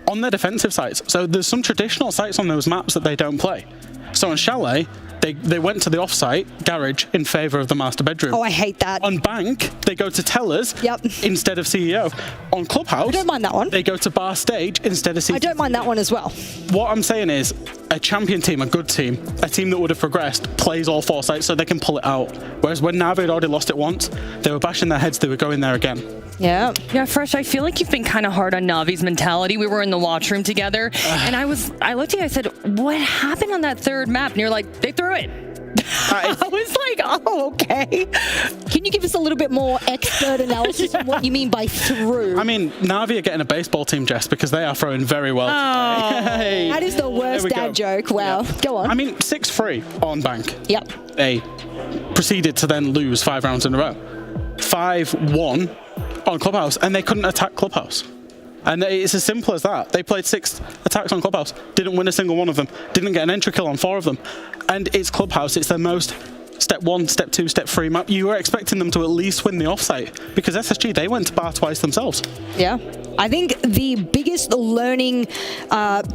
S7: On their defensive sites, so there's some traditional sites on those maps that they don't play. So on Chalet, they went to the off-site garage in favour of the master bedroom.
S6: Oh, I hate that.
S7: On Bank, they go to Tellers instead of CEO. On Clubhouse,
S6: I don't mind that one.
S7: They go to Bar Stage instead of CEO.
S6: I don't mind that one as well.
S7: What I'm saying is, a champion team, a good team, a team that would have progressed, plays all 4 sites so they can pull it out. Whereas when Na'Vi had already lost it once, they were bashing their heads, they were going there again.
S6: Yeah.
S14: Yeah, Fresh, I feel like you've been kind of hard on Na'Vi's mentality. We were in the watch room together, and I looked at you, I said, what happened on that 3rd map? And you're like, they threw it. I was like, oh, okay.
S6: Can you give us a little bit more expert analysis on what you mean by through?
S7: I mean, Na'Vi are getting a baseball team, Jess, because they are throwing very well today.
S6: That is the worst dad joke. Wow. Go on.
S7: I mean, 6-3 on Bank.
S6: Yep.
S7: They proceeded to then lose 5 rounds in a row. 5-1 on Clubhouse, and they couldn't attack Clubhouse. And it's as simple as that. They played 6 attacks on Clubhouse, didn't win a single one of them, didn't get an entry kill on 4 of them. And it's Clubhouse, it's their most step 1, step 2, step 3 map. You were expecting them to at least win the offsite, because SSG, they went to Bar twice themselves.
S6: Yeah. I think the biggest learning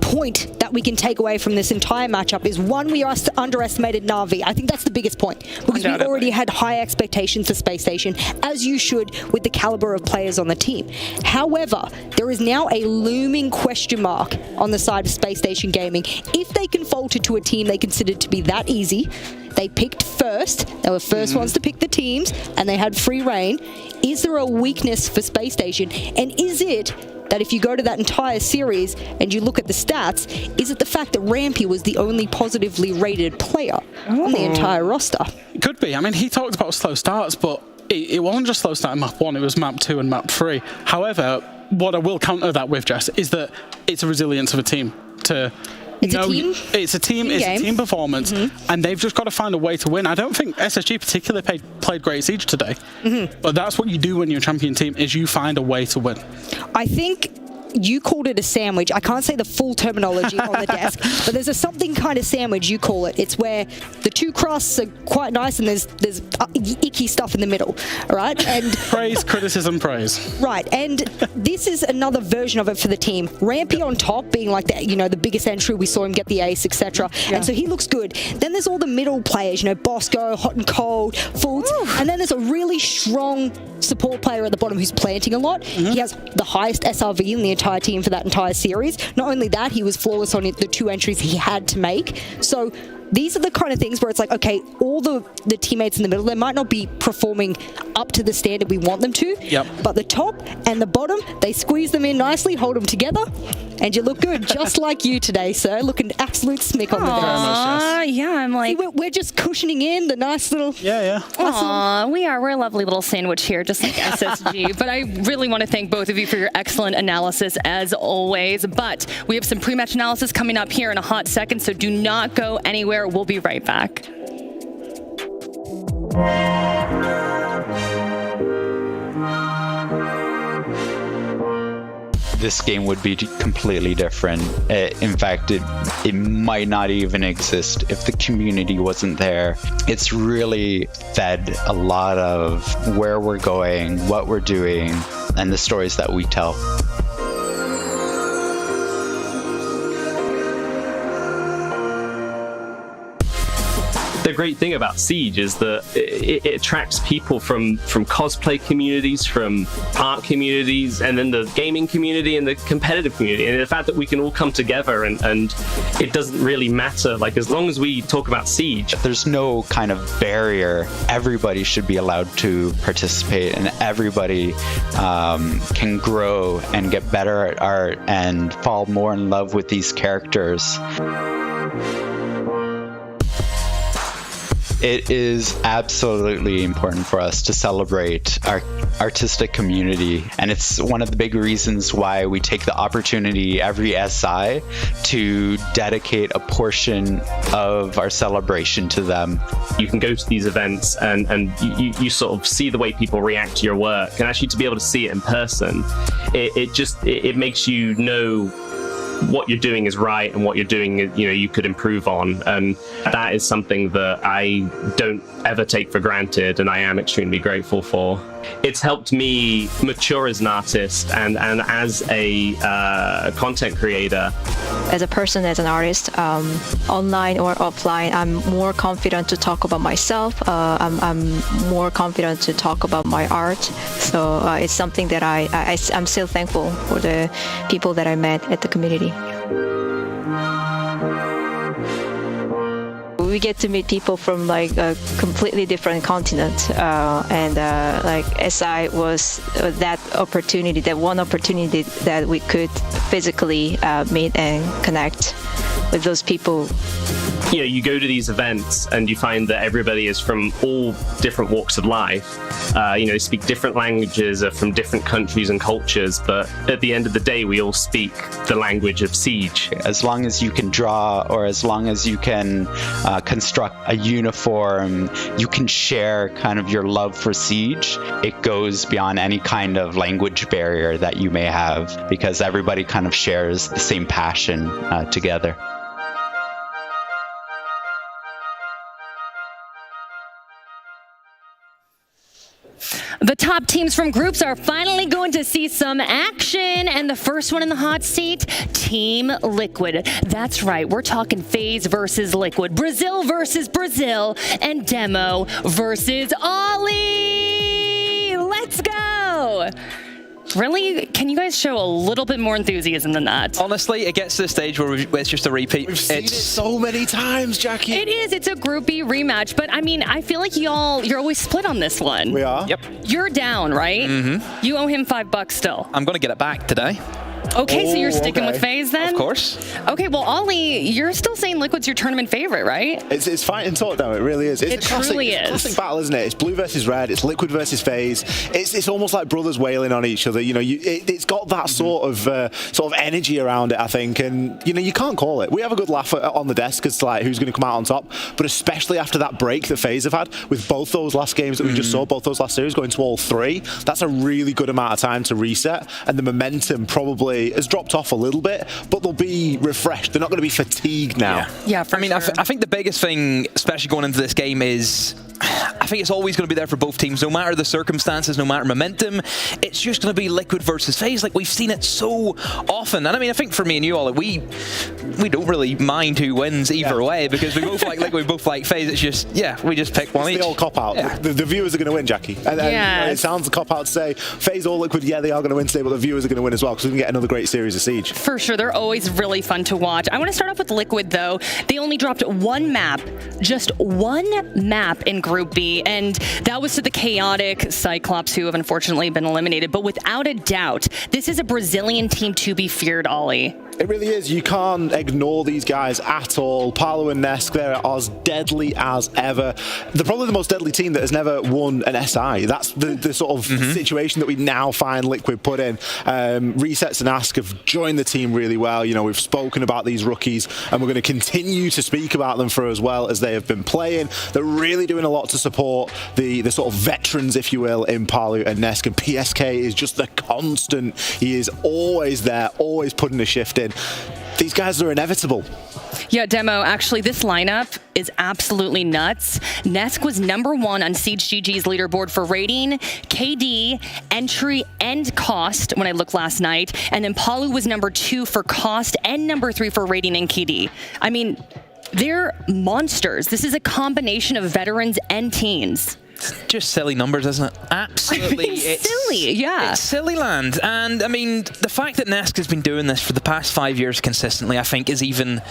S6: point that we can take away from this entire matchup is, one, we underestimated Na'Vi. I think that's the biggest point, because we already had high expectations for Space Station, as you should with the caliber of players on the team. However, there is now a looming question mark on the side of Space Station Gaming. If they can falter to a team they considered to be that easy, they picked first, they were first ones to pick the teams, and they had free reign. Is there a weakness for Space Station? And is it that if you go to that entire series and you look at the stats, is it the fact that Rampy was the only positively rated player on the entire roster?
S7: It could be. I mean, he talked about slow starts, but it wasn't just slow start in map 1, it was map 2 and map 3. However, what I will counter that with, Jess, is that it's a resilience of a team to... It's a team performance, and they've just got to find a way to win. I don't think SSG particularly played great Siege today, but that's what you do when you're a champion team, is you find a way to win.
S6: I think you called it a sandwich. I can't say the full terminology on the desk, but there's a something kind of sandwich you call it. It's where the two crusts are quite nice and there's icky stuff in the middle, all right? And
S7: praise, criticism, praise.
S6: Right, and this is another version of it for the team. Rampy on top being like the biggest entry. We saw him get the ace, etc. And so he looks good. Then there's all the middle players, Bosco, Hot and Cold, Fultz, and then there's a really strong support player at the bottom who's planting a lot. He has the highest SRV in the entire team for that entire series. Not only that, he was flawless on the 2 entries he had to make. So these are the kind of things where it's like, okay, all the teammates in the middle, they might not be performing up to the standard we want them to, but the top and the bottom, they squeeze them in nicely, hold them together, and you look good, just like you today, sir. Looking absolute smick on the desk.
S14: Yeah, I'm like...
S6: See, we're just cushioning in the nice little...
S7: Yeah.
S14: Aww, we're a lovely little sandwich here, just like SSG. But I really want to thank both of you for your excellent analysis, as always. But we have some pre-match analysis coming up here in a hot second, so do not go anywhere. We'll be right back.
S20: This game would be completely different. In fact, it might not even exist if the community wasn't there. It's really fed a lot of where we're going, what we're doing, and the stories that we tell.
S21: The great thing about Siege is that it attracts people from cosplay communities, from art communities, and then the gaming community and the competitive community. And the fact that we can all come together and it doesn't really matter, like as long as we talk about Siege.
S20: There's no kind of barrier. Everybody should be allowed to participate, and everybody can grow and get better at art and fall more in love with these characters. It is absolutely important for us to celebrate our artistic community, and it's one of the big reasons why we take the opportunity every SI to dedicate a portion of our celebration to them.
S21: You can go to these events and you sort of see the way people react to your work, and actually to be able to see it in person, it makes you know what you're doing is right and what you're doing, you could improve on. And that is something that I don't ever take for granted, and I am extremely grateful for. It's helped me mature as an artist and as a content creator.
S22: As a person, as an artist, online or offline, I'm more confident to talk about myself. I'm more confident to talk about my art. So it's something that I'm still thankful for the people that I met at the community. We get to meet people from like a completely different continent, and like SI was that opportunity, that one opportunity that we could physically meet and connect with those people.
S21: You go to these events and you find that everybody is from all different walks of life. They speak different languages, are from different countries and cultures, but at the end of the day, we all speak the language of Siege.
S20: As long as you can draw, or as long as you can construct a uniform, you can share kind of your love for Siege. It goes beyond any kind of language barrier that you may have, because everybody kind of shares the same passion together.
S14: The top teams from groups are finally going to see some action, and the first one in the hot seat, Team Liquid. That's right, we're talking FaZe versus Liquid, Brazil versus Brazil, and Demo versus Ollie. Let's go! Really? Can you guys show a little bit more enthusiasm than that?
S23: Honestly, it gets to the stage where it's just a repeat.
S5: We've seen it so many times, Jackie.
S14: It is. It's a groupie rematch, but I mean, I feel like you're always split on this one.
S5: We are?
S23: Yep.
S14: You're down, right?
S23: Mm-hmm.
S14: You owe him $5 still.
S23: I'm going to get it back today.
S14: Okay, so you're sticking with FaZe then?
S23: Of course.
S14: Okay, well, Ollie, you're still saying Liquid's your tournament favorite, right?
S5: It's fight and talk, though. It really is. It's
S14: truly is.
S5: It's a classic battle, isn't it? It's blue versus red. It's Liquid versus FaZe. It's almost like brothers wailing on each other. It's got that sort of energy around it, I think. And you can't call it. We have a good laugh on the desk as to like who's going to come out on top. But especially after that break that FaZe have had with both those last games that we just saw, both those last series going to all three. That's a really good amount of time to reset, and the momentum probably
S2: energy has dropped off a little bit, but they'll be refreshed. They're not going to be fatigued now.
S14: Yeah,
S3: I mean, I think the biggest thing, especially going into this game, is I think it's always going to be there for both teams, no matter the circumstances, no matter momentum. It's just going to be Liquid versus FaZe. Like, we've seen it so often. And I mean, I think for me and you all, like, we don't really mind who wins either way, because we both like Liquid, we both like FaZe. It's just, yeah, we just pick one each.
S2: It's the old cop-out.
S3: Yeah.
S2: The viewers are going to win, Jackie. And it sounds a cop-out to say FaZe or Liquid, yeah, they are going to win today, but the viewers are going to win as well, because we can get another great series of Siege.
S14: For sure. They're always really fun to watch. I want to start off with Liquid, though. They only dropped one map, just one map in Group B, and that was to the chaotic Cyclops, who have unfortunately been eliminated. But without a doubt, this is a Brazilian team to be feared, Ollie.
S2: It really is. You can't ignore these guys at all. Paolo and Nesk, they're as deadly as ever. They're probably the most deadly team that has never won an SI. That's the sort of situation that we now find Liquid put in. Resets and Ask have joined the team really well. You know, we've spoken about these rookies, and we're going to continue to speak about them for as well as they have been playing. They're really doing a lot to support the sort of veterans, if you will, in Paolo and Nesk. And PSK is just the constant. He is always there, always putting a shift in. These guys are inevitable.
S14: Yeah, Demo, actually, this lineup is absolutely nuts. Nesk was #1 on Siege GG's leaderboard for rating, KD, entry, and cost when I looked last night. And then Palu was #2 for cost and #3 for rating and KD. I mean, they're monsters. This is a combination of veterans and teens.
S3: Just silly numbers, isn't it? Absolutely.
S14: It's silly, yeah.
S3: It's silly land. And I mean, the fact that Nesk has been doing this for the past 5 years consistently, I think, is even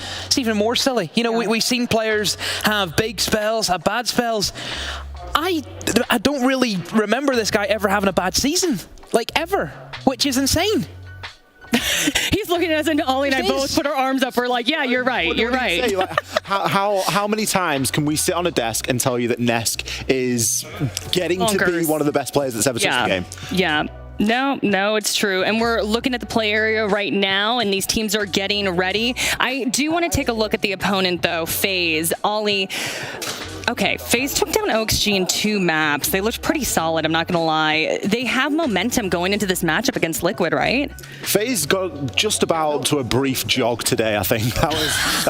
S3: more silly. You know, we've seen players have big spells, have bad spells. I don't really remember this guy ever having a bad season, like ever, which is insane.
S14: He's looking at us, and Ollie and I both put our arms up. We're like, yeah, you're right. You're right.
S2: Like, how many times can we sit on a desk and tell you that Nesk is getting to be one of the best players that's ever touched the game?
S14: Yeah. No, it's true. And we're looking at the play area right now, and these teams are getting ready. I do want to take a look at the opponent, though. FaZe. Ollie. Okay, FaZe took down OXG in 2 maps. They looked pretty solid, I'm not going to lie. They have momentum going into this matchup against Liquid, right?
S2: FaZe got just about to a brief jog today, I think. That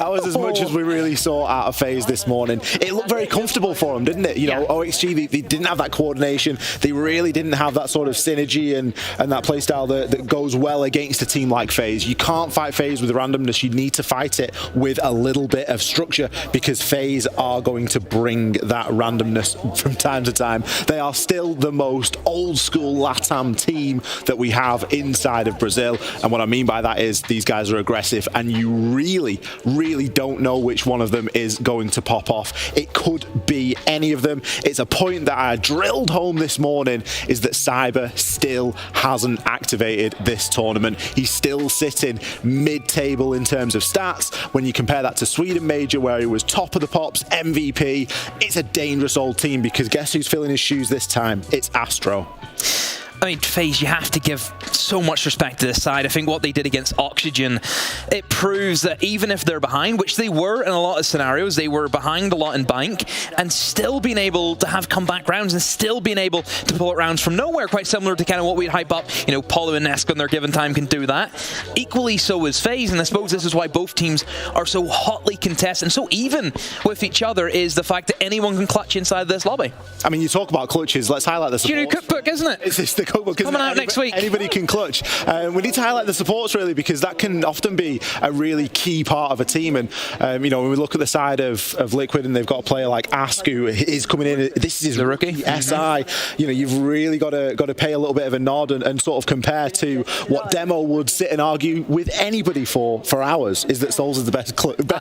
S2: was as much as we really saw out of FaZe this morning. It looked very comfortable for them, didn't it? You know, OXG, they didn't have that coordination. They really didn't have that sort of synergy and that playstyle that goes well against a team like FaZe. You can't fight FaZe with randomness. You need to fight it with a little bit of structure, because FaZe are going to bring that randomness from time to time. They are still the most old school LATAM team that we have inside of Brazil, and what I mean by that is these guys are aggressive, and you really don't know which one of them is going to pop off. It could be any of them. It's a point that I drilled home this morning, is that Cyber still hasn't activated this tournament. He's still sitting mid-table in terms of stats. When you compare that to Sweden Major, where he was top of the pops, MVP, it's a dangerous old team, because guess who's filling his shoes this time? It's Astro.
S3: I mean, FaZe, you have to give so much respect to this side. I think what they did against Oxygen, it proves that even if they're behind, which they were in a lot of scenarios, they were behind a lot in Bank, and still being able to have comeback rounds and still being able to pull out rounds from nowhere, quite similar to kind of what we'd hype up. You know, Paulo and Nesk on their given time can do that. Equally so is FaZe, and I suppose this is why both teams are so hotly contested and so even with each other, is the fact that anyone can clutch inside this lobby.
S2: I mean, you talk about clutches, let's highlight the support.
S3: It's your cookbook, isn't it?
S2: It's the cookbook.
S3: Coming out next week.
S2: Anybody can clutch. We need to highlight the supports, really, because that can often be a really key part of a team. And you know, when we look at the side of Liquid, and they've got a player like Ask, who is coming in, this is his rookie SI. You know, you've really got to pay a little bit of a nod and sort of compare to what Demo would sit and argue with anybody for hours, is that Souls is the best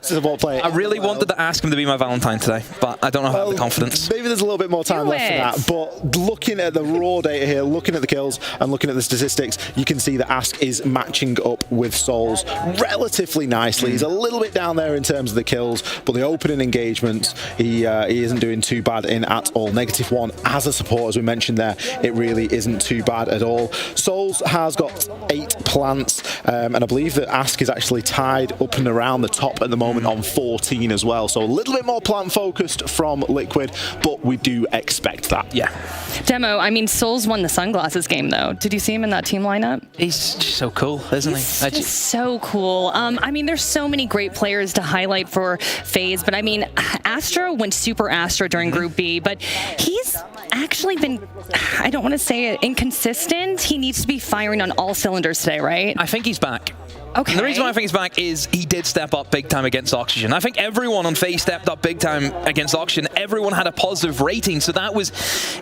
S2: support player.
S3: I really wanted to ask him to be my Valentine today, but I don't know if I have the confidence.
S2: Maybe there's a little bit more time left for that. But looking at the raw data here, looking at the kills and looking at the statistics, you can see that Ask is matching up with Souls relatively nicely. He's a little bit down there in terms of the kills, but the opening engagements, he isn't doing too bad in at all. -1 as a support, as we mentioned there, it really isn't too bad at all. Souls has got 8 plants, and I believe that Ask is actually tied up and around the top at the moment on 14 as well. So a little bit more plant focused from Liquid, but we do expect that.
S3: Yeah.
S14: Demo, I mean, Souls won the sunglasses Pyjamas' game, though. Did you see him in that team lineup?
S3: He's just so cool, isn't he?
S14: He's so cool. I mean, there's so many great players to highlight for FaZe, but I mean, Astro went super Astro during Group B, but he's actually been, I don't want to say it, inconsistent. He needs to be firing on all cylinders today, right?
S3: I think he's back.
S14: Okay.
S3: And the reason why I think he's back is he did step up big time against Oxygen. I think everyone on FaZe stepped up big time against Oxygen. Everyone had a positive rating, so that was,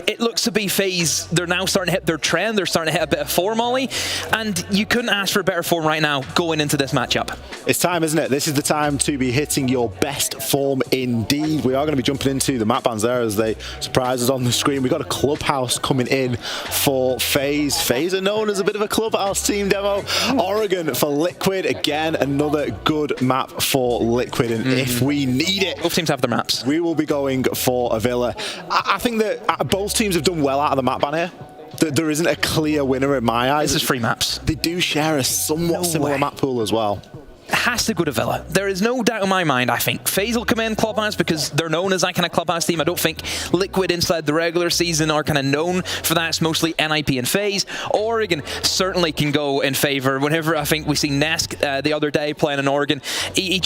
S3: it looks to be FaZe, they're now starting to hit their trend, they're starting to hit a bit of form, Ollie, and you couldn't ask for a better form right now going into this matchup.
S2: It's time, isn't it? This is the time to be hitting your best form indeed. We are going to be jumping into the map bans there as they surprise us on the screen. We've got a clubhouse coming in for FaZe. FaZe are known as a bit of a clubhouse team demo. Oregon for Liquid. Again, another good map for Liquid, and if we need it,
S3: both teams have their maps.
S2: We will be going for a Villa. I think that both teams have done well out of the map ban here. There isn't a clear winner in my eyes.
S3: This is free maps.
S2: They do share a somewhat similar map pool as well.
S3: Has to go to Villa. There is no doubt in my mind. I think FaZe will come in clubhouse because they're known as that kind of clubhouse team. I don't think Liquid inside the regular season are kind of known for that. It's mostly NIP and FaZe. Oregon certainly can go in favor. Whenever I think we see Nesk the other day playing in Oregon, he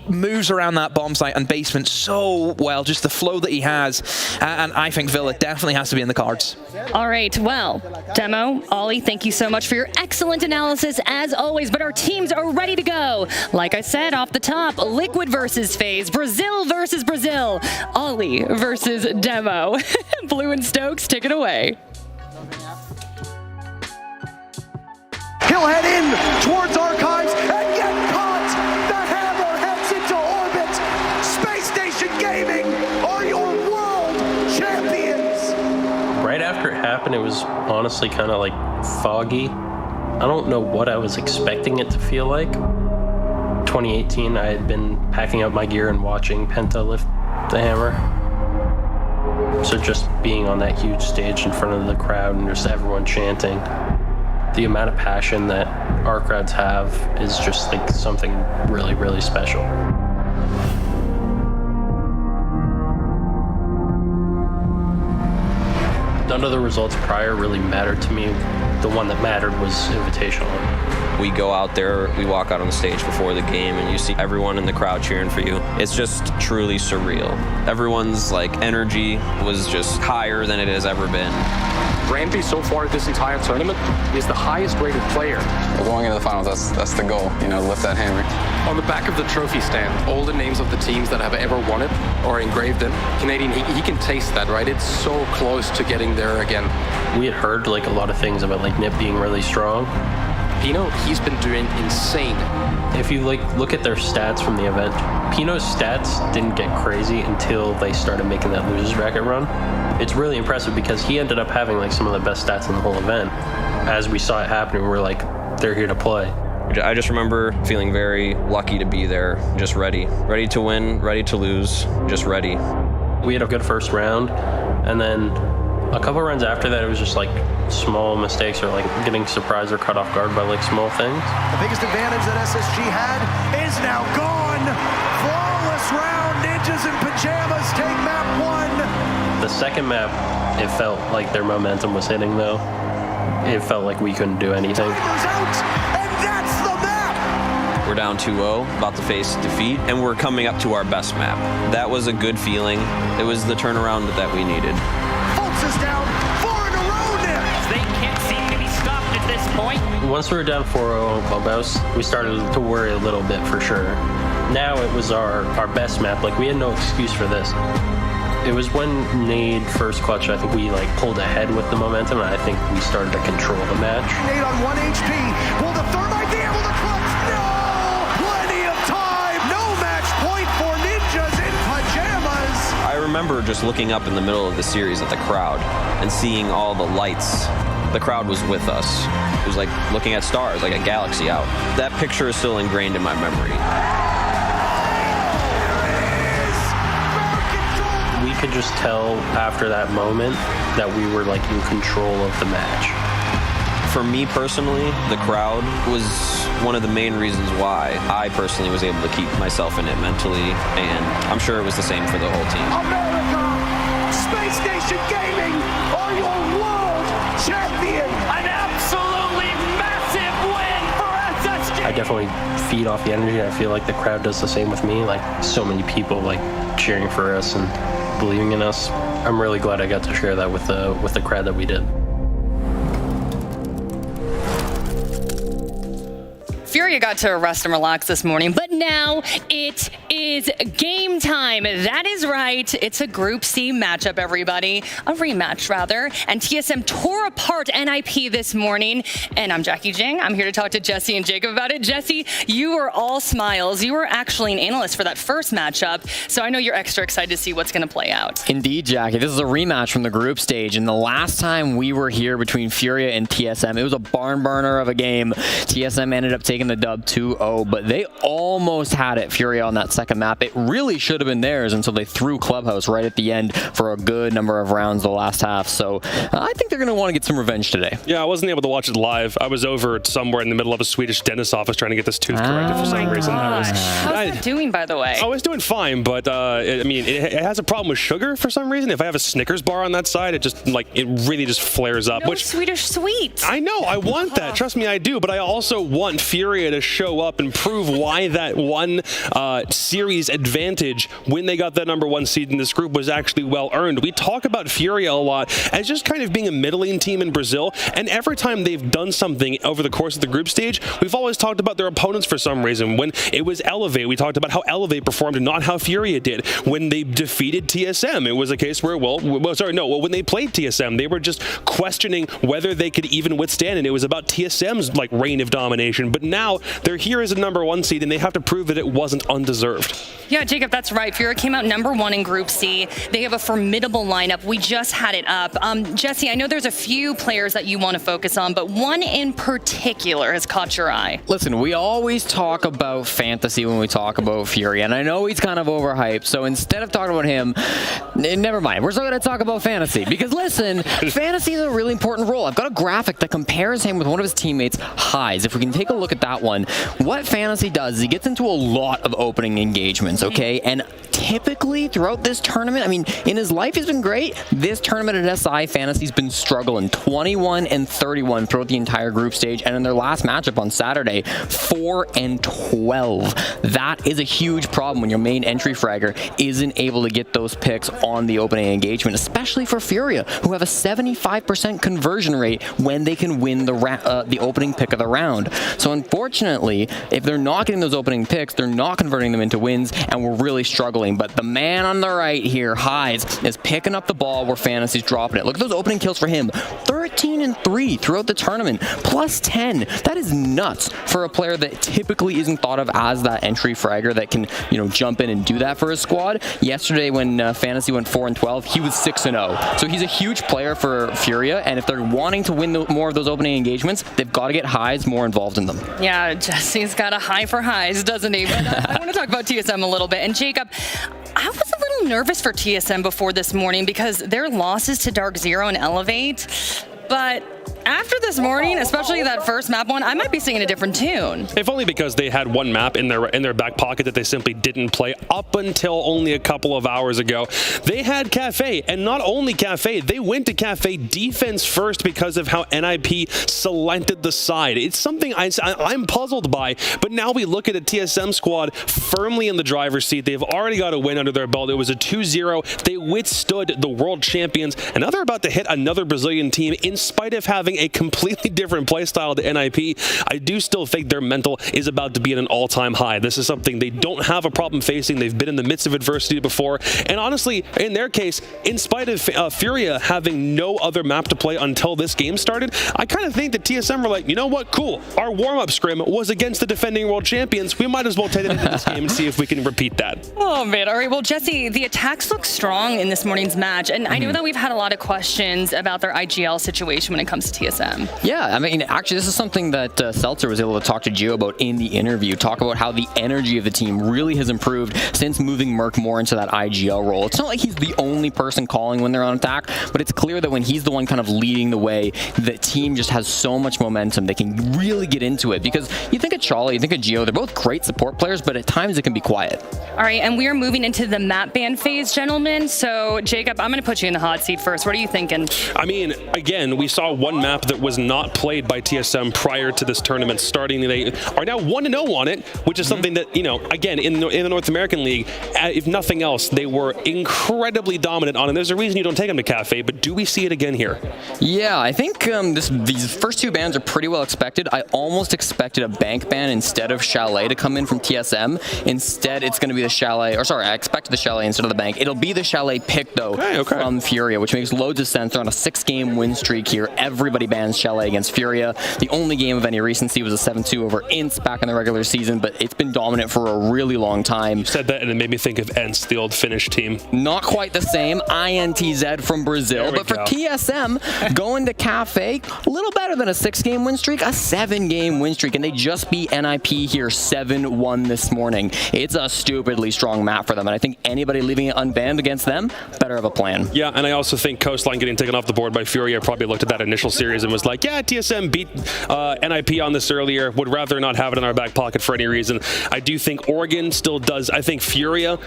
S3: moves around that bomb site and basement so well. Just the flow that he has, and I think Villa definitely has to be in the cards.
S14: All right, well, Demo, Ollie, thank you so much for your excellent analysis as always, but our teams are ready to go. Like I said off the top, Liquid versus FaZe, Brazil versus Brazil, Ollie versus Demo. Blue and Stokes, take it away.
S5: He'll head in towards Archives and get caught. The hammer heads into orbit. Space Station Gaming are your world champions.
S4: Right after it happened, it was honestly kind of like foggy. I don't know what I was expecting it to feel like. 2018, I had been packing up my gear and watching Penta lift the hammer. So just being on that huge stage in front of the crowd and just everyone chanting, the amount of passion that our crowds have is just like something really, really special. None of the results prior really mattered to me. The one that mattered was Invitational.
S8: We go out there, we walk out on the stage before the game, and you see everyone in the crowd cheering for you. It's just truly surreal. Everyone's like energy was just higher than it has ever been.
S12: Rampy so far this entire tournament is the highest rated player.
S16: Going into the finals, that's the goal, you know, lift that hammer.
S12: On the back of the trophy stand, all the names of the teams that have ever won it are engraved in. Canadian, he can taste that, right? It's so close to getting there again.
S4: We had heard like a lot of things about like Nip being really strong.
S12: Pino, he's been doing insane.
S4: If you look at their stats from the event, Pino's stats didn't get crazy until they started making that losers bracket run. It's really impressive because he ended up having like some of the best stats in the whole event. As we saw it happening, we're like, they're here to play.
S8: I just remember feeling very lucky to be there, just ready to win, ready to lose, just ready.
S4: We had a good first round, and then a couple runs after that, it was just like small mistakes or like getting surprised or caught off guard by like small things.
S5: The biggest advantage that SSG had is now gone. Flawless round. Ninjas and Pyjamas take map 1.
S4: The second map, it felt like their momentum was hitting though. It felt like we couldn't do anything.
S8: We're down 2-0, about to face defeat, and we're coming up to our best map. That was a good feeling. It was the turnaround that we needed.
S5: Fultz is down 4 in a row now.
S13: They can't seem to be stopped at this point.
S4: Once we were down 4-0 on Clubhouse, we started to worry a little bit for sure. Now it was our best map. Like, we had no excuse for this. It was when Nade first clutch, I think we like pulled ahead with the momentum, and I think we started to control the match.
S5: Nade on 1 HP. Will the thermite be able to clutch? No! Plenty of time. No match point for Ninjas in Pyjamas.
S8: I remember just looking up in the middle of the series at the crowd and seeing all the lights. The crowd was with us. It was like looking at stars, like a galaxy out. That picture is still ingrained in my memory.
S4: We could just tell after that moment that we were like in control of the match.
S8: For me personally, the crowd was one of the main reasons why I personally was able to keep myself in it mentally, and I'm sure it was the same for the whole team.
S5: America, Space Station Gaming are your world champions.
S4: definitely feed off the energy. I feel like the crowd does the same with me. Like, so many people like cheering for us and believing in us. I'm really glad I got to share that with the crowd that we did.
S14: FURIA got to rest and relax this morning, but now it is game time. That is right. It's a Group C matchup, everybody. A rematch, rather. And TSM tore apart NIP this morning. And I'm Jackie Jing. I'm here to talk to Jesse and Jacob about it. Jesse, you were all smiles. You were actually an analyst for that first matchup, so I know you're extra excited to see what's going to play out.
S1: Indeed, Jackie. This is a rematch from the group stage, and the last time we were here between FURIA and TSM, it was a barn burner of a game. TSM ended up taking the dub 2-0, but they almost had it, FURIA, on that second map. It really should have been theirs until they threw Clubhouse right at the end for a good number of rounds the last half. So I think they're going to want to get some revenge today.
S11: Yeah, I wasn't able to watch it live. I was over somewhere in the middle of a Swedish dentist office trying to get this tooth corrected for some reason.
S14: How's that doing, by the way?
S11: I was doing fine, but I mean, it has a problem with sugar for some reason. If I have a Snickers bar on that side, it really just flares up.
S14: No Swedish sweet.
S11: I know, I want that. Trust me, I do. But I also want FURIA to show up and prove why that one series advantage when they got that #1 seed in this group was actually well earned. We talk about FURIA a lot as just kind of being a middling team in Brazil, and every time they've done something over the course of the group stage, we've always talked about their opponents for some reason. When it was Elevate, we talked about how Elevate performed and not how FURIA did. When they defeated TSM, it was a case where, when they played TSM, they were just questioning whether they could even withstand, and it was about TSM's reign of domination. But now they're here as a #1 seed, and they have to prove that it wasn't undeserved.
S14: Yeah, Jacob, that's right. FURIA came out #1 in Group C. They have a formidable lineup. We just had it up. Jesse, I know there's a few players that you want to focus on, but one in particular has caught your eye.
S1: Listen, we always talk about fantasy when we talk about FURIA, and I know he's kind of overhyped, so instead of talking about him, never mind. We're still going to talk about fantasy, because listen, fantasy is a really important role. I've got a graphic that compares him with one of his teammates, Highs. If we can take a look at that one, what fantasy does is he gets into a lot of opening engagements, okay? And typically throughout this tournament, I mean, in his life he's been great. This tournament at SI, Fantasy's been struggling. 21 and 31 throughout the entire group stage, and in their last matchup on Saturday, 4 and 12. That is a huge problem when your main entry fragger isn't able to get those picks on the opening engagement, especially for FURIA, who have a 75% conversion rate when they can win the opening pick of the round. So unfortunately, if they're not getting those opening picks, they're not converting them into wins, and we're really struggling. But the man on the right here, Highs, is picking up the ball where Fantasy's dropping it. Look at those opening kills for him. 13 and 3 throughout the tournament, plus 10. That is nuts for a player that typically isn't thought of as that entry fragger that can, jump in and do that for his squad. Yesterday, when Fantasy went 4 and 12, he was 6 and 0. So he's a huge player for FURIA, and if they're wanting to win more of those opening engagements, they've got to get Highs more involved in them.
S14: Yeah, Jesse's got a high for Highs, doesn't he? But I want to talk about TSM a little bit. And Jacob, I was a little nervous for TSM before this morning because their losses to Dark Zero and Elevate, but after this morning, especially that first map one, I might be singing a different tune.
S11: If only because they had one map in their back pocket that they simply didn't play up until only a couple of hours ago. They had Cafe, and not only Cafe, they went to Cafe defense first because of how NIP selected the side. It's something I'm puzzled by, but now we look at a TSM squad firmly in the driver's seat. They've already got a win under their belt. It was a 2-0. They withstood the world champions, and now they're about to hit another Brazilian team in spite of having a completely different playstyle to NIP. I do still think their mental is about to be at an all-time high. This is something they don't have a problem facing. They've been in the midst of adversity before, and honestly, in their case, in spite of FURIA having no other map to play until this game started, I kind of think that TSM were like, you know what, cool. Our warm-up scrim was against the defending world champions. We might as well take it into this game and see if we can repeat that.
S14: Oh, man. All right. Well, Jesse, the attacks look strong in this morning's match, and I know that we've had a lot of questions about their IGL situation when it comes to TSM.
S1: Yeah, I mean, actually, this is something that Seltzer was able to talk to Gio about in the interview, talk about how the energy of the team really has improved since moving Merc more into that IGL role. It's not like he's the only person calling when they're on attack, but it's clear that when he's the one kind of leading the way, the team just has so much momentum. They can really get into it, because you think of Charlie, you think of Gio, they're both great support players, but at times it can be quiet.
S14: All right, and we are moving into the map ban phase, gentlemen. So, Jacob, I'm going to put you in the hot seat first. What are you thinking?
S11: I mean, again, we saw one map that was not played by TSM prior to this tournament starting. They are now 1-0 on it, which is something that, you know, again, in the North American League, if nothing else, they were incredibly dominant on, and there's a reason you don't take them to Cafe, but do we see it again here?
S1: Yeah, I think these first two bans are pretty well expected. I almost expected a bank ban instead of Chalet to come in from TSM. Instead, it's going to be the Chalet, or sorry, I expected the Chalet instead of the bank. It'll be the Chalet pick, though, from FURIA, which makes loads of sense. They're on a 6-game win streak here. Everybody bans Chalet against FURIA. The only game of any recency was a 7-2 over Ints back in the regular season, but it's been dominant for a really long time.
S11: You said that, and it made me think of Ents, the old Finnish team.
S1: Not quite the same. INTZ from Brazil, but for TSM, going to Cafe, a little better than a 6-game win streak, a 7-game win streak, and they just beat NIP here 7-1 this morning. It's a stupidly strong map for them, and I think anybody leaving it unbanned against them better have a plan.
S11: Yeah, and I also think Coastline getting taken off the board by FURIA probably looked at that initial series and was like, yeah, TSM beat NIP on this earlier, would rather not have it in our back pocket for any reason. I do think Oregon still does. I think FURIA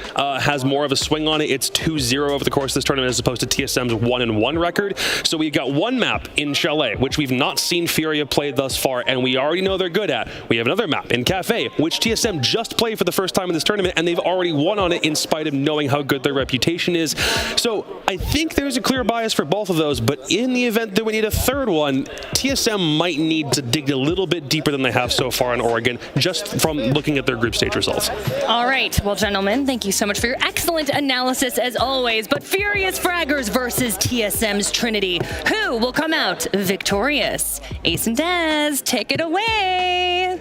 S11: has more of a swing on it. It's 2-0 over the course of this tournament as opposed to TSM's 1-1 record. So we got one map in Chalet, which we've not seen FURIA play thus far, and we already know they're good at. We have another map in Cafe, which TSM just played for the first time in this tournament, and they've already won on it in spite of knowing how good their reputation is. So I think there's a clear bias for both of those, but in the event that we need a third one, TSM might need to dig a little bit deeper than they have so far in Oregon, just from looking at their group stage results.
S14: All right, well, gentlemen, thank you so much for your excellent analysis as always. But Furious Fraggers versus TSM's Trinity. Who will come out victorious? Ace and Daz, take it away.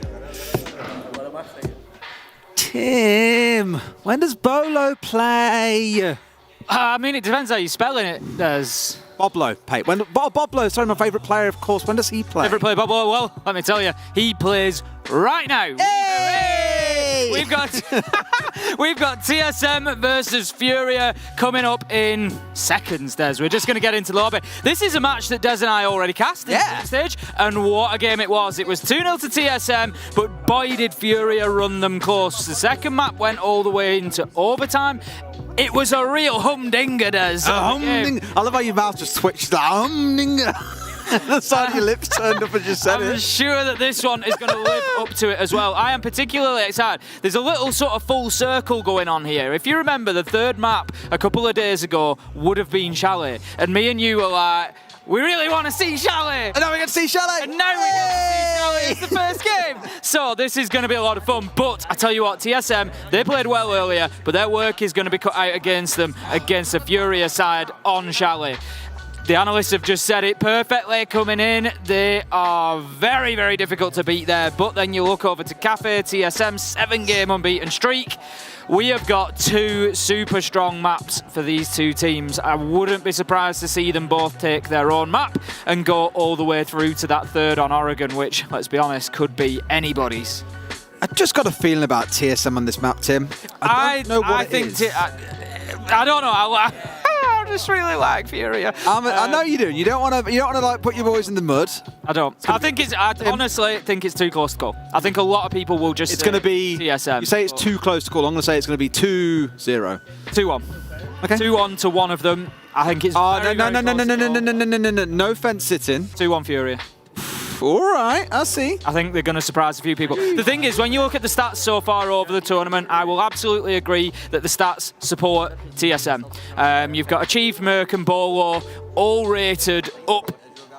S15: Tim, when does Bolo play?
S17: I mean, it depends how you're spelling it. There's
S15: Boblo. Hey, when Boblo, sorry, my favourite player, of course. When does he play?
S17: Favourite player, Boblo. Well, let me tell you, he plays right now.
S15: Hey!
S17: We've got TSM versus FURIA coming up in seconds, Des. We're just going to get into the lobby. This is a match that Des and I already cast in the stage, and what a game it was. It was 2-0 to TSM, but boy did FURIA run them close. The second map went all the way into overtime. It was a real humdinger, Des.
S15: I love how your mouth just twitched. Humdinger. The side of your lips turned up as you said it.
S17: I'm sure that this one is going to live up to it as well. I am particularly excited. There's a little sort of full circle going on here. If you remember, the third map a couple of days ago would have been Chalet. And me and you were like, we really want to see Chalet.
S15: And now we get to see Chalet.
S17: And now we get to see Chalet. It's the first game. So this is going to be a lot of fun. But I tell you what, TSM, they played well earlier, but their work is going to be cut out against them, against the FURIA side on Chalet. The analysts have just said it perfectly coming in. They are very, very difficult to beat there. But then you look over to Cafe, TSM, 7-game unbeaten streak. We have got two super strong maps for these two teams. I wouldn't be surprised to see them both take their own map and go all the way through to that third on Oregon, which, let's be honest, could be anybody's.
S15: I just got a feeling about TSM on this map, Tim. I don't know what it is.
S17: I don't know. I just really like FURIA.
S15: I know you do. You don't want to like put your boys in the mud.
S17: I don't. I honestly think it's too close to call. I think a lot of people will just.
S15: It's going to be
S17: TSM.
S15: You say it's too close to call. I'm going to say it's going to be 2-0.
S17: 2-1.
S15: Okay.
S17: 2-1 to one of them. I think it's.
S15: No fence sitting.
S17: 2-1 FURIA.
S15: All right, I see.
S17: I think they're going to surprise a few people. The thing is, when you look at the stats so far over the tournament, I will absolutely agree that the stats support TSM. You've got Achieve, Merc and Bolo all rated up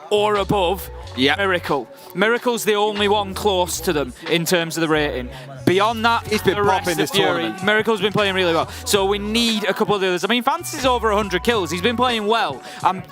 S17: or above Miracle. Miracle's the only one close to them in terms of the rating. Beyond that,
S15: he's been
S17: the rest
S15: popping this
S17: of Fury.
S15: tournament.
S17: Miracle's been playing really well. So we need a couple of the others. I mean, Fantasy's over 100 kills. He's been playing well.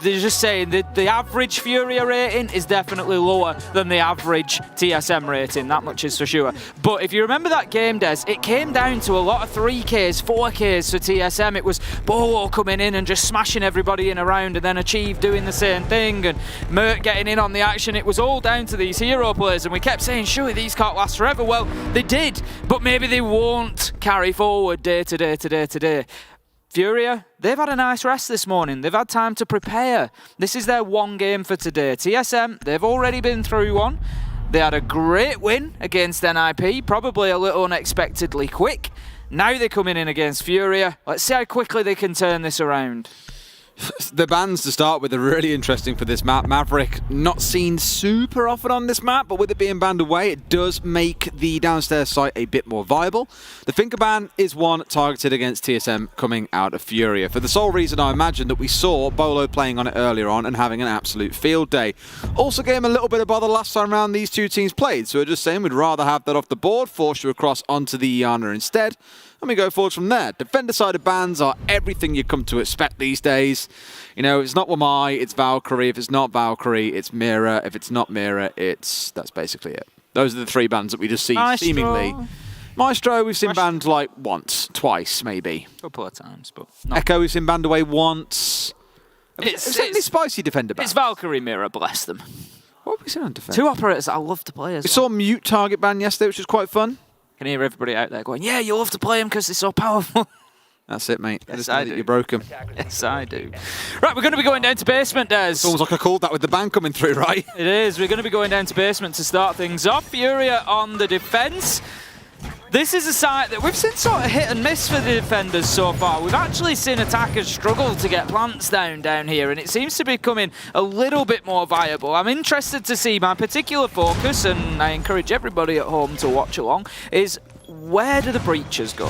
S17: They're just saying that the average Furia rating is definitely lower than the average TSM rating. That much is for sure. But if you remember that game, Des, it came down to a lot of 3Ks, 4Ks for TSM. It was Bolo coming in and just smashing everybody in a round, and then Achieve doing the same thing, and Mert getting in on the action. It was all down to these hero players, and we kept saying, surely these can't last forever. Well, they did. But maybe they won't carry forward day to day to day to day. FURIA, they've had a nice rest this morning. They've had time to prepare. This is their one game for today. TSM, they've already been through one. They had a great win against NIP, probably a little unexpectedly quick. Now they're coming in against FURIA. Let's see how quickly they can turn this around.
S15: The bans to start with are really interesting for this map. Maverick not seen super often on this map, but with it being banned away, it does make the downstairs site a bit more viable. The Finker ban is one targeted against TSM coming out of Furia, for the sole reason I imagine that we saw Bolo playing on it earlier on and having an absolute field day. Also gave him a little bit of bother last time around these two teams played, so we're just saying we'd rather have that off the board, force you across onto the Iana instead. And we go forward from there. Defender-sided bans are everything you come to expect these days. You know, it's not Wamai, it's Valkyrie. If it's not Valkyrie, it's Mira. If it's not Mira, that's basically it. Those are the three bans that we just see seemingly. Maestro, we've seen banned like once, twice, maybe.
S17: A couple of times, but
S15: Echo, we've seen banned away once. It's any spicy defender bans.
S17: It's Valkyrie Mira, bless them.
S15: What have we seen on defense?
S17: Two operators I love to play as
S15: We saw Mute target ban yesterday, which was quite fun.
S17: Can hear everybody out there going, yeah, you love to play them because they're so powerful.
S15: That's it, mate.
S17: Yes, I do.
S15: You broke him.
S17: Yes, I do. Right, we're going to be going down to basement, Des.
S15: It's almost like I called that with the ban coming through, right?
S17: It is. We're going to be going down to basement to start things off. Furia on the defence. This is a site that we've seen sort of hit and miss for the defenders so far. We've actually seen attackers struggle to get plants down here, and it seems to be becoming a little bit more viable. I'm interested to see my particular focus, and I encourage everybody at home to watch along, is where do the breaches go?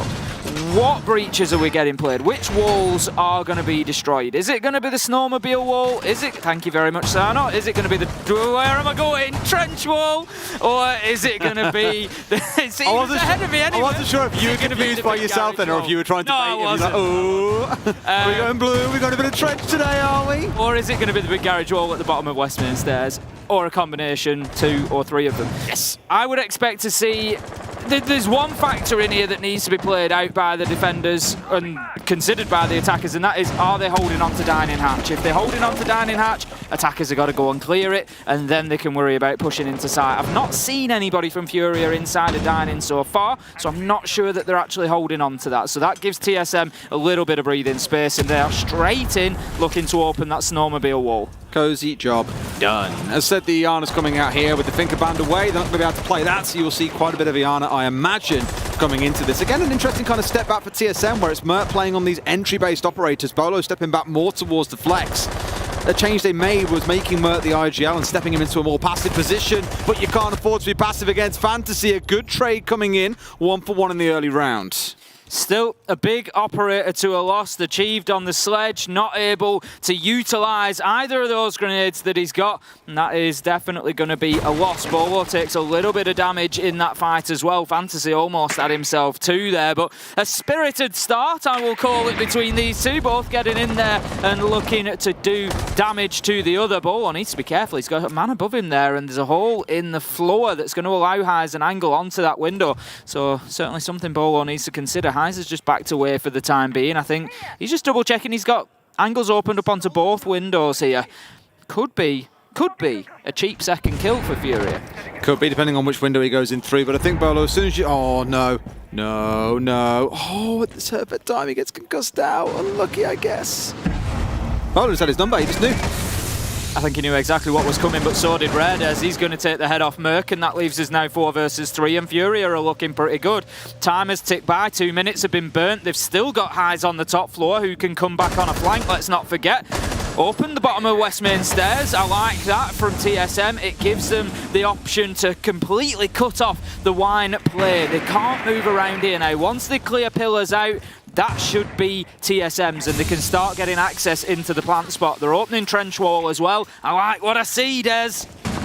S17: What breaches are we getting played? Which walls are going to be destroyed? Is it going to be the snowmobile wall? Is it, thank you very much, Sano, is it going to be the, where am I going, trench wall? Or is it going to be, it's ahead of me anyway.
S15: I wasn't sure if you were confused by yourself then, or if you were trying to bait him. Like, oh, are we going blue? We got a bit of trench today, are we?
S17: Or is it going to be the big garage wall at the bottom of Westminster Stairs? Or a combination, 2 or 3 of them? Yes. I would expect to see, there's one factor in here that needs to be played out by the defenders and considered by the attackers, and that is, are they holding on to Dining Hatch? If they're holding on to Dining Hatch, attackers have got to go and clear it, and then they can worry about pushing into site. I've not seen anybody from Furia inside of Dining so far, so I'm not sure that they're actually holding on to that. So that gives TSM a little bit of breathing space, and they are straight in looking to open that snowmobile wall.
S15: Cozy job done. As said, the Iana's coming out here with the Finker band away. They're not going to be able to play that, so you'll see quite a bit of Iana, I imagine, coming into this. Again, an interesting kind of step back for TSM, where it's Mert playing on these entry-based operators. Bolo stepping back more towards the flex. The change they made was making Mert the IGL and stepping him into a more passive position, but you can't afford to be passive against Fantasy. A good trade coming in, 1-for-1 in the early round.
S17: Still a big operator to a loss achieved on the sledge, not able to utilise either of those grenades that he's got, and that is definitely going to be a loss. Bolo takes a little bit of damage in that fight as well. Fantasy almost had himself 2 there, but a spirited start, I will call it, between these two, both getting in there and looking to do damage to the other. Bolo needs to be careful, he's got a man above him there, and there's a hole in the floor that's going to allow Hyze an angle onto that window, so certainly something Bolo needs to consider. Hyze is just backed away for the time being. I think he's just double checking. He's got angles opened up onto both windows here. Could be a cheap second kill for Furia.
S15: Could be, depending on which window he goes in through. But I think Bolo, as soon as you... Oh, no. No. Oh, at the perfect time, he gets concussed out. Unlucky, I guess. Bolo just had his number. He just knew.
S17: I think he knew exactly what was coming, but so did Red, as he's going to take the head off Merc, and that leaves us now 4 versus 3, and Furia are looking pretty good. Time has ticked by, 2 minutes have been burnt. They've still got Hyze on the top floor, who can come back on a flank, let's not forget. Open the bottom of West Main Stairs. I like that from TSM. It gives them the option to completely cut off the wine play. They can't move around here now. Once they clear pillars out, that should be TSM's, and they can start getting access into the plant spot. They're opening trench wall as well. I like what I see, Des.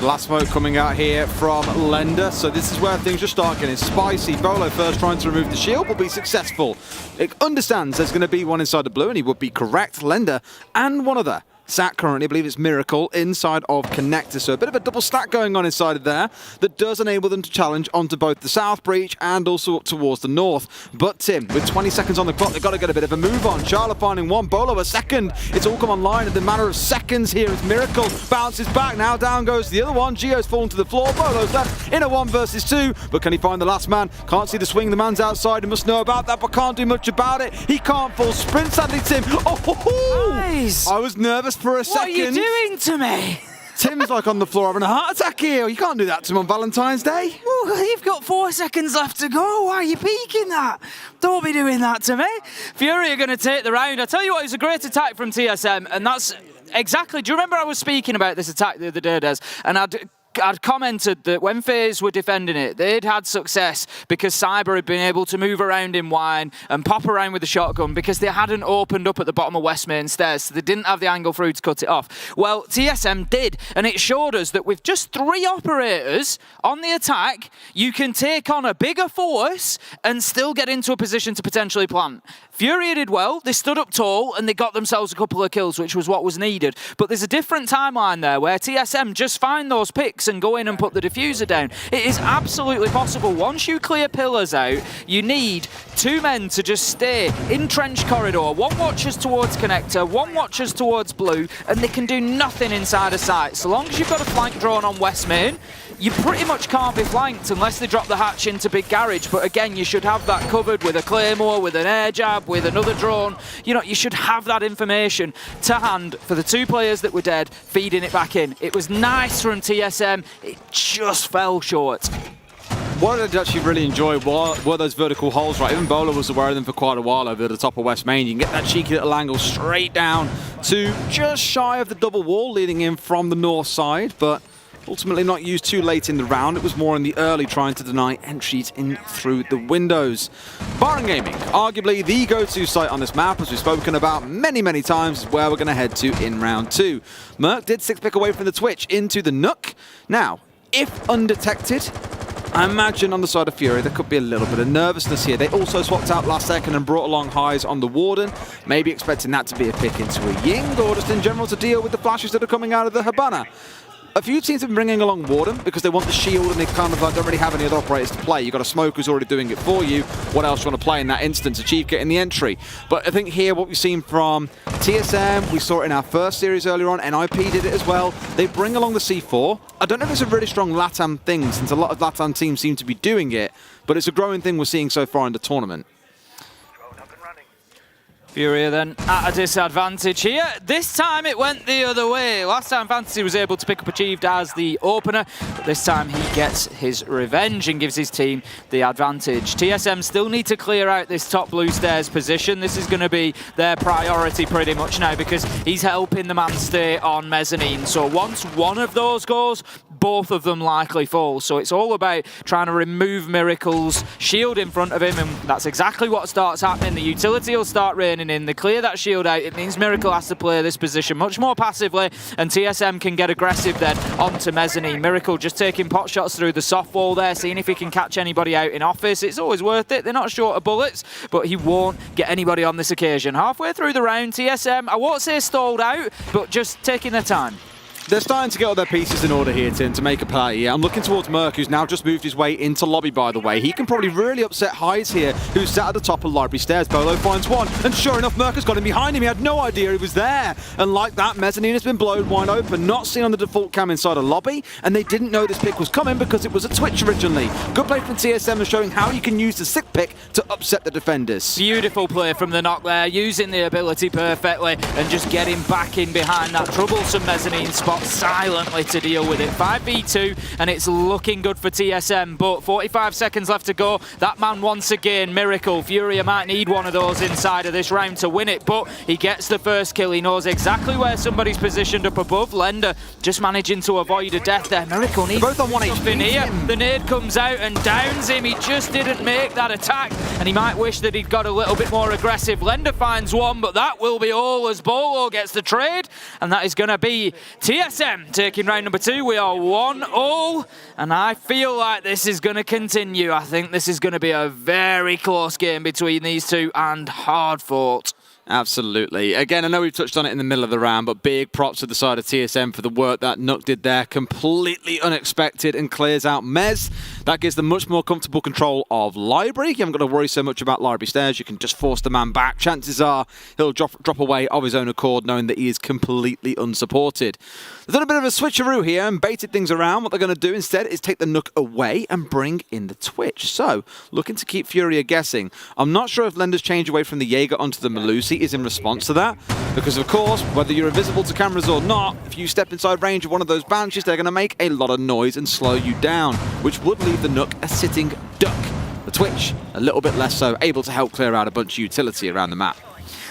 S15: Last smoke coming out here from Lender, so this is where things just start getting spicy. Bolo first trying to remove the shield will be successful. It understands there's going to be one inside the blue, and he would be correct. Lender and one other sat currently, I believe it's Miracle, inside of Connector. So a bit of a double stack going on inside of there that does enable them to challenge onto both the south breach and also up towards the north. But Tim, with 20 seconds on the clock, they've got to get a bit of a move on. Charlotte finding one, Bolo a second. It's all come online in the matter of seconds here as Miracle bounces back. Now down goes the other one. Gio's fallen to the floor. Bolo's left in a 1 versus 2. But can he find the last man? Can't see the swing. The man's outside. He must know about that, but can't do much about it. He can't full sprint, sadly, Tim. Oh,
S17: nice.
S15: I was nervous for a second.
S17: What are you doing to me?
S15: Tim's like on the floor having a heart attack here. You can't do that to him on Valentine's Day.
S17: Oh, you've got 4 seconds left to go. Why are you peeking that? Don't be doing that to me. Fury are going to take the round. I tell you what, it was a great attack from TSM, and that's exactly... Do you remember I was speaking about this attack the other day, Des? And I'd commented that when FaZe were defending it, they'd had success because Cyber had been able to move around in wine and pop around with the shotgun because they hadn't opened up at the bottom of West Main stairs, so they didn't have the angle through to cut it off. Well, TSM did, and it showed us that with just 3 operators on the attack, you can take on a bigger force and still get into a position to potentially plant. FURIA did well, they stood up tall and they got themselves a couple of kills, which was what was needed. But there's a different timeline there where TSM just find those picks and go in and put the diffuser down. It is absolutely possible. Once you clear pillars out, you need 2 men to just stay in trench corridor. 1 watches towards connector, 1 watches towards blue, and they can do nothing inside a site. So long as you've got a flank drone on West Main, you pretty much can't be flanked unless they drop the hatch into Big Garage. But again, you should have that covered with a Claymore, with an air jab, with another drone. You know, you should have that information to hand for the 2 players that were dead, feeding it back in. It was nice from TSM. It just fell short.
S15: What I did actually really enjoy were those vertical holes, right? Even Bowler was aware of them for quite a while over the top of West Main. You can get that cheeky little angle straight down to just shy of the double wall leading in from the north side, but ultimately not used too late in the round. It was more in the early trying to deny entries in through the windows. Baron Gaming, arguably the go-to site on this map, as we've spoken about many, many times, is where we're going to head to in round 2. Merc did 6-pick away from the Twitch into the Nook. Now, if undetected, I imagine on the side of Fury there could be a little bit of nervousness here. They also swapped out last second and brought along highs on the Warden, maybe expecting that to be a pick into a Ying, or just in general to deal with the flashes that are coming out of the Habana. A few teams have been bringing along Warden because they want the shield and they kind of don't really have any other operators to play. You've got a Smoke who's already doing it for you. What else do you want to play in that instance? Achieve getting the entry. But I think here what we've seen from TSM, we saw it in our first series earlier on, NIP did it as well. They bring along the C4. I don't know if it's a really strong LATAM thing since a lot of LATAM teams seem to be doing it, but it's a growing thing we're seeing so far in the tournament.
S17: Furia then at a disadvantage here. This time it went the other way. Last time Fantasy was able to pick up Achieved as the opener, but this time he gets his revenge and gives his team the advantage. TSM still need to clear out this top blue stairs position. This is going to be their priority pretty much now because he's helping the man stay on mezzanine. So once one of those goes, both of them likely fall. So it's all about trying to remove Miracle's shield in front of him, and that's exactly what starts happening. The utility will start raining in. They clear that shield out. It means Miracle has to play this position much more passively, and TSM can get aggressive then onto mezzanine. Miracle just taking pot shots through the soft wall there, seeing if he can catch anybody out in office. It's always worth it. They're not short of bullets, but he won't get anybody on this occasion. Halfway through the round, TSM, I won't say stalled out, but just taking their time.
S15: They're starting to get all their pieces in order here, Tim, to make a play. Yeah, I'm looking towards Merc, who's now just moved his way into lobby, by the way. He can probably really upset Highs here, who's sat at the top of library stairs. Bolo finds one, and sure enough, Merc has got him behind him. He had no idea he was there. And like that, mezzanine has been blown wide open, not seen on the default cam inside a lobby, and they didn't know this pick was coming because it was a Twitch originally. Good play from TSM and showing how you can use the sick pick to upset the defenders.
S17: Beautiful play from the Knock there, using the ability perfectly and just getting back in behind that troublesome mezzanine spot silently to deal with it. 5v2, and it's looking good for TSM, but 45 seconds left to go. That man once again, Miracle. Furia might need one of those inside of this round to win it, but he gets the first kill. He knows exactly where somebody's positioned up above. Lender just managing to avoid a death there. Miracle needs
S15: both on 1 HP
S17: in here. The nade comes out and downs him. He just didn't make that attack, and he might wish that he'd got a little bit more aggressive. Lender finds one, but that will be all as Bolo gets the trade, and that is going to be TSM taking round number 2. We are 1-0, and I feel like this is going to continue. I think this is going to be a very close game between these two and hard fought.
S15: Absolutely. Again, I know we've touched on it in the middle of the round, but big props to the side of TSM for the work that Nook did there. Completely unexpected and clears out Mez. That gives them much more comfortable control of library. You haven't got to worry so much about library stairs. You can just force the man back. Chances are he'll drop away of his own accord, knowing that he is completely unsupported. They've done a bit of a switcheroo here and baited things around. What they're going to do instead is take the Nook away and bring in the Twitch. So, looking to keep Furia guessing. I'm not sure if Lender's change away from the Jaeger onto the Melusi is in response to that, because of course, whether you're invisible to cameras or not, if you step inside range of one of those Banshees, they're going to make a lot of noise and slow you down, which would leave the Nook a sitting duck. The Twitch, a little bit less so, able to help clear out a bunch of utility around the map.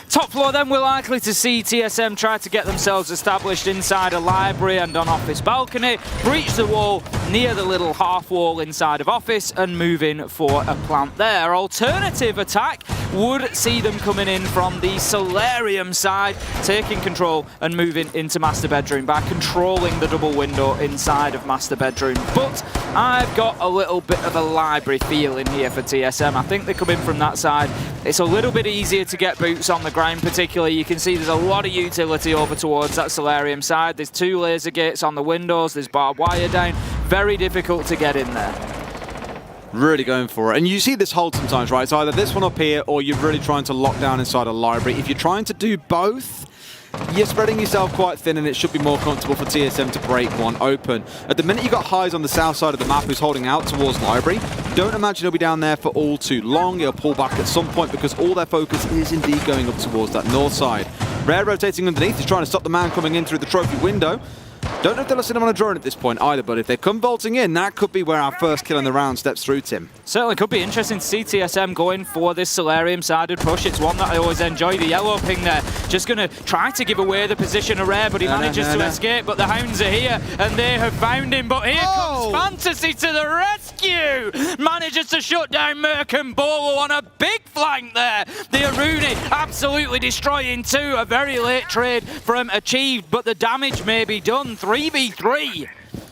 S17: Top floor then, we're likely to see TSM try to get themselves established inside a library and on office balcony, breach the wall near the little half wall inside of office and move in for a plant there. Alternative attack would see them coming in from the solarium side, taking control and moving into master bedroom by controlling the double window inside of master bedroom. But I've got a little bit of a library feeling here for TSM. I think they come in from that side. It's a little bit easier to get boots on the ground, particularly. You can see there's a lot of utility over towards that solarium side. There's 2 laser gates on the windows. There's barbed wire down. Very difficult to get in there.
S15: Really going for it. And you see this hold sometimes, right? It's either this one up here or you're really trying to lock down inside a library. If you're trying to do both, you're spreading yourself quite thin and it should be more comfortable for TSM to break one open. At the minute, you've got Highs on the south side of the map who's holding out towards library. Don't imagine he'll be down there for all too long. He'll pull back at some point because all their focus is indeed going up towards that north side. Rare rotating underneath. He's trying to stop the man coming in through the trophy window. Don't know if they'll listen him on a drone at this point either, but if they come vaulting in, that could be where our first kill in the round steps through, Tim.
S17: Certainly could be interesting to see TSM going for this solarium-sided push. It's one that I always enjoy. The yellow ping there, just going to try to give away the position of Rare, but he manages to escape. But the Hounds are here, and they have found him. But here comes Fantasy to the rescue! Manages to shut down Merc and Bolo on a big flank there. The Aruni absolutely destroying 2. A very late trade from Achieved, but the damage may be done. 3v3.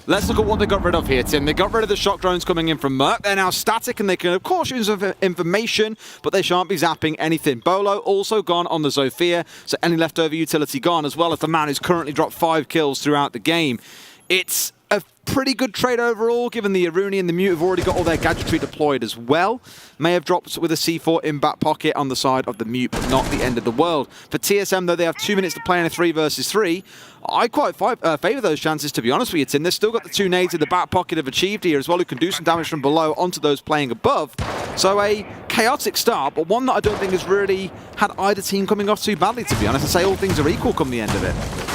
S15: Let's look at what they got rid of here, Tim. They got rid of the shock drones coming in from Merc. They're now static and they can, of course, use information, but they shan't be zapping anything. Bolo also gone on the Zofia, so any leftover utility gone, as well as the man who's currently dropped 5 kills throughout the game. It's a pretty good trade overall, given the Aruni and the Mute have already got all their gadgetry deployed as well. May have dropped with a C4 in back pocket on the side of the Mute, but not the end of the world. For TSM, though, they have 2 minutes to play in a 3 versus 3. I quite favour those chances, to be honest with you, Tim. They've still got the 2 nades in the back pocket of Achieved here as well, who can do some damage from below onto those playing above. So a chaotic start, but one that I don't think has really had either team coming off too badly, to be honest. I'd say all things are equal come the end of it.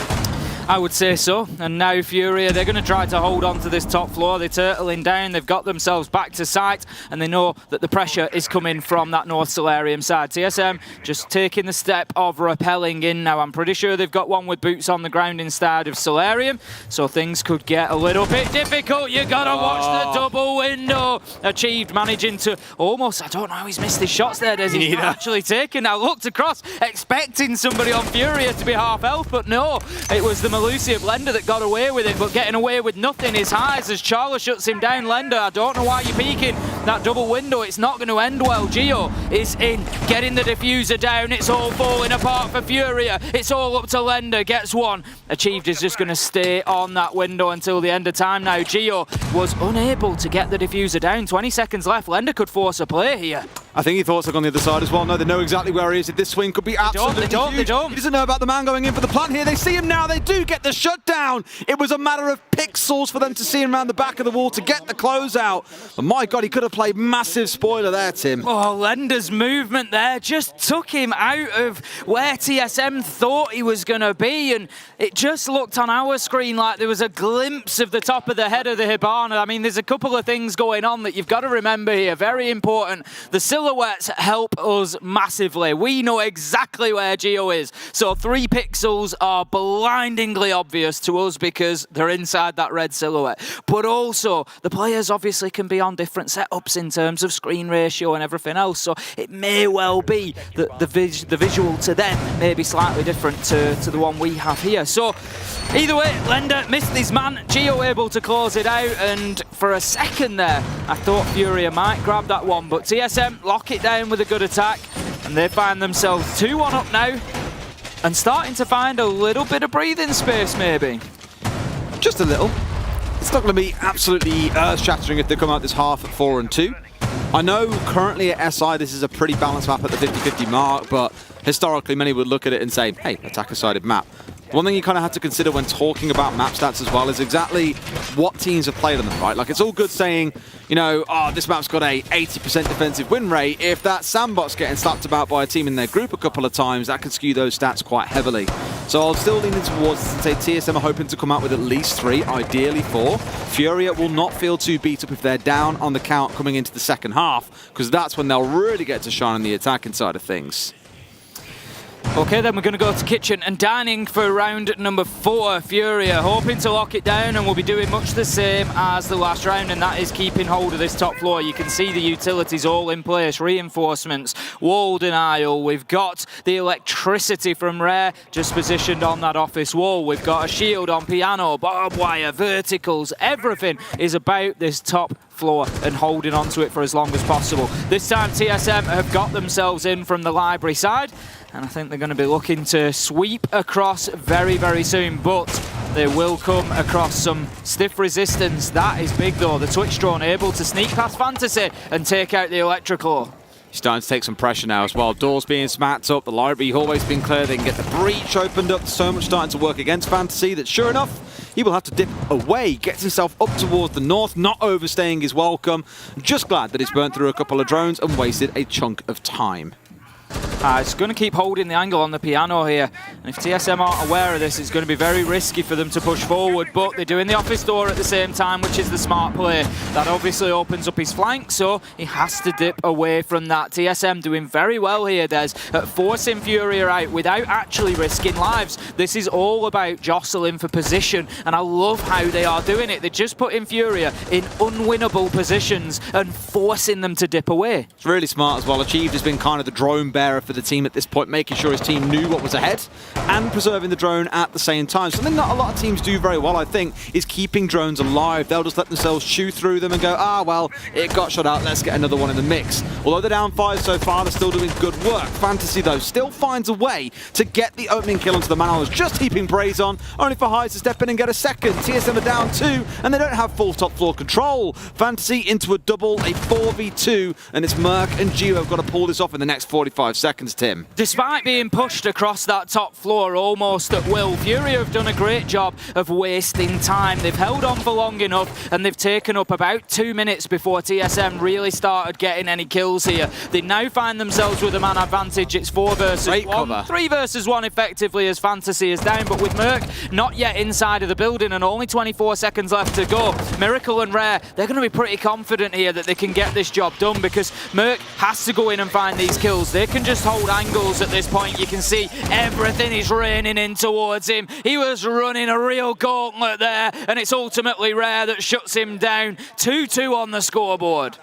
S17: I would say so. And now FURIA, they're going to try to hold on to this top floor. They're turtling down. They've got themselves back to site, and they know that the pressure is coming from that North Solarium side. TSM just taking the step of rappelling in now. I'm pretty sure they've got one with boots on the ground instead of Solarium, so things could get a little bit difficult. You got to watch the double window. Achieved managing to almost, I don't know how he's missed his shots there, Des. He's actually taken. Now looked across, expecting somebody on FURIA to be half health, but no, it was the Malusia Blender that got away with it, but getting away with nothing is Highs as Charla shuts him down. Lender, I don't know why you're peeking that double window. It's not going to end well. Geo is in, getting the diffuser down. It's all falling apart for FURIA. It's all up to Lender, gets one. Achieved is just going to stay on that window until the end of time now. Geo was unable to get the diffuser down. 20 seconds left. Lender could force a play here.
S15: I think he thought so on the other side as well. No, they know exactly where he is. This swing could be absolutely huge.
S17: They don't.
S15: He doesn't know about the man going in for the plant here. They see him now. They do get the shutdown. It was a matter of pixels for them to see him around the back of the wall to get the closeout. But my God, he could have played massive spoiler there, Tim.
S17: Oh, Lender's movement there just took him out of where TSM thought he was going to be. And it just looked on our screen like there was a glimpse of the top of the head of the Hibana. I mean, there's a couple of things going on that you've got to remember here. Very important. The silhouettes help us massively. We know exactly where Geo is. So 3 pixels are blindingly obvious to us because they're inside that red silhouette. But also, the players obviously can be on different setups in terms of screen ratio and everything else. So it may well be that the visual to them may be slightly different to the one we have here. So either way, Lender missed his man. Geo able to close it out. And for a second there, I thought FURIA might grab that one. But TSM lock it down with a good attack. And they find themselves 2-1 up now. And starting to find a little bit of breathing space, maybe.
S15: Just a little. It's not going to be absolutely earth-shattering if they come out this half at 4-2. I know currently at SI this is a pretty balanced map at the 50-50 mark, but historically many would look at it and say, hey, attacker-sided map. one thing you kind of have to consider when talking about map stats as well is exactly what teams have played on them, right? Like, it's all good saying, you know, oh, this map's got a 80% defensive win rate. If that sandbox getting slapped about by a team in their group a couple of times, that can skew those stats quite heavily. So I'll still lean towards this and say TSM are hoping to come out with at least 3, ideally 4. FURIA will not feel too beat up if they're down on the count coming into the second half, because that's when they'll really get to shine on the attacking side of things.
S17: Okay, then we're going to go to kitchen and dining for round number 4. FURIA hoping to lock it down, and we'll be doing much the same as the last round, and that is keeping hold of this top floor. You can see the utilities all in place, reinforcements, walled and aisle. We've got the electricity from Rare just positioned on that office wall. We've got a shield on piano, barbed wire, verticals. Everything is about this top floor and holding on to it for as long as possible. This time TSM have got themselves in from the library side, and I think they're going to be looking to sweep across very, very soon, but they will come across some stiff resistance. That is big though. The Twitch drone able to sneak past Fantasy and take out the electrical.
S15: He's starting to take some pressure now as well. Doors being smacked up, the library hallway's been clear. They can get the breach opened up. So much starting to work against Fantasy that sure enough, he will have to dip away, gets himself up towards the north, not overstaying his welcome. Just glad that he's burnt through a couple of drones and wasted a chunk of time.
S17: It's going to keep holding the angle on the piano here, and if TSM aren't aware of this, it's going to be very risky for them to push forward, but they're doing the office door at the same time, which is the smart play. That obviously opens up his flank, so he has to dip away from that. TSM doing very well here, Des, at forcing FURIA out without actually risking lives. This is all about jostling for position, and I love how they are doing it. They're just putting FURIA in unwinnable positions and forcing them to dip away.
S15: It's really smart as well. Achieved has been kind of the drone bearer for the team at this point, making sure his team knew what was ahead and preserving the drone at the same time. Something that a lot of teams do very well, I think, is keeping drones alive. They'll just let themselves chew through them and go, ah, well, it got shot out, let's get another one in the mix. Although they're down 5 so far, they're still doing good work. Fantasy, though, still finds a way to get the opening kill onto the man I was just heaping praise on, only for Hyde to step in and get a second. TSM are down 2, and they don't have full top floor control. Fantasy into a double, a 4v2, and it's Merc and Gio have got to pull this off in the next 45 seconds, Tim.
S17: Despite being pushed across that top floor almost at will, FURIA have done a great job of wasting time. They've held on for long enough, and they've taken up about 2 minutes before TSM really started getting any kills here. They now find themselves with a man advantage. It's 4 versus 1.
S15: Cover.
S17: 3 versus 1 effectively as Fantasy is down, but with Merc not yet inside of the building and only 24 seconds left to go, Miracle and Rare, they're going to be pretty confident here that they can get this job done, because Merc has to go in and find these kills. They can just hold angles at this point. You can see everything is raining in towards him. He was running a real gauntlet there, and it's ultimately Rare that shuts him down. 2-2 on the scoreboard.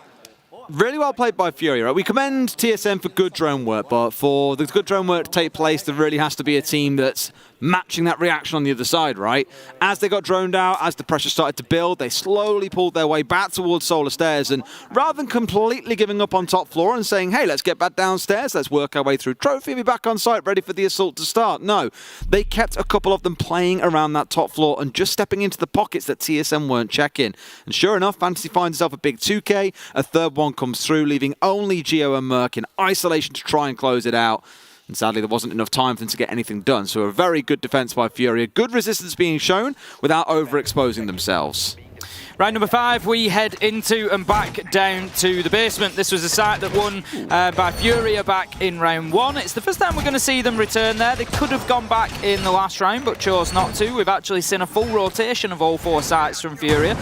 S15: Really well played by FURIA. Right? We commend TSM for good drone work, but for the good drone work to take place, there really has to be a team that's matching that reaction on the other side, right? As they got droned out, as the pressure started to build, they slowly pulled their way back towards Solar Stairs, and rather than completely giving up on top floor and saying, hey, let's get back downstairs, let's work our way through Trophy and be back on site ready for the assault to start. No, they kept a couple of them playing around that top floor and just stepping into the pockets that TSM weren't checking. And sure enough, Fantasy finds itself a big 2K, a third one comes through, leaving only Gio and Merc in isolation to try and close it out. And sadly, there wasn't enough time for them to get anything done. So a very good defense by FURIA. Good resistance being shown without overexposing themselves.
S17: Round number 5, we head into and back down to the basement. This was a site that won by FURIA back in round 1. It's the first time we're going to see them return there. They could have gone back in the last round, but chose not to. We've actually seen a full rotation of all 4 sites from FURIA.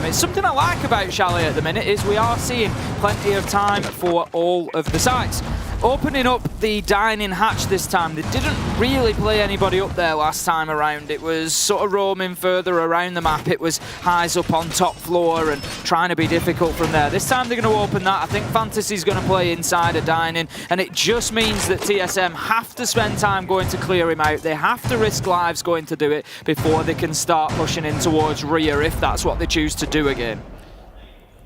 S17: It's something I like about Chalet at the minute, is we are seeing plenty of time for all of the sites. Opening up the dining hatch this time, they didn't really play anybody up there last time around. It was sort of roaming further around the map. It was highs up on top floor and trying to be difficult from there. This time they're going to open that. I think Fantasy's going to play inside a dining, and it just means that TSM have to spend time going to clear him out. They have to risk lives going to do it before they can start pushing in towards rear, if that's what they choose to do again.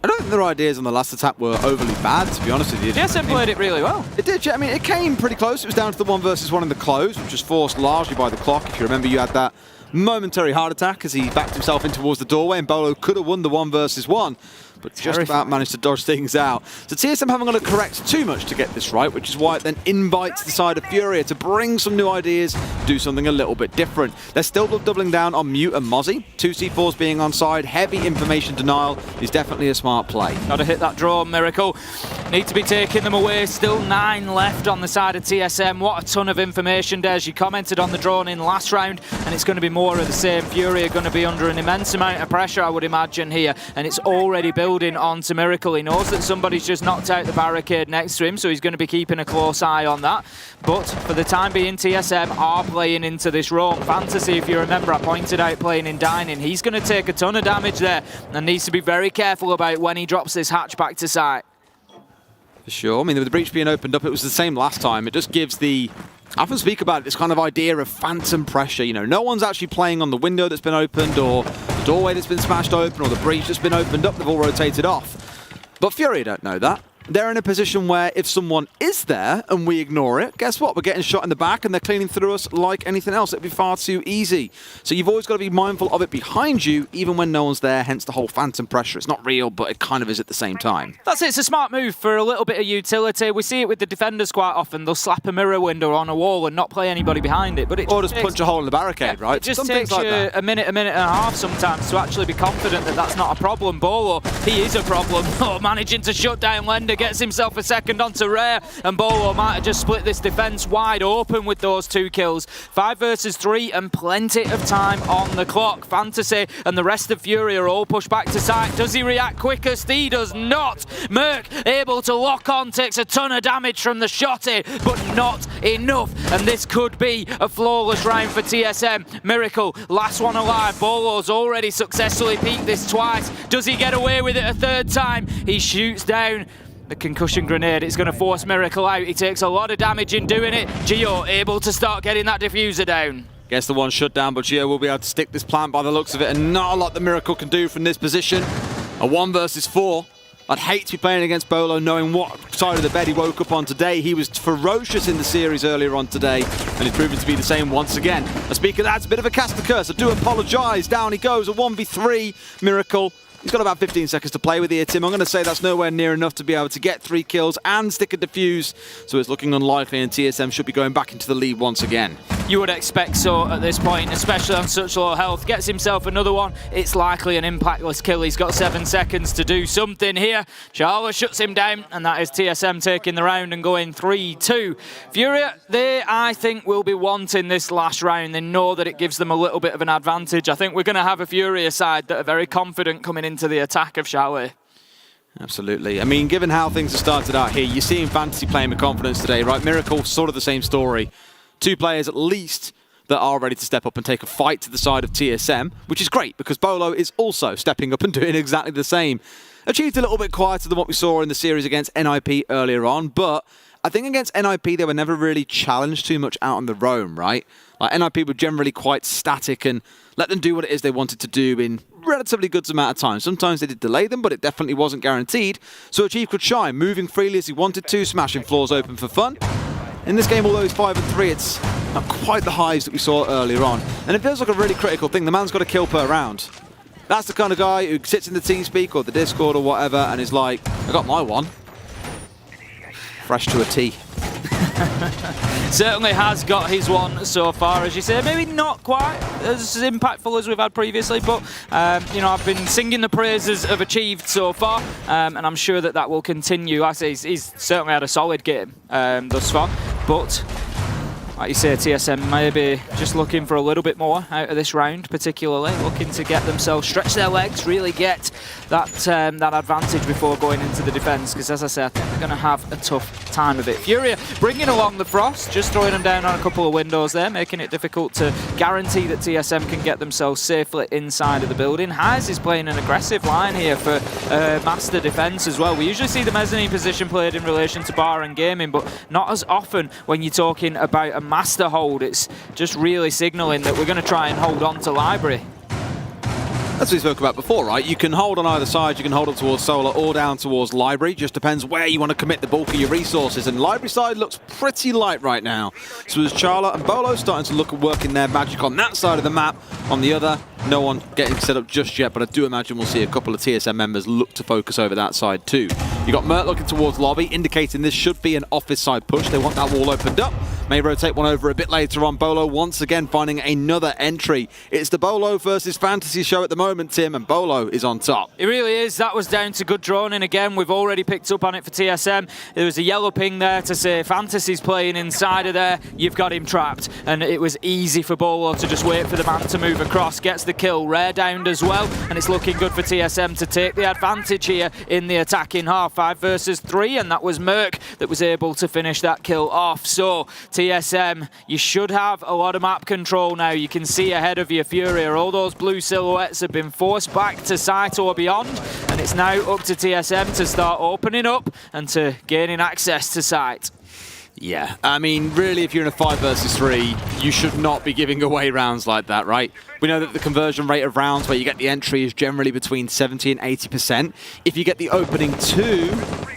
S15: I don't think their ideas on the last attack were overly bad, to be honest with you.
S17: TSM played it really well.
S15: It did, yeah. I mean, it came pretty close. It was down to the 1 versus 1 in the close, which was forced largely by the clock. If you remember, you had that momentary heart attack as he backed himself in towards the doorway, and Bolo could have won the 1 versus 1. but just about managed to dodge things out. So TSM haven't got to correct too much to get this right, which is why it then invites the side of FURIA to bring some new ideas, do something a little bit different. They're still doubling down on Mute and Mozzie. 2 C4s being on side, heavy information denial is definitely a smart play.
S17: Got to hit that drone, Miracle. Need to be taking them away. Still 9 left on the side of TSM. What a ton of information, Des. You commented on the drone in last round, and it's going to be more of the same. FURIA going to be under an immense amount of pressure, I would imagine, here, and it's already building onto Miracle. He knows that somebody's just knocked out the barricade next to him, so he's going to be keeping a close eye on that. But for the time being, TSM are playing into this roam. Fantasy, if you remember, I pointed out playing in Dining. He's going to take a ton of damage there and needs to be very careful about when he drops this hatch back to site.
S15: For sure. I mean, with the breach being opened up, it was the same last time. It just gives the... I often speak about this kind of idea of phantom pressure. You know, no one's actually playing on the window that's been opened or the doorway that's been smashed open or the breach that's been opened up. They've all rotated off. But FURIA don't know that. They're in a position where if someone is there and we ignore it, guess what? We're getting shot in the back and they're cleaning through us like anything else. It'd be far too easy. So you've always got to be mindful of it behind you, even when no one's there, hence the whole phantom pressure. It's not real, but it kind of is at the same time.
S17: That's it. It's a smart move for a little bit of utility. We see it with the defenders quite often. They'll slap a mirror window on a wall and not play anybody behind it. But it
S15: or just punch a hole in the barricade, right?
S17: It just
S15: Some
S17: takes
S15: things like
S17: you
S15: that.
S17: a minute and a half sometimes to actually be confident that that's not a problem. Bolo, he is a problem. Managing to shut down Lender, gets himself a second onto Rare, and Bolo might have just split this defense wide open with those 2 kills. 5 versus 3 and plenty of time on the clock. Fantasy and the rest of FURIA are all pushed back to site. Does he react quickest? He does not. Merc able to lock on, takes a ton of damage from the shotty, but not enough. And this could be a flawless round for TSM. Miracle, last one alive. Bolo's already successfully peaked this twice. Does he get away with it a 3rd time? He shoots down the concussion grenade. It's going to force Miracle out. He takes a lot of damage in doing it. Gio able to start getting that diffuser down.
S15: Gets the one shut down, but Gio will be able to stick this plant by the looks of it, and not a lot the Miracle can do from this position. A 1 versus 4. I'd hate to be playing against Bolo knowing what side of the bed he woke up on today. He was ferocious in the series earlier on today, and he's proven to be the same once again. A speaker that's a bit of a cast of curse. I do apologise. Down he goes, a 1v3 Miracle. He's got about 15 seconds to play with here, Tim. I'm going to say that's nowhere near enough to be able to get 3 kills and stick a defuse, so it's looking unlikely, and TSM should be going back into the lead once again.
S17: You would expect so at this point, especially on such low health. Gets himself another one. It's likely an impactless kill. He's got 7 seconds to do something here. Charla shuts him down, and that is TSM taking the round and going 3-2. FURIA, they, I think, will be wanting this last round. They know that it gives them a little bit of an advantage. I think we're going to have a FURIA side that are very confident coming into the attack of Xiaowei.
S15: Absolutely. I mean, given how things have started out here, you're seeing Fantasy playing with confidence today, right? Miracle, sort of the same story. 2 players at least that are ready to step up and take a fight to the side of TSM, which is great because Bolo is also stepping up and doing exactly the same. Achieved a little bit quieter than what we saw in the series against NIP earlier on, but I think against NIP they were never really challenged too much out on the roam, right? Like NIP were generally quite static and let them do what it is they wanted to do in relatively good amount of time. Sometimes they did delay them, but it definitely wasn't guaranteed. So Achieve could shine, moving freely as he wanted to, smashing floors open for fun. In this game, although he's 5-3, it's not quite the highs that we saw earlier on. And it feels like a really critical thing. The man's got a kill per round. That's the kind of guy who sits in the TeamSpeak or the Discord or whatever and is like, I got my one. Fresh to a T.
S17: Certainly has got his one so far, as you say. Maybe not quite as impactful as we've had previously, but you know, I've been singing the praises of Achieved so far, and I'm sure that that will continue. I say he's certainly had a solid game thus far, but like you say, TSM maybe just looking for a little bit more out of this round, particularly looking to get themselves, stretch their legs, really get that that advantage before going into the defence, because as I say, I think they're going to have a tough time of it. FURIA bringing along the frost, just throwing them down on a couple of windows there, making it difficult to guarantee that TSM can get themselves safely inside of the building. Haz is playing an aggressive line here for master defence as well. We usually see the mezzanine position played in relation to bar and gaming, but not as often when you're talking about a master hold. It's just really signalling that we're going to try and hold on to Library.
S15: That's what we spoke about before, right? You can hold on either side, you can hold it towards Solar or down towards Library, just depends where you want to commit the bulk of your resources, and Library side looks pretty light right now. So as Charla and Bolo starting to look at working their magic on that side of the map, on the other, No one getting set up just yet, but I do imagine we'll see a couple of TSM members look to focus over that side too. You got Mert looking towards lobby, indicating this should be an office side push. They want that wall opened up. May rotate one over a bit later on. Bolo once again finding another entry. It's the Bolo versus Fantasy show at the moment, Tim, and Bolo is on top.
S17: It really is. That was down to good droning again. We've already picked up on it for TSM. There was a yellow ping there to say Fantasy's playing inside of there. You've got him trapped. And it was easy for Bolo to just wait for the man to move across. Gets the kill. Rare downed as well. And it's looking good for TSM to take the advantage here in the attacking half. 5 versus 3. And that was Merc that was able to finish that kill off. So TSM, you should have a lot of map control now. You can see ahead of you FURIA. All those blue silhouettes have been forced back to site or beyond, and it's now up to TSM to start opening up and to gaining access to site.
S15: Yeah, I mean, really, if you're in a 5 versus 3, you should not be giving away rounds like that, right? We know that the conversion rate of rounds where you get the entry is generally between 70 and 80%. If you get the opening 2,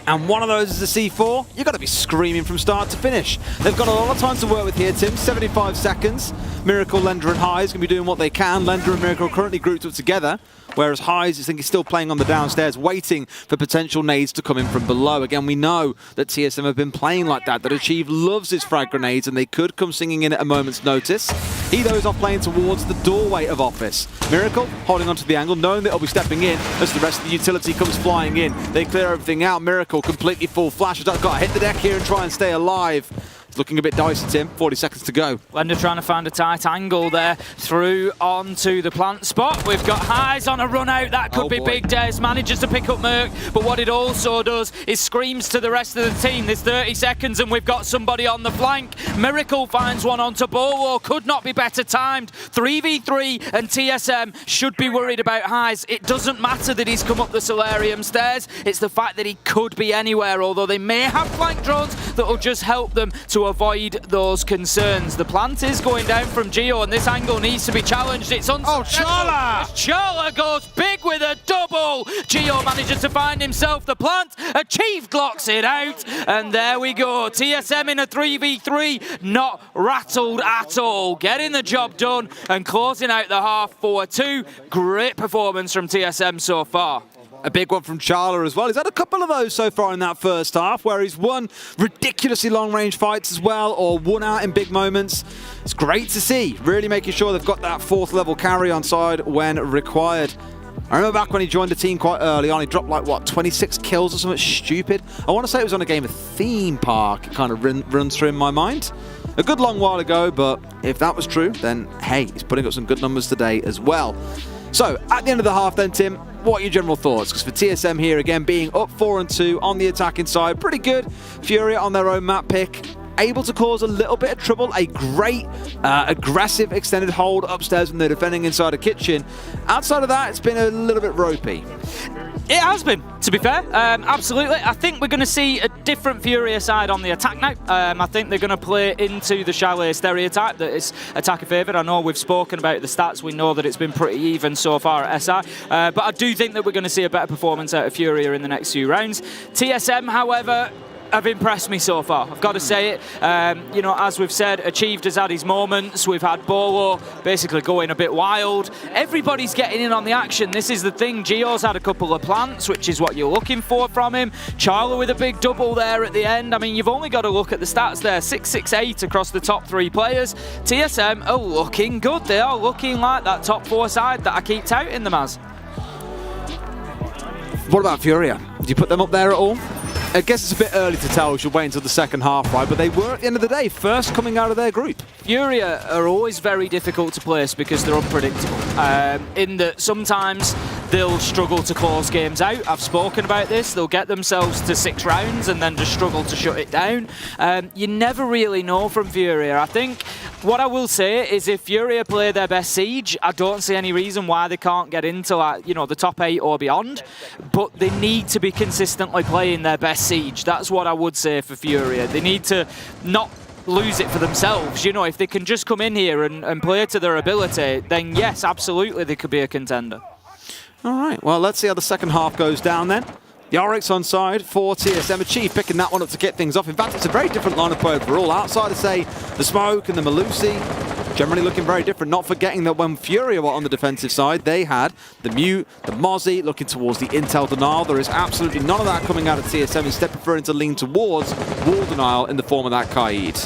S15: and one of those is a C4, you've got to be screaming from start to finish. They've got a lot of time to work with here, Tim. 75 seconds. Miracle, Lender, and Highs can be doing what they can. Lender and Miracle are currently grouped up together, whereas Highs, I think, is still playing on the downstairs, waiting for potential nades to come in from below. Again, we know that TSM have been playing like that Achieve loves his frag grenades, and they could come singing in at a moment's notice. He, though, is off playing towards the doorway of office. Miracle holding onto the angle, knowing that he'll be stepping in as the rest of the utility comes flying in. They clear everything out. Miracle completely full flash. Has got to hit the deck here and try and stay alive. It's looking a bit dicey, Tim. 40 seconds to go.
S17: Lender trying to find a tight angle there through onto the plant spot. We've got Highs on a run out. That could be big days. Manages to pick up Merc, but what it also does is screams to the rest of the team. There's 30 seconds and we've got somebody on the flank. Miracle finds one onto Bolo. Could not be better timed. 3v3 and TSM should be worried about Highs. It doesn't matter that he's come up the solarium stairs. It's the fact that he could be anywhere, although they may have flank drones that will just help them to avoid those concerns. The plant is going down from Geo, and this angle needs to be challenged. It's unsuccessful.
S15: Chala!
S17: Chala goes big with a double. Geo manages to find himself the plant. Achieve blocks it out, and there we go. TSM in a 3v3, not rattled at all. Getting the job done and closing out the half 4-2. Great performance from TSM so far.
S15: A big one from Chala as well. He's had a couple of those so far in that first half, where he's won ridiculously long-range fights as well, or won out in big moments. It's great to see, really making sure they've got that 4th level carry on side when required. I remember back when he joined the team quite early on, he dropped like, what, 26 kills or something stupid? I want to say it was on a game of Theme Park. It kind of runs through in my mind. A good long while ago, but if that was true, then hey, he's putting up some good numbers today as well. So, at the end of the half then, Tim, what are your general thoughts? Because for TSM here, again, being up 4-2 on the attacking side, pretty good. FURIA on their own map pick, able to cause a little bit of trouble. A great, aggressive extended hold upstairs when they're defending inside a kitchen. Outside of that, it's been a little bit ropey.
S17: It has been, to be fair. Absolutely. I think we're going to see a different FURIA side on the attack now. I think they're going to play into the Chalet stereotype that is attacker favoured. I know we've spoken about the stats. We know that it's been pretty even so far at SI. But I do think that we're going to see a better performance out of FURIA in the next few rounds. TSM, however, have impressed me so far. I've got to say it. You know, as we've said, Achieved has had his moments. We've had Bolo basically going a bit wild. Everybody's getting in on the action. This is the thing. Geo's had a couple of plants, which is what you're looking for from him. Charla with a big double there at the end. I mean, you've only got to look at the stats there. 6-6-8 across the top 3 players. TSM are looking good. They are looking like that top 4 side that I keep touting them as.
S15: What about FURIA? Do you put them up there at all? I guess it's a bit early to tell. We should wait until the second half, right? But they were, at the end of the day, first coming out of their group.
S17: FURIA are always very difficult to place because they're unpredictable. In that sometimes they'll struggle to close games out. I've spoken about this. They'll get themselves to 6 rounds and then just struggle to shut it down. You never really know from FURIA. I think what I will say is if FURIA play their best Siege, I don't see any reason why they can't get into, like, you know, the top 8 or beyond. But they need to be consistently playing their best Siege. That's what I would say for FURIA. They need to not lose it for themselves. You know, if they can just come in here and play to their ability, then yes, absolutely, they could be a contender.
S15: All right, well, let's see how the second half goes down then. The Oryx on side for TSM. Achieve picking that one up to get things off. In fact, it's a very different lineup overall. Outside of, say, the Smoke and the Malusi, generally looking very different. Not forgetting that when FURIA were on the defensive side, they had the Mute, the Mozzie looking towards the Intel denial. There is absolutely none of that coming out of TSM, instead preferring to lean towards wall denial in the form of that Kaid.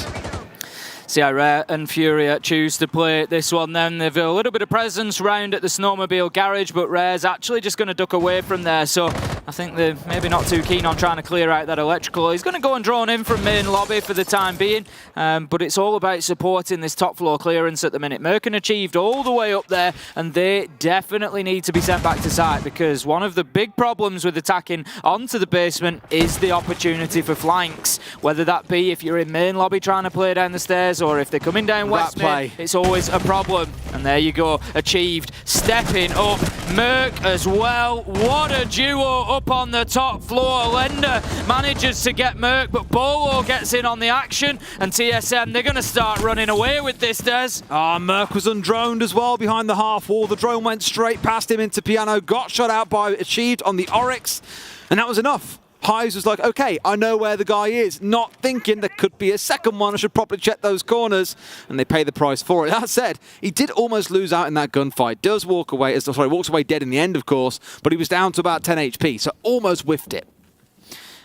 S17: See how Rare and FURIA choose to play this one then. They've a little bit of presence round at the snowmobile garage, but Rare's actually just going to duck away from there. So I think they're maybe not too keen on trying to clear out that electrical. He's going to go and drone in from main lobby for the time being, but it's all about supporting this top floor clearance at the minute. Merkin achieved all the way up there, and they definitely need to be sent back to site, because one of the big problems with attacking onto the basement is the opportunity for flanks, whether that be if you're in main lobby trying to play down the stairs, or if they're coming down West Main, it's always a problem. And there you go, achieved. Stepping up, Merc as well. What a duo up on the top floor. Lender manages to get Merc, but Bolo gets in on the action, and TSM, they're going to start running away with this, Des.
S15: Merc was undroned as well behind the half wall. The drone went straight past him into Piano, got shot out by Achieved on the Oryx, and that was enough. Hives was like, okay, I know where the guy is, not thinking there could be a second one. I should probably check those corners, and they pay the price for it. That said, he did almost lose out in that gunfight. Does walk away, walks away dead in the end, of course, but he was down to about 10 HP, so almost whiffed it.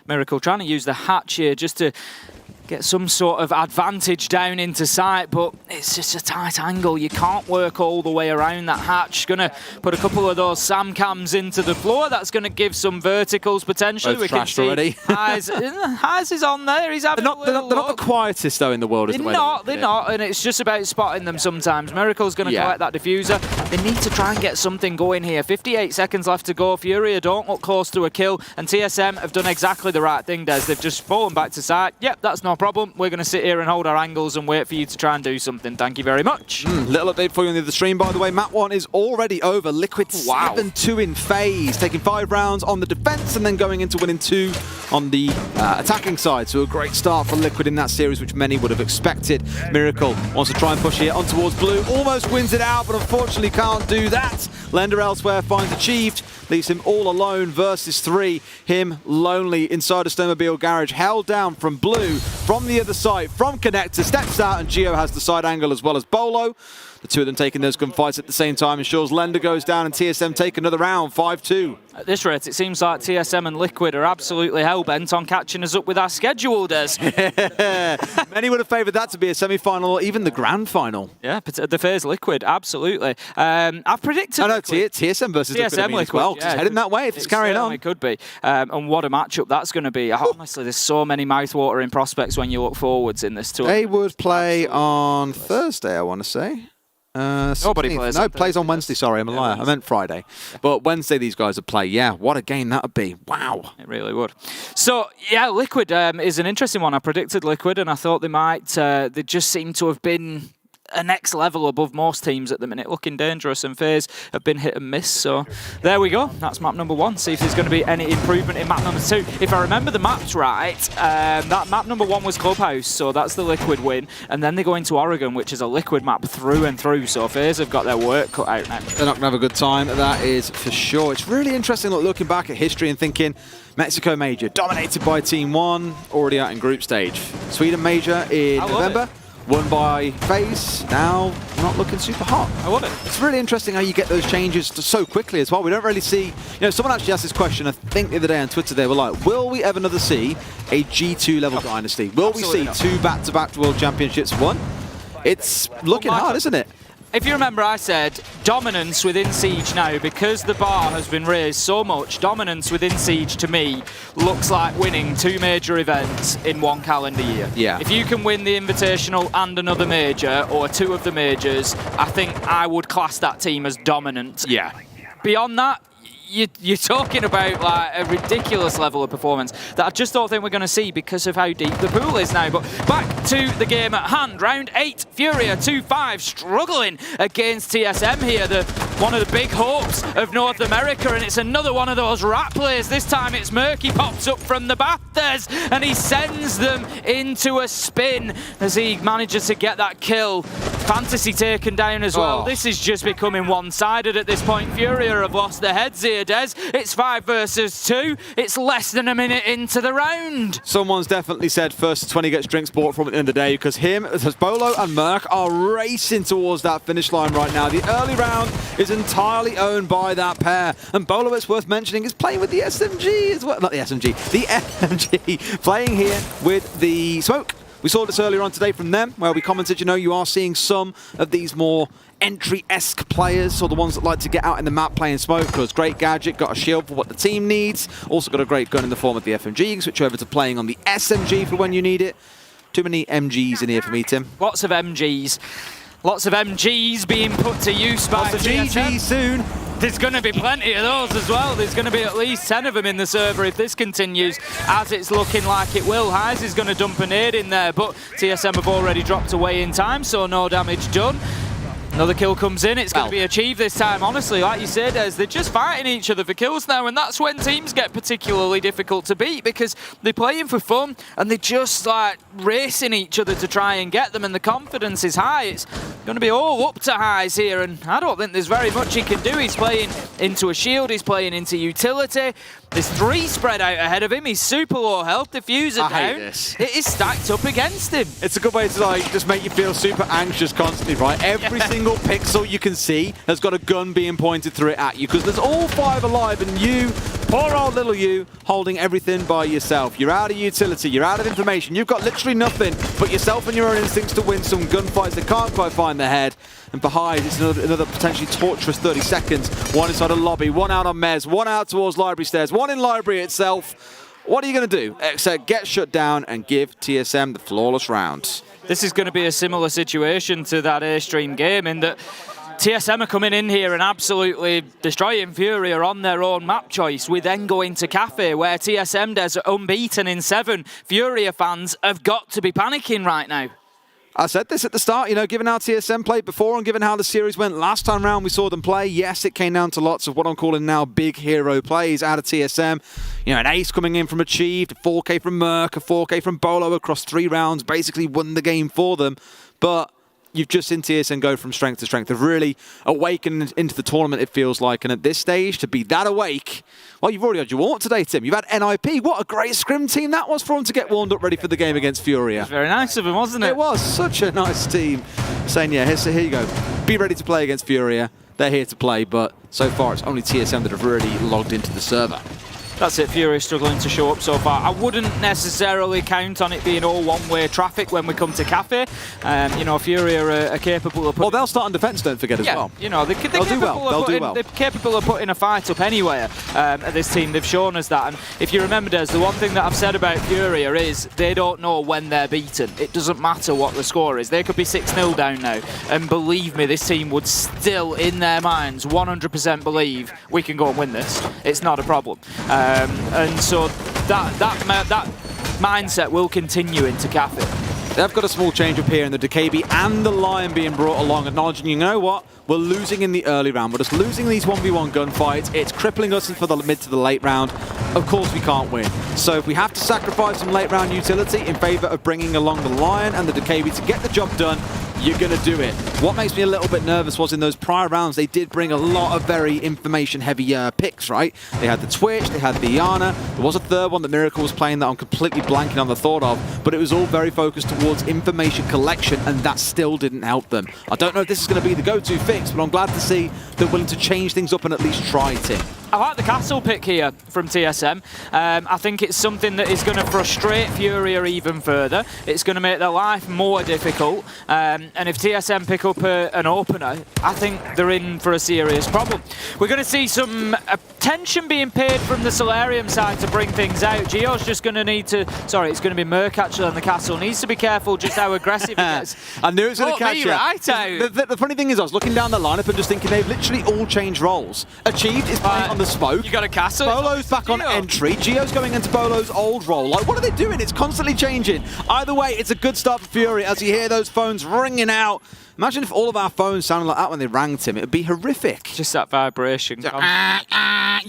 S17: Miracle trying to use the hatch here just to get some sort of advantage down into sight, but it's just a tight angle. You can't work all the way around that hatch. Gonna put a couple of those SAM cams into the floor. That's gonna give some verticals potentially.
S15: Both
S17: we can see
S15: already.
S17: Highs is on there. He's having
S15: they're not the quietest though in the world.
S17: They're not, and it's just about spotting them sometimes. Miracle's gonna collect that diffuser. They need to try and get something going here. 58 seconds left to go. FURIA don't look close to a kill, and TSM have done exactly the right thing, Des. They've just fallen back to site. Yep, that's no problem. We're going to sit here and hold our angles and wait for you to try and do something. Thank you very much.
S15: Little update for you on the other stream, by the way. Map 1 is already over. Liquid 7-2 in Faze, taking 5 rounds on the defense and then going into winning 2 on the attacking side. So a great start for Liquid in that series, which many would have expected. Miracle wants to try and push here on towards Blue. Almost wins it out, but unfortunately can't do that. Lender elsewhere finds Achieved. Leaves him all alone versus 3. Him lonely inside a snowmobile garage, held down from Blue, from the other side, from Connector, steps out, and Gio has the side angle as well as Bolo. The two of them taking those gunfights at the same time ensures Lender goes down and TSM take another round, 5-2.
S17: At this rate, it seems like TSM and Liquid are absolutely hell-bent on catching us up with our schedule, Des.
S15: Many would have favoured that to be a semi-final or even the grand final.
S17: Yeah, the Faze Liquid, absolutely. I've predicted
S15: TSM versus TSM Liquid as well. Yeah, it's heading that way if it's carrying on.
S17: It could be. And what a matchup that's going to be. Honestly, there's so many mouth-watering prospects when you look forwards in this tour.
S15: They would play on Thursday, I want to say.
S17: Nobody plays.
S15: No, plays on Wednesday. Sorry, I'm a liar. I meant Friday. But Wednesday, these guys would play. Yeah, what a game that would be. Wow.
S17: It really would. So, yeah, Liquid is an interesting one. I predicted Liquid, and I thought they might. They just seem to have been a next level above most teams at the minute, looking dangerous, and Faze have been hit and miss. So there we go. That's map number 1. See if there's going to be any improvement in map number 2. If I remember the maps right, that map number 1 was Clubhouse, so that's the Liquid win. And then they go into Oregon, which is a Liquid map through and through. So Faze have got their work cut out now.
S15: They're not going to have a good time, that is for sure. It's really interesting looking back at history and thinking Mexico Major, dominated by Team 1, already out in group stage. Sweden Major in November. Won by Faze, now not looking super hot.
S17: I love it.
S15: It's really interesting how you get those changes so quickly as well. We don't really see, someone actually asked this question, I think the other day on Twitter, they were like, will we ever see a G2 level dynasty? Will we see 2 back-to-back World Championships won? It's looking hard, isn't it?
S17: If you remember, I said dominance within Siege now, because the bar has been raised so much, dominance within Siege to me looks like winning 2 major events in 1 calendar year.
S15: Yeah.
S17: If you can win the Invitational and another major, or 2 of the majors, I think I would class that team as dominant.
S15: Yeah.
S17: Beyond that, you're talking about like a ridiculous level of performance that I just don't think we're going to see because of how deep the pool is now. But back to the game at hand. Round 8, FURIA 2-5, struggling against TSM here. One of the big hopes of North America, and it's another one of those rat plays. This time it's Murky pops up from the Bathers, and he sends them into a spin as he manages to get that kill. Fantasy taken down as well. This is just becoming one-sided at this point. FURIA have lost their heads here, Des. It's 5 versus 2. It's less than a minute into the round.
S15: Someone's definitely said first to 20 gets drinks bought from at the end of the day, because Bolo and Merc are racing towards that finish line right now. The early round is entirely owned by that pair. And Bolo, it's worth mentioning, is playing with the SMG as well. Not the SMG, the FMG. Playing here with the Smoke. We saw this earlier on today from them, where we commented, you know, you are seeing some of these more entry-esque players, or the ones that like to get out in the map playing Smoke, because great gadget, got a shield for what the team needs, also got a great gun in the form of the FMG. You can switch over to playing on the SMG for when you need it. Too many MGs in here for me, Tim.
S17: Lots of MGs. Lots of MGs being put to use by
S15: lots of GGs soon.
S17: There's going to be plenty of those as well. There's going to be at least 10 of them in the server if this continues as it's looking like it will. Hyze is going to dump a nade in there, but TSM have already dropped away in time, so no damage done. Another kill comes in. It's going to be achieved this time, honestly. Like you said, as they're just fighting each other for kills now, and that's when teams get particularly difficult to beat, because they're playing for fun and they're just like racing each other to try and get them, and the confidence is high. It's going to be all up to Hyze here, and I don't think there's very much he can do. He's playing into a shield, he's playing into utility. There's 3 spread out ahead of him. He's super low health. Diffuser down.
S15: hate this.
S17: It is stacked up against him.
S15: It's a good way to like just make you feel super anxious constantly, right? Every single pixel you can see has got a gun being pointed through it at you, because there's all 5 alive, and you, poor old little you, holding everything by yourself. You're out of utility, you're out of information, you've got literally nothing but yourself and your own instincts to win some gunfights that can't quite find their head. And behind, it's another potentially torturous 30 seconds. One inside a lobby, one out on Mez, one out towards library stairs, one in library itself. What are you going to do except get shut down and give TSM the flawless round?
S17: This is going to be a similar situation to that Airstream game, in that TSM are coming in here and absolutely destroying FURIA on their own map choice. We then go into Cafe, where TSM does unbeaten in 7. FURIA fans have got to be panicking right now.
S15: I said this at the start, you know, given how TSM played before and given how the series went last time round, we saw them play. Yes, it came down to lots of what I'm calling now big hero plays out of TSM. You know, an ace coming in from Achieved, a 4K from Merc, a 4K from Bolo across 3 rounds, basically won the game for them. But you've just seen TSM go from strength to strength. They've really awakened into the tournament, it feels like. And at this stage, to be that awake, well, you've already had your warm-up today, Tim. You've had NIP. What a great scrim team that was for them to get warmed up ready for the game against FURIA.
S17: It was very nice of them, wasn't it?
S15: It was such a nice team. Saying, yeah, here you go. Be ready to play against FURIA. They're here to play, but so far it's only TSM that have really logged into the server.
S17: That's it, FURIA struggling to show up so far. I wouldn't necessarily count on it being all one-way traffic when we come to Cafe. You know, FURIA are capable of...
S15: Well, they'll start on defence, don't forget, as well.
S17: You know, they'll do well. They're capable of putting a fight up anywhere at this team. They've shown us that. And if you remember, Des, the one thing that I've said about FURIA is they don't know when they're beaten. It doesn't matter what the score is. They could be 6-0 down now. And believe me, this team would still, in their minds, 100% believe we can go and win this. It's not a problem. And so that mindset will continue into Cafe.
S15: They've got a small change up here in the DKB and the Lion being brought along, acknowledging, you know what, we're losing in the early round. We're just losing these 1v1 gunfights. It's crippling us for the mid to the late round. Of course we can't win. So if we have to sacrifice some late round utility in favour of bringing along the Lion and the DKB to get the job done, you're going to do it. What makes me a little bit nervous was in those prior rounds, they did bring a lot of very information-heavy picks, right? They had the Twitch, they had the Iana. There was a third one that Miracle was playing that I'm completely blanking on the thought of, but it was all very focused towards information collection, and that still didn't help them. I don't know if this is going to be the go-to fix, but I'm glad to see they're willing to change things up and at least try it.
S17: I like the castle pick here from TSM. I think it's something that is going to frustrate FURIA even further. It's going to make their life more difficult. And if TSM pick up an opener, I think they're in for a serious problem. We're going to see some attention being paid from the Solarium side to bring things out. Gio's just going to need to... Sorry, it's going to be Merc actually on the castle. Needs to be careful just how aggressive he is.
S15: I knew it was going to catch you.
S17: Right out.
S15: The funny thing is, I was looking down the lineup and just thinking they've literally all changed roles. Achieved is playing on the Smoke.
S17: You got a castle.
S15: Bolo's back on entry. Gio's going into Bolo's old role. Like, what are they doing? It's constantly changing. Either way, it's a good start for FURIA as you hear those phones ringing out. Imagine if all of our phones sounded like that when they rang, Tim. It would be horrific.
S17: Just that vibration.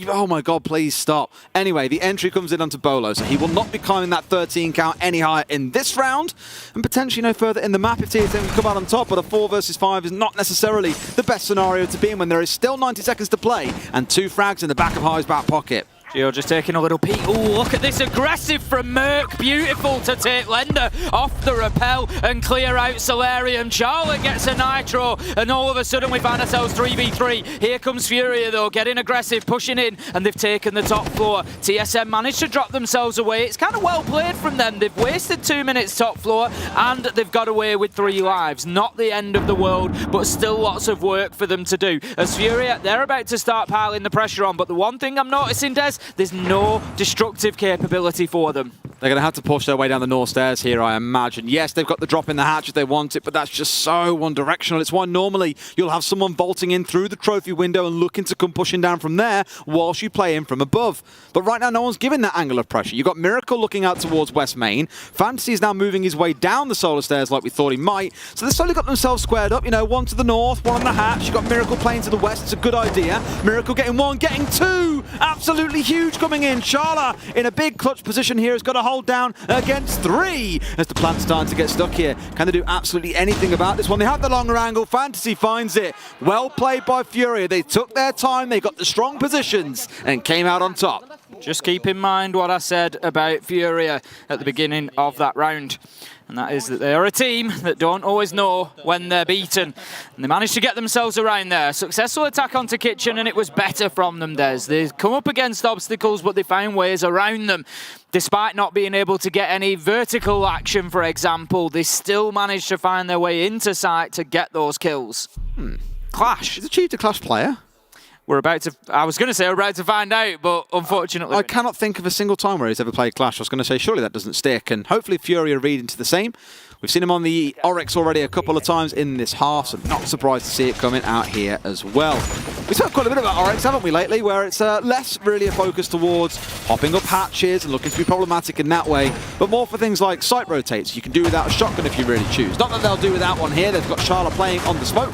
S15: Oh my god, please stop. Anyway, the entry comes in onto Bolo, so he will not be climbing that 13 count any higher in this round, and potentially no further in the map if TSM can come out on top, but a 4 versus 5 is not necessarily the best scenario to be in when there is still 90 seconds to play and 2 frags in the back of High's back pocket.
S17: Gio just taking a little peek. Oh, look at this aggressive from Merc. Beautiful to take Lender off the rappel and clear out Solarium. Charlotte gets a nitro, and all of a sudden we find ourselves 3v3. Here comes Furia though, getting aggressive, pushing in, and they've taken the top floor. TSM managed to drop themselves away. It's kind of well played from them. They've wasted 2 minutes top floor, and they've got away with 3 lives. Not the end of the world, but still lots of work for them to do. As Furia, they're about to start piling the pressure on, but the one thing I'm noticing, Des, there's no destructive capability for them.
S15: They're going to have to push their way down the north stairs here, I imagine. Yes, they've got the drop in the hatch if they want it, but that's just so one-directional. It's why normally you'll have someone vaulting in through the trophy window and looking to come pushing down from there whilst you play in from above. But right now, no one's giving that angle of pressure. You've got Miracle looking out towards West Main. Fantasy is now moving his way down the solar stairs like we thought he might. So they've slowly got themselves squared up. You know, one to the north, one on the hatch. You've got Miracle playing to the west. It's a good idea. Miracle getting 1, getting 2. Absolutely huge coming in. Sharla in a big clutch position here has got to hold down against 3 as the plant's starting to get stuck here. Can they do absolutely anything about this one? They have the longer angle. Fantasy finds it. Well played by Furia. They took their time. They got the strong positions and came out on top.
S17: Just keep in mind what I said about Furia at the beginning of that round. And that is that they are a team that don't always know when they're beaten. And they managed to get themselves around there. Successful attack onto Kitchen, and it was better from them, Des. They come up against obstacles, but they found ways around them. Despite not being able to get any vertical action, for example, they still managed to find their way into sight to get those kills. Clash.
S15: Is Achieved a Clash player?
S17: I was going to say we're about to find out, but unfortunately...
S15: I cannot think of a single time where he's ever played Clash. I was going to say, surely that doesn't stick, and hopefully Furia read into the same. We've seen him on the Oryx already a couple of times in this half, so not surprised to see it coming out here as well. We've spoken quite a bit about Oryx, haven't we, lately, where it's less really a focus towards hopping up hatches and looking to be problematic in that way, but more for things like site rotates. You can do without a shotgun if you really choose. Not that they'll do without one here. They've got Charlotte playing on the smoke,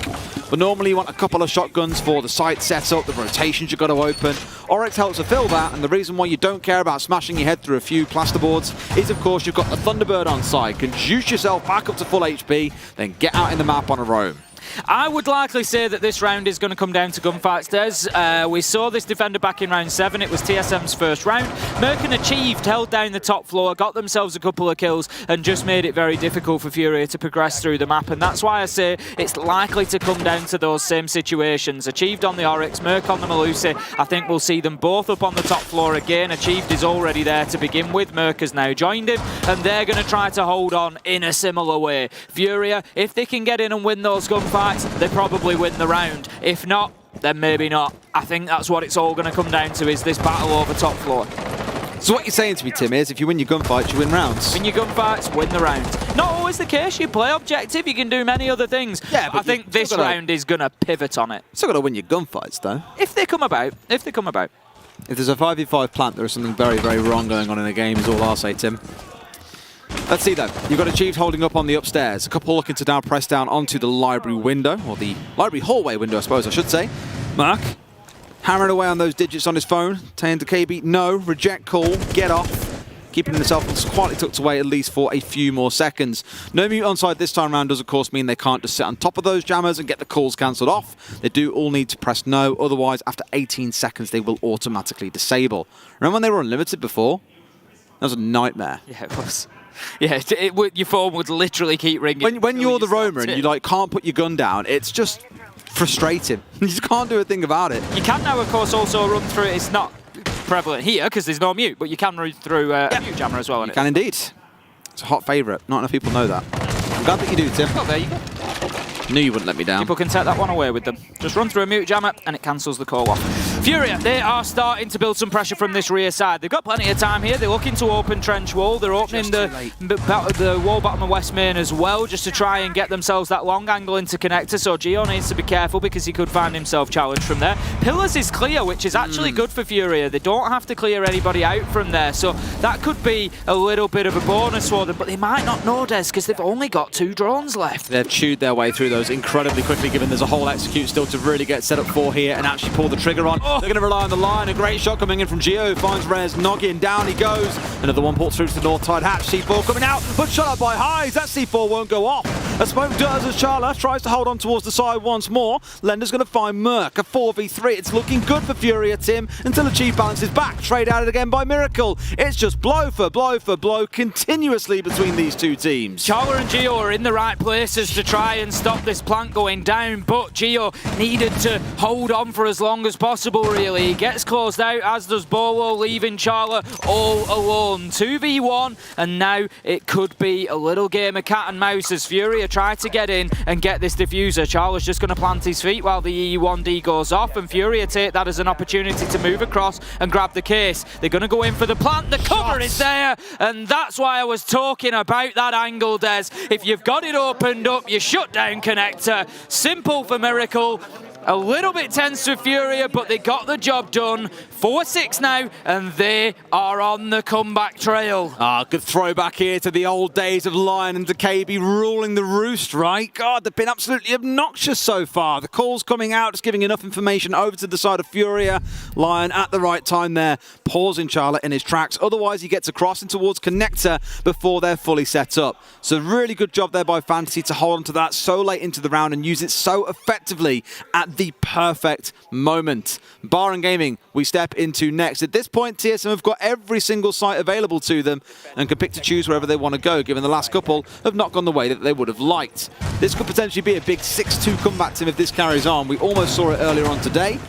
S15: but normally you want a couple of shotguns for the site setup, the rotations you've got to open. Oryx helps to fill that, and the reason why you don't care about smashing your head through a few plasterboards is, of course, you've got the Thunderbird on site. Can juice yourself back up to full HP, then get out in the map on a roam.
S17: I would likely say that this round is going to come down to gunfights, Des. We saw this defender back in round 7. It was TSM's first round. Merkin Achieved held down the top floor, got themselves a couple of kills, and just made it very difficult for Furia to progress through the map. And that's why I say it's likely to come down to those same situations. Achieved on the Oryx, Merc on the Malusi. I think we'll see them both up on the top floor again. Achieved is already there to begin with. Merc has now joined him, and they're going to try to hold on in a similar way. Furia, if they can get in and win those gunfights, they probably win the round. If not, then maybe not. I think that's what it's all going to come down to, is this battle over top floor.
S15: So what you're saying to me, Tim, is if you win your gunfights, you win rounds?
S17: Win your gunfights, win the round. Not always the case. You play objective, you can do many other things. Yeah, but I think this round is going to pivot on it.
S15: Still got to win your gunfights, though.
S17: If they come about. If they come about.
S15: If there's a 5v5 plant, there is something very, very wrong going on in the game, is all I'll say, Tim. Let's see, though. You've got Achieved holding up on the upstairs. A couple looking to now press down onto the library window, or the library hallway window, I suppose I should say. Mark, hammering away on those digits on his phone. Saying to KB, no, reject call, get off. Keeping himself quietly tucked away at least for a few more seconds. No mute onside this time around does, of course, mean they can't just sit on top of those jammers and get the calls cancelled off. They do all need to press no, otherwise, after 18 seconds, they will automatically disable. Remember when they were unlimited before? That was a nightmare.
S17: Yeah, it was. Yeah, your phone would literally keep ringing.
S15: When you're the roamer and you can't put your gun down, it's just frustrating. You just can't do a thing about it.
S17: You can now, of course, also run through it. It's not prevalent here because there's no mute, but you can run through a mute jammer as well.
S15: You can indeed. It's a hot favourite. Not enough people know that. I'm glad that you do, Tim.
S17: Oh, there you go.
S15: Knew you wouldn't let me down.
S17: People can take that one away with them. Just run through a mute jammer and it cancels the call off. Furia, they are starting to build some pressure from this rear side. They've got plenty of time here. They're looking to open trench wall. They're opening the wall bottom of West Main as well, just to try and get themselves that long angle interconnector. So Gio needs to be careful because he could find himself challenged from there. Pillars is clear, which is actually good for Furia. They don't have to clear anybody out from there. So that could be a little bit of a bonus for them. But they might not know, Des, because they've only got 2 drones left.
S15: They've chewed their way through those those incredibly quickly, given there's a whole execute still to really get set up for here and actually pull the trigger on. They're going to rely on the line. A great shot coming in from Gio, finds Rez, noggin, down he goes. Another one pulls through to the north side hatch. C4 coming out, but shot up by Highs. That C4 won't go off. A smoke does as Charla tries to hold on towards the side once more. Lender's going to find Merc, a 4v3. It's looking good for FURIA, Tim, until the Chief balances back. Trade out it again by Miracle. It's just blow for blow for blow continuously between these two teams.
S17: Charla and Gio are in the right places to try and stop this plant going down, but Gio needed to hold on for as long as possible, really. He gets closed out, as does Bolo, leaving Charla all alone. 2v1, and now it could be a little game of cat and mouse as FURIA try to get in and get this diffuser. Charla's just going to plant his feet while the E1D goes off, and FURIA take that as an opportunity to move across and grab the case. They're going to go in for the plant. The cover is there, and that's why I was talking about that angle, Des. If you've got it opened up, you shut down connector. Simple for Miracle. A little bit tense for FURIA, but they got the job done. 4-6 now, and they are on the comeback trail.
S15: Good throwback here to the old days of Lion and DKB ruling the roost, right? God, they've been absolutely obnoxious so far. The calls coming out, just giving enough information over to the side of FURIA. Lion at the right time there, pausing Charlotte in his tracks. Otherwise, he gets across and towards connector before they're fully set up. So really good job there by Fantasy to hold on to that so late into the round and use it so effectively at the perfect moment. Bar and Gaming, we step into next. At this point, TSM have got every single site available to them and can pick to choose wherever they want to go, given the last couple have not gone the way that they would have liked. This could potentially be a big 6-2 comeback, Tim, if this carries on. We almost saw it earlier on today,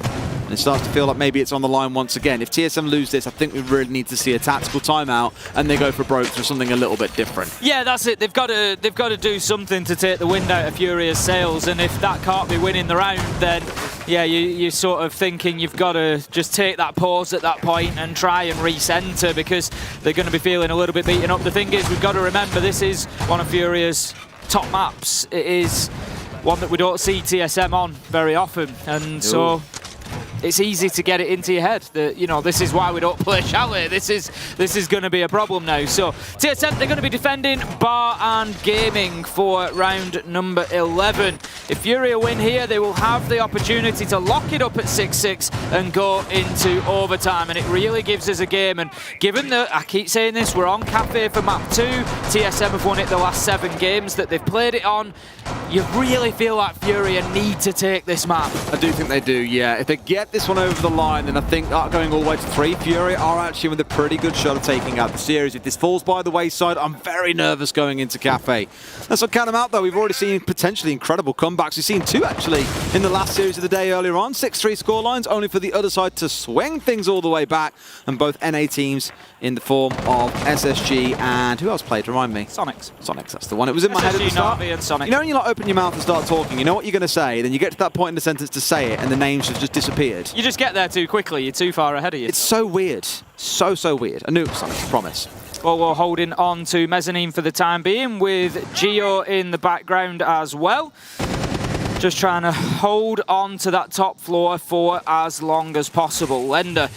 S15: and it starts to feel like maybe it's on the line once again. If TSM lose this, I think we really need to see a tactical timeout and they go for broke for something a little bit different.
S17: Yeah, that's it. They've got to do something to take the wind out of FURIA's sails, and if that can't be winning the round, then yeah, you're sort of thinking you've got to just take that pause at that point and try and recenter, because they're going to be feeling a little bit beaten up. The thing is, we've got to remember this is one of FURIA's top maps. It is one that we don't see TSM on very often, and so it's easy to get it into your head that, you know, this is why we don't play Chalet. This is going to be a problem now. So TSM, they're going to be defending Bar and Gaming for round number 11. If FURIA win here, they will have the opportunity to lock it up at 6-6 and go into overtime, and it really gives us a game. And given that, I keep saying this, we're on Cafe for map 2, TSM have won it the last 7 games that they've played it on, you really feel like FURIA need to take this map.
S15: I do think they do, yeah. If they get this one over the line, then I think going all the way to 3, FURIA are actually with a pretty good shot of taking out the series. If this falls by the wayside, I'm very nervous going into Cafe. Let's not count them out, though. We've already seen potentially incredible comebacks. We've seen 2, actually, in the last series of the day earlier on. 6-3 scorelines, only for the other side to swing things all the way back. And both NA teams in the form of SSG and... who else played? Remind me.
S17: Soniqs.
S15: Soniqs, that's the one. It was in my head at the start.
S17: Na'Vi and Soniqs.
S15: You know when you open your mouth and start talking, you know what you're going to say, then you get to that point in the sentence to say it, and the names have just disappeared.
S17: You just get there too quickly. You're too far ahead of you.
S15: It's so weird. So weird. A noob, Sonic, promise.
S17: Well, we're holding on to Mezzanine for the time being, with Gio in the background as well. Just trying to hold on to that top floor for as long as possible. Lender,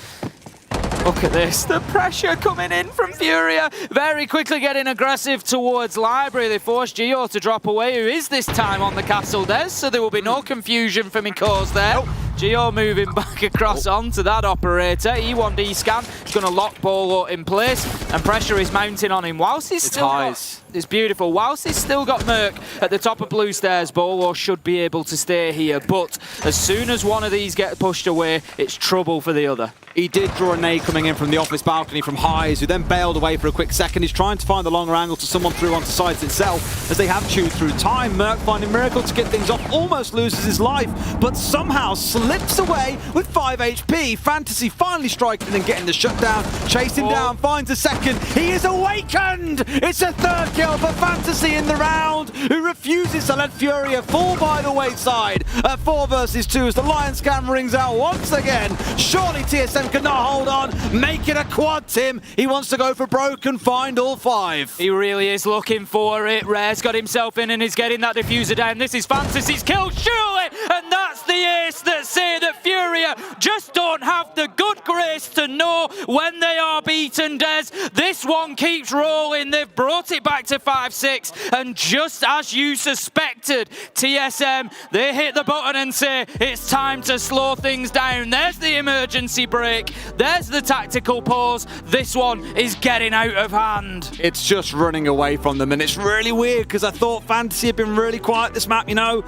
S17: look at this, the pressure coming in from FURIA. Very quickly getting aggressive towards Library. They force Gio to drop away, who is this time on the castle Des, so there will be no confusion for Mikos there. Nope. Gio moving back across onto that operator. E1D scan is going to lock Bolo in place, and pressure is mounting on him. Whilst he's still got, it's beautiful. Whilst he's still got Merc at the top of blue stairs, Bolo should be able to stay here. But as soon as one of these get pushed away, it's trouble for the other.
S15: He did draw a nade coming in from the office balcony from Highs, who then bailed away for a quick second. He's trying to find the longer angle to someone through onto sides itself, as they have chewed through time. Merc finding Miracle to get things off, almost loses his life, but somehow slips away with 5 HP. Fantasy finally striking and getting the shutdown. Chased him down, finds a second. He is awakened! It's a 3rd kill for Fantasy in the round, who refuses to let FURIA fall by the wayside. At 4 versus 2 as the Lion Scan rings out once again. Surely TSM cannot hold on. Make it a quad, Tim. He wants to go for broke and find all 5.
S17: He really is looking for it. Rare's got himself in and is getting that diffuser down. This is Fantasy's kill, surely! And that's That's the ace that say that FURIA just don't have the good grace to know when they are beaten, Des. This one keeps rolling. They've brought it back to 5-6, and just as you suspected, TSM, they hit the button and say, it's time to slow things down. There's the emergency brake. There's the tactical pause. This one is getting out of hand.
S15: It's just running away from them, and it's really weird because I thought Fantasy had been really quiet this map, you know.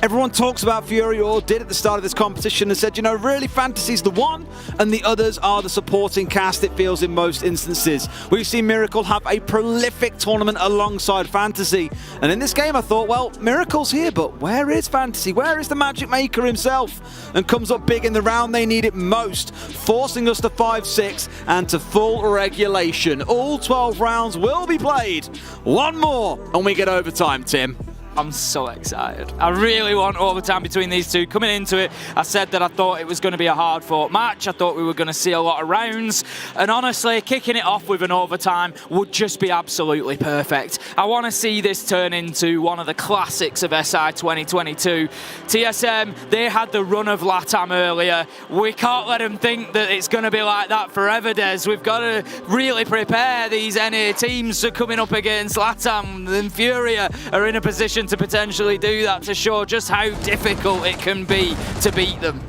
S15: Everyone talks about FURIA, or did at the start of this competition, and said, you know, really Fantasy's the one, and the others are the supporting cast, it feels, in most instances. We've seen Miracle have a prolific tournament alongside Fantasy, and in this game I thought, well, Miracle's here, but where is Fantasy? Where is the Magic Maker himself? And comes up big in the round they need it most, forcing us to 5-6 and to full regulation. All 12 rounds will be played. One more, and we get overtime, Tim.
S17: I'm so excited. I really want overtime between these two. Coming into it, I said that I thought it was going to be a hard-fought match. I thought we were going to see a lot of rounds. And honestly, kicking it off with an overtime would just be absolutely perfect. I want to see this turn into one of the classics of SI 2022. TSM, they had the run of LATAM earlier. We can't let them think that it's going to be like that forever, Des. We've got to really prepare these NA teams for coming up against LATAM. And FURIA are in a position to potentially do that, to show just how difficult it can be to beat them.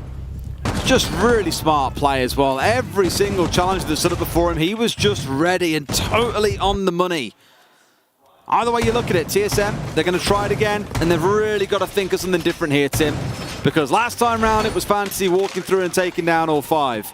S15: Just really smart play as well. Every single challenge that stood up before him, he was just ready and totally on the money. Either way you look at it, TSM, they're going to try it again, and they've really got to think of something different here, Tim. Because last time round it was Fantasy walking through and taking down all 5.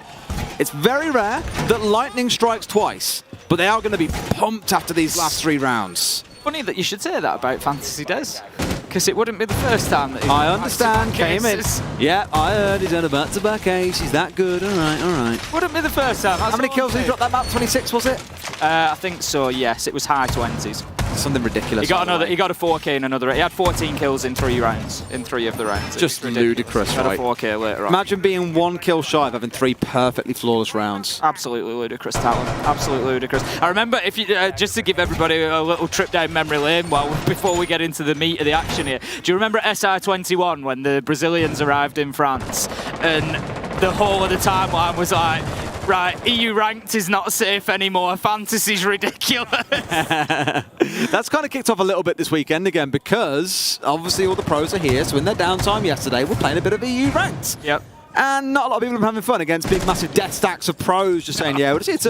S15: It's very rare that lightning strikes twice, but they are going to be pumped after these last 3 rounds.
S17: Funny that you should say that about Fantasy, Des, because it wouldn't be the first time that he's
S15: I understand, came in. Yeah, I heard he's had a back-to-back ace, he's that good, all right.
S17: Wouldn't be the first time.
S15: How many kills did he drop that map? 26, was it?
S17: I think so, yes, it was high 20s.
S15: Something ridiculous.
S17: He got a 4K in another. He had 14 kills in 3 rounds, in 3 of the rounds.
S15: Just ludicrous,
S17: right?
S15: right?
S17: Got a 4K later on.
S15: Imagine being 1 kill shy of having 3 perfectly flawless rounds.
S17: Absolutely ludicrous talent. Absolutely ludicrous. I remember, if you just to give everybody a little trip down memory lane before we get into the meat of the action here. Do you remember SI21 when the Brazilians arrived in France and the whole of the timeline was like, right, EU ranked is not safe anymore. Fantasy's ridiculous.
S15: That's kind of kicked off a little bit this weekend again because obviously all the pros are here. So in their downtime yesterday, we're playing a bit of EU ranked.
S17: Yep.
S15: And not a lot of people are having fun against big, massive death stacks of pros just saying, yeah, well, it's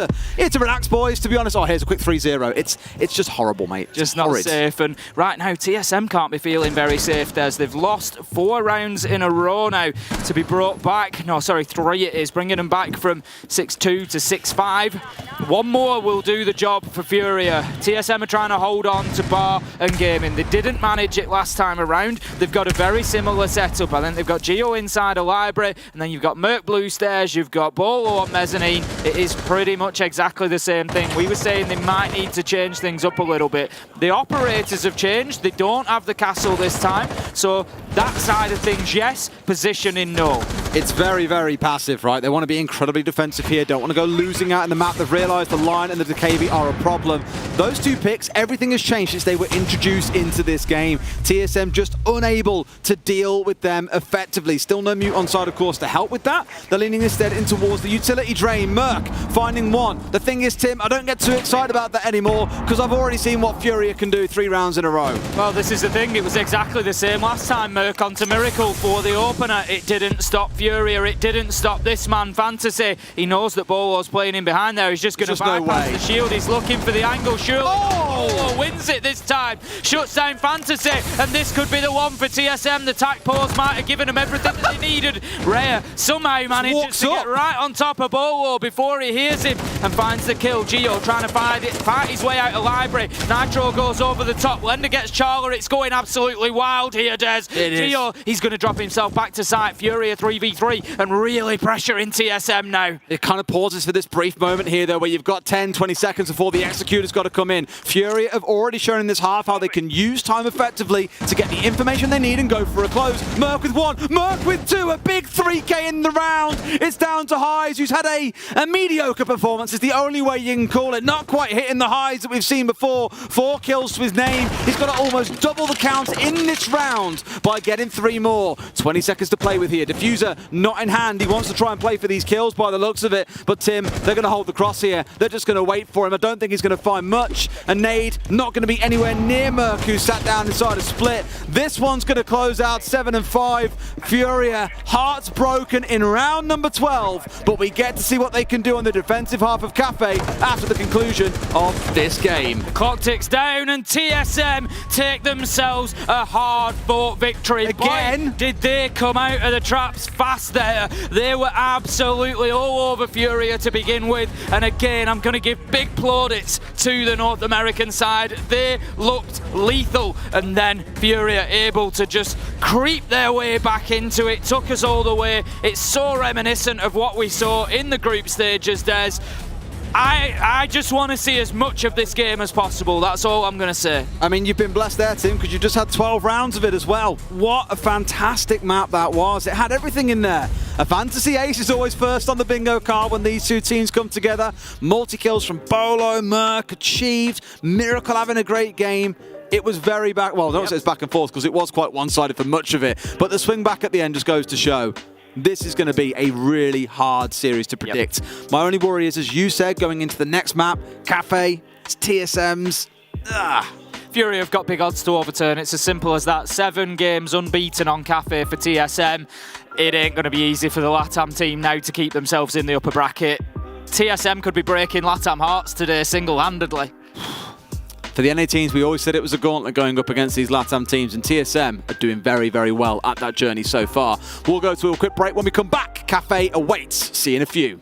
S15: a relax, boys, to be honest. Oh, here's a quick 3-0. It's just horrible, mate.
S17: Just not safe. And right now, TSM can't be feeling very safe, Des. They've lost 4 rounds in a row now to be brought back. No, sorry, 3 it is, bringing them back from 6-2 to 6-5. One more will do the job for FURIA. TSM are trying to hold on to Bar and Gaming. They didn't manage it last time around. They've got a very similar setup. I think they've got Geo inside a library, and then you've got Merc Blue stairs, you've got Bolo on mezzanine. It is pretty much exactly the same thing. We were saying they might need to change things up a little bit. The operators have changed. They don't have the castle this time. So that side of things, yes. Positioning, no.
S15: It's very, very passive, right? They want to be incredibly defensive here. Don't want to go losing out in the map. They've realised the line and the DKB are a problem. Those 2 picks, everything has changed since they were introduced into this game. TSM just unable to deal with them effectively. Still no mute on side, of course, to help with that. They're leaning instead in towards the utility drain. Merc finding 1. The thing is, Tim, I don't get too excited about that anymore because I've already seen what FURIA can do 3 rounds in a row.
S17: Well, this is the thing. It was exactly the same last time. Merc onto Miracle for the opener. It didn't stop FURIA. It didn't stop this man, Fantasy. He knows that Bolo's playing in behind there. He's just going to bypass the shield. He's looking for the angle. Surely Bolo wins it this time. Shuts down Fantasy, and this could be the one for TSM. The tac pause might have given him everything that they needed. Rare somehow manages to get right on top of Bolo before he hears him and finds the kill. Geo trying to fight his way out of library. Nitro goes over the top. Lender gets Charler. It's going absolutely wild here, Des. Geo, he's going to drop himself back to site. FURIA 3v3 and really pressuring TSM now.
S15: It kind of pauses for this brief moment here, though, where you've got 10, 20 seconds before the Executor's got to come in. FURIA FURIA have already shown in this half how they can use time effectively to get the information they need and go for a close. Merc with 1, Merc with 2, a big 3K in the round. It's down to Highs, who's had a mediocre performance, is the only way you can call it. Not quite hitting the highs that we've seen before. 4 kills to his name. He's got to almost double the count in this round by getting 3 more. 20 seconds to play with here. Diffuser not in hand. He wants to try and play for these kills by the looks of it. But Tim, they're going to hold the cross here. They're just going to wait for him. I don't think he's going to find much. A nade not going to be anywhere near Merc, who sat down inside a split. This one's going to close out 7-5. FURIA, hearts broken in round number 12. But we get to see what they can do on the defensive half of Cafe after the conclusion of this game.
S17: The clock ticks down and TSM take themselves a hard-fought victory.
S15: Again?
S17: Boy, did they come out of the traps fast there. They were absolutely all over FURIA to begin with. And again, I'm going to give big plaudits to the North American side. They looked lethal. And then FURIA able to just creep their way back into it. Took us all the way. It's so reminiscent of what we saw in the group stages, Des. I just want to see as much of this game as possible. That's all I'm going to say.
S15: I mean, you've been blessed there, Tim, because you just had 12 rounds of it as well. What a fantastic map that was. It had everything in there. A fantasy ace is always first on the bingo card when these two teams come together. Multi-kills from Bolo, Merc, Achieved, Miracle having a great game. It was very back, well, don't say it's back and forth because it was quite one-sided for much of it. But the swing back at the end just goes to show this is going to be a really hard series to predict. Yep. My only worry is, as you said, going into the next map, Cafe, it's TSM's.
S17: FURIA have got big odds to overturn. It's as simple as that. 7 games unbeaten on Cafe for TSM. It ain't going to be easy for the LATAM team now to keep themselves in the upper bracket. TSM could be breaking LATAM hearts today single-handedly.
S15: For the NA teams, we always said it was a gauntlet going up against these LATAM teams, and TSM are doing very, very well at that journey so far. We'll go to a quick break. When we come back, Cafe awaits. See you in a few.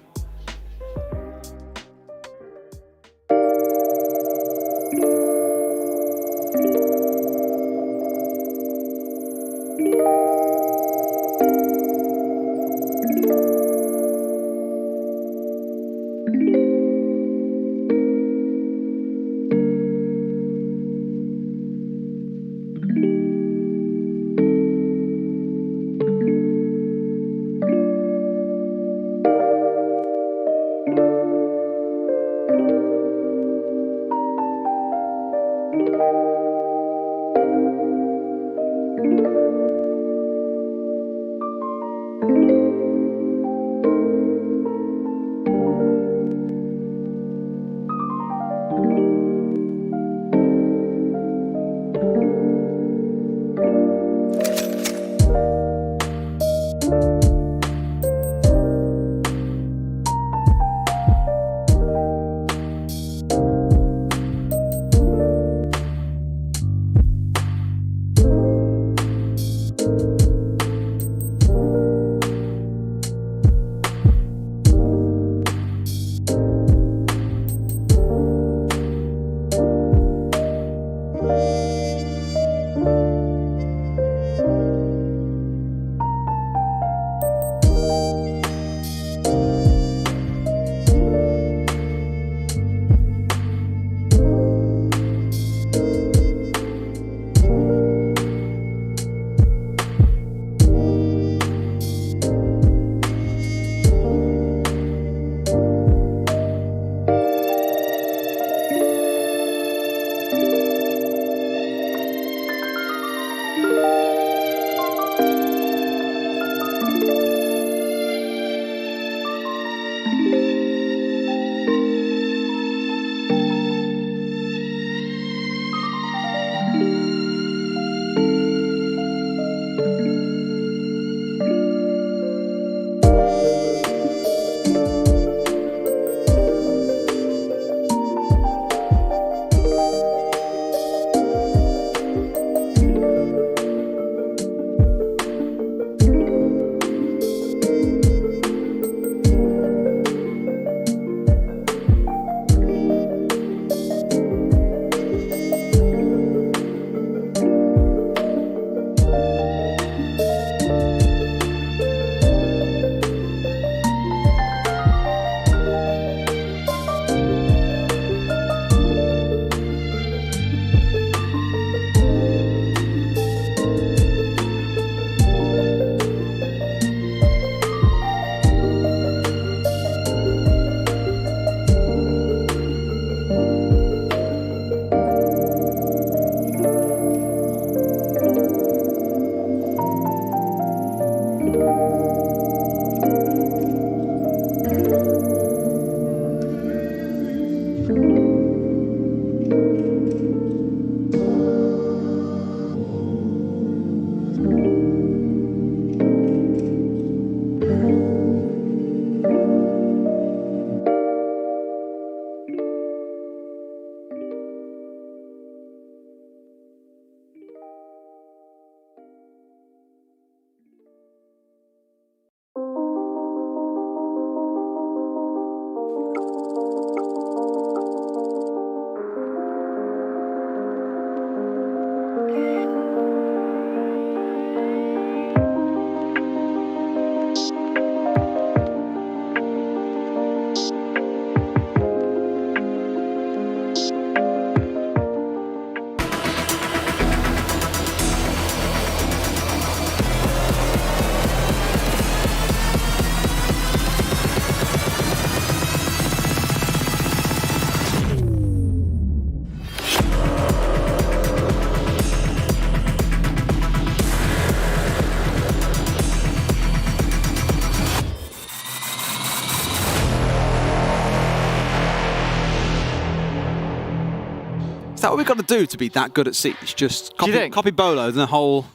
S15: what we've got to do to be that good at Siege? Just copy Bolo and the whole...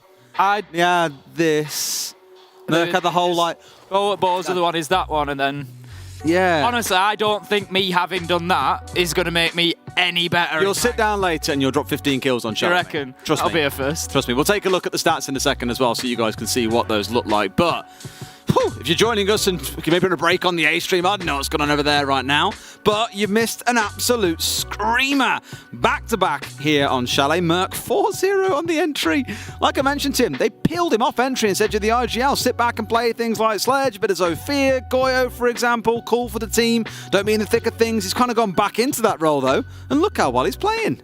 S15: this. Merc had the whole, like...
S17: Bo's the one is that one, and then...
S15: Yeah.
S17: Honestly, I don't think me having done that is going to make me any better.
S15: You'll sit down later and you'll drop 15 kills on Shadow.
S17: You reckon?
S15: Trust me.
S17: I'll be a first.
S15: Trust me. We'll take a look at the stats in a second as well so you guys can see what those look like. But... if you're joining us and we can maybe on a break on the A stream, I don't know what's going on over there right now, but you missed an absolute screamer. Back-to-back here on Chalet. Merc 4-0 on the entry. Like I mentioned, Tim, they peeled him off entry and said to the IGL, sit back and play things like Sledge, a bit of Zofia, Goyo, for example, cool for the team, don't be in the thick of things. He's kind of gone back into that role, though, and look how well he's playing.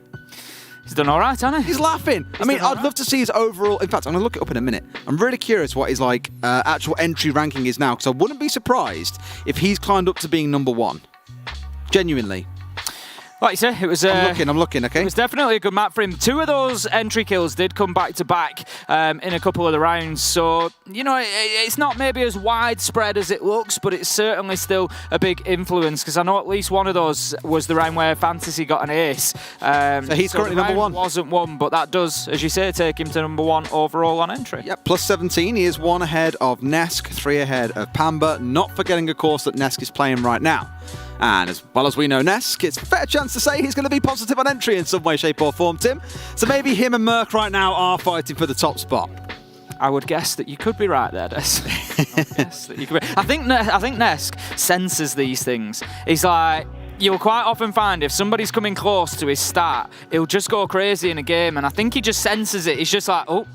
S17: He's done all right, hasn't he?
S15: He's laughing. I'd love to see his overall... In fact, I'm going to look it up in a minute. I'm really curious what his actual entry ranking is now, because I wouldn't be surprised if he's climbed up to being #1. Genuinely.
S17: Like you say, it was...
S15: I'm looking, okay?
S17: It was definitely a good map for him. 2 of those entry kills did come back-to-back in a couple of the rounds. So, you know, it's not maybe as widespread as it looks, but it's certainly still a big influence, because I know at least one of those was the round where Fantasy got an ace.
S15: So he's currently #1.
S17: Wasn't one, but that does, as you say, take him to #1 overall on entry.
S15: Yep, plus 17. He is 1 ahead of Nesk, 3 ahead of Pamba. Not forgetting, of course, that Nesk is playing right now. And as well as we know Nesk, it's a fair chance to say he's going to be positive on entry in some way, shape or form, Tim. So maybe him and Merc right now are fighting for the top spot.
S17: I would guess that you could be right there, Des. I think Nesk senses these things. He's like... You'll quite often find if somebody's coming close to his start, he'll just go crazy in a game, and I think he just senses it. He's just like, oh...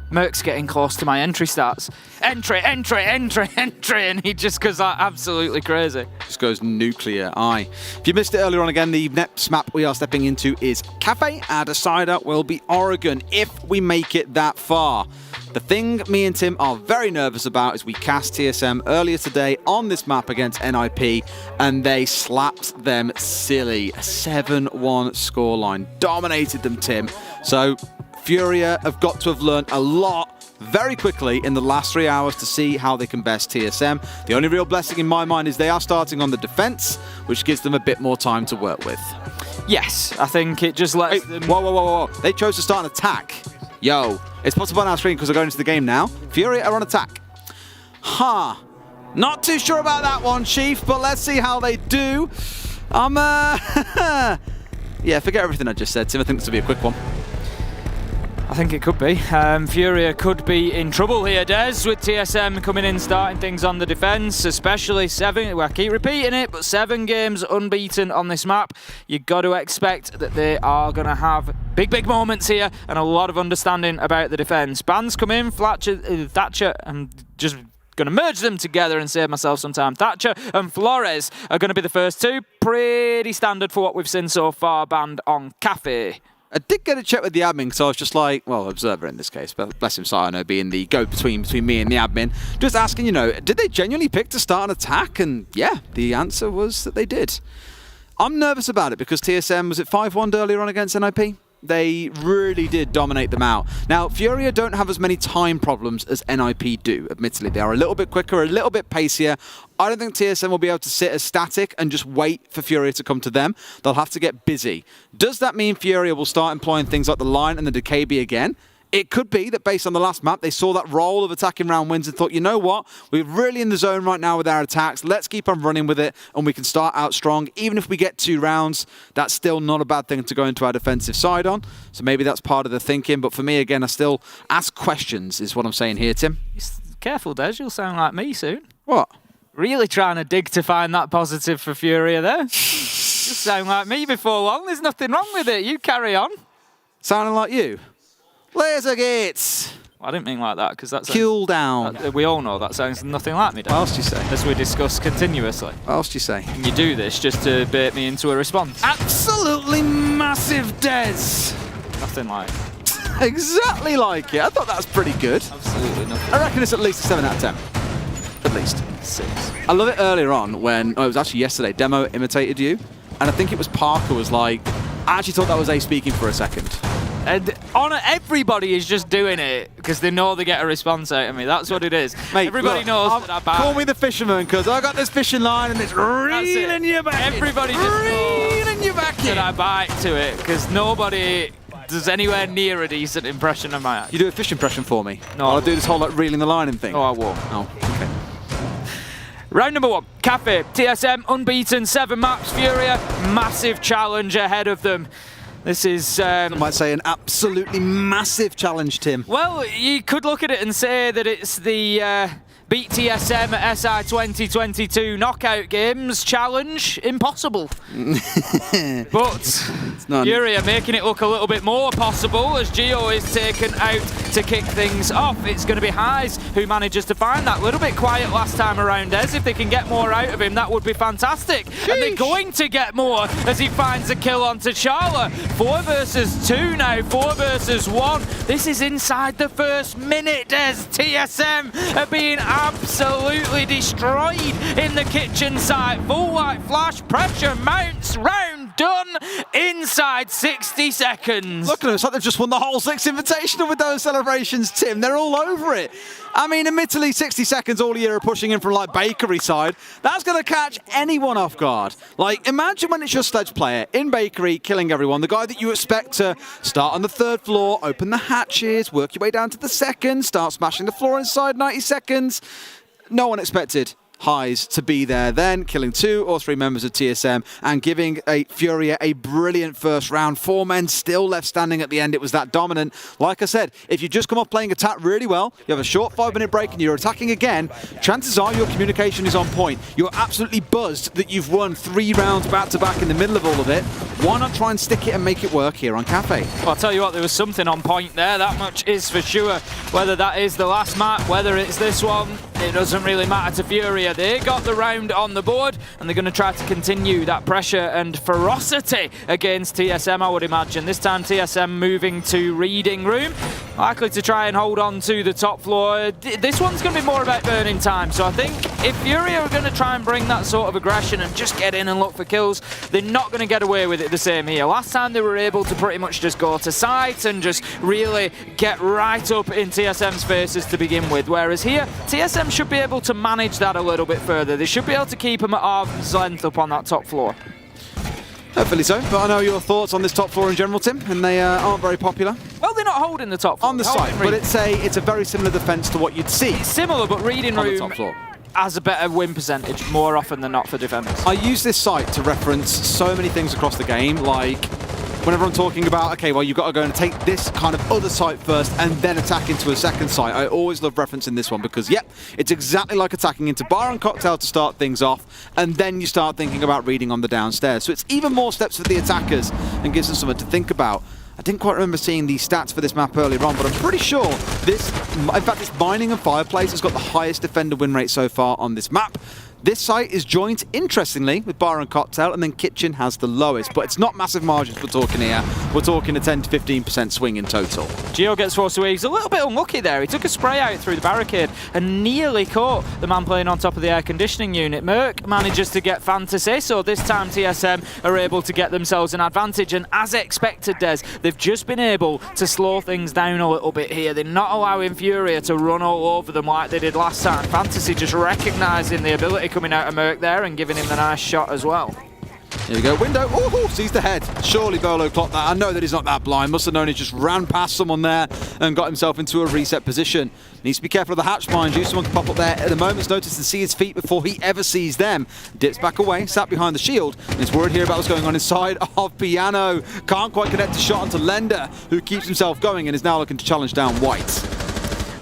S17: Merc's getting close to my entry stats. Entry, and he just goes like absolutely crazy.
S15: Just goes nuclear eye. If you missed it earlier on again, the next map we are stepping into is Cafe. Our decider will be Oregon if we make it that far. The thing me and Tim are very nervous about is we cast TSM earlier today on this map against NIP, and they slapped them silly. A 7-1 scoreline. Dominated them, Tim. So... FURIA have got to have learned a lot very quickly in the last 3 hours to see how they can best TSM. The only real blessing in my mind is they are starting on the defense, which gives them a bit more time to work with.
S17: Yes, I think it just lets them...
S15: Whoa. They chose to start an attack. Yo, it's possible on our screen because they're going into the game now. FURIA are on attack. Not too sure about that one, Chief, but let's see how they do. Yeah, forget everything I just said, Tim. I think this will be a quick one.
S17: I think it could be. FURIA could be in trouble here, Des, with TSM coming in, starting things on the defence, especially 7, well, I keep repeating it, but 7 games unbeaten on this map. You've got to expect that they are going to have big moments here and a lot of understanding about the defence. Bans come in, Thatcher, I'm just going to merge them together and save myself some time. Thatcher and Flores are going to be the first 2. Pretty standard for what we've seen so far, banned on Cafe.
S15: I did get a check with the admin because I was just like, well, observer in this case, but bless him, Sino being the go-between between me and the admin, just asking, you know, did they genuinely pick to start an attack? And yeah, the answer was that they did. I'm nervous about it because TSM, was it 5-1 earlier on against NIP? They really did dominate them out. Now, FURIA don't have as many time problems as NIP do, admittedly. They are a little bit quicker, a little bit pacier. I don't think TSM will be able to sit as static and just wait for FURIA to come to them. They'll have to get busy. Does that mean FURIA will start employing things like the line and the DKB again? It could be that based on the last map, they saw that roll of attacking round wins and thought, you know what? We're really in the zone right now with our attacks. Let's keep on running with it, and we can start out strong. Even if we get 2 rounds, that's still not a bad thing to go into our defensive side on. So maybe that's part of the thinking. But for me, again, I still ask questions is what I'm saying here, Tim.
S17: Careful, Des. You'll sound like me soon.
S15: What?
S17: Really trying to dig to find that positive for FURIA there. You sound like me before long. There's nothing wrong with it. You carry on.
S15: Sounding like you? Laser gates!
S17: I didn't mean like that, because that's...
S15: Cool down.
S17: We all know that sounds nothing like me,
S15: What else do you say?
S17: As we discuss continuously.
S15: What else do you say?
S17: And you do this just to bait me into a response.
S15: Absolutely massive, Des!
S17: Nothing like it.
S15: Exactly like it. I thought that was pretty good.
S17: Absolutely nothing.
S15: I reckon it's at least a 7 out of 10. At least.
S17: 6.
S15: I love it earlier on when... Oh, it was actually yesterday. Demo imitated you. And I think it was Parker was like... I actually thought that was A speaking for a second.
S17: And everybody is just doing it because they know they get a response out of me. That's what it is.
S15: Mate,
S17: everybody knows that I bad.
S15: Call me the fisherman because I got this fishing line and it's reeling you back.
S17: Everybody just knows.
S15: Reeling you back
S17: that I bite to it, because nobody does anywhere near a decent impression of my act.
S15: You do a fish impression for me?
S17: No.
S15: I'll do this whole like reeling the line and thing.
S17: Oh, I won't.
S15: Oh, okay.
S17: Round number 1, Cafe. TSM, unbeaten, 7 maps. FURIA, massive challenge ahead of them. This is... I
S15: might say an absolutely massive challenge, Tim.
S17: Well, you could look at it and say that it's the Beat TSM at SI 2022 Knockout Games challenge impossible. But FURIA making it look a little bit more possible as Gio is taken out to kick things off. It's going to be Hyze who manages to find that. A little bit quiet last time around, Des. If they can get more out of him, that would be fantastic. Sheesh. And they're going to get more as he finds a kill onto Charla. 4 versus 2 now, 4 versus 1. This is inside the first minute, Des. TSM are being absolutely destroyed in the kitchen site. Full white flash, pressure mounts, round done inside 60 seconds.
S15: Look at them, it's like they've just won the whole Six Invitational with those celebrations, Tim. They're all over it. I mean, admittedly, 60 seconds all year are pushing in from like bakery side. That's going to catch anyone off guard. Like, imagine when it's your sledge player in bakery killing everyone, the guy that you expect to start on the 3rd floor, open the hatches, work your way down to the 2nd, start smashing the floor inside 90 seconds. No one expected Hyze to be there then, killing 2 or 3 members of TSM and giving FURIA a brilliant first round. 4 men still left standing at the end. It was that dominant. Like I said, if you just come off playing attack really well, you have a short 5-minute break and you're attacking again, chances are your communication is on point. You're absolutely buzzed that you've won 3 rounds back-to-back in the middle of all of it. Why not try and stick it and make it work here on Cafe?
S17: Well, I'll tell you what, there was something on point there. That much is for sure. Whether that is the last map, whether it's this one, it doesn't really matter to FURIA. They got the round on the board and they're going to try to continue that pressure and ferocity against TSM, I would imagine. This time TSM moving to reading room, likely to try and hold on to the top floor. This one's going to be more about burning time, so I think if FURIA are going to try and bring that sort of aggression and just get in and look for kills, they're not going to get away with it the same here. Last time they were able to pretty much just go to site and just really get right up in TSM's faces to begin with, whereas here TSM should be able to manage that a little bit further. They should be able to keep them at arm's length up on that top floor.
S15: Hopefully so, but I know your thoughts on this top floor in general, Tim, and they aren't very popular.
S17: Well, they're not holding the top floor.
S15: On the site, but it's a very similar defence to what you'd see.
S17: It's similar, but reading room
S15: on the top floor
S17: has a better win percentage more often than not for defenders.
S15: I use this site to reference so many things across the game, like whenever I'm talking about, okay, well, you've got to go and take this kind of other site first and then attack into a second site. I always love referencing this one because, yep, it's exactly like attacking into bar and cocktail to start things off, and then you start thinking about reading on the downstairs. So it's even more steps for the attackers and gives them something to think about. I didn't quite remember seeing the stats for this map earlier on, but I'm pretty sure this, in fact, this Mining and Fireplace has got the highest defender win rate so far on this map. This site is joined, interestingly, with Bar and Cocktail, and then Kitchen has the lowest. But it's not massive margins we're talking here. We're talking a 10 to 15% swing in total.
S17: Gio gets forced away. He's a little bit unlucky there. He took a spray out through the barricade and nearly caught the man playing on top of the air conditioning unit. Merc manages to get Fantasy, so this time TSM are able to get themselves an advantage. And as expected, Des, they've just been able to slow things down a little bit here. They're not allowing FURIA to run all over them like they did last time. Fantasy just recognising the ability coming out of Merc there and giving him the nice shot as well.
S15: Here we go, window, ooh, sees the head. Surely Bolo clocked that. I know that he's not that blind. Must have known he just ran past someone there and got himself into a reset position. Needs to be careful of the hatch, mind you. Someone can pop up there at a moment's notice and see his feet before he ever sees them. Dips back away, sat behind the shield, and is worried here about what's going on inside of Piano. Can't quite connect a shot onto Lender, who keeps himself going and is now looking to challenge down White.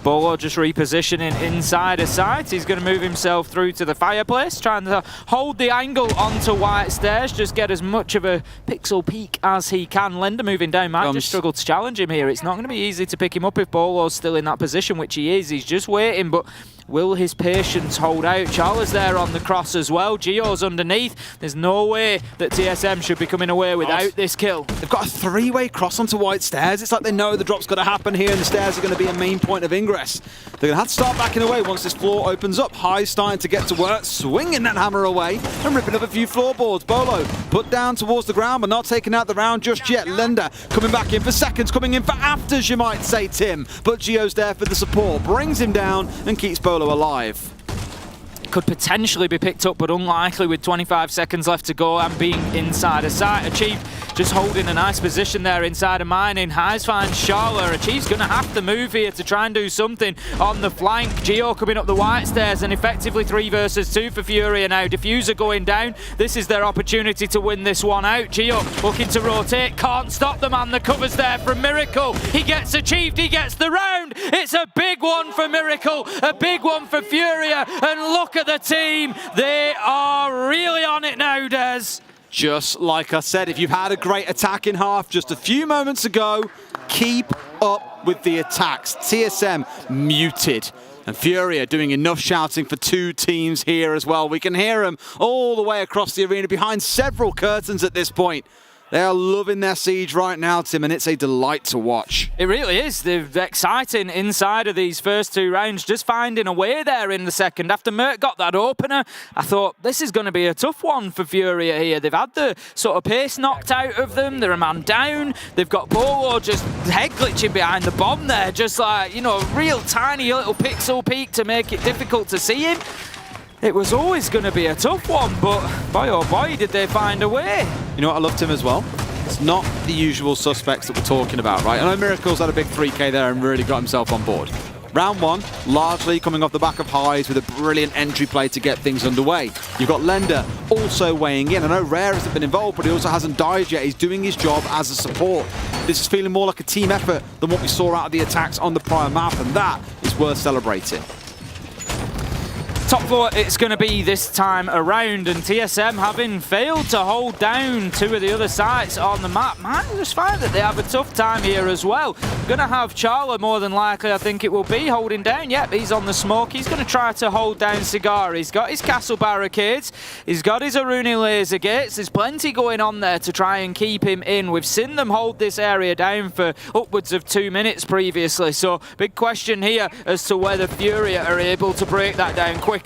S17: Bolo just repositioning inside a site. He's going to move himself through to the fireplace, trying to hold the angle onto White stairs, just get as much of a pixel peek as he can. Lender moving down, might just struggle to challenge him here. It's not going to be easy to pick him up if Bolo's still in that position, which he is. He's just waiting, but will his patience hold out? Charla's there on the cross as well. Gio's underneath. There's no way that TSM should be coming away without this kill.
S15: They've got a 3-way cross onto White stairs. It's like they know the drop's got to happen here and the stairs are going to be a main point of ingress. They're going to have to start backing away once this floor opens up. Hyze starting to get to work, swinging that hammer away and ripping up a few floorboards. Bolo put down towards the ground but not taking out the round just yet. Lender coming back in for seconds, coming in for afters, you might say, Tim. But Gio's there for the support, brings him down and keeps Bolo alive.
S17: could potentially be picked up, but unlikely with 25 seconds left to go and being inside a site. Achieve just holding a nice position there inside of mining. Highs finds Charlotte. Achieve's going to have to move here to try and do something on the flank. Geo coming up the white stairs, and effectively 3 versus 2 for FURIA now. Diffuser going down. This is their opportunity to win this one out. Geo looking to rotate. Can't stop the man. The cover's there from Miracle. He gets Achieved. He gets the round. It's a big one for Miracle. A big one for FURIA. And look at the team. They are really on it now, Des.
S15: Just like I said, if you've had a great attack in half just a few moments ago, keep up with the attacks. TSM muted. And FURIA doing enough shouting for 2 teams here as well. We can hear them all the way across the arena behind several curtains at this point. They are loving their siege right now, Tim, and it's a delight to watch.
S17: It really is. They're exciting inside of these first 2 rounds, just finding a way there in the second. After Merc got that opener, I thought this is going to be a tough one for FURIA here. They've had the sort of pace knocked out of them. They're a man down. They've got Bolo just head glitching behind the bomb there, just like, you know, a real tiny little pixel peak to make it difficult to see him. It was always going to be a tough one, but boy oh boy did they find a way.
S15: You know what I loved him as well? It's not the usual suspects that we're talking about, right? I know Miracle's had a big 3K there and really got himself on board. Round 1, largely coming off the back of highs with a brilliant entry play to get things underway. You've got Lender also weighing in. I know Rare hasn't been involved, but he also hasn't died yet. He's doing his job as a support. This is feeling more like a team effort than what we saw out of the attacks on the prior map, and that is worth celebrating.
S17: Top 4 it's going to be this time around, and TSM having failed to hold down 2 of the other sites on the map. Man, I just find that they have a tough time here as well. Going to have Charla more than likely, I think it will be, holding down. Yep, he's on the smoke. He's going to try to hold down Cigar. He's got his castle barricades. He's got his Aruni laser gates. There's plenty going on there to try and keep him in. We've seen them hold this area down for upwards of 2 minutes previously, so big question here as to whether FURIA are able to break that down quicker.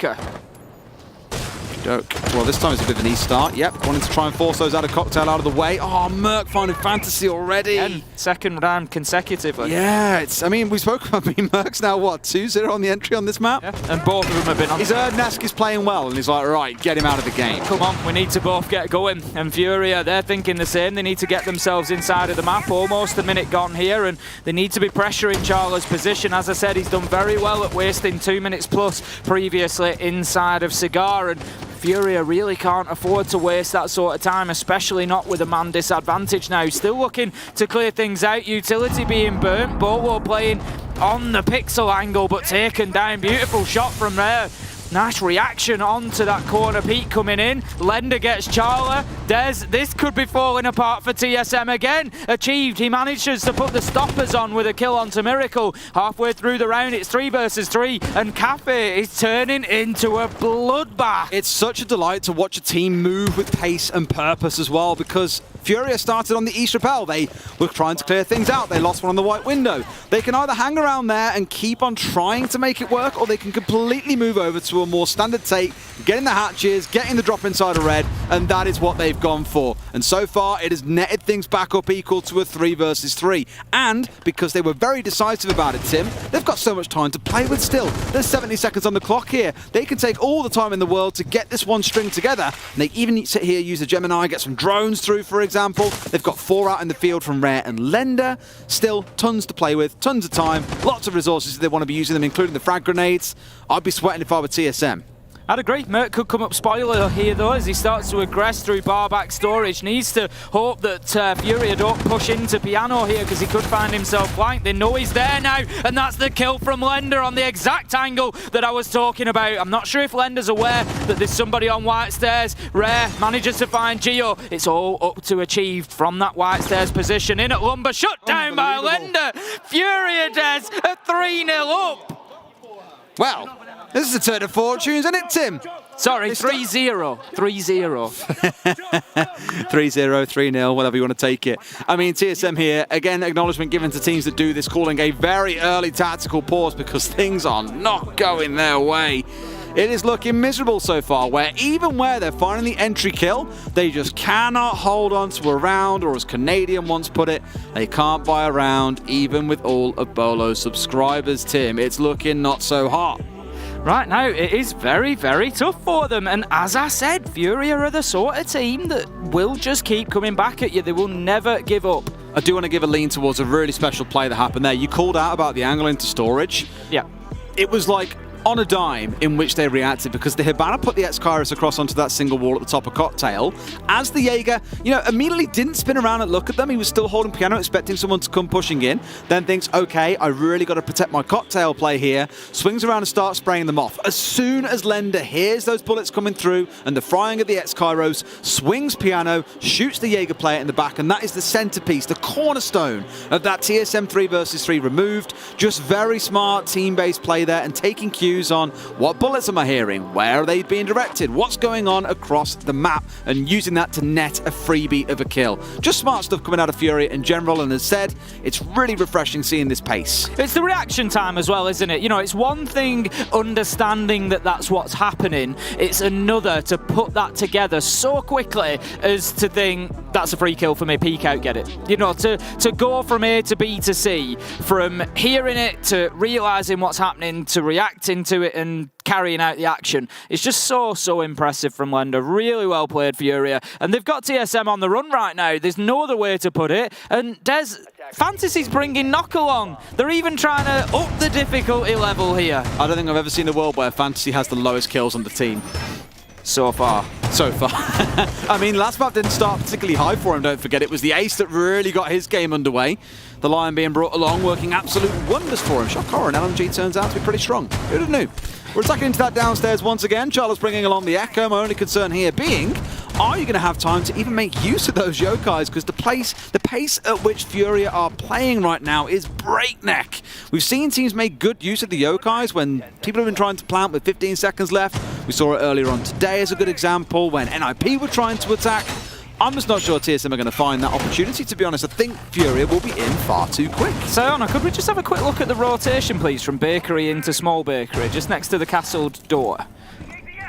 S15: Well, this time it's a bit of an e-start. Yep, wanting to try and force those out of cocktail out of the way. Oh, Merc finding fantasy already.
S17: And second round consecutively.
S15: Yeah, I mean, we spoke about Merc's now, what, 2-0 on the entry on this map?
S17: Yeah, and both of them have been on.
S15: He's heard Nask is playing well, and he's like, right, get him out of the game.
S17: Come on, we need to both get going. And FURIA, they're thinking the same. They need to get themselves inside of the map. Almost a minute gone here, and they need to be pressuring Charla's position. As I said, he's done very well at wasting 2 minutes plus previously inside of Cigar, and FURIA really can't afford to waste that sort of time, especially not with a man disadvantage now. Still looking to clear things out. Utility being burnt. Bolo playing on the pixel angle, but taken down. Beautiful shot from there. Nice reaction onto that corner peak coming in. Lender gets Charla. Des, this could be falling apart for TSM again. Achieved, he manages to put the stoppers on with a kill onto Miracle. Halfway through the round, it's 3 versus 3, and Cafe is turning into a bloodbath.
S15: It's such a delight to watch a team move with pace and purpose as well, because FURIA started on the East Rappel. They were trying to clear things out. They lost one on the white window. They can either hang around there and keep on trying to make it work, or they can completely move over to a more standard take, getting the hatches, getting the drop inside of red, and that is what they've gone for. And so far, it has netted things back up equal to a 3 versus 3. And because they were very decisive about it, Tim, they've got so much time to play with still. There's 70 seconds on the clock here. They can take all the time in the world to get this one string together. And they even sit here, use the Gemini, get some drones through, for example. They've got 4 out in the field from Rare and Lender. Still, tons to play with, tons of time, lots of resources if they want to be using them, including the frag grenades. I'd be sweating if I were TSM.
S17: I'd agree. Merc could come up spoiler here, though, as he starts to aggress through barback storage. Needs to hope that FURIA don't push into Piano here, because he could find himself flanked. They know he's there now, and that's the kill from Lender on the exact angle that I was talking about. I'm not sure if Lender's aware that there's somebody on white stairs. Rare manages to find Geo. It's all up to Achieved from that white stairs position. In at Lumber, shut down by Lender. FURIA does a 3-0 up.
S15: Well, this is a turn of fortunes, isn't it, Tim?
S17: Sorry, 3-0. 3-0.
S15: 3-0, 3-0, whatever you want to take it. I mean, TSM here, again, acknowledgement given to teams that do this, calling a very early tactical pause because things are not going their way. It is looking miserable so far, where even where they're finding the entry kill, they just cannot hold on to a round, or as Canadian once put it, they can't buy a round even with all of Bolo's subscribers, Tim. It's looking not so hot.
S17: Right now, it is very, very tough for them. And as I said, FURIA are the sort of team that will just keep coming back at you. They will never give up.
S15: I do want to give a lean towards a really special play that happened there. You called out about the angle into storage.
S17: Yeah.
S15: It was like on a dime in which they reacted, because the Hibana put the X-Kairos across onto that single wall at the top of Cocktail. As the Jaeger, immediately didn't spin around and look at them. He was still holding Piano, expecting someone to come pushing in. Then thinks, okay, I really got to protect my Cocktail play here. Swings around and starts spraying them off. As soon as Lender hears those bullets coming through and the frying of the X-Kairos, swings Piano, shoots the Jaeger player in the back, and that is the centerpiece, the cornerstone of that TSM 3 versus 3 removed. Just very smart team-based play there, and taking cues on what bullets am I hearing, where are they being directed, what's going on across the map, and using that to net a freebie of a kill. Just smart stuff coming out of FURIA in general, and as said, it's really refreshing seeing this pace.
S17: It's the reaction time as well, isn't it? It's one thing understanding that that's what's happening. It's another to put that together so quickly as to think, that's a free kill for me, peek out, get it. To go from A to B to C, from hearing it to realising what's happening to reacting to it and carrying out the action. It's just so impressive from Lender. Really well played, FURIA. And they've got TSM on the run right now. There's no other way to put it. And Des, Fantasy's bringing Knock along. They're even trying to up the difficulty level here.
S15: I don't think I've ever seen a world where Fantasy has the lowest kills on the team.
S17: So far.
S15: I mean, last map didn't start particularly high for him, don't forget. It was the Ace that really got his game underway. The Lion being brought along, working absolute wonders for him. Shock horror, and LMG turns out to be pretty strong. Who'd have knew? We're attacking into that downstairs once again. Charlotte's bringing along the Echo. My only concern here being, are you going to have time to even make use of those Yokais? Because the pace at which FURIA are playing right now is breakneck. We've seen teams make good use of the Yokais when people have been trying to plant with 15 seconds left. We saw it earlier on today as a good example when NIP were trying to attack. I'm just not sure TSM are going to find that opportunity, to be honest. I think FURIA will be in far too quick.
S17: Sayona, could we just have a quick look at the rotation, please, from Bakery into Small Bakery, just next to the castled door?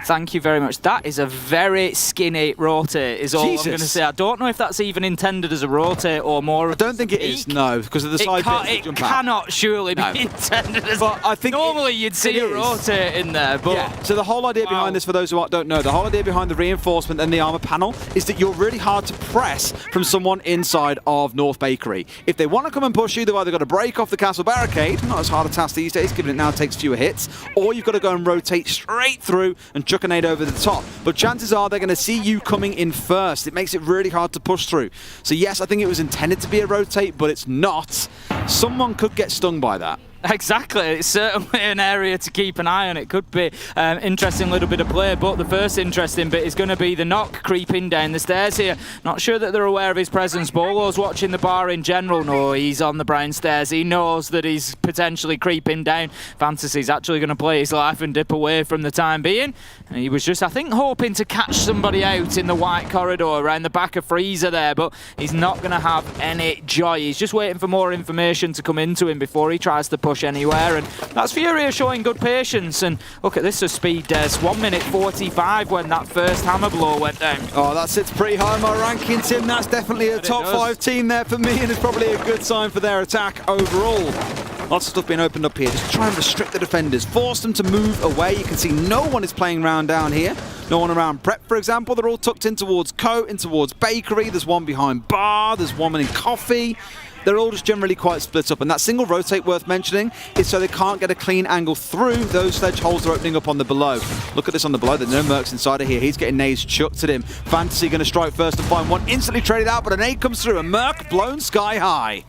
S17: Thank you very much. That is a very skinny rotate, is all I'm going to say. I don't know if that's even intended as a rotate or more.
S15: I don't think it is, no, because of the side bit.
S17: It cannot surely be intended as. But I think normally you'd see a rotate in there. But
S15: yeah. So the whole idea behind this, for those who don't know, the whole idea behind the reinforcement and the armor panel is that you're really hard to press from someone inside of North Bakery. If they want to come and push you, they've either got to break off the castle barricade, not as hard a task these days, given it now takes fewer hits, or you've got to go and rotate straight through and chuck a nade over the top. But chances are they're going to see you coming in first. It makes it really hard to push through. So yes, I think it was intended to be a rotate, but it's not. Someone could get stung by that.
S17: Exactly, it's certainly an area to keep an eye on. It could be interesting little bit of play, but the first interesting bit is going to be the Knock creeping down the stairs here. Not sure that they're aware of his presence. Bolo's watching the bar in general. No, he's on the brown stairs. He knows that he's potentially creeping down. Fantasy's actually going to play his life and dip away from the time being. And he was just, I think, hoping to catch somebody out in the white corridor around the back of Freezer there, but he's not going to have any joy. He's just waiting for more information to come into him before he tries to push anywhere, and that's FURIA showing good patience. And look at this speed, Des. 1 minute 45 when that first hammer blow went down.
S15: Oh, that sits pretty high in my ranking, Tim. That's definitely a top 5 team there for me, and it's probably a good sign for their attack overall. Lots of stuff being opened up here. Just try and restrict the defenders, force them to move away. You can see no one is playing round down here. No one around Prep, for example. They're all tucked in towards Co, in towards Bakery. There's one behind Bar. There's one in Coffee. They're all just generally quite split up, and that single rotate worth mentioning is so they can't get a clean angle through those sledge holes they're opening up on the below. Look at this on the below, there's no Mercs inside of here. He's getting nades chucked at him. Fantasy going to strike first and find one, instantly traded out, but a nade comes through, a Merc blown sky high.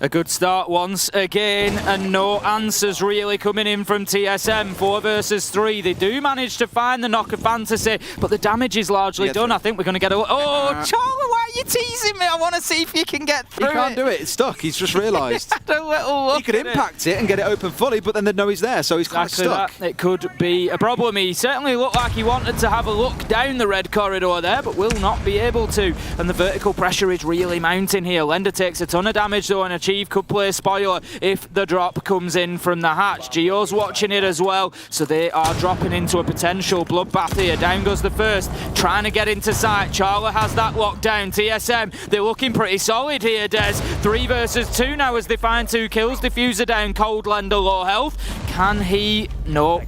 S17: A good start once again, and no answers really coming in from TSM. 4 versus 3. They do manage to find the Knock of Fantasy, but the damage is largely done. I think we're going to get a... Oh, Charlie, why are you teasing me? I want to see if you can get through
S15: He can't do it. It's stuck. He's just realised.
S17: He
S15: could impact it and get it open fully, but then they'd know he's there, so he's quite stuck.
S17: It could be a problem. He certainly looked like he wanted to have a look down the red corridor there, but will not be able to. And the vertical pressure is really mounting here. Lender takes a ton of damage, though, and Achieve could play spoiler if the drop comes in from the hatch. Geo's watching it as well, so they are dropping into a potential bloodbath here. Down goes the first, trying to get into sight. Charla has that locked down. TSM, they're looking pretty solid here, Des. 3 versus 2 now as they find 2 kills. Diffuser down, Cold Lender low health. Can he No,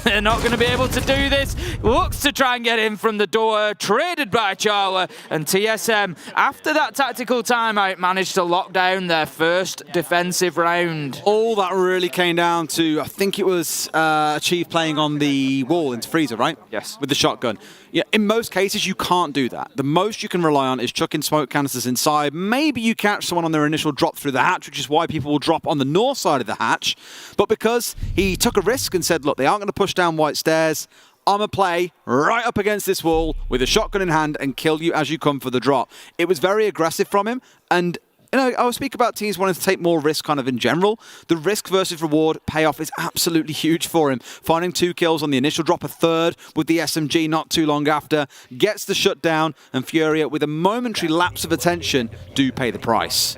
S17: they're not going to be able to do this. Looks to try and get in from the door, traded by Charla, and TSM, after that tactical timeout, managed to lock down their first defensive round.
S15: All that really came down to, I think it was Achieve playing on the wall into Freezer, right?
S17: Yes.
S15: With the shotgun. Yeah, in most cases, you can't do that. The most you can rely on is chucking smoke canisters inside. Maybe you catch someone on their initial drop through the hatch, which is why people will drop on the north side of the hatch. But because he took a risk and said, look, they aren't going to push down white stairs, I'm going to play right up against this wall with a shotgun in hand and kill you as you come for the drop. It was very aggressive from him, and you know, I will speak about teams wanting to take more risk kind of in general. The risk versus reward payoff is absolutely huge for him. Finding 2 kills on the initial drop, a third with the SMG not too long after, gets the shutdown, and FURIA, with a momentary lapse of attention, do pay the price.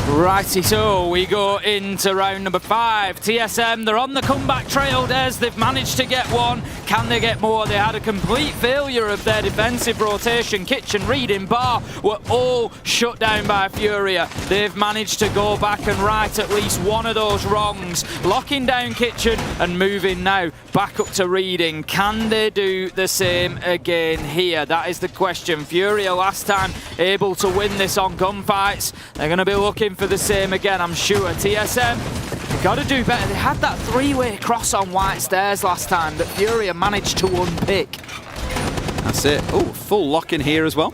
S17: Righty, so we go into round number 5. TSM, they're on the comeback trail, Des. They've managed to get one. Can they get more? They had a complete failure of their defensive rotation. Kitchen, Reed, and Bar were all shut down by FURIA. They've managed to go back and right at least one of those wrongs. Locking down Kitchen and moving now back up to Reading. Can they do the same again here? That is the question. FURIA last time able to win this on gunfights. They're going to be looking for the same again, I'm sure. TSM, they've got to do better. They had that 3-way cross on white stairs last time that FURIA managed to unpick.
S15: That's it. Oh, full lock in here as well.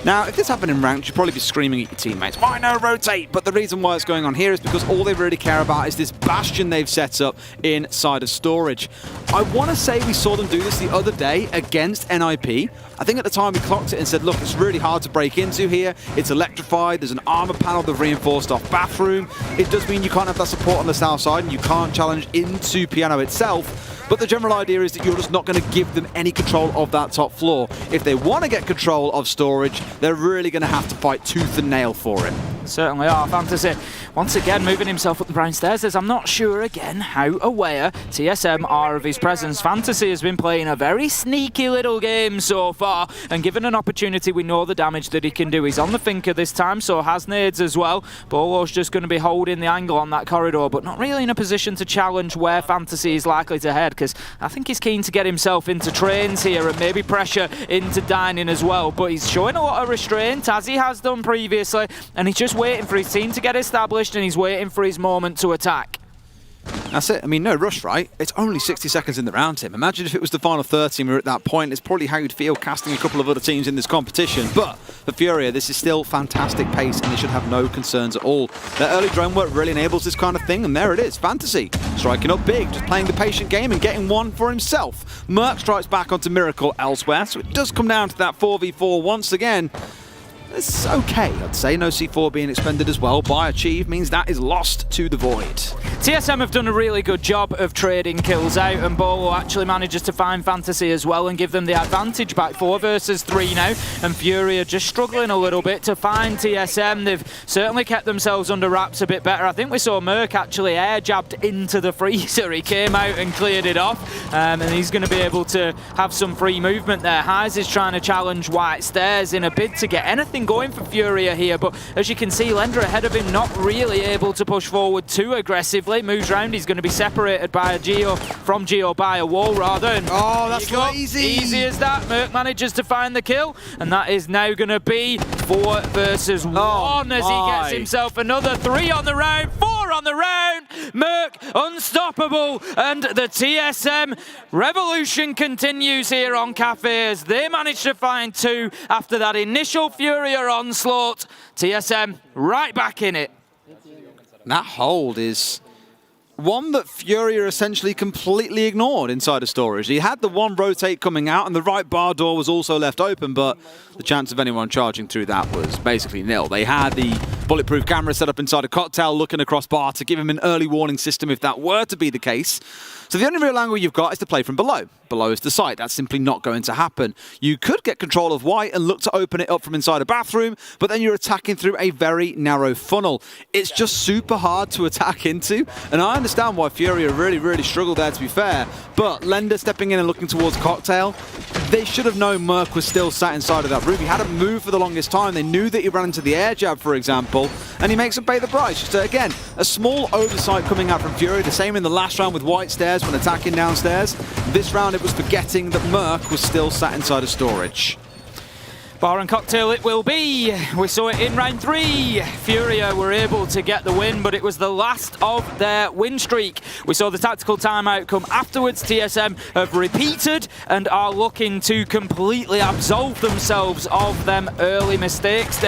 S15: Now, if this happened in ranked, you'd probably be screaming at your teammates, why no rotate? But the reason why it's going on here is because all they really care about is this bastion they've set up inside of storage. I want to say we saw them do this the other day against NIP. I think at the time we clocked it and said, look, it's really hard to break into here. It's electrified. There's an armor panel they've reinforced off bathroom. It does mean you can't have that support on the south side and you can't challenge into Piano itself. But the general idea is that you're just not going to give them any control of that top floor. If they want to get control of storage, they're really going to have to fight tooth and nail for it.
S17: Certainly are. Fantasy, once again, moving himself up the brown stairs, as I'm not sure, again, how aware TSM are of his presence. Fantasy has been playing a very sneaky little game so far, and given an opportunity, we know the damage that he can do. He's on the Finker this time, so has nades as well. Bolo's just going to be holding the angle on that corridor, but not really in a position to challenge where Fantasy is likely to head, because I think he's keen to get himself into trains here and maybe pressure into dining as well. But he's showing a lot of restraint, as he has done previously, and he's just waiting for his team to get established, and he's waiting for his moment to attack.
S15: That's it. I mean, no rush, right? It's only 60 seconds in the round, Tim. Imagine if it was the final 30 and we were at that point. It's probably how you'd feel casting a couple of other teams in this competition. But for FURIA, this is still fantastic pace, and they should have no concerns at all. Their early drone work really enables this kind of thing, and there it is. Fantasy striking up big, just playing the patient game and getting one for himself. Merc strikes back onto Miracle elsewhere, so it does come down to that 4v4 once again. It's okay, I'd say. No C4 being expended as well by Achieve means that is lost to the void.
S17: TSM have done a really good job of trading kills out, and Bolo actually manages to find Fantasy as well and give them the advantage back. 4 versus 3 now, and FURIA just struggling a little bit to find TSM. They've certainly kept themselves under wraps a bit better. I think we saw Merc actually air jabbed into the freezer. He came out and cleared it off, and he's going to be able to have some free movement there. Highs is trying to challenge white stairs in a bid to get anything going for FURIA here, but as you can see, Lender ahead of him, not really able to push forward too aggressively. Moves round, he's going to be separated by a Geo, from Geo by a wall rather. And
S15: oh, that's lazy.
S17: Easy as that. Merc manages to find the kill, and that is now going to be 4 versus 1 as he gets himself another 3 on the round, 4 on the round. Merc unstoppable, and the TSM revolution continues here on Cafe as they manage to find 2 after that initial FURIA onslaught. TSM right back in it.
S15: That hold is one that FURIA essentially completely ignored inside of storage. He had the one rotate coming out, and the right bar door was also left open, but the chance of anyone charging through that was basically nil. They had the bulletproof camera set up inside a cocktail looking across bar to give him an early warning system if that were to be the case. So the only real angle you've got is to play from below. Below is the site. That's simply not going to happen. You could get control of white and look to open it up from inside a bathroom, but then you're attacking through a very narrow funnel. It's just super hard to attack into, and I understand why FURIA really struggled there, to be fair, but Lender stepping in and looking towards Cocktail, they should have known Merc was still sat inside of that room. He hadn't moved for the longest time. They knew that he ran into the air jab, for example, and he makes him pay the price. Just, again, a small oversight coming out from FURIA. The same in the last round with white stairs when attacking downstairs. This round it was forgetting that Merc was still sat inside of storage.
S17: Bar and Cocktail it will be. We saw it in round 3. FURIA were able to get the win, but it was the last of their win streak. We saw the tactical timeout come afterwards. TSM have repeated and are looking to completely absolve themselves of them early mistakes.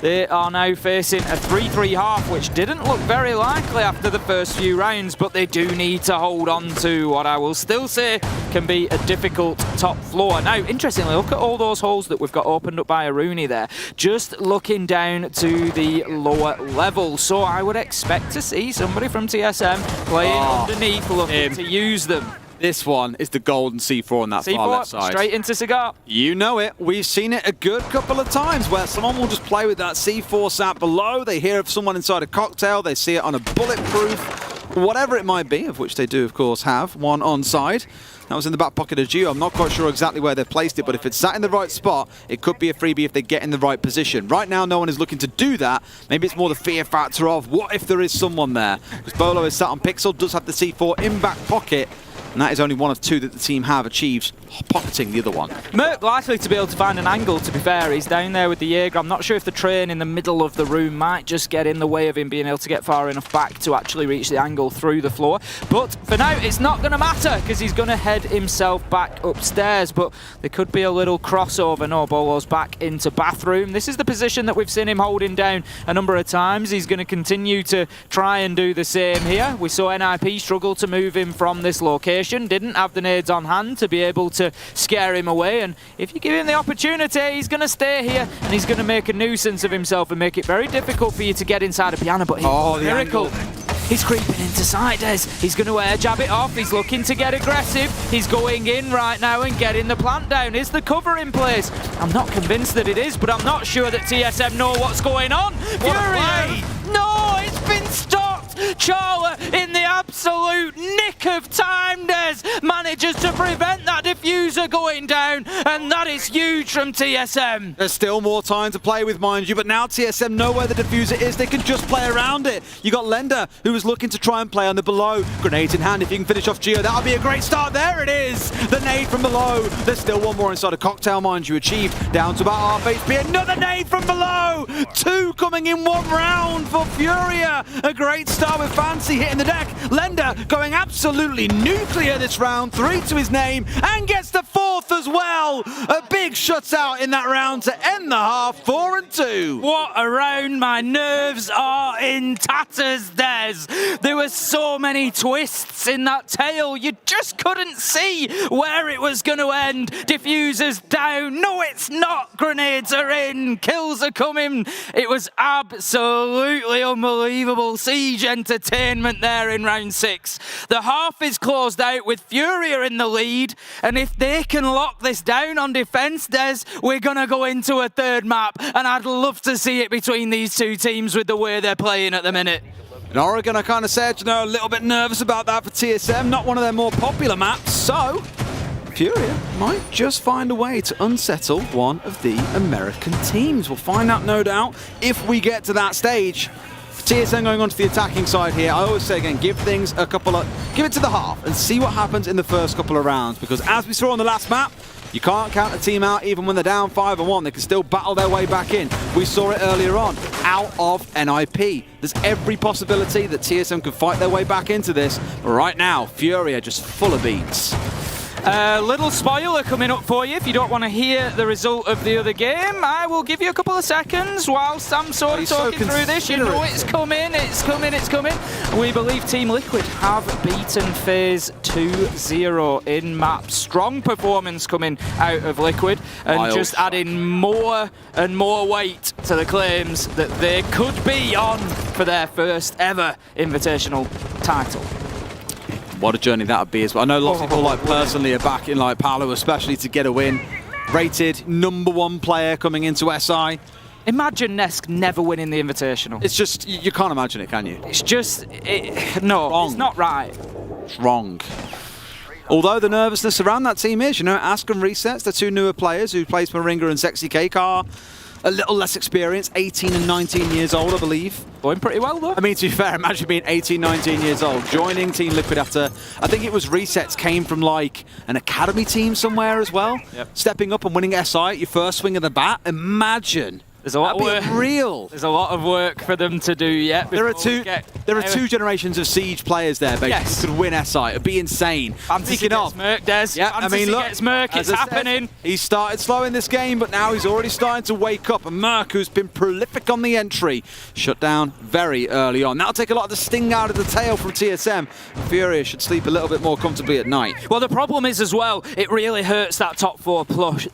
S17: They are now facing a 3-3 half, which didn't look very likely after the first few rounds, but they do need to hold on to what I will still say can be a difficult top floor. Now, interestingly, look at all those holes that we've got opened up by Aruni there, just looking down to the lower level. So I would expect to see somebody from TSM playing underneath, looking to use them.
S15: This one is the golden C4 on that far left side.
S17: Straight into Cigar.
S15: You know it. We've seen it a good couple of times where someone will just play with that C4 sat below. They hear of someone inside a Cocktail. They see it on a bulletproof, whatever it might be, of which they do, of course, have one on side. That was in the back pocket of Geo. I'm not quite sure exactly where they've placed it, but if it's sat in the right spot, it could be a freebie if they get in the right position. Right now, no one is looking to do that. Maybe it's more the fear factor of what if there is someone there? Because Bolo is sat on Pixel, does have the C4 in back pocket, and that is only one of two that the team have achieved, pocketing the other one.
S17: Merc likely to be able to find an angle, to be fair. He's down there with the Jaeger. I'm not sure if the train in the middle of the room might just get in the way of him being able to get far enough back to actually reach the angle through the floor. But for now, it's not going to matter because he's going to head himself back upstairs. But there could be a little crossover. No, Bolo's back into bathroom. This is the position that we've seen him holding down a number of times. He's going to continue to try and do the same here. We saw NIP struggle to move him from this location. Didn't have the nades on hand to be able to scare him away, and if you give him the opportunity, he's going to stay here and he's going to make a nuisance of himself and make it very difficult for you to get inside a piano. But miracle, he's creeping into side, Des. He's going to air jab it off. He's looking to get aggressive. He's going in right now and getting the plant down. Is the cover in place? I'm not convinced that it is, but I'm not sure that TSM know what's going on. FURIA! No, it's been stopped! Charla in the absolute nick of time, Des, manages to prevent that diffuser going down, and that is huge from TSM.
S15: There's still more time to play with, mind you, but now TSM know where the diffuser is. They can just play around it. You got Lender, who was looking to try and play on the below. Grenades in hand. If you can finish off Geo, that'll be a great start. There it is. The nade from below. There's still one more inside a Cocktail, mind you, achieved. Down to about half HP. Another nade from below. 2 coming in 1 round for FURIA. A great start with Fancy hitting the deck. Lender going absolutely nuclear this round. 3 to his name and gets the 4th as well. A big shutout in that round to end the half. 4-2.
S17: What a round. My nerves are in tatters, Des. There were so many twists in that tail. You just couldn't see where it was going to end. Diffusers down. No, it's not. Grenades are in. Kills are coming. It was absolutely unbelievable siege entertainment there in round 6. The half is closed out with FURIA in the lead, and if they can lock this down on defense, Des, we're going to go into a 3rd map, and I'd love to see it between these two teams with the way they're playing at the minute.
S15: And Oregon, I kind of said, you know, a little bit nervous about that for TSM, not one of their more popular maps, so FURIA might just find a way to unsettle one of the American teams. We'll find out, no doubt, if we get to that stage. TSM going on to the attacking side here. I always say again, give it to the half and see what happens in the first couple of rounds, because as we saw on the last map, you can't count a team out even when they're down 5-1. They can still battle their way back in. We saw it earlier on, out of NIP. There's every possibility that TSM could fight their way back into this. But right now, FURIA just full of beats.
S17: Little spoiler coming up for you. If you don't want to hear the result of the other game, I will give you a couple of seconds whilst I'm sort of talking through this. You know it's coming, it's coming, it's coming. We believe Team Liquid have beaten Faze 2-0 in map. Strong performance coming out of Liquid, and just adding more and more weight to the claims that they could be on for their first ever Invitational title.
S15: what a journey that would be as well. I know lots of people like personally are backing like Paolo, especially to get a win. Rated #1 player coming into SI.
S17: Imagine Nesk never winning the Invitational.
S15: It's just, you can't imagine it, can you?
S17: It's just, no, wrong. It's not right.
S15: It's wrong. Although the nervousness around that team is, Ask and Resets, the 2 newer players who plays Moringa and Sexy Cake are a little less experienced, 18 and 19 years old, I believe.
S17: Going pretty well, though.
S15: I mean, to be fair, imagine being 18, 19 years old, joining Team Liquid after, I think it was Resets, came from like an academy team somewhere as well. Yep. Stepping up and winning SI at your first swing of the bat. Imagine.
S17: There's a lot of work.
S15: Real.
S17: There's a lot of work for them to do yet.
S15: There are two generations of Siege players there, basically. Yes. Who could win SI. It'd be insane.
S17: Fantasy gets Merc, Des.
S15: Yeah,
S17: Fantasy gets Merc. It's happening.
S15: He started slow in this game, but now he's already starting to wake up. And Merc, who's been prolific on the entry, shut down very early on. That'll take a lot of the sting out of the tail from TSM. FURIA should sleep a little bit more comfortably at night.
S17: Well, the problem is as well, it really hurts that top floor push.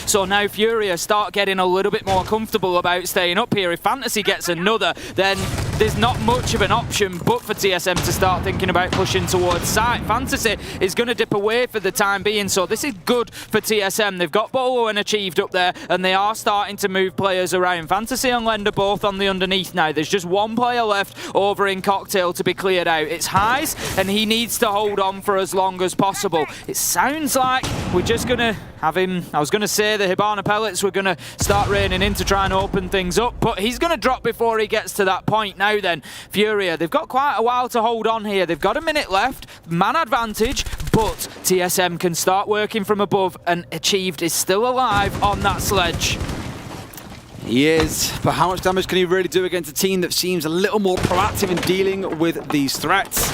S17: So now FURIA start getting a little bit more comfortable about staying up here. If Fantasy gets another, then there's not much of an option but for TSM to start thinking about pushing towards site. Fantasy is going to dip away for the time being, so this is good for TSM. They've got Bolo and Achieved up there, and they are starting to move players around. Fantasy and Lender both on the underneath now. There's just one player left over in Cocktail to be cleared out. It's Highs, and he needs to hold on for as long as possible. It sounds like we're just going to have him, I was going to say the Hibana pellets were going to start raining in to try and open things up, but he's going to drop before he gets to that point. Now then, FURIA, they've got quite a while to hold on here. They've got a minute left, man advantage, but TSM can start working from above, and Achieved is still alive on that sledge.
S15: He is, but how much damage can he really do against a team that seems a little more proactive in dealing with these threats?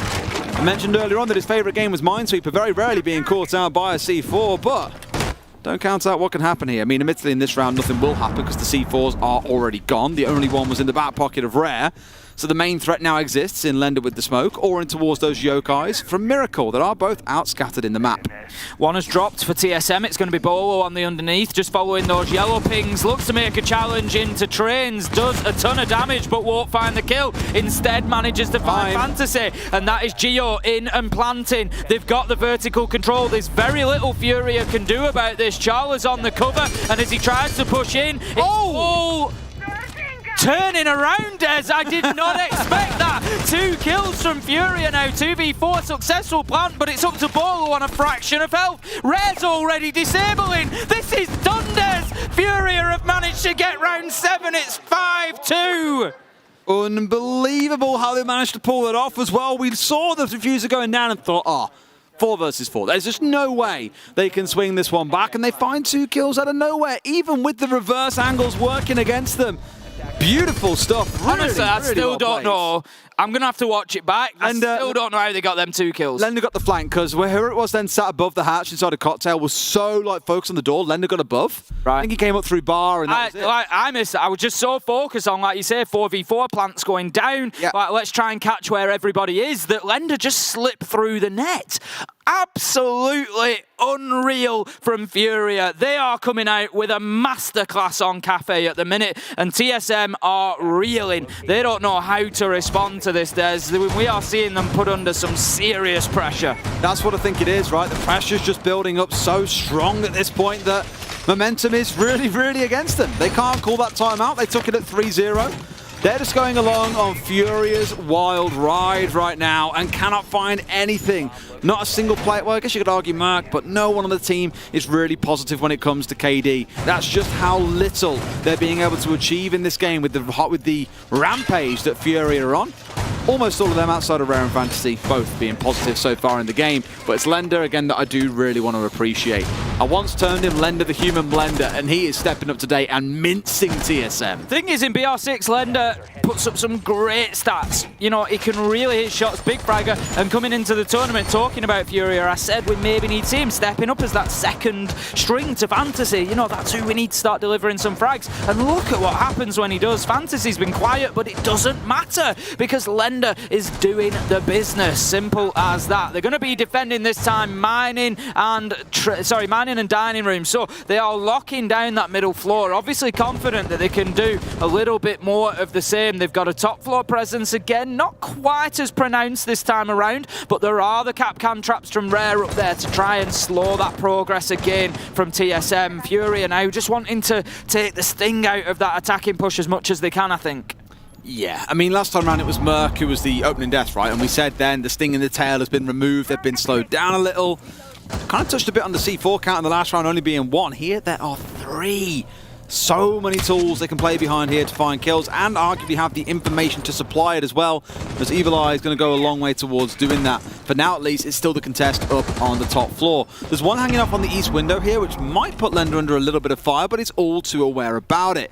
S15: I mentioned earlier on that his favourite game was Minesweeper, very rarely being caught out by a C4, but don't count out what can happen here. I mean, admittedly in this round nothing will happen because the C4s are already gone. The only one was in the back pocket of Rare. So the main threat now exists in Lender with the smoke or in towards those Yokais from Miracle that are both out scattered in the map.
S17: One has dropped for TSM. It's going to be Bolo on the underneath, just following those yellow pings. Looks to make a challenge into Trains. Does a ton of damage but won't find the kill. Instead manages to find Fantasy. And that is Geo in and planting. They've got the vertical control. There's very little FURIA can do about this. Charla's on the cover, and as he tries to push in, it's all turning around, Des. I did not expect that. 2 kills from FURIA now. 2v4 successful plant, but it's up to Bolo on a fraction of health. Rare's already disabling. This is done, Des. FURIA have managed to get round 7. It's 5-2.
S15: Unbelievable how they managed to pull it off as well. We saw the diffuser going down and thought, 4 versus 4. There's just no way they can swing this one back, and they find 2 kills out of nowhere, even with the reverse angles working against them. Beautiful stuff. Really,
S17: honestly, I
S15: really
S17: still don't know. I'm going to have to watch it back. I still don't know how they got them 2 kills.
S15: Lender got the flank because whoever it was then sat above the hatch inside a Cocktail was so focused on the door. Lender got above. Right. I think he came up through bar and that was it.
S17: I missed it. I was just so focused on, like you say, 4v4 plants going down. Yep. Let's try and catch where everybody is. That Lender just slipped through the net. Absolutely unreal from FURIA. They are coming out with a masterclass on Cafe at the minute, and TSM are reeling. They don't know how to respond to this, Des. We are seeing them put under some serious pressure.
S15: That's what I think it is, right? The pressure's just building up so strong at this point that momentum is really, really against them. They can't call that timeout. They took it at 3-0. They're just going along on FURIA's wild ride right now and cannot find anything. Not a single player. Well, I guess you could argue Merc, but no one on the team is really positive when it comes to KD. That's just how little they're being able to achieve in this game with the rampage that FURIA are on. Almost all of them outside of Rare and Fantasy, both being positive so far in the game. But it's Lender, again, that I do really want to appreciate. I once termed him Lender the Human Blender, and he is stepping up today and mincing TSM.
S17: Thing is, in BR6, Lender puts up some great stats. You know, he can really hit shots, big fragger, and coming into the tournament, talking about FURIA, I said we maybe need to see him stepping up as that second string to Fantasy. You know, that's who we need to start delivering some frags. And look at what happens when he does. Fantasy's been quiet, but it doesn't matter, because Lender Lender is doing the business. Simple as that. They're going to be defending this time mining and dining room. So they are locking down that middle floor. Obviously confident that they can do a little bit more of the same. They've got a top floor presence again, not quite as pronounced this time around, but there are the Capcan traps from Rare up there to try and slow that progress again from TSM. FURIA now just wanting to take the sting out of that attacking push as much as they can, I think.
S15: Yeah, I mean, last time around it was Merc who was the opening death, right? And we said then the sting in the tail has been removed, they've been slowed down a little. Kind of touched a bit on the C4 count in the last round, only being 1. Here there are 3. So many tools they can play behind here to find kills, and arguably have the information to supply it as well, as Evil Eye is going to go a long way towards doing that. For now at least, it's still the contest up on the top floor. There's one hanging off on the east window here, which might put Lender under a little bit of fire, but he's all too aware about it.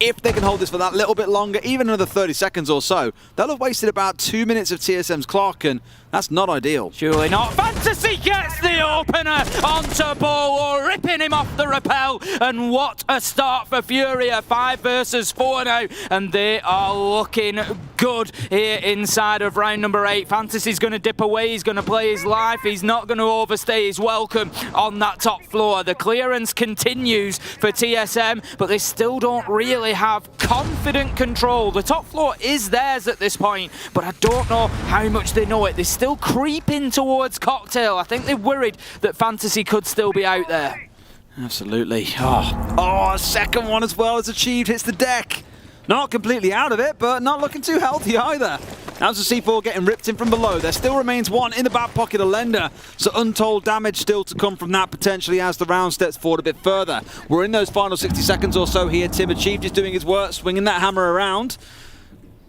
S15: If they can hold this for that little bit longer, even another 30 seconds or so, they'll have wasted about 2 minutes of TSM's clock, and that's not ideal.
S17: Surely not. Fantasy gets the opener onto Bolo, ripping him off the rappel, and what a start for FURIA. 5 versus 4 now, and they are looking good here inside of round number 8. Fantasy's going to dip away, he's going to play his life, he's not going to overstay his welcome on that top floor. The clearance continues for TSM, but they still don't really have confident control. The top floor is theirs at this point, but I don't know how much they know it. They're still creeping towards Cocktail. I think they're worried that Fantasy could still be out there.
S15: Absolutely. Oh, a second one as well is achieved, hits the deck. Not completely out of it, but not looking too healthy either. How's the C4 getting ripped in from below? There still remains 1 in the back pocket of Lender, so untold damage still to come from that potentially as the round steps forward a bit further. We're in those final 60 seconds or so here. Tim Achieved is doing his work, swinging that hammer around.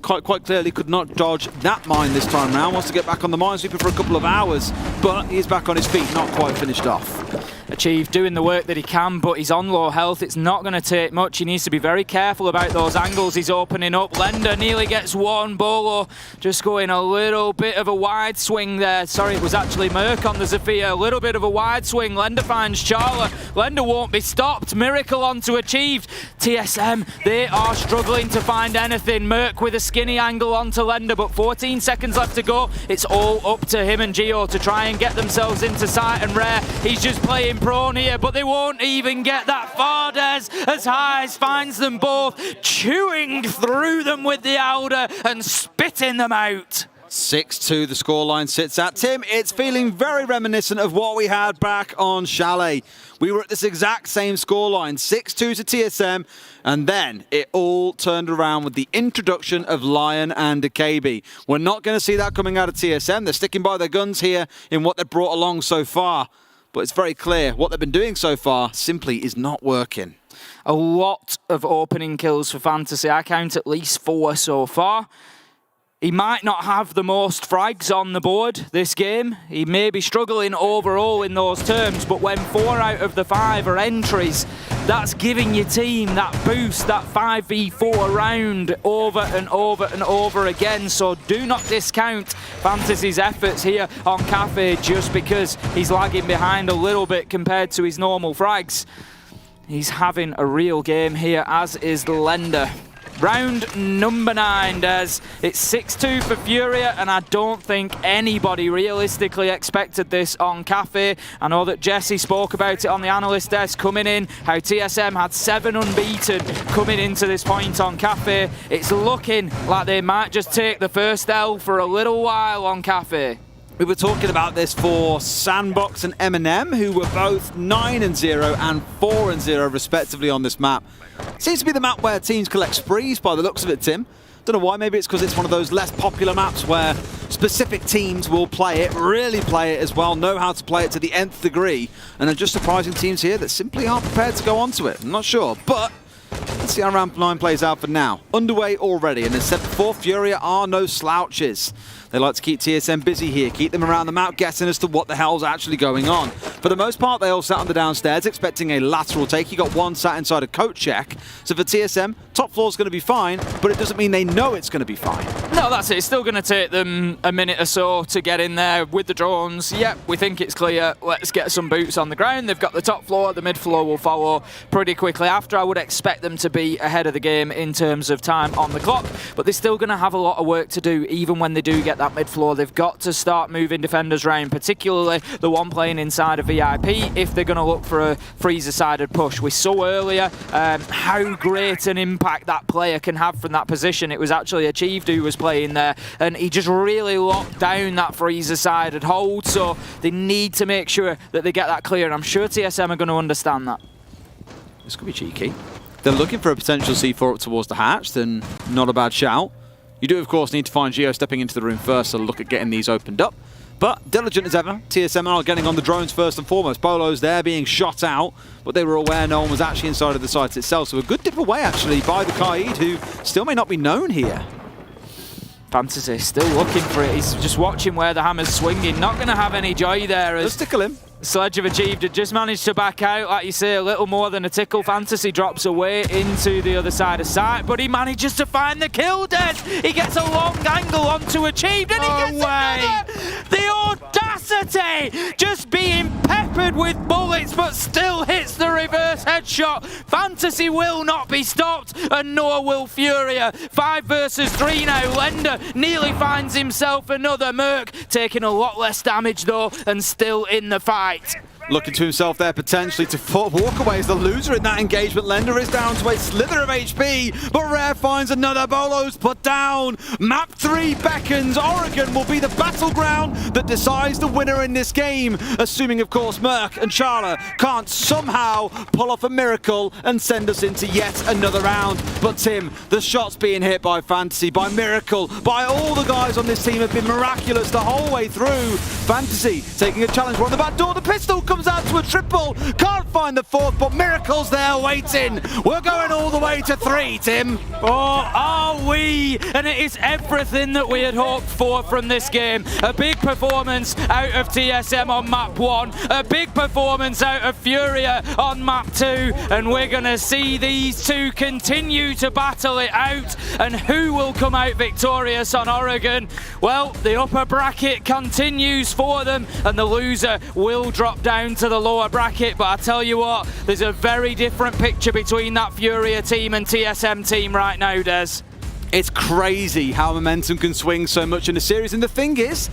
S15: Quite clearly could not dodge that mine this time round. Wants to get back on the minesweeper for a couple of hours, but he's back on his feet, not quite finished off.
S17: Achieved doing the work that he can, but he's on low health. It's not going to take much. He needs to be very careful about those angles he's opening up. Lender nearly gets 1. Bolo just going a little bit of a wide swing there. Sorry, it was actually Merc on the Zafia. A little bit of a wide swing. Lender finds Charla. Lender won't be stopped. Miracle onto Achieved. TSM, they are struggling to find anything. Merc with a skinny angle onto Lender, but 14 seconds left to go. It's all up to him and Gio to try and get themselves into sight, and Rare, he's just playing prone here, but they won't even get that far. Des, as Highs finds them both, chewing through them with the Alder and spitting them out.
S15: 6-2 the scoreline sits at. Tim, it's feeling very reminiscent of what we had back on Chalet. We were at this exact same scoreline, 6-2 to TSM, and then it all turned around with the introduction of Lion and Akabi. We're not going to see that coming out of TSM. They're sticking by their guns here in what they've brought along so far. But it's very clear what they've been doing so far simply is not working.
S17: A lot of opening kills for Fantasy. I count at least 4 so far. He might not have the most frags on the board this game. He may be struggling overall in those terms, but when 4 out of the 5 are entries, that's giving your team that boost, that 5v4 round over and over and over again. So do not discount Fantasy's efforts here on Cafe just because he's lagging behind a little bit compared to his normal frags. He's having a real game here, as is the Lender. Round number 9, Des. It's 6-2 for FURIA, and I don't think anybody realistically expected this on Cafe. I know that Jesse spoke about it on the analyst desk coming in, how TSM had 7 unbeaten coming into this point on Cafe. It's looking like they might just take the first L for a little while on Cafe.
S15: We were talking about this for Sandbox and M&M, who were both 9-0 and 4-0 respectively on this map. Seems to be the map where teams collect sprees by the looks of it, Tim. Don't know why, maybe it's because it's one of those less popular maps where specific teams will play it, really play it as well, know how to play it to the nth degree, and are just surprising teams here that simply aren't prepared to go onto it. I'm not sure, but let's see how round 9 plays out for now. Underway already, and as said before, FURIA are no slouches. They like to keep TSM busy here, keep them around the map, guessing as to what the hell's actually going on. For the most part, they all sat on the downstairs, expecting a lateral take. You got one sat inside a coat check. So for TSM, top floor's going to be fine, but it doesn't mean they know it's going to be fine.
S17: No, that's it. It's still going to take them a minute or so to get in there with the drones. Yep, we think it's clear. Let's get some boots on the ground. They've got the top floor. The mid floor will follow pretty quickly after. I would expect them to be ahead of the game in terms of time on the clock, but they're still going to have a lot of work to do even when they do get that mid floor. They've got to start moving defenders around, particularly the one playing inside of VIP, if they're going to look for a freezer-sided push. We saw earlier how great an impact that player can have from that position. It was actually Achieved who was playing there, and he just really locked down that freezer-sided hold, so they need to make sure that they get that clear, and I'm sure TSM are going to understand that.
S15: This could be cheeky. They're looking for a potential C4 up towards the hatch, then not a bad shout. You do, of course, need to find Geo stepping into the room first, so look at getting these opened up. But diligent as ever, TSM are getting on the drones first and foremost. Bolo's there being shot out, but they were aware no one was actually inside of the site itself. So a good dip away, actually, by the Kaid, who still may not be known here.
S17: Fantasy still looking for it. He's just watching where the hammer's swinging. Not going to have any joy there.
S15: Let's tickle him.
S17: Sledge have Achieved had just managed to back out, like you say, a little more than a tickle. Fantasy drops away into the other side of sight, but he manages to find the kill, Des. He gets a long angle onto Achieved, and he gets another. The audacity! Just being peppered with bullets, but still hits the reverse headshot. Fantasy will not be stopped, and nor will FURIA. 5 versus 3 now. Lender nearly finds himself another Merc, taking a lot less damage, though, and still in the fight.
S15: Looking to himself there potentially to walk away as the loser in that engagement. Lender is down to a slither of HP, but Rare finds another. Bolo's put down. Map 3 beckons. Oregon will be the battleground that decides the winner in this game, assuming, of course, Merc and Charla can't somehow pull off a miracle and send us into yet another round. But Tim, the shots being hit by Fantasy, by Miracle, by all the guys on this team have been miraculous the whole way through. Fantasy taking a challenge. We're on the back door. The pistol comes out to a triple. Can't find the fourth, but Miracle's there waiting. We're going all the way to 3, Tim.
S17: Oh, are we? And it is everything that we had hoped for from this game. A big performance out of TSM on map 1. A big performance out of FURIA on map 2. And we're going to see these two continue to battle it out. And who will come out victorious on Oregon? Well, the upper bracket continues for them, and the loser will drop down to the lower bracket. But I tell you what, there's a very different picture between that FURIA team and TSM team right now, Des.
S15: It's crazy how momentum can swing so much in a series, and the thing is,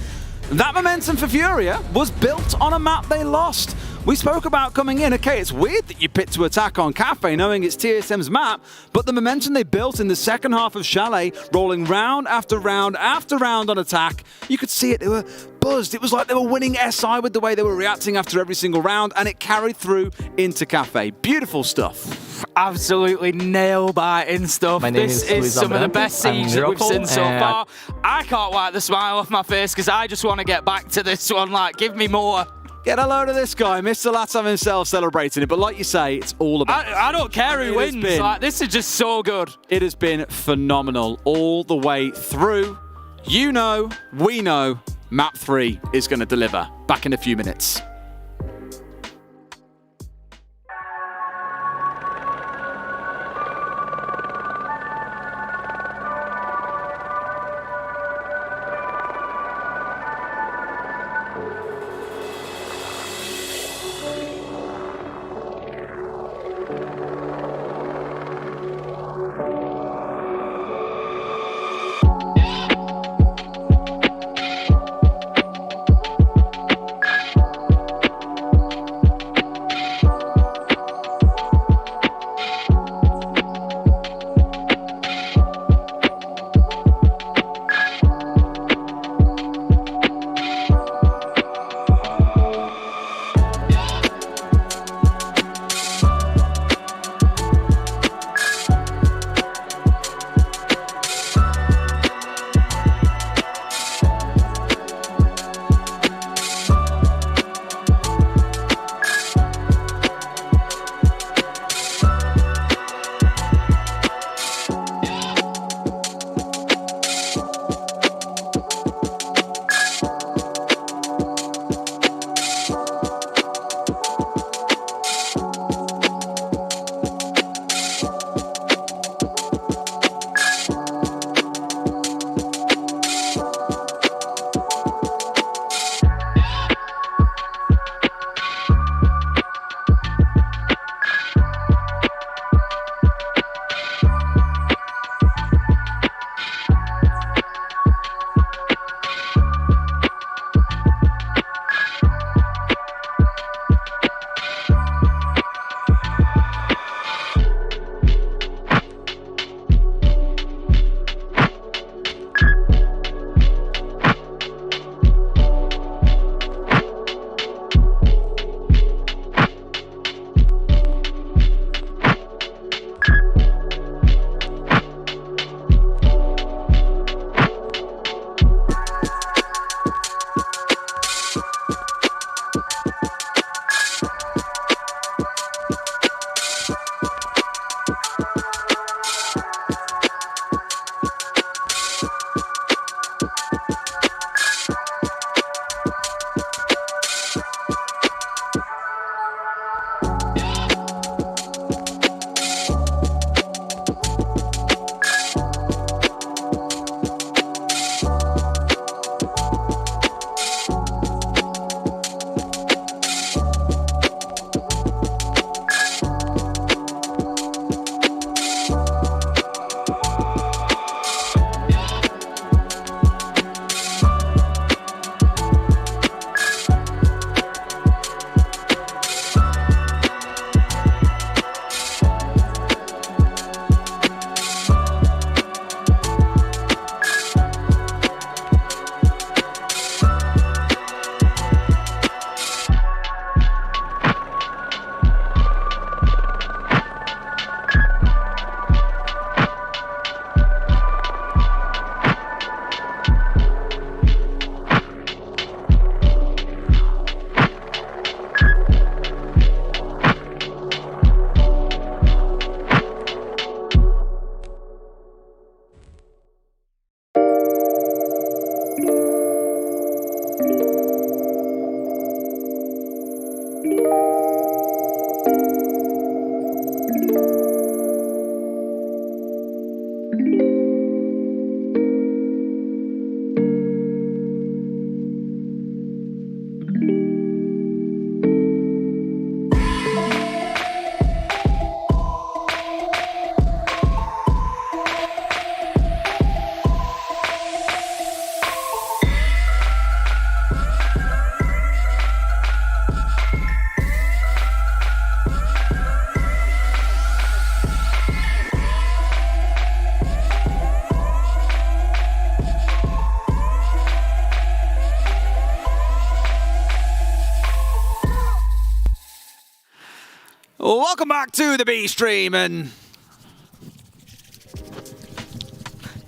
S15: that momentum for FURIA was built on a map they lost. We spoke about coming in, okay, it's weird that you picked to attack on Cafe knowing it's TSM's map, but the momentum they built in the second half of Chalet, rolling round after round after round on attack, you could see it, they were buzzed. It was like they were winning SI with the way they were reacting after every single round, and it carried through into Cafe. Beautiful stuff.
S17: Absolutely nail-biting stuff. This is some of the best siege that we've seen so far. I can't wipe the smile off my face because I just want to get back to this one. Like, give me more.
S15: Get a load of this guy, Mr. Latam himself celebrating it. But like you say, it's all about...
S17: I don't care who wins. Like, this is just so good.
S15: It has been phenomenal all the way through. You know, we know, Map 3 is going to deliver. Back in a few minutes. Welcome back to the B stream, and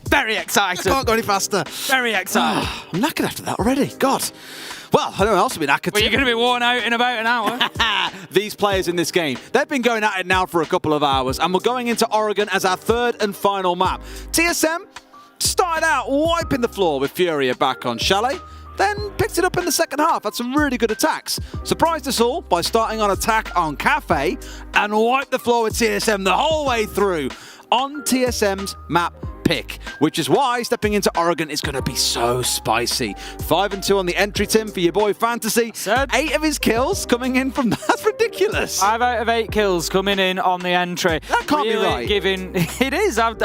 S17: very excited.
S15: I can't go any faster.
S17: Very excited.
S15: I'm knackered after that already. God. Well, I don't know else will be knackered.
S17: Well, you're going to be worn out in about an hour.
S15: These players in this game, they've been going at it now for a couple of hours, and we're going into Oregon as our third and final map. TSM started out wiping the floor with FURIA back on Chalet, then picked it up in the second half, had some really good attacks. Surprised us all by starting on attack on Cafe and wiped the floor with TSM the whole way through on TSM's map pick, which is why stepping into Oregon is going to be so spicy. 5-2 on the entry, Tim, for your boy Fantasy. 8 of his kills coming in from that's ridiculous.
S17: 5 out of 8 kills coming in on the entry.
S15: That can't
S17: really
S15: be right.
S17: Giving it is. I'd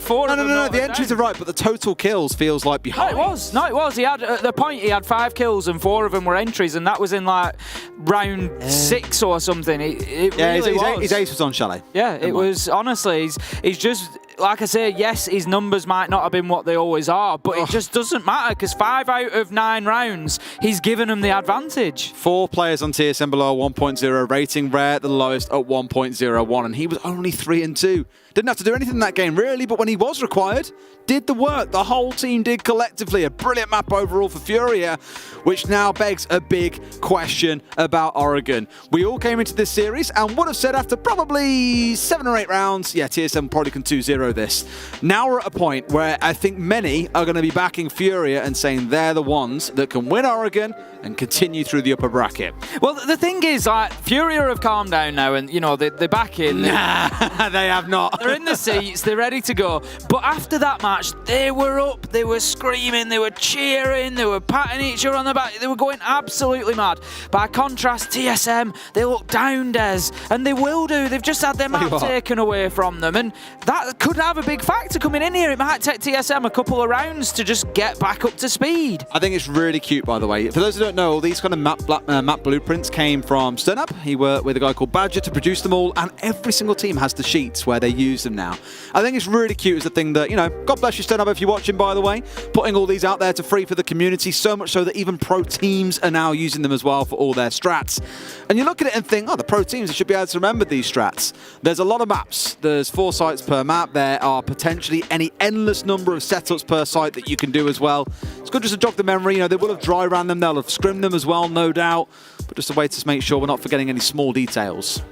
S17: 4 of them.
S15: No. The entries are right, but the total kills feels like behind.
S17: No, it was. He had at the point he had 5 kills and 4 of them were entries, and that was in like round 6 or something. It really was.
S15: His ace was on Chalet.
S17: Yeah, it was. Honestly, he's just. Like I say, yes, his numbers might not have been what they always are, but it just doesn't matter because 5 out of 9 rounds, he's given them the advantage.
S15: 4 players on TSM below 1.0 rating, Rare the lowest at 1.01, and he was only 3-2. Didn't have to do anything in that game, really, but when he was required, did the work. The whole team did collectively. A brilliant map overall for FURIA, which now begs a big question about Oregon. We all came into this series and would have said after probably 7 or 8 rounds, yeah, TSM probably can 2-0 this. Now we're at a point where I think many are going to be backing FURIA and saying they're the ones that can win Oregon and continue through the upper bracket.
S17: Well, the thing is, like, FURIA have calmed down now, and you know they're back in.
S15: Nah, they have not.
S17: They're in the seats, they're ready to go. But after that match, they were up, they were screaming, they were cheering, they were patting each other on the back, they were going absolutely mad. By contrast, TSM, they look down, Des, and they will do. They've just had their map taken away from them, and that could have a big factor coming in here. It might take TSM a couple of rounds to just get back up to speed.
S15: I think it's really cute, by the way. For those who don't know, all these kind of map blueprints came from SternUp. He worked with a guy called Badger to produce them all, and every single team has the sheets where they use them now. I think it's really cute as a thing that, you know, God bless you, SternUp, if you're watching, by the way, putting all these out there to free for the community, so much so that even pro teams are now using them as well for all their strats. And you look at it and think, oh, the pro teams should be able to remember these strats. There's a lot of maps. There's 4 sites per map. There are potentially any endless number of setups per site that you can do as well. It's good just to jog the memory. You know, they will have dry ran them, they'll have scrimmed them as well, no doubt. But just a way to make sure we're not forgetting any small details.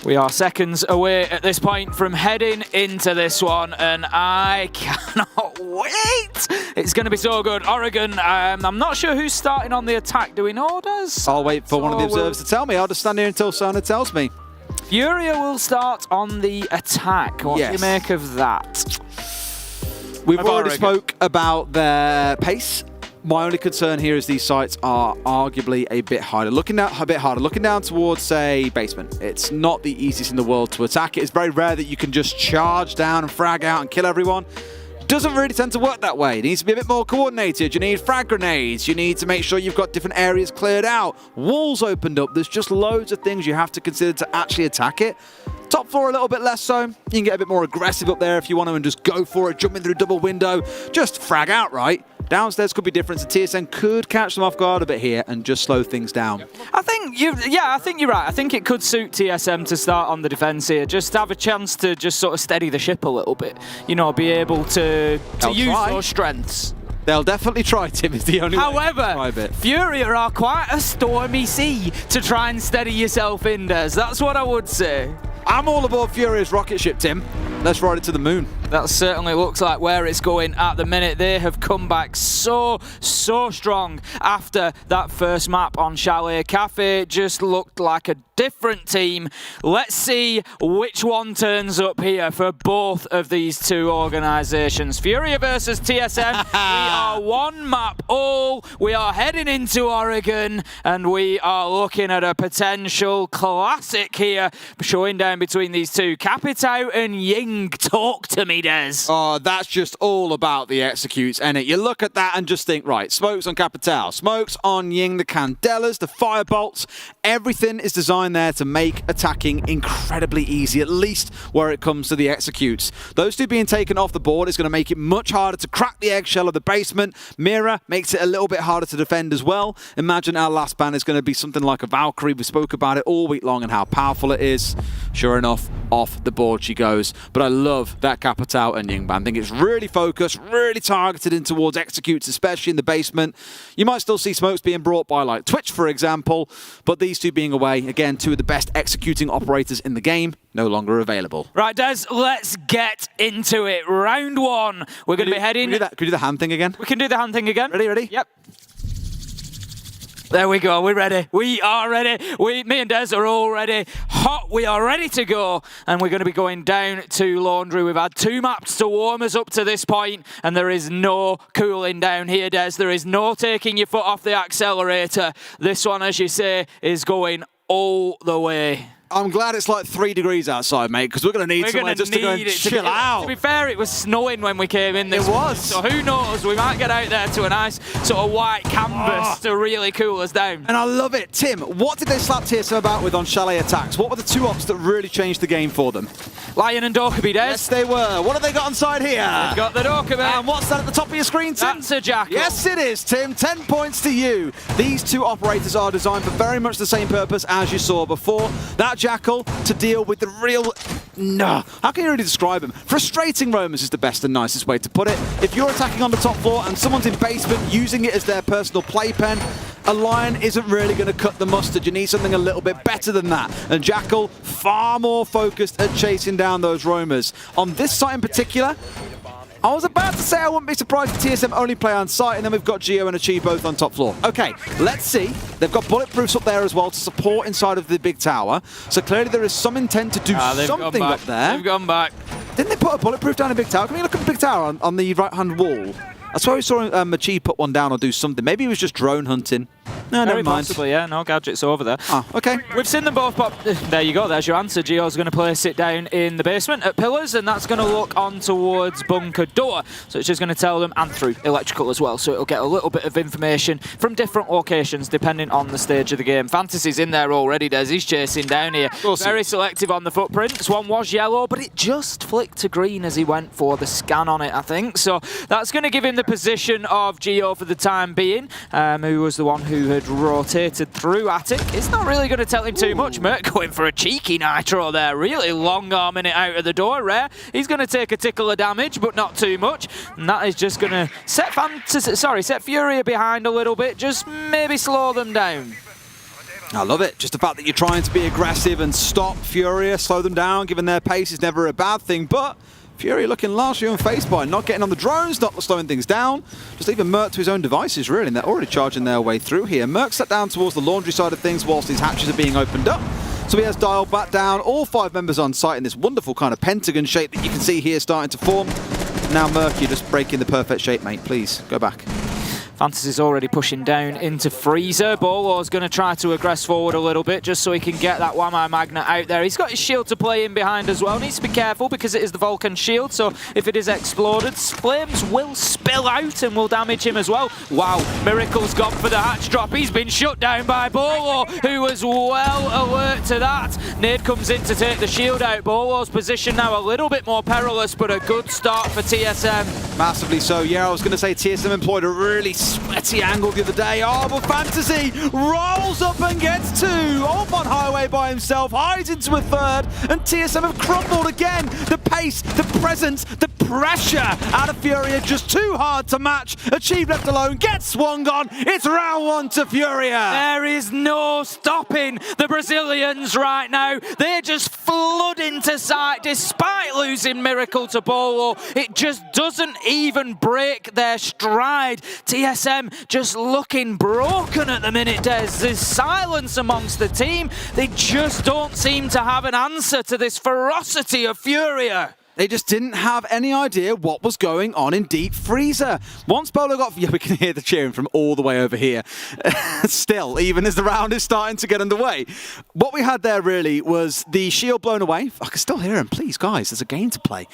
S17: We are seconds away at this point from heading into this one, and I cannot wait. It's going to be so good. Oregon, I'm not sure who's starting on the attack. Do we know, Des?
S15: I'll wait for one of the observers to tell me. I'll just stand here until Sona tells me.
S17: FURIA will start on the attack. What do you make of that?
S15: We've already spoke about their pace. My only concern here is these sites are arguably a bit harder. Looking down towards, say, basement. It's not the easiest in the world to attack it. It's very rare that you can just charge down and frag out and kill everyone. Doesn't really tend to work that way. It needs to be a bit more coordinated. You need frag grenades. You need to make sure you've got different areas cleared out. Walls opened up. There's just loads of things you have to consider to actually attack it. Top floor a little bit less so. You can get a bit more aggressive up there if you want to and just go for it, jumping through double window. Just frag out, right? Downstairs could be different. The TSM could catch them off guard a bit here and just slow things down.
S17: I think you're right. I think it could suit TSM to start on the defence here. Just have a chance to just sort of steady the ship a little bit. You know, be able to use those strengths.
S15: They'll definitely try, Tim, is the only way to describe it.
S17: FURIA are quite a stormy sea to try and steady yourself in, Des. That's what I would say.
S15: I'm all aboard FURIA's rocket ship, Tim. Let's ride it to the moon.
S17: That certainly looks like where it's going at the minute. They have come back so strong after that first map on Chalet. Cafe just looked like a different team. Let's see which one turns up here for both of these two organisations. FURIA versus TSM. We are one map all. We are heading into Oregon, and we are looking at a potential classic here showing down between these two. Capitao and Ying, talk to me. me, Des.
S15: Oh, that's just all about the executes, and you look at that and just think, right, smokes on Capital, smokes on Ying, the Candelas, the Firebolts, everything is designed there to make attacking incredibly easy, at least where it comes to the executes. Those two being taken off the board is going to make it much harder to crack the eggshell of the basement. Mira makes it a little bit harder to defend as well. Imagine our last ban is going to be something like a Valkyrie. We spoke about it all week long and how powerful it is. Sure enough, off the board she goes. But I love that Capital and Ying ban. I think it's really focused, really targeted in towards executes, especially in the basement. You might still see smokes being brought by like Twitch, for example, but these two being away, again, two of the best executing operators in the game, no longer available.
S17: Right, Des, let's get into it. Round one. We're going to be heading...
S15: Can we do the hand thing again?
S17: We can do the hand thing again.
S15: Ready?
S17: Yep. There we go. We're ready. We are ready. Me and Des are all ready. Hot. We are ready to go. And we're going to be going down to Laundry. We've had 2 maps to warm us up to this point, and there is no cooling down here, Des. There is no taking your foot off the accelerator. This one, as you say, is going all the way.
S15: I'm glad it's like 3 degrees outside, mate, because we're going to need somewhere just to go and chill out.
S17: To be fair, it was snowing when we came in this
S15: It was.
S17: So who knows? We might get out there to a nice sort of white canvas to really cool us down.
S15: And I love it. Tim, what did they slap TSM about with on Chalet attacks? What were the 2 ops that really changed the game for them?
S17: Lion and Dokkaebi, Des.
S15: Yes, they were. What have they got on side here?
S17: They've got the Dokkaebi.
S15: And what's that at the top of your screen, Tim?
S17: That's a Jackal.
S15: Yes, it is, Tim. 10 points to you. These 2 operators are designed for very much the same purpose as you saw before. That Jackal to deal with the real... No. How can you really describe him? Frustrating roamers is the best and nicest way to put it. If you're attacking on the top floor and someone's in basement using it as their personal playpen, a Lion isn't really going to cut the mustard. You need something a little bit better than that. And Jackal, far more focused at chasing down those roamers. On this site in particular, I was about to say I wouldn't be surprised if TSM only play on site, and then we've got Geo and Achieve both on top floor. Okay, let's see. They've got bulletproofs up there as well to support inside of the big tower. So clearly there is some intent to do something up there.
S17: They've gone back.
S15: Didn't they put a bulletproof down in big tower? Can we look at the big tower on the right-hand wall? That's why we saw Achieve put one down or do something. Maybe he was just drone hunting. No, never mind.
S17: Possibly, yeah. No gadgets over there.
S15: Oh, okay.
S17: We've seen them both pop. There you go. There's your answer. Geo's going to place it down in the basement at pillars, and that's going to look on towards bunker door. So it's just going to tell them, and through electrical as well. So it'll get a little bit of information from different locations depending on the stage of the game. Fantasy's in there already, Des. He's chasing down here. Very selective on the footprints. One was yellow, but it just flicked to green as he went for the scan on it, I think. So that's going to give him the position of Geo for the time being, who was the one who had rotated through Attic. It's not really going to tell him too much. Merc going for a cheeky nitro there, really long arming it out of the door. Rare. He's going to take a tickle of damage, but not too much. And that is just going to set FURIA behind a little bit, just maybe slow them down.
S15: I love it. Just the fact that you're trying to be aggressive and stop FURIA, slow them down, given their pace is never a bad thing, but FURIA looking largely unfazed by not getting on the drones, not slowing things down, just leaving Merc to his own devices, really, and they're already charging their way through here. Merc sat down towards the laundry side of things whilst these hatches are being opened up. So he has dialed back down all 5 members on site in this wonderful kind of pentagon shape that you can see here starting to form. Now Merc, you're just breaking the perfect shape, mate. Please, go back.
S17: Fantasy's already pushing down into Freezer. Bolo's going to try to aggress forward a little bit just so he can get that Wamai Magnet out there. He's got his shield to play in behind as well. Needs to be careful because it is the Vulcan shield, so if it is exploded, flames will spill out and will damage him as well. Wow, Miracle's gone for the hatch drop. He's been shut down by Bolo, who was well alert to that. Nade comes in to take the shield out. Bolo's position now a little bit more perilous, but a good start for TSM.
S15: Massively so, yeah. I was going to say TSM employed a really sweaty angle the other day. Oh, but Fantasy rolls up and gets 2. Off on highway by himself, hides into a 3rd, and TSM have crumbled again. The pace, the presence, the pressure out of FURIA just too hard to match. Achieve left alone, gets swung on. It's round 1 to FURIA.
S17: There is no stopping the Brazilians right now. They're just flooding to sight despite losing Miracle to Bolo. It just doesn't even break their stride. TSM just looking broken at the minute, Des. There's silence amongst the team. They just don't seem to have an answer to this ferocity of FURIA.
S15: They just didn't have any idea what was going on in Deep Freezer. Once Bolo got... Yeah, we can hear the cheering from all the way over here. Still, even as the round is starting to get underway. What we had there really was the shield blown away. I can still hear him. Please, guys, there's a game to play.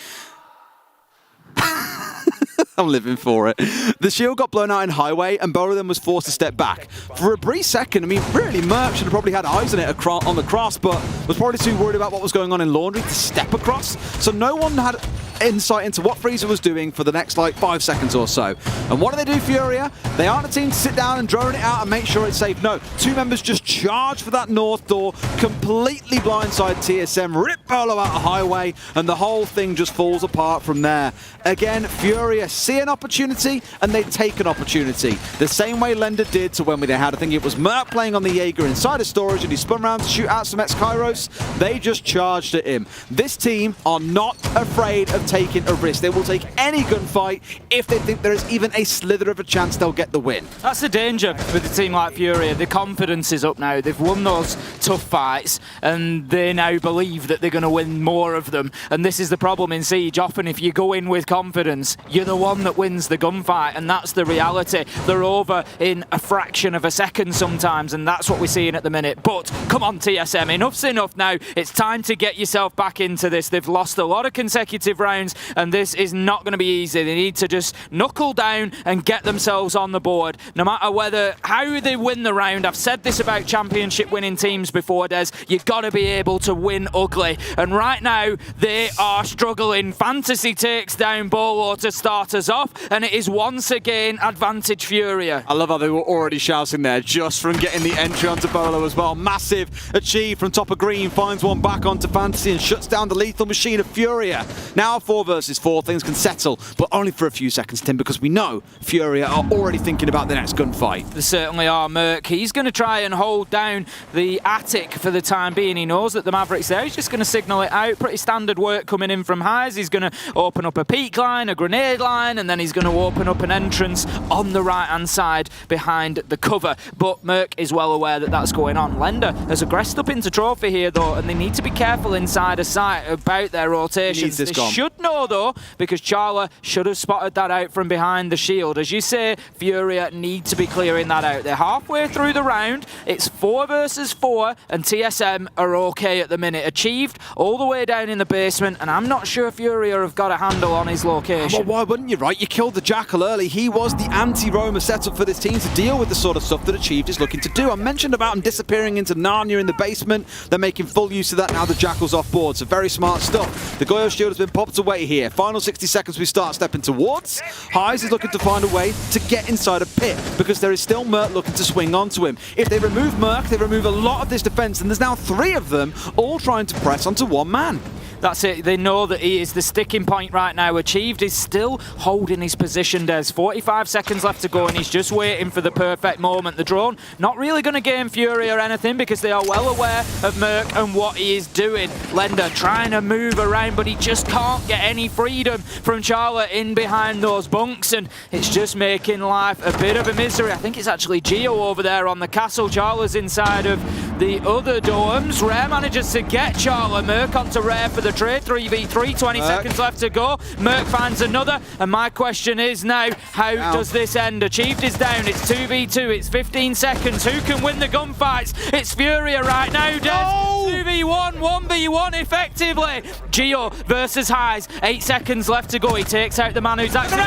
S15: I'm living for it. The shield got blown out in highway, and Bowler then was forced to step back. For a brief second, I mean, really, Merc should have probably had eyes on it on the cross, but was probably too worried about what was going on in Laundry to step across. So no one had insight into what Freezer was doing for the next, like, 5 seconds or so. And what do? FURIA? They aren't a team to sit down and drone it out and make sure it's safe. No, 2 members just charge for that north door, completely blindside TSM, rip Bolo out of highway, and the whole thing just falls apart from there. Again, FURIA see an opportunity, and they take an opportunity. The same way Lender did to when they had, I think it was Merc playing on the Jaeger inside of storage, and he spun around to shoot out some X-Kairos. They just charged at him. This team are not afraid of taking a risk. They will take any gunfight if they think there is even a slither of a chance they'll get the win.
S17: That's the danger with a team like FURIA. The confidence is up now. They've won those tough fights, and they now believe that they're going to win more of them. And this is the problem in Siege. Often if you go in with confidence, you're the one that wins the gunfight, and that's the reality. They're over in a fraction of a second sometimes, and that's what we're seeing at the minute. But come on, TSM, enough's enough now. It's time to get yourself back into this. They've lost a lot of consecutive rounds, and this is not going to be easy. They need to just knuckle down and get themselves on the board. No matter how they win the round, I've said this about championship winning teams before, Des, you've got to be able to win ugly. And right now, they are struggling. Fantasy takes down Bolo to start us off, and it is once again advantage FURIA.
S15: I love how they were already shouting there just from getting the entry onto Bolo as well. Massive achieve from top of green, finds one back onto Fantasy and shuts down the lethal machine of FURIA. Now 4 versus 4, things can settle, but only for a few seconds, Tim, because we know FURIA are already thinking about the next gunfight.
S17: They certainly are. Merc, he's going to try and hold down the attic for the time being. He knows that the Maverick's there. He's just going to signal it out. Pretty standard work coming in from highs. He's going to open up a peak line, a grenade line, and then he's going to open up an entrance on the right-hand side behind the cover. But Merc is well aware that that's going on. Lender has aggressed up into Trophy here, though, and they need to be careful inside of sight about their rotations. They should know, though, because Charla should have spotted that out from behind the shield. As you say, FURIA need to be clearing that out. They're halfway through the round. It's 4 versus 4, and TSM are okay at the minute. Achieved all the way down in the basement, and I'm not sure FURIA have got a handle on his location.
S15: Well, why wouldn't you, right? You killed the Jackal early. He was the anti-Roma setup for this team to deal with the sort of stuff that Achieved is looking to do. I mentioned about him disappearing into Narnia in the basement. They're making full use of that now. The Jackal's off board, so very smart stuff. The Goyo shield has been popped away here. Final 60 seconds we start stepping towards. Highs is looking to find a way to get inside a pit because there is still Merc looking to swing onto him. If they remove Merc, they remove a lot of this defense, and there's now 3 of them all trying to press onto one man.
S17: That's it. They know that he is the sticking point right now. Achieved is still holding his position. There's 45 seconds left to go, and he's just waiting for the perfect moment. The drone not really going to game FURIA or anything because they are well aware of Merc and what he is doing. Lender trying to move around, but he just can't get any freedom from Charla in behind those bunks, and it's just making life a bit of a misery. I think it's actually Geo over there on the castle. Charla's inside of the other domes. Rare manages to get Charla. Merc onto Rare for the trade. 3v3, 20 seconds left to go. Merc finds another, and my question is now, how does this end? Achieved is down. It's 2v2. It's 15 seconds. Who can win the gunfights? It's FURIA right now, Des. 2v1, 1v1 effectively. Geo versus Highs. 8 seconds left to go. He takes out the man who's actually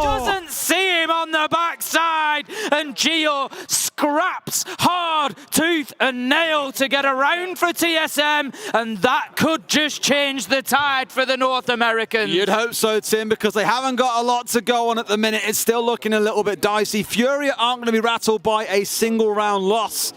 S17: doesn't see him on the backside, and Geo scraps hard, tooth and nail to get around for TSM, and that could just change the tide for the North Americans.
S15: You'd hope so, Tim, because they haven't got a lot to go on at the minute. It's still looking a little bit dicey. FURIA aren't going to be rattled by a single round loss.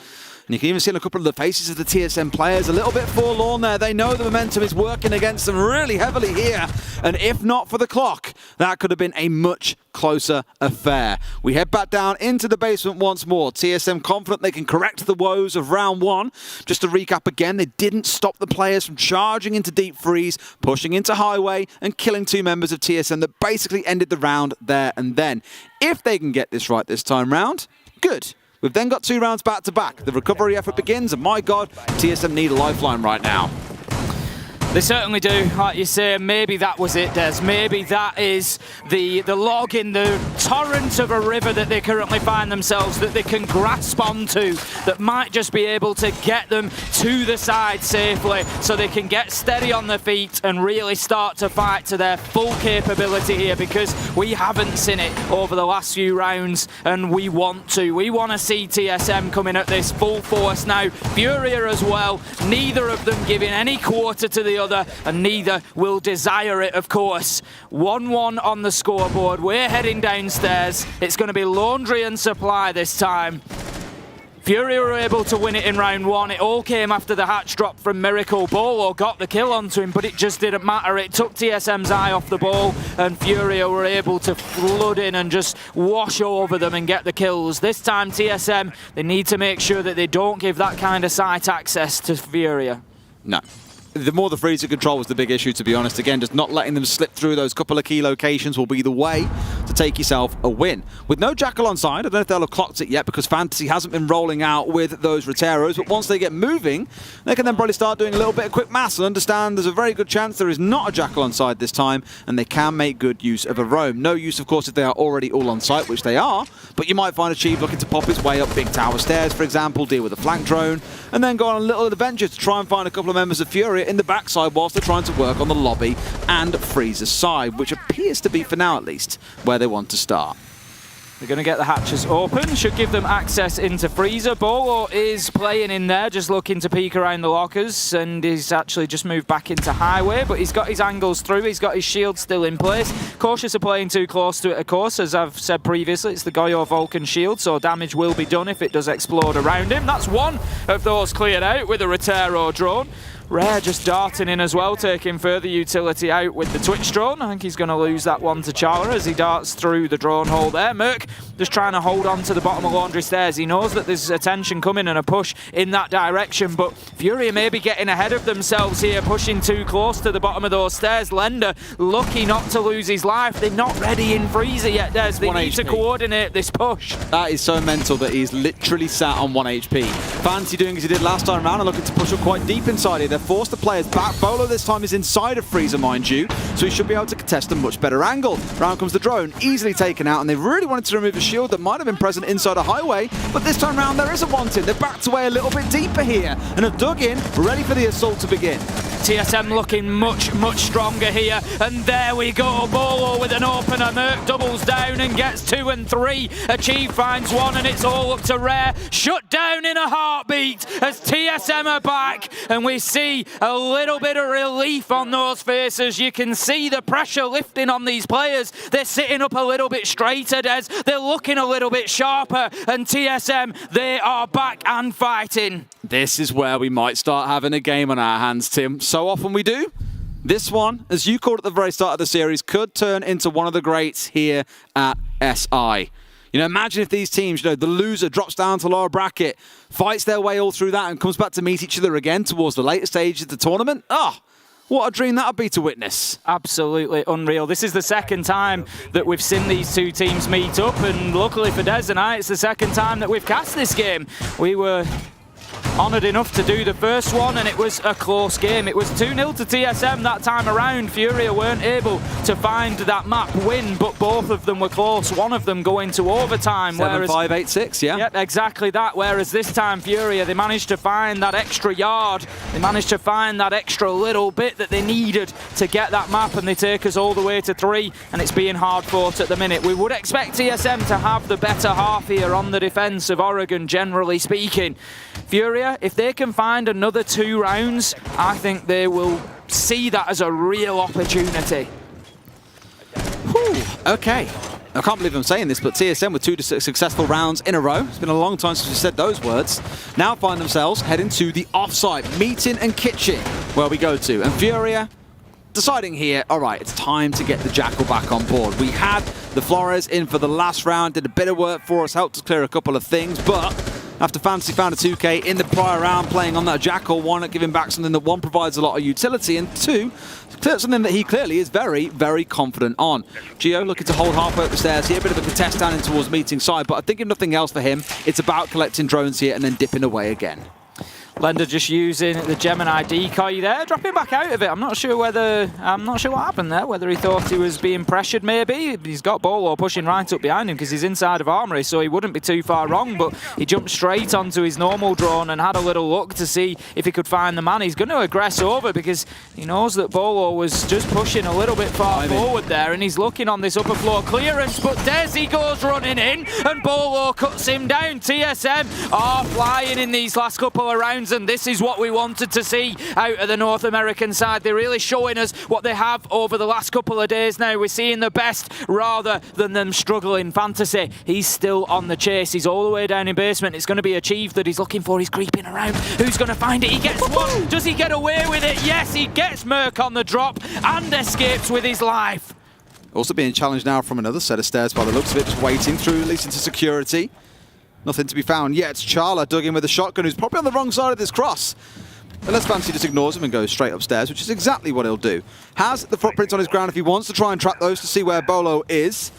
S15: And you can even see in a couple of the faces of the TSM players a little bit forlorn there. They know the momentum is working against them really heavily here. And if not for the clock, that could have been a much closer affair. We head back down into the basement once more. TSM confident they can correct the woes of round 1. Just to recap again, they didn't stop the players from charging into Deep Freeze, pushing into Highway, and killing 2 members of TSM that basically ended the round there and then. If they can get this right this time round, good. We've then got 2 rounds back to back. The recovery effort begins, and my God, TSM need a lifeline right now.
S17: They certainly do, like you say. Maybe that was it, Des. Maybe that is the log in the torrent of a river that they currently find themselves, that they can grasp onto, that might just be able to get them to the side safely so they can get steady on their feet and really start to fight to their full capability here, because we haven't seen it over the last few rounds and we want to. We want to see TSM coming at this full force now. FURIA as well. Neither of them giving any quarter to the other, and neither will desire it, of course. 1-1 on the scoreboard. We're heading downstairs. It's going to be laundry and supply this time. FURIA were able to win it in round 1. It all came after the hatch drop from Miracle. Bolo got the kill onto him, but it just didn't matter. It took TSM's eye off the ball, and FURIA were able to flood in and just wash over them and get the kills. This time, TSM, they need to make sure that they don't give that kind of site access to FURIA.
S15: No. The more the freezer control was the big issue, to be honest. Again, just not letting them slip through those couple of key locations will be the way to take yourself a win. With no Jackal on side, I don't know if they'll have clocked it yet because Fantasy hasn't been rolling out with those Roteros, but once they get moving, they can then probably start doing a little bit of quick maths and understand there's a very good chance there is not a Jackal on side this time, and they can make good use of a roam. No use, of course, if they are already all on site, which they are, but you might find a Chief looking to pop his way up big tower stairs, for example, deal with a flank drone, and then go on a little adventure to try and find a couple of members of FURIA in the backside whilst they're trying to work on the lobby and Freezer's side, which appears to be, for now at least, where they want to start.
S17: They're going to get the hatches open, should give them access into Freezer. Bolo is playing in there, just looking to peek around the lockers, and he's actually just moved back into Highway, but he's got his angles through, he's got his shield still in place. Cautious of playing too close to it, of course, as I've said previously, it's the Goyo Vulcan shield, so damage will be done if it does explode around him. That's one of those cleared out with a Rotero drone. Rare just darting in as well, taking further utility out with the Twitch drone. I think he's going to lose that one to Chala as he darts through the drone hole there. Merc just trying to hold on to the bottom of Laundry Stairs. He knows that there's attention coming and a push in that direction, but FURIA may be getting ahead of themselves here, pushing too close to the bottom of those stairs. Lender lucky not to lose his life. They're not ready in Freezer yet, Des. They need to coordinate this push.
S15: That is so mental that he's literally sat on 1 HP. Fancy doing as he did last time around and looking to push up quite deep inside here. They're forced the players back. Bolo this time is inside of Freezer, mind you, so he should be able to contest a much better angle. Round comes the drone, easily taken out, and they really wanted to remove a shield that might have been present inside a Highway, but this time round there isn't wanted. They've backed away a little bit deeper here and have dug in, ready for the assault to begin.
S17: TSM looking much, much stronger here, and there we go. Bolo with an opener. Merc doubles down and gets 2 and 3. Achieve finds 1, and it's all up to Rare. Shut down in a heartbeat as TSM are back, and we see a little bit of relief on those faces. You can see the pressure lifting on these players. They're sitting up a little bit straighter, Des. They're looking a little bit sharper, and TSM, they are back and fighting.
S15: This is where we might start having a game on our hands, Tim. So often we do. This one, as you called at the very start of the series, could turn into one of the greats here at SI. You know, imagine if these teams, you know, the loser drops down to lower bracket, fights their way all through that and comes back to meet each other again towards the later stages of the tournament. Oh, what a dream that would be to witness.
S17: Absolutely unreal. This is the second time that we've seen these two teams meet up, and luckily for Des and I, it's the second time that we've cast this game. We were honoured enough to do the first one, and it was a close game. It was 2-0 to TSM that time around. FURIA weren't able to find that map win, but both of them were close. One of them going to overtime.
S15: 7-5, 8-6, yeah?
S17: Yep, exactly that. Whereas this time, FURIA, they managed to find that extra yard. They managed to find that extra little bit that they needed to get that map, and they take us all the way to 3, and it's being hard fought at the minute. We would expect TSM to have the better half here on the defence of Oregon, generally speaking. FURIA, if they can find another 2 rounds, I think they will see that as a real opportunity.
S15: Whew, okay. I can't believe I'm saying this, but TSM with 2 successful rounds in a row. It's been a long time since we said those words. Now find themselves heading to the offsite, meeting and kitchen, where we go to. And FURIA deciding here, all right, it's time to get the Jackal back on board. We had the Flores in for the last round, did a bit of work for us, helped us clear a couple of things, but after Fantasy found a 2K in the prior round playing on that Jackal, one, giving back something that one provides a lot of utility, and 2, something that he clearly is very, very confident on. Gio looking to hold halfway up the stairs here, a bit of a contest down in towards meeting side, but I think if nothing else for him, it's about collecting drones here and then dipping away again.
S17: Lender just using the Gemini decoy there, dropping back out of it. I'm not sure what happened there, whether he thought he was being pressured maybe. He's got Bolo pushing right up behind him because he's inside of Armory, so he wouldn't be too far wrong, but he jumped straight onto his normal drone and had a little look to see if he could find the man. He's going to aggress over because he knows that Bolo was just pushing a little bit far forward there, and he's looking on this upper floor clearance, but Desi goes running in and Bolo cuts him down. TSM are flying in these last couple of rounds, and this is what we wanted to see out of the North American side. They're really showing us what they have over the last couple of days now. We're seeing the best rather than them struggling. Fantasy, he's still on the chase. He's all the way down in basement. It's going to be Achieve that he's looking for. He's creeping around. Who's going to find it? He gets one. Does he get away with it? Yes, he gets Merc on the drop and escapes with his life.
S15: Also being challenged now from another set of stairs by the looks of it, just waiting through, at least into security. Nothing to be found yet. Charla dug in with a shotgun, who's probably on the wrong side of this cross. Unless Fantasy just ignores him and goes straight upstairs, which is exactly what he'll do. Has the footprints on his ground if he wants to try and track those to see where Bolo is.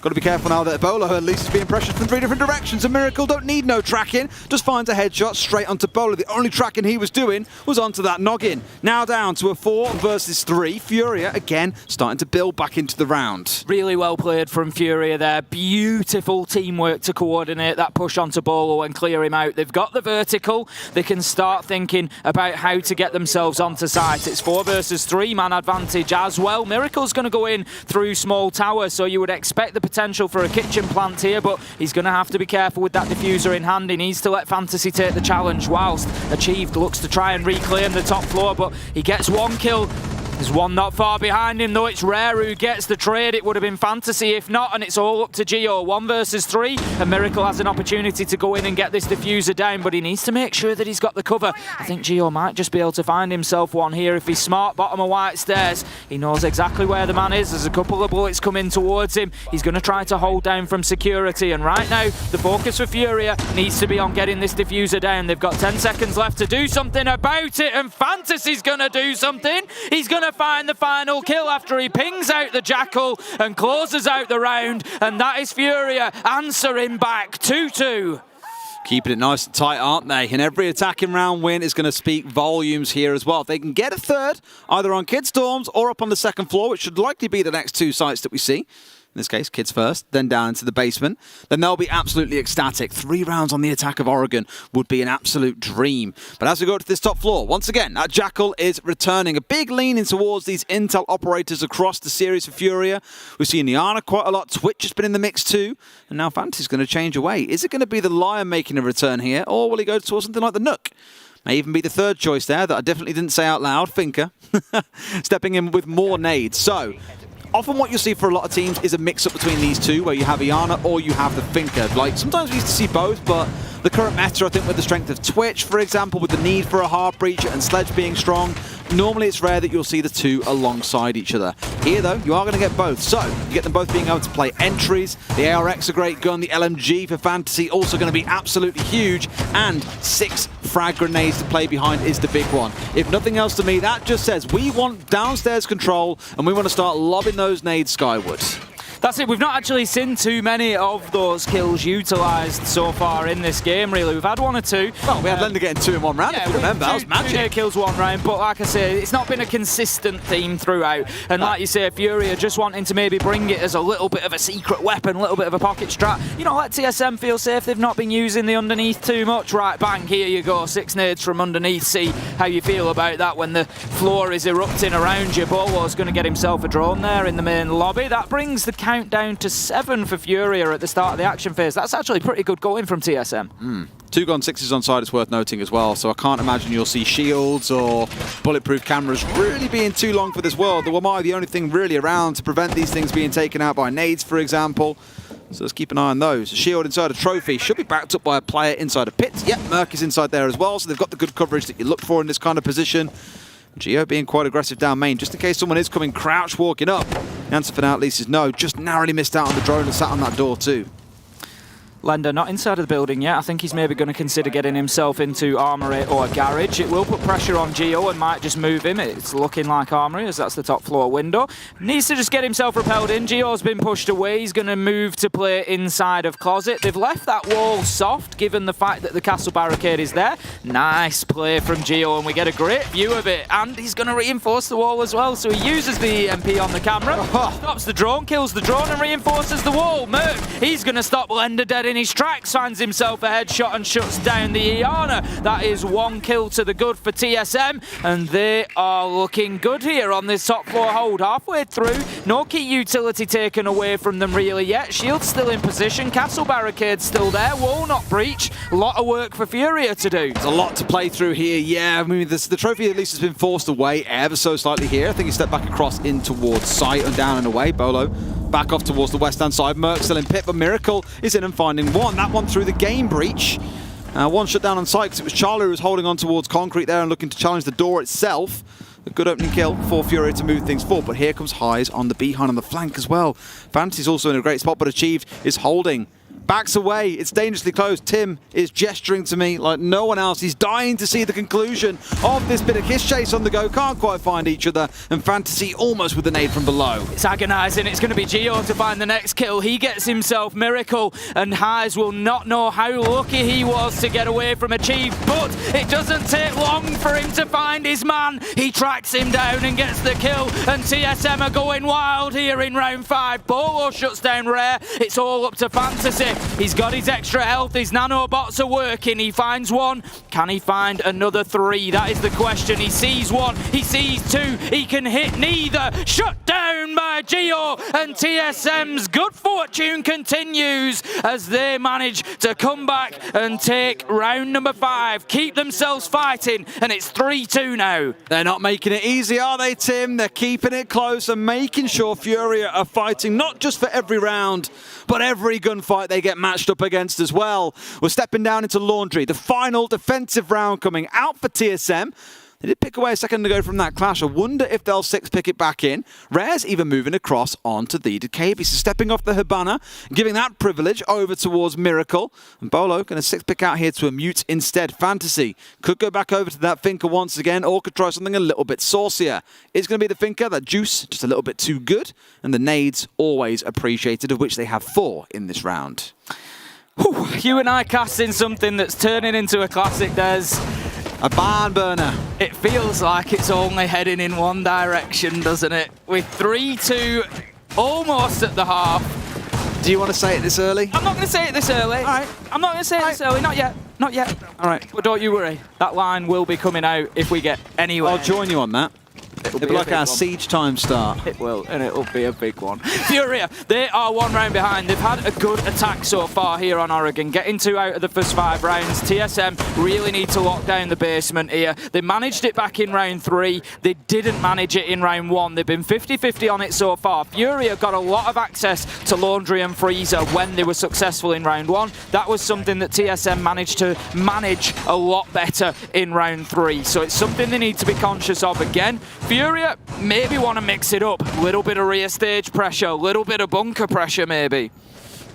S15: Got to be careful now that Bolo at least is being pressured from 3 different directions. A Miracle don't need no tracking, just finds a headshot straight onto Bolo. The only tracking he was doing was onto that noggin. Now down to a 4 versus 3. Furia again starting to build back into the round.
S17: Really well played from Furia there. Beautiful teamwork to coordinate that push onto Bolo and clear him out. They've got the vertical. They can start thinking about how to get themselves onto site. It's 4 versus 3 man advantage as well. Miracle's going to go in through small tower, so you would expect the potential for a kitchen plant here, but he's going to have to be careful with that diffuser in hand. He needs to let Fantasy take the challenge, whilst Achieved looks to try and reclaim the top floor, but he gets one kill. There's one not far behind him, though. It's Rare who gets the trade. It would have been Fantasy if not, and it's all up to Geo. 1 versus 3, and Miracle has an opportunity to go in and get this diffuser down, but he needs to make sure that he's got the cover. I think Geo might just be able to find himself one here if he's smart. Bottom of white stairs. He knows exactly where the man is. There's a couple of bullets coming towards him. He's going to try to hold down from security, and right now, the focus for Furia needs to be on getting this diffuser down. They've got 10 seconds left to do something about it, and Fantasy's going to do something. He's going to find the final kill after he pings out the Jackal and closes out the round, and that is Furia answering back 2-2.
S15: Keeping it nice and tight, aren't they? And every attacking round win is going to speak volumes here as well. If they can get a third, either on Kid Storms or up on the second floor, which should likely be the next 2 sites that we see. In this case, Kids first, then down into the basement. Then they'll be absolutely ecstatic. 3 rounds on the attack of Oregon would be an absolute dream. But as we go to this top floor, once again, that Jackal is returning. A big leaning towards these Intel operators across the series for Furia. We've seen Niana quite a lot. Twitch has been in the mix too. And now Fantasy's going to change away. Is it going to be the Lion making a return here? Or will he go towards something like the Nook? May even be the third choice there that I definitely didn't say out loud. Finker stepping in with more nades. So often what you'll see for a lot of teams is a mix-up between these two, where you have Iana or you have the Finker. Like, sometimes we used to see both, but the current meta, I think, with the strength of Twitch, for example, with the need for a hard breacher and Sledge being strong, normally it's rare that you'll see the two alongside each other. Here, though, you are going to get both. So, you get them both being able to play entries. The ARX, a great gun. The LMG for Fantasy, also going to be absolutely huge. And 6 frag grenades to play behind is the big one. If nothing else to me, that just says we want downstairs control, and we want to start lobbing those nades skyward.
S17: That's it. We've not actually seen too many of those kills utilised so far in this game, really. We've had 1 or 2.
S15: Well, we had Lender getting 2 in 1 round, if you remember. That was magic.
S17: 2 kills 1 round, but like I say, it's not been a consistent theme throughout. And like you say, Furia just wanting to maybe bring it as a little bit of a secret weapon, a little bit of a pocket strat. You know, let TSM feel safe. They've not been using the underneath too much. Right, bang, here you go. 6 nades from underneath. See how you feel about that when the floor is erupting around you. Bolo's going to get himself a drone there in the main lobby. That brings the countdown to 7 for Furia at the start of the action phase. That's actually pretty good going from TSM.
S15: 2 Gun 6s on side is worth noting as well, so I can't imagine you'll see shields or bulletproof cameras really being too long for this world. The Wamai are the only thing really around to prevent these things being taken out by nades, for example. So let's keep an eye on those. A shield inside a trophy should be backed up by a player inside a pit. Yep, Merc is inside there as well, so they've got the good coverage that you look for in this kind of position. Geo being quite aggressive down main, just in case someone is coming crouch walking up. The answer for now at least is no. Just narrowly missed out on the drone and sat on that door too.
S17: Lender not inside of the building yet. I think he's maybe going to consider getting himself into Armory or Garage. It will put pressure on Gio and might just move him. It's looking like Armory, as that's the top floor window. Needs to just get himself repelled in. Gio's been pushed away. He's going to move to play inside of Closet. They've left that wall soft, given the fact that the castle barricade is there. Nice play from Gio, and we get a great view of it. And he's going to reinforce the wall as well. So he uses the EMP on the camera, stops the drone, kills the drone, and reinforces the wall. Merc, he's going to stop Lender dead in his tracks, finds himself a headshot and shuts down the Iana. That is 1 kill to the good for TSM, and they are looking good here on this top floor hold. Halfway through, no key utility taken away from them really yet. Shield's still in position, castle barricade's still there, wall not breach. A lot of work for FURIA to do.
S15: There's a lot to play through here, yeah. I mean, the trophy at least has been forced away ever so slightly here. I think he stepped back across in towards sight and down and away. Bolo back off towards the west-hand side. Merc still in pit, but Miracle is in and finding one. That one through the game breach. One shut down on sight because it was Charlie who was holding on towards concrete there and looking to challenge the door itself. A good opening kill for FURIA to move things forward, but here comes Highs on the behind on the flank as well. Fantasy's also in a great spot, but Achieved is holding. Backs away, it's dangerously close. Tim is gesturing to me like no one else. He's dying to see the conclusion of this bit of kiss chase on the go. Can't quite find each other, and Fantasy almost with the nade from below.
S17: It's agonising. It's going to be Gio to find the next kill. He gets himself Miracle, and Highs will not know how lucky he was to get away from Achieve, but it doesn't take long for him to find his man. He tracks him down and gets the kill, and TSM are going wild here in round 5. Bolo shuts down Rare. It's all up to Fantasy. He's got his extra health, his nanobots are working, he finds one. Can he find another 3? That is the question. He sees 1, he sees 2, he can hit neither. Shut down by Gio, and TSM's good fortune continues as they manage to come back and take round number 5, keep themselves fighting, and it's 3-2 now.
S15: They're not making it easy, are they, Tim? They're keeping it close and making sure FURIA are fighting not just for every round, but every gunfight they get matched up against as well. We're stepping down into Laundry, the final defensive round coming out for TSM. They did pick away a second ago from that clash. I wonder if they'll 6-pick it back in. Rare's even moving across onto the DKB. So stepping off the Hibana, giving that privilege over towards Miracle. And Bolo going to 6-pick out here to a mute instead. Fantasy could go back over to that Finker once again, or could try something a little bit saucier. It's going to be the Finker, that juice, just a little bit too good. And the nades, always appreciated, of which they have 4 in this round.
S17: Whew, you and I casting something that's turning into a classic, Des.
S15: A barn burner.
S17: It feels like it's only heading in one direction, doesn't it? With 3-2 almost at the half.
S15: Do you want to say it this early?
S17: I'm not going to say it this early. All right. I'm not going to say it this early. Not yet. Not yet.
S15: All right.
S17: But don't you worry. That line will be coming out if we get anywhere.
S15: I'll join you on that. It'll be like our siege time start.
S17: It will, and it'll be a big one. FURIA, they are 1 round behind. They've had a good attack so far here on Oregon, getting 2 out of the first 5 rounds. TSM really need to lock down the basement here. They managed it back in round 3. They didn't manage it in round 1. They've been 50-50 on it so far. FURIA got a lot of access to Laundry and Freezer when they were successful in round 1. That was something that TSM managed to manage a lot better in round 3. So it's something they need to be conscious of again. FURIA maybe want to mix it up. A little bit of rear stage pressure, a little bit of bunker pressure maybe.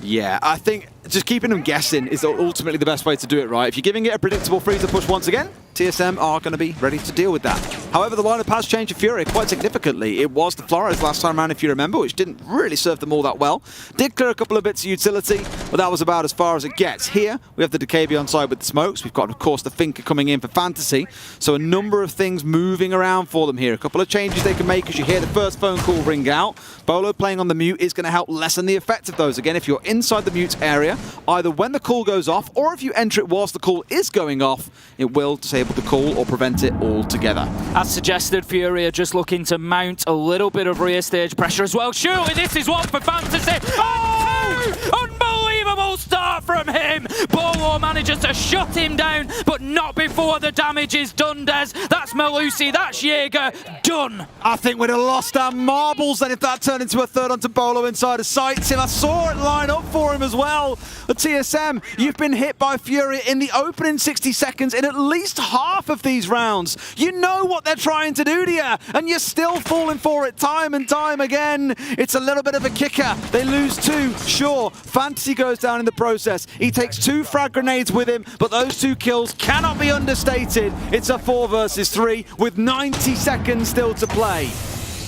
S15: Yeah, I think just keeping them guessing is ultimately the best way to do it, right? If you're giving it a predictable freezer push once again, TSM are going to be ready to deal with that. However, the lineup has changed for FURIA quite significantly. It was the Flores last time around, if you remember, which didn't really serve them all that well. Did clear a couple of bits of utility, but that was about as far as it gets. Here, we have the DKB on side with the smokes. We've got, of course, the Finker coming in for Fantasy. So a number of things moving around for them here. A couple of changes they can make as you hear the first phone call ring out. Bolo playing on the mute is going to help lessen the effect of those. Again, if you're inside the mute area, either when the call goes off or if you enter it whilst the call is going off, it will disable the call or prevent it altogether.
S17: As suggested, FURIA just looking to mount a little bit of rear stage pressure as well. Surely this is one for Fantasy. Oh! Unbelievable start from him. Bolo Bolor manages to shut him down, but not before the damage is done, Des. That's Malusi, that's Jaeger, done.
S15: I think we'd have lost our marbles then if that turned into a third onto Bolo inside of sight. Tim, I saw it line up for him as well. The TSM, you've been hit by Furia in the opening 60 seconds in at least half of these rounds. You know what they're trying to do to you, and you're still falling for it time and time again. It's a little bit of a kicker. They lose 2, sure. Fantasy goes down in the process. He takes 2 frag grenades with him, but those 2 kills cannot be understated. It's a 4 versus 3 with 90 seconds still to play.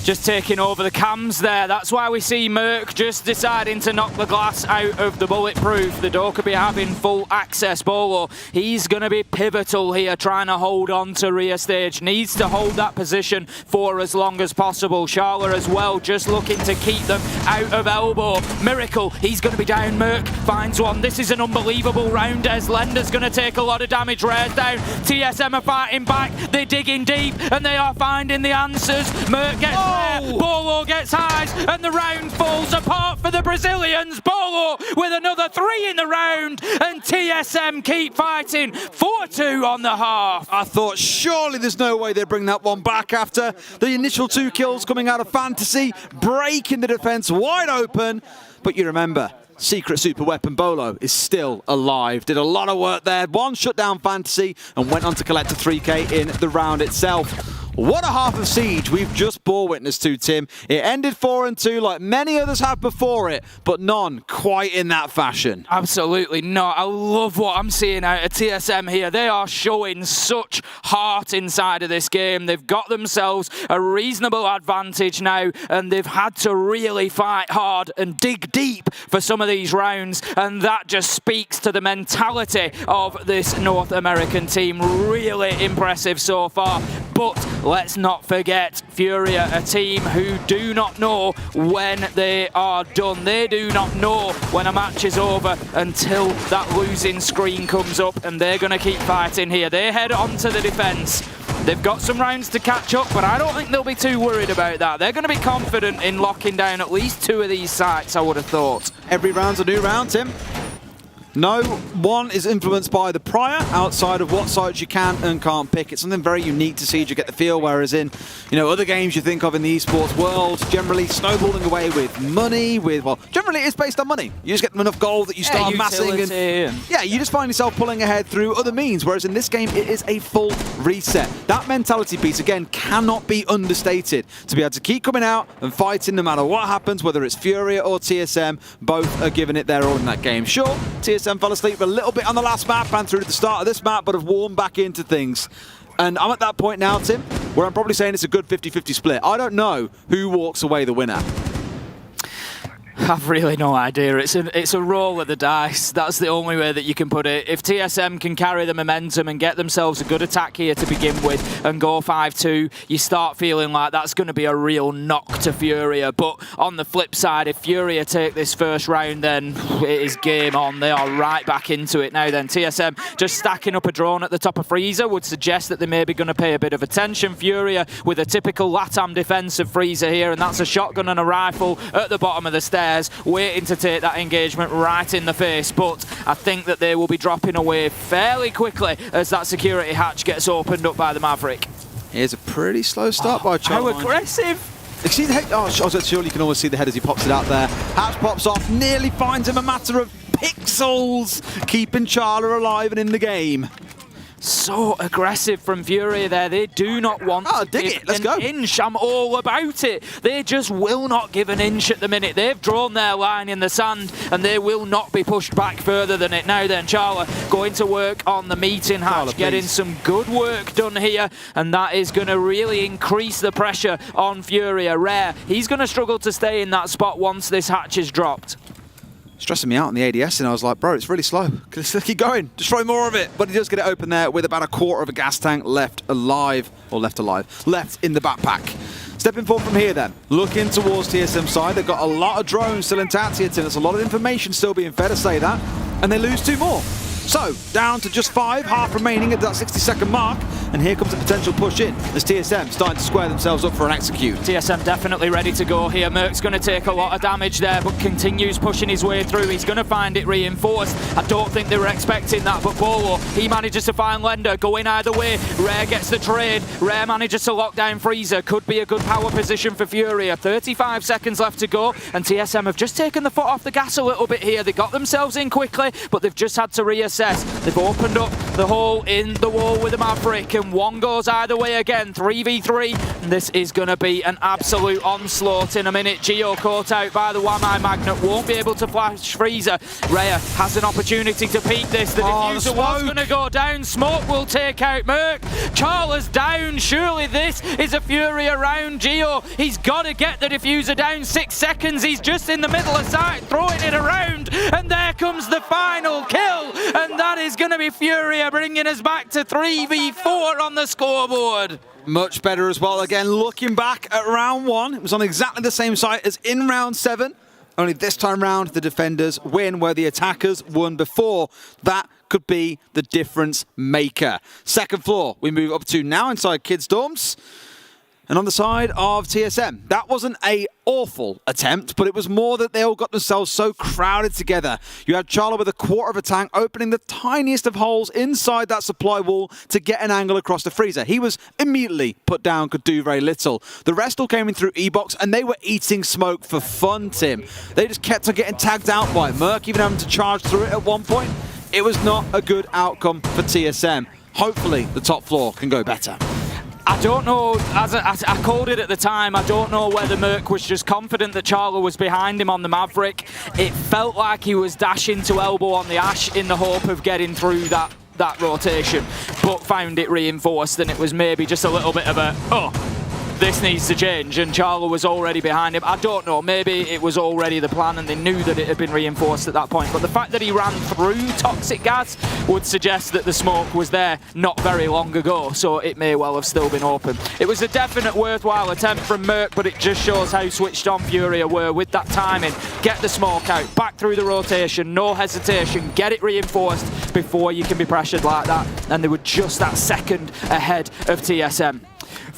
S17: Just taking over the cams there. That's why we see Merc just deciding to knock the glass out of the bulletproof. The door could be having full access. Bolo, he's going to be pivotal here, trying to hold on to rear stage. Needs to hold that position for as long as possible. Sharla as well, just looking to keep them out of elbow. Miracle, he's going to be down. Merc finds one. This is an unbelievable round as Lender's going to take a lot of damage. Rare's down. TSM are fighting back. They're digging deep and they are finding the answers. Merc gets Bolo gets highs and the round falls apart for the Brazilians. Bolo with another 3 in the round and TSM keep fighting. 4-2 on the half.
S15: I thought surely there's no way they bring that one back after the initial 2 kills coming out of Fantasy, breaking the defense wide open. But you remember, secret super weapon Bolo is still alive. Did a lot of work there. 1 shut down Fantasy and went on to collect a 3K in the round itself. What a half of Siege we've just bore witness to, Tim. It ended 4-2 like many others have before it, but none quite in that fashion.
S17: Absolutely not. I love what I'm seeing out of TSM here. They are showing such heart inside of this game. They've got themselves a reasonable advantage now, and they've had to really fight hard and dig deep for some of these rounds, and that just speaks to the mentality of this North American team. Really impressive so far, but let's not forget Furia, a team who do not know when they are done. They do not know when a match is over until that losing screen comes up, and they're going to keep fighting here. They head on to the defense. They've got some rounds to catch up, but I don't think they'll be too worried about that. They're going to be confident in locking down at least 2 of these sites, I would have thought.
S15: Every round's a new round, Tim. No one is influenced by the prior outside of what sites you can and can't pick. It's something very unique to Siege, you get the feel, whereas in other games you think of in the esports world, generally snowballing away with money, generally it's based on money. You just get enough gold that you start amassing and you just find yourself pulling ahead through other means, whereas in this game it is a full reset. That mentality piece, again, cannot be understated. To be able to keep coming out and fighting no matter what happens, whether it's Furia or TSM, both are giving it their all in that game. Sure, TSM fell asleep a little bit on the last map and through to the start of this map, but have warmed back into things. And I'm at that point now, Tim, where I'm probably saying it's a good 50-50 split. I don't know who walks away the winner.
S17: I've really no idea. It's a roll of the dice. That's the only way that you can put it. If TSM can carry the momentum and get themselves a good attack here to begin with and go 5-2, you start feeling like that's going to be a real knock to Furia. But on the flip side, if Furia take this first round, then it is game on. They are right back into it now then. TSM just stacking up a drone at the top of Freezer would suggest that they may be going to pay a bit of attention. Furia with a typical LATAM defense of Freezer here, and that's a shotgun and a rifle at the bottom of the stairs, waiting to take that engagement right in the face. But I think that they will be dropping away fairly quickly as that security hatch gets opened up by the Maverick.
S15: Here's a pretty slow start by Charlie.
S17: How aggressive!
S15: See the head? Oh, surely you can almost see the head as he pops it out there. Hatch pops off, nearly finds him a matter of pixels, keeping Charla alive and in the game.
S17: So aggressive from Furia there. They do not want to give an inch. I'm all about it. They just will not give an inch at the minute. They've drawn their line in the sand and they will not be pushed back further than it. Now then, Charla going to work on the meeting hatch, getting some good work done here, and that is going to really increase the pressure on Furia. Rare, he's going to struggle to stay in that spot once this hatch is dropped.
S15: Stressing me out on the ADS, and I was like, bro, it's really slow. Let's keep going. Destroy more of it. But he does get it open there with about a quarter of a gas tank left in the backpack. Stepping forward from here then, looking towards TSM side. They've got a lot of drones still intact here, Tim. There's a lot of information still being fed, to say that. And they lose 2 more. So, down to just 5, half remaining at that 60-second mark. And here comes a potential push in as TSM starting to square themselves up for an execute.
S17: TSM definitely ready to go here. Merc's going to take a lot of damage there, but continues pushing his way through. He's going to find it reinforced. I don't think they were expecting that, but Bolo, he manages to find Lender, going either way. Rare gets the trade. Rare manages to lock down Freezer. Could be a good power position for FURIA. 35 seconds left to go, and TSM have just taken the foot off the gas a little bit here. They got themselves in quickly, but they've just had to reassess. They've opened up the hole in the wall with a Maverick, and one goes either way again. 3v3. And this is going to be an absolute onslaught in a minute. Geo caught out by the Wamai Magnet. Won't be able to flash Freezer. Rhea has an opportunity to peek this. The diffuser was going to go down. Smoke will take out Merc. Charla's down. Surely this is a FURIA round. Geo, he's got to get the diffuser down. 6 seconds. He's just in the middle of sight, throwing it around. And there comes the final kill. And that is going to be FURIA bringing us back to 3v4 on the scoreboard.
S15: Much better as well. Again, looking back at round 1, it was on exactly the same site as in round 7. Only this time round, the defenders win where the attackers won before. That could be the difference maker. Second floor, we move up to now inside Kids' dorms. And on the side of TSM, that wasn't an awful attempt, but it was more that they all got themselves so crowded together. You had Charla with a quarter of a tank opening the tiniest of holes inside that supply wall to get an angle across the freezer. He was immediately put down, could do very little. The rest all came in through E-Box, and they were eating smoke for fun, Tim. They just kept on getting tagged out by Merc, even having to charge through it at one point. It was not a good outcome for TSM. Hopefully, the top floor can go better.
S17: I don't know, as I called it at the time, I don't know whether Merc was just confident that Charla was behind him on the Maverick. It felt like he was dashing to elbow on the Ash in the hope of getting through that rotation, but found it reinforced, and it was maybe just a little bit of a, this needs to change, and Charla was already behind him. I don't know, maybe it was already the plan and they knew that it had been reinforced at that point, but the fact that he ran through toxic gas would suggest that the smoke was there not very long ago, so it may well have still been open. It was a definite worthwhile attempt from Merc, but it just shows how switched on FURIA were with that timing. Get the smoke out, back through the rotation, no hesitation, get it reinforced before you can be pressured like that, and they were just that second ahead of TSM.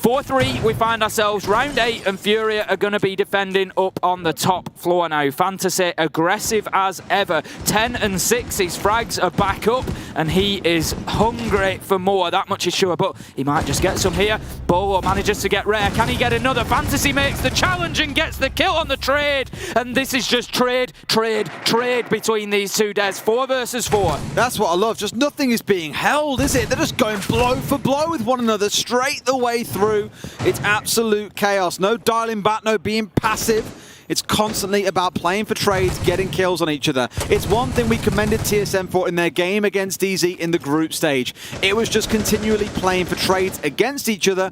S17: 4-3, we find ourselves round 8, and FURIA are going to be defending up on the top floor now. Fantasy aggressive as ever. 10-6, his frags are back up, and he is hungry for more. That much is sure, but he might just get some here. Bolo manages to get Rare. Can he get another? Fantasy makes the challenge and gets the kill on the trade. And this is just trade between these two devs. 4 versus 4.
S15: That's what I love. Just nothing is being held, is it? They're just going blow for blow with one another straight the way through. It's absolute chaos. No dialing back, no being passive. It's constantly about playing for trades, getting kills on each other. It's one thing we commended TSM for in their game against DZ in the group stage. It was just continually playing for trades against each other,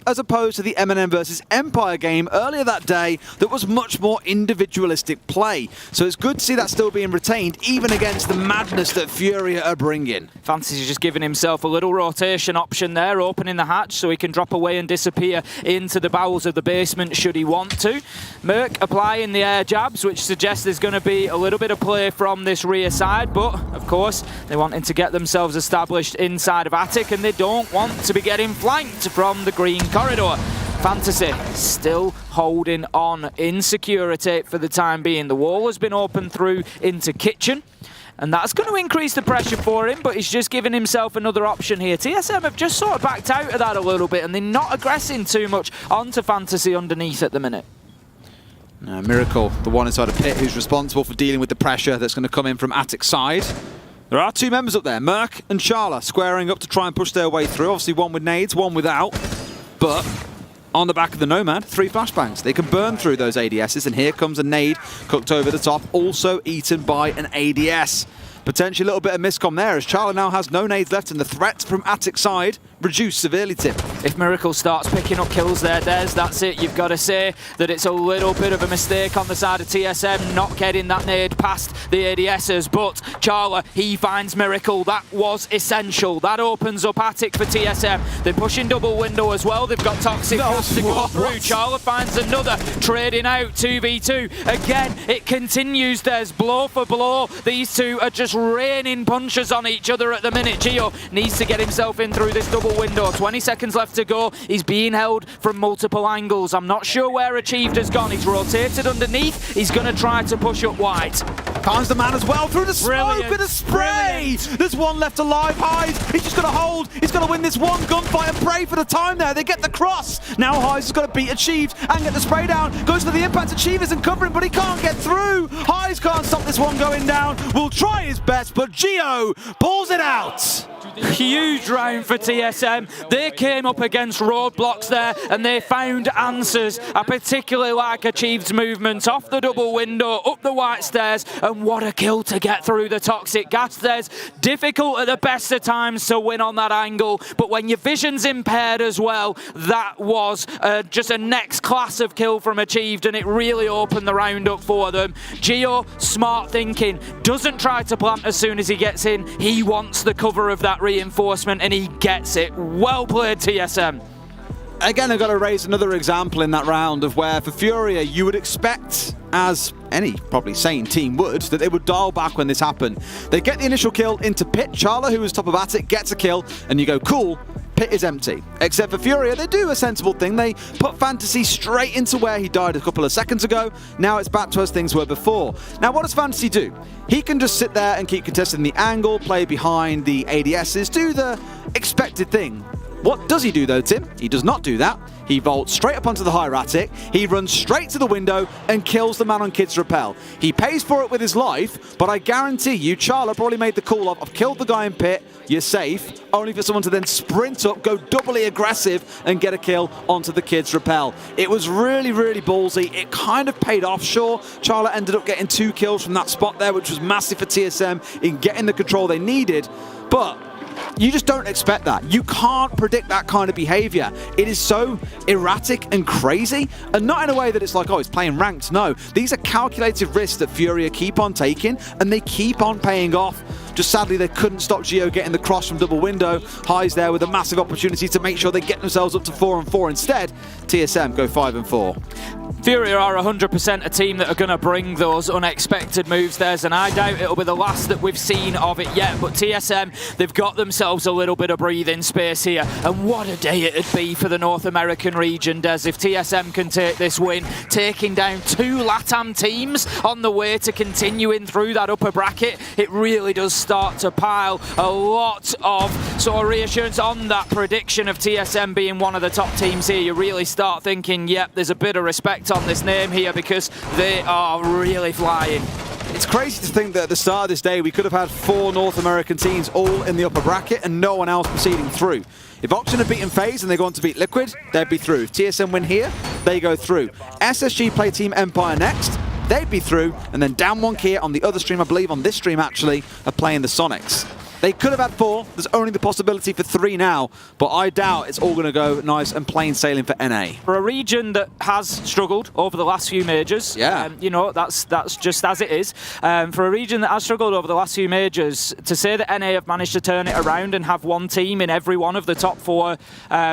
S15: as opposed to the M&M versus Empire game earlier that day that was much more individualistic play. So it's good to see that still being retained, even against the madness that FURIA are bringing.
S17: Fantasy's just giving himself a little rotation option there, opening the hatch so he can drop away and disappear into the bowels of the basement should he want to. Merc applying the air jabs, which suggests there's going to be a little bit of play from this rear side, but of course they're wanting to get themselves established inside of Attic, and they don't want to be getting flanked from the green corridor. Fantasy still holding on in security for the time being. The wall has been opened through into kitchen, and that's going to increase the pressure for him, but he's just giving himself another option here. TSM have just sort of backed out of that a little bit, and they're not aggressing too much onto Fantasy underneath at the minute.
S15: Miracle, the one inside a pit who's responsible for dealing with the pressure that's going to come in from Attic's side. There are 2 members up there, Merc and Charla, squaring up to try and push their way through. Obviously one with nades, one without, but on the back of the Nomad, 3 flashbangs. They can burn through those ADSs, and here comes a nade cooked over the top, also eaten by an ADS. Potentially a little bit of miscom there, as Charla now has no nades left, and the threat from Attic's side reduced severely, Tim.
S17: If Miracle starts picking up kills there, that's it. You've got to say that it's a little bit of a mistake on the side of TSM not getting that nade past the ADSs, but Charla, he finds Miracle. That was essential. That opens up Attic for TSM. They're pushing double window as well. They've got Toxic to go through. Charla finds another, trading out 2v2. Again, it continues. There's blow for blow. These two are just raining punches on each other at the minute. Gio needs to get himself in through this double window. 20 seconds left to go. He's being held from multiple angles. I'm not sure where Achieved has gone. He's rotated underneath. He's going to try to push up wide.
S15: Finds the man as well through the smoke with a spray. There's one left alive. Hyze, he's just going to hold. He's going to win this one gunfight and pray for the time there. They get the cross. Now Hyze has got to beat Achieved and get the spray down. Goes for the impact. Achieved isn't covering, but he can't get through. Hyze can't stop this one going down. Will try his best, but Gio pulls it out.
S17: Huge round for TSM. They came up against roadblocks there and they found answers. I particularly like Achieved's movement off the double window, up the white stairs, and what a kill to get through the toxic gas stairs. Difficult at the best of times to win on that angle, but when your vision's impaired as well, that was just a next class of kill from Achieved, and it really opened the round up for them. Gio, smart thinking, doesn't try to plant as soon as he gets in. He wants the cover of that reinforcement and he gets it. Well played, TSM.
S15: Again, I've got to raise another example in that round of where for FURIA you would expect, as any probably sane team would, that they would dial back when this happened. They get the initial kill into Pit. Charla, who was top of Attic, gets a kill and you go, cool, Pit is empty. Except for FURIA, they do a sensible thing. They put Fantasy straight into where he died a couple of seconds ago. Now it's back to as things were before. Now what does Fantasy do? He can just sit there and keep contesting the angle, play behind the ADSs, do the expected thing. What does he do though, Tim? He does not do that. He vaults straight up onto the high Attic. He runs straight to the window and kills the man on Kids Rappel. He pays for it with his life, but I guarantee you, Charla probably made the call of, I've killed the guy in Pit, you're safe, only for someone to then sprint up, go doubly aggressive and get a kill onto the Kids Rappel. It was really, really ballsy. It kind of paid off, sure. Charla ended up getting 2 kills from that spot there, which was massive for TSM in getting the control they needed, but you just don't expect that. You can't predict that kind of behavior. It is so erratic and crazy, and not in a way that it's like, oh, it's playing ranked. No, these are calculated risks that FURIA keep on taking, and they keep on paying off. Just sadly, they couldn't stop Gio getting the cross from double window. Hyze there with a massive opportunity to make sure they get themselves up to 4-4. Instead, TSM go 5-4.
S17: FURIA are 100% a team that are going to bring those unexpected moves theirs, and I doubt it'll be the last that we've seen of it yet. But TSM, they've got themselves a little bit of breathing space here, and what a day it'd be for the North American region, Des, if TSM can take this win, taking down 2 LATAM teams on the way to continuing through that upper bracket. It really does start to pile a lot of sort of reassurance on that prediction of TSM being one of the top teams here. You really start thinking, yep, there's a bit of respect on this name here because they are really flying.
S15: It's crazy to think that at the start of this day we could have had 4 North American teams all in the upper bracket and no one else proceeding through. If Auction had beaten Faze and they go on to beat Liquid, they'd be through. If TSM win here, they go through. SSG play Team Empire next, they'd be through, and then Down One Kia on the other stream, I believe on this stream actually, are playing the Soniqs. They could have had 4. There's only the possibility for 3 now, but I doubt it's all going to go nice and plain sailing for NA.
S17: For a region that has struggled over the last few majors, you know, that's just as it is. For a region that has struggled over the last few majors, to say that NA have managed to turn it around and have one team in every one of the top 4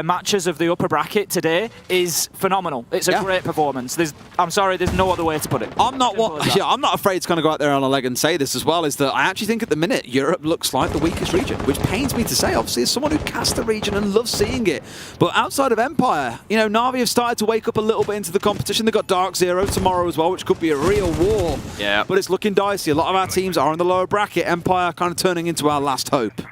S17: matches of the upper bracket today is phenomenal. It's a great performance. I'm sorry, there's no other way to put it.
S15: I'm not afraid to kind of go out there on a leg and say this as well, is that I actually think at the minute Europe looks like the weakest region, which pains me to say, obviously, as someone who cast the region and loves seeing it. But outside of Empire, you know, Na'Vi have started to wake up a little bit into the competition. They've got Dark Zero tomorrow as well, which could be a real war. Yeah. But it's looking dicey. A lot of our teams are in the lower bracket. Empire kind of turning into our last hope.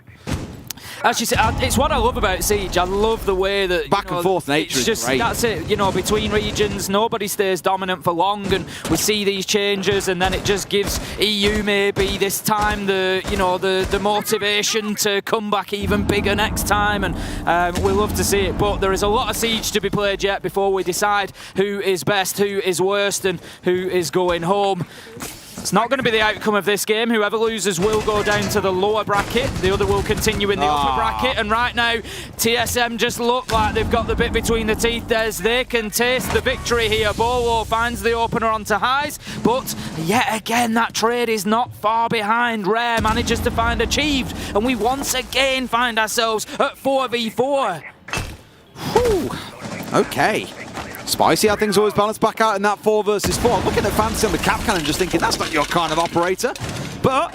S17: As you say, it's what I love about Siege. I love the way that
S15: back and forth nature is great.
S17: That's it. You know, between regions, nobody stays dominant for long, and we see these changes, and then it just gives EU maybe this time the motivation to come back even bigger next time, and we love to see it. But there is a lot of Siege to be played yet before we decide who is best, who is worst, and who is going home. It's not going to be the outcome of this game. Whoever loses will go down to the lower bracket. The other will continue in the upper bracket. And right now, TSM just look like they've got the bit between the teeth. They can taste the victory here. Bolo finds the opener onto highs. But yet again, that trade is not far behind. Rare manages to find Achieved. And we once again find ourselves at 4v4.
S15: Whew. Okay. Spicy how things always balance back out in that 4 versus 4. Looking at Fantasy on the cap cannon, just thinking that's not your kind of operator. But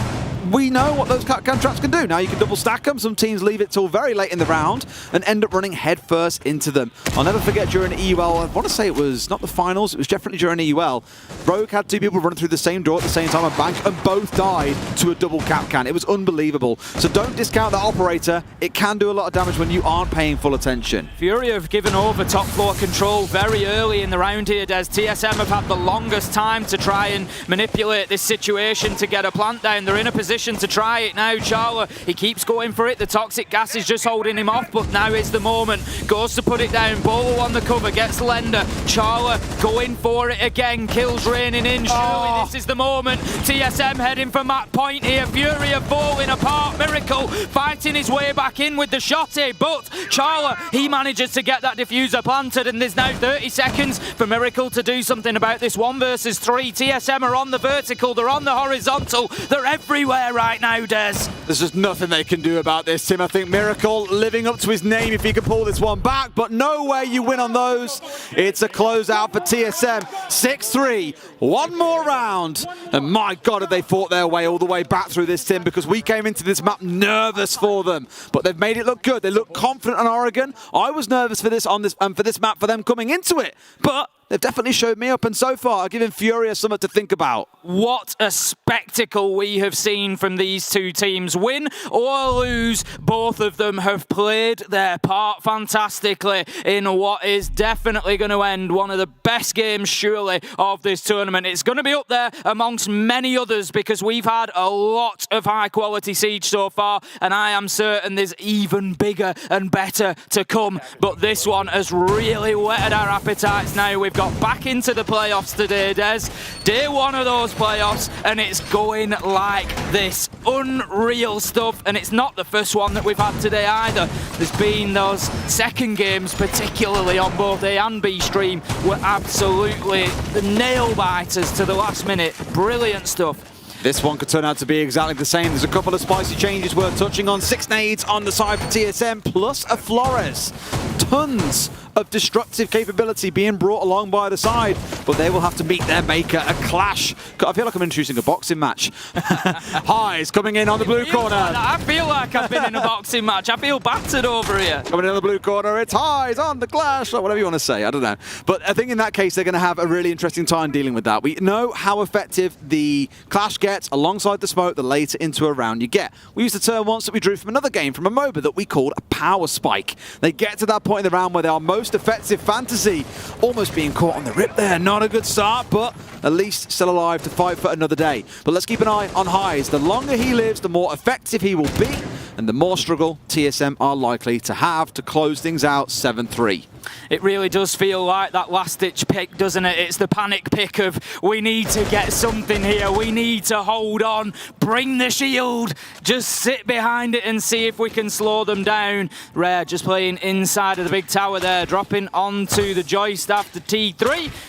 S15: we know what those cap cannon traps can do. Now you can double stack them. Some teams leave it till very late in the round and end up running headfirst into them. I'll never forget during EUL, I want to say it was not the finals, it was definitely during EUL. Rogue had 2 people running through the same door at the same time on Bank and both died to a double cap can. It was unbelievable. So don't discount that operator. It can do a lot of damage when you aren't paying full attention.
S17: FURIA have given over top floor control very early in the round here, Des. TSM have had the longest time to try and manipulate this situation to get a plant down. They're in a position to try it now. Charla, he keeps going for it. The toxic gas is just holding him off, but now is the moment. Goes to put it down. Bolo on the cover, gets Lender. Charla going for it again. Kills raining in. Surely this is the moment. TSM heading for map point here. FURIA falling apart. Miracle fighting his way back in with the shotty, but Charla, he manages to get that diffuser planted, and there's now 30 seconds for Miracle to do something about this 1 versus 3. TSM are on the vertical, they're on the horizontal, they're everywhere right now, Des.
S15: There's just nothing they can do about this, Tim. I think Miracle living up to his name if he can pull this one back, but no way you win on those. It's a closeout for TSM. 6-3, one more round. And my God, have they fought their way all the way back through this, Tim, because we came into this map nervous for them, but they've made it look good. They look confident on Oregon. I was nervous for this for this map for them coming into it, but they've definitely showed me up, and so far, I've given FURIA something to think about.
S17: What a spectacle we have seen from these two teams. Win or lose, both of them have played their part fantastically in what is definitely going to end one of the best games, surely, of this tournament. It's going to be up there amongst many others because we've had a lot of high-quality Siege so far, and I am certain there's even bigger and better to come. But this one has really whetted our appetites now. We've got back into the playoffs today, Des. Day 1 of those playoffs, and it's going like this. Unreal stuff, and it's not the first one that we've had today either. There's been those second games, particularly on both A and B stream, were absolutely the nail-biters to the last minute. Brilliant stuff.
S15: This one could turn out to be exactly the same. There's a couple of spicy changes worth touching on. 6 nades on the side for TSM, plus a Flores. Tons of destructive capability being brought along by the side, but they will have to meet their maker, a clash. I feel like I'm introducing a boxing match. Highs coming in on the blue corner.
S17: I feel like I've been in a boxing match. I feel battered over here.
S15: Coming in on the blue corner, it's Highs on the clash, or whatever you want to say, I don't know. But I think in that case, they're going to have a really interesting time dealing with that. We know how effective the clash gets alongside the smoke the later into a round you get. We used a term once that we drew from another game, from a MOBA, that we called a power spike. They get to that point in the round where they are most effective. Fantasy almost being caught on the rip there. Not a good start, but at least still alive to fight for another day. But let's keep an eye on Highs. The longer he lives, the more effective he will be, and the more struggle TSM are likely to have to close things out 7-3.
S17: It really does feel like that last-ditch pick, doesn't it? It's the panic pick of, we need to get something here, we need to hold on, bring the shield, just sit behind it and see if we can slow them down. Rare just playing inside of the big tower there, dropping onto the joist after T3,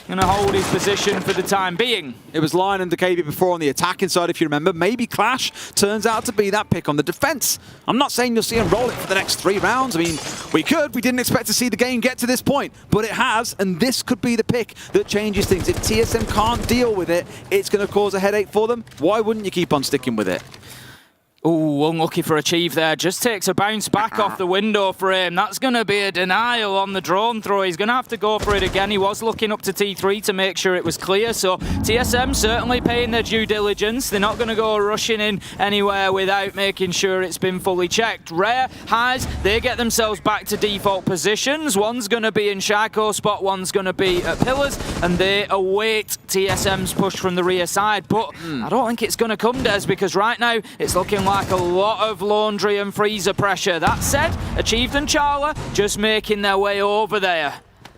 S17: going to hold his position for the time being.
S15: It was Lion and DKB before on the attacking side, if you remember. Maybe Clash turns out to be that pick on the defense. I'm not saying you'll see him roll it for the next 3 rounds. I mean, we didn't expect to see the game get to this point, but it has, and this could be the pick that changes things. If TSM can't deal with it, it's going to cause a headache for them. Why wouldn't you keep on sticking with it?
S17: Ooh, unlucky for Achieve there. Just takes a bounce back off the window frame. That's going to be a denial on the drone throw. He's going to have to go for it again. He was looking up to T3 to make sure it was clear. So TSM certainly paying their due diligence. They're not going to go rushing in anywhere without making sure it's been fully checked. Rare, Highs, they get themselves back to default positions. One's going to be in Shaco spot, one's going to be at Pillars, and they await TSM's push from the rear side. But I don't think it's going to come, Des, because right now it's looking like a lot of laundry and freezer pressure. That said, Achieved and Charla just making their way over there.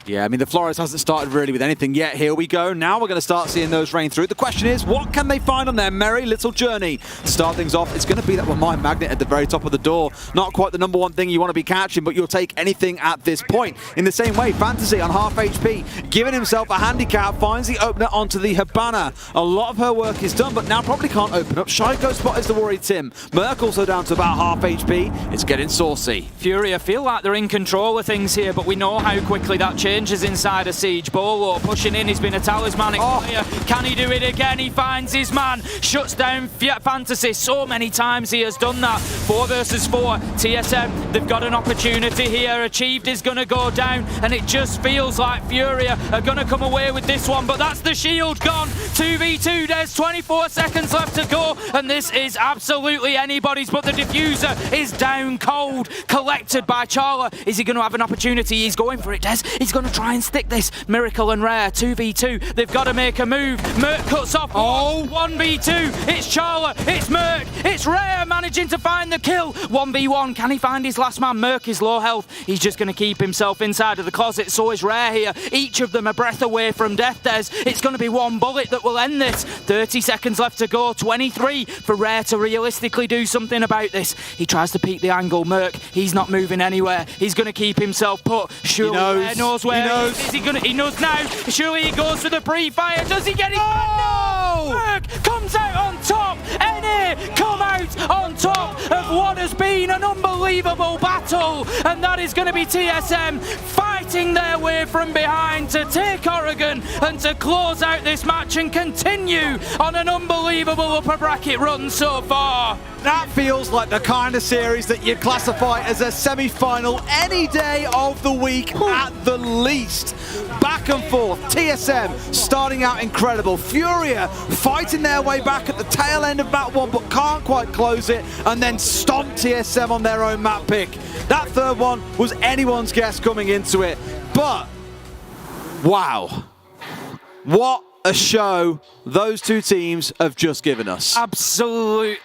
S15: Yeah, I mean, the Flores hasn't started really with anything yet. Here we go. Now we're going to start seeing those rain through. The question is, what can they find on their merry little journey? To start things off, it's going to be that Mine Magnet at the very top of the door. Not quite the number one thing you want to be catching, but you'll take anything at this point. In the same way, Fantasy on half HP, giving himself a handicap, finds the opener onto the Habana. A lot of her work is done, but now probably can't open up. Shy Ghost Spot is the worry Tim. Merc also down to about half HP. It's getting saucy.
S17: FURIA feel like they're in control of things here, but we know how quickly that changes inside a Siege. Bolo pushing in, he's been a talismanic player. Can he do it again? He finds his man, shuts down Fantasy. So many times he has done that. 4 versus 4. TSM, they've got an opportunity here. Achieved is going to go down, and it just feels like FURIA are going to come away with this one, but that's the shield gone. 2v2, there's 24 seconds left to go, and this is absolutely anybody's, but the diffuser is down cold, collected by Charla. Is he going to have an opportunity? He's going for it, Des. He's going to try and stick this. Miracle and Rare, 2v2. They've got to make a move. Merc cuts off. 1v2. It's Charla. It's Merc. It's Rare managing to find the kill. 1v1. Can he find his last man? Merc is low health. He's just going to keep himself inside of the closet. So is Rare here. Each of them a breath away from death, Des. It's going to be one bullet that will end this. 30 seconds left to go. 23 for Rare to realistically do something about this. He tries to peek the angle. Merc, he's not moving anywhere. He's going to keep himself put. Surely Rare knows where he knows. Is he going to? He knows now. Surely he goes for the pre-fire. Does he get it? No! Merc comes out on top. NA come out on top of what has been an unbelievable battle. And that is going to be TSM fighting their way from behind to take Oregon and to close out this match and continue on an unbelievable upper bracket run so far.
S15: That feels like the kind of series that you'd classify as a semi-final any day of the week at the least. Back and forth, TSM starting out incredible. FURIA fighting their way back at the tail end of map 1 but can't quite close it, and then stomp TSM on their own map pick. That third one was anyone's guess coming into it, but wow. What a show those two teams have just given us.
S17: Absolute.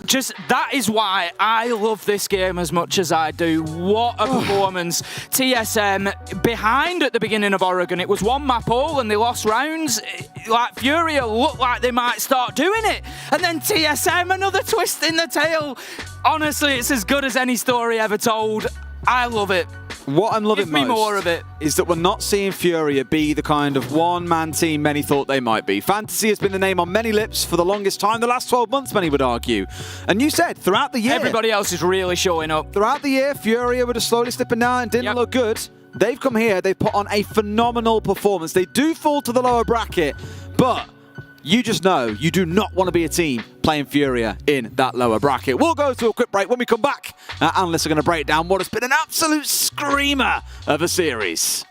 S17: Just that is why I love this game as much as I do. What a performance. TSM behind at the beginning of Oregon. It was one map all and they lost rounds. Like FURIA looked like they might start doing it. And then TSM, another twist in the tail. Honestly, it's as good as any story ever told. I love it.
S15: What I'm loving most
S17: more of it
S15: is that we're not seeing FURIA be the kind of one-man team many thought they might be. Fantasy has been the name on many lips for the longest time, the last 12 months, many would argue. And you said, throughout the year...
S17: Everybody else is really showing up.
S15: Throughout the year, FURIA were just slowly slipping down and didn't look good. They've come here, they've put on a phenomenal performance. They do fall to the lower bracket, but... you just know you do not want to be a team playing FURIA in that lower bracket. We'll go to a quick break. When we come back, our analysts are going to break down what has been an absolute screamer of a series.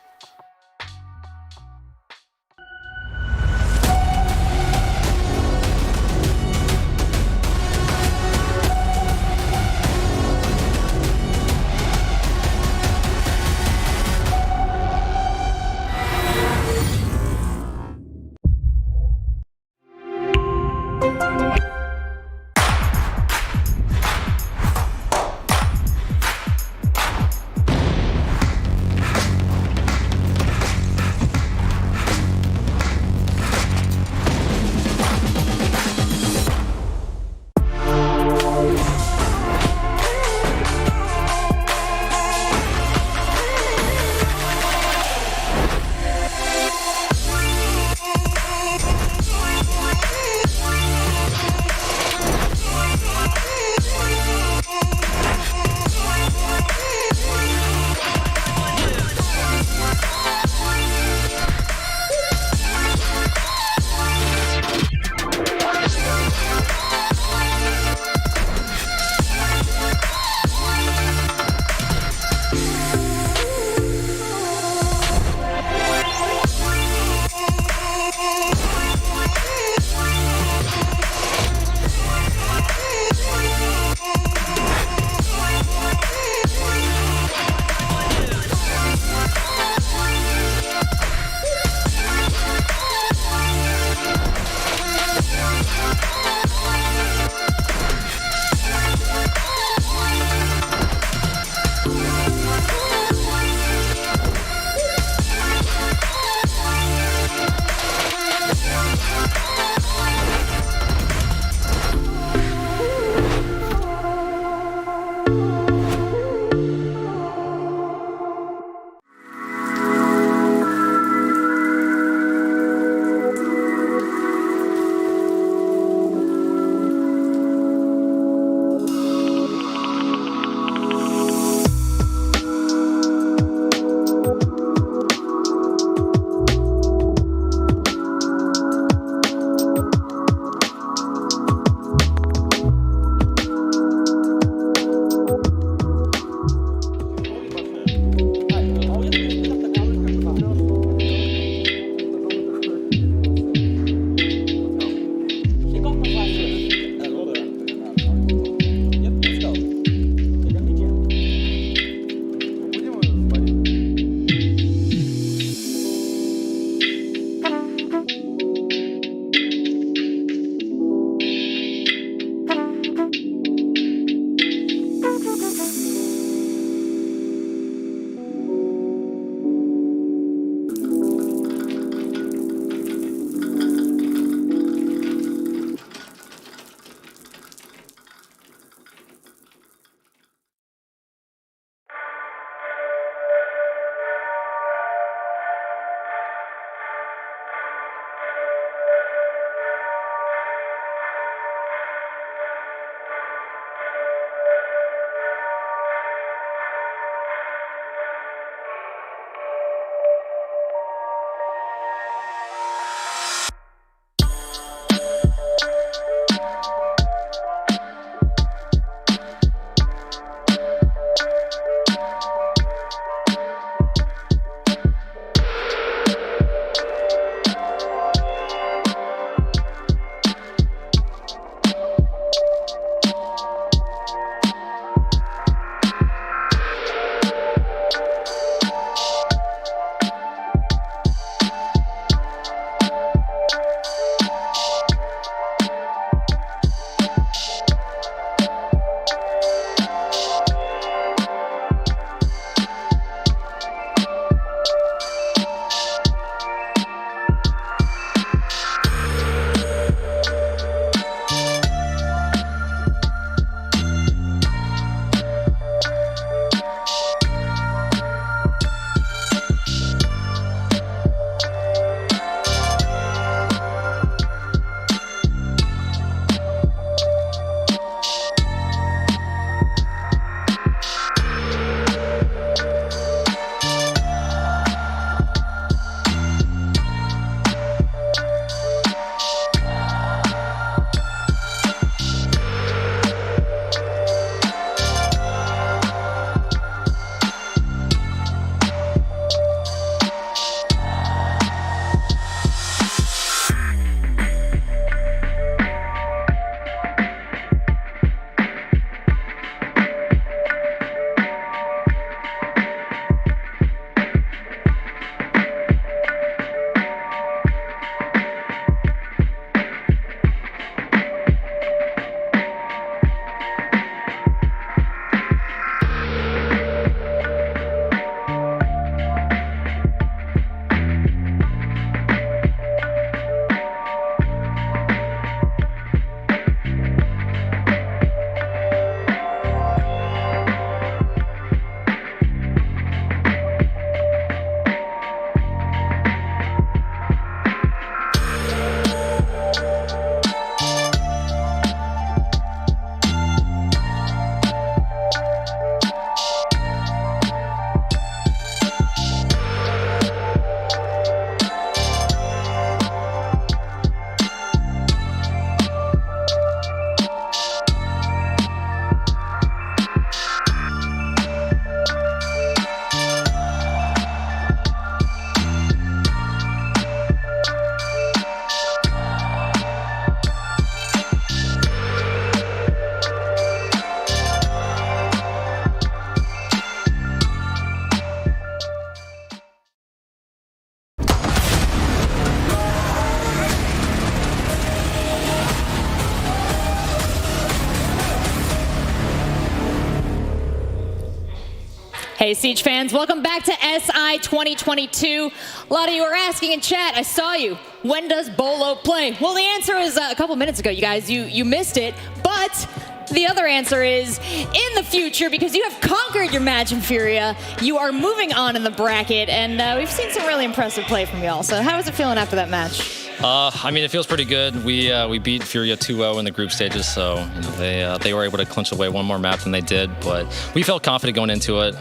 S10: Hey, Siege fans, welcome back to SI 2022. A lot of you are asking in chat, I saw you, when does Bolo play? Well, the answer is a couple minutes ago, you guys. You missed it, but the other answer is in the future, because you have conquered your match in FURIA. You are moving on in the bracket, and we've seen some really impressive play from y'all. So how is it feeling after that match?
S9: I mean, it feels pretty good. We beat FURIA 2-0 in the group stages, so you know, they were able to clinch away one more map than they did, but we felt confident going into it.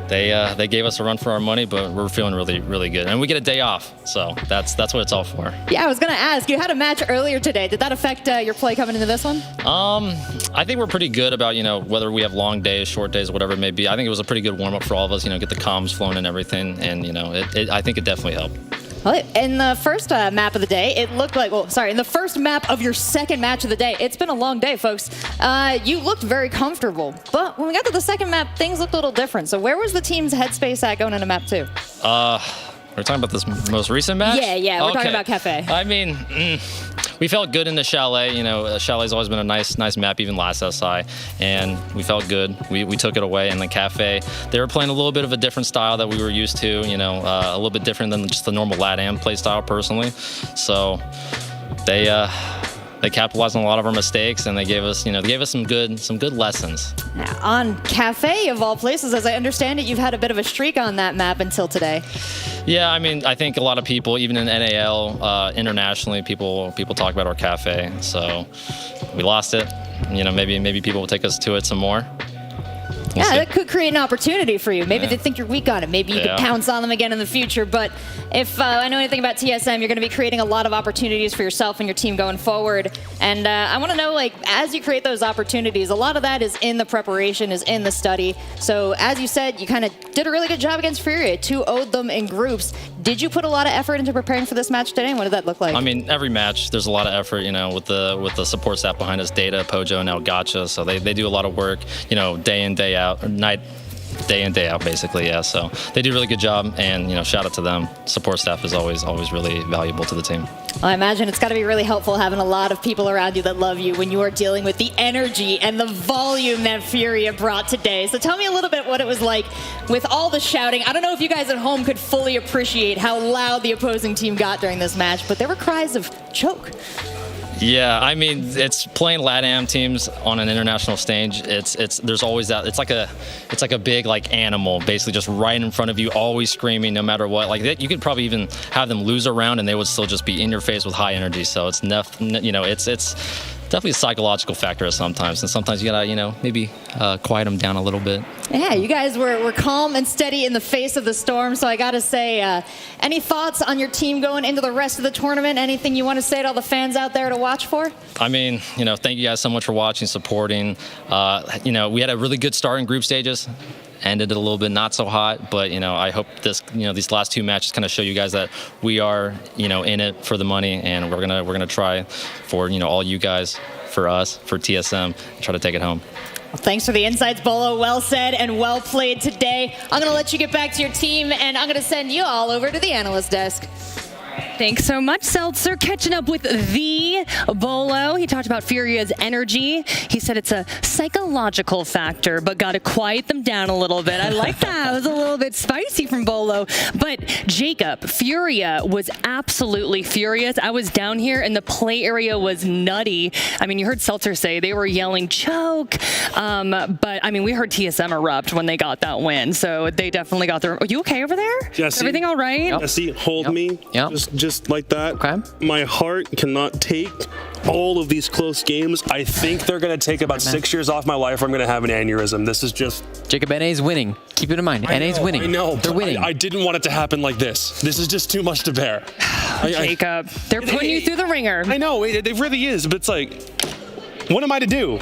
S9: They gave us a run for our money, but we're feeling really, really good. And we get a day off, so that's what it's all for.
S10: Yeah, I was going to ask, you had a match earlier today. Did that affect your play coming into this one?
S9: I think we're pretty good about, you know, whether we have long days, short days, whatever it may be. I think it was a pretty good warm-up for all of us, you know, get the comms flowing and everything, and, you know, I think it definitely helped.
S10: Well, in the first map of the day, it looked like, well, sorry, in the first map of your second match of the day, it's been a long day, folks. You looked very comfortable, but when we got to the second map, things looked a little different. So where was the team's headspace at going into map 2?
S9: We're talking about this most recent match?
S10: Yeah, we're talking about Cafe.
S9: I mean, we felt good in the Chalet. You know, Chalet's always been a nice map, even last SI, and we felt good. We took it away, and the Cafe, they were playing a little bit of a different style that we were used to, you know, a little bit different than just the normal LATAM play style, personally. So they capitalized on a lot of our mistakes, and they gave us, you know, some good lessons.
S10: Now, on Cafe, of all places, as I understand it, you've had a bit of a streak on that map until today.
S9: Yeah, I mean, I think a lot of people, even in NAL, internationally, people talk about our Cafe. So we lost it. You know, maybe people will take us to it some more. We'll see.
S10: That could create an opportunity for you. Maybe they think you're weak on it. Maybe you could pounce on them again in the future. But if I know anything about TSM, you're going to be creating a lot of opportunities for yourself and your team going forward. And I want to know, like, as you create those opportunities, a lot of that is in the preparation, is in the study. So as you said, you kind of did a really good job against FURIA. 2-0'd them in groups. Did you put a lot of effort into preparing for this match today? And what did that look like?
S9: I mean, every match, there's a lot of effort, you know, with the support staff behind us, Data, Pojo, and now Gotcha. So they do a lot of work, you know, day in, day out, or day in, day out, basically, yeah. So they do a really good job, and, you know, shout out to them. Support staff is always really valuable to the team.
S10: Well, I imagine it's got to be really helpful having a lot of people around you that love you when you are dealing with the energy and the volume that FURIA brought today. So tell me a little bit what it was like with all the shouting. I don't know if you guys at home could fully appreciate how loud the opposing team got during this match, but there were cries of choke.
S9: Yeah, I mean, it's playing LATAM teams on an international stage. There's always that. It's like a big like animal, basically just right in front of you, always screaming no matter what. Like you could probably even have them lose a round and they would still just be in your face with high energy. So it's you know, it's definitely a psychological factor sometimes, and sometimes you gotta, you know, maybe quiet them down a little bit.
S10: Yeah, you guys were calm and steady in the face of the storm, so I gotta say, any thoughts on your team going into the rest of the tournament? Anything you want to say to all the fans out there to watch for?
S9: I mean, you know, thank you guys so much for watching, supporting. You know, we had a really good start in group stages. Ended it a little bit not so hot, but, you know, I hope these last two matches kind of show you guys that we are, you know, in it for the money, and we're gonna try for, you know, all you guys, for us, for TSM, try to take it home.
S10: Well, thanks for the insights, Bolo. Well said and well played today. I'm gonna let you get back to your team, and I'm gonna send you all over to the analyst desk.
S14: Thanks so much, Seltzer. Catching up with the Bolo. He talked about FURIA's energy. He said it's a psychological factor, but got to quiet them down a little bit. I like that. It was a little bit spicy from Bolo. But Jacob, FURIA was absolutely furious. I was down here and the play area was nutty. I mean, you heard Seltzer say they were yelling choke. But I mean, we heard TSM erupt when they got that win. So they definitely got their... Are you okay over there?
S11: Jesse,
S14: everything all right?
S11: Jesse, hold me.
S9: Yep.
S11: Just like that. Okay. My heart cannot take all of these close games. I think they're going to take about 6 years off my life, or I'm going to have an aneurysm. This is just...
S1: Jacob, NA's winning. Keep it in mind. NA's winning.
S11: I know.
S1: They're winning.
S11: I didn't want it to happen like this. This is just too much to bear.
S14: Jacob, they're putting you through the ringer.
S11: I know. It really is, but it's like... What am I to do?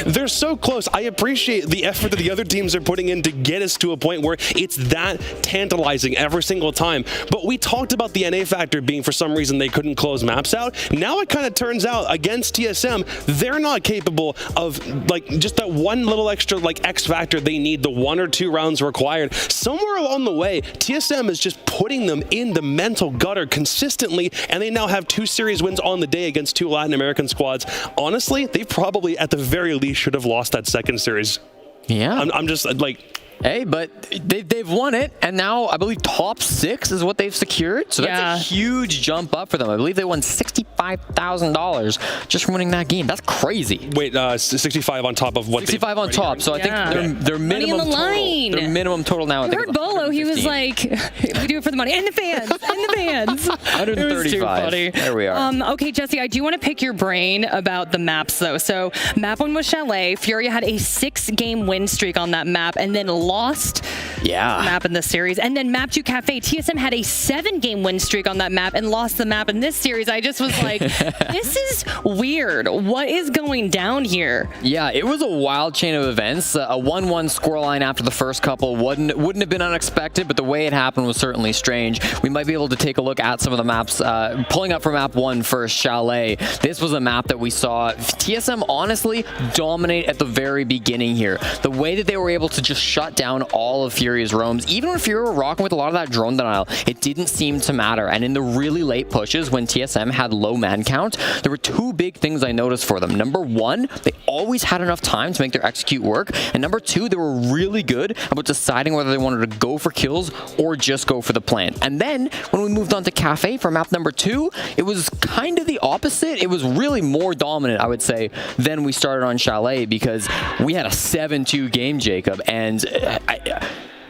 S11: They're so close. I appreciate the effort that the other teams are putting in to get us to a point where it's that tantalizing every single time. But we talked about the NA factor being, for some reason, they couldn't close maps out. Now it kind of turns out against TSM, they're not capable of just that one little extra X factor they need, the 1 or 2 rounds required. Somewhere along the way, TSM is just putting them in the mental gutter consistently, and they now have 2 series wins on the day against 2 Latin American squads. Honestly, they probably, at the very least, should have lost that second series.
S1: Yeah.
S11: I'm just
S1: Hey, but they've won it, and now I believe top 6 is what they've secured. So that's a huge jump up for them. I believe they won $65,000 just from winning that game. That's crazy.
S11: Wait, 65 on top of what?
S1: 65 on top. So I think their minimum total. Their minimum total now.
S14: I heard Bolo. He was like, "We do it for the money and the fans, and the fans."
S1: 135.
S14: It was too funny.
S1: There we are.
S14: Okay, Jesse, I do want to pick your brain about the maps, though. So map 1 was Chalet. FURIA had a 6-game win streak on that map, and then lost the map in this series. And then map 2 Cafe, TSM had a 7-game win streak on that map and lost the map in this series. I just was like, this is weird. What is going down here?
S1: Yeah, it was a wild chain of events. A 1-1 scoreline after the first couple wouldn't have been unexpected, but the way it happened was certainly strange. We might be able to take a look at some of the maps. Pulling up for map 1 first, Chalet. This was a map that we saw TSM honestly dominate at the very beginning here. The way that they were able to just shut down all of FURIA's roams, even when FURIA were rocking with a lot of that drone denial, it didn't seem to matter. And in the really late pushes, when TSM had low man count, there were 2 big things I noticed for them. Number 1, they always had enough time to make their execute work. And number 2, they were really good about deciding whether they wanted to go for kills or just go for the plant. And then when we moved on to Cafe for map number 2, it was kind of the opposite. It was really more dominant, I would say, than we started on Chalet, because we had a 7-2 game, Jacob, and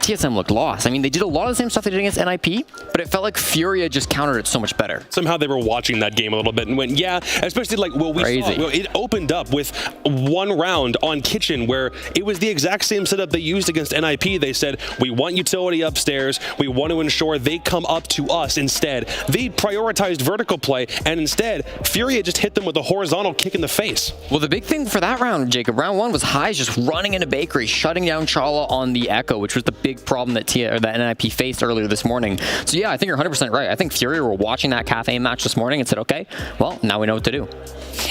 S1: TSM looked lost. I mean, they did a lot of the same stuff they did against NIP, but it felt like FURIA just countered it so much better.
S11: Somehow they were watching that game a little bit and went, yeah, especially like, well, we saw, well, it opened up with 1 round on Kitchen where it was the exact same setup they used against NIP. They said, we want utility upstairs. We want to ensure they come up to us instead. They prioritized vertical play, and instead, FURIA just hit them with a horizontal kick in the face.
S1: Well, the big thing for that round, Jacob, round 1 was Highs just running into Bakery, shutting down Chala on the Echo, which was the big problem that NIP faced earlier this morning. So yeah, I think you're 100% right. I think FURIA were watching that Cafe match this morning and said, okay, well, now we know what to do.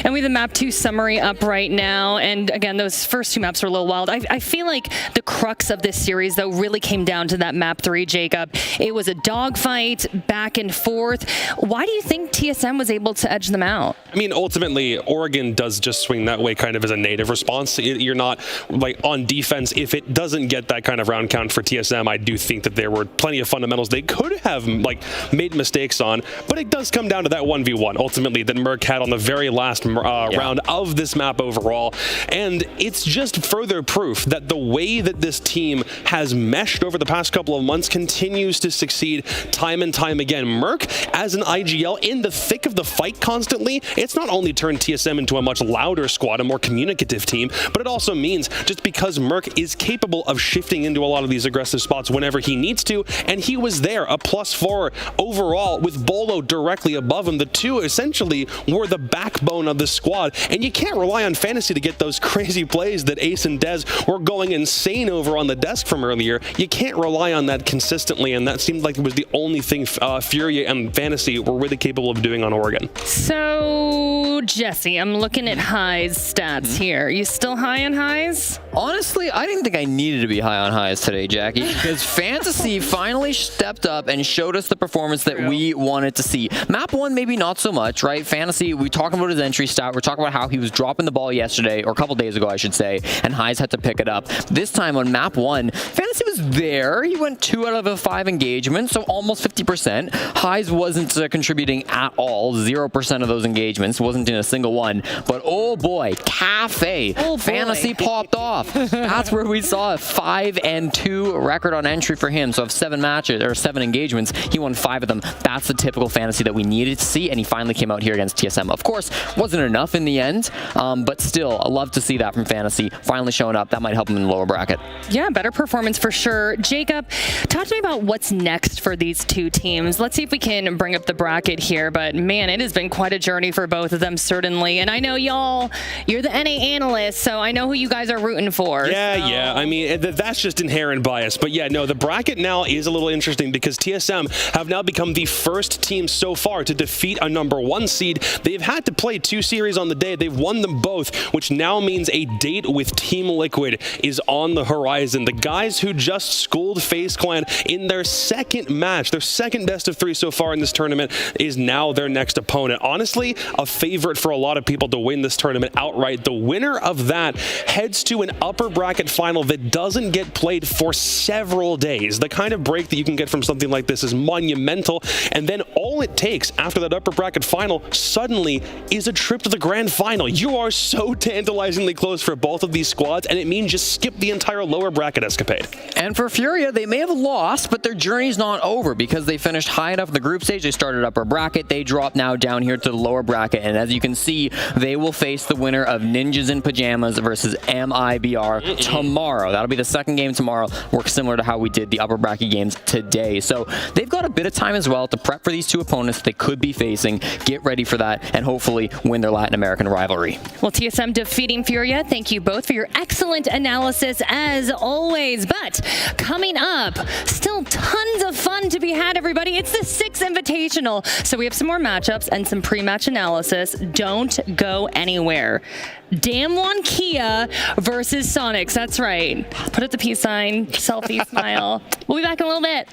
S14: And we have the map 2 summary up right now. And again, those first 2 maps were a little wild. I feel like the crux of this series, though, really came down to that map 3, Jacob. It was a dogfight back and forth. Why do you think TSM was able to edge them out?
S11: I mean, ultimately, Oregon does just swing that way kind of as a native response. You're not like on defense. If it doesn't get that kind of round count for TSM, I do think that there were plenty of fundamentals they could have like made mistakes on, but it does come down to that 1v1 ultimately that Merc had on the very last round of this map overall. And it's just further proof that the way that this team has meshed over the past couple of months continues to succeed time and time again. Merc, as an IGL in the thick of the fight constantly, it's not only turned TSM into a much louder squad, a more communicative team, but it also means just because Merc is capable of shifting into a lot of these aggressive spots whenever he needs to, and he was there, a +4 overall with Bolo directly above him. The 2 essentially were the backbone of the squad, and you can't rely on Fantasy to get those crazy plays that Ace and Dez were going insane over on the desk from earlier. You can't rely on that consistently, and that seemed like it was the only thing FURIA and Fantasy were really capable of doing on Oregon.
S14: So, Jesse, I'm looking at Highs stats here. Are you still high on Highs?
S1: Honestly, I didn't think I needed to be high on Highs today, Jackie, because Fantasy finally stepped up and showed us the performance that we wanted to see. Map 1, maybe not so much, right? Fantasy, we talking about his entry stat. We're talking about how he was dropping the ball yesterday, or a couple days ago, I should say, and Highs had to pick it up. This time on map 1, Fantasy was there. He went 2 out of the 5 engagements, so almost 50%. Highs wasn't contributing at all. 0% of those engagements. Wasn't in a single one. But oh boy, Cafe. Fantasy popped off. That's where we saw a 5-2 record on entry for him. So of 7 matches, or 7 engagements, he won 5 of them. That's the typical Fantasy that we needed to see, and he finally came out here against TSM. Of course, wasn't enough in the end, but still, I love to see that from Fantasy. Finally showing up. That might help him in the lower bracket.
S14: Yeah, better performance for sure. Jacob, talk to me about what's next for these 2 teams. Let's see if we can bring up the bracket here, but man, it has been quite a journey for both of them, certainly. And I know y'all, you're the NA analysts, so I know who you guys are rooting for.
S11: Yeah, I mean, that's just inherent bias. biased, but yeah, no, the bracket now is a little interesting because TSM have now become the first team so far to defeat a #1 seed. They've had to play 2 series on the day. They've won them both, which now means a date with Team Liquid is on the horizon. The guys who just schooled Faze Clan in their second match, their second best of 3 so far in this tournament, is now their next opponent. Honestly, a favorite for a lot of people to win this tournament outright. The winner of that heads to an upper bracket final that doesn't get played for several days. The kind of break that you can get from something like this is monumental, and then all it takes after that upper bracket final suddenly is a trip to the grand final. You are so tantalizingly close for both of these squads, and it means just skip the entire lower bracket escapade.
S1: And for FURIA, they may have lost, but their journey's not over because they finished high enough in the group stage. They started upper bracket. They dropped now down here to the lower bracket, and as you can see, they will face the winner of Ninjas in Pyjamas versus MIBR tomorrow. That'll be the second game tomorrow. Works similar to how we did the upper bracket games today. So they've got a bit of time as well to prep for these 2 opponents they could be facing, get ready for that, and hopefully win their Latin American rivalry.
S14: Well, TSM defeating FURIA, thank you both for your excellent analysis as always. But coming up, still tons of fun to be had, everybody. It's the 6th Invitational. So we have some more matchups and some pre-match analysis. Don't go anywhere. DWG KIA versus Soniqs. That's right. Put up the peace sign, selfie, smile. We'll be back in a little bit.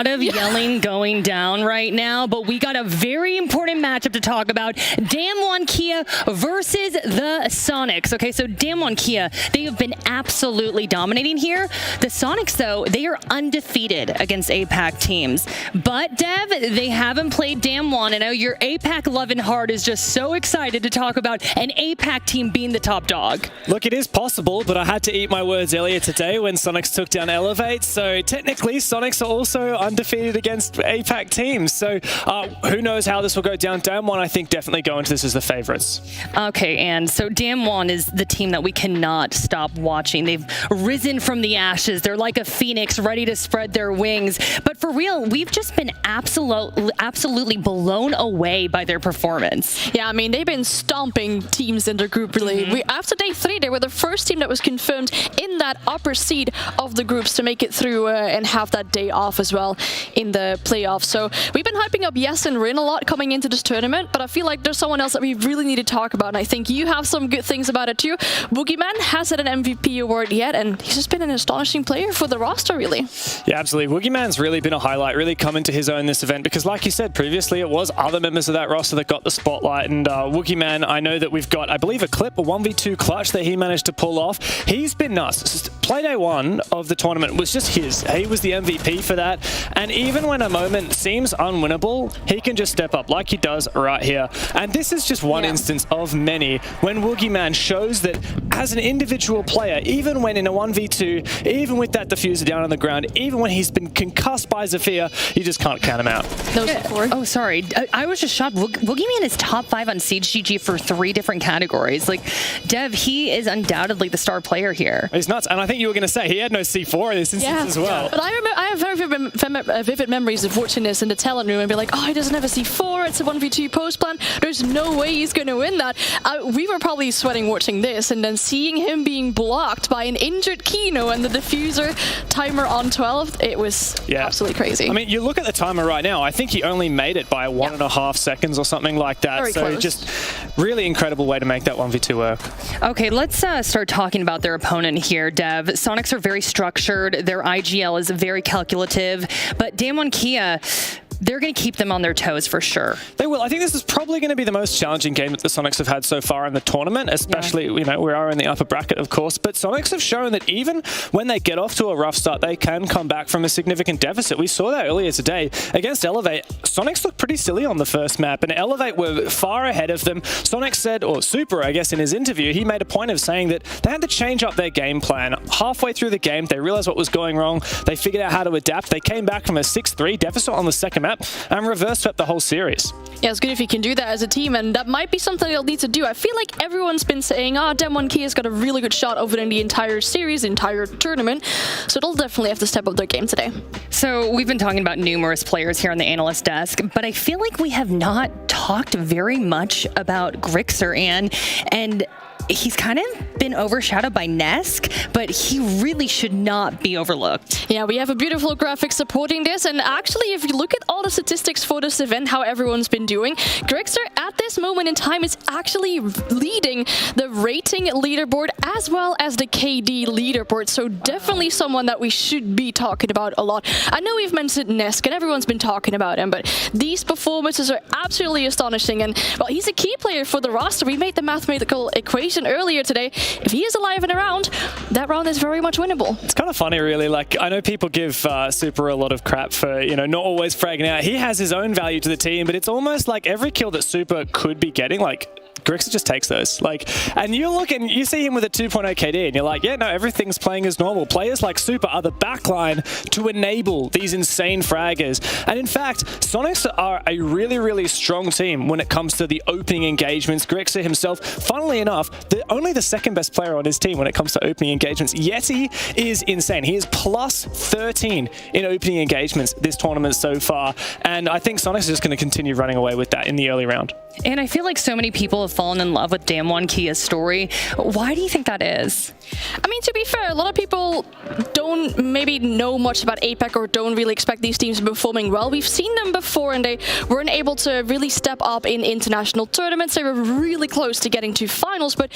S14: lot of yelling going down right now, but we got a very important matchup to talk about. DWG KIA versus the Soniqs. Okay, so DWG KIA, they have been absolutely dominating here. The Soniqs, though, they are undefeated against APAC teams. But, Dev, they haven't played DWG. I know your APAC loving heart is just so excited to talk about an APAC team being the top dog.
S6: Look, it is possible, but I had to eat my words earlier today when Soniqs took down Elevate. So technically, Soniqs are also undefeated against APAC teams. So who knows how this will go down. DWG, I think, definitely go into this as the favorites.
S14: Okay, and so DWG is the team that we cannot stop watching. They've risen from the ashes. They're like a phoenix ready to spread their wings. But for real, we've just been absolutely blown away by their performance.
S18: Yeah, I mean, they've been stomping teams in their group, really. After day 3, they were the first team that was confirmed in that upper seed of the groups to make it through and have that day off as well in the playoffs. So we've been hyping up Yes and Rin a lot coming into this tournament, but I feel like there's someone else that we really need to talk about, and I think you have some good things about it too. Boogeyman hasn't an MVP award yet, and he's just been an astonishing player for the roster, really.
S6: Yeah, absolutely. Boogeyman's really been a highlight, really come into his own this event, because like you said previously, it was other members of that roster that got the spotlight, and Boogeyman, I know that we've got, I believe, a clip, a 1v2 clutch that he managed to pull off. He's been nuts. Play day 1 of the tournament was just his. He was the MVP for that, and even when a moment seems unwinnable, he can just step up like he does right here. And this is just one instance of many when Boogeyman shows that as an individual player, even when in a 1v2, even with that diffuser down on the ground, even when he's been concussed by Zafir, you just can't count him out.
S14: Oh, sorry. I was just shocked. Boogeyman is top 5 on Siege GG for 3 different categories. Like, Dev, he is undoubtedly the star player here.
S6: He's nuts. And I think you were going to say he had no C4 in this instance as well.
S18: But I have very vivid memories of watching this in the talent room and be like, oh, he doesn't have a C4, it's a 1v2 post plan. There's no way he's going to win that. We were probably sweating watching this, and then seeing him being blocked by an injured Kino and the diffuser timer on 12, it was absolutely crazy.
S6: I mean, you look at the timer right now, I think he only made it by 1.5 seconds or something like that.
S18: Very
S6: so
S18: close.
S6: Just really incredible way to make that 1v2 work.
S14: Okay, let's start talking about their opponent here, Dev. Soniqs are very structured. Their IGL is very calculative, but DWG KIA, they're going to keep them on their toes for sure.
S6: They will. I think this is probably going to be the most challenging game that the Soniqs have had so far in the tournament, especially, you know, we are in the upper bracket, of course, but Soniqs have shown that even when they get off to a rough start, they can come back from a significant deficit. We saw that earlier today against Elevate. Soniqs looked pretty silly on the first map, and Elevate were far ahead of them. Soniqs said, or Super, I guess, in his interview, he made a point of saying that they had to change up their game plan. Halfway through the game, they realized what was going wrong. They figured out how to adapt. They came back from a 6-3 deficit on the second map and reverse swept the whole series.
S18: Yeah, it's good if you can do that as a team, and that might be something they'll need to do. I feel like everyone's been saying, DWG KIA's got a really good shot over in the entire series, the entire tournament, so they'll definitely have to step up their game today.
S14: So we've been talking about numerous players here on the analyst desk, but I feel like we have not talked very much about Grixer, and he's kind of been overshadowed by Nesk, but he really should not be overlooked.
S18: Yeah, we have a beautiful graphic supporting this, and actually, if you look at all the statistics for this event, how everyone's been doing, Grixer at this moment in time is actually leading the rating leaderboard as well as the KD leaderboard, so definitely someone that we should be talking about a lot. I know we've mentioned Nesk, and everyone's been talking about him, but these performances are absolutely astonishing, and, well, he's a key player for the roster. We made the mathematical equation earlier today. If he is alive and around, that round is very much winnable.
S6: It's kind of funny, really. Like, I know people give Super a lot of crap for, you know, not always fragging out. He has his own value to the team, but it's almost like every kill that Super could be getting, like, Grixer just takes those. Like, and you look and you see him with a 2.0 KD and you're like, yeah, no, everything's playing as normal. Players like Super are the backline to enable these insane fraggers. And in fact, Soniqs are a really, really strong team when it comes to the opening engagements. Grixer himself, funnily enough, only the second best player on his team when it comes to opening engagements. Yeti is insane. He is plus 13 in opening engagements this tournament so far. And I think Soniqs is just going to continue running away with that in the early round.
S14: And I feel like so many people have fallen in love with Damwon Kia's story. Why do you think that is?
S18: I mean, to be fair, a lot of people don't maybe know much about APAC or don't really expect these teams to be performing well. We've seen them before and they weren't able to really step up in international tournaments. They were really close to getting to finals, but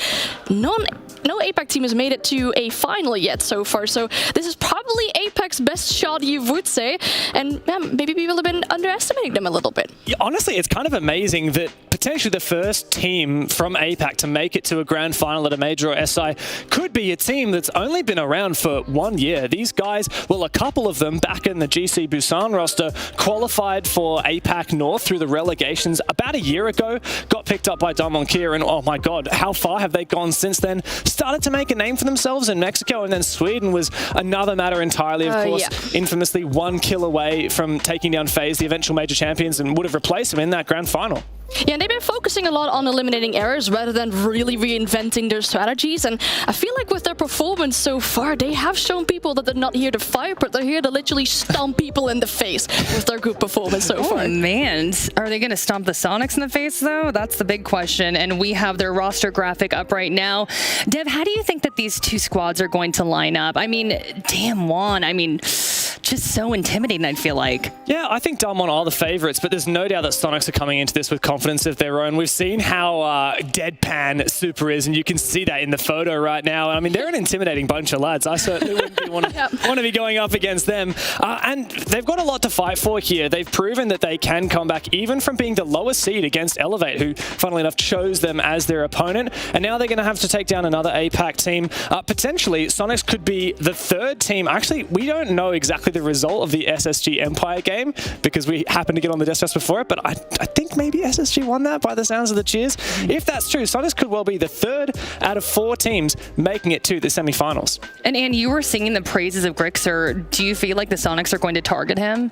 S18: no APAC team has made it to a final yet so far. So this is probably APAC's best shot, you would say. And yeah, maybe people have been underestimating them a little bit.
S6: Yeah, honestly, it's kind of amazing that potentially the first team from APAC to make it to a grand final at a major or SI could be a team that's only been around for 1 year. These guys, well, a couple of them back in the GC Busan roster qualified for APAC North through the relegations about a year ago, got picked up by Damwon Kia, and oh my god, how far have they gone since then? Started to make a name for themselves in Mexico, and then Sweden was another matter entirely, of course,
S18: yeah.
S6: Infamously 1 kill away from taking down Faze, the eventual major champions, and would have replaced them in that grand final.
S18: Yeah, and they've been focusing a lot on eliminating errors rather than really reinventing their strategies. And I feel like with their performance so far, they have shown people that they're not here to fight, but they're here to literally stomp people in the face with their good performance so far.
S14: Oh, man. Are they going to stomp the Soniqs in the face, though? That's the big question. And we have their roster graphic up right now. Dev, how do you think that these two squads are going to line up? I mean, Damwon, I mean, just so intimidating, I feel like.
S6: Yeah, I think Damwon are the favorites, but there's no doubt that Soniqs are coming into this with confidence of their own. We've seen how deadpan Super is, and you can see that in the photo right now. I mean, they're an intimidating bunch of lads. I certainly wouldn't want to be going up against them. And they've got a lot to fight for here. They've proven that they can come back even from being the lowest seed against Elevate, who, funnily enough, chose them as their opponent. And now they're going to have to take down another APAC team. Potentially, Soniqs could be the third team. Actually, we don't know exactly the result of the SSG Empire game because we happened to get on the desk before it, but I think maybe SSG won that by the sounds of the cheers. If that's true, Soniqs could well be the third out of 4 teams making it to the semifinals.
S14: And Anne, you were singing the praises of Grixer. Do you feel like the Soniqs are going to target him?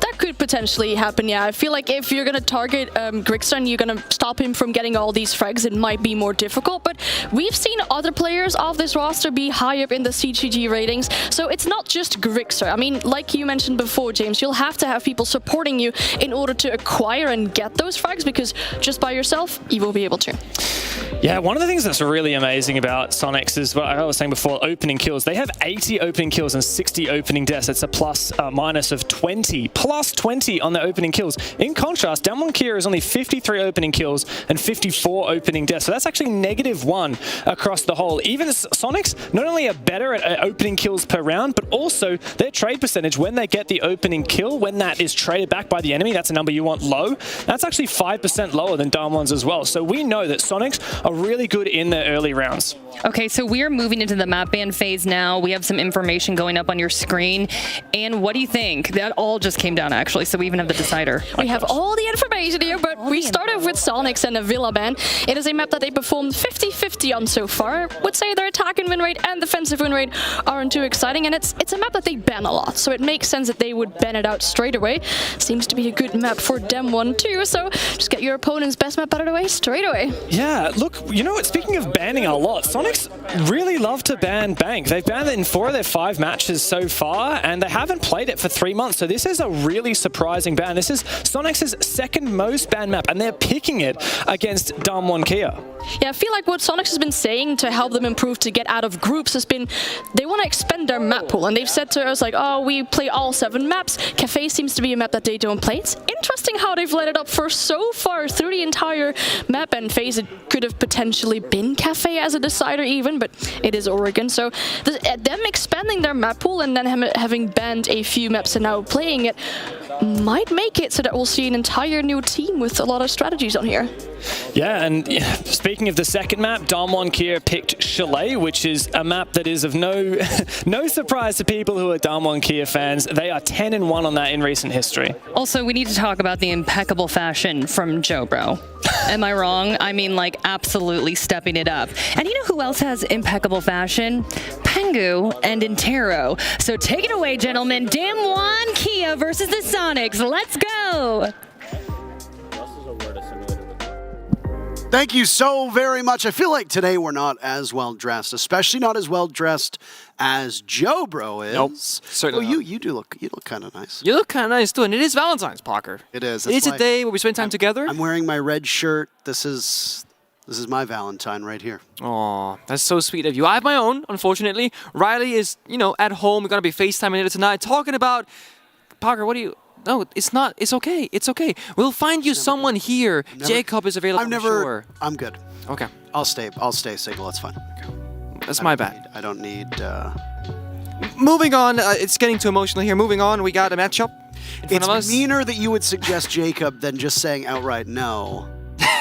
S18: That could potentially happen, yeah. I feel like if you're going to target Grixer and you're going to stop him from getting all these frags, it might be more difficult. But we've seen other players of this roster be high up in the CGG ratings, so it's not just Grixer. I mean, like you mentioned before, James, you'll have to have people supporting you in order to acquire and get those frags, because just by yourself, you won't be able to.
S6: Yeah, one of the things that's really amazing about Soniqs is what I was saying before, opening kills. They have 80 opening kills and 60 opening deaths. It's a plus minus of 20. Plus 20 on the opening kills. In contrast, Damwon Kia is only 53 opening kills and 54 opening deaths. So that's actually -1 across the whole. Even Soniqs not only are better at opening kills per round, but also their trade percentage when they get the opening kill, when that is traded back by the enemy, that's a number you want low. That's actually 5% lower than Damwon's as well. So we know that Soniqs are really good in the early rounds.
S14: Okay, so we are moving into the map ban phase now. We have some information going up on your screen. And what do you think? That all just came down, actually, so we even have the decider.
S18: We have all the information here, but we started with Soniqs and the Villa ban. It is a map that they performed 50-50 on so far. I would say their attack and win rate and defensive win rate aren't too exciting, and it's a map that they ban a lot, so it makes sense that they would ban it out straight away. Seems to be a good map for them one too, so just get your opponent's best map out of the way straight away.
S6: Yeah, look, you know what, speaking of banning a lot, Soniqs really love to ban Bank. They've banned it in 4 of their 5 matches so far, and they haven't played it for 3 months, so this is a really surprising ban. This is Soniqs' second most banned map, and they're picking it against Damwon Kia.
S18: Yeah, I feel like what Soniqs has been saying to help them improve to get out of groups has been they want to expand their map pool, and they've said to us like, oh, we play all 7 maps. Cafe seems to be a map that they don't play. It's interesting how they've let it up for so far through the entire map, and Faze, it could have potentially been Cafe as a decider even, but it is Oregon. So them expanding their map pool and then having banned a few maps and now playing it might make it so that we'll see an entire new team with a lot of strategies on here.
S6: Yeah, and speaking of the second map, Damwon Kia picked Chalet, which is a map that is of no surprise to people who are Damwon Kia fans. They are 10-1 on that in recent history.
S14: Also, we need to talk about the impeccable fashion from Joe Bro. Am I wrong? I mean, like, absolutely stepping it up. And you know who else has impeccable fashion? Pengu and Intero. So take it away, gentlemen. Damwon Kia versus the Soniqs. Let's go!
S7: Thank you so very much. I feel like today we're not as well dressed, especially not as well dressed as Joe Bro is.
S17: Nope, certainly
S7: not. You look kind of nice.
S17: You look kind of nice too, and it is Valentine's, Parker.
S7: It is.
S17: It's a day where we spend time together.
S7: I'm wearing my red shirt. This is This is my Valentine right here.
S19: Oh, that's so sweet of you. I have my own, unfortunately. Riley is, at home. We're going to be FaceTiming later tonight, talking about... Parker, what do you... No, it's not. It's okay. It's okay. We'll find you someone here. Jacob is available, sure.
S7: I'm good.
S19: Okay.
S7: I'll stay single. That's fine.
S19: That's my bad.
S7: I don't need...
S19: Moving on. It's getting too emotional here. Moving on. We got a matchup in front of us.
S7: It's meaner that you would suggest Jacob than just saying outright no.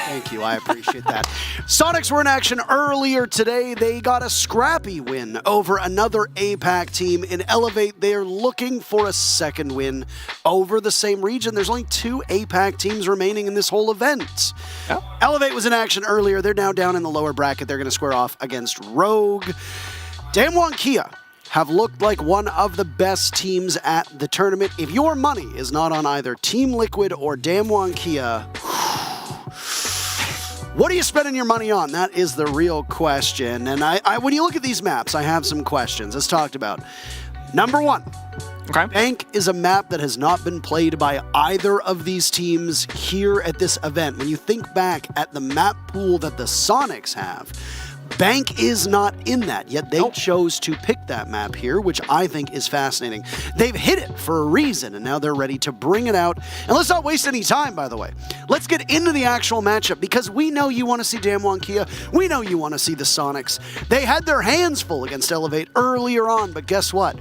S7: Thank you. I appreciate that. Soniqs were in action earlier today. They got a scrappy win over another APAC team. In Elevate, they're looking for a second win over the same region. There's only 2 APAC teams remaining in this whole event. Oh. Elevate was in action earlier. They're now down in the lower bracket. They're going to square off against Rogue. DWG KIA have looked like one of the best teams at the tournament. If your money is not on either Team Liquid or DWG KIA, what are you spending your money on? That is the real question. And I when you look at these maps, I have some questions, as talked about. Number 1, Bank is a map that has not been played by either of these teams here at this event. When you think back at the map pool that the Soniqs have, Bank is not in that, yet they chose to pick that map here, which I think is fascinating. They've hit it for a reason, and now they're ready to bring it out. And let's not waste any time, by the way. Let's get into the actual matchup, because we know you want to see DWG KIA. We know you want to see the Soniqs. They had their hands full against Elevate earlier on, but guess what?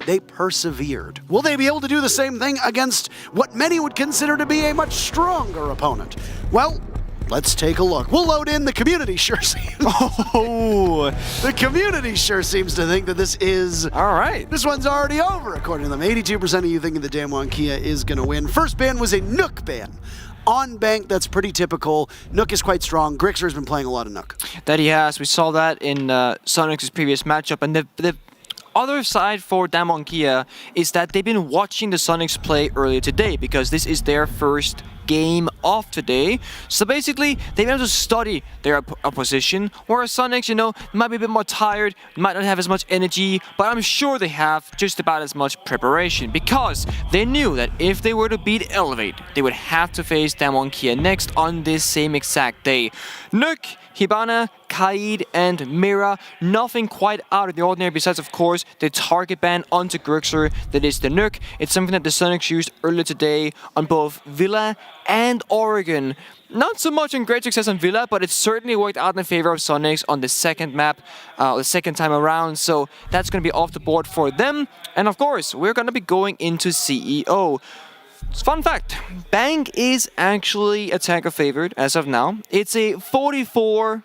S7: They persevered. Will they be able to do the same thing against what many would consider to be a much stronger opponent? Well, let's take a look. We'll load in. The community sure seems... the community sure seems to think that this is...
S19: All right.
S7: This one's already over, according to them. 82% of you thinking the DWG KIA is going to win. First ban was a Nook ban. On Bank, that's pretty typical. Nook is quite strong. Grixer has been playing a lot of Nook.
S19: That he has. We saw that in Soniqs' previous matchup. And the other side for DWG KIA is that they've been watching the Soniqs play earlier today, because this is their first game of today. So basically, they've been able to study their opposition, whereas Soniqs, might be a bit more tired, might not have as much energy, but I'm sure they have just about as much preparation, because they knew that if they were to beat Elevate, they would have to face DWG KIA next on this same exact day. Nook, Hibana, Kaid, and Mira, nothing quite out of the ordinary besides, of course, the target ban onto Grixer, that is the Nook. It's something that the Soniqs used earlier today on both Villa and Oregon. Not so much in great success on Villa, but it certainly worked out in favor of Soniqs on the second map, the second time around, so that's going to be off the board for them. And of course, we're going to be going into CEO. Fun fact, Bank is actually attacker favored as of now. It's a 44-56,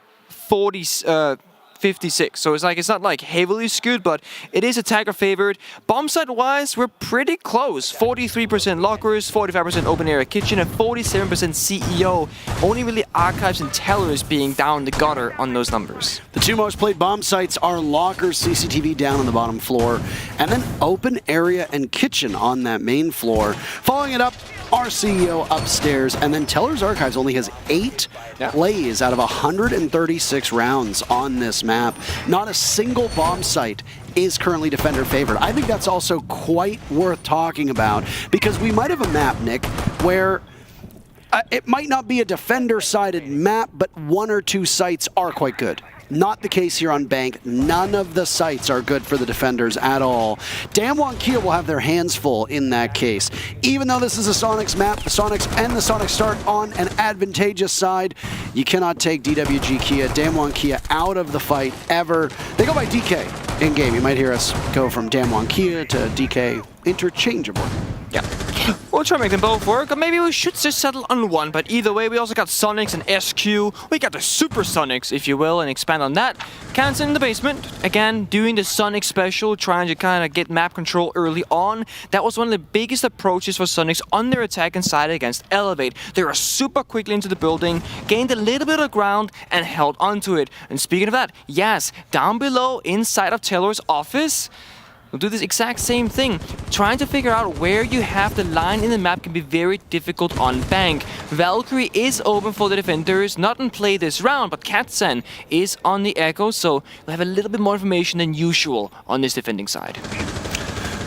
S19: so it's not like heavily skewed, but it is attacker favored. Bomb site wise, we're pretty close. 43% lockers, 45% open area kitchen, and 47% CEO. Only really archives and tellers being down the gutter on those numbers.
S7: The 2 most played bomb sites are lockers, CCTV down on the bottom floor, and then open area and kitchen on that main floor. Following it up, our CEO upstairs, and then Teller's Archives only has 8 plays out of 136 rounds on this map. Not a single bomb site is currently defender favored. I think that's also quite worth talking about, because we might have a map, Nick, where it might not be a defender-sided map, but 1 or 2 sites are quite good. Not the case here on Bank. None of the sites are good for the defenders at all. DWG KIA will have their hands full in that case. Even though this is a Soniqs map, the Soniqs and the Soniqs start on an advantageous side. You cannot take DWG KIA, DWG KIA out of the fight ever. They go by DK in game. You might hear us go from DWG KIA to DK interchangeably.
S19: Yeah. We'll try to make them both work, or maybe we should just settle on one, but either way, we also got Soniqs and SQ. We got the Super Soniqs, if you will, and expand on that. Kansan in the basement, again, doing the Sonic special, trying to kind of get map control early on. That was one of the biggest approaches for Soniqs on their attack inside against Elevate. They were super quickly into the building, gained a little bit of ground, and held onto it. And speaking of that, yes, down below, inside of Taylor's office, we'll do this exact same thing. Trying to figure out where you have the line in the map can be very difficult on Bank. Valkyrie is open for the defenders, not in play this round, but Katsan is on the Echo, so we'll have a little bit more information than usual on this defending side.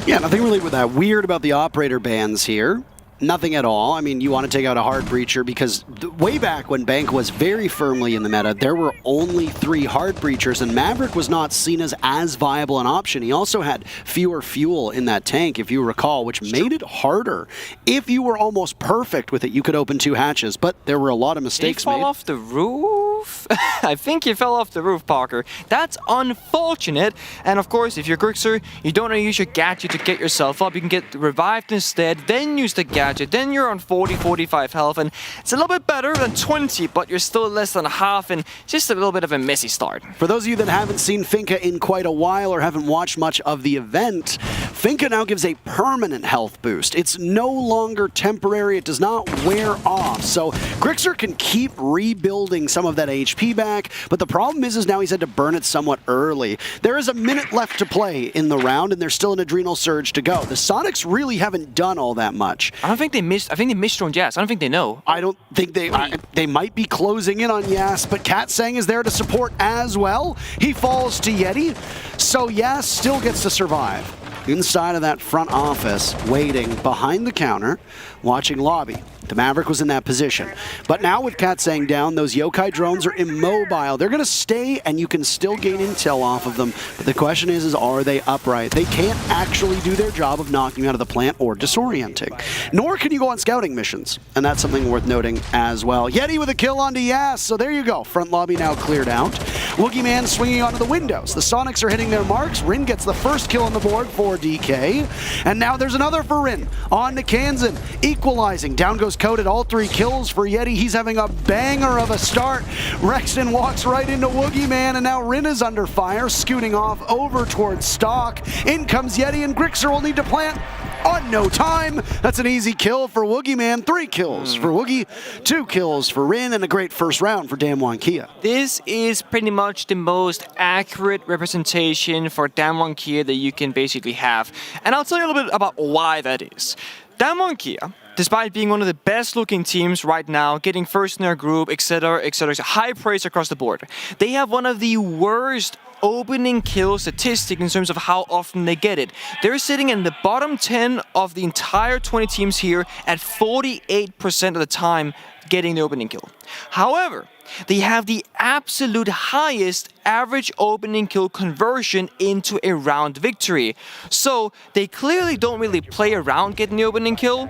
S7: Yeah, nothing really with that weird about the operator bans here. nothing at all. I mean, you want to take out a hard breacher because way back when Bank was very firmly in the meta, there were only 3 hard breachers, and Maverick was not seen as viable an option. He also had fewer fuel in that tank, if you recall, which made it harder. If you were almost perfect with it, you could open 2 hatches, but there were a lot of mistakes made.
S19: Did he fall off the roof? I think he fell off the roof, Parker. That's unfortunate. And of course, if you're Grixer, you don't want to use your gadget to get yourself up. You can get revived instead, then use the gadget. Then you're on 40, 45 health, and it's a little bit better than 20, but you're still less than half, and just a little bit of a messy start.
S7: For those of you that haven't seen Finka in quite a while or haven't watched much of the event, Finka now gives a permanent health boost. It's no longer temporary. It does not wear off. So Grixer can keep rebuilding some of that HP back, but the problem is now he's had to burn it somewhat early. There is a minute left to play in the round, and there's still an adrenal surge to go. The Soniqs really haven't done all that much.
S19: I don't think they missed. I think they missed on Yas. I don't think they know.
S7: I don't think they might be closing in on Yas, but Katsang is there to support as well. He falls to Yeti, so Yas still gets to survive. Inside of that front office, waiting behind the counter, watching lobby. The Maverick was in that position. But now with Katsang down, those Yokai drones are immobile. They're going to stay, and you can still gain intel off of them. But the question is are they upright? They can't actually do their job of knocking you out of the plant or disorienting. Nor can you go on scouting missions. And that's something worth noting as well. Yeti with a kill onto Yas. So there you go. Front lobby now cleared out. Woogie Man swinging onto the windows. The Soniqs are hitting their marks. Rin gets the first kill on the board for DK. And now there's another for Rin. On to Kansan. Equalizing. Down goes Coded. All 3 kills for Yeti. He's having a banger of a start. Rexton walks right into Woogie Man, and now Rin is under fire, scooting off over towards Stock. In comes Yeti, and Grixer will need to plant on no time. That's an easy kill for Woogie Man. 3 kills for Woogie, 2 kills for Rin, and a great first round for DWG KIA.
S19: This is pretty much the most accurate representation for DWG KIA that you can basically have. And I'll tell you a little bit about why that is. DWG KIA, despite being one of the best looking teams right now, getting first in their group, etc., etc., high praise across the board. They have one of the worst opening kill statistic in terms of how often they get it. They're sitting in the bottom 10 of the entire 20 teams here at 48% of the time getting the opening kill. However, they have the absolute highest average opening kill conversion into a round victory. So they clearly don't really play around getting the opening kill.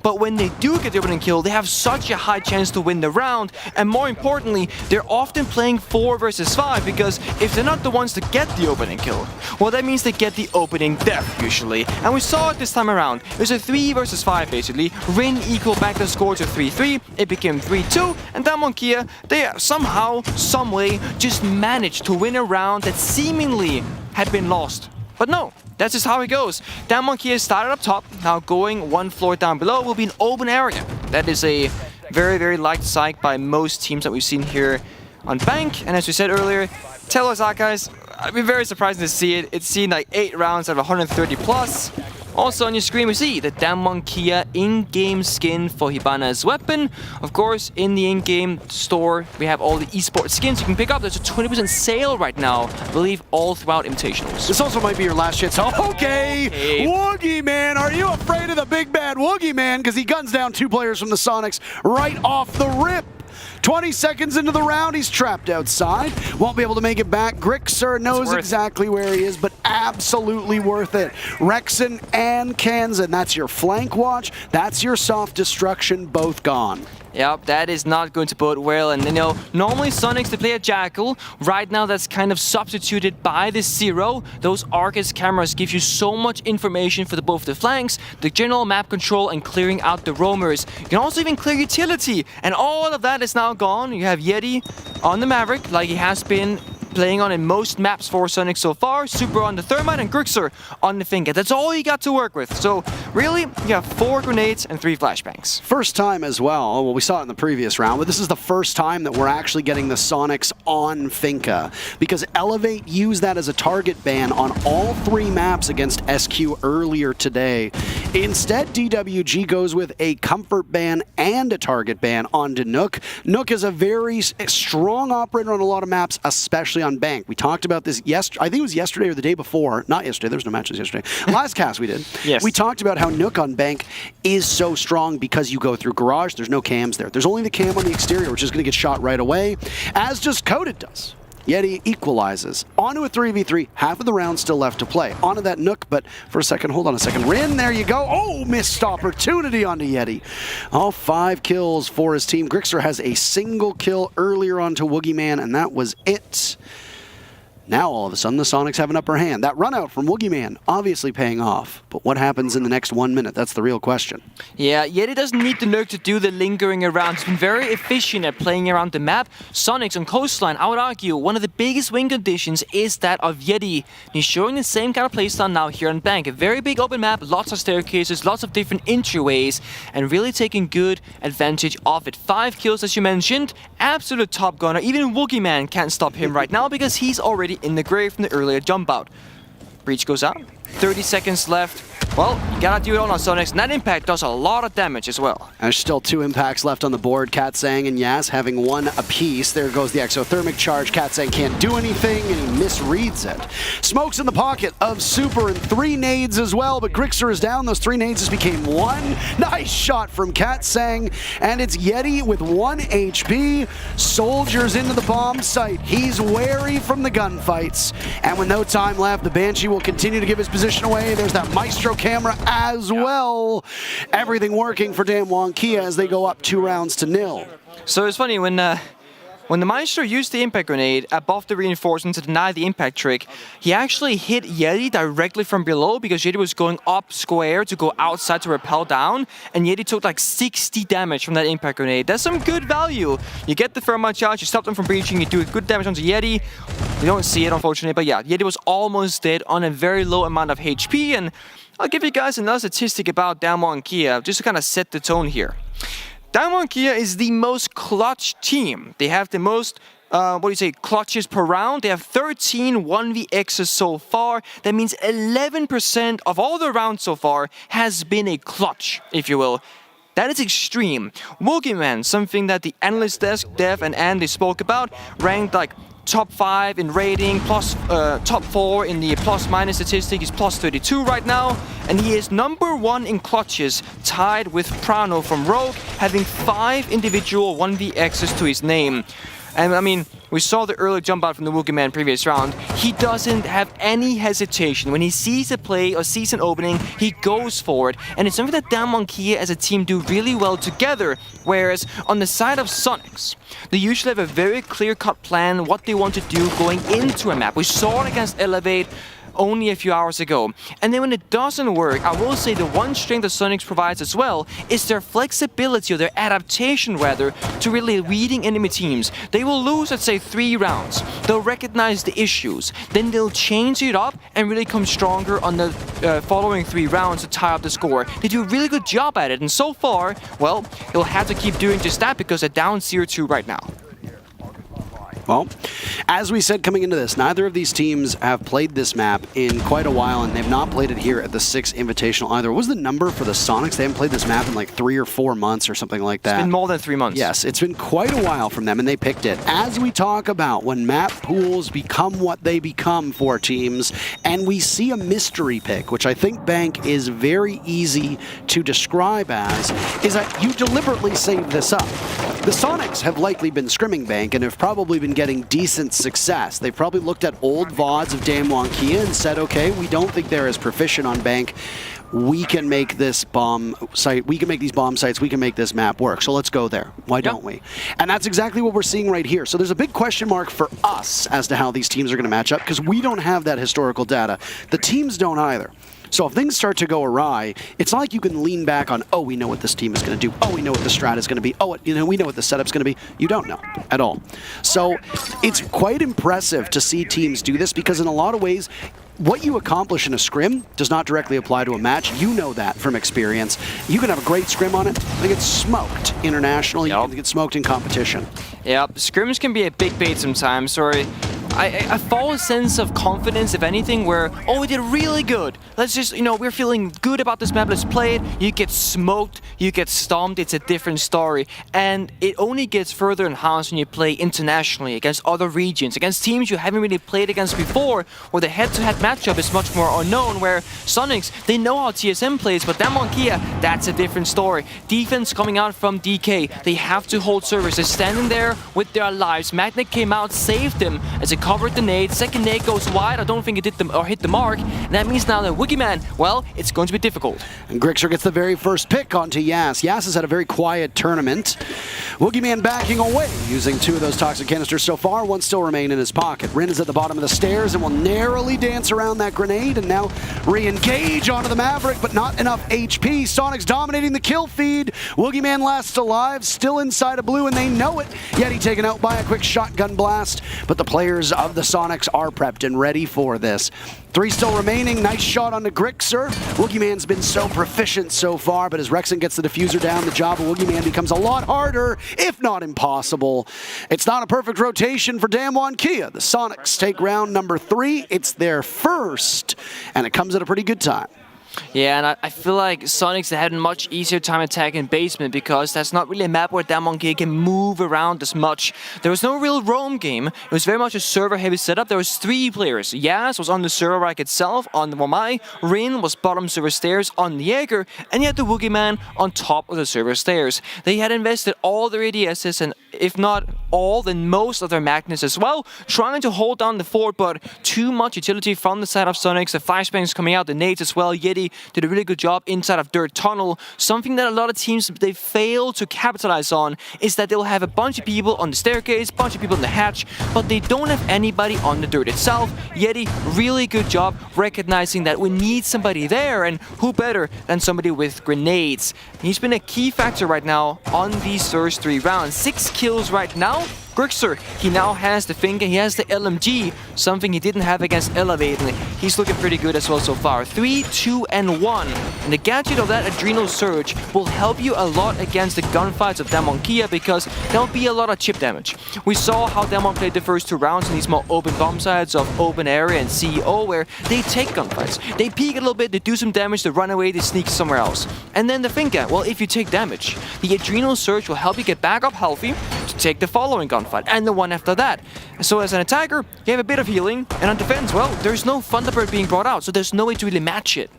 S19: But when they do get the opening kill, they have such a high chance to win the round, and more importantly, they're often playing 4 versus 5, because if they're not the ones to get the opening kill, well, that means they get the opening death, usually. And we saw it this time around. It was a 3 versus 5, basically. Rin equaled back the score to 3-3, it became 3-2, and DWG KIA, they somehow, someway, just managed to win a round that seemingly had been lost. But no, that's just how it goes. DWG KIA started up top, now going 1 floor down below will be an open area. That is a very, very liked sight by most teams that we've seen here on Bank. And as we said earlier, Taylor's Archives, I've been very surprised to see it. It's seen like 8 rounds out of 130 plus. Also on your screen we see the DWG KIA in-game skin for Hibana's weapon. Of course, in the in-game store, we have all the esports skins you can pick up. There's a 20% sale right now, I believe, all throughout Invitationals.
S7: This also might be your last chance. Okay, Woogie Man, are you afraid of the big bad Woogie Man? Because he guns down 2 players from the Soniqs right off the rip. 20 seconds into the round, he's trapped outside. Won't be able to make it back. Grixer knows exactly where he is, but absolutely worth it. Rexon and Kansan, that's your flank watch. That's your soft destruction, both gone.
S19: Yep, that is not going to bode well. And you know, normally Soniqs, they play a Jackal. Right now, that's kind of substituted by the Zero. Those Arcus cameras give you so much information for both the flanks, the general map control, and clearing out the roamers. You can also even clear utility, and all of that is now gone. You have Yeti on the Maverick, like he has been playing on in most maps for Soniqs so far. Super on the Thermite, and Grixer on the Finka. That's all you got to work with. So really, you have 4 grenades and 3 flashbangs.
S7: First time as well. Well, we saw it in the previous round, but this is the first time that we're actually getting the Soniqs on Finka, because Elevate used that as a target ban on all 3 maps against SQ earlier today. Instead, DWG goes with a comfort ban and a target ban onto Nook. Nook is a very strong operator on a lot of maps, especially actually on Bank. We talked about this I think it was yesterday or the day before. Not yesterday, there was no matches yesterday. Last cast we did.
S19: Yes.
S7: We talked about how Nook on Bank is so strong because you go through garage, there's no cams there. There's only the cam on the exterior, which is going to get shot right away, as just Coded does. Yeti equalizes. Onto a 3v3. Half of the round still left to play. Onto that Nook, but for a second, hold on a second. Rin, there you go. Oh, missed opportunity onto Yeti. All 5 kills for his team. Grixer has a single kill earlier onto Woogieman, and that was it. Now, all of a sudden, the Soniqs have an upper hand. That run out from Woogieman obviously paying off. But what happens in the next 1 minute? That's the real question.
S19: Yeah, Yeti doesn't need the Nook to do the lingering around. He's been very efficient at playing around the map. Soniqs on Coastline, I would argue, one of the biggest win conditions is that of Yeti. He's showing the same kind of playstyle now here on Bank. A very big open map, lots of staircases, lots of different entryways, and really taking good advantage of it. 5 kills, as you mentioned. Absolute top gunner. Even Woogieman can't stop him right now because he's already in the grave from the earlier jump out. Breach goes out. 30 seconds left. Well, you gotta do it all on Soniqs, and that impact does a lot of damage as well.
S7: There's still 2 impacts left on the board. Katsang and Yas having 1 apiece. There goes the exothermic charge. Katsang can't do anything, and he misreads it. Smokes in the pocket of Super and 3 nades as well, but Grixer is down. Those 3 nades just became 1. Nice shot from Katsang, and it's Yeti with 1 HP. Soldiers into the bomb site. He's wary from the gunfights, and with no time left, the Banshee will continue to give his position away. There's that Maestro camera as well. Everything working for DWG KIA as they go up 2-0.
S19: So it's funny, when the Maestro used the impact grenade above the reinforcement to deny the impact trick, he actually hit Yeti directly from below because Yeti was going up square to go outside to repel down, and Yeti took like 60 damage from that impact grenade. That's some good value. You get the thermite charge, you stop them from breaching, you do good damage onto Yeti. You don't see it, unfortunately, but yeah, Yeti was almost dead on a very low amount of HP, and I'll give you guys another statistic about DWG KIA, just to kind of set the tone here. DWG KIA is the most clutch team. They have the most, clutches per round. They have 13 1vx's so far. That means 11% of all the rounds so far has been a clutch, if you will. That is extreme. Woogieman, something that the analyst desk, Dev and Andy spoke about, ranked like top 5 in rating, top 4 in the plus-minus statistic. He's plus 32 right now, and he is #1 in clutches, tied with Prano from Rogue, having 5 individual 1vx's to his name. And I mean, we saw the early jump out from the Woogieman previous round. He doesn't have any hesitation. When he sees a play or sees an opening, he goes for it. And it's something that DWG KIA as a team do really well together. Whereas on the side of Soniqs, they usually have a very clear-cut plan what they want to do going into a map. We saw it against Elevate only a few hours ago. And then when it doesn't work, I will say the one strength that Soniqs provides as well is their flexibility, or their adaptation rather, to really reading enemy teams. They will lose, let's say, 3 rounds. They'll recognize the issues. Then they'll change it up and really come stronger on the following 3 rounds to tie up the score. They do a really good job at it. And so far, well, they'll have to keep doing just that because they're down 0-2 right now.
S7: Well, as we said coming into this, neither of these teams have played this map in quite a while, and they've not played it here at the 6th Invitational either. What was the number for the Soniqs? They haven't played this map in like 3 or 4 months or something like that.
S19: It's been more than 3 months.
S7: Yes, it's been quite a while from them, and they picked it. As we talk about when map pools become what they become for teams, and we see a mystery pick, which I think Bank is very easy to describe as, is that you deliberately save this up. The Soniqs have likely been scrimming Bank and have probably been getting decent success. They've probably looked at old VODs of DWG KIA and said, okay, we don't think they're as proficient on Bank. We can make this bomb site, we can make these bomb sites, we can make this map work. So let's go there. Why don't we? And that's exactly what we're seeing right here. So there's a big question mark for us as to how these teams are going to match up because we don't have that historical data. The teams don't either. So if things start to go awry, it's not like you can lean back on, oh, we know what this team is going to do. Oh, we know what the strat is going to be. Oh, we know what the setup's going to be. You don't know at all. So it's quite impressive to see teams do this because in a lot of ways, what you accomplish in a scrim does not directly apply to a match. You know that from experience. You can have a great scrim on it, but it gets smoked internationally. You can get smoked in competition.
S19: Yeah, scrims can be a big bait sometimes. Sorry. a false sense of confidence, if anything, where, oh, we did really good. Let's just, we're feeling good about this map, let's play it. You get smoked, you get stomped, it's a different story. And it only gets further enhanced when you play internationally, against other regions, against teams you haven't really played against before, where the head-to-head matchup is much more unknown, where Soniqs, they know how TSM plays, but Damwon Kia, that's a different story. Defense coming out from DK, they have to hold service. They're standing there with their lives. Magnet came out, saved them as it covered the nade. Second nade goes wide. I don't think it did them or hit the mark. And that means now that Boogeyman, well, it's going to be difficult.
S7: And Grixer gets the very first pick onto Yas. Yas has had a very quiet tournament. Boogeyman backing away, using 2 of those toxic canisters so far. 1 still remain in his pocket. Rin is at the bottom of the stairs and will narrowly dance around that grenade and now re-engage onto the Maverick, but not enough HP. Soniqs dominating the kill feed. Boogeyman last alive, still inside of blue, and they know it. Yeti taken out by a quick shotgun blast, but the players of the Soniqs are prepped and ready for this. 3 still remaining. Nice shot on the Grixer. Boogeyman's been so proficient so far, but as Rexon gets the diffuser down, the job of Boogeyman becomes a lot harder, if not impossible. It's not a perfect rotation for Damwon Kia. The Soniqs take round number 3. It's their first, and it comes at a pretty good time.
S19: Yeah, and I feel like Soniqs had a much easier time attacking basement because that's not really a map where Damwon Kia can move around as much. There was no real roam game. It was very much a server-heavy setup. There was 3 players. Yas was on the server rack itself on the Wamai. Rin was bottom server stairs on the Jaeger, and you had the Boogeyman on top of the server stairs. They had invested all their ADSs, and if not all, then most of their magnets as well, trying to hold down the fort, but too much utility from the side of Soniqs. The flashbangs coming out, the nades as well. Yeti did a really good job inside of Dirt Tunnel. Something that a lot of teams, they fail to capitalize on is that they'll have a bunch of people on the staircase, a bunch of people in the hatch, but they don't have anybody on the dirt itself. Yeti, really good job recognizing that we need somebody there, and who better than somebody with grenades. He's been a key factor right now on these first 3 rounds. 6 kills right now. Grixer, he now has the finger, he has the LMG, something he didn't have against Elevate, and he's looking pretty good as well so far. 3, 2, and 1. And the gadget of that Adrenal Surge will help you a lot against the gunfights of Damwon Kia because there'll be a lot of chip damage. We saw how Damwon played the first 2 rounds in these more open bomb sites of open area and CEO where they take gunfights. They peek a little bit, they do some damage, they run away, they sneak somewhere else. And then the finger, well, if you take damage, the Adrenal Surge will help you get back up healthy to take the following gunfight and the one after that. So as an attacker, you have a bit of healing, and on defense, well, there's no Thunderbird being brought out, so there's no way to really match it.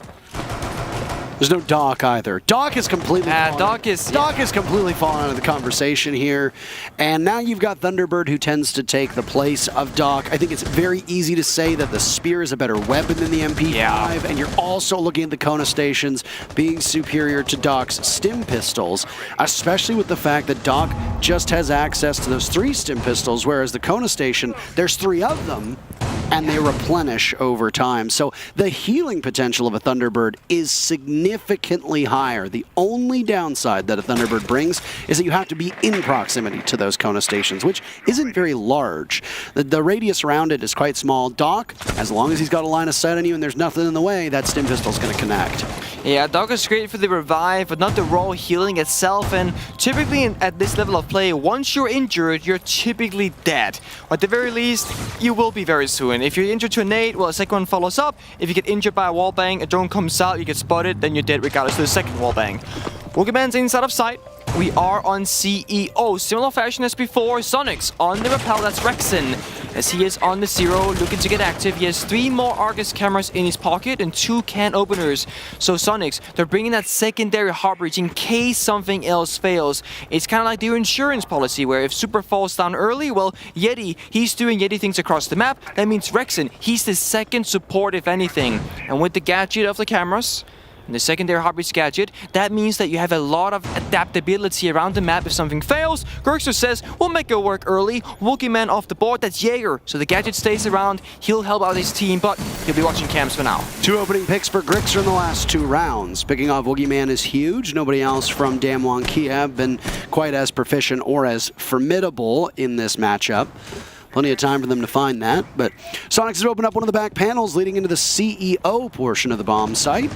S7: There's no Doc either. Doc is completely
S19: Doc is
S7: completely fallen out of the conversation here. And now you've got Thunderbird, who tends to take the place of Doc. I think it's very easy to say that the Spear is a better weapon than the MP5, and you're also looking at the Kona stations being superior to Doc's stim pistols, especially with the fact that Doc just has access to those 3 stim pistols, whereas the Kona station, there's 3 of them, and they replenish over time. So the healing potential of a Thunderbird is significantly higher. The only downside that a Thunderbird brings is that you have to be in proximity to those Kona stations, which isn't very large. The radius around it is quite small. Doc, as long as he's got a line of sight on you and there's nothing in the way, that stim pistol's going to connect.
S19: Yeah, Doc is great for the revive, but not the raw healing itself. And typically at this level of play, once you're injured, you're typically dead. Or at the very least, you will be very soon. If you're injured to a nade, well, a second one follows up. If you get injured by a wallbang, a drone comes out, you get spotted, then you're dead regardless of the second wallbang. Boogeyman's inside of sight. We are on CEO. Similar fashion as before. Soniqs on the rappel. That's Rexon. As he is on the 0, looking to get active. He has 3 more Argus cameras in his pocket and 2 can openers. So Soniqs, they're bringing that secondary hard breach in case something else fails. It's kind of like their insurance policy, where if Super falls down early, well, Yeti, he's doing Yeti things across the map. That means Rexon, he's the second support if anything. And with the gadget of the cameras, and the secondary heartbeat gadget, that means that you have a lot of adaptability around the map if something fails. Grixer says, we'll make it work early. Boogeyman off the board, that's Jaeger. So the gadget stays around, he'll help out his team, but he'll be watching cams for now.
S7: 2 opening picks for Grixer in the last 2 rounds. Picking off Boogeyman is huge. Nobody else from Damwon Kia have been quite as proficient or as formidable in this matchup. Plenty of time for them to find that, but Soniqs has opened up one of the back panels leading into the CEO portion of the bomb site.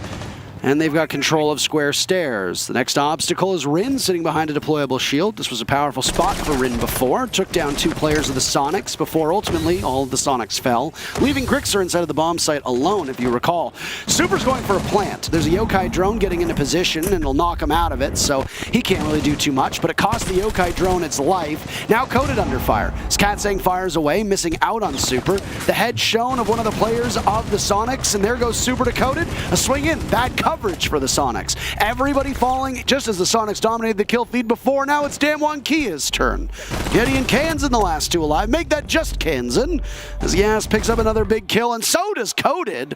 S7: And they've got control of square stairs. The next obstacle is Rin sitting behind a deployable shield. This was a powerful spot for Rin before. Took down 2 players of the Soniqs before ultimately all of the Soniqs fell, leaving Grixer inside of the bomb site alone, if you recall. Super's going for a plant. There's a Yokai drone getting into position and it'll knock him out of it, so he can't really do too much, but it cost the Yokai drone its life. Now Coded under fire. Skatsang fires away, missing out on Super. The head shown of one of the players of the Soniqs, and there goes Super to Coded. A swing in, bad coverage for the Soniqs. Everybody falling just as the Soniqs dominated the kill feed before. Now it's DWG KIA's turn. Yeti and Kansan the last 2 alive. Make that just Kansan as Yas picks up another big kill, and so does Coded.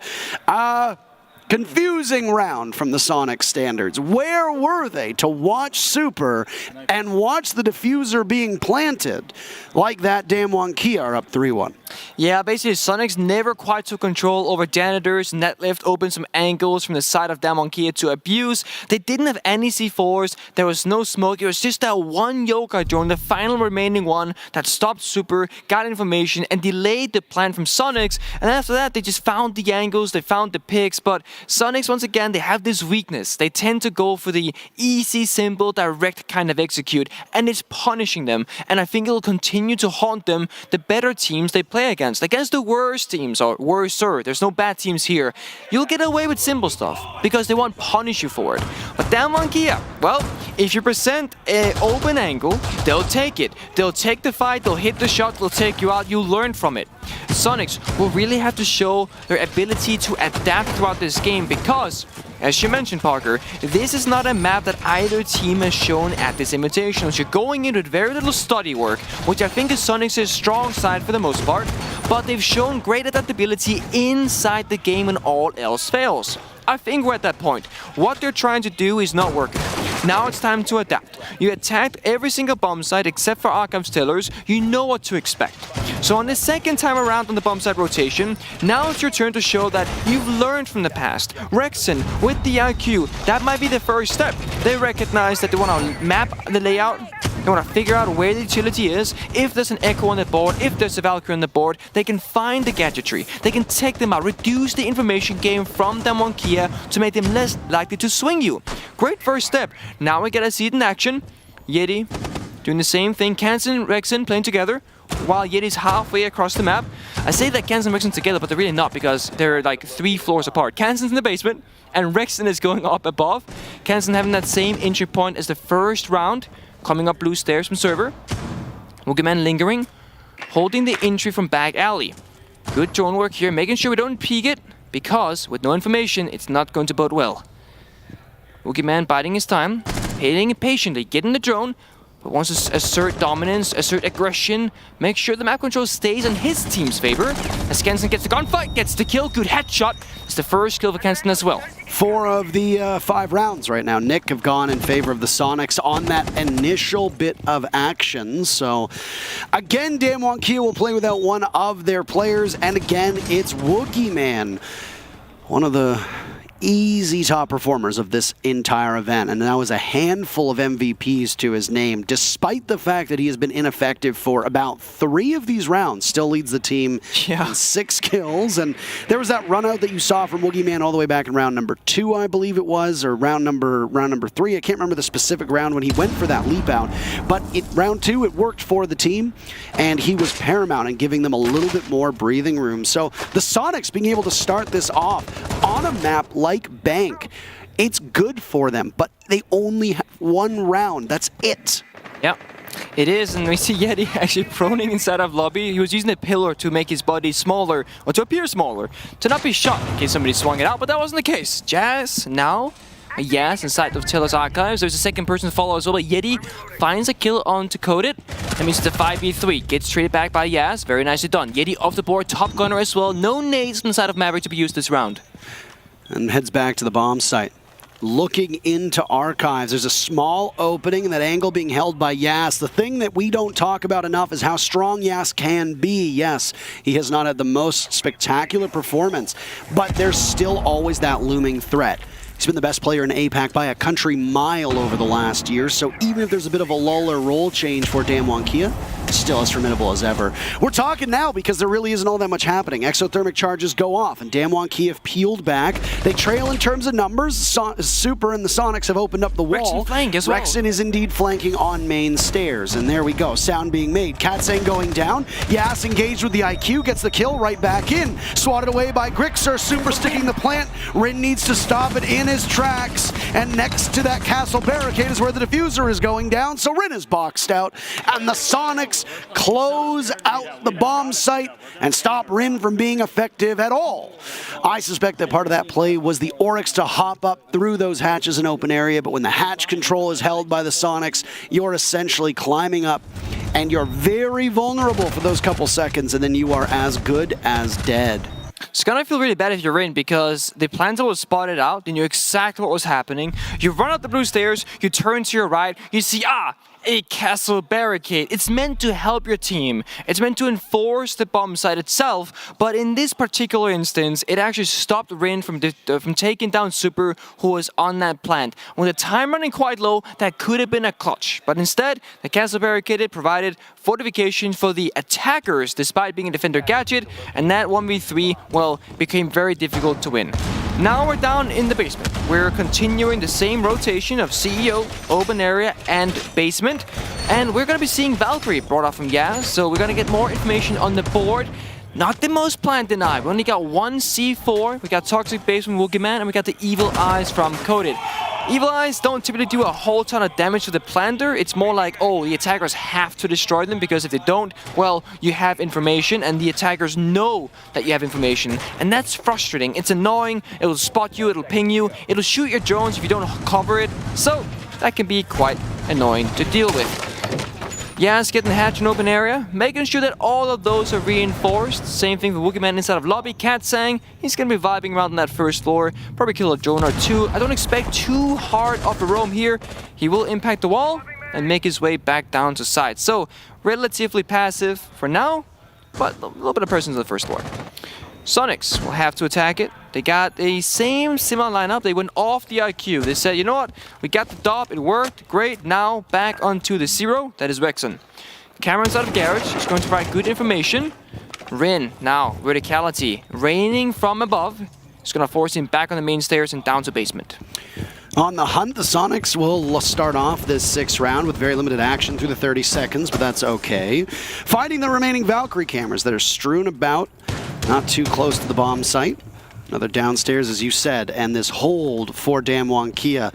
S7: Confusing round from the Sonic standards. Where were they to watch Super and watch the diffuser being planted like that? DWG KIA are up 3-1.
S19: Yeah, basically Soniqs never quite took control over janitors, and that left open some angles from the side of DWG KIA to abuse. They didn't have any C4s, there was no smoke, it was just that one Yokai drone, the final remaining one, that stopped Super, got information, and delayed the plan from Soniqs, and after that they just found the angles, they found the picks, but Soniqs, once again, they have this weakness. They tend to go for the easy, simple, direct kind of execute, and it's punishing them, and I think it'll continue to haunt them the better teams they play against. Against the worst teams, or worser, there's no bad teams here, you'll get away with simple stuff, because they won't punish you for it. But DWG KIA, well, if you present an open angle, they'll take it. They'll take the fight, they'll hit the shot, they'll take you out, you'll learn from it. Soniqs will really have to show their ability to adapt throughout this game, because, as you mentioned, Parker, this is not a map that either team has shown at this Invitational. You're going in with very little study work, which I think is Soniqs' strong side for the most part, but they've shown great adaptability inside the game when all else fails. I think we're at that point. What they're trying to do is not working. Now it's time to adapt. You attacked every single bomb site except for Archives Tillers, you know what to expect. So on the second time around on the bomb site rotation, now it's your turn to show that you've learned from the past. Rexen with the IQ, that might be the first step. They recognize that they want to map the layout, they want to figure out where the utility is. If there's an Echo on the board, if there's a Valkyrie on the board, they can find the gadgetry. They can take them out, reduce the information gain from DWG KIA to make them less likely to swing you. Great first step. Now we get to see it in action. Yeti doing the same thing. Kansan and Rexen playing together while Yeti's halfway across the map. I say that Kansan and Rexen together, but they're really not, because they're like 3 floors apart. Kansan's in the basement and Rexen is going up above. Kansan having that same entry point as the first round, coming up blue stairs from server. Boogeyman lingering, holding the entry from back alley. Good drone work here, making sure we don't peek it, because with no information, it's not going to bode well. Boogeyman biding his time, waiting patiently, getting the drone, but wants to assert dominance, assert aggression, make sure the map control stays in his team's favor. As Kansan gets the gunfight, gets the kill, good headshot. It's the first kill for Kansan as well.
S7: 4 of the 5 rounds right now, Nick, have gone in favor of the Soniqs on that initial bit of action. So, again, DWG KIA will play without one of their players, and again, it's Boogeyman, one of the easy top performers of this entire event, and now has a handful of MVPs to his name, despite the fact that he has been ineffective for about 3 of these rounds. Still leads the team in 6 kills, and there was that run out that you saw from Boogeyman all the way back in round number 2, I believe it was, or round number 3. I can't remember the specific round when he went for that leap out, but round 2 it worked for the team, and he was paramount in giving them a little bit more breathing room. So the Soniqs being able to start this off on a map like Bank, it's good for them, but they only have 1 round. That's it.
S19: Yeah, it is, and we see Yeti actually proning inside of lobby. He was using a pillar to make his body smaller, or to appear smaller, to not be shot in case somebody swung it out, but that wasn't the case. Jazz now, yes, inside of Tiller's Archives. There's a second person to follow as well, but Yeti finds a kill on to Coded. That means it's a 5v3. Gets traded back by Yaz. Very nicely done. Yeti off the board, top gunner as well. No nades inside of Maverick to be used this round.
S7: And heads back to the bomb site. Looking into Archives, there's a small opening, and that angle being held by Yas. The thing that we don't talk about enough is how strong Yas can be. Yes, he has not had the most spectacular performance, but there's still always that looming threat. He's been the best player in APAC by a country mile over the last year, so even if there's a bit of a lull or role change for DWG KIA, still as formidable as ever. We're talking now because there really isn't all that much happening. Exothermic charges go off, and DWG KIA have peeled back. They trail in terms of numbers. Super and the Soniqs have opened up the wall.
S19: Rexen flank as well.
S7: Rexen is indeed flanking on main stairs, and there we go. Sound being made. Katsang going down. Yas engaged with the IQ, gets the kill right back in. Swatted away by Grixer. Super sticking the plant. Rin needs to stop it in his tracks, and next to that castle barricade is where the diffuser is going down, so Rin is boxed out, and the Soniqs close out the bomb site and stop Rin from being effective at all. I suspect that part of that play was the Oryx to hop up through those hatches in open area, but when the hatch control is held by the Soniqs, you're essentially climbing up, and you're very vulnerable for those couple seconds, and then you are as good as dead.
S19: It's gonna feel really bad if you're in, because the planter was spotted out, you knew exactly what was happening. You run up the blue stairs, you turn to your right, you see, a castle barricade. It's meant to help your team. It's meant to enforce the bomb site itself, but in this particular instance, it actually stopped Rin from taking down Super, who was on that plant. With the time running quite low, that could have been a clutch, but instead, the castle barricade provided fortification for the attackers, despite being a defender gadget, and that 1v3, well, became very difficult to win. Now we're down in the basement. We're continuing the same rotation of CEO, open area, and basement. And we're going to be seeing Valkyrie brought up from Yas, so we're going to get more information on the board. Not the most plant denied. We only got one C4, we got Toxic Base from Woogieman, and we got the Evil Eyes from Coded. Evil Eyes don't typically do a whole ton of damage to the planter. It's more like, oh, the attackers have to destroy them, because if they don't, well, you have information, and the attackers know that you have information. And that's frustrating. It's annoying. It'll spot you, it'll ping you, it'll shoot your drones if you don't cover it. So that can be quite annoying to deal with. Yas getting the hatch in open area, making sure that all of those are reinforced. Same thing for Woogieman inside of lobby. Katsang, he's going to be vibing around on that first floor. Probably kill a drone or two. I don't expect too hard of a roam here. He will impact the wall and make his way back down to side. So, relatively passive for now, but a little bit of presence on the first floor. Soniqs will have to attack it. They got a similar lineup. They went off the IQ. They said, you know what? We got the DOP. It worked. Great. Now back onto the zero. That is Rexen. Cameron's out of garage. He's going to provide good information. Rin, now, verticality. Raining from above. It's going to force him back on the main stairs and down to basement.
S7: On the hunt, the Soniqs will start off this 6th round with very limited action through the 30 seconds, but that's okay. Finding the remaining Valkyrie cameras that are strewn about, not too close to the bomb site. Another downstairs, as you said, and this hold for DWG KIA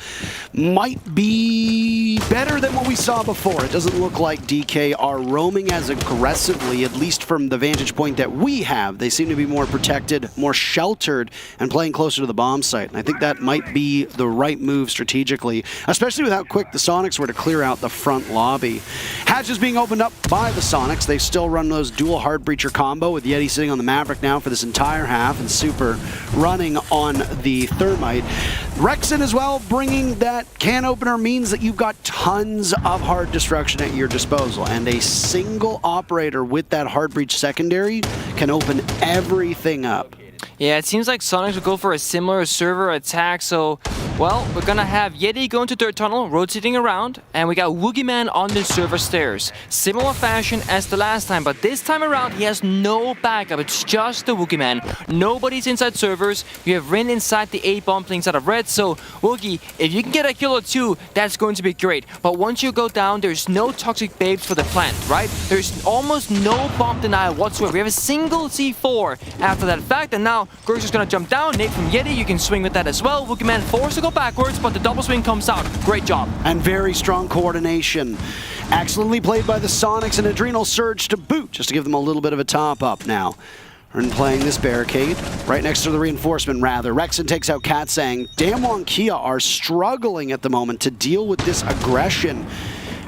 S7: might be better than what we saw before. It doesn't look like DK are roaming as aggressively, at least from the vantage point that we have. They seem to be more protected, more sheltered, and playing closer to the bomb site. And I think that might be the right move strategically, especially with how quick the Soniqs were to clear out the front lobby. Hatches being opened up by the Soniqs. They still run those dual hard breacher combo with Yeti sitting on the Maverick now for this entire half, and Super running on the Thermite. Rexen as well, bringing that can opener means that you've got tons of hard destruction at your disposal, and a single operator with that hard breach secondary can open everything up.
S19: Yeah, it seems like Soniqs will go for a similar server attack, so, well, we're gonna have Yeti go into Dirt Tunnel, rotating around, and we got Woogieman on the server stairs. Similar fashion as the last time, but this time around, he has no backup. It's just the Woogieman. Nobody's inside servers. You have Rin inside the A-bomb playing inside of red, so, Woogie, if you can get a kill or two, that's going to be great. But once you go down, there's no toxic babes for the plant, right? There's almost no bomb denial whatsoever. We have a single C4 after that fact, and now Grixer's gonna jump down. Nate from Yeti, you can swing with that as well. Woogieman forced to go backwards, but the double swing comes out. Great job.
S7: And very strong coordination. Excellently played by the Soniqs, and Adrenal Surge to boot, just to give them a little bit of a top up now. And playing this barricade, right next to the reinforcement, rather. Rexen takes out Katsang. DWG KIA are struggling at the moment to deal with this aggression.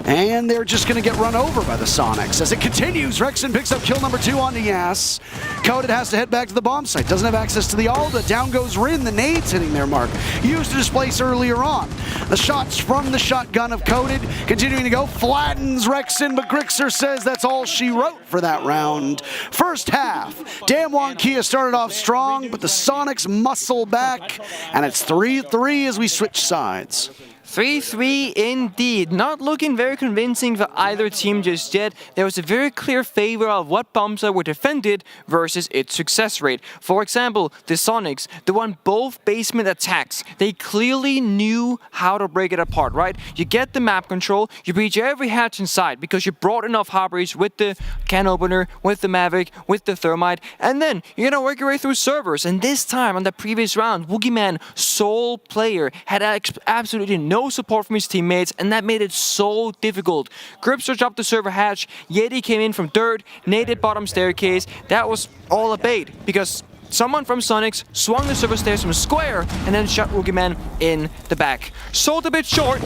S7: And they're just going to get run over by the Soniqs. As it continues, Rexen picks up kill number 2 onto Yas. Coded has to head back to the bomb site. Doesn't have access to the Alda. Down goes Rin. The nades hitting their mark. Used to displace earlier on. The shots from the shotgun of Coded continuing to go. Flattens Rexen, but Grixer says that's all she wrote for that round. First half, DWG KIA started off strong, but the Soniqs muscle back. And it's 3-3 as we switch sides.
S19: 3-3 indeed. Not looking very convincing for either team just yet. There was a very clear favor of what bombs were defended versus its success rate. For example, the Soniqs, they won both basement attacks. They clearly knew how to break it apart, right? You get the map control, you breach every hatch inside because you brought enough hard breach with the can opener, with the Maverick, with the Thermite, and then you're gonna work your way through servers. And this time, on the previous round, Woogieman, sole player, had absolutely no support from his teammates, and that made it so difficult. Grixer dropped the server hatch, Yeti came in from third, naded bottom staircase. That was all a bait, because someone from Soniqs swung the server stairs from square and then shot Woogieman in the back. Sold a bit short,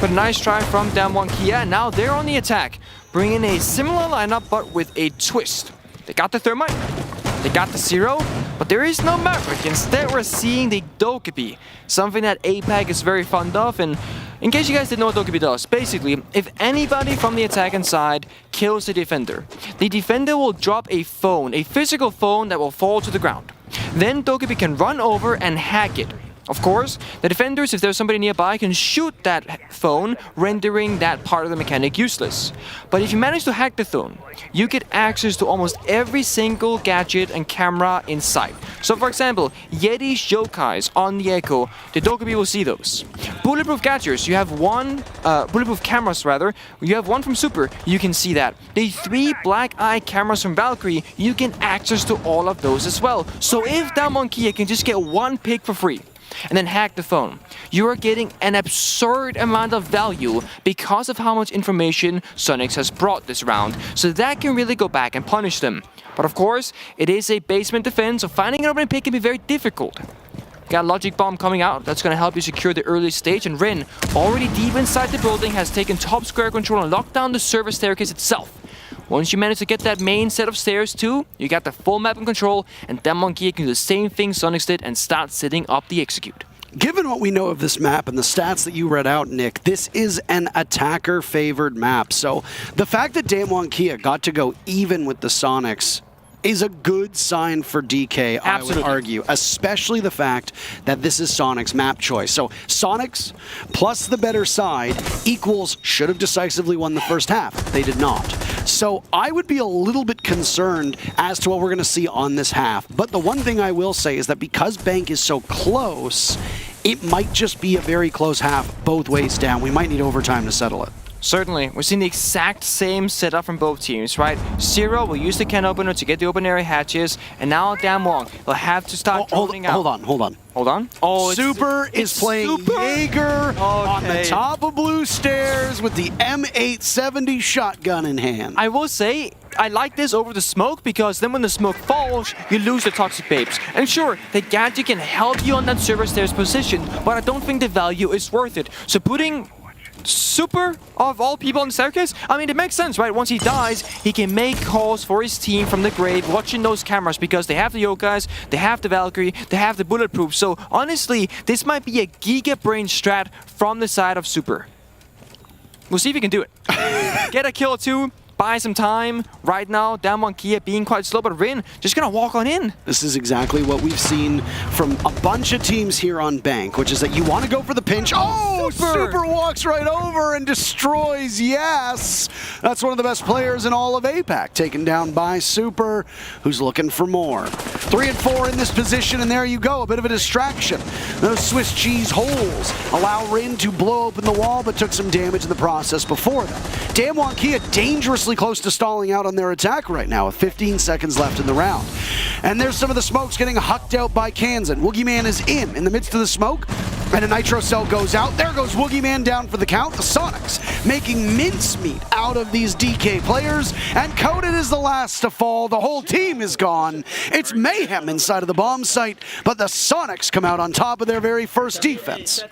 S19: but a nice try from DWG KIA. Now they're on the attack, bringing a similar lineup but with a twist. They got the Thermite, they got the Zero, but there is no Maverick. Instead, we're seeing the Dokkaebi, something that APAC is very fond of. And in case you guys didn't know what Dokkaebi does, basically, if anybody from the attacking side kills the defender will drop a phone, a physical phone that will fall to the ground. Then Dokkaebi can run over and hack it. Of course, the defenders, if there's somebody nearby, can shoot that phone, rendering that part of the mechanic useless. But if you manage to hack the phone, you get access to almost every single gadget and camera in sight. So for example, Yeti's yokais on the Echo, the Dokkaebi will see those. Bulletproof gadgets, you have one, bulletproof cameras rather, you have one from Super, you can see that. The 3 black eye cameras from Valkyrie, you can access to all of those as well. So if DWG KIA can just get one pick for free, and then hack the phone, you are getting an absurd amount of value because of how much information Soniqs has brought this round. So that can really go back and punish them. But of course, it is a basement defense, so finding an open pick can be very difficult. Got a logic bomb coming out, that's going to help you secure the early stage, and Rin, already deep inside the building, has taken top square control and locked down the server staircase itself. Once you manage to get that main set of stairs too, you got the full map in control, and DWG KIA can do the same thing Soniqs did and start setting up the execute.
S7: Given what we know of this map and the stats that you read out, Nick, this is an attacker-favored map. So the fact that DWG KIA got to go even with the Soniqs is a good sign for DK,
S19: Absolutely.
S7: I would argue, especially the fact that this is Soniqs' map choice. So Soniqs plus the better side equals should have decisively won the first half. They did not. So I would be a little bit concerned as to what we're going to see on this half. But the one thing I will say is that because Bank is so close, it might just be a very close half both ways down. We might need overtime to settle it.
S19: Certainly. We're seeing the exact same setup from both teams, right? Zero will use the can opener to get the open area hatches, and now DWG will have to start droning out.
S7: Hold on.
S19: Oh,
S7: Super is playing Jaeger on the top of blue stairs with the M870 shotgun in hand.
S19: I will say, I like this over the smoke because then when the smoke falls, you lose the toxic babes. And sure, the gadget can help you on that server stairs position, but I don't think the value is worth it. So putting Super, of all people on the staircase, I mean, it makes sense, right? Once he dies, he can make calls for his team from the grave, watching those cameras, because they have the yokais, they have the Valkyrie, they have the bulletproof. So honestly, this might be a giga brain strat from the side of Super. We'll see if he can do it. Get a kill or two, buy some time. Right now, DWG KIA being quite slow, but Rin just gonna walk on in.
S7: This is exactly what we've seen from a bunch of teams here on Bank, which is that you want to go for the pinch. Oh, Super walks right over and destroys. Yes, that's one of the best players in all of APAC, taken down by Super, who's looking for more. 3 and 4 in this position, and there you go, a bit of a distraction. Those Swiss cheese holes allow Rin to blow open the wall, but took some damage in the process before that. DWG KIA dangerously close to stalling out on their attack right now with 15 seconds left in the round. And there's some of the smokes getting hucked out by Kansan. Woogieman is in the midst of the smoke, and a nitro cell goes out. There goes Woogieman down for the count. The Soniqs making mincemeat out of these DK players, and Coded is the last to fall. The whole team is gone. It's mayhem inside of the bomb site, but the Soniqs come out on top of their very first defense.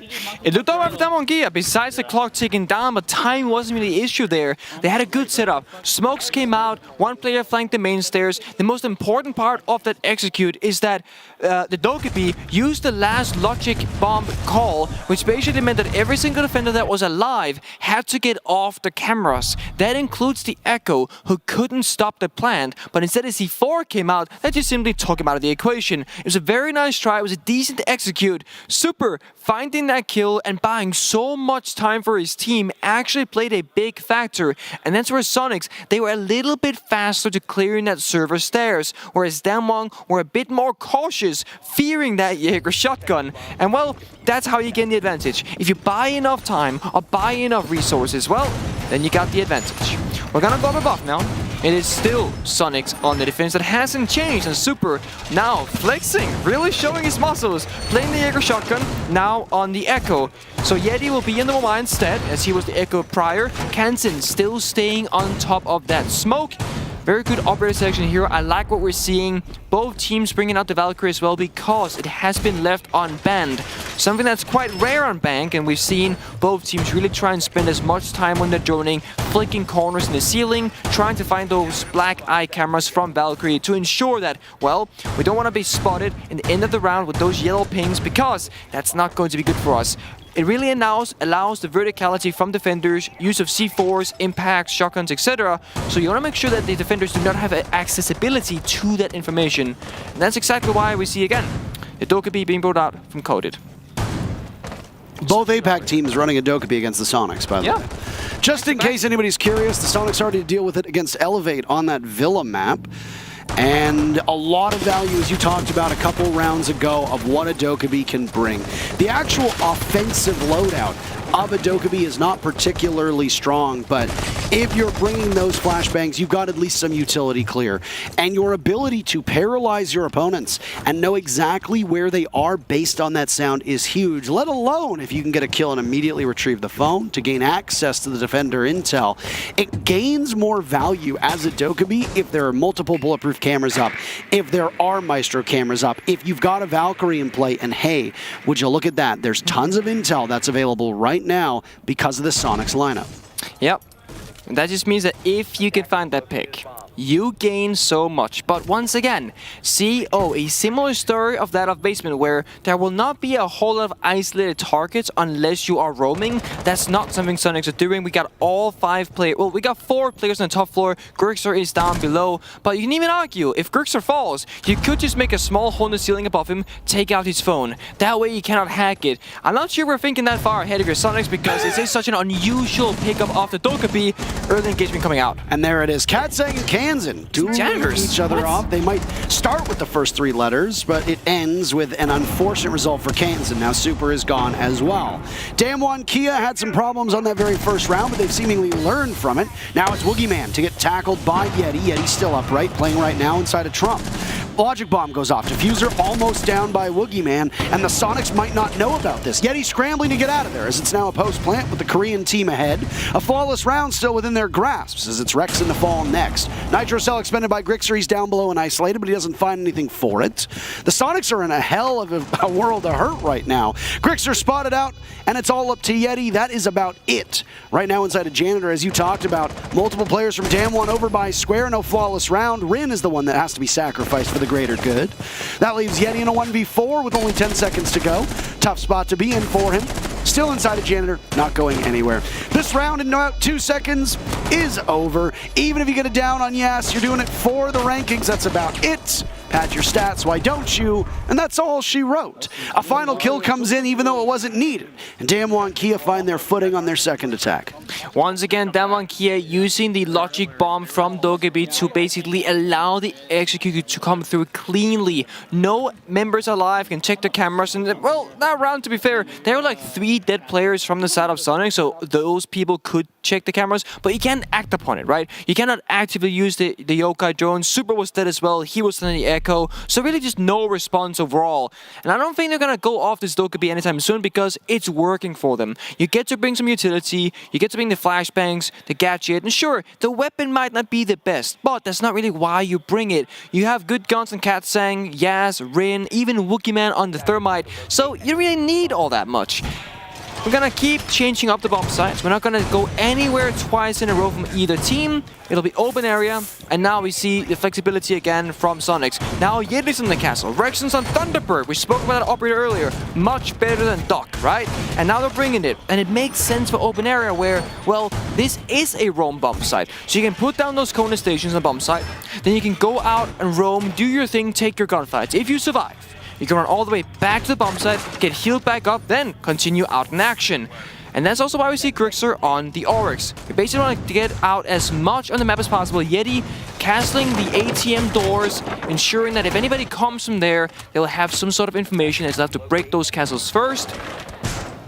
S19: It looked all right for DWG KIA, besides the clock ticking down, but time wasn't really the issue there. They had a good setup. Smokes came out, one player flanked the main stairs. The most important part of that execute is that the Dokkaebi used the last logic bomb call, which basically meant that every single defender that was alive had to get off the cameras. That includes the Echo, who couldn't stop the plant, but instead as C4 came out, that just simply took him out of the equation. It was a very nice try, it was a decent execute. Super finding that kill and buying so much time for his team actually played a big factor, and that's where Soniqs, they were a little bit faster to clearing that server stairs, whereas Damwon were a bit more cautious, fearing that Jaeger shotgun. And well, that's how you gain the advantage. If you buy enough time or buy enough resources, well, then you got the advantage. We're gonna go above now. It is still Soniqs on the defense. That hasn't changed, and Super now flexing, really showing his muscles, playing the Jaeger shotgun now on the Echo. So Yeti will be in the Moma instead, as he was the Echo prior. Kansen still staying on top of that smoke. Very good operator selection here. I like what we're seeing. Both teams bringing out the Valkyrie as well because it has been left unbanned. Something that's quite rare on Bank, and we've seen both teams really try and spend as much time when they're droning, flicking corners in the ceiling, trying to find those black eye cameras from Valkyrie to ensure that, well, we don't want to be spotted in the end of the round with those yellow pings because that's not going to be good for us. It really allows the verticality from defenders, use of C4s, impacts, shotguns, etc. So you want to make sure that the defenders do not have accessibility to that information. And that's exactly why we see again the Dokkaebi being brought out from Coded.
S7: Both APAC teams running a Dokkaebi against the Soniqs, by the way. Just in case anybody's curious, the Soniqs already deal with it against Elevate on that Villa map. And a lot of value, as you talked about a couple rounds ago, of what a Dokkaebi can bring. The actual offensive loadout of a Dokkaebi is not particularly strong, but if you're bringing those flashbangs, you've got at least some utility clear. And your ability to paralyze your opponents and know exactly where they are based on that sound is huge, let alone if you can get a kill and immediately retrieve the phone to gain access to the defender intel. It gains more value as a Dokkaebi if there are multiple bulletproof cameras up, if there are Maestro cameras up, if you've got a Valkyrie in play, and hey, would you look at that, there's tons of intel that's available right now because of the Soniqs lineup.
S19: Yep. And that just means that if you can find that pick, you gain so much. But once again, a similar story of that of Basement, where there will not be a whole lot of isolated targets unless you are roaming. That's not something Soniqs are doing. We got all 5 players. Well, we got 4 players on the top floor. Grixer is down below. But you can even argue, if Grixer falls, you could just make a small hole in the ceiling above him, take out his phone. That way you cannot hack it. I'm not sure we're thinking that far ahead of your Soniqs because this is such an unusual pickup off the Dokkaebi. Early engagement coming out.
S7: And there it is. Katsang and Kansen do each other off. They might start with the first 3 letters, but it ends with an unfortunate result for Kansen. Now Super is gone as well. DWG KIA had some problems on that very first round, but they've seemingly learned from it. Now it's Woogieman to get tackled by Yeti. Yeti's still upright, playing right now inside a Trump. Logic Bomb goes off. Diffuser almost down by Woogieman, and the Soniqs might not know about this. Yeti scrambling to get out of there as it's now a post-plant with the Korean team ahead. A flawless round still within their grasps as it's Rex in the fall next. Nitro Cell expended by Grixer. He's down below and isolated, but he doesn't find anything for it. The Soniqs are in a hell of a world of hurt right now. Grixer spotted out, and it's all up to Yeti. That is about it. Right now inside a Janitor, as you talked about, multiple players from Damwon over by Square. No flawless round. Rin is the one that has to be sacrificed for the greater good. That leaves Yeti in a 1v4 with only 10 seconds to go. Tough spot to be in for him. Still inside a Janitor, not going anywhere. This round in about 2 seconds is over. Even if you get it down on Yas, you're doing it for the rankings. That's about it. Pad your stats, why don't you? And that's all she wrote. A final kill comes in even though it wasn't needed. And DWG KIA find their footing on their second attack.
S19: Once again, DWG KIA using the Logic Bomb from Dokkaebi to basically allow the executor to come through cleanly. No members alive, can check the cameras. And well, that round, to be fair, there were like 3 dead players from the side of Sonic, so those people could check the cameras, but you can't act upon it, right? You cannot actively use the yokai drone. Super was dead as well. He was in the Echo, so really just no response overall. And I don't think they're gonna go off this Dokkaebi anytime soon because it's working for them. You get to bring some utility, you get to bring the flashbangs, the gadget, and sure, the weapon might not be the best, but that's not really why you bring it. You have good guns on Katsang, Yas, Rin, even Woogieman on the Thermite, so you don't really need all that much. we're gonna keep changing up the bomb sites. We're not gonna go anywhere twice in a row from either team. It'll be open area, and now we see the flexibility again from Soniqs. Now Yeti's on the castle, Rexon's on Thunderbird. We spoke about that operator earlier. Much better than Doc, right? And now they're bringing it, and it makes sense for open area where, well, this is a roam bomb site. So you can put down those Kona stations on bomb site, then you can go out and roam, do your thing, take your gunfights. If you survive, you can run all the way back to the bomb site, get healed back up, then continue out in action. And that's also why we see Grixer on the Oryx. We basically want to get out as much on the map as possible. Yeti castling the ATM doors, ensuring that if anybody comes from there, they'll have some sort of information as they'll have to break those castles first.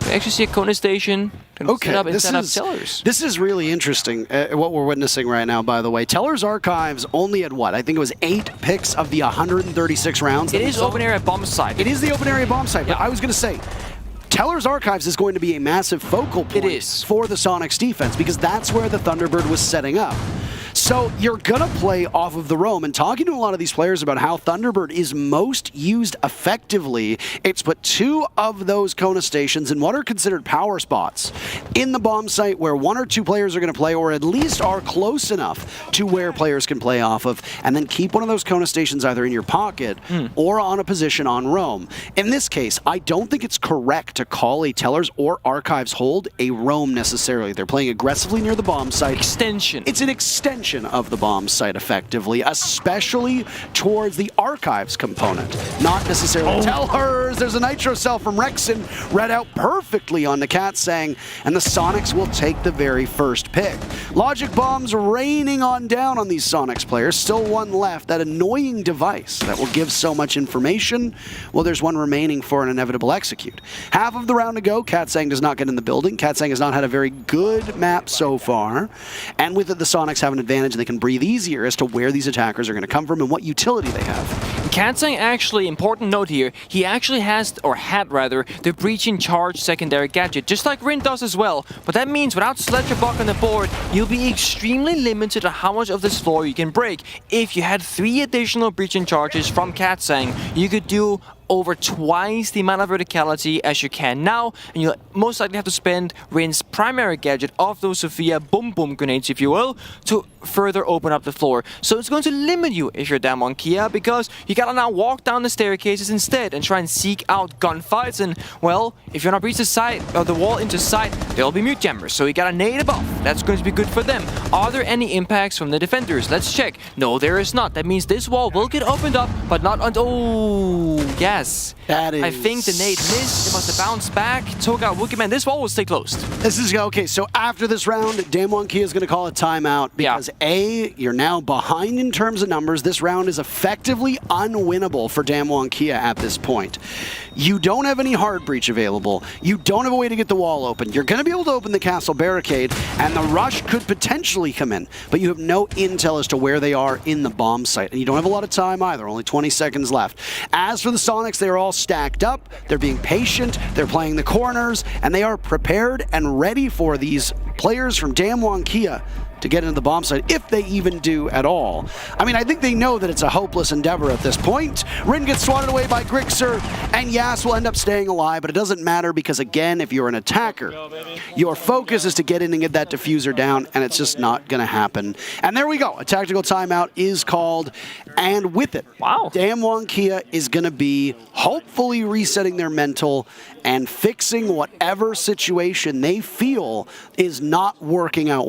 S19: We actually see a Kona station.
S7: Okay, this is really interesting, what we're witnessing right now, by the way. Teller's Archives only at what? I think it was 8 picks of the 136 rounds.
S19: It is open area bomb site.
S7: It is the open area bomb site, but I was going to say, Teller's Archives is going to be a massive focal point for the Soniqs defense because that's where the Thunderbird was setting up. So you're going to play off of the roam, and talking to a lot of these players about how Thunderbird is most used effectively, it's put 2 of those Kona stations in what are considered power spots in the bomb site where 1 or 2 players are going to play, or at least are close enough to where players can play off of, and then keep one of those Kona stations either in your pocket or on a position on roam. In this case, I don't think it's correct to call a Tellers or Archives hold a roam necessarily. They're playing aggressively near the bomb site.
S19: Extension.
S7: It's an extension of the bomb site effectively, especially towards the Archives component. Not necessarily Tellers. There's a Nitro Cell from Rexon read out perfectly on the Katsang, and the Soniqs will take the very first pick. Logic bombs raining on down on these Soniqs players. Still 1 left. That annoying device that will give so much information. Well, there's 1 remaining for an inevitable execute. Half of the round to go. Katsang does not get in the building. Katsang has not had a very good map so far, and with it, the Soniqs have an advantage and they can breathe easier as to where these attackers are going to come from and what utility they have.
S19: Katsang, actually, important note here, he actually has, or had rather, the breach in charge secondary gadget, just like Rin does as well. But that means without Sledge or Buck on the board, you'll be extremely limited on how much of this floor you can break. If you had 3 additional breach in charges from Katsang, you could do over twice the amount of verticality as you can now, and you'll most likely have to spend Rin's primary gadget of those Sophia boom boom grenades, if you will, to further open up the floor. So it's going to limit you if you're down on Kia, because you gotta now walk down the staircases instead and try and seek out gunfights, and well, if you're not breach the side or the wall into sight, there'll be mute jammers, so you gotta nade above. That's going to be good for them. Are there any impacts from the defenders? Let's check. No, there is not. That means this wall will get opened up, but not on. Oh, yes.
S7: That is...
S19: I think the nade missed. It must have bounced back. Took out Wookieman. This wall will stay closed.
S7: This is okay. So after this round, Damwon Kia is going to call a timeout because A, you're now behind in terms of numbers. This round is effectively unwinnable for Damwon Kia at this point. You don't have any hard breach available. You don't have a way to get the wall open. You're going to be able to open the castle barricade, and the rush could potentially come in, but you have no intel as to where they are in the bomb site, and you don't have a lot of time either. Only 20 seconds left. As for the Soniqs, they are all stacked up. They're being patient. They're playing the corners, and they are prepared and ready for these players from Damwon Kia to get into the bomb site, if they even do at all. I mean, I think they know that it's a hopeless endeavor at this point. Rin gets swatted away by Grixer, and Yas will end up staying alive, but it doesn't matter because, again, if you're an attacker, your focus is to get in and get that diffuser down, and it's just not going to happen. And there we go. A tactical timeout is called, and with it, Damwon Kia is going to be hopefully resetting their mental and fixing whatever situation they feel is not working out